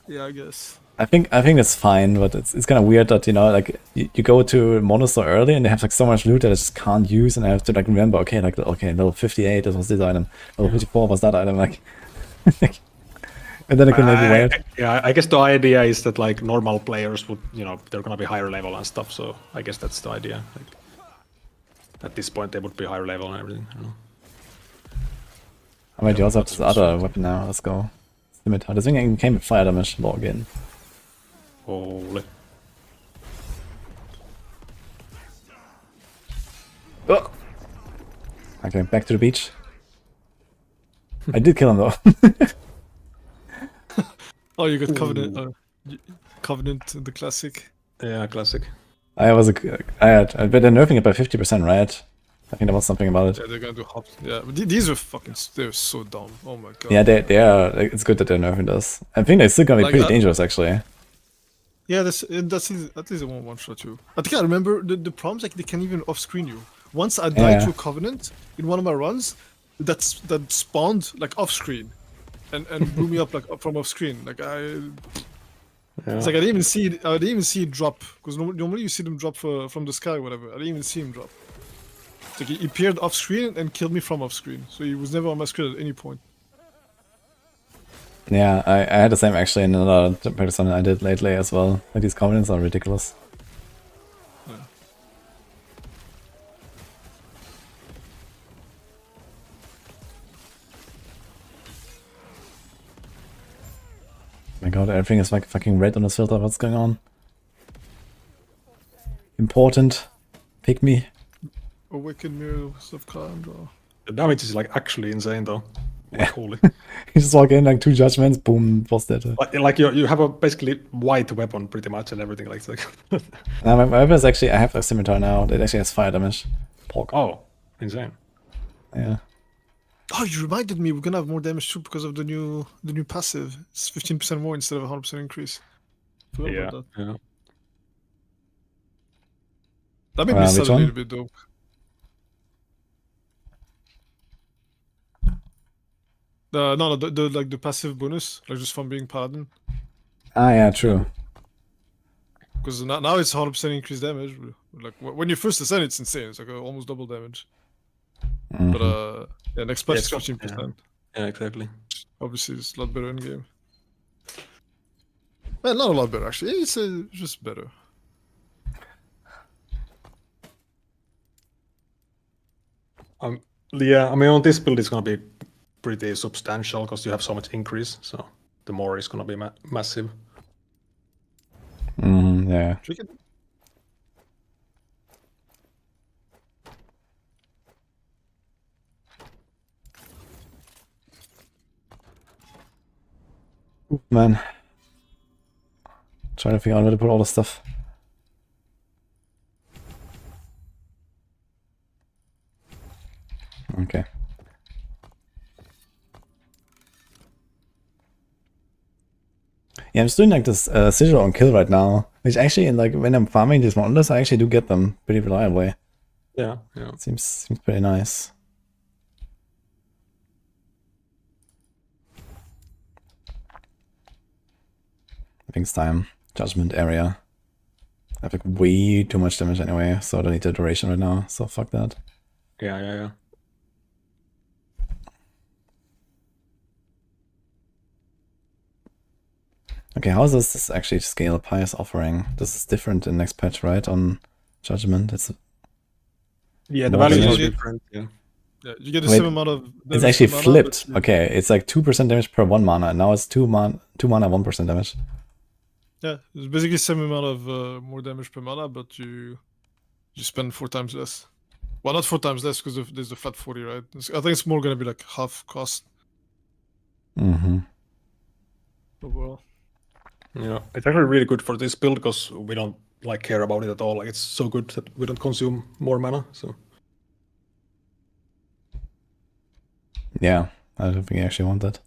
Yeah, I guess. I think that's fine, but it's kind of weird that, you know, like you go to Mono so early and they have like so much loot that I just can't use, and I have to like remember, okay, like okay, level 58 this was this item, level 54 was that item, like, and then I can maybe wait. I guess the idea is that like normal players would, you know, they're gonna be higher level and stuff. So I guess that's the idea. Like, at this point, they would be higher level and everything. I don't know. I mean, you also have this other weapon now. Let's go. Scimitar. This thing came with fire damage. Log in. Holy. Oh. Okay, back to the beach. I did kill him though. Oh, you got Covenant. Covenant, the classic. Yeah, classic. I bet they're nerfing it by 50%, right? I think there was something about it. Yeah, they're gonna do hops. Yeah, but these are fucking. They're so dumb. Oh my god. Yeah, they are. Like, it's good that they're nerfing this. I think they're still gonna be Like, pretty dangerous, actually. Yeah, that's at least a one shot too. I think I remember the problems, like they can even off screen you. Once I died to a Covenant in one of my runs, that spawned like off screen, and blew me up like from off screen. Like it's like I didn't even see it drop, because normally you see them drop from the sky or whatever. I didn't even see him drop. It's like he appeared off screen and killed me from off screen, so he was never on my screen at any point. Yeah, I had the same actually in another person I did lately as well. Like, these covenants are ridiculous. Yeah. Oh my god, everything is like fucking red on this filter. What's going on? Important. Pick me. Awakened Mirrors of Calandra. The damage is like actually insane though. Like, holy. You just walk in, like 2 judgments, boom, boss dead. Like you have a basically white weapon pretty much and everything like that. My weapon is actually, I have a scimitar now. It actually has fire damage. Pork. Oh, insane. Yeah. Oh, you reminded me. We're gonna have more damage too because of the new passive. It's 15% more instead of a 100% increase. Forgot about that. Yeah. That made me sad which a one? little bit though. No, the like the passive bonus, like just from being Paladin. Ah, yeah, true. Because now it's 100% increased damage. Like when you first ascend, it's insane. It's like almost double damage. But yeah, next patch is 15%. Yeah, exactly. Obviously, it's a lot better in game. Well, not a lot better actually. It's just better. Yeah, I mean on this build it's gonna be pretty substantial because you have so much increase, so the more is gonna be massive. Yeah. Oop, man. Trying to figure out where to put all the stuff. Okay. Yeah, I'm just doing like this sigil on kill right now, which actually, like when I'm farming these monsters, I actually do get them pretty reliably. Yeah. Seems pretty nice. I think it's time. Judgment area. I have like way too much damage anyway, so I don't need the duration right now, so fuck that. Yeah. Okay, how does this actually scale Pious Offering? This is different in next patch, right? On Judgment, it's the value is different. Yeah. Yeah, you get the same amount of. It's actually flipped. Okay, it's like 2% damage per 1 mana, and now it's 2 mana, 1% damage. Yeah, it's basically the same amount of more damage per mana, but you spend 4 times less. Well, not 4 times less because there's the flat 40, right? I think it's more gonna be like half cost. Overall. Yeah, it's actually really good for this build because we don't like care about it at all. Like it's so good that we don't consume more mana. So yeah, I don't think I actually want that.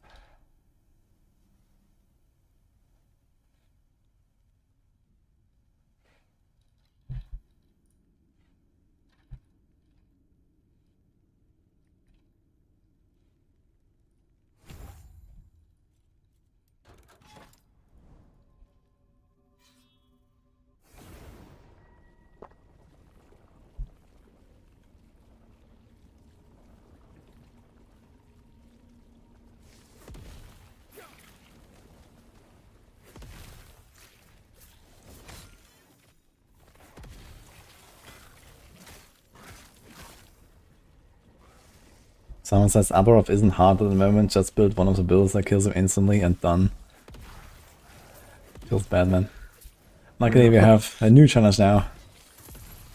Someone says Aberov isn't hard at the moment, just build one of the builds that kills him instantly and done. Feels bad, man. Luckily we have a new challenge now.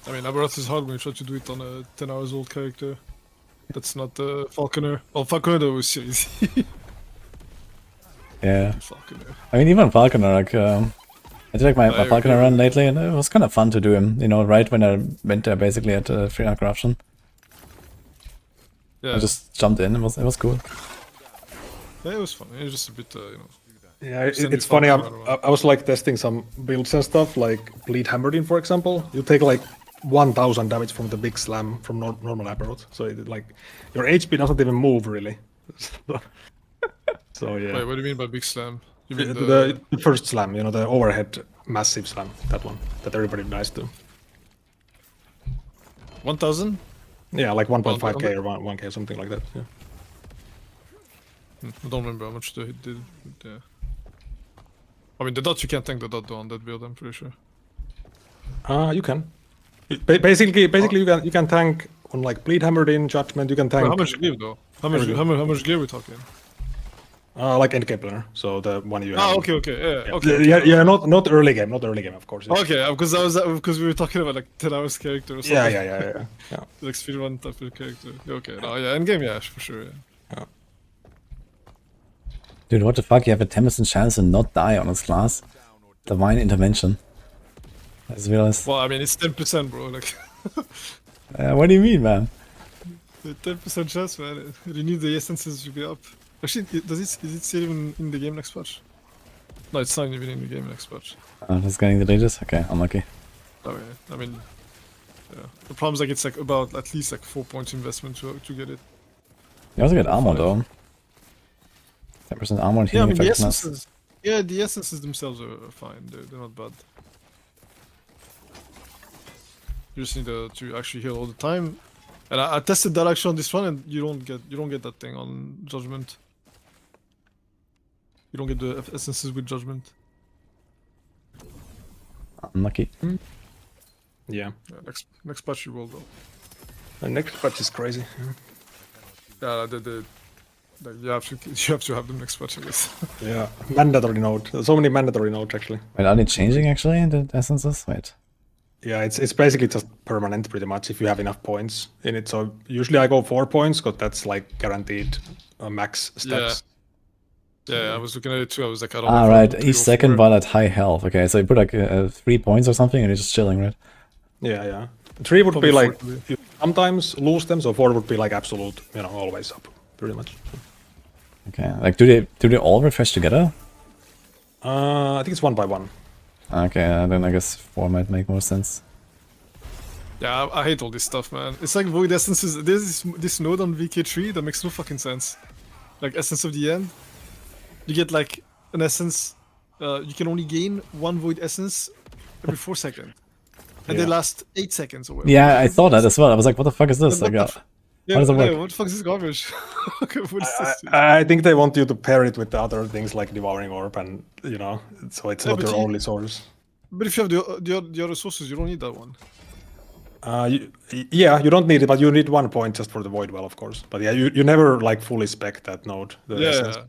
I mean, Aberrath is hard when you try to do it on a 10 hours old character. That's not Falconer. Well, Falconer though is serious. Yeah. Falconer. I mean, even Falconer, like, I did like my Falconer run lately, and it was kind of fun to do him, you know, right when I went there basically at 300 corruption. Yeah. I just jumped in, it was cool. Yeah, it was fun. It was just a bit, you know. Yeah, it's funny. I was like testing some builds and stuff, like Bleed Hammerdin, for example. You take like 1000 damage from the big slam from normal Aberroth. So like your HP doesn't even move really. So yeah. Wait, what do you mean by big slam? You mean the first slam, you know, the overhead massive slam, that one that everybody dies to. 1000? Yeah, like 1.5k or 1k, something like that. Yeah. I don't remember how much the hit did. But, yeah. I mean, the dot, you can't tank the dot on that build, I'm pretty sure. You can. Basically, you can tank on like Bleed Hammered in Judgment. You can tank. Wait, how much gear though? How much gear are we talking? Like Endgame planner, so the one you have. Oh, okay, Yeah. okay. Yeah, not early game, of course. Yeah. Okay, because we were talking about like 10 hours character or something. Yeah. Like speedrun type of character. Okay, no, yeah, endgame, yeah, for sure. Yeah. Dude, what the fuck? You have a 10% chance to not die on this class. Divine Intervention. I just realized. Well, I mean, it's 10%, bro. Like. What do you mean, man? 10% chance, man. You need the essences to be up. Actually, is it still even in the game next patch? No, it's not even in the game next patch. Just getting the digits? Okay, unlucky. Okay, I mean, yeah. The problem is like it's like about at least like 4 points investment to get it. You also get armor though. 10% armor and yeah, I healing mean, effectiveness. the essences themselves are fine. They're not bad. You just need to actually heal all the time. And I tested that actually on this one, and you don't get that thing on Judgment. You don't get the essences with Judgment. Unlucky. Yeah. Next patch you will though. The next patch is crazy. Yeah, you have to have them next patch, I guess. Yeah, mandatory node. There's so many mandatory nodes actually. Wait, are they changing actually the essences? Wait. Yeah, it's basically just permanent pretty much if you have enough points in it. So usually I go 4 points because that's like guaranteed max stats. Yeah, I was looking at it too. I was like, I don't know. Right. Each second while at high health. Okay, so you put like 3 points or something and you're just chilling, right? Yeah. 3 would be like, you sometimes lose them, so 4 would be like absolute, you know, always up, pretty much. Okay, like do they all refresh together? I think it's 1 by 1. Okay, then I guess 4 might make more sense. Yeah, I hate all this stuff, man. It's like Void Essences. There's this node on VK3 that makes no fucking sense. Like Essence of the End. You get like an essence, you can only gain 1 Void Essence every 4 seconds. And they last 8 seconds or whatever. Yeah, I thought that as well. I was like, what the fuck is this? Like, how does it work? What the fuck is this garbage? I think they want you to pair it with the other things like Devouring Orb and, you know, so it's not your only source. But if you have the other sources, you don't need that one. You don't need it, but you need 1 point just for the Void Well, of course. But yeah, you never like fully spec that node. Yeah,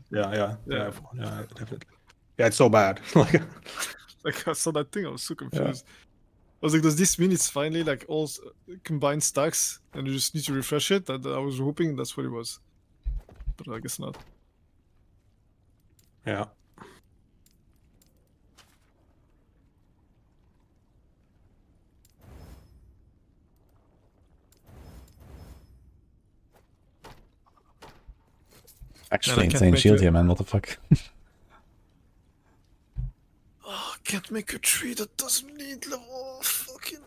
definitely. Yeah, it's so bad. Like I saw that thing, I was so confused. I was like, does this mean it's finally like all combined stacks and you just need to refresh it? I was hoping that's what it was. But I guess not. Yeah. Actually, insane shield here, man. What the fuck? I can't make a tree that doesn't need level fucking.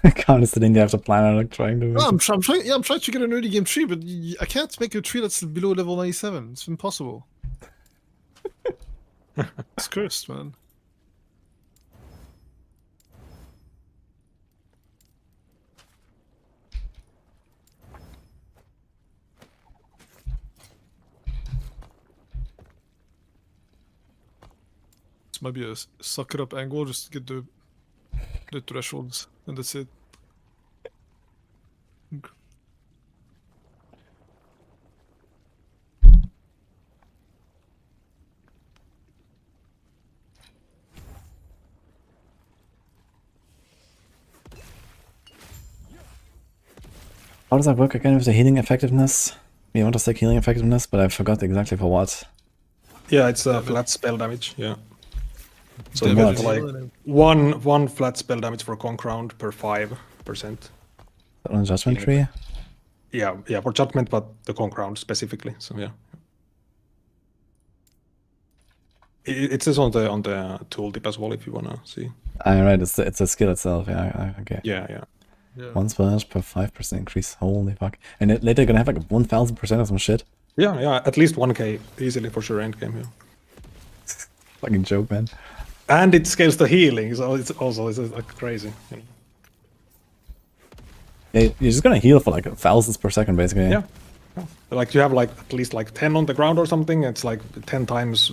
I can't sitting there after planner like trying to. No, I'm trying to get an early game tree, but I can't make a tree that's below level 97. It's impossible. It's cursed, man. This might be a suck it up angle just to get the thresholds, and that's it. How does that work again with the healing effectiveness? We want to stack healing effectiveness, but I forgot exactly for what. Yeah, it's a flat spell damage. Yeah. So you Damage. get like one flat spell damage for conk round per 5%. On Judgment Tree? Yeah, for judgment, but the conk round specifically. So yeah. It says on the tooltip as well if you wanna see. Right, it's a skill itself. Yeah, okay. Yeah. One splash per 5% increase. Holy fuck! And later you're gonna have like 1000% or some shit. Yeah, at least 1k easily for sure endgame. Yeah. Fucking joke, man. And it scales the healing, so it's like crazy. You know? Yeah, you're just gonna heal for like thousands per second, basically. Yeah. Like you have like at least like 10 on the ground or something. It's like 10 times,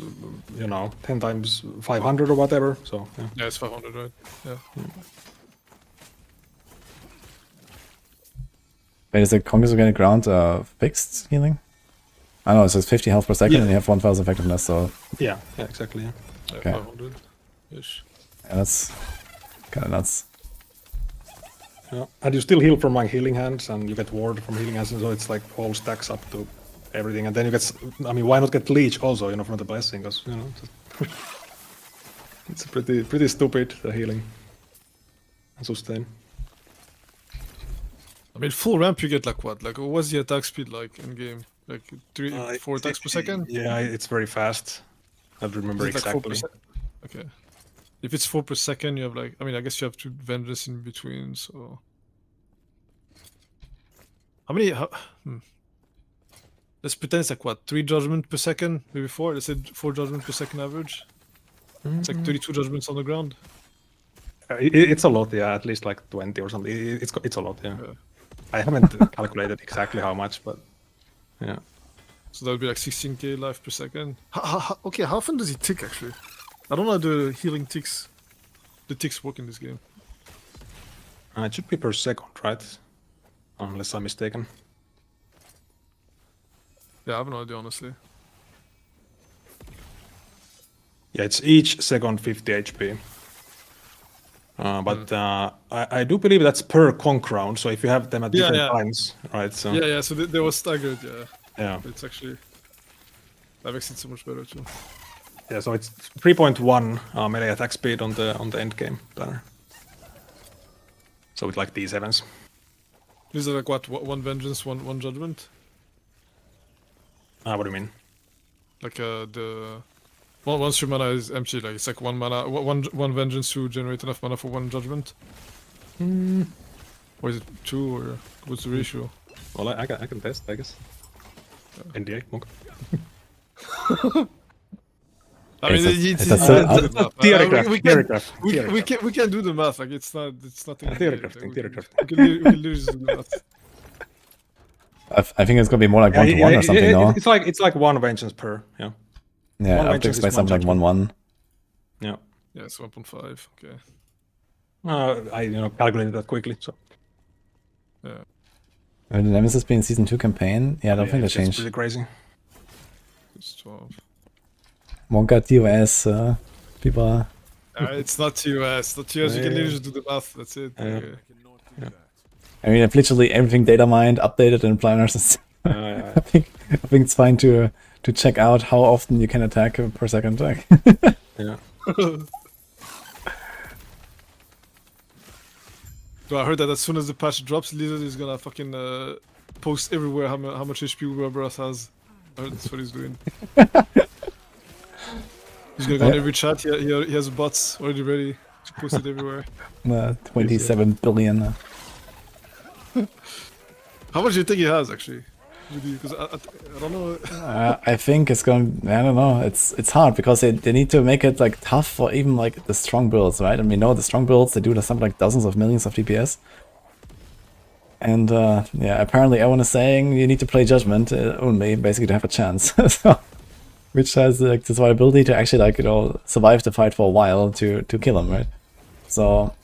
10 times 500 or whatever. So yeah, it's 500, right? Yeah. Wait, is the Conquest Organic Ground fixed healing? I don't know, so it's 50 health per second and you have 1000 effectiveness, so... Yeah, exactly, yeah. Okay. 500-ish. Yeah, that's kind of nuts. Yeah, and you still heal from like healing hands, and you get ward from healing hands, and so it's like all stacks up to everything. And then you get, I mean, why not get leech also, from the blessing? Because it's pretty stupid, the healing and sustain. I mean, full ramp you get like what? Like, what's the attack speed like in game? Like 4 attacks per second? Yeah, it's very fast. I don't remember exactly. Like okay. If it's 4 per second, you have like, I mean, I guess you have 2 Vengeance in between, so... How many... Let's pretend it's like what, 3 judgment per second? Maybe 4? Let's say 4 judgment per second average? It's like 32 judgments on the ground? It's a lot, yeah, at least like 20 or something. It's a lot, yeah. I haven't calculated exactly how much, but yeah. So that would be like 16k life per second. Okay, how often does he tick actually? I don't know how the healing ticks, the ticks work in this game. It should be per second, right? Unless I'm mistaken. Yeah, I have no idea, honestly. Yeah, it's each second 50 HP. But I do believe that's per conk round, so if you have them at different times, right? So Yeah, so they were staggered, yeah. Yeah. It's actually... That makes it so much better too. Yeah, so it's 3.1 melee attack speed on the end game banner. So with like D7s. Is it like what? 1 vengeance, one judgment? What do you mean? Like once your mana is empty, like it's like 1 mana, one vengeance to generate enough mana for 1 judgment. Or is it 2, or what's the ratio? Well, I can test, I guess. NDA, monk. I mean, we can't do the math. Like it's nothing. Theory crafting. We can lose the math. I think it's gonna be more like 1-to-1 or something, no? It's like 1 vengeance per, yeah. Yeah, I would expect something like 1-1. Yeah. Yeah, it's 1.5. Okay. I calculated that quickly, so. Yeah. Will the Nemesis be in Season 2 campaign? Yeah, I don't think they changed. It's pretty crazy. It's 12. Wonka TOS, people are... It's not TOS. Not TOS, you can literally just do the math, that's it. Okay. I mean, I've literally everything data mined, updated in planners. I think it's fine to check out how often you can attack per second. Yeah. So I heard that as soon as the patch drops, Lizard is gonna fucking post everywhere how much HP Webras has. I heard that's what he's doing. He's gonna go in every chat. He has bots already ready to post it everywhere. 27 billion. How much do you think he has actually? Because I don't know. I think it's going. I don't know. It's hard because they need to make it like tough for even like the strong builds, right? And we know the strong builds they do something like dozens of millions of DPS. And yeah, apparently everyone is saying you need to play Judgment only, basically to have a chance. So, which has like the survivability to actually like survive the fight for a while to kill him, right? So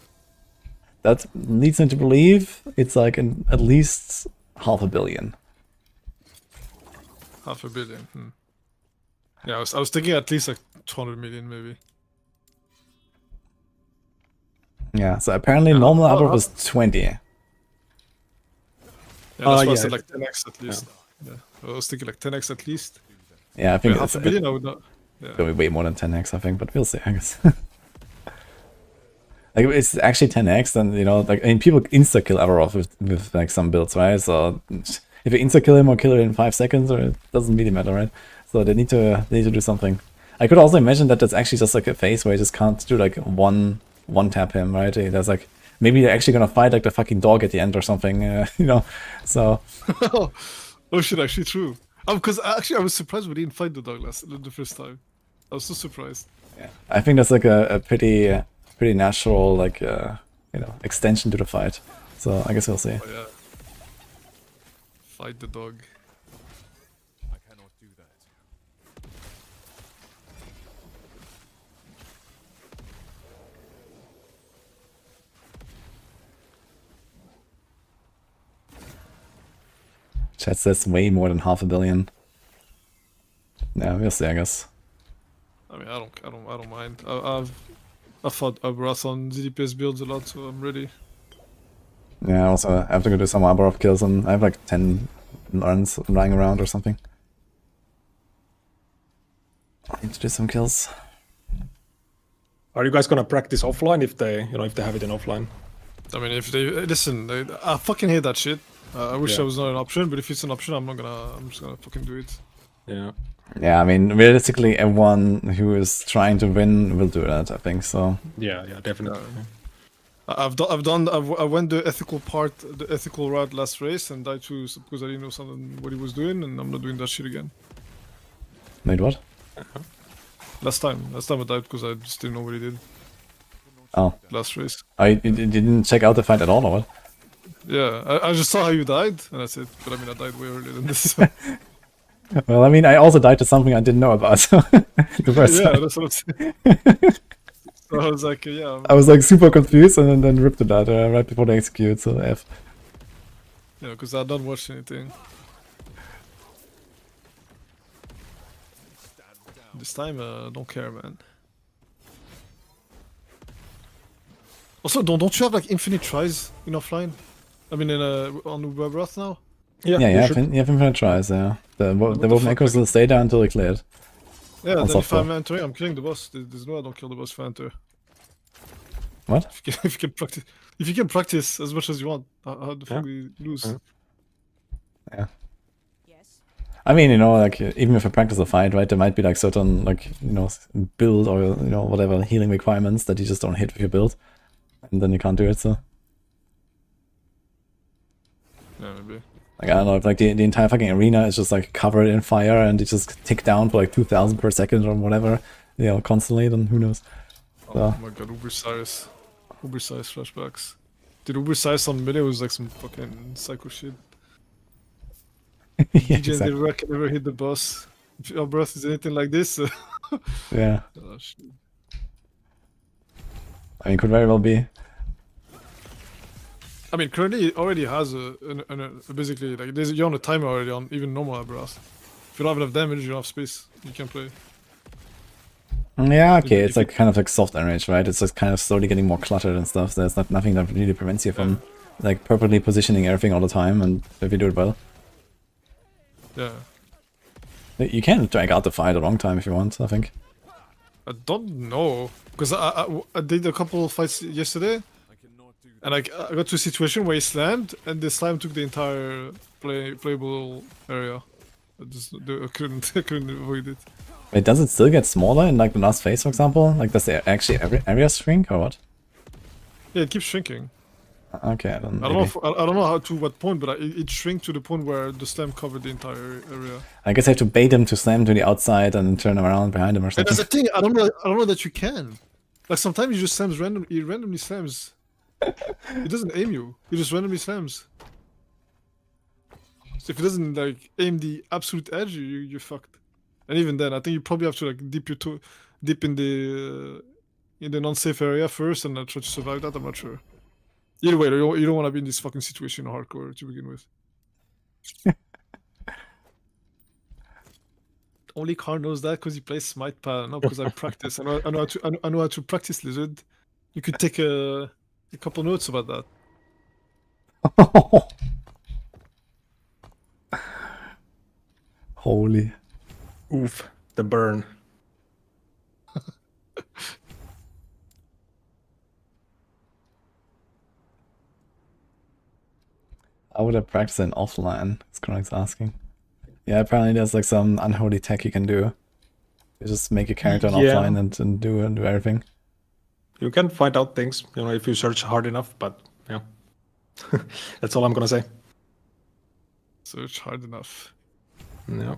that leads me to believe it's like at least 500 million. 500 million. Yeah, I was thinking at least like 200 million maybe. Yeah, so apparently normal upload was 20. Yeah, that's why I yeah, said like 10x at least. Yeah. I was thinking like 10x at least. Yeah, I think half a billion. I would not. Yeah. It'll be way more than 10x, I think, but we'll see, I guess. Like, it's actually 10x, and, you know, like, I mean, people insta-kill Avarov with like, some builds, right? So, if you insta-kill him or kill him in 5 seconds, or it doesn't really matter, right? So, they need to do something. I could also imagine that that's actually just, like, a phase where you just can't do, like, one-tap him, right? There's, like, maybe they're actually gonna fight, like, the fucking dog at the end or something, you know? So... Oh shit, actually true. Because actually I was surprised we didn't fight the dog the first time. I was so surprised. Yeah, I think that's like a pretty natural, like, you know, extension to the fight. So I guess we'll see. Oh, yeah. Fight the dog. I cannot do that. Chat says way more than 500 million. Yeah, we'll see, I guess. I mean, I don't mind. I've fought Abrath on ZDPS builds a lot, so I'm ready. Yeah, also I have to go do some Abarov kills, and I have like 10 runs lying around or something. I need to do some kills. Are you guys gonna practice offline if they, you know, if they have it in offline? I mean, if they listen, I fucking hate that shit. I wish Yeah. that was not an option, but if it's an option, I'm just gonna fucking do it. Yeah. Yeah, I mean, realistically, everyone who is trying to win will do that, I think, so... Yeah, definitely. I went the ethical route last race and died too because I didn't know something what he was doing, and I'm not doing that shit again. Wait, what? Last time I died because I just didn't know what he did. Oh. Last race. You didn't check out the fight at all, or what? Yeah, I just saw how you diid, and that's it. But I mean, I died way earlier than this. Well, I mean, I also died to something I didn't know about, so... the first yeah, time. that's what I'm saying. So I was like, yeah. I was like super confused and then ripped to that right before they execute, so F. Yeah, because I don't watch anything. This time, don't care, man. Also, don't you have like infinite tries in offline? I mean, on Webroth now? Yeah, you have infinite tries, yeah. The Woven Echoes will stay there until they clear it. Yeah, on then if Softcore. I'm entering, I'm killing the boss. There's no way I don't kill the boss if I enter. What? If you can practice as much as you want, how the fuck do you lose? Yeah. I mean, you know, like, even if I practice a fight, right, there might be like certain, like, you know, build or, you know, whatever healing requirements that you just don't hit with your build. And then you can't do it, so. Yeah, maybe. Like, I don't know, if like the entire fucking arena is just like covered in fire and it just tick down for like 2,000 per second or whatever, you know, constantly, then who knows. So. Oh my god, Uber size flashbacks. Dude, Uber size on melee was like some fucking psycho shit. Yeah, DJ exactly. never can never hit the boss. If your breath is anything like this. Yeah. Oh, shit. I mean, could very well be. I mean, currently it already has basically like you're on a timer already on even normal brass. If you don't have enough damage, you don't have space. You can play. Yeah, okay, it's like kind of like soft enrage, right? It's just kind of slowly getting more cluttered and stuff. There's nothing that really prevents you from like perfectly positioning everything all the time, and if you do it well. Yeah. You can drag out the fight a long time if you want, I think. I don't know, because I did a couple of fights yesterday, and I got to a situation where he slammed, and the slam took the entire playable area. I couldn't avoid it. Wait, does it still get smaller in like the last phase, for example? Like, does the actually every area shrink or what? Yeah, it keeps shrinking. Okay, I don't know. I don't know how to what point, but it shrank to the point where the slam covered the entire area. I guess I have to bait him to slam to the outside and then turn around behind him or And something. that's the thing. I don't know that you can. Like sometimes he just slams randomly. He randomly slams. He doesn't aim you. He just randomly slams. So if he doesn't like aim the absolute edge, you're fucked. And even then, I think you probably have to like dip in the non-safe area first and try to survive that. I'm not sure. Either way, you don't want to be in this fucking situation in hardcore to begin with. Only Carl knows that because he plays Smite Pal, not because I practice. I know how to practice Lizard. You could take a couple notes about that. Holy. Oof, the burn. How would I practice in offline? Skrillex asking. Yeah, apparently there's like some unholy tech you can do. You just make a character on offline and do everything. You can find out things, you know, if you search hard enough, but yeah. That's all I'm gonna say. Search hard enough. Yeah.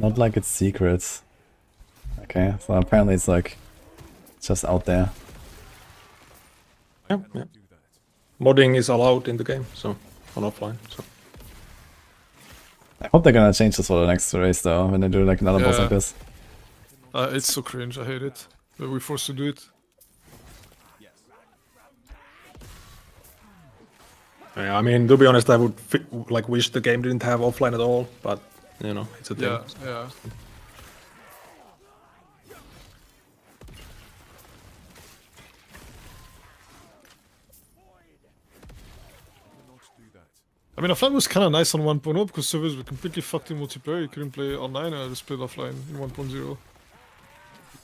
Not like it's secrets. Okay, so apparently it's like just out there. Yeah, yeah. Modding is allowed in the game, so on offline. So I hope they're gonna change this for the next race though, when they do like another boss like this. It's so cringe, I hate it. But we're forced to do it. yeah, I mean, to be honest, I would like wish the game didn't have offline at all, but you know, it's a thing. Yeah, yeah. I mean, offline was kind of nice on 1.0 because servers were completely fucked in multiplayer. You couldn't play online, I just played offline in 1.0.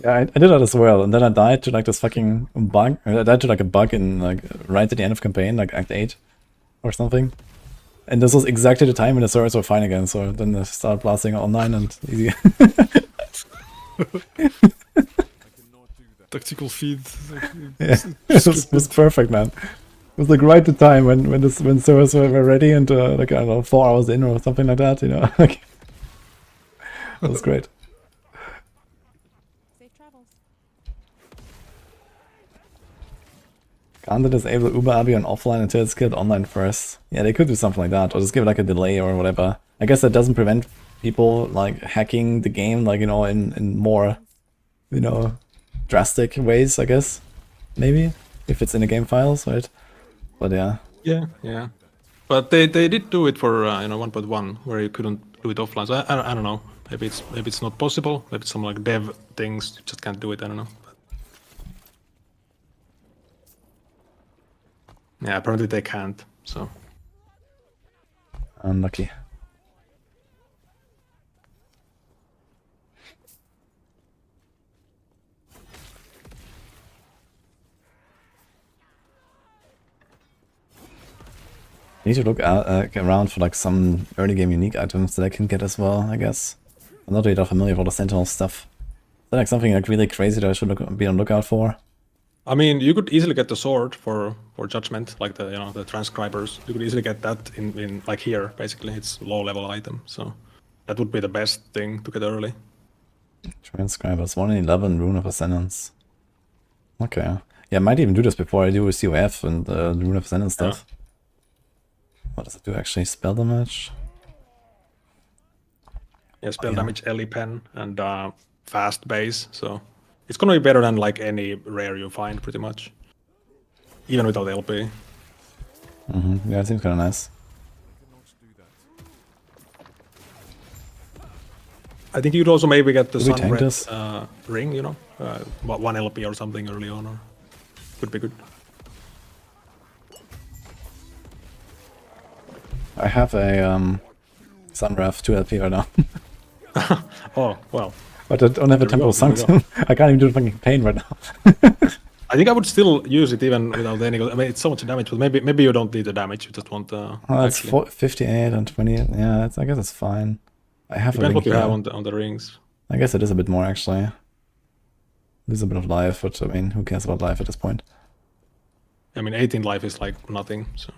Yeah, I did that as well, and then I died to like this fucking bug. I died to like a bug in like right at the end of campaign, like Act 8 or something. And this was exactly the time when the servers were fine again, so then I started blasting online and easy. Tactical feed. Yeah, it was perfect, man. It was like right the time when servers were ready and like I don't know 4 hours in or something like that, you know. Like, that was great. Can't they disable Uber Abi on offline until it's killed online first? Yeah, they could do something like that, or just give it like a delay or whatever. I guess that doesn't prevent people like hacking the game, like, you know, in more, you know, drastic ways, I guess. Maybe if it's in the game files, right? But yeah. Yeah, yeah. But they did do it for you know 1.1 where you couldn't do it offline. So I don't know. Maybe it's not possible. Maybe it's some like dev things you just can't do it. I don't know. But yeah, apparently they can't. So unlucky. I need to look around for like some early game unique items that I can get as well, I guess. I'm not really that familiar with all the Sentinel stuff. Is that like something like really crazy that I should be on lookout for? I mean, you could easily get the sword for Judgment, like the, you know, the transcribers. You could easily get that in like here. Basically, it's low level item, so that would be the best thing to get early. Transcribers 1 in 11 Rune of Ascendance. Okay, yeah, I might even do this before I do with COF and the Rune of Ascendance stuff. Yeah. What does it do actually? Spell damage? Yeah, spell damage, LE pen, and fast base. So it's gonna be better than like any rare you find, pretty much, even without LP. Yeah, it seems kind of nice. I think you'd also maybe get the Sunred ring, you know, 1 LP or something early on, or could be good. I have a Sunref 2 LP right now. Oh, well. But I don't have a Temple Sanctum. I can't even do the fucking campaign right now. I think I would still use it even without any. I mean, it's so much damage, but maybe you don't need the damage. You just want the. Oh, it's 58 and 28. Yeah, I guess it's fine. I have Depends what you have on the rings. I guess it is a bit more actually. Lose a bit of life, but I mean, who cares about life at this point? I mean, 18 life is like nothing, so.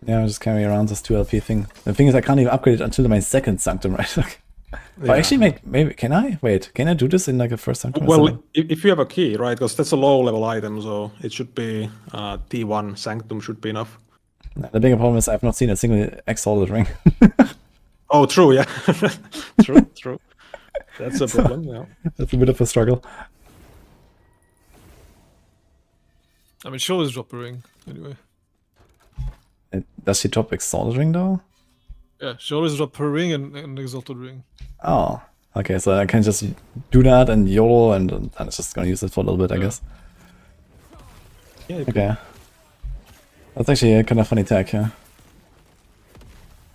Yeah, I'm just carrying around this 2LP thing. The thing is, I can't even upgrade it until my second Sanctum, right? Yeah. Actually, maybe can I? Wait, can I do this in like a first Sanctum? Well, if you have a key, right? Because that's a low-level item, so it should be T1 Sanctum should be enough. The bigger problem is I've not seen a single Exalted ring. Oh, true, yeah. True. That's a problem, yeah. That's a bit of a struggle. I mean, she always drop a ring, anyway. Does she drop Exalted ring though? Yeah, she always drop her ring and Exalted ring. Oh, okay, so I can just do that and YOLO, and I'm just gonna use it for a little bit, I guess. Yeah, okay. That's actually a kind of funny tech, yeah.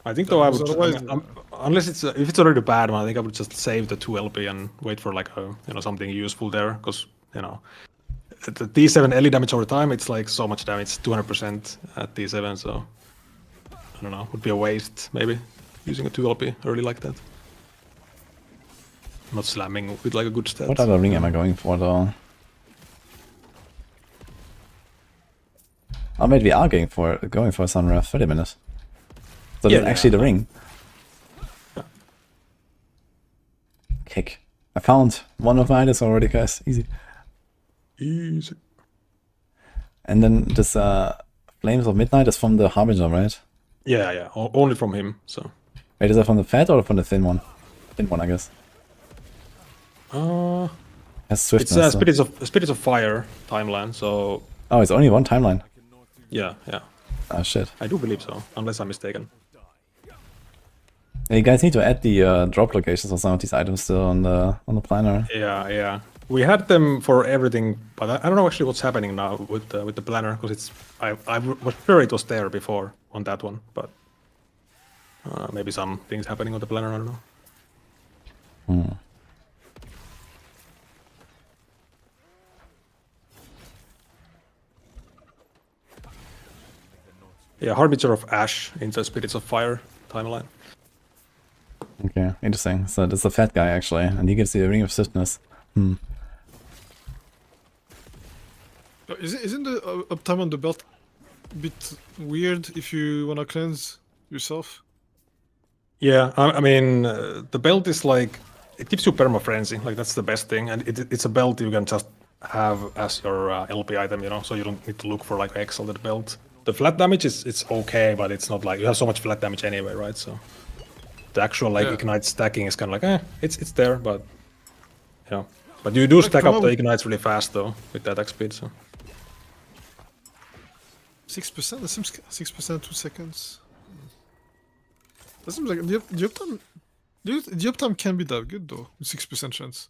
I think though I would, unless it's if it's already a bad one, I think I would just save the 2LP and wait for like a something useful there, because the T7 LE damage over time, it's like so much damage, 200% at T7, so I don't know, would be a waste maybe using a 2LP early like that. Not slamming with like a good stat. What other ring am I going for though? Oh, maybe we are going for Sunwrath 30 minutes. So that's actually the ring. Kick. I found one of my items already, guys. Easy. And then this Flames of Midnight is from the Harbinger, right? Yeah. Only from him. So. Wait, is that from the fat or from the thin one? Thin one, I guess. Has swiftness. It's Spirits of Fire timeline. So. Oh, it's only one timeline. Yeah. Oh shit. I do believe so, unless I'm mistaken. Yeah, you guys need to add the drop locations of some of these items still on the planner. Yeah. We had them for everything, but I don't know actually what's happening now with the planner, because it's I was sure it was there before on that one, but maybe some things happening on the planner. I don't know. Yeah, Harbinger of Ash into Spirits of Fire timeline. Okay, interesting. So this is a fat guy actually, and he gives you a ring of swiftness. Isn't the uptime on the belt a bit weird if you wanna cleanse yourself? Yeah, I mean the belt is like it gives you perma frenzy, like that's the best thing, and it's a belt you can just have as your LP item, so you don't need to look for like Exalted belt. The flat damage it's okay, but it's not like you have so much flat damage anyway, right? So the actual like ignite stacking is kind of like it's there, but yeah. But you do stack up the ignites really fast though with that attack speed. So 6%. That seems 6%, 2 seconds. That seems like the uptime can be that good though with 6% chance.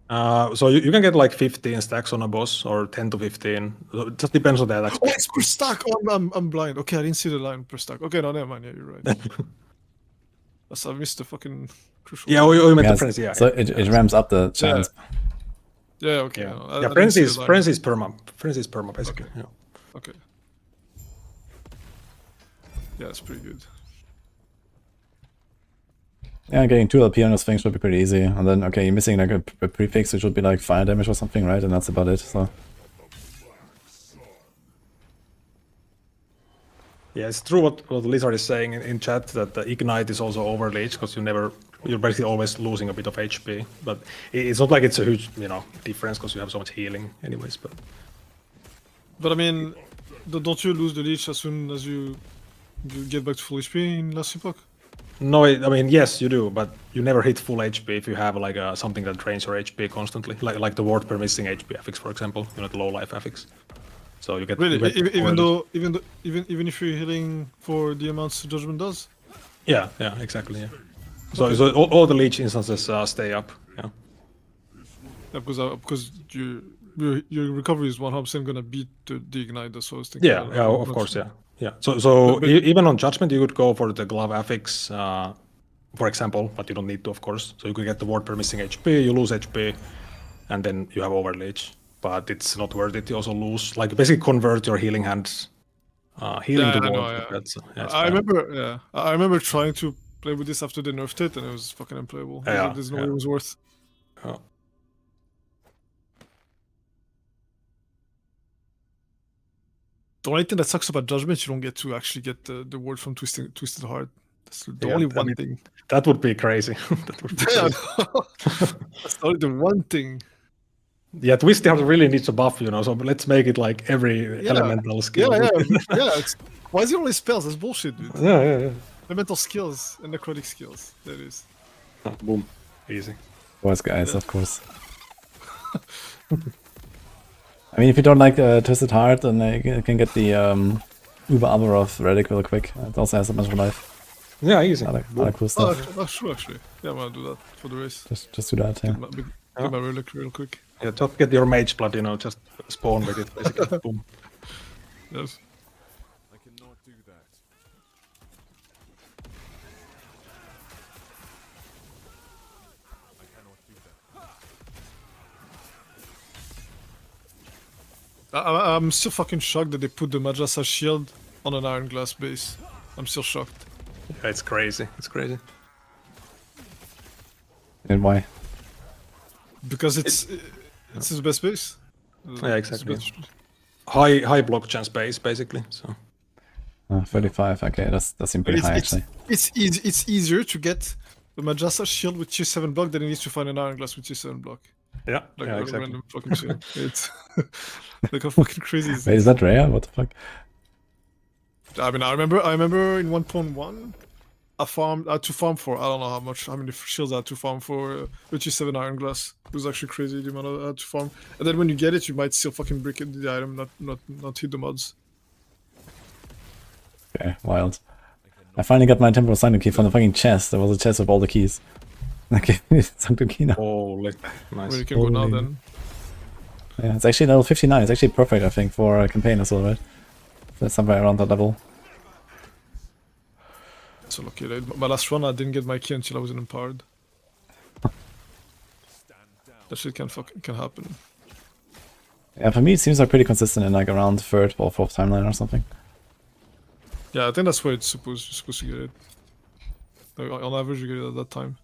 So you can get like 15 stacks on a boss or 10 to 15. It just depends on the attack speed. Oh, it's per stack. Oh, I'm blind. Okay, I didn't see the line per stack. Okay, no, never mind. Yeah, you're right. I missed the fucking crucial. Yeah, we meant the frenzy. Yeah. So it ramps up the chance. Yeah. Okay. Yeah, no, frenzy is perma. Frenzy is perma basically. Okay. Yeah. Okay. Yeah, that's pretty good. Yeah, getting 2LP on those things would be pretty easy. And then, okay, you're missing like a prefix, which would be like fire damage or something, right? And that's about it, so. Yeah, it's true what Lizard is saying in chat, that the Ignite is also overleach, because you're basically always losing a bit of HP. But it's not like it's a huge, difference, because you have so much healing anyways. But I mean, don't you lose the leech as soon as you get back to full HP in last Epoch? No, I mean, yes, you do, but you never hit full HP if you have like something that drains your HP constantly, like the ward per missing HP affix, for example, the low life affix. So you get really even if you're healing for the amounts Judgment does. Yeah, exactly. Yeah. So all the leech instances stay up. Yeah. Yeah, because your recovery is 100% gonna beat the ignite. That's what I was thinking. Yeah, of course, yeah. Yeah, so even on Judgment, you could go for the glove affix, for example, but you don't need to, of course. So you could get the ward per missing HP, you lose HP, and then you have overleach. But it's not worth it. You also lose, like, basically convert your healing hands, healing to ward. I remember trying to play with this after they nerfed it, and it was fucking unplayable. There's no way it was worth. Oh. The only thing that sucks about Judgment, you don't get to actually get the word from Twisted Heart. That's the Yeah, only I one mean, thing. That would be crazy. That would be Yeah, crazy. that's only the one thing. Yeah, Twisted Heart really needs a buff, you know. So let's make it like every Yeah. elemental skill. Yeah. Why is it only spells? That's bullshit, dude. Yeah. Elemental skills and necrotic skills. There it is. Boom, easy. Boys, guys, of course. I mean, if you don't like Twisted Heart, then you can get the Uber Armor of Relic real quick. It also has a bunch of life. Yeah, easy. A lot of cool stuff. Oh, true, actually. Yeah, I'm gonna do that for the race. Just do that, yeah. Get my relic real quick. Yeah, just get your mage blood, you know, just spawn with it, basically. Boom. Yes. I cannot do that. I cannot do that. I'm still fucking shocked that they put the Majasa shield on an iron glass base. I'm still shocked. Yeah, it's crazy. It's crazy. And why? Because it's his best base. Yeah, exactly. High block chance base, basically. So. 35. Okay, that seems pretty high actually. It's easier to get the Majasa shield with tier 7 block than it is to find an iron glass with tier 7 block. Yeah, like yeah, a exactly. random fucking shield. It's like how fucking crazy is Wait, is that rare? What the fuck? I mean, I remember in 1.1, I had to farm for, I don't know how many shields I had to farm for tier 7 iron glass. It was actually crazy the amount I had to farm. And then when you get it, you might still fucking break it, the item, not hit the mods. Okay, wild. I finally got my temporal Sanctum key from the fucking chest. There was a chest with all the keys. Okay, Sanctum key now. Holy, nice. Well, you can go now then. Yeah, it's actually level 59. It's actually perfect, I think, for a campaign as well, right? That's somewhere around that level. So lucky. My last run, I didn't get my key until I was empowered. That shit can happen. Yeah, for me it seems like pretty consistent in like around 3rd or 4th timeline or something. Yeah, I think that's where you're supposed to get it. Like, on average, you get it at that time.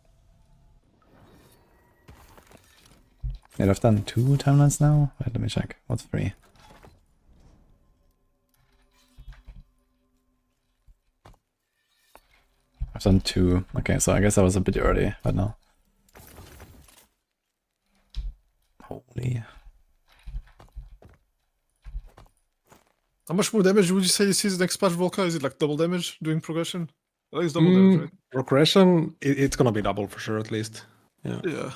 Yeah, I've done 2 timelines now. Wait, let me check. What's 3? I've done 2. Okay, so I guess I was a bit early right now. Holy. How much more damage would you say this is next patch, Volca? Is it like double damage doing progression? I think it's double damage, right? Progression, it's gonna be double for sure, at least. Yeah. Yeah.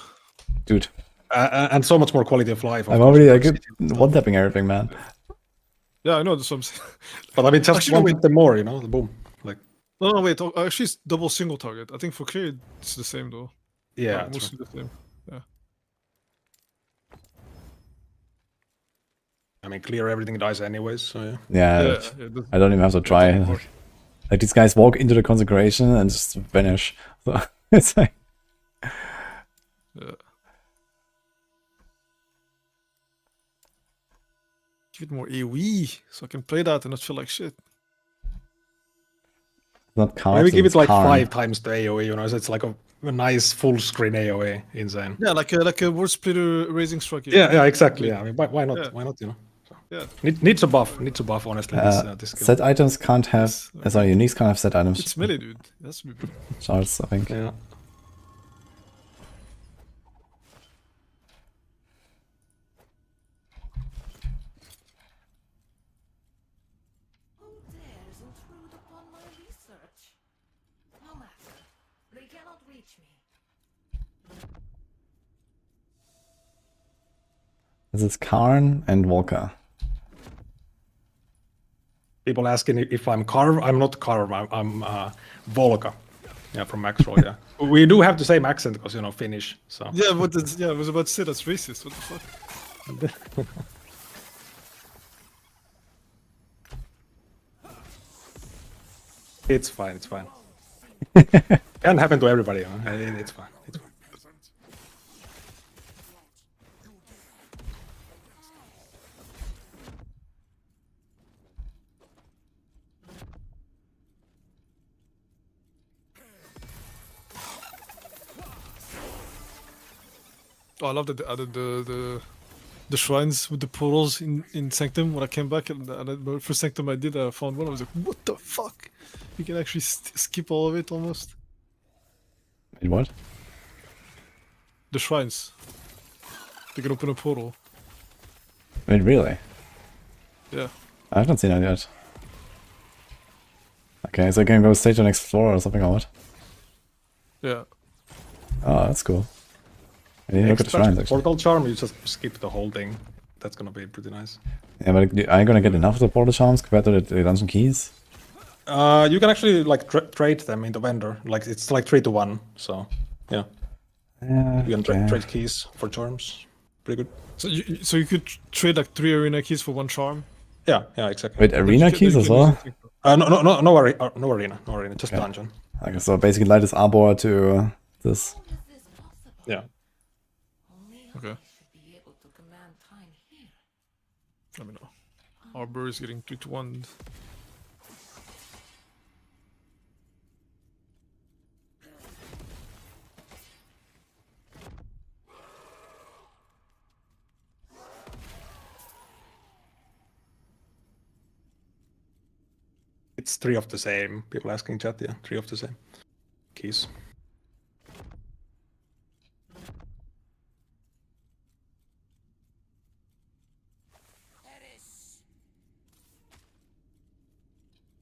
Dude. And so much more quality of life. I'm already like one-tapping everything, man. Yeah, I know, that's what I'm saying. But I mean, just Actually, one them more, you know, boom. Like. No, wait, actually it's double single target. I think for clear it's the same though. Yeah. Like, mostly the same. Yeah. I mean, clear everything dies anyways, so yeah. Yeah, yeah, I don't even have to try. Like these guys walk into the consecration and just vanish. So it's like. Yeah. Give it more AoE so I can play that and not feel like shit. Not cards, Maybe give it like Karn. 5 times the AoE, you know, so it's like a nice full screen AoE, insane. Yeah, like a word splitter raising strike. Yeah, exactly. Yeah, I mean, why not? Yeah. Why not? You know. So. Yeah. Needs a buff. Needs a buff. Honestly, this skill. Set items can't have. Sorry, uniques can't have set items. It's melee, dude. That's me. Charles, I think. Yeah. This is Karn and Walker. People asking if I'm Carve. I'm not Carve. I'm Volka. Yeah, from Maxroll. Yeah, we do have the same accent because you know Finnish. So Yeah, but I was about to say that's racist. What the fuck? It's fine. It's fine. Can happen to everybody. You know? It's fine. It's fine. Oh, I love that they added the the shrines with the portals in Sanctum. When I came back and the first Sanctum I did, I found one. I was like, what the fuck? You can actually skip all of it almost. Wait, what? The shrines. They can open a portal. Wait, really? Yeah. I haven't seen that yet. Okay, so I can go straight to the next floor or something or what? Yeah. Oh, that's cool. I need to look at the shrines actually. Portal charm, you just skip the whole thing. That's gonna be pretty nice. Yeah, but are you gonna get enough of the portal charms compared to the dungeon keys? You can actually like trade them in the vendor. Like it's like 3 to 1. So yeah. You can trade keys for charms. Pretty good. So you could trade like 3 arena keys for 1 charm. Yeah, exactly. Wait, arena keys as well? No arena, just Okay. dungeon. Okay, so basically light this arbor to this. Yeah. Okay. Let me know. Arbor is getting 3 to 1. It's 3 of the same. People asking chat, yeah, 3 of the same keys.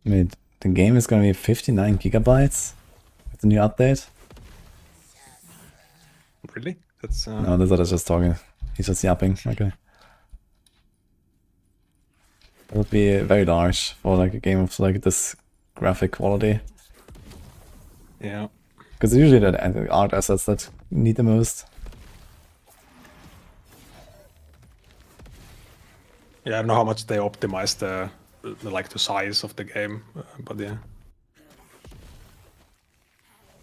Wait, the game is gonna be 59 gigabytes with the new update? Really? That's No, this other's just talking. He's just yapping. Okay. That would be very large for like a game of like this graphic quality. Yeah. Because usually the art assets that need the most. Yeah, I don't know how much they optimize the like the size of the game, but yeah.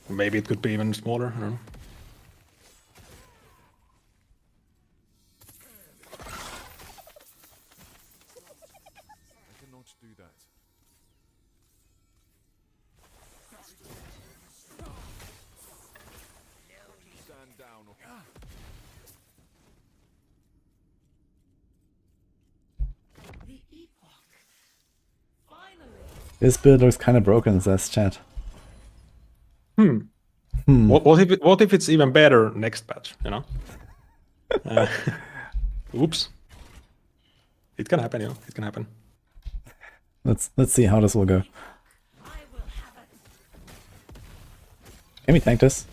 Maybe it could be even smaller. I don't know. I cannot do that. Stand down. This build looks kind of broken, says chat. What if it's even better next patch? You know. Oops. It can happen, you know. It can happen. Let's see how this will go. Can we tank this?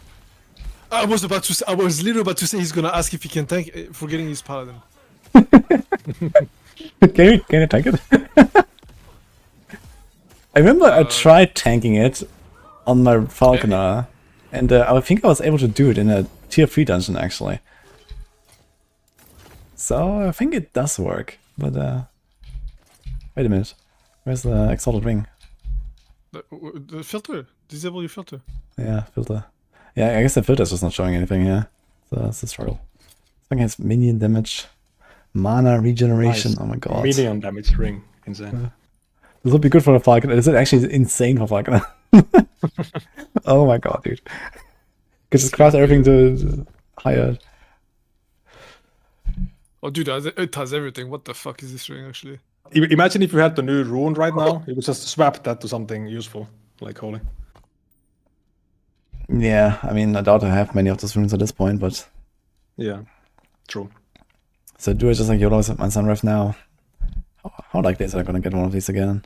I was literally about to say he's gonna ask if he can tank, forgetting his paladin. Can you tank it? I remember I tried tanking it on my Falconer, and I think I was able to do it in a tier 3 dungeon actually. So I think it does work, but wait a minute. Where's the exalted ring? The filter. Disable your filter. Yeah, filter. Yeah, I guess the filter's just not showing anything here. So that's a struggle. This thing has minion damage, mana regeneration. Nice. Oh my god. Minion damage ring. Insane. This would be good for the Falconer. This is actually insane for Falconer. Oh my god, dude. Could just craft everything to higher. Oh, dude, it has everything. What the fuck is this ring actually? Imagine if you had the new rune right now, you could just swap that to something useful, like holy. Yeah, I mean, I doubt I have many of those runes at this point, but... Yeah, true. So do I just like YOLO my Sunref now? How likely is I gonna get one of these again?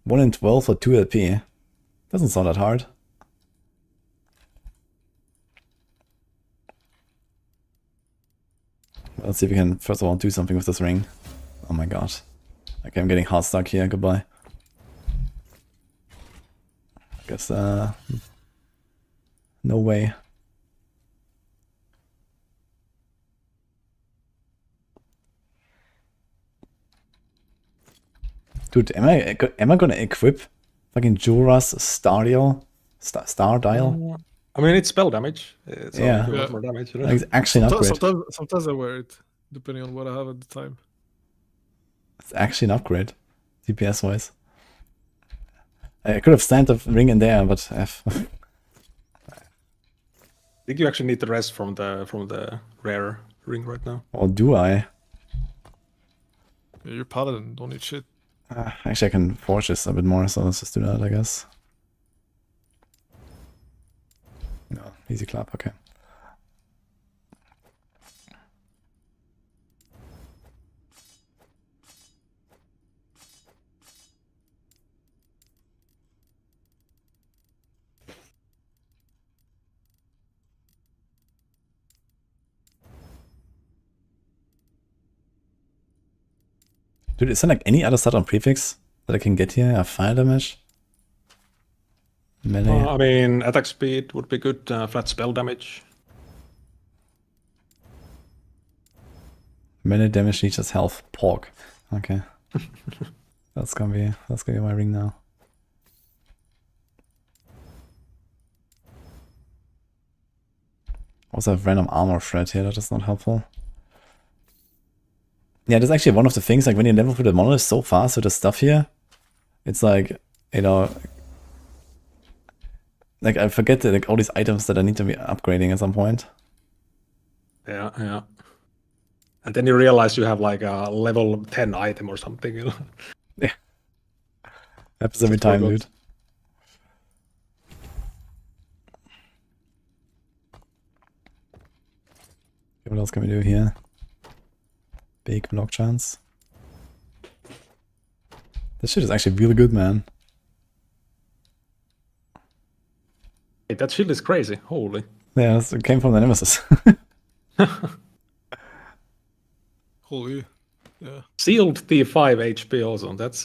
1 in 12 for 2 LP. Doesn't sound that hard. Let's see if we can first of all do something with this ring. Oh my god. Okay, I'm getting hard stuck here. Goodbye. I guess, no way. Dude, am I gonna equip fucking Jorah's Stardial? Stardial? I mean, it's spell damage. So Yeah. if you want more damage, you know? It's actually an upgrade. Sometimes I wear it, depending on what I have at the time. It's actually an upgrade, DPS wise. I could have sent the ring in there, but F. I think you actually need the rest from the rare ring right now. Or do I? Yeah, you're paladin, don't need shit. Actually, I can forge this a bit more, so let's just do that, I guess. No, easy clap, okay. Dude, is there like any other stat on prefix that I can get here? Fire damage? Melee? I mean, attack speed would be good, flat spell damage. Melee damage reaches health. Pork. Okay. that's gonna be my ring now. Also have random armor shred here, that is not helpful. Yeah, that's actually one of the things, like when you level through the monolith so fast with the stuff here, it's like, you know, like I forget that, like all these items that I need to be upgrading at some point. Yeah, yeah. And then you realize you have like a level 10 item or something, you know? Yeah. Happens every time, dude. Okay, what else can we do here? Big block chance. This shit is actually really good, man. Hey, that shield is crazy. Holy. Yeah, it came from the Nemesis. Holy. Yeah. Sealed T5 HP also. That's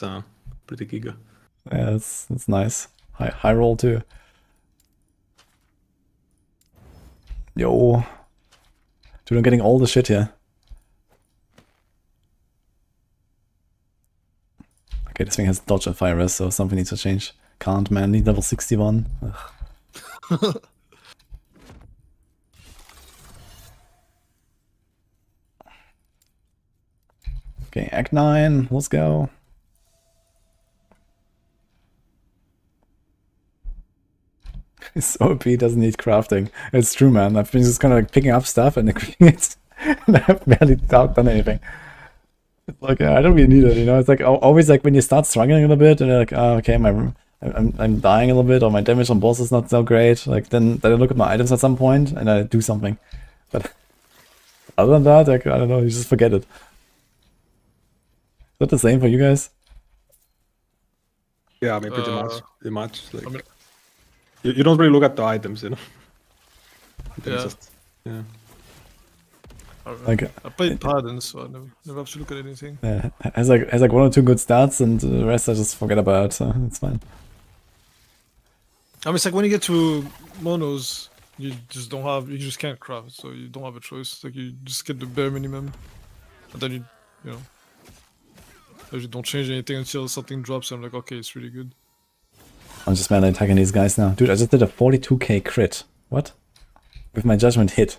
pretty giga. Yeah, that's nice. High roll too. Yo. Dude, I'm getting all the shit here. Okay, this thing has dodge and fire rest, so something needs to change. Can't, man. Need level 61. Ugh. Okay, Act 9. Let's go. It's OP, doesn't need crafting. It's true, man. I've been just kind of like picking up stuff and and I've barely done anything. It's like, I don't really need it, you know? It's like always like when you start struggling a little bit and you're like, oh, okay, I'm dying a little bit, or my damage on boss is not so great. Like then I look at my items at some point and I do something. But other than that, like, I don't know, you just forget it. Is that the same for you guys? Yeah, I mean, pretty much. Pretty much. Like, I mean, you don't really look at the items, you know? Yeah. Just, yeah. Like, I played Paladin, so I never have to look at anything. Yeah, has like 1 or 2 good stats, and the rest I just forget about, so it's fine. I mean, it's like when you get to monos, you just can't craft, so you don't have a choice. Like you just get the bare minimum, and then you know, you don't change anything until something drops. And I'm like, okay, it's really good. I'm just mainly attacking these guys now. Dude, I just did a 42k crit. What? With my judgment hit.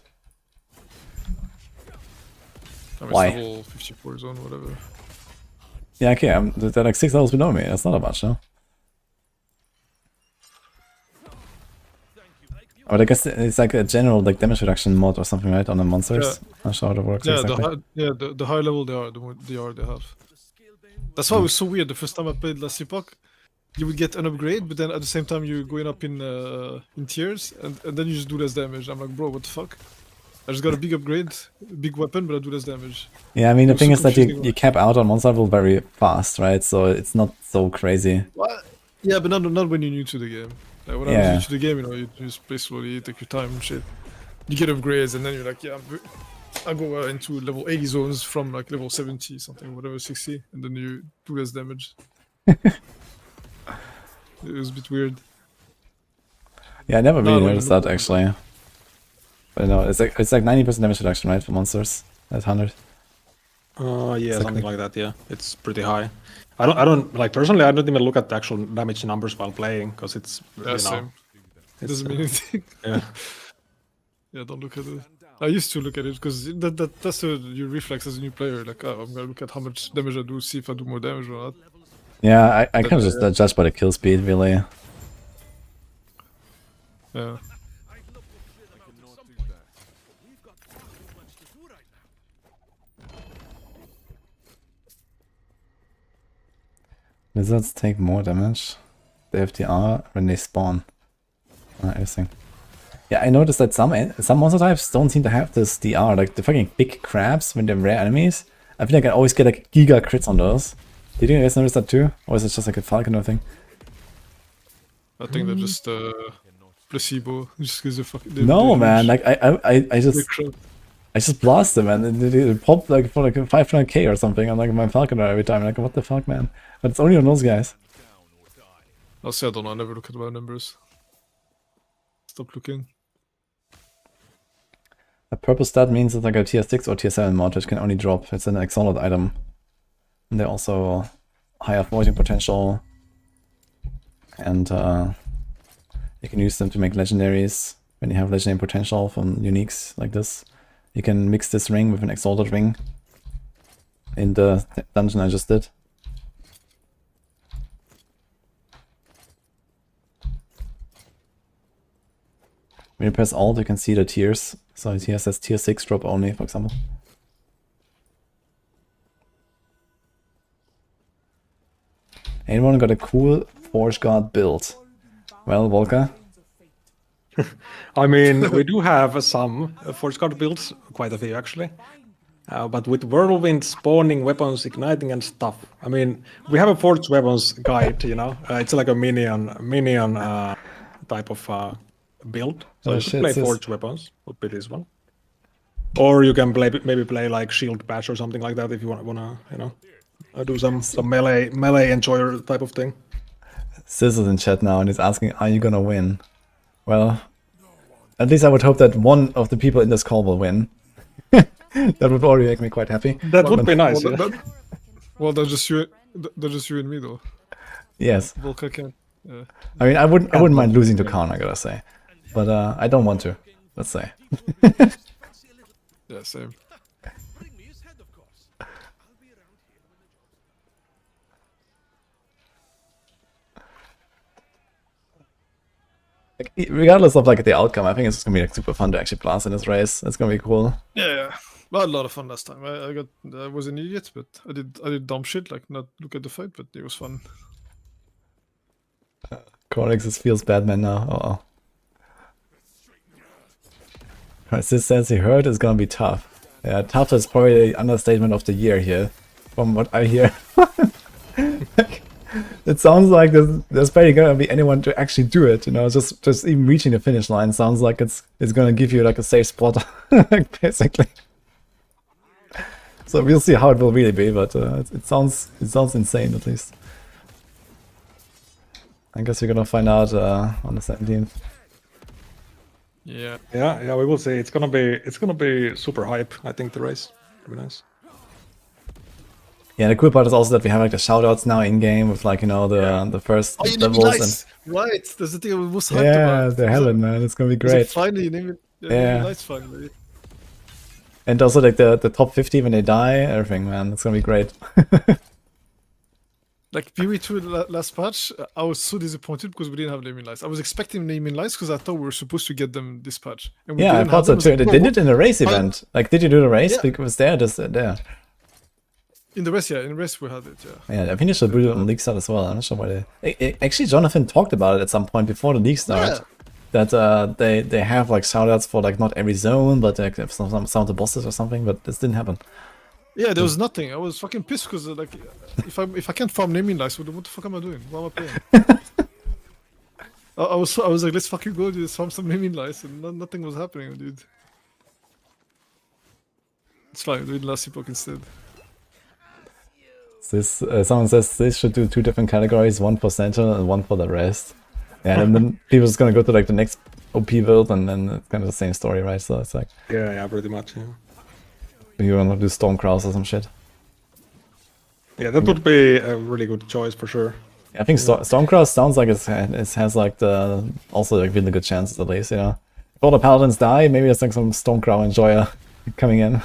I mean, Why? it's level 54 zone, whatever. Yeah, okay, they're like 6 levels below me. That's not that much, no? But I guess it's like a general like damage reduction mod or something, right? On the monsters. Yeah. Not sure how that works Yeah, exactly. the higher level they are, the more they have. That's why it was so weird. The first time I played last Epoch, you would get an upgrade, but then at the same time you're going up in tiers, and then you just do less damage. I'm like, bro, what the fuck? I just got a big upgrade, big weapon, but I do less damage. Yeah, I mean, the thing is that you confusing. cap out on monster level very fast, right? So it's not so crazy. What? Yeah, but not when you're new to the game. Like when I was new to the game, you know, you just play slowly, take your time and shit. You get upgrades, and then you're like, yeah, I go into level 80 zones from like level 70 something, whatever, 60, and then you do less damage. It was a bit weird. Yeah, I never really noticed that actually. But no, it's like 90% damage reduction, right, for monsters at 100. Yeah, something like that. Yeah, it's pretty high. I don't like personally. I don't even look at the actual damage numbers while playing because it's Same. It doesn't mean anything. Yeah. Yeah, don't look at it. I used to look at it because that's your reflex as a new player. Like, oh, I'm gonna look at how much damage I do, see if I do more damage or not. Yeah, I kind of just judge by the kill speed, really. Yeah. Wizards take more damage. They have DR when they spawn. Interesting. Yeah, I noticed that some monster types don't seem to have this DR. Like the fucking big crabs when they're rare enemies. I feel like I always get like giga crits on those. Did you guys notice that too? Or is it just like a Falconer thing? I think they're just placebo. Just because No, man. Like I just blast them and they pop like for like 500k or something on like my Falconer every time. Like what the fuck, man? But it's only on those guys. I'll say I don't know. I never look at my numbers. Stop looking. A purple stat means it's like a tier 6 or tier 7 mod which can only drop. It's an Exile item. And they're also higher voiding potential. And you can use them to make legendaries when you have legendary potential from uniques like this. You can mix this ring with an exalted ring in the dungeon I just did. When you press Alt, you can see the tiers. So here says tier 6 drop only, for example. Anyone got a cool Forge Guard build? Well, Volker? I mean, we do have some Forge Guard builds, quite a few actually. But with Whirlwind spawning weapons, igniting and stuff. I mean, we have a Forged Weapons guide, you know. It's like a minion type of build. So you could play Forged Weapons, would be this one. Or you can maybe play like Shield Bash or something like that if you wanna, you know, do some melee enjoyer type of thing. Sis is in chat now and he's asking, are you gonna win? Well, at least I would hope that one of the people in this call will win. That would already make me quite happy. That would be nice. Well, that's just you and me though. Yes. Volker can. Yeah. I mean, I wouldn't mind losing to Khan, I gotta say, but I don't want to. Let's say. Yeah, same. Like, regardless of like the outcome, I think it's gonna be like super fun to actually blast in this race. It's gonna be cool. Yeah, I had a lot of fun last time. I was an idiot, but I did dumb shit like not look at the fight, but it was fun. Cornix feels Batman now. Sis says he heard it's gonna be tough. Yeah, tough is probably the understatement of the year here, from what I hear. It sounds like there's barely gonna be anyone to actually do it. You know, just even reaching the finish line sounds like it's gonna give you like a safe spot, basically. So we'll see how it will really be, but it sounds insane at least. I guess we're gonna find out on the 17th. Yeah, we will see. It's gonna be super hype. I think the race will be nice. Yeah, the cool part is also that we have like the shoutouts now in game with like, you know, the first levels nice. and right. That's the thing I was hyped about. Yeah, they're hell, man. It's gonna be great. Finally, you name it. Yeah. Nice finally. And also like the top 50 when they die, everything, man. It's gonna be great. Like PV2 last patch, I was so disappointed because we didn't have naming lights. I was expecting naming lights because I thought we were supposed to get them this patch. And we Yeah, I didn't thought have so them. too. They did it in a race event. Like, did you do the race? Yeah. Because there, there. In the race we had it, yeah. Yeah, I think they should do it on league start as well. I'm not sure why they. Actually, Jonathan talked about it at some point before the league start. Yeah. That they have like shoutouts for like not every zone, but like some of the bosses or something. But this didn't happen. Yeah, there was nothing. I was fucking pissed because like, if I can't farm naming lights, what the fuck am I doing? What am I playing? I was like, let's fucking go, dude. Farm some naming lights, and nothing was happening, dude. It's fine. Do it last Epoch instead. This someone says this should do 2 different categories, one for Sentinel and one for the rest. Yeah, and then people just gonna go to like the next OP build, and then it's kind of the same story, right? So it's like yeah, pretty much. Yeah. You wanna do Stormcrows or some shit. Yeah, that would be a really good choice for sure. I think Stormcrows sounds like it has like the also like really good chances at least, you know. If all the paladins die, maybe there's like some Stormcrow enjoyer coming in.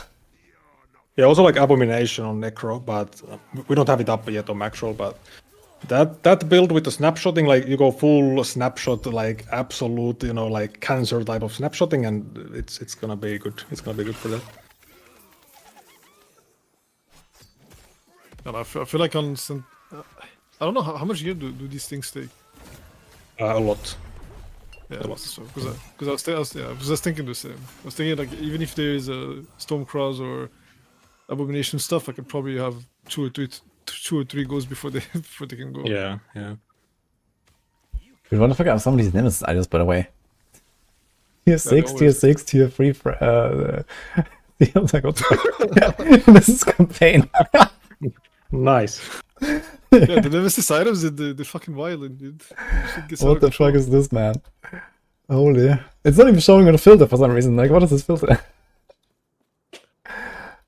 Yeah, also like Abomination on Necro, but we don't have it up yet on Maxroll, but that build with the snapshotting, like you go full snapshot, like absolute, you know, like cancer type of snapshotting, and it's gonna be good. It's gonna be good for that. And I feel like on I don't know how much gear do these things take. A lot. Yeah, so because I was thinking the same. I was thinking like even if there is a Stormcross or Abomination stuff, I could probably have two or three goes before they can go. Yeah, yeah. We want to figure out some of these nemesis items, by the way. Tier 6, tier 6, tier 3. I was like, what the fuck? This is campaign. Nice. Yeah, the nemesis items are the fucking violent, dude. What the fuck is this, man? Holy. It's not even showing on a filter for some reason. Like, what is this filter?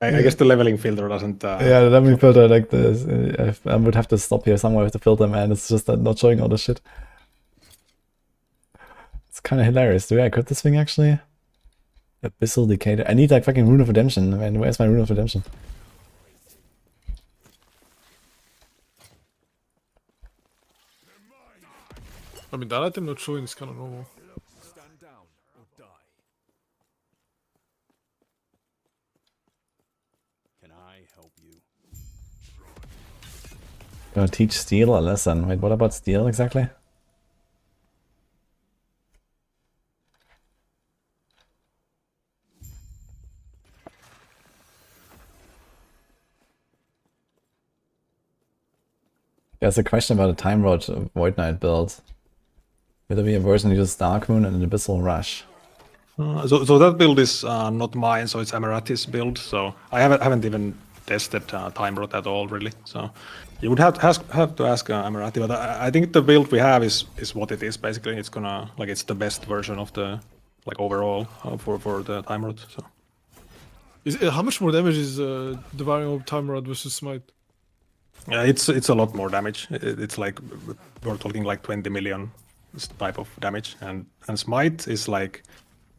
I guess the leveling filter doesn't... yeah, the leveling filter, like this. I would have to stop here somewhere with the filter, man. It's just not showing all the shit. It's kind of hilarious. Do I equip this thing, actually? Abyssal Decatur. I need, like, fucking Rune of Redemption. Man, where's my Rune of Redemption? I mean, that item not showing is kind of normal. Stand down or die. Can I help you? Gonna teach Steel a lesson. Wait, what about Steel exactly? There's a question about a Time Rod Void Knight build. Will there be a version that uses Dark Moon and an Abyssal Rush? So that build is not mine, so it's Amarati's build. So I haven't even tested Time Rod at all, really. So you would have to ask Amarati, but I think the build we have is what it is. Basically, it's gonna it's the best version of the overall for the Time Rod. So How much more damage is Devouring Orb Time Rod versus Smite? Yeah, it's a lot more damage. It's like we're talking like 20 million type of damage, and Smite is like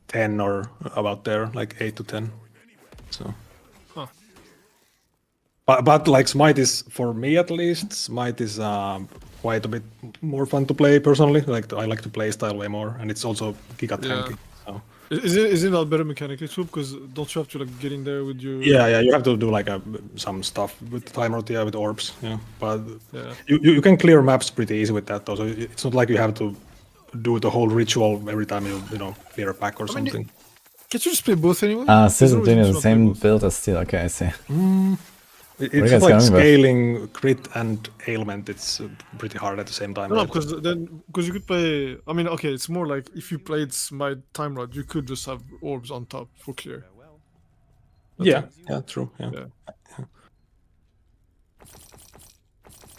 10 or about there, like 8 to 10. So, but like Smite is, for me at least, Smite is quite a bit more fun to play personally. Like I like to play style way more, and it's also giga tanky. So. Isn't that better mechanically too? Because don't you have to like get in there with your... Yeah, you have to do like some stuff with Time Rod, with orbs, but you can clear maps pretty easy with that though, so it's not like you have to do the whole ritual every time you clear a pack or something. Can't you just play both anyway? Sis is doing the same build as Steel. Okay, I see. It's like scaling crit and ailment. It's pretty hard at the same time. No, because you could play. I mean, okay, it's more like if you played Smite Time Rod, you could just have orbs on top for clear. Yeah, true. Yeah.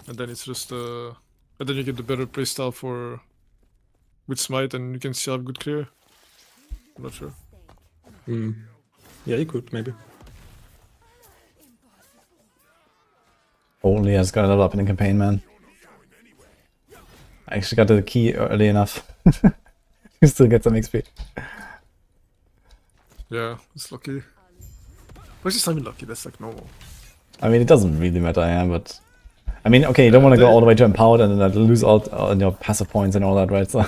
And then it's just and then you get the better playstyle with Smite, and you can still have good clear. I'm not sure. Yeah, you could maybe. Only has got a level up in the campaign, man. I actually got the key early enough. You still get some XP. Yeah, it's lucky. But it's not even lucky, that's like normal. I mean, it doesn't really matter, but... I mean, okay, you don't want to go all the way to Empowered and then lose all your passive points and all that, right? So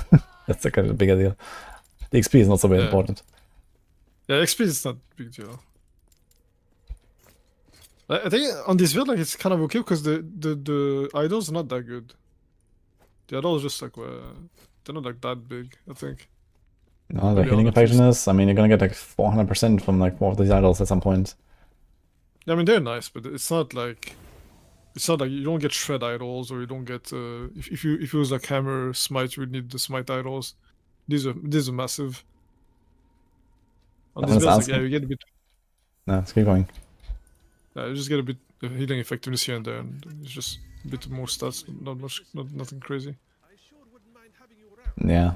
that's a kind of a bigger deal. The XP is not so very important. Yeah, XP is not a big deal. I think on this build, like, it's kind of okay because the idols are not that good. The idols just like they're not like that big, I think. No, the healing effectiveness. I mean, you're gonna get like 400% from like one of these idols at some point. Yeah, I mean they're nice, but it's not like you don't get shred idols, or you don't get if it was like hammer smite, you would need the smite idols. These are massive. On this build, like, yeah, you get a bit. No, let's keep going. Yeah, you just get a bit of healing effectiveness here and there, and it's just a bit more stats, nothing crazy. Yeah.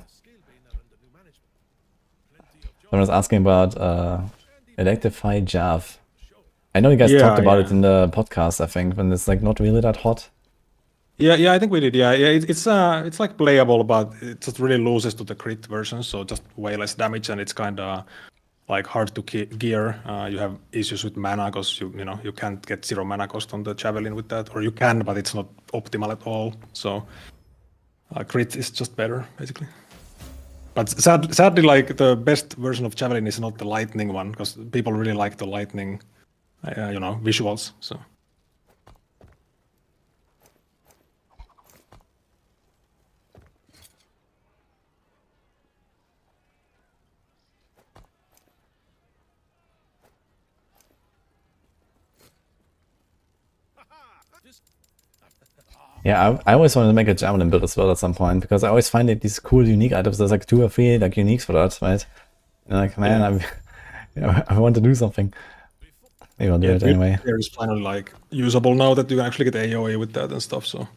I was asking about Electrify Jav. I know you guys talked about it in the podcast, I think, when it's like not really that hot. Yeah, I think we did. Yeah, it's like playable, but it just really loses to the crit version, so just way less damage, and it's kind of like hard to gear. You have issues with mana because you can't get 0 mana cost on the javelin with that, or you can, but it's not optimal at all. So crit is just better, basically. But sadly, like the best version of javelin is not the lightning one, because people really like the lightning, visuals. So Yeah, I always wanted to make a javelin build as well at some point, because I always find these cool unique items. There's like 2 or 3 like uniques for that, right? And like, man, I want to do something. Maybe I'll do it anyway. It's finally like usable now that you can actually get AOE with that and stuff. So,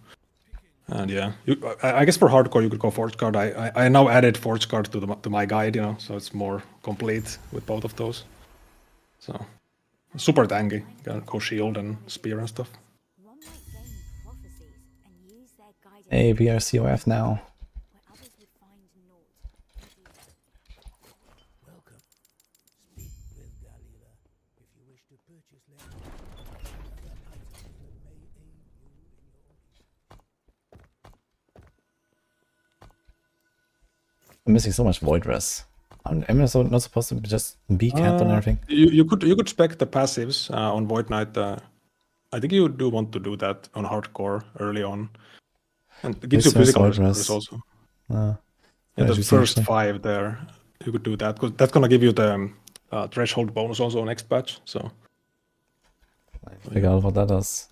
and yeah, I guess for hardcore you could go Forge Guard. I now added Forge Guard to my guide, you know, so it's more complete with both of those. So super tanky. You can go shield and spear and stuff. Hey, we are COF now. I'm missing so much Void Res. Am I not supposed to just be capped on everything? You could spec the passives on Void Knight. I think you do want to do that on hardcore early on. And it gives you physical res also. Yeah, the first 5 there, you could do that, because that's gonna give you the threshold bonus also next patch. So figure out what that does.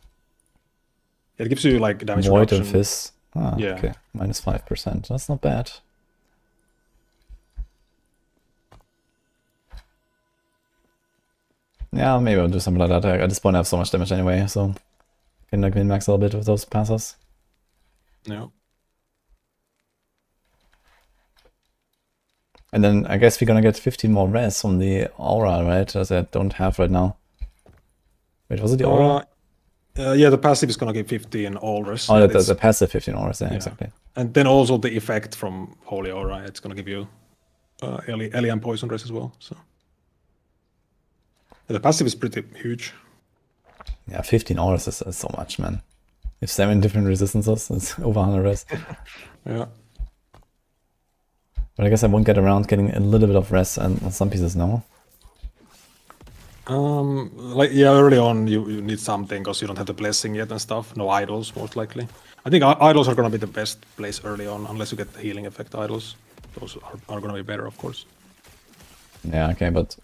It gives you like damage Void reduction. and Fizz. Ah, yeah. Okay, minus 5%. That's not bad. Yeah, maybe I'll do something like that. At this point, I have so much damage anyway, so can like min-max a little bit with those passes. Yeah. And then I guess we're gonna get 15 more res from the aura, right? As I don't have right now. Wait, was it the aura? Yeah, the passive is gonna give 15 all res. Oh, the passive 15 auras, yeah, exactly. And then also the effect from Holy Aura, it's gonna give you alien poison res as well. So the passive is pretty huge. Yeah, 15 auras is so much, man. If 7 different resistances, it's over 100 res. Yeah. But I guess I won't get around getting a little bit of res and on some pieces, no? Like, yeah, early on you need something, because you don't have the blessing yet and stuff. No idols, most likely. I think idols are gonna be the best place early on, unless you get the healing effect idols. Those are gonna be better, of course. Yeah, okay, but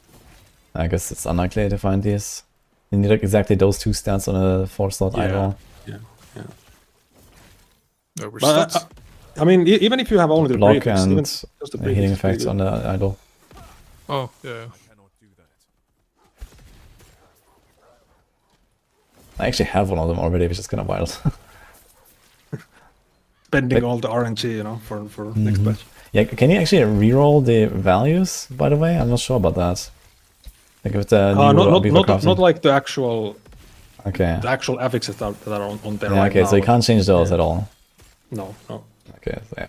I guess it's unlikely to find these. You need like exactly those 2 stats on a 4-slot idol. Yeah. But I mean, even if you have only the block prefix, and even just the prefix healing is pretty effects good. on the idol. Oh, yeah. I actually have one of them already, which is kind of wild. Spending all the RNG, you know, for next patch. Yeah, can you actually reroll the values, by the way? I'm not sure about that. Like with the not like the actual the actual affixes that are on there yeah, right okay, now. so you can't change those at all. No. Okay, so yeah.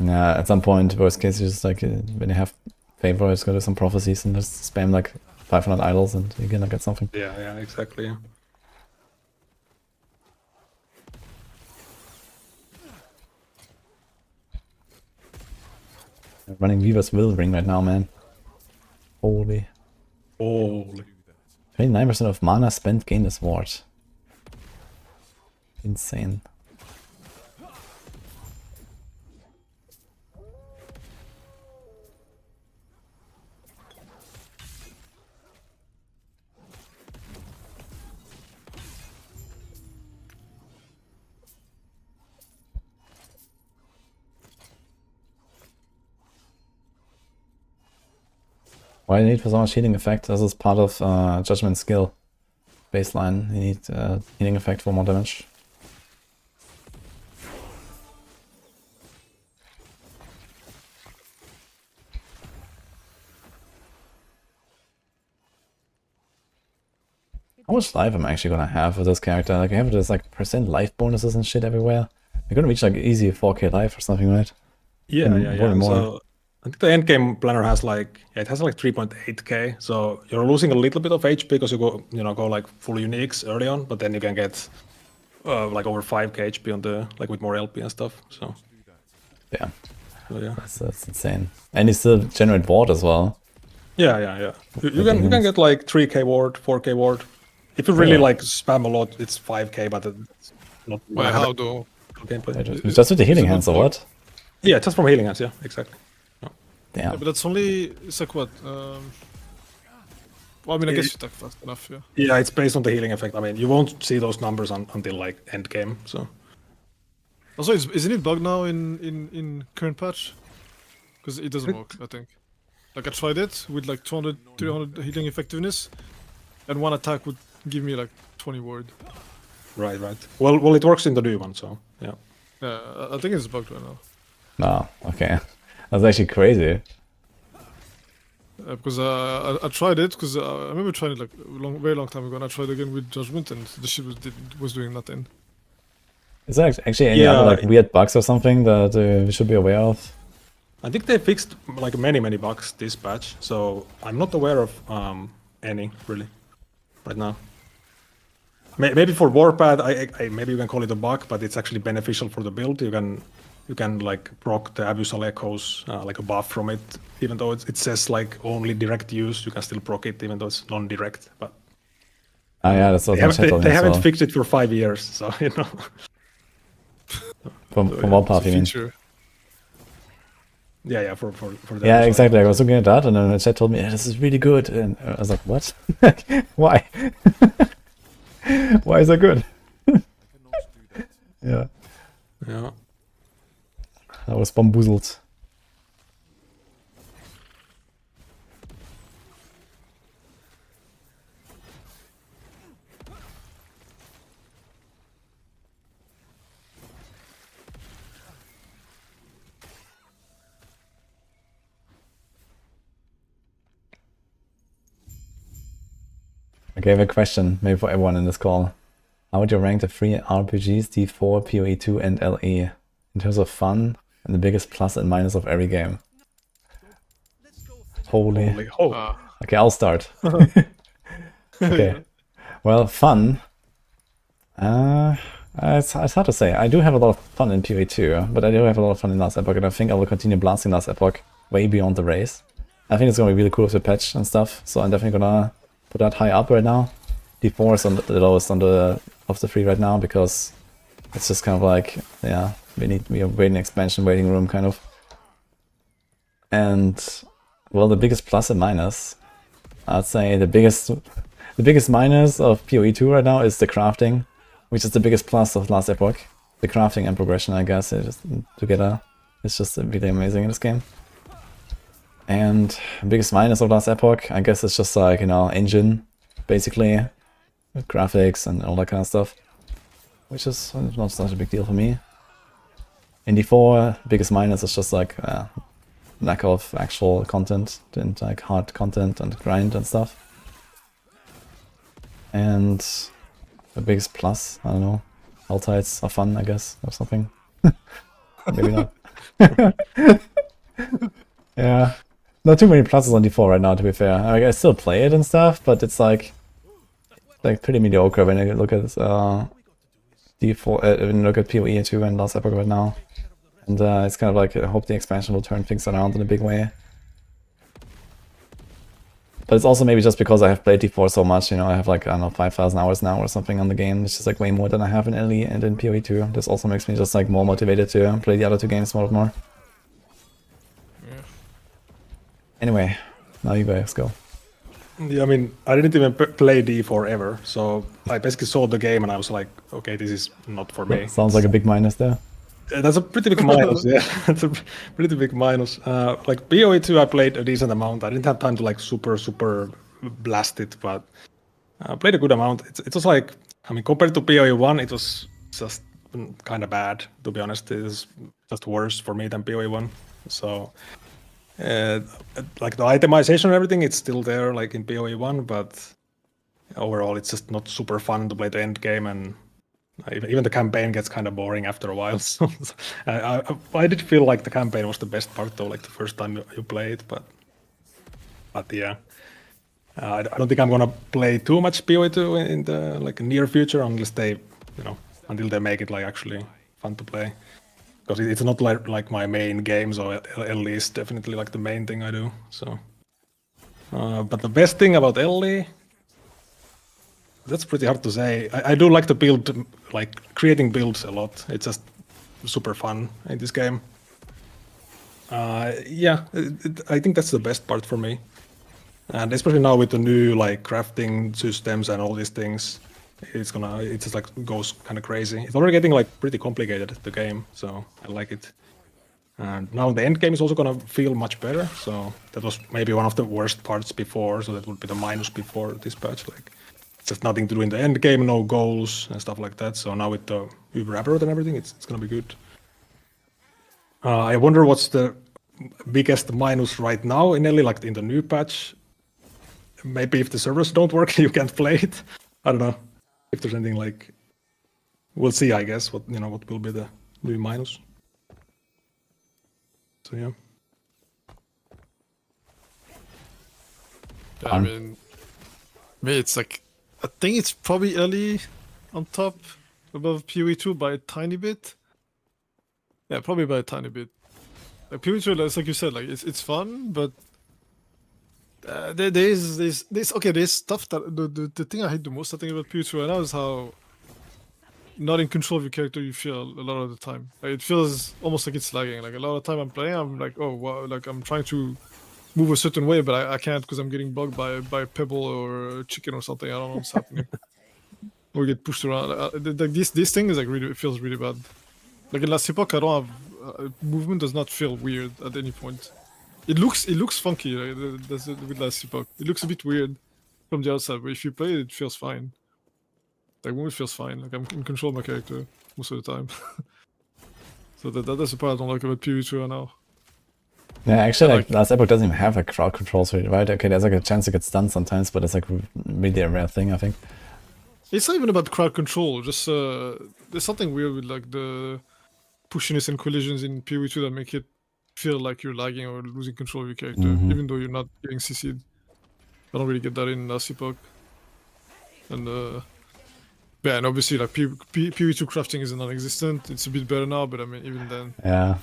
Yeah, at some point, worst case, you just like when you have favor, just go to some prophecies and just spam like 500 idols and you're gonna get something. Yeah, exactly. Yeah. I'm running Weaver's Will Ring right now, man. Holy. 29% of mana spent gain this ward. Insane. Why do you need for so much healing effect? This is part of Judgment skill baseline. You need healing effect for more damage. How much life am I actually gonna have with this character? Like I have this like % life bonuses and shit everywhere. We're gonna reach like easy 4k life or something, right? Yeah. More. So I think the endgame planner has like 3.8k. So you're losing a little bit of HP because you go like full uniques early on, but then you can get like over 5k HP on the with more LP and stuff. So yeah, yeah, that's insane. And you still generate ward as well. Yeah. You can get like 3k ward, 4k ward. If you really like spam a lot, it's 5k, but it's not. Wait, how do? Just with the healing hands or what? Yeah, just from healing hands. Yeah, exactly. Damn. Yeah, but that's only it's like what? Well, I mean, I guess you attack fast enough, yeah. Yeah, it's based on the healing effect. I mean, you won't see those numbers until like endgame. So. Also, isn't it bugged now in current patch? Because it doesn't work, I think. Like I tried it with like 200, 300 healing effectiveness, and one attack would give me like 20 ward. Right. Well, it works in the new one, so yeah. Yeah, I think it's bugged right now. No, okay. That's actually crazy. Because I tried it, because I remember trying it like very long time ago, and I tried again with Judgment, and the shit was doing nothing. Is there actually any other like weird bugs or something that we should be aware of? I think they fixed like many bugs this patch, so I'm not aware of any really right now. Maybe for Warpath, I maybe you can call it a bug, but it's actually beneficial for the build. You can like proc the Abyssal Echoes, like a buff from it, even though it says like only direct use. You can still proc it, even though it's non-direct. But yeah, that's what they haven't fixed it for 5 years, so you know. From Warpath, you mean? Yeah, for that. Yeah, exactly. I was looking at that, and then the chat told me, yeah, this is really good, and I was like, what? Why? Why is that good? Yeah. Yeah. I was bamboozled. Okay, I have a question, maybe for everyone in this call. How would you rank the three RPGs, D4, PoE2, and LE, in terms of fun and the biggest plus and minus of every game? Holy. Okay, I'll start. Okay. Well, fun. It's hard to say. I do have a lot of fun in PoE2, but I do have a lot of fun in Last Epoch, and I think I will continue blasting Last Epoch way beyond the race. I think it's going to be really cool with the patch and stuff, so I'm definitely going to put that high up right now. D4 is on the lowest of the three right now, because it's just kind of like, yeah, we are waiting expansion, waiting room kind of. And well, the biggest plus and minus, I'd say the biggest minus of PoE2 right now is the crafting, which is the biggest plus of Last Epoch. The crafting and progression, I guess, just together, it's just really amazing in this game. And biggest minus of Last Epoch, I guess it's just like, you know, engine, basically, with graphics and all that kind of stuff, which is not such a big deal for me. In D4, biggest minus is just like lack of actual content and like hard content and grind and stuff. And the biggest plus, I don't know, Altides are fun, I guess, or something. Maybe not. Yeah. Not too many pluses on D4 right now, to be fair. I still play it and stuff, but it's like pretty mediocre when I look at D4, when you look at PoE2 and Last Epoch right now. And it's kind of like, I hope the expansion will turn things around in a big way. But it's also maybe just because I have played D4 so much, you know, I have like, I don't know, 5,000 hours now or something on the game. It's just like way more than I have in LE and in PoE2. This also makes me just like more motivated to play the other two games more. Anyway, now you guys go. Yeah, I mean, I didn't even play D4 ever, so I basically saw the game and I was like, okay, this is not for me. Sounds like a big minus there. That's a pretty big minus, yeah. That's a pretty big minus. Like PoE2 I played a decent amount. I didn't have time to like super blast it, but I played a good amount. It was like, I mean, compared to PoE1, it was just kind of bad, to be honest. It was just worse for me than PoE1. So like the itemization and everything, it's still there like in PoE1, but overall it's just not super fun to play the end game, and even the campaign gets kind of boring after a while. So I did feel like the campaign was the best part though, like the first time you play it, but yeah. I don't think I'm gonna play too much PoE2 in the like near future, unless they, you know, until they make it like actually fun to play. Because it's not like my main game, so LE is definitely like the main thing I do. So, but the best thing about LE, that's pretty hard to say. I do like to build, like creating builds a lot. It's just super fun in this game. Yeah, I think that's the best part for me. And especially now with the new like crafting systems and all these things, it just like goes kind of crazy. It's already getting like pretty complicated, the game, so I like it. And now the end game is also gonna feel much better. So that was maybe one of the worst parts before. So that would be the minus before this patch. Like just nothing to do in the end game, no goals and stuff like that. So now with the Uber Aberrant and everything, it's gonna be good. I wonder what's the biggest minus right now in Ellie, like in the new patch. Maybe if the servers don't work, you can't play it. I don't know if there's anything like. We'll see, I guess. What will be the new minus. So yeah. I mean, it's like I think it's probably early on top above PoE2 by a tiny bit. Yeah, probably by a tiny bit. Like PoE2, like you said, like it's fun, but there's stuff that the thing I hate the most, I think, about PoE2 right now is how not in control of your character you feel a lot of the time. Like it feels almost like it's lagging. Like a lot of the time I'm playing, I'm like, oh wow, like I'm trying to move a certain way, but I can't because I'm getting bugged by a pebble or a chicken or something. I don't know what's happening. Or get pushed around. Like this thing is like really, it feels really bad. Like in last Epoch, I don't have movement does not feel weird at any point. It looks funky. Like, that's it with last Epoch. It looks a bit weird from the outside, but if you play it feels fine. Like movement feels fine. Like I'm in control of my character most of the time. So that's the part I don't like about PoE2 right now. Yeah, actually, like last Epoch doesn't even have a crowd control suite, right? Okay, there's like a chance to get stunned sometimes, but it's like really a rare thing, I think. It's not even about crowd control. Just there's something weird with like the pushiness and collisions in PoE2 that make it feel like you're lagging or losing control of your character, even though you're not getting CC'd. I don't really get that in last Epoch. And yeah, and obviously like PoE2 crafting is non-existent. It's a bit better now, but I mean even then. Yeah.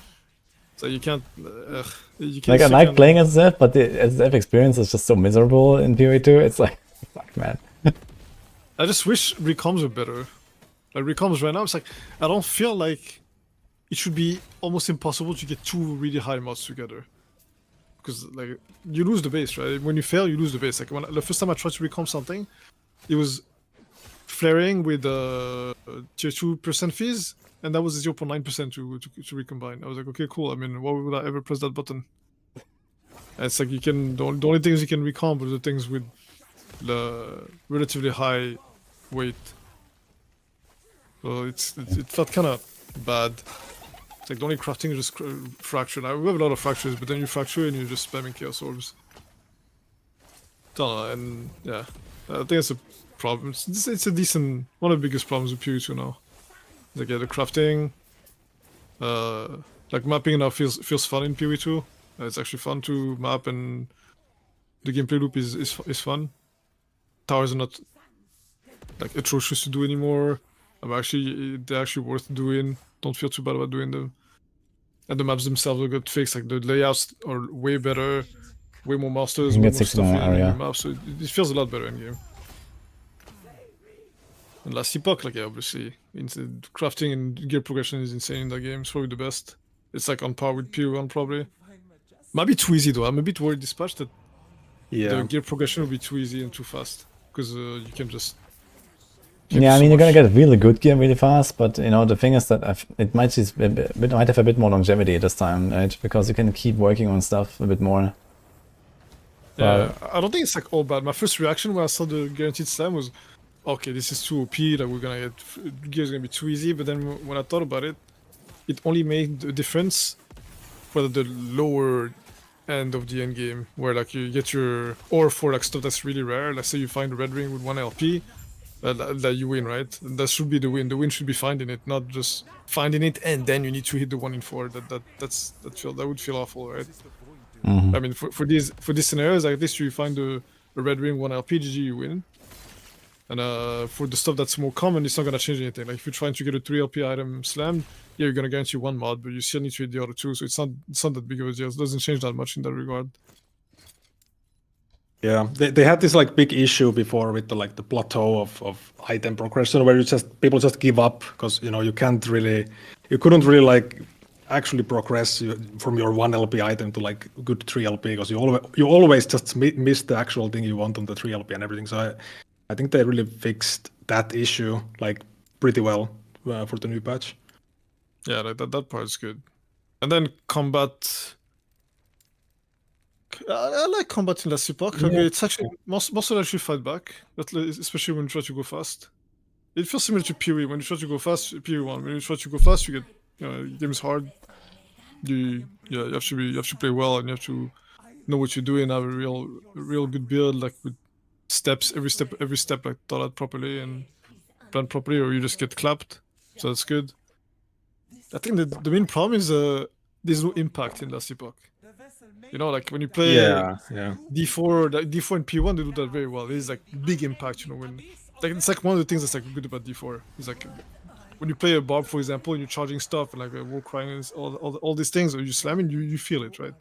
So you can't. Like I like playing as Zef, but the Zef experience is just so miserable in PoE2. It's like, fuck, man. I just wish recoms were better. Like recoms right now, it's like I don't feel like it should be almost impossible to get two really high mods together. Because like you lose the base, right? When you fail, you lose the base. Like when the first time I tried to recom something, it was flaring with tier 2% fees, and that was 0.9% to recombine. I was like, okay, cool. I mean, why would I ever press that button? And it's like you can the only things you can recom are the things with the relatively high weight. So it felt kind of bad. It's like the only crafting is just fracture. Now we have a lot of fractures, but then you fracture and you're just spamming chaos orbs. Don't know, and yeah, I think it's a problem. It's a decent, one of the biggest problems with PoE2 now. Like yeah, the crafting, like mapping now feels fun in PoE2. It's actually fun to map, and the gameplay loop is fun. Towers are not like atrocious to do anymore. They're actually worth doing. Don't feel too bad about doing them. And the maps themselves are good fixed. Like the layouts are way better, way more masters, way more stuff in the maps. So it feels a lot better in game. And last Epoch, like yeah, obviously, crafting and gear progression is insane in that game. It's probably the best. It's like on par with PoE1 probably. Might be too easy though. I'm a bit worried this patch that the gear progression will be too easy and too fast because you can just. Yeah, I mean, you're gonna get really good gear really fast, but you know the thing is that it might have a bit more longevity this time, right? Because you can keep working on stuff a bit more. Yeah, I don't think it's like all bad. My first reaction when I saw the guaranteed slam was, okay, this is too OP. Like we're gonna get gear's gonna be too easy. But then when I thought about it, it only made a difference for the lower end of the end game, where like you get your or for like stuff that's really rare. Let's say you find a red ring with 1 LP. That you win, right? That should be the win. The win should be finding it, not just finding it and then you need to hit the 1 in 4. That would feel awful, right? I mean, for these scenarios, at least you find a red ring 1 LP, GG, you win. And for the stuff that's more common, it's not gonna change anything. Like if you're trying to get a 3 LP item slammed, yeah, you're gonna guarantee 1 mod, but you still need to hit the other 2. So it's not that big of a deal. It doesn't change that much in that regard. Yeah, they had this like big issue before with the like the plateau of item progression where people just give up because you couldn't really like actually progress from your 1 LP item to like good 3 LP, because you always just miss the actual thing you want on the 3 LP and everything. So I think they really fixed that issue like pretty well for the new patch. Yeah, like that part's good. And then combat. I like combat in last Epoch. Like, it's actually most of it actually fight back, especially when you try to go fast. It feels similar to PoE. When you try to go fast, PoE1. When you try to go fast, you get the game is hard. You have to play well, and you have to know what you're doing. Have a real good build, like with steps, every step like thought out properly and planned properly, or you just get clapped. So that's good. I think the main problem is there's no impact in last Epoch. You know, like when you play D4 and P1, they do that very well. There's like big impact, when like it's like one of the things that's like good about D4. It's like when you play a Bob, for example, and you're charging stuff and like a war crying and all these things, or you slamming, you feel it, right?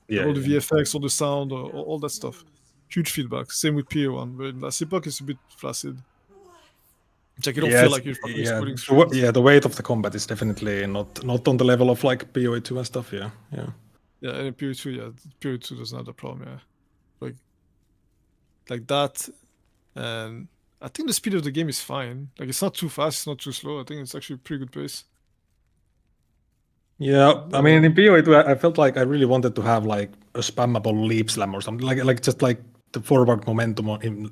Yeah. All the VFX, all the sound, all that stuff. Huge feedback. Same with PA1, but in last Epoch it's a bit flaccid. It's like you don't feel like you're fucking exploding screens. The weight of the combat is definitely not on the level of like PoE2 and stuff. Yeah. Yeah, and in PoE2, PoE2 doesn't have that problem. Yeah, like that, and I think the speed of the game is fine. Like it's not too fast, it's not too slow. I think it's actually a pretty good pace. Yeah, I mean in PoE2, I felt like I really wanted to have like a spammable leap slam or something, like just like the forward momentum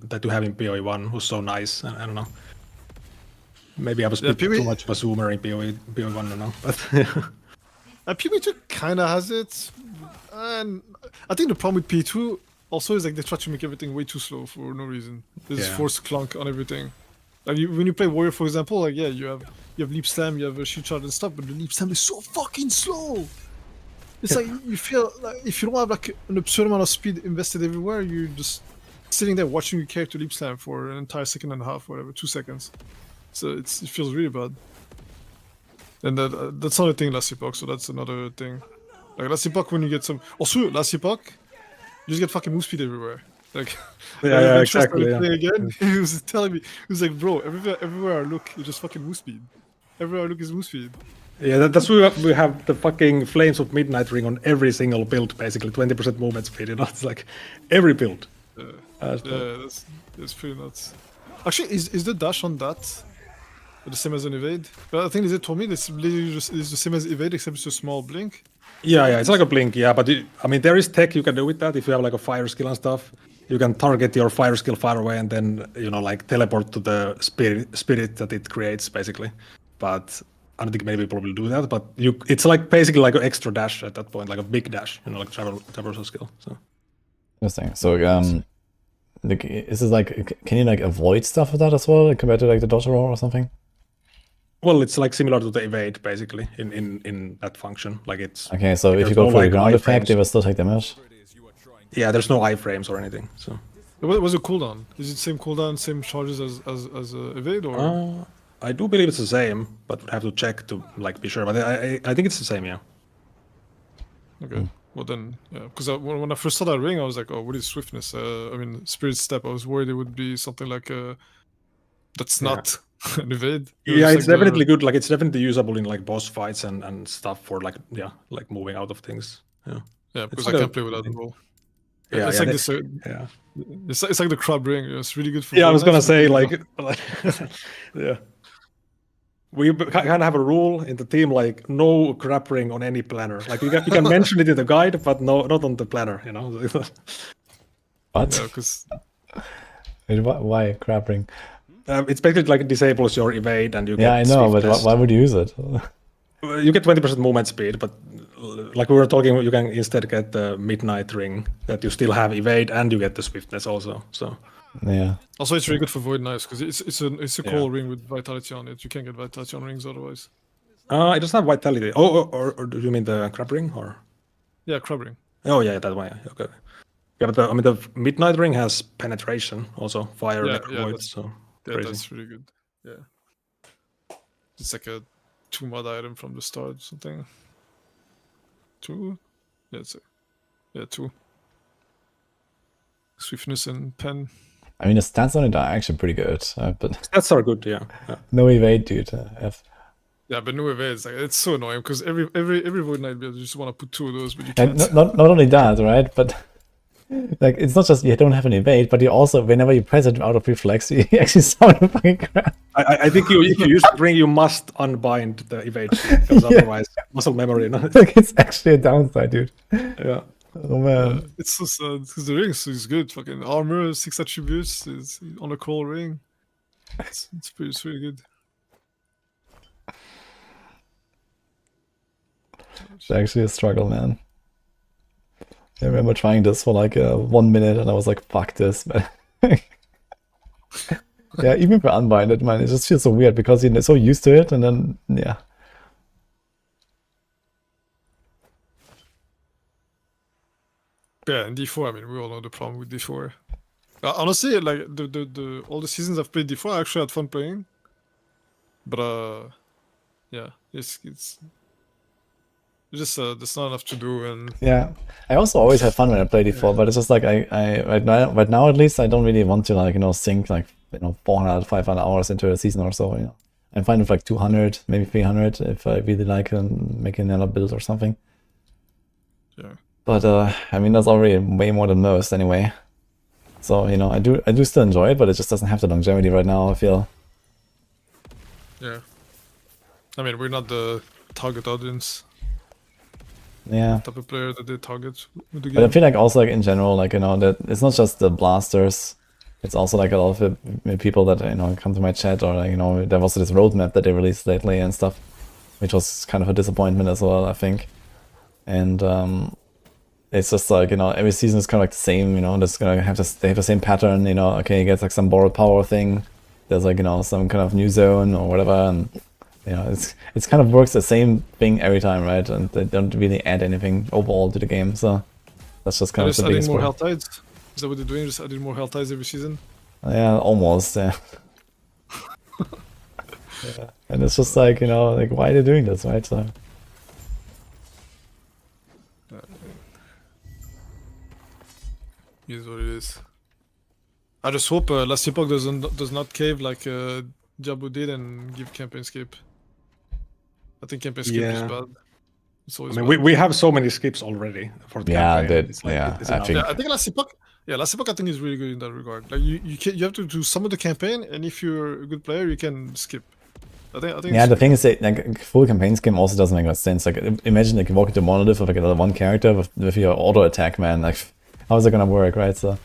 that you have in PoE1 was so nice. I don't know. Maybe I was too much of a zoomer in PoE1, I don't know. But PoE2 kind of has it, and I think the problem with P2 also is like they try to make everything way too slow for no reason. There's forced clunk on everything. Like when you play Warrior, for example, like you have leap slam, you have a shield charge and stuff, but the leap slam is so fucking slow. It's like you feel like if you don't have like an absurd amount of speed invested everywhere, you're just sitting there watching your character leap slam for an entire second and a half, whatever, 2 seconds. So it feels really bad. And that's not a thing last Epoch, so that's another thing. Like last Epoch, when you get some... Also, last Epoch, you just get fucking move speed everywhere. Like, exactly. Again, he was telling me, he was like, bro, everywhere I look, it's just fucking move speed. Everywhere I look is move speed. Yeah, that's why we have the fucking Flames of Midnight ring on every single build, basically 20% movement speed. It's like every build. That's pretty nuts. Actually, is the dash on that the same as an evade? But I think they told me it's the same as evade, except it's a small blink. Yeah, it's like a blink, yeah. But I mean, there is tech you can do with that. If you have like a fire skill and stuff, you can target your fire skill far away and then like teleport to the spirit that it creates, basically. But I don't think many people will do that. But it's like basically like an extra dash at that point, like a big dash, like traversal skill. So interesting. So like, is it like, can you like avoid stuff with that as well, like, compared to like the dodge roll or something? Well, it's like similar to the evade, basically, in that function. Like it's okay. So if you go for the ground effect, they will still take damage. Yeah, there's no iframes or anything. So what was the cooldown? Is it the same cooldown, same charges as evade, or? I do believe it's the same, but we'd have to check to like be sure. But I think it's the same, yeah. Okay. Well then, yeah. Because when I first saw that ring, I was like, oh, what is swiftness? I mean, spirit step. I was worried it would be something like that's not an evade. Yeah, it's like definitely good. Like it's definitely usable in like boss fights and stuff for like like moving out of things. Yeah. Yeah, because I can't play without the roll. Yeah, it's like this. Yeah. It's like the crab ring. It's really good for. Yeah, I was gonna say like yeah. We kind of have a rule in the team, like no crab ring on any planner. Like you can mention it in the guide, but not on the planner. What? Yeah, because why crab ring? It's basically like it disables your evade, and you get. Yeah, I know, but why would you use it? You get 20% movement speed, but like we were talking, you can instead get the midnight ring that you still have evade, and you get the swiftness also. So. Yeah. Also, it's really good for Void Knives because it's a cool ring with vitality on it. You can't get vitality on rings otherwise. It doesn't have vitality. Or do you mean the crab ring or? Yeah, crab ring. Oh yeah, that one. Yeah. Okay. Yeah, but the midnight ring has penetration also, fire, void. So crazy. That's really good. Yeah. It's like a 2 mod item from the start, something. 2? Yeah, it's 2. Swiftness and pen. I mean, the stats on it are actually pretty good, but stats are good, yeah. No evade, dude. Yeah, but new evades, like it's so annoying because every Void Knight build you just want to put 2 of those, but you And can't. not only that, right? But like it's not just you don't have an evade, but you also whenever you press it out of reflex, you actually summon a fucking crap. I think if you use Spring, you must unbind the evade because otherwise muscle memory. No? Like it's actually a downside, dude. Yeah. Oh man. It's so sad because the ring is good. Fucking armor, 6 attributes, it's on a cool ring. It's pretty good. It's actually a struggle, man. I remember trying this for like 1 minute and I was like, fuck this, but yeah, even for unbinded, man, it just feels so weird because you're so used to it and then, yeah. Yeah, and D4, I mean, we all know the problem with D4. Honestly, like the all the seasons I've played D4, I actually had fun playing. But yeah, it's just there's not enough to do, and Yeah, I also always had fun when I played D4, but it's just like I right now at least I don't really want to like sink like 400 500 hours into a season or so. I'm fine with like 200 maybe 300 if I really like making another build or something. Yeah. But I mean that's already way more than most anyway. So I do still enjoy it, but it just doesn't have the longevity right now, I feel. yeah. I mean, we're not the target audience. Yeah. Type of player that they target with the game. But I feel like also like in general, like that it's not just the blasters. It's also like a lot of the people that come to my chat or like there was this roadmap that they released lately and stuff, which was kind of a disappointment as well, I think. And it's just like every season is kind of like the same. Just gonna have they have the same pattern. Okay, you get like some borrowed power thing. There's like some kind of new zone or whatever, and it's kind of works the same thing every time, right? And they don't really add anything overall to the game, so that's just kind of the biggest more problem. health tides. Is that what they're doing? Just adding more health tides every season? Yeah, almost. Yeah. Yeah. And it's just like like why are they doing this, right? So. Is what it is. I just hope Last Epoch does not cave like Diablo did and give campaign skip. I think campaign skip is bad. It's always bad. We have so many skips already for the campaign. I think Last Epoch. Yeah, Last Epoch I think is really good in that regard. Like you have to do some of the campaign, and if you're a good player, you can skip. I think. Yeah, the thing is that like full campaign scheme also doesn't make much sense. Like imagine like you walk into Monolith with like another one character with your auto attack, man. Like how is it gonna work, right? So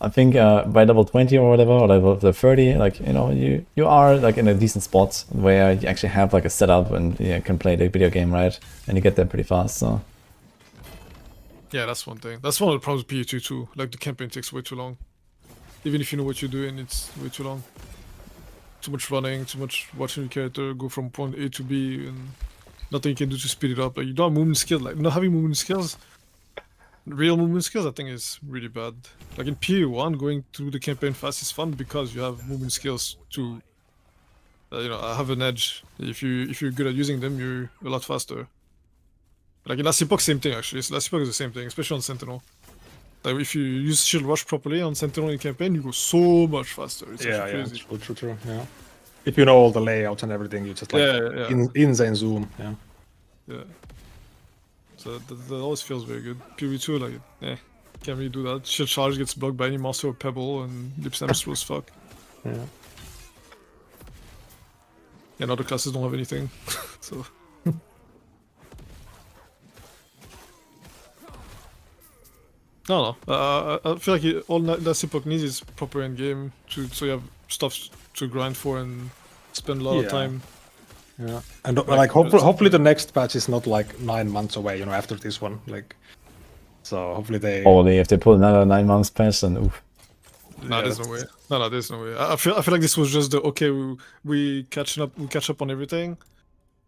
I think by level 20 or whatever, or level 30, like you are like in a decent spot where you actually have like a setup and you can play the video game, right? And you get there pretty fast. So yeah, that's one thing. That's one of the problems with PE2 too. Like the campaign takes way too long. Even if you know what you're doing, it's way too long. Too much running, too much watching your character go from point A to B, and nothing you can do to speed it up. Like you don't have movement skills. Like not having movement skills, real movement skills, I think is really bad. Like in PE1, going through the campaign fast is fun because you have movement skills to, have an edge. If you're good at using them, you're a lot faster. Like in Last Epoch, same thing actually. Last Epoch is the same thing, especially on Sentinel. Like if you use Shield Rush properly on Sentinel in campaign, you go so much faster. It's crazy. True. Yeah. If you know all the layouts and everything, you just like insane zoom. Yeah. Yeah. So that always feels very good. PV2, like, can't really do that. Shield charge gets blocked by any monster or pebble, and Lip Snap is slow as fuck. Yeah. And other classes don't have anything, so. No. I feel like all Last Epoch needs is proper endgame, so you have stuff to grind for and spend a lot of time. Yeah, and like hopefully the next patch is not like 9 months away, after this one. Like, so hopefully they. Probably if they pull another 9 months patch, then oof. No, there's no way. No, there's no way. I feel like this was just the we catch up on everything.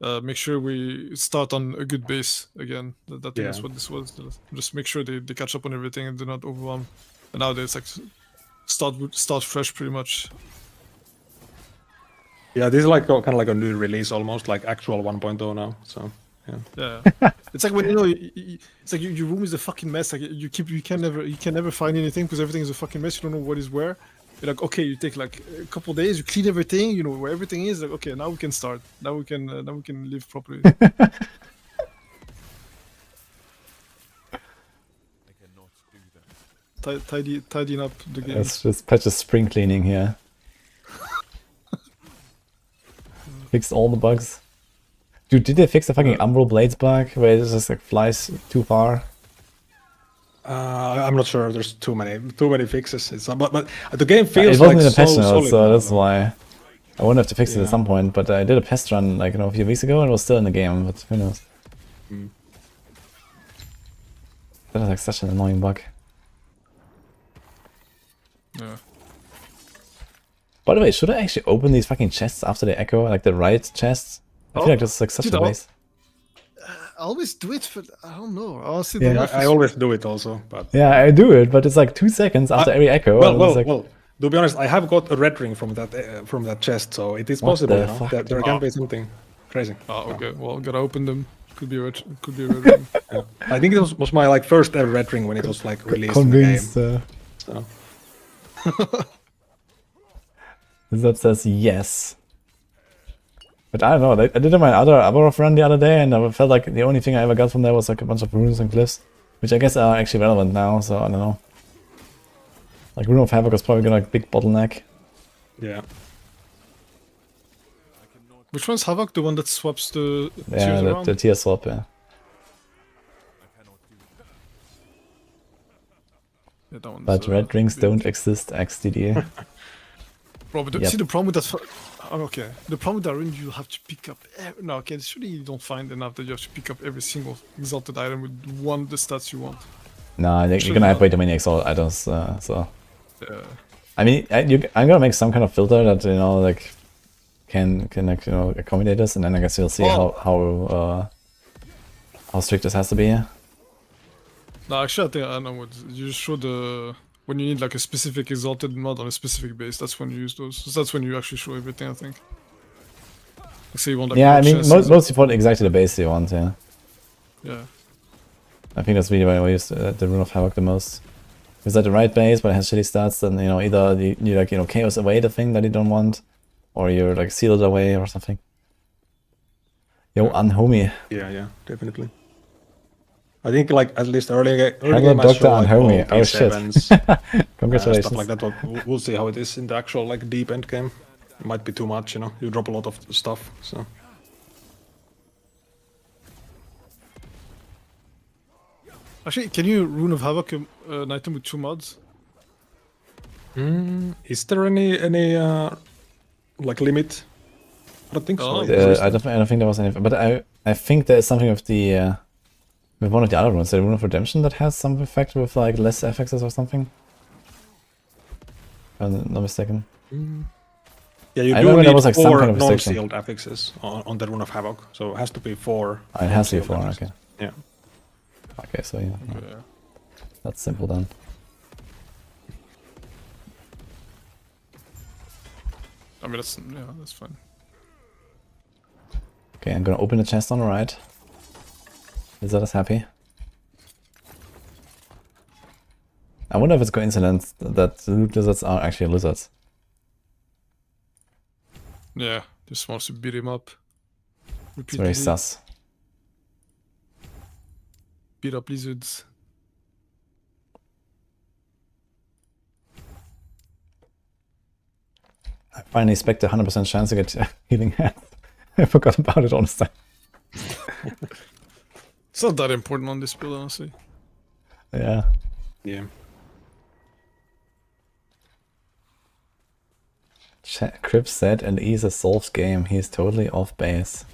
Make sure we start on a good base again. I think that's what this was. Just make sure they catch up on everything and do not overwhelm. And now there's like start fresh pretty much. Yeah, this is like kind of like a new release, almost like actual 1.0 now. So yeah. It's like when it's like your room is a fucking mess. Like you can never find anything because everything is a fucking mess. You don't know what is where. You're like, okay, you take like a couple days, you clean everything, you know where everything is. Like, okay, now we can start. Now we can live properly. Tidying up the game. It's just patch of spring cleaning here. Fixed all the bugs. Dude, did they fix the fucking Umbral Blades bug where it just like flies too far? I'm not sure. There's too many fixes. It's not, but the game feels it wasn't like in the patch so notes, solid so now, that's though. why I wonder if to fix it Yeah. at some point. But I did a test run like a few weeks ago and it was still in the game. But who knows? That is like such an annoying bug. Yeah. By the way, should I actually open these fucking chests after they echo, like the right chests? I feel like this is like such a waste. I always do it, but I don't know. I honestly Yeah. don't know if I always do it also, but Yeah, I do it, but it's like 2 seconds after every echo. and it's like, Well. To be honest, I have got a red ring from that chest, so it is What possible. the You know, fuck? that there can be something crazy. Oh, okay. Well, gotta open them. Could be a red ring. Yeah. I think it was my like first ever red ring when it was like released in the game. convinced. So That says yes. But I don't know, I did my other Abaroth run the other day and I felt like the only thing I ever got from there was like a bunch of runes and glyphs, which I guess are actually relevant now, so I don't know. Like Rune of Havoc was probably gonna like big bottleneck. yeah. Which one's Havoc? The one that swaps the Yeah, tiers around? the tier swap, yeah. Yeah, that one's, But red rings don't exist, XDD. Bro, but Yep. see the problem with that. Okay, the problem with that ring, you have to pick up. No, okay, surely you don't find enough that you have to pick up every single exalted item with one of the stats you want. Nah, you're Actually, gonna have no. way too many exalt items, so. Yeah. I mean, I'm gonna make some kind of filter that, you know, like, can like, you know, accommodate this, and then I guess you'll see how strict this has to be. No, actually, I think I know what you just show the when you need like a specific exalted mod on a specific base. That's when you use those. So that's when you actually show everything. I think. Like, say you want like Yeah, I more mean, chests most important exactly the base you want, yeah. Yeah. I think that's really why I use the Rune of Havoc the most. Is that the right base, but it has shitty stats, then, you know, either you like, you know, chaos away the thing that you don't want, or you're like sealed away or something. Yo, unhomie. Yeah, definitely. I think like at least early Hello, game I Dr. saw like Unhomie. Oh, shit. P7s, Congratulations. stuff like that. But we'll see how it is in the actual like deep end game. It might be too much, you know. You drop a lot of stuff, so. Actually, can you Rune of Havoc an item with 2 mods? Is there any like limit? I don't think so. I don't think there was anything, but I think there is something with the with one of the other runes, the Rune of Redemption, that has some effect with like less FXs or something. If I'm not mistaken. Yeah, you I do remember need there was like some 4 kind of restriction. non-sealed affixes on the Rune of Havoc, so it has to be 4. Oh, it has to be non-sealed 4, affixes. okay. Yeah. Okay, so yeah. Okay. That's simple then. I mean, that's fine. Okay, I'm gonna open the chest on the right. Lizard is happy. I wonder if it's coincidence that the loot lizards are actually lizards. Yeah, just wants to beat him up. It's very sus. Beat up lizards. I finally expect a 100% chance to get healing hand. I forgot about it honestly. It's not that important on this build, honestly. Yeah. Yeah. Crip said, and he's a solved game. He's totally off base.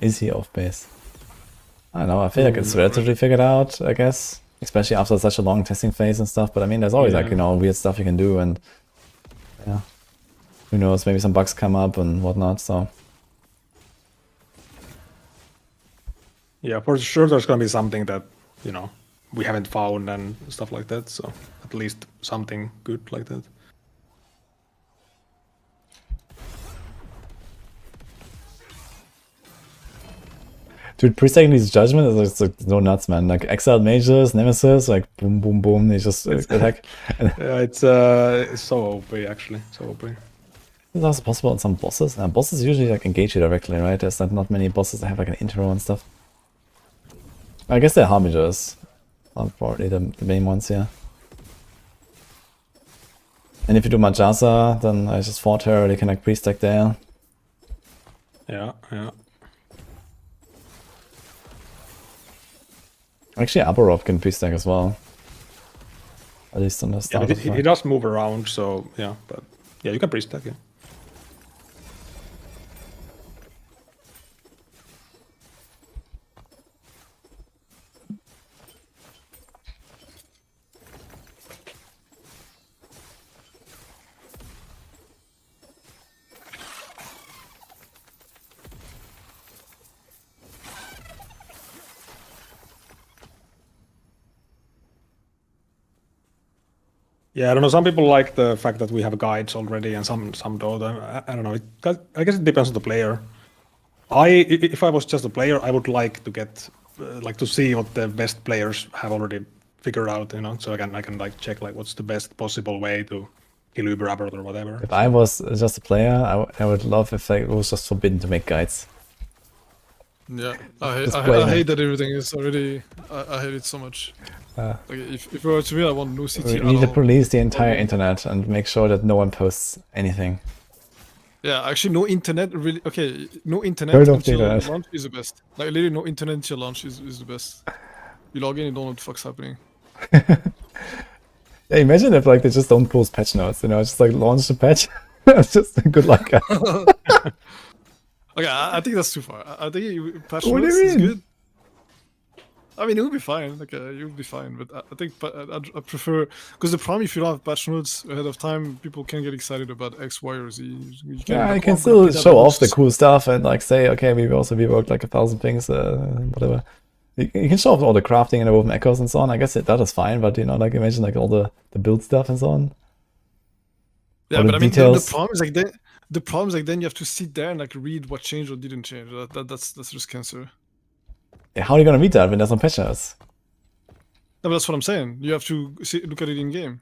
Is he off base? I don't know. I feel like it's relatively figured out, I guess. Especially after such a long testing phase and stuff. But I mean, there's always like, you know, weird stuff you can do, and yeah. Who knows, maybe some bugs come up and whatnot, so. Yeah, for sure there's gonna be something that, you know, we haven't found and stuff like that, so at least something good like that. Dude, pre-stacking these judgment is like no nuts, man. Like Exile mages, Nemesis, like boom, boom, boom. They just attack. Yeah, it's so OP actually, so OP. It's also possible on some bosses. Bosses usually like engage you directly, right? There's like not many bosses that have like an intro and stuff. I guess they're harbingers. Are probably the main ones, yeah. And if you do Majasa, then I just fought her. They can like pre-stack there. Yeah, yeah. Actually, Aberov can pre-stack as well. At least on the Yeah, start. but he does move around, so yeah. But yeah, you can pre-stack it. Yeah, I don't know. Some people like the fact that we have guides already, and some don't. I don't know. I guess it depends on the player. If I was just a player, I would like to get like to see what the best players have already figured out. You know, so I can like check like what's the best possible way to kill Uber or whatever. If I was just a player, I would love if it was just forbidden to make guides. Yeah, I Just hate that everything is already. I hate it so much. Like if it were to me, I want no CT. We need to police the entire internet and make sure that no one posts anything. Yeah, actually, no internet really. Okay, no internet Turn off until the internet. launch is the best. Like literally, no internet until launch is the best. You log in, you don't know what the fuck's happening. Yeah, imagine if like they just don't post patch notes, you know, just like launch the patch. It's just good luck, guys. Okay, I think that's too far. I think patch What do notes you is mean? good. I mean, it would be fine. Like, you'll be fine. But I think I prefer because the problem if you don't have patch notes ahead of time, people can get excited about X, Y, or Z. You Yeah, like, you can I'm still gonna put that show on off the this. cool stuff and like say, okay, we also reworked like 1,000 things, whatever. You can show off all the crafting and the woven echoes and so on. I guess that is fine, but you know, like imagine like all the build stuff and so on. Yeah, All but the I mean, the details. problem is like then the problem is like then you have to sit there and like read what changed or didn't change. That's just cancer. Yeah, how are you gonna read that when there's no patch notes? No, but that's what I'm saying. You have to look at it in game.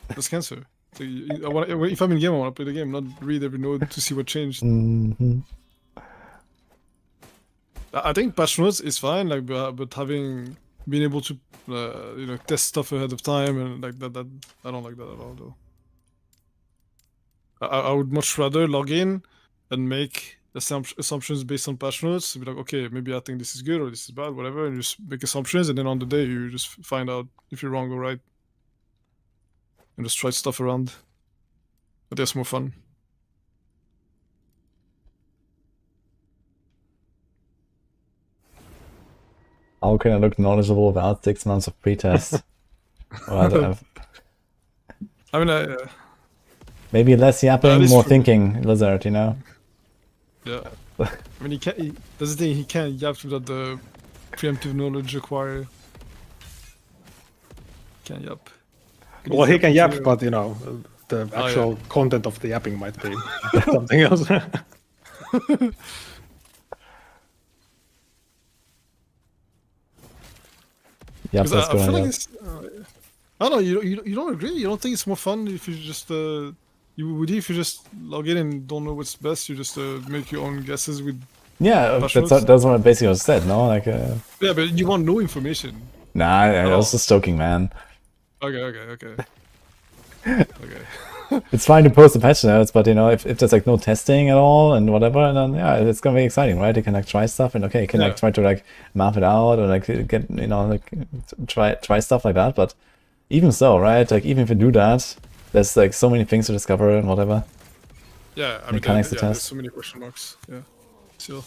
That's cancer. So if I'm in game, I want to play the game, not read every node to see what changed. Mm-hmm. I think patch notes is fine, like, but being able to you know, test stuff ahead of time and like that I don't like that at all though. I would much rather log in and make assumptions based on patch notes. Be like, okay, maybe I think this is good or this is bad, whatever, and just make assumptions, and then on the day you just find out if you're wrong or right, and just try stuff around. But that's more fun. How can I look knowledgeable without 6 months of pretest? Well, I mean, maybe less yapping, is more true. thinking, lizard, you know? Yeah. I mean, he can't. That's the thing. He can't yap without the preemptive knowledge required. Can't yap. Well, he can yap, but you know, the actual content of the yapping might be something else. Yep, that's I good. feel like it's, I don't know. You don't agree? You don't think it's more fun if you just if you just log in and don't know what's best? You just make your own guesses with. Yeah, that's what I basically said. No, like. Yeah, but you want no information. Nah, I was just joking, man. Okay. It's fine to post the patch notes, but you know, if there's like no testing at all and whatever, and then yeah, it's gonna be exciting, right? You can like try stuff and okay, you can like try to like map it out or like get, you know, like try stuff like that. But even so, right? Like even if you do that, there's like so many things to discover and whatever. Yeah, I mean, mechanics to there's test. so many question marks. Yeah, still.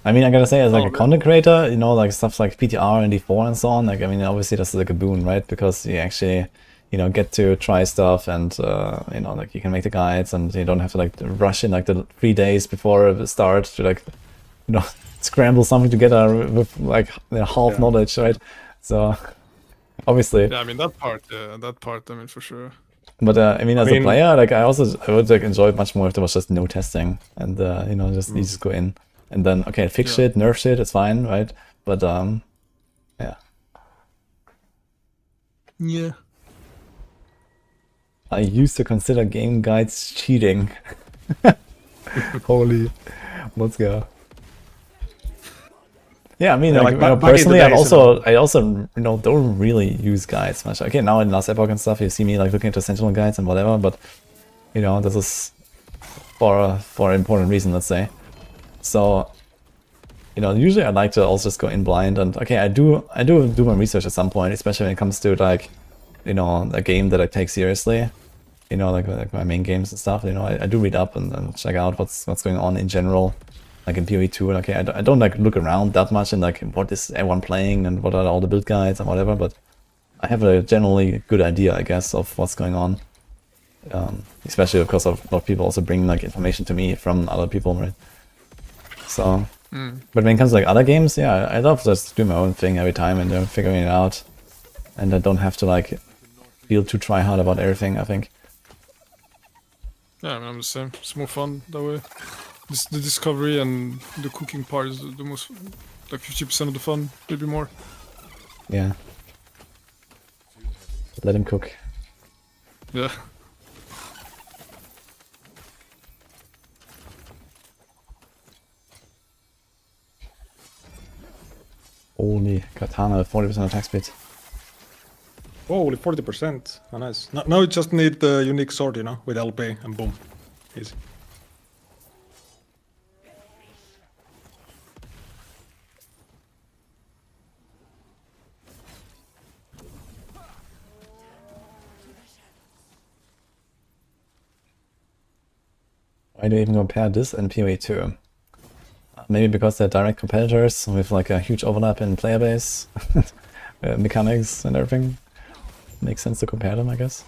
I mean, I gotta say, as like a content creator, you know, like stuff like PTR and D4 and so on, like, I mean, obviously that's like a boon, right? Because you actually, you know, get to try stuff and, you know, like you can make the guides and you don't have to like rush in like the 3 days before the start to like, you know, scramble something together with like half knowledge, right? So, obviously. Yeah, I mean, that part, I mean, for sure. But I mean, as a player, like I would like enjoy it much more if there was just no testing and you know, just you just go in and then okay, fix shit, nerf shit, it's fine, right? But yeah. Yeah. I used to consider game guides cheating. Holy, let's go. Yeah, I mean, like, you know, personally, I also, you know, don't really use guides much. Okay, now in last Epoch and stuff, you see me like looking into Sentinel guides and whatever, but you know, this is for an important reason, let's say. So, you know, usually I like to also just go in blind, and okay, I do my research at some point, especially when it comes to like, you know, a game that I take seriously. You know, like my main games and stuff. You know, I do read up and check out what's going on in general. Like in PoE 2, okay, I don't like look around that much and like what is everyone playing and what are all the build guides and whatever, but I have a generally good idea, I guess, of what's going on. Especially because of a lot of people also bring like information to me from other people, right? So, but when it comes to like other games, yeah, I love just do my own thing every time and figuring it out, and I don't have to like feel too try hard about everything, I think. Yeah, I mean, I'm the same. It's more fun that way. The discovery and the cooking part is the most, like 50% of the fun, maybe more. Yeah. Let him cook. Yeah. Holy katana, 40% attack speed. Holy 40%. Oh, nice. Now you just need the unique sword, you know, with LP and boom. Easy. Why do you even compare this and PoE 2? Maybe because they're direct competitors with like a huge overlap in player base, mechanics and everything. Makes sense to compare them, I guess.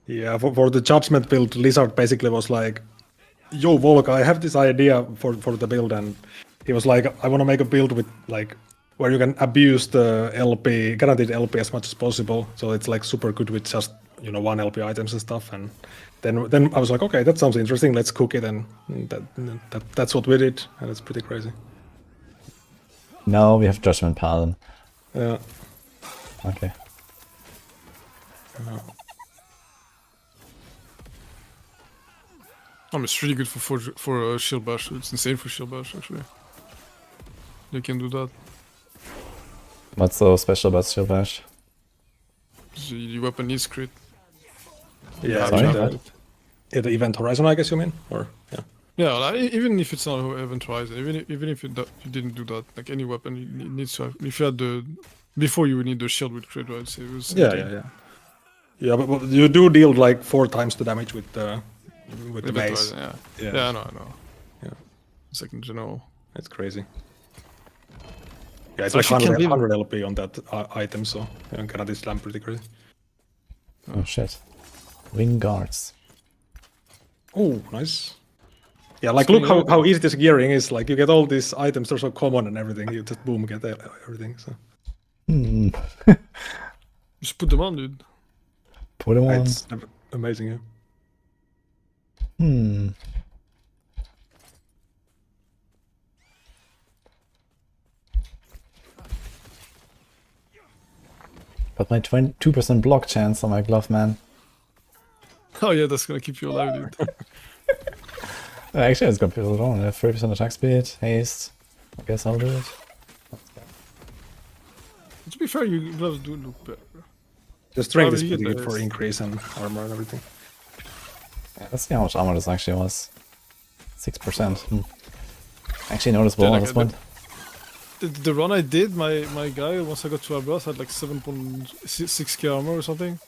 Yeah, for the judgment build, Lizard basically was like, yo, Volk, I have this idea for the build, and he was like, I want to make a build with like where you can abuse the LP, guaranteed LP as much as possible. So it's like super good with just, you know, one LP items and stuff. And then I was like, okay, that sounds interesting. Let's cook it, and that's what we did, and it's pretty crazy. Now we have Judgment Paladin. Yeah. Okay. It's really good for shield bash. It's insane for shield bash actually. You can do that. What's so special about Shield Bash? Your weapon needs crit. Yeah, sorry? The event horizon, I guess you mean, or yeah. Yeah, like, even if it's not event horizon, even if you didn't do that, like any weapon needs to have. If you had before you would need the shield with crit, right? So it was Yeah, but you do deal like 4 times the damage with the base. Yeah, I know. Yeah, it's like in general. It's crazy. Yeah, it's like 100 LP on that item, so yeah, Canada slam pretty crazy. Oh shit. Wing guards. Oh, nice. Yeah, like look how easy this gearing is. Like you get all these items, they're so common and everything. You just boom, get everything. So. Just put them on, dude. Put them on. It's amazing, yeah. But my 2% block chance on my glove, man. Oh yeah, that's gonna keep you alive, dude. Actually, it's gonna be a little wrong. I have 30% attack speed, haste. I guess I'll do it. To be fair, your gloves do look better. The strength is pretty good for increase and armor and everything. Yeah, let's see how much armor this actually was. 6%. Actually noticeable at this point. The run I did, my guy, once I got to Abras, had like 7.6k armor or something.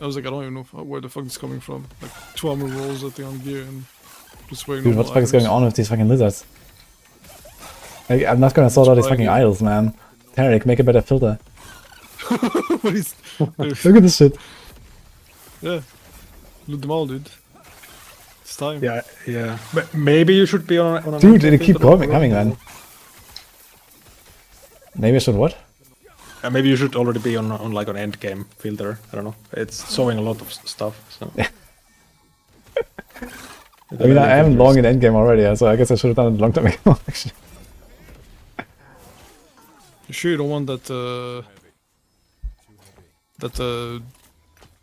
I was like, I don't even know where the fuck it's coming from. Like 2 armor rolls, I think, on gear and just wearing. Dude, what the fuck is going on with these fucking lizards? I'm not gonna sort out these fucking idols, man. Tarek, make a better filter. But he's, Look at this shit. yeah, loot them all, dude. It's time. Yeah. But maybe you should be on a Dude, they keep coming, man. Maybe I should what? Maybe you should already be on like an endgame filter. I don't know. It's showing a lot of stuff. So. I mean, I am long in endgame already, so I guess I should have done it a long time ago, actually. You sure you don't want that,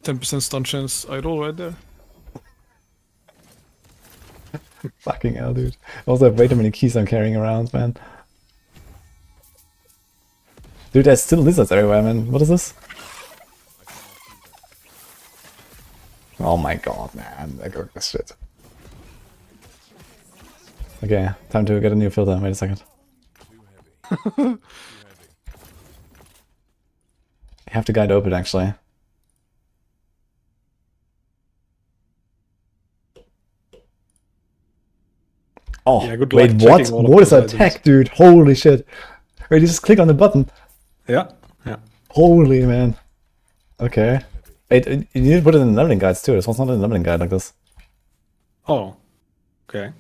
10% stun chance idol right there? Fucking hell, dude. I also have way too many keys I'm carrying around, man. Dude, there's still lizards everywhere, man. What is this? Oh my god, man. I got this shit. Okay, time to get a new filter. Wait a second. I have to guide open, actually. Oh, yeah, good wait, luck what? What is that tech, dude? Holy shit. Wait, you just click on the button. Yeah. Holy, man. Okay. Wait, you need to put it in the leveling guides, too. This one's not in the leveling guide like this. Oh. Okay.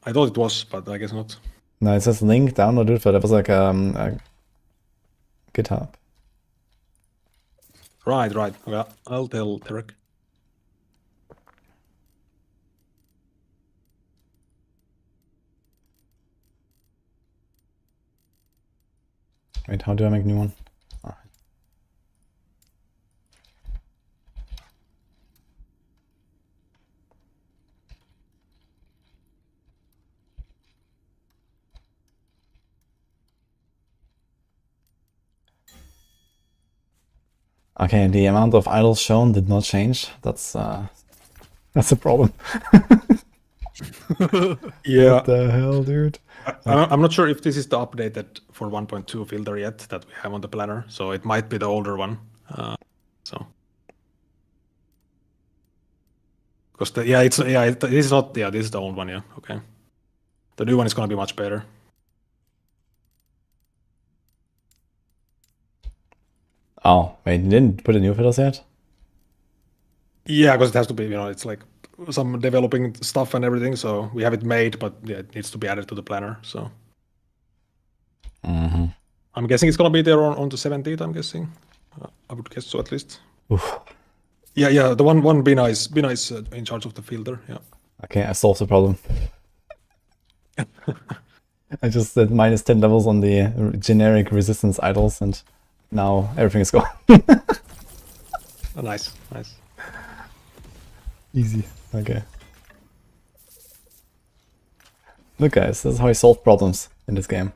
I thought it was, but I guess not. No, it says link downloaded, but that was like a GitHub. Right. Well, I'll tell Derek. Wait, how do I make a new one? Oh. Okay, the amount of idols shown did not change. That's a problem. Yeah. What the hell, dude? I'm not sure if this is the updated for 1.2 filter yet that we have on the planner, so it might be the older one. Because this is not. Yeah, this is the old one. Yeah, okay. The new one is gonna be much better. Oh, wait, you didn't put the new filters yet? Yeah, because it has to be. It's like some developing stuff and everything. So we have it made, but yeah, it needs to be added to the planner. So. I'm guessing it's gonna be there on the 17th. I'm guessing. I would guess so at least. Oof. Yeah. The one be nice in charge of the filter. Yeah. Okay, I solved the problem. I just said minus 10 levels on the generic resistance idols, and now everything is gone. Nice. Easy. Okay. Look, guys, this is how I solve problems in this game.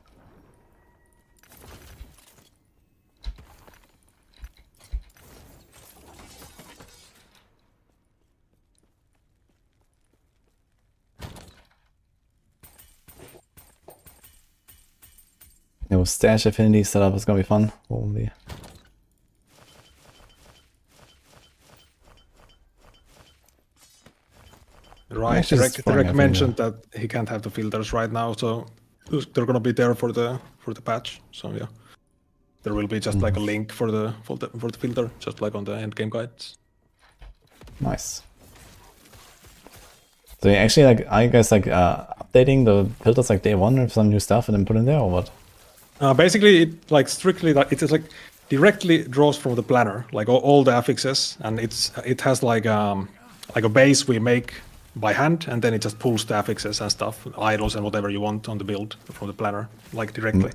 No stash affinity setup is gonna be fun. Holy. Right, Derek mentioned that he can't have the filters right now, so they're gonna be there for the patch. So yeah, there will be just like a link for the filter, just like on the endgame guides. Nice. So you actually are you guys updating the filters like day one with some new stuff and then put in there, or what? Basically, it like strictly it is like directly draws from the planner, like all the affixes, and it has like a base we make by hand, and then it just pulls the affixes and stuff, idols and whatever you want on the build from the planner, like directly.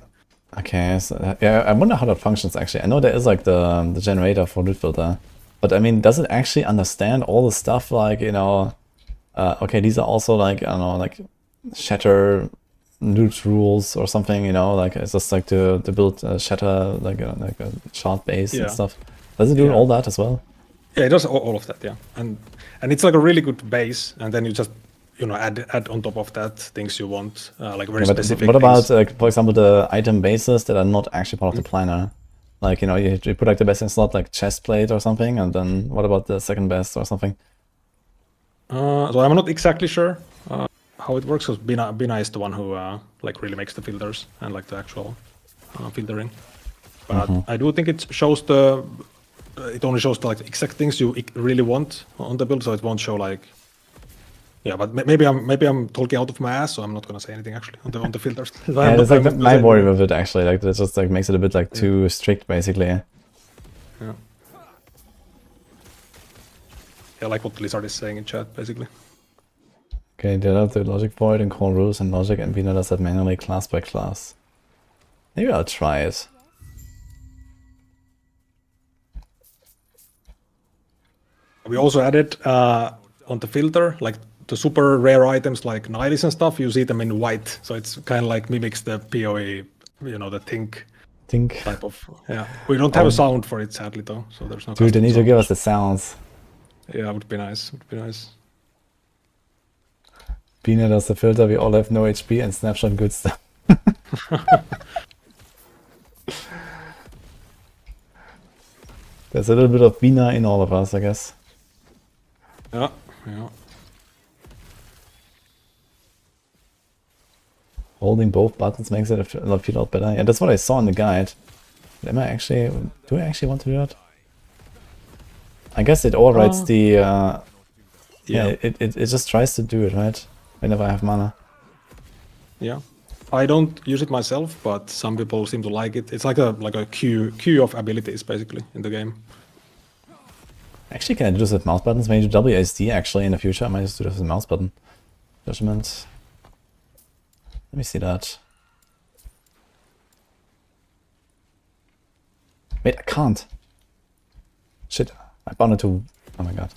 Okay, so yeah, I wonder how that functions actually. I know there is like the generator for loot filter, but I mean, does it actually understand all the stuff like, okay, these are also like, I don't know, like shatter loot rules or something, like it's just like to build a shatter, like a shard base and stuff. Does it do all that as well? Yeah, it does all of that, yeah. And it's like a really good base, and then you just add on top of that things you want, like very specific. What about like, for example, the item bases that are not actually part of the planner? Like, you put like the best in slot, like chest plate or something, and then what about the second best or something? So I'm not exactly sure how it works, because Bina is the one who like really makes the filters and like the actual filtering. But I do think it shows the. It only shows the like exact things you really want on the build, so it won't show like. Yeah, but maybe I'm talking out of my ass, so I'm not gonna say anything actually on the filters. Yeah, that's like my worry with it actually. Like that just like makes it a bit like too strict, basically. Yeah. Yeah, like what Lizard is saying in chat, basically. Okay, they have the logic void and call rules and logic, and Bina does that manually class by class. Maybe I'll try it. We also added on the filter, like the super rare items like Nihilus and stuff, you see them in white. So it's kind of like mimics the PoE, you know, the think type of. Yeah, we don't have a sound for it, sadly, though. So there's no. Dude, they need to give us the sounds. Yeah, would be nice. Would be nice. Bina does the filter, we all have no HP and snapshot good stuff. There's a little bit of Bina in all of us, I guess. Yeah, yeah. Holding both buttons makes it feel a lot better. Yeah, that's what I saw in the guide. But do I actually want to do that? I guess it overrides the yeah, it just tries to do it, right? Whenever I have mana. Yeah. I don't use it myself, but some people seem to like it. It's like a queue of abilities basically in the game. Actually, can I do this with mouse buttons? Maybe do WASD actually in the future. I might just do this with a mouse button. Judgment. Let me see that. Wait, I can't. Shit, I bound it to... Oh my god.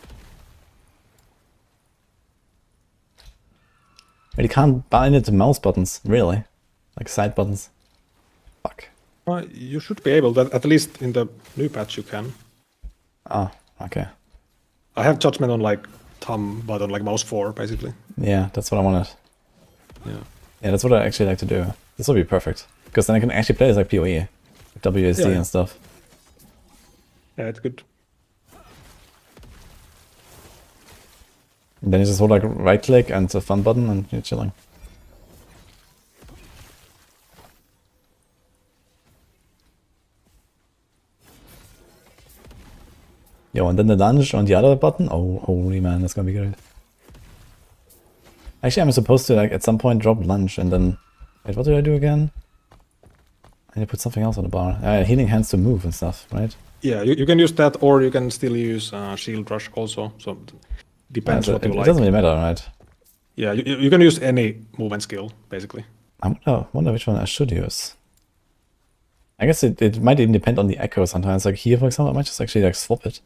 But you can't bind it to mouse buttons, really? Like side buttons. Fuck. You should be able, at least in the new patch you can. Ah, okay. I have judgment on like thumb, but on like mouse 4 basically. Yeah, that's what I wanted. Yeah. Yeah, that's what I actually like to do. This will be perfect. Because then I can actually play this like PoE. With WSD and stuff. Yeah, it's good. And then you just hold like right click and the fun button and you're chilling. Yo, and then the lunge on the other button? Oh, holy man, that's gonna be good. Actually, I'm supposed to like at some point drop lunge and then... Wait, what did I do again? I need to put something else on the bar. Healing hands to move and stuff, right? Yeah, you can use that or you can still use shield rush also. So depends what you like. It doesn't really matter, right? Yeah, you can use any movement skill, basically. I wonder which one I should use. I guess it might even depend on the echo sometimes. Like here, for example, I might just actually like swap it.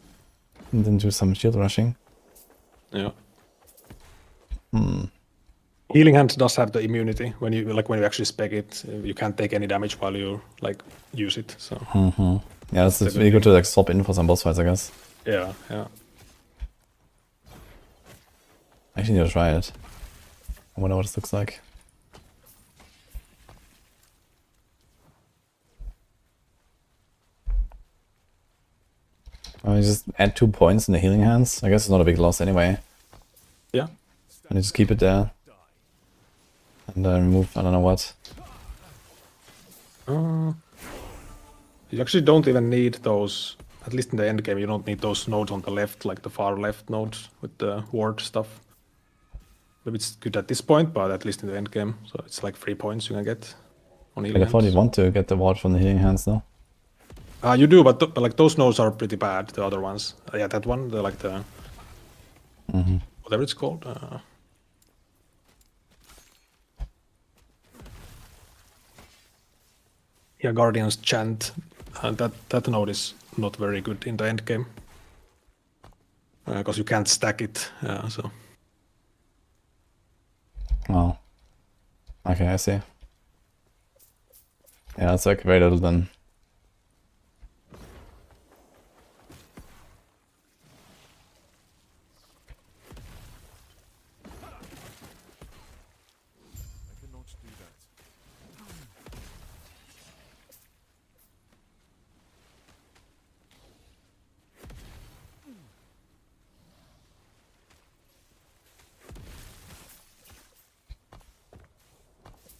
And then do some shield rushing. Yeah. Healing Hand does have the immunity. When you actually spec it, you can't take any damage while you like use it. So. Yeah, it's really good to like swap in for some boss fights, I guess. Yeah, yeah. I actually need to try it. I wonder what this looks like. I just add 2 points in the healing hands. I guess it's not a big loss anyway. Yeah. And I just keep it there. And remove, I don't know what. You actually don't even need those, at least in the end game, you don't need those nodes on the left, like the far left nodes with the ward stuff. Maybe it's good at this point, but at least in the end game. So it's like 3 points you can get on healing But I thought you want to get the ward from the healing hands though. You do, but like those nodes are pretty bad, the other ones. Yeah, that one, like the... Whatever it's called. Yeah, Guardian's Chant. That node is not very good in the end game. Because you can't stack it, so... Oh. Okay, I see. Yeah, it's like very little then.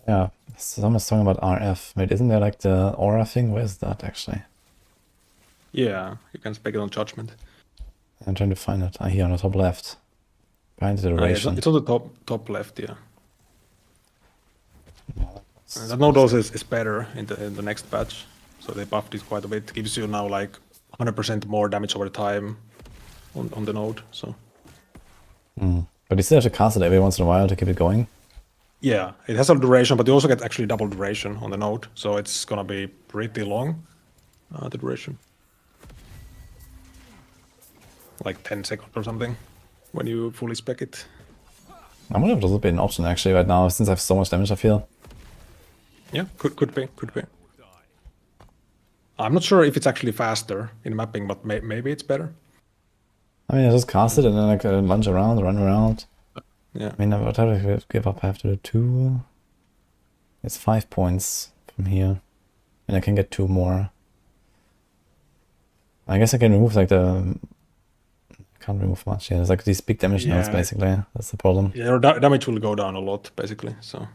Yeah, Someone's talking about RF. Wait, isn't there like the aura thing? Where's that actually? Yeah, you can spec it on judgment. I'm trying to find it. Here on the top left. Behind the It's duration. on the top left, yeah. That node also is better in the next patch. So they buffed it quite a bit. It gives you now like 100% more damage over time on the node. So. But you still have to cast it every once in a while to keep it going. Yeah, it has a duration, but you also get actually double duration on the node. So it's gonna be pretty long, the duration. Like 10 seconds or something when you fully spec it. I wonder if this would be an option actually right now, since I have so much damage I feel. Yeah, could be. I'm not sure if it's actually faster in mapping, but maybe it's better. I mean, I just cast it and then like lunge around, run around. Yeah. I mean, what have I give up? I have to do 2. It's 5 points from here. And I can get 2 more. I guess I can remove like the... Can't remove much. Yeah, there's like these big damage nodes basically. That's the problem. Yeah, your damage will go down a lot basically, so...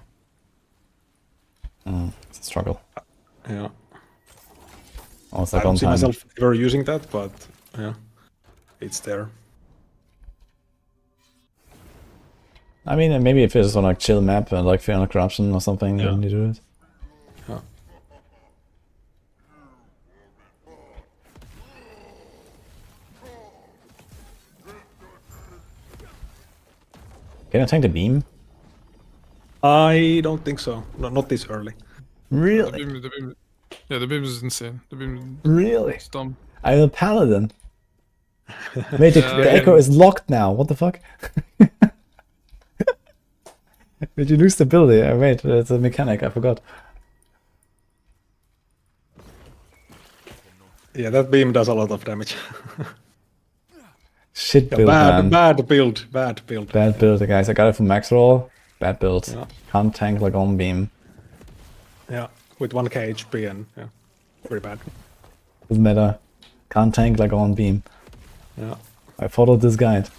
It's a struggle. Yeah. Oh, it's I like don't on see time. myself ever using that, but yeah, it's there. I mean, maybe if it's on like chill map, like Fear and Corruption or something, then you do it. Yeah. Can I tank the beam? I don't think so. No, not this early. Really? The beam is insane. The beam Really? is dumb. I'm a paladin. Wait, the echo is locked now. What the fuck? Did you lose stability? Wait, it's a mechanic. I forgot. Yeah, that beam does a lot of damage. Shit build, man. Bad build. Bad build, guys. I got it from max roll. Bad build. Yeah. Can't tank like on beam. Yeah, with 1k HP and yeah, very bad. Doesn't matter. Can't tank like on beam. Yeah. I followed this guide.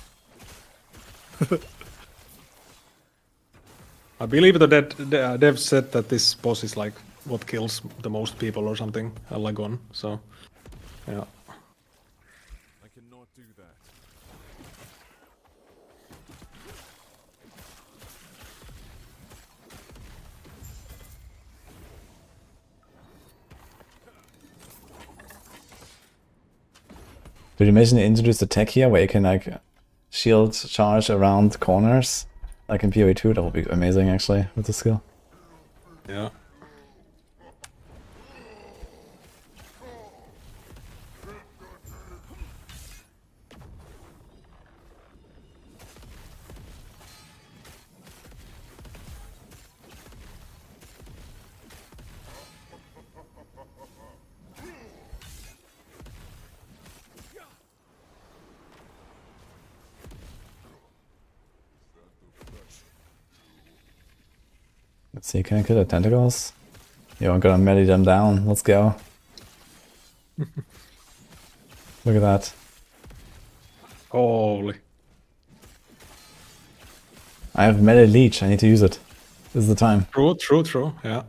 I believe the dev said that this boss is like what kills the most people or something, a Lagon, so yeah. I cannot do that. Did you imagine they introduced a tech here where you can like shield charge around corners? Like in PoE 2, that would be amazing actually with the skill. Yeah. Let's see, can I kill the tentacles? Yo, I'm gonna melee them down. Let's go. Look at that. Holy. I have melee leech. I need to use it. This is the time. True. Yeah.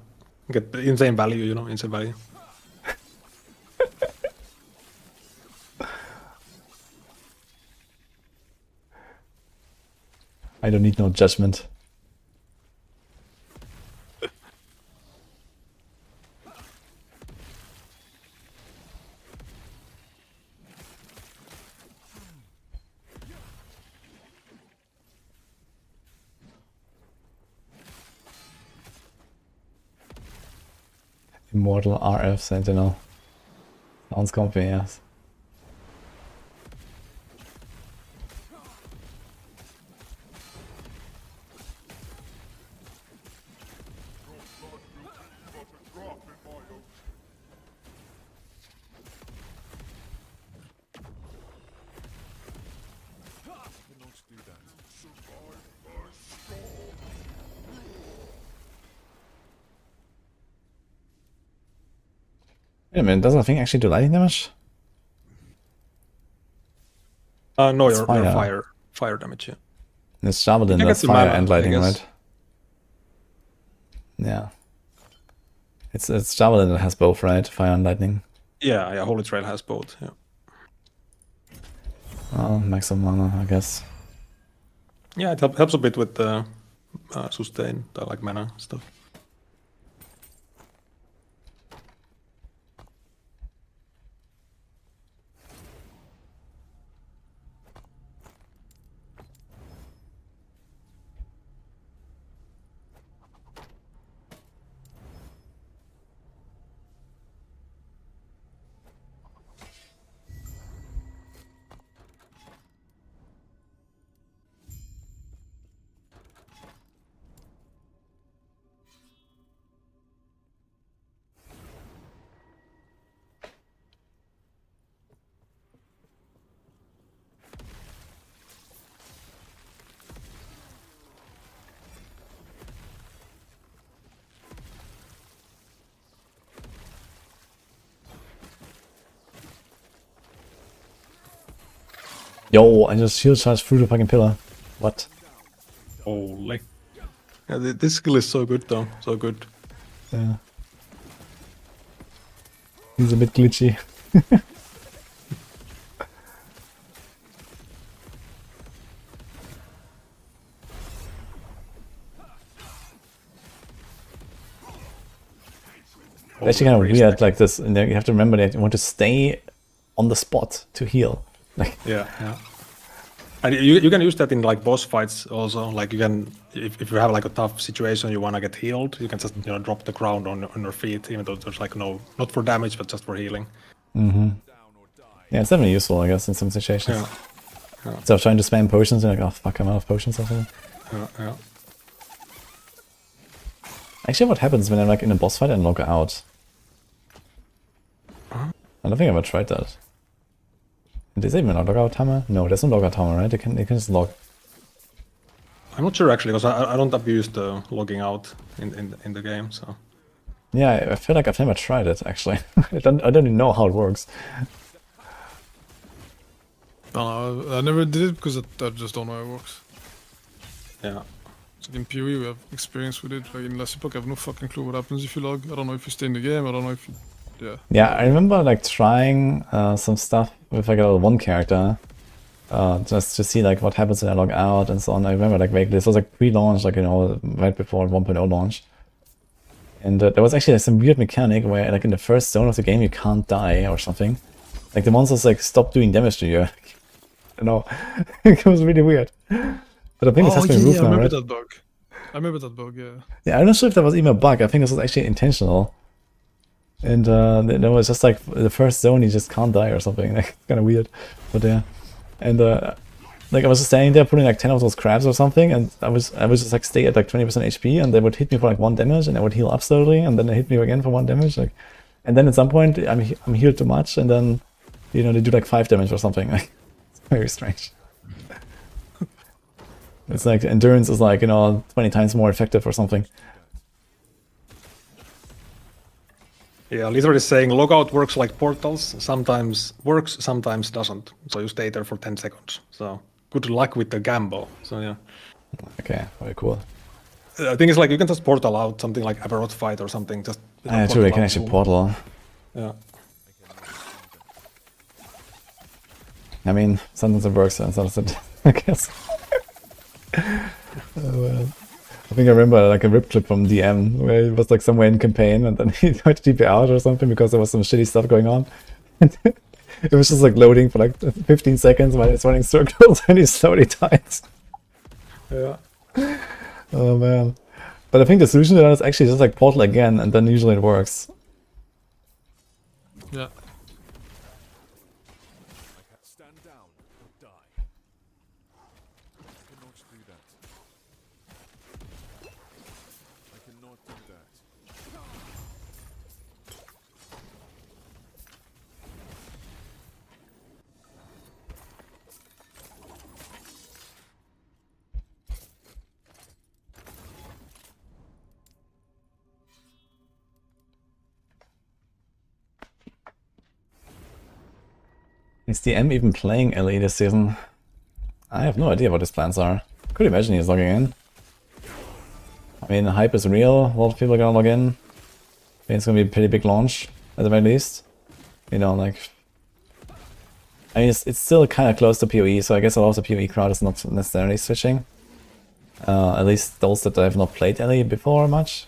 Get the insane value, you know, insane value. I don't need no judgment. Immortal RF Sentinel. Sounds comfy, yes. Wait a minute, doesn't the thing actually do lightning damage? No, It's your fire damage, yeah. It's Javelin, I that's guess fire mana, and lightning, I guess. right? Yeah. It's Javelin that has both, right? Fire and lightning. Yeah, Holy Trail has both. Yeah. Maximum mana, I guess. Yeah, it helps a bit with the sustain, the like mana stuff. Yo, I just shield charged through the fucking pillar. What? Holy. Yeah, this skill is so good though, so good. Yeah. He's a bit glitchy. It's actually kind of weird, like this. And you have to remember that you want to stay on the spot to heal. Like yeah. And you can use that in like boss fights also. Like you can, if you have like a tough situation, you want to get healed, you can just drop the ground on your feet, even though there's like not for damage, but just for healing. Mm-hmm. Yeah, it's definitely useful, I guess, in some situations. Yeah. Instead of trying to spam potions, you're like, oh fuck, I'm out of potions or something. Yeah. Actually, what happens when I'm like in a boss fight and log out? I don't think I've ever tried that. Is there even a logout timer? No, there's no logout timer, right? They can just log. I'm not sure actually, because I don't abuse the logging out in the game, so. Yeah, I feel like I've never tried it actually. I don't even know how it works. No, I never did it because I just don't know how it works. Yeah. So in PoE we have experience with it. Like in last Epoch I have no fucking clue what happens if you log. I don't know if you stay in the game. I don't know if you. Yeah. Yeah, I remember like trying some stuff with like a one character, just to see like what happens when I log out and so on. I remember like vaguely, this was like pre-launch, like right before 1.0 launch, and there was actually like, some weird mechanic where like in the first zone of the game you can't die or something. Like the monsters like stop doing damage to you. It was really weird. But I think it has been removed now, right? I remember that bug. Yeah. Yeah, I'm not sure if that was even a bug. I think this was actually intentional. And there was just like the first zone you just can't die or something. Like, it's kind of weird, but yeah. And like I was just standing there putting like 10 of those crabs or something, and I was just like stay at like 20% HP, and they would hit me for like 1 damage, and I would heal up slowly, and then they hit me again for 1 damage, like, and then at some point I'm healed too much, and then they do like 5 damage or something. Like, it's very strange. It's like endurance is like 20 times more effective or something. Yeah, literally saying logout works like portals. Sometimes works, sometimes doesn't. So you stay there for 10 seconds. So good luck with the gamble. So yeah. Okay, very cool. I think it's like you can just portal out something like Aberroth fight or something. Just true, you can actually portal. Yeah. I mean, sometimes it works and sometimes it, I guess. Oh, well. I think I remember like a rip clip from DM where it was like somewhere in campaign and then he tried to TP out or something because there was some shitty stuff going on. And it was just like loading for like 15 seconds while it's running circles and he slowly dies. Yeah. Oh man. But I think the solution to that is actually just like portal again and then usually it works. Yeah. Stand down or die. I cannot do that. I cannot do that. Is DM even playing LE this season? I have no idea what his plans are. Could imagine he's logging in. I mean, the hype is real, a lot of people are gonna log in. think it's gonna be a pretty big launch at the very least. You know, like, I mean, it's still kind of close to PoE, so I guess a lot of the PoE crowd is not necessarily switching. At least those that have not played LE before much.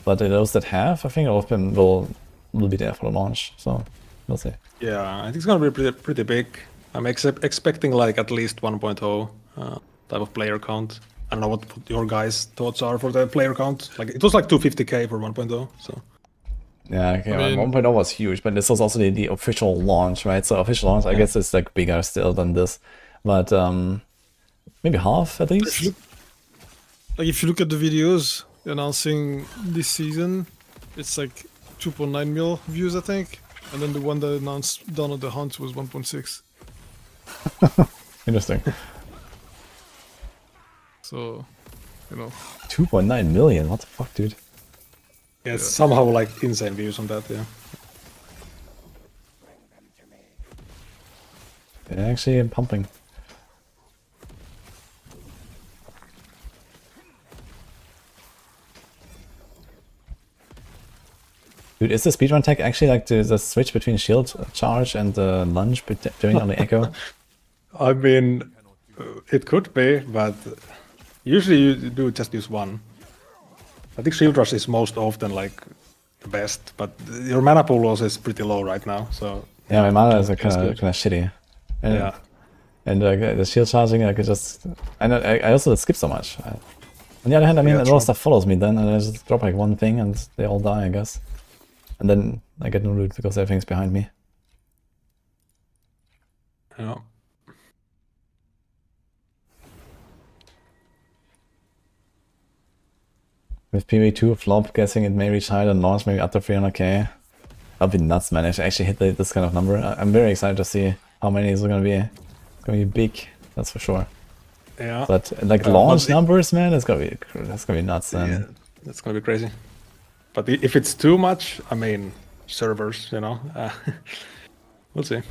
But those that have, I think all of them will be there for the launch. So we'll see. Yeah, I think it's gonna be pretty big. I'm expecting like at least 1.0 type of player count. I don't know what your guys' thoughts are for the player count. Like it was like 250k for 1.0. So yeah, okay, I mean, 1.0 was huge, but this was also the official launch, right? So official launch, I guess it's like bigger still than this, but maybe half at least. If you look at the videos announcing this season, it's like 2.9 mil views, I think, and then the one that announced Dawn of the Hunt was 1.6. Interesting. So, you know, 2.9 million. What the fuck, dude? yeah, it's somehow like insane views on that. Yeah. Yeah, actually, I'm pumping. Dude, is the speedrun tech actually like the switch between shield charge and lunge doing on the echo? I mean, it could be, but usually you do just use one. I think shield rush is most often like the best, but your mana pool also is pretty low right now. So yeah, my mana is kind of shitty. And, yeah, and the shield charging, I could just I also skip so much. On the other hand, I mean, a lot of stuff follows me then, and I just drop like one thing and they all die, I guess. And then I get no loot because everything's behind me. yeah. With PV2 flop, guessing it may reach higher than launch, maybe up to 300k. That'd be nuts, man, if I actually hit this kind of number. I'm very excited to see how many is gonna be. It's gonna be big, that's for sure. Yeah. But like launch numbers, man, that's gonna be nuts, man. Yeah, that's gonna be crazy. But if it's too much, I mean, servers, you know, we'll see.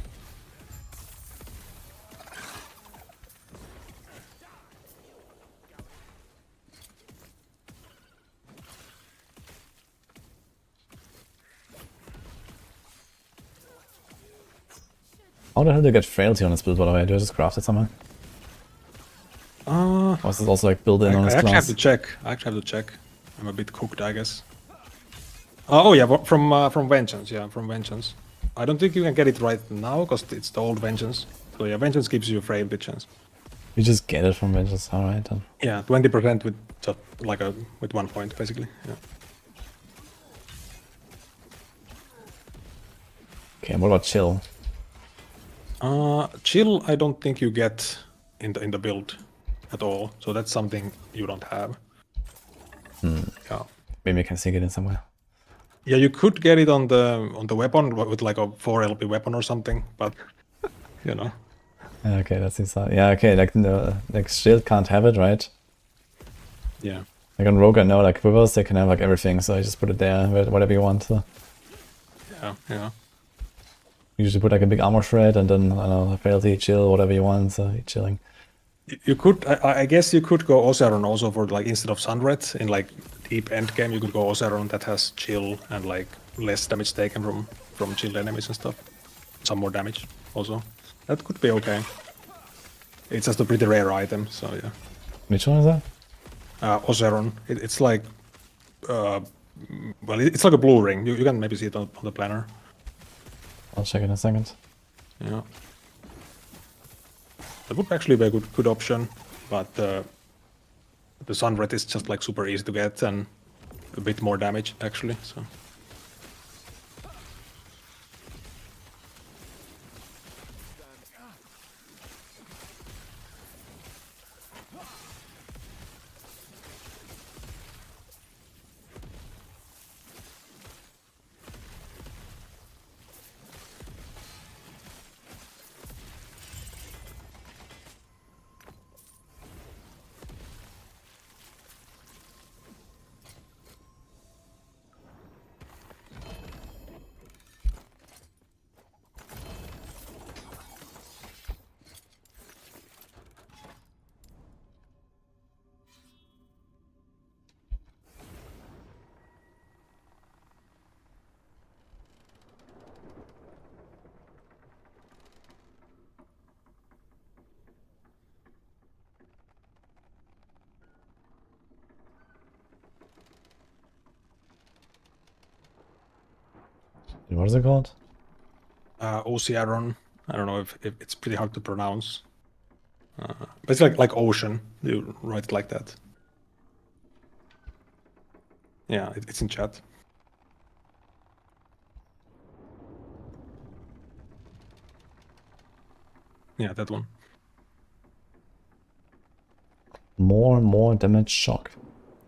How the hell do you get frailty on this build, by the way? Do I just craft it somehow? Or is this also like built in on this class? I actually have to check. I'm a bit cooked, I guess. Oh yeah, from Vengeance, yeah, from Vengeance. I don't think you can get it right now, because it's the old Vengeance. So yeah, Vengeance gives you a frailty chance. You just get it from Vengeance, alright then. Yeah, 20% with just like with 1 point, basically, yeah. Okay, what about chill? Chill, I don't think you get in the build at all. So that's something you don't have. Yeah. Maybe I can sneak it in somewhere. Yeah, you could get it on the weapon with like a 4 LP weapon or something, but you know. Okay, that seems yeah. Okay, like shield can't have it, right? Yeah. Like on Rogue, I know like Quivers, they can have like everything, so I just put it there, whatever you want. So. Yeah. You usually put like a big armor shred and then, I don't know, frailty, chill, whatever you want, so you're chilling. You could, I guess you could go Oseron also for like, instead of Sunred, in like deep endgame, you could go Oseron that has chill and like less damage taken from chilled enemies and stuff. Some more damage also. That could be okay. It's just a pretty rare item, so yeah. Which one is that? Oseron. It's like, well, it's like a blue ring. You can maybe see it on the planner. I'll check in a second. Yeah. That would actually be a good option, but the Sunred is just like super easy to get and a bit more damage actually, so. What is it called? Ocearon. I don't know if it's pretty hard to pronounce. But it's like ocean. You write it like that. Yeah, it's in chat. Yeah, that one. More damage shock.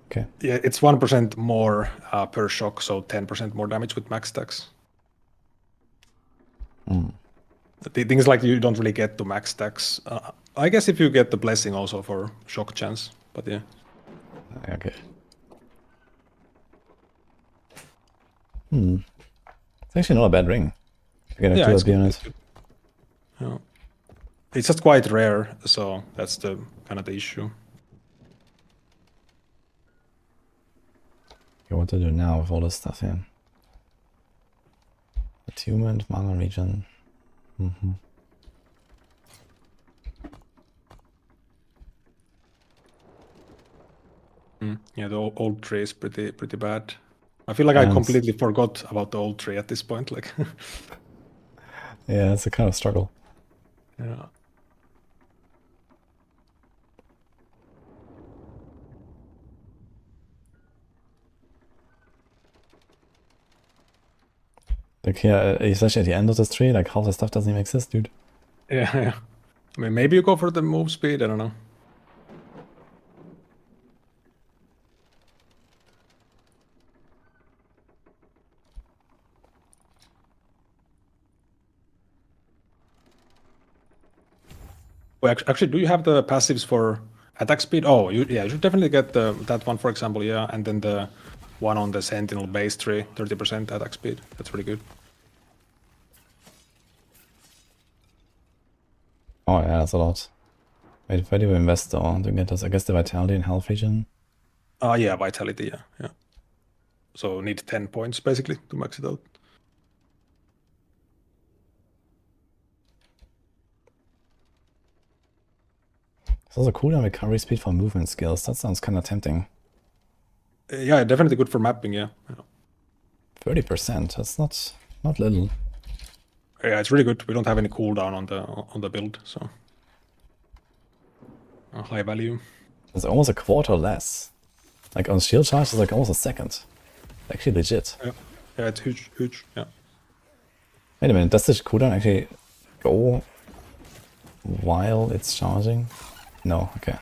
Okay. Yeah, it's 1% more per shock, so 10% more damage with max stacks. The thing is, like, you don't really get to max stacks. I guess if you get the blessing also for shock chance, but yeah. Okay. It's actually not a bad ring. Yeah, it's good, on it's good. Yeah. It's just quite rare, so that's the kind of the issue. Okay, what to do now with all this stuff here? Attunement, mana regen. Yeah, the old tree is pretty bad. I feel like I completely forgot about the old tree at this point. Like, yeah, it's a kind of struggle. Yeah. Like here, especially at the end of this tree, like half the stuff doesn't even exist, dude. Yeah. I mean, maybe you go for the move speed. I don't know. Well, actually, do you have the passives for attack speed? Oh, you should definitely get that one, for example, yeah, and then the one on the Sentinel base tree, 30% attack speed. That's pretty good. Oh yeah, that's a lot. Wait, where do we invest though to get us? I guess the vitality and health regen. Yeah, vitality, yeah. So need 10 points basically to max it out. It's also cooldown recovery speed for movement skills. That sounds kind of tempting. Yeah, definitely good for mapping, yeah. 30%, that's not little. Yeah, it's really good. We don't have any cooldown on the build, so high value. It's almost a quarter less. Like on shield charge, it's like almost a second. Actually legit. Yeah, it's huge, yeah. Wait a minute, does this cooldown actually go while it's charging? No, okay.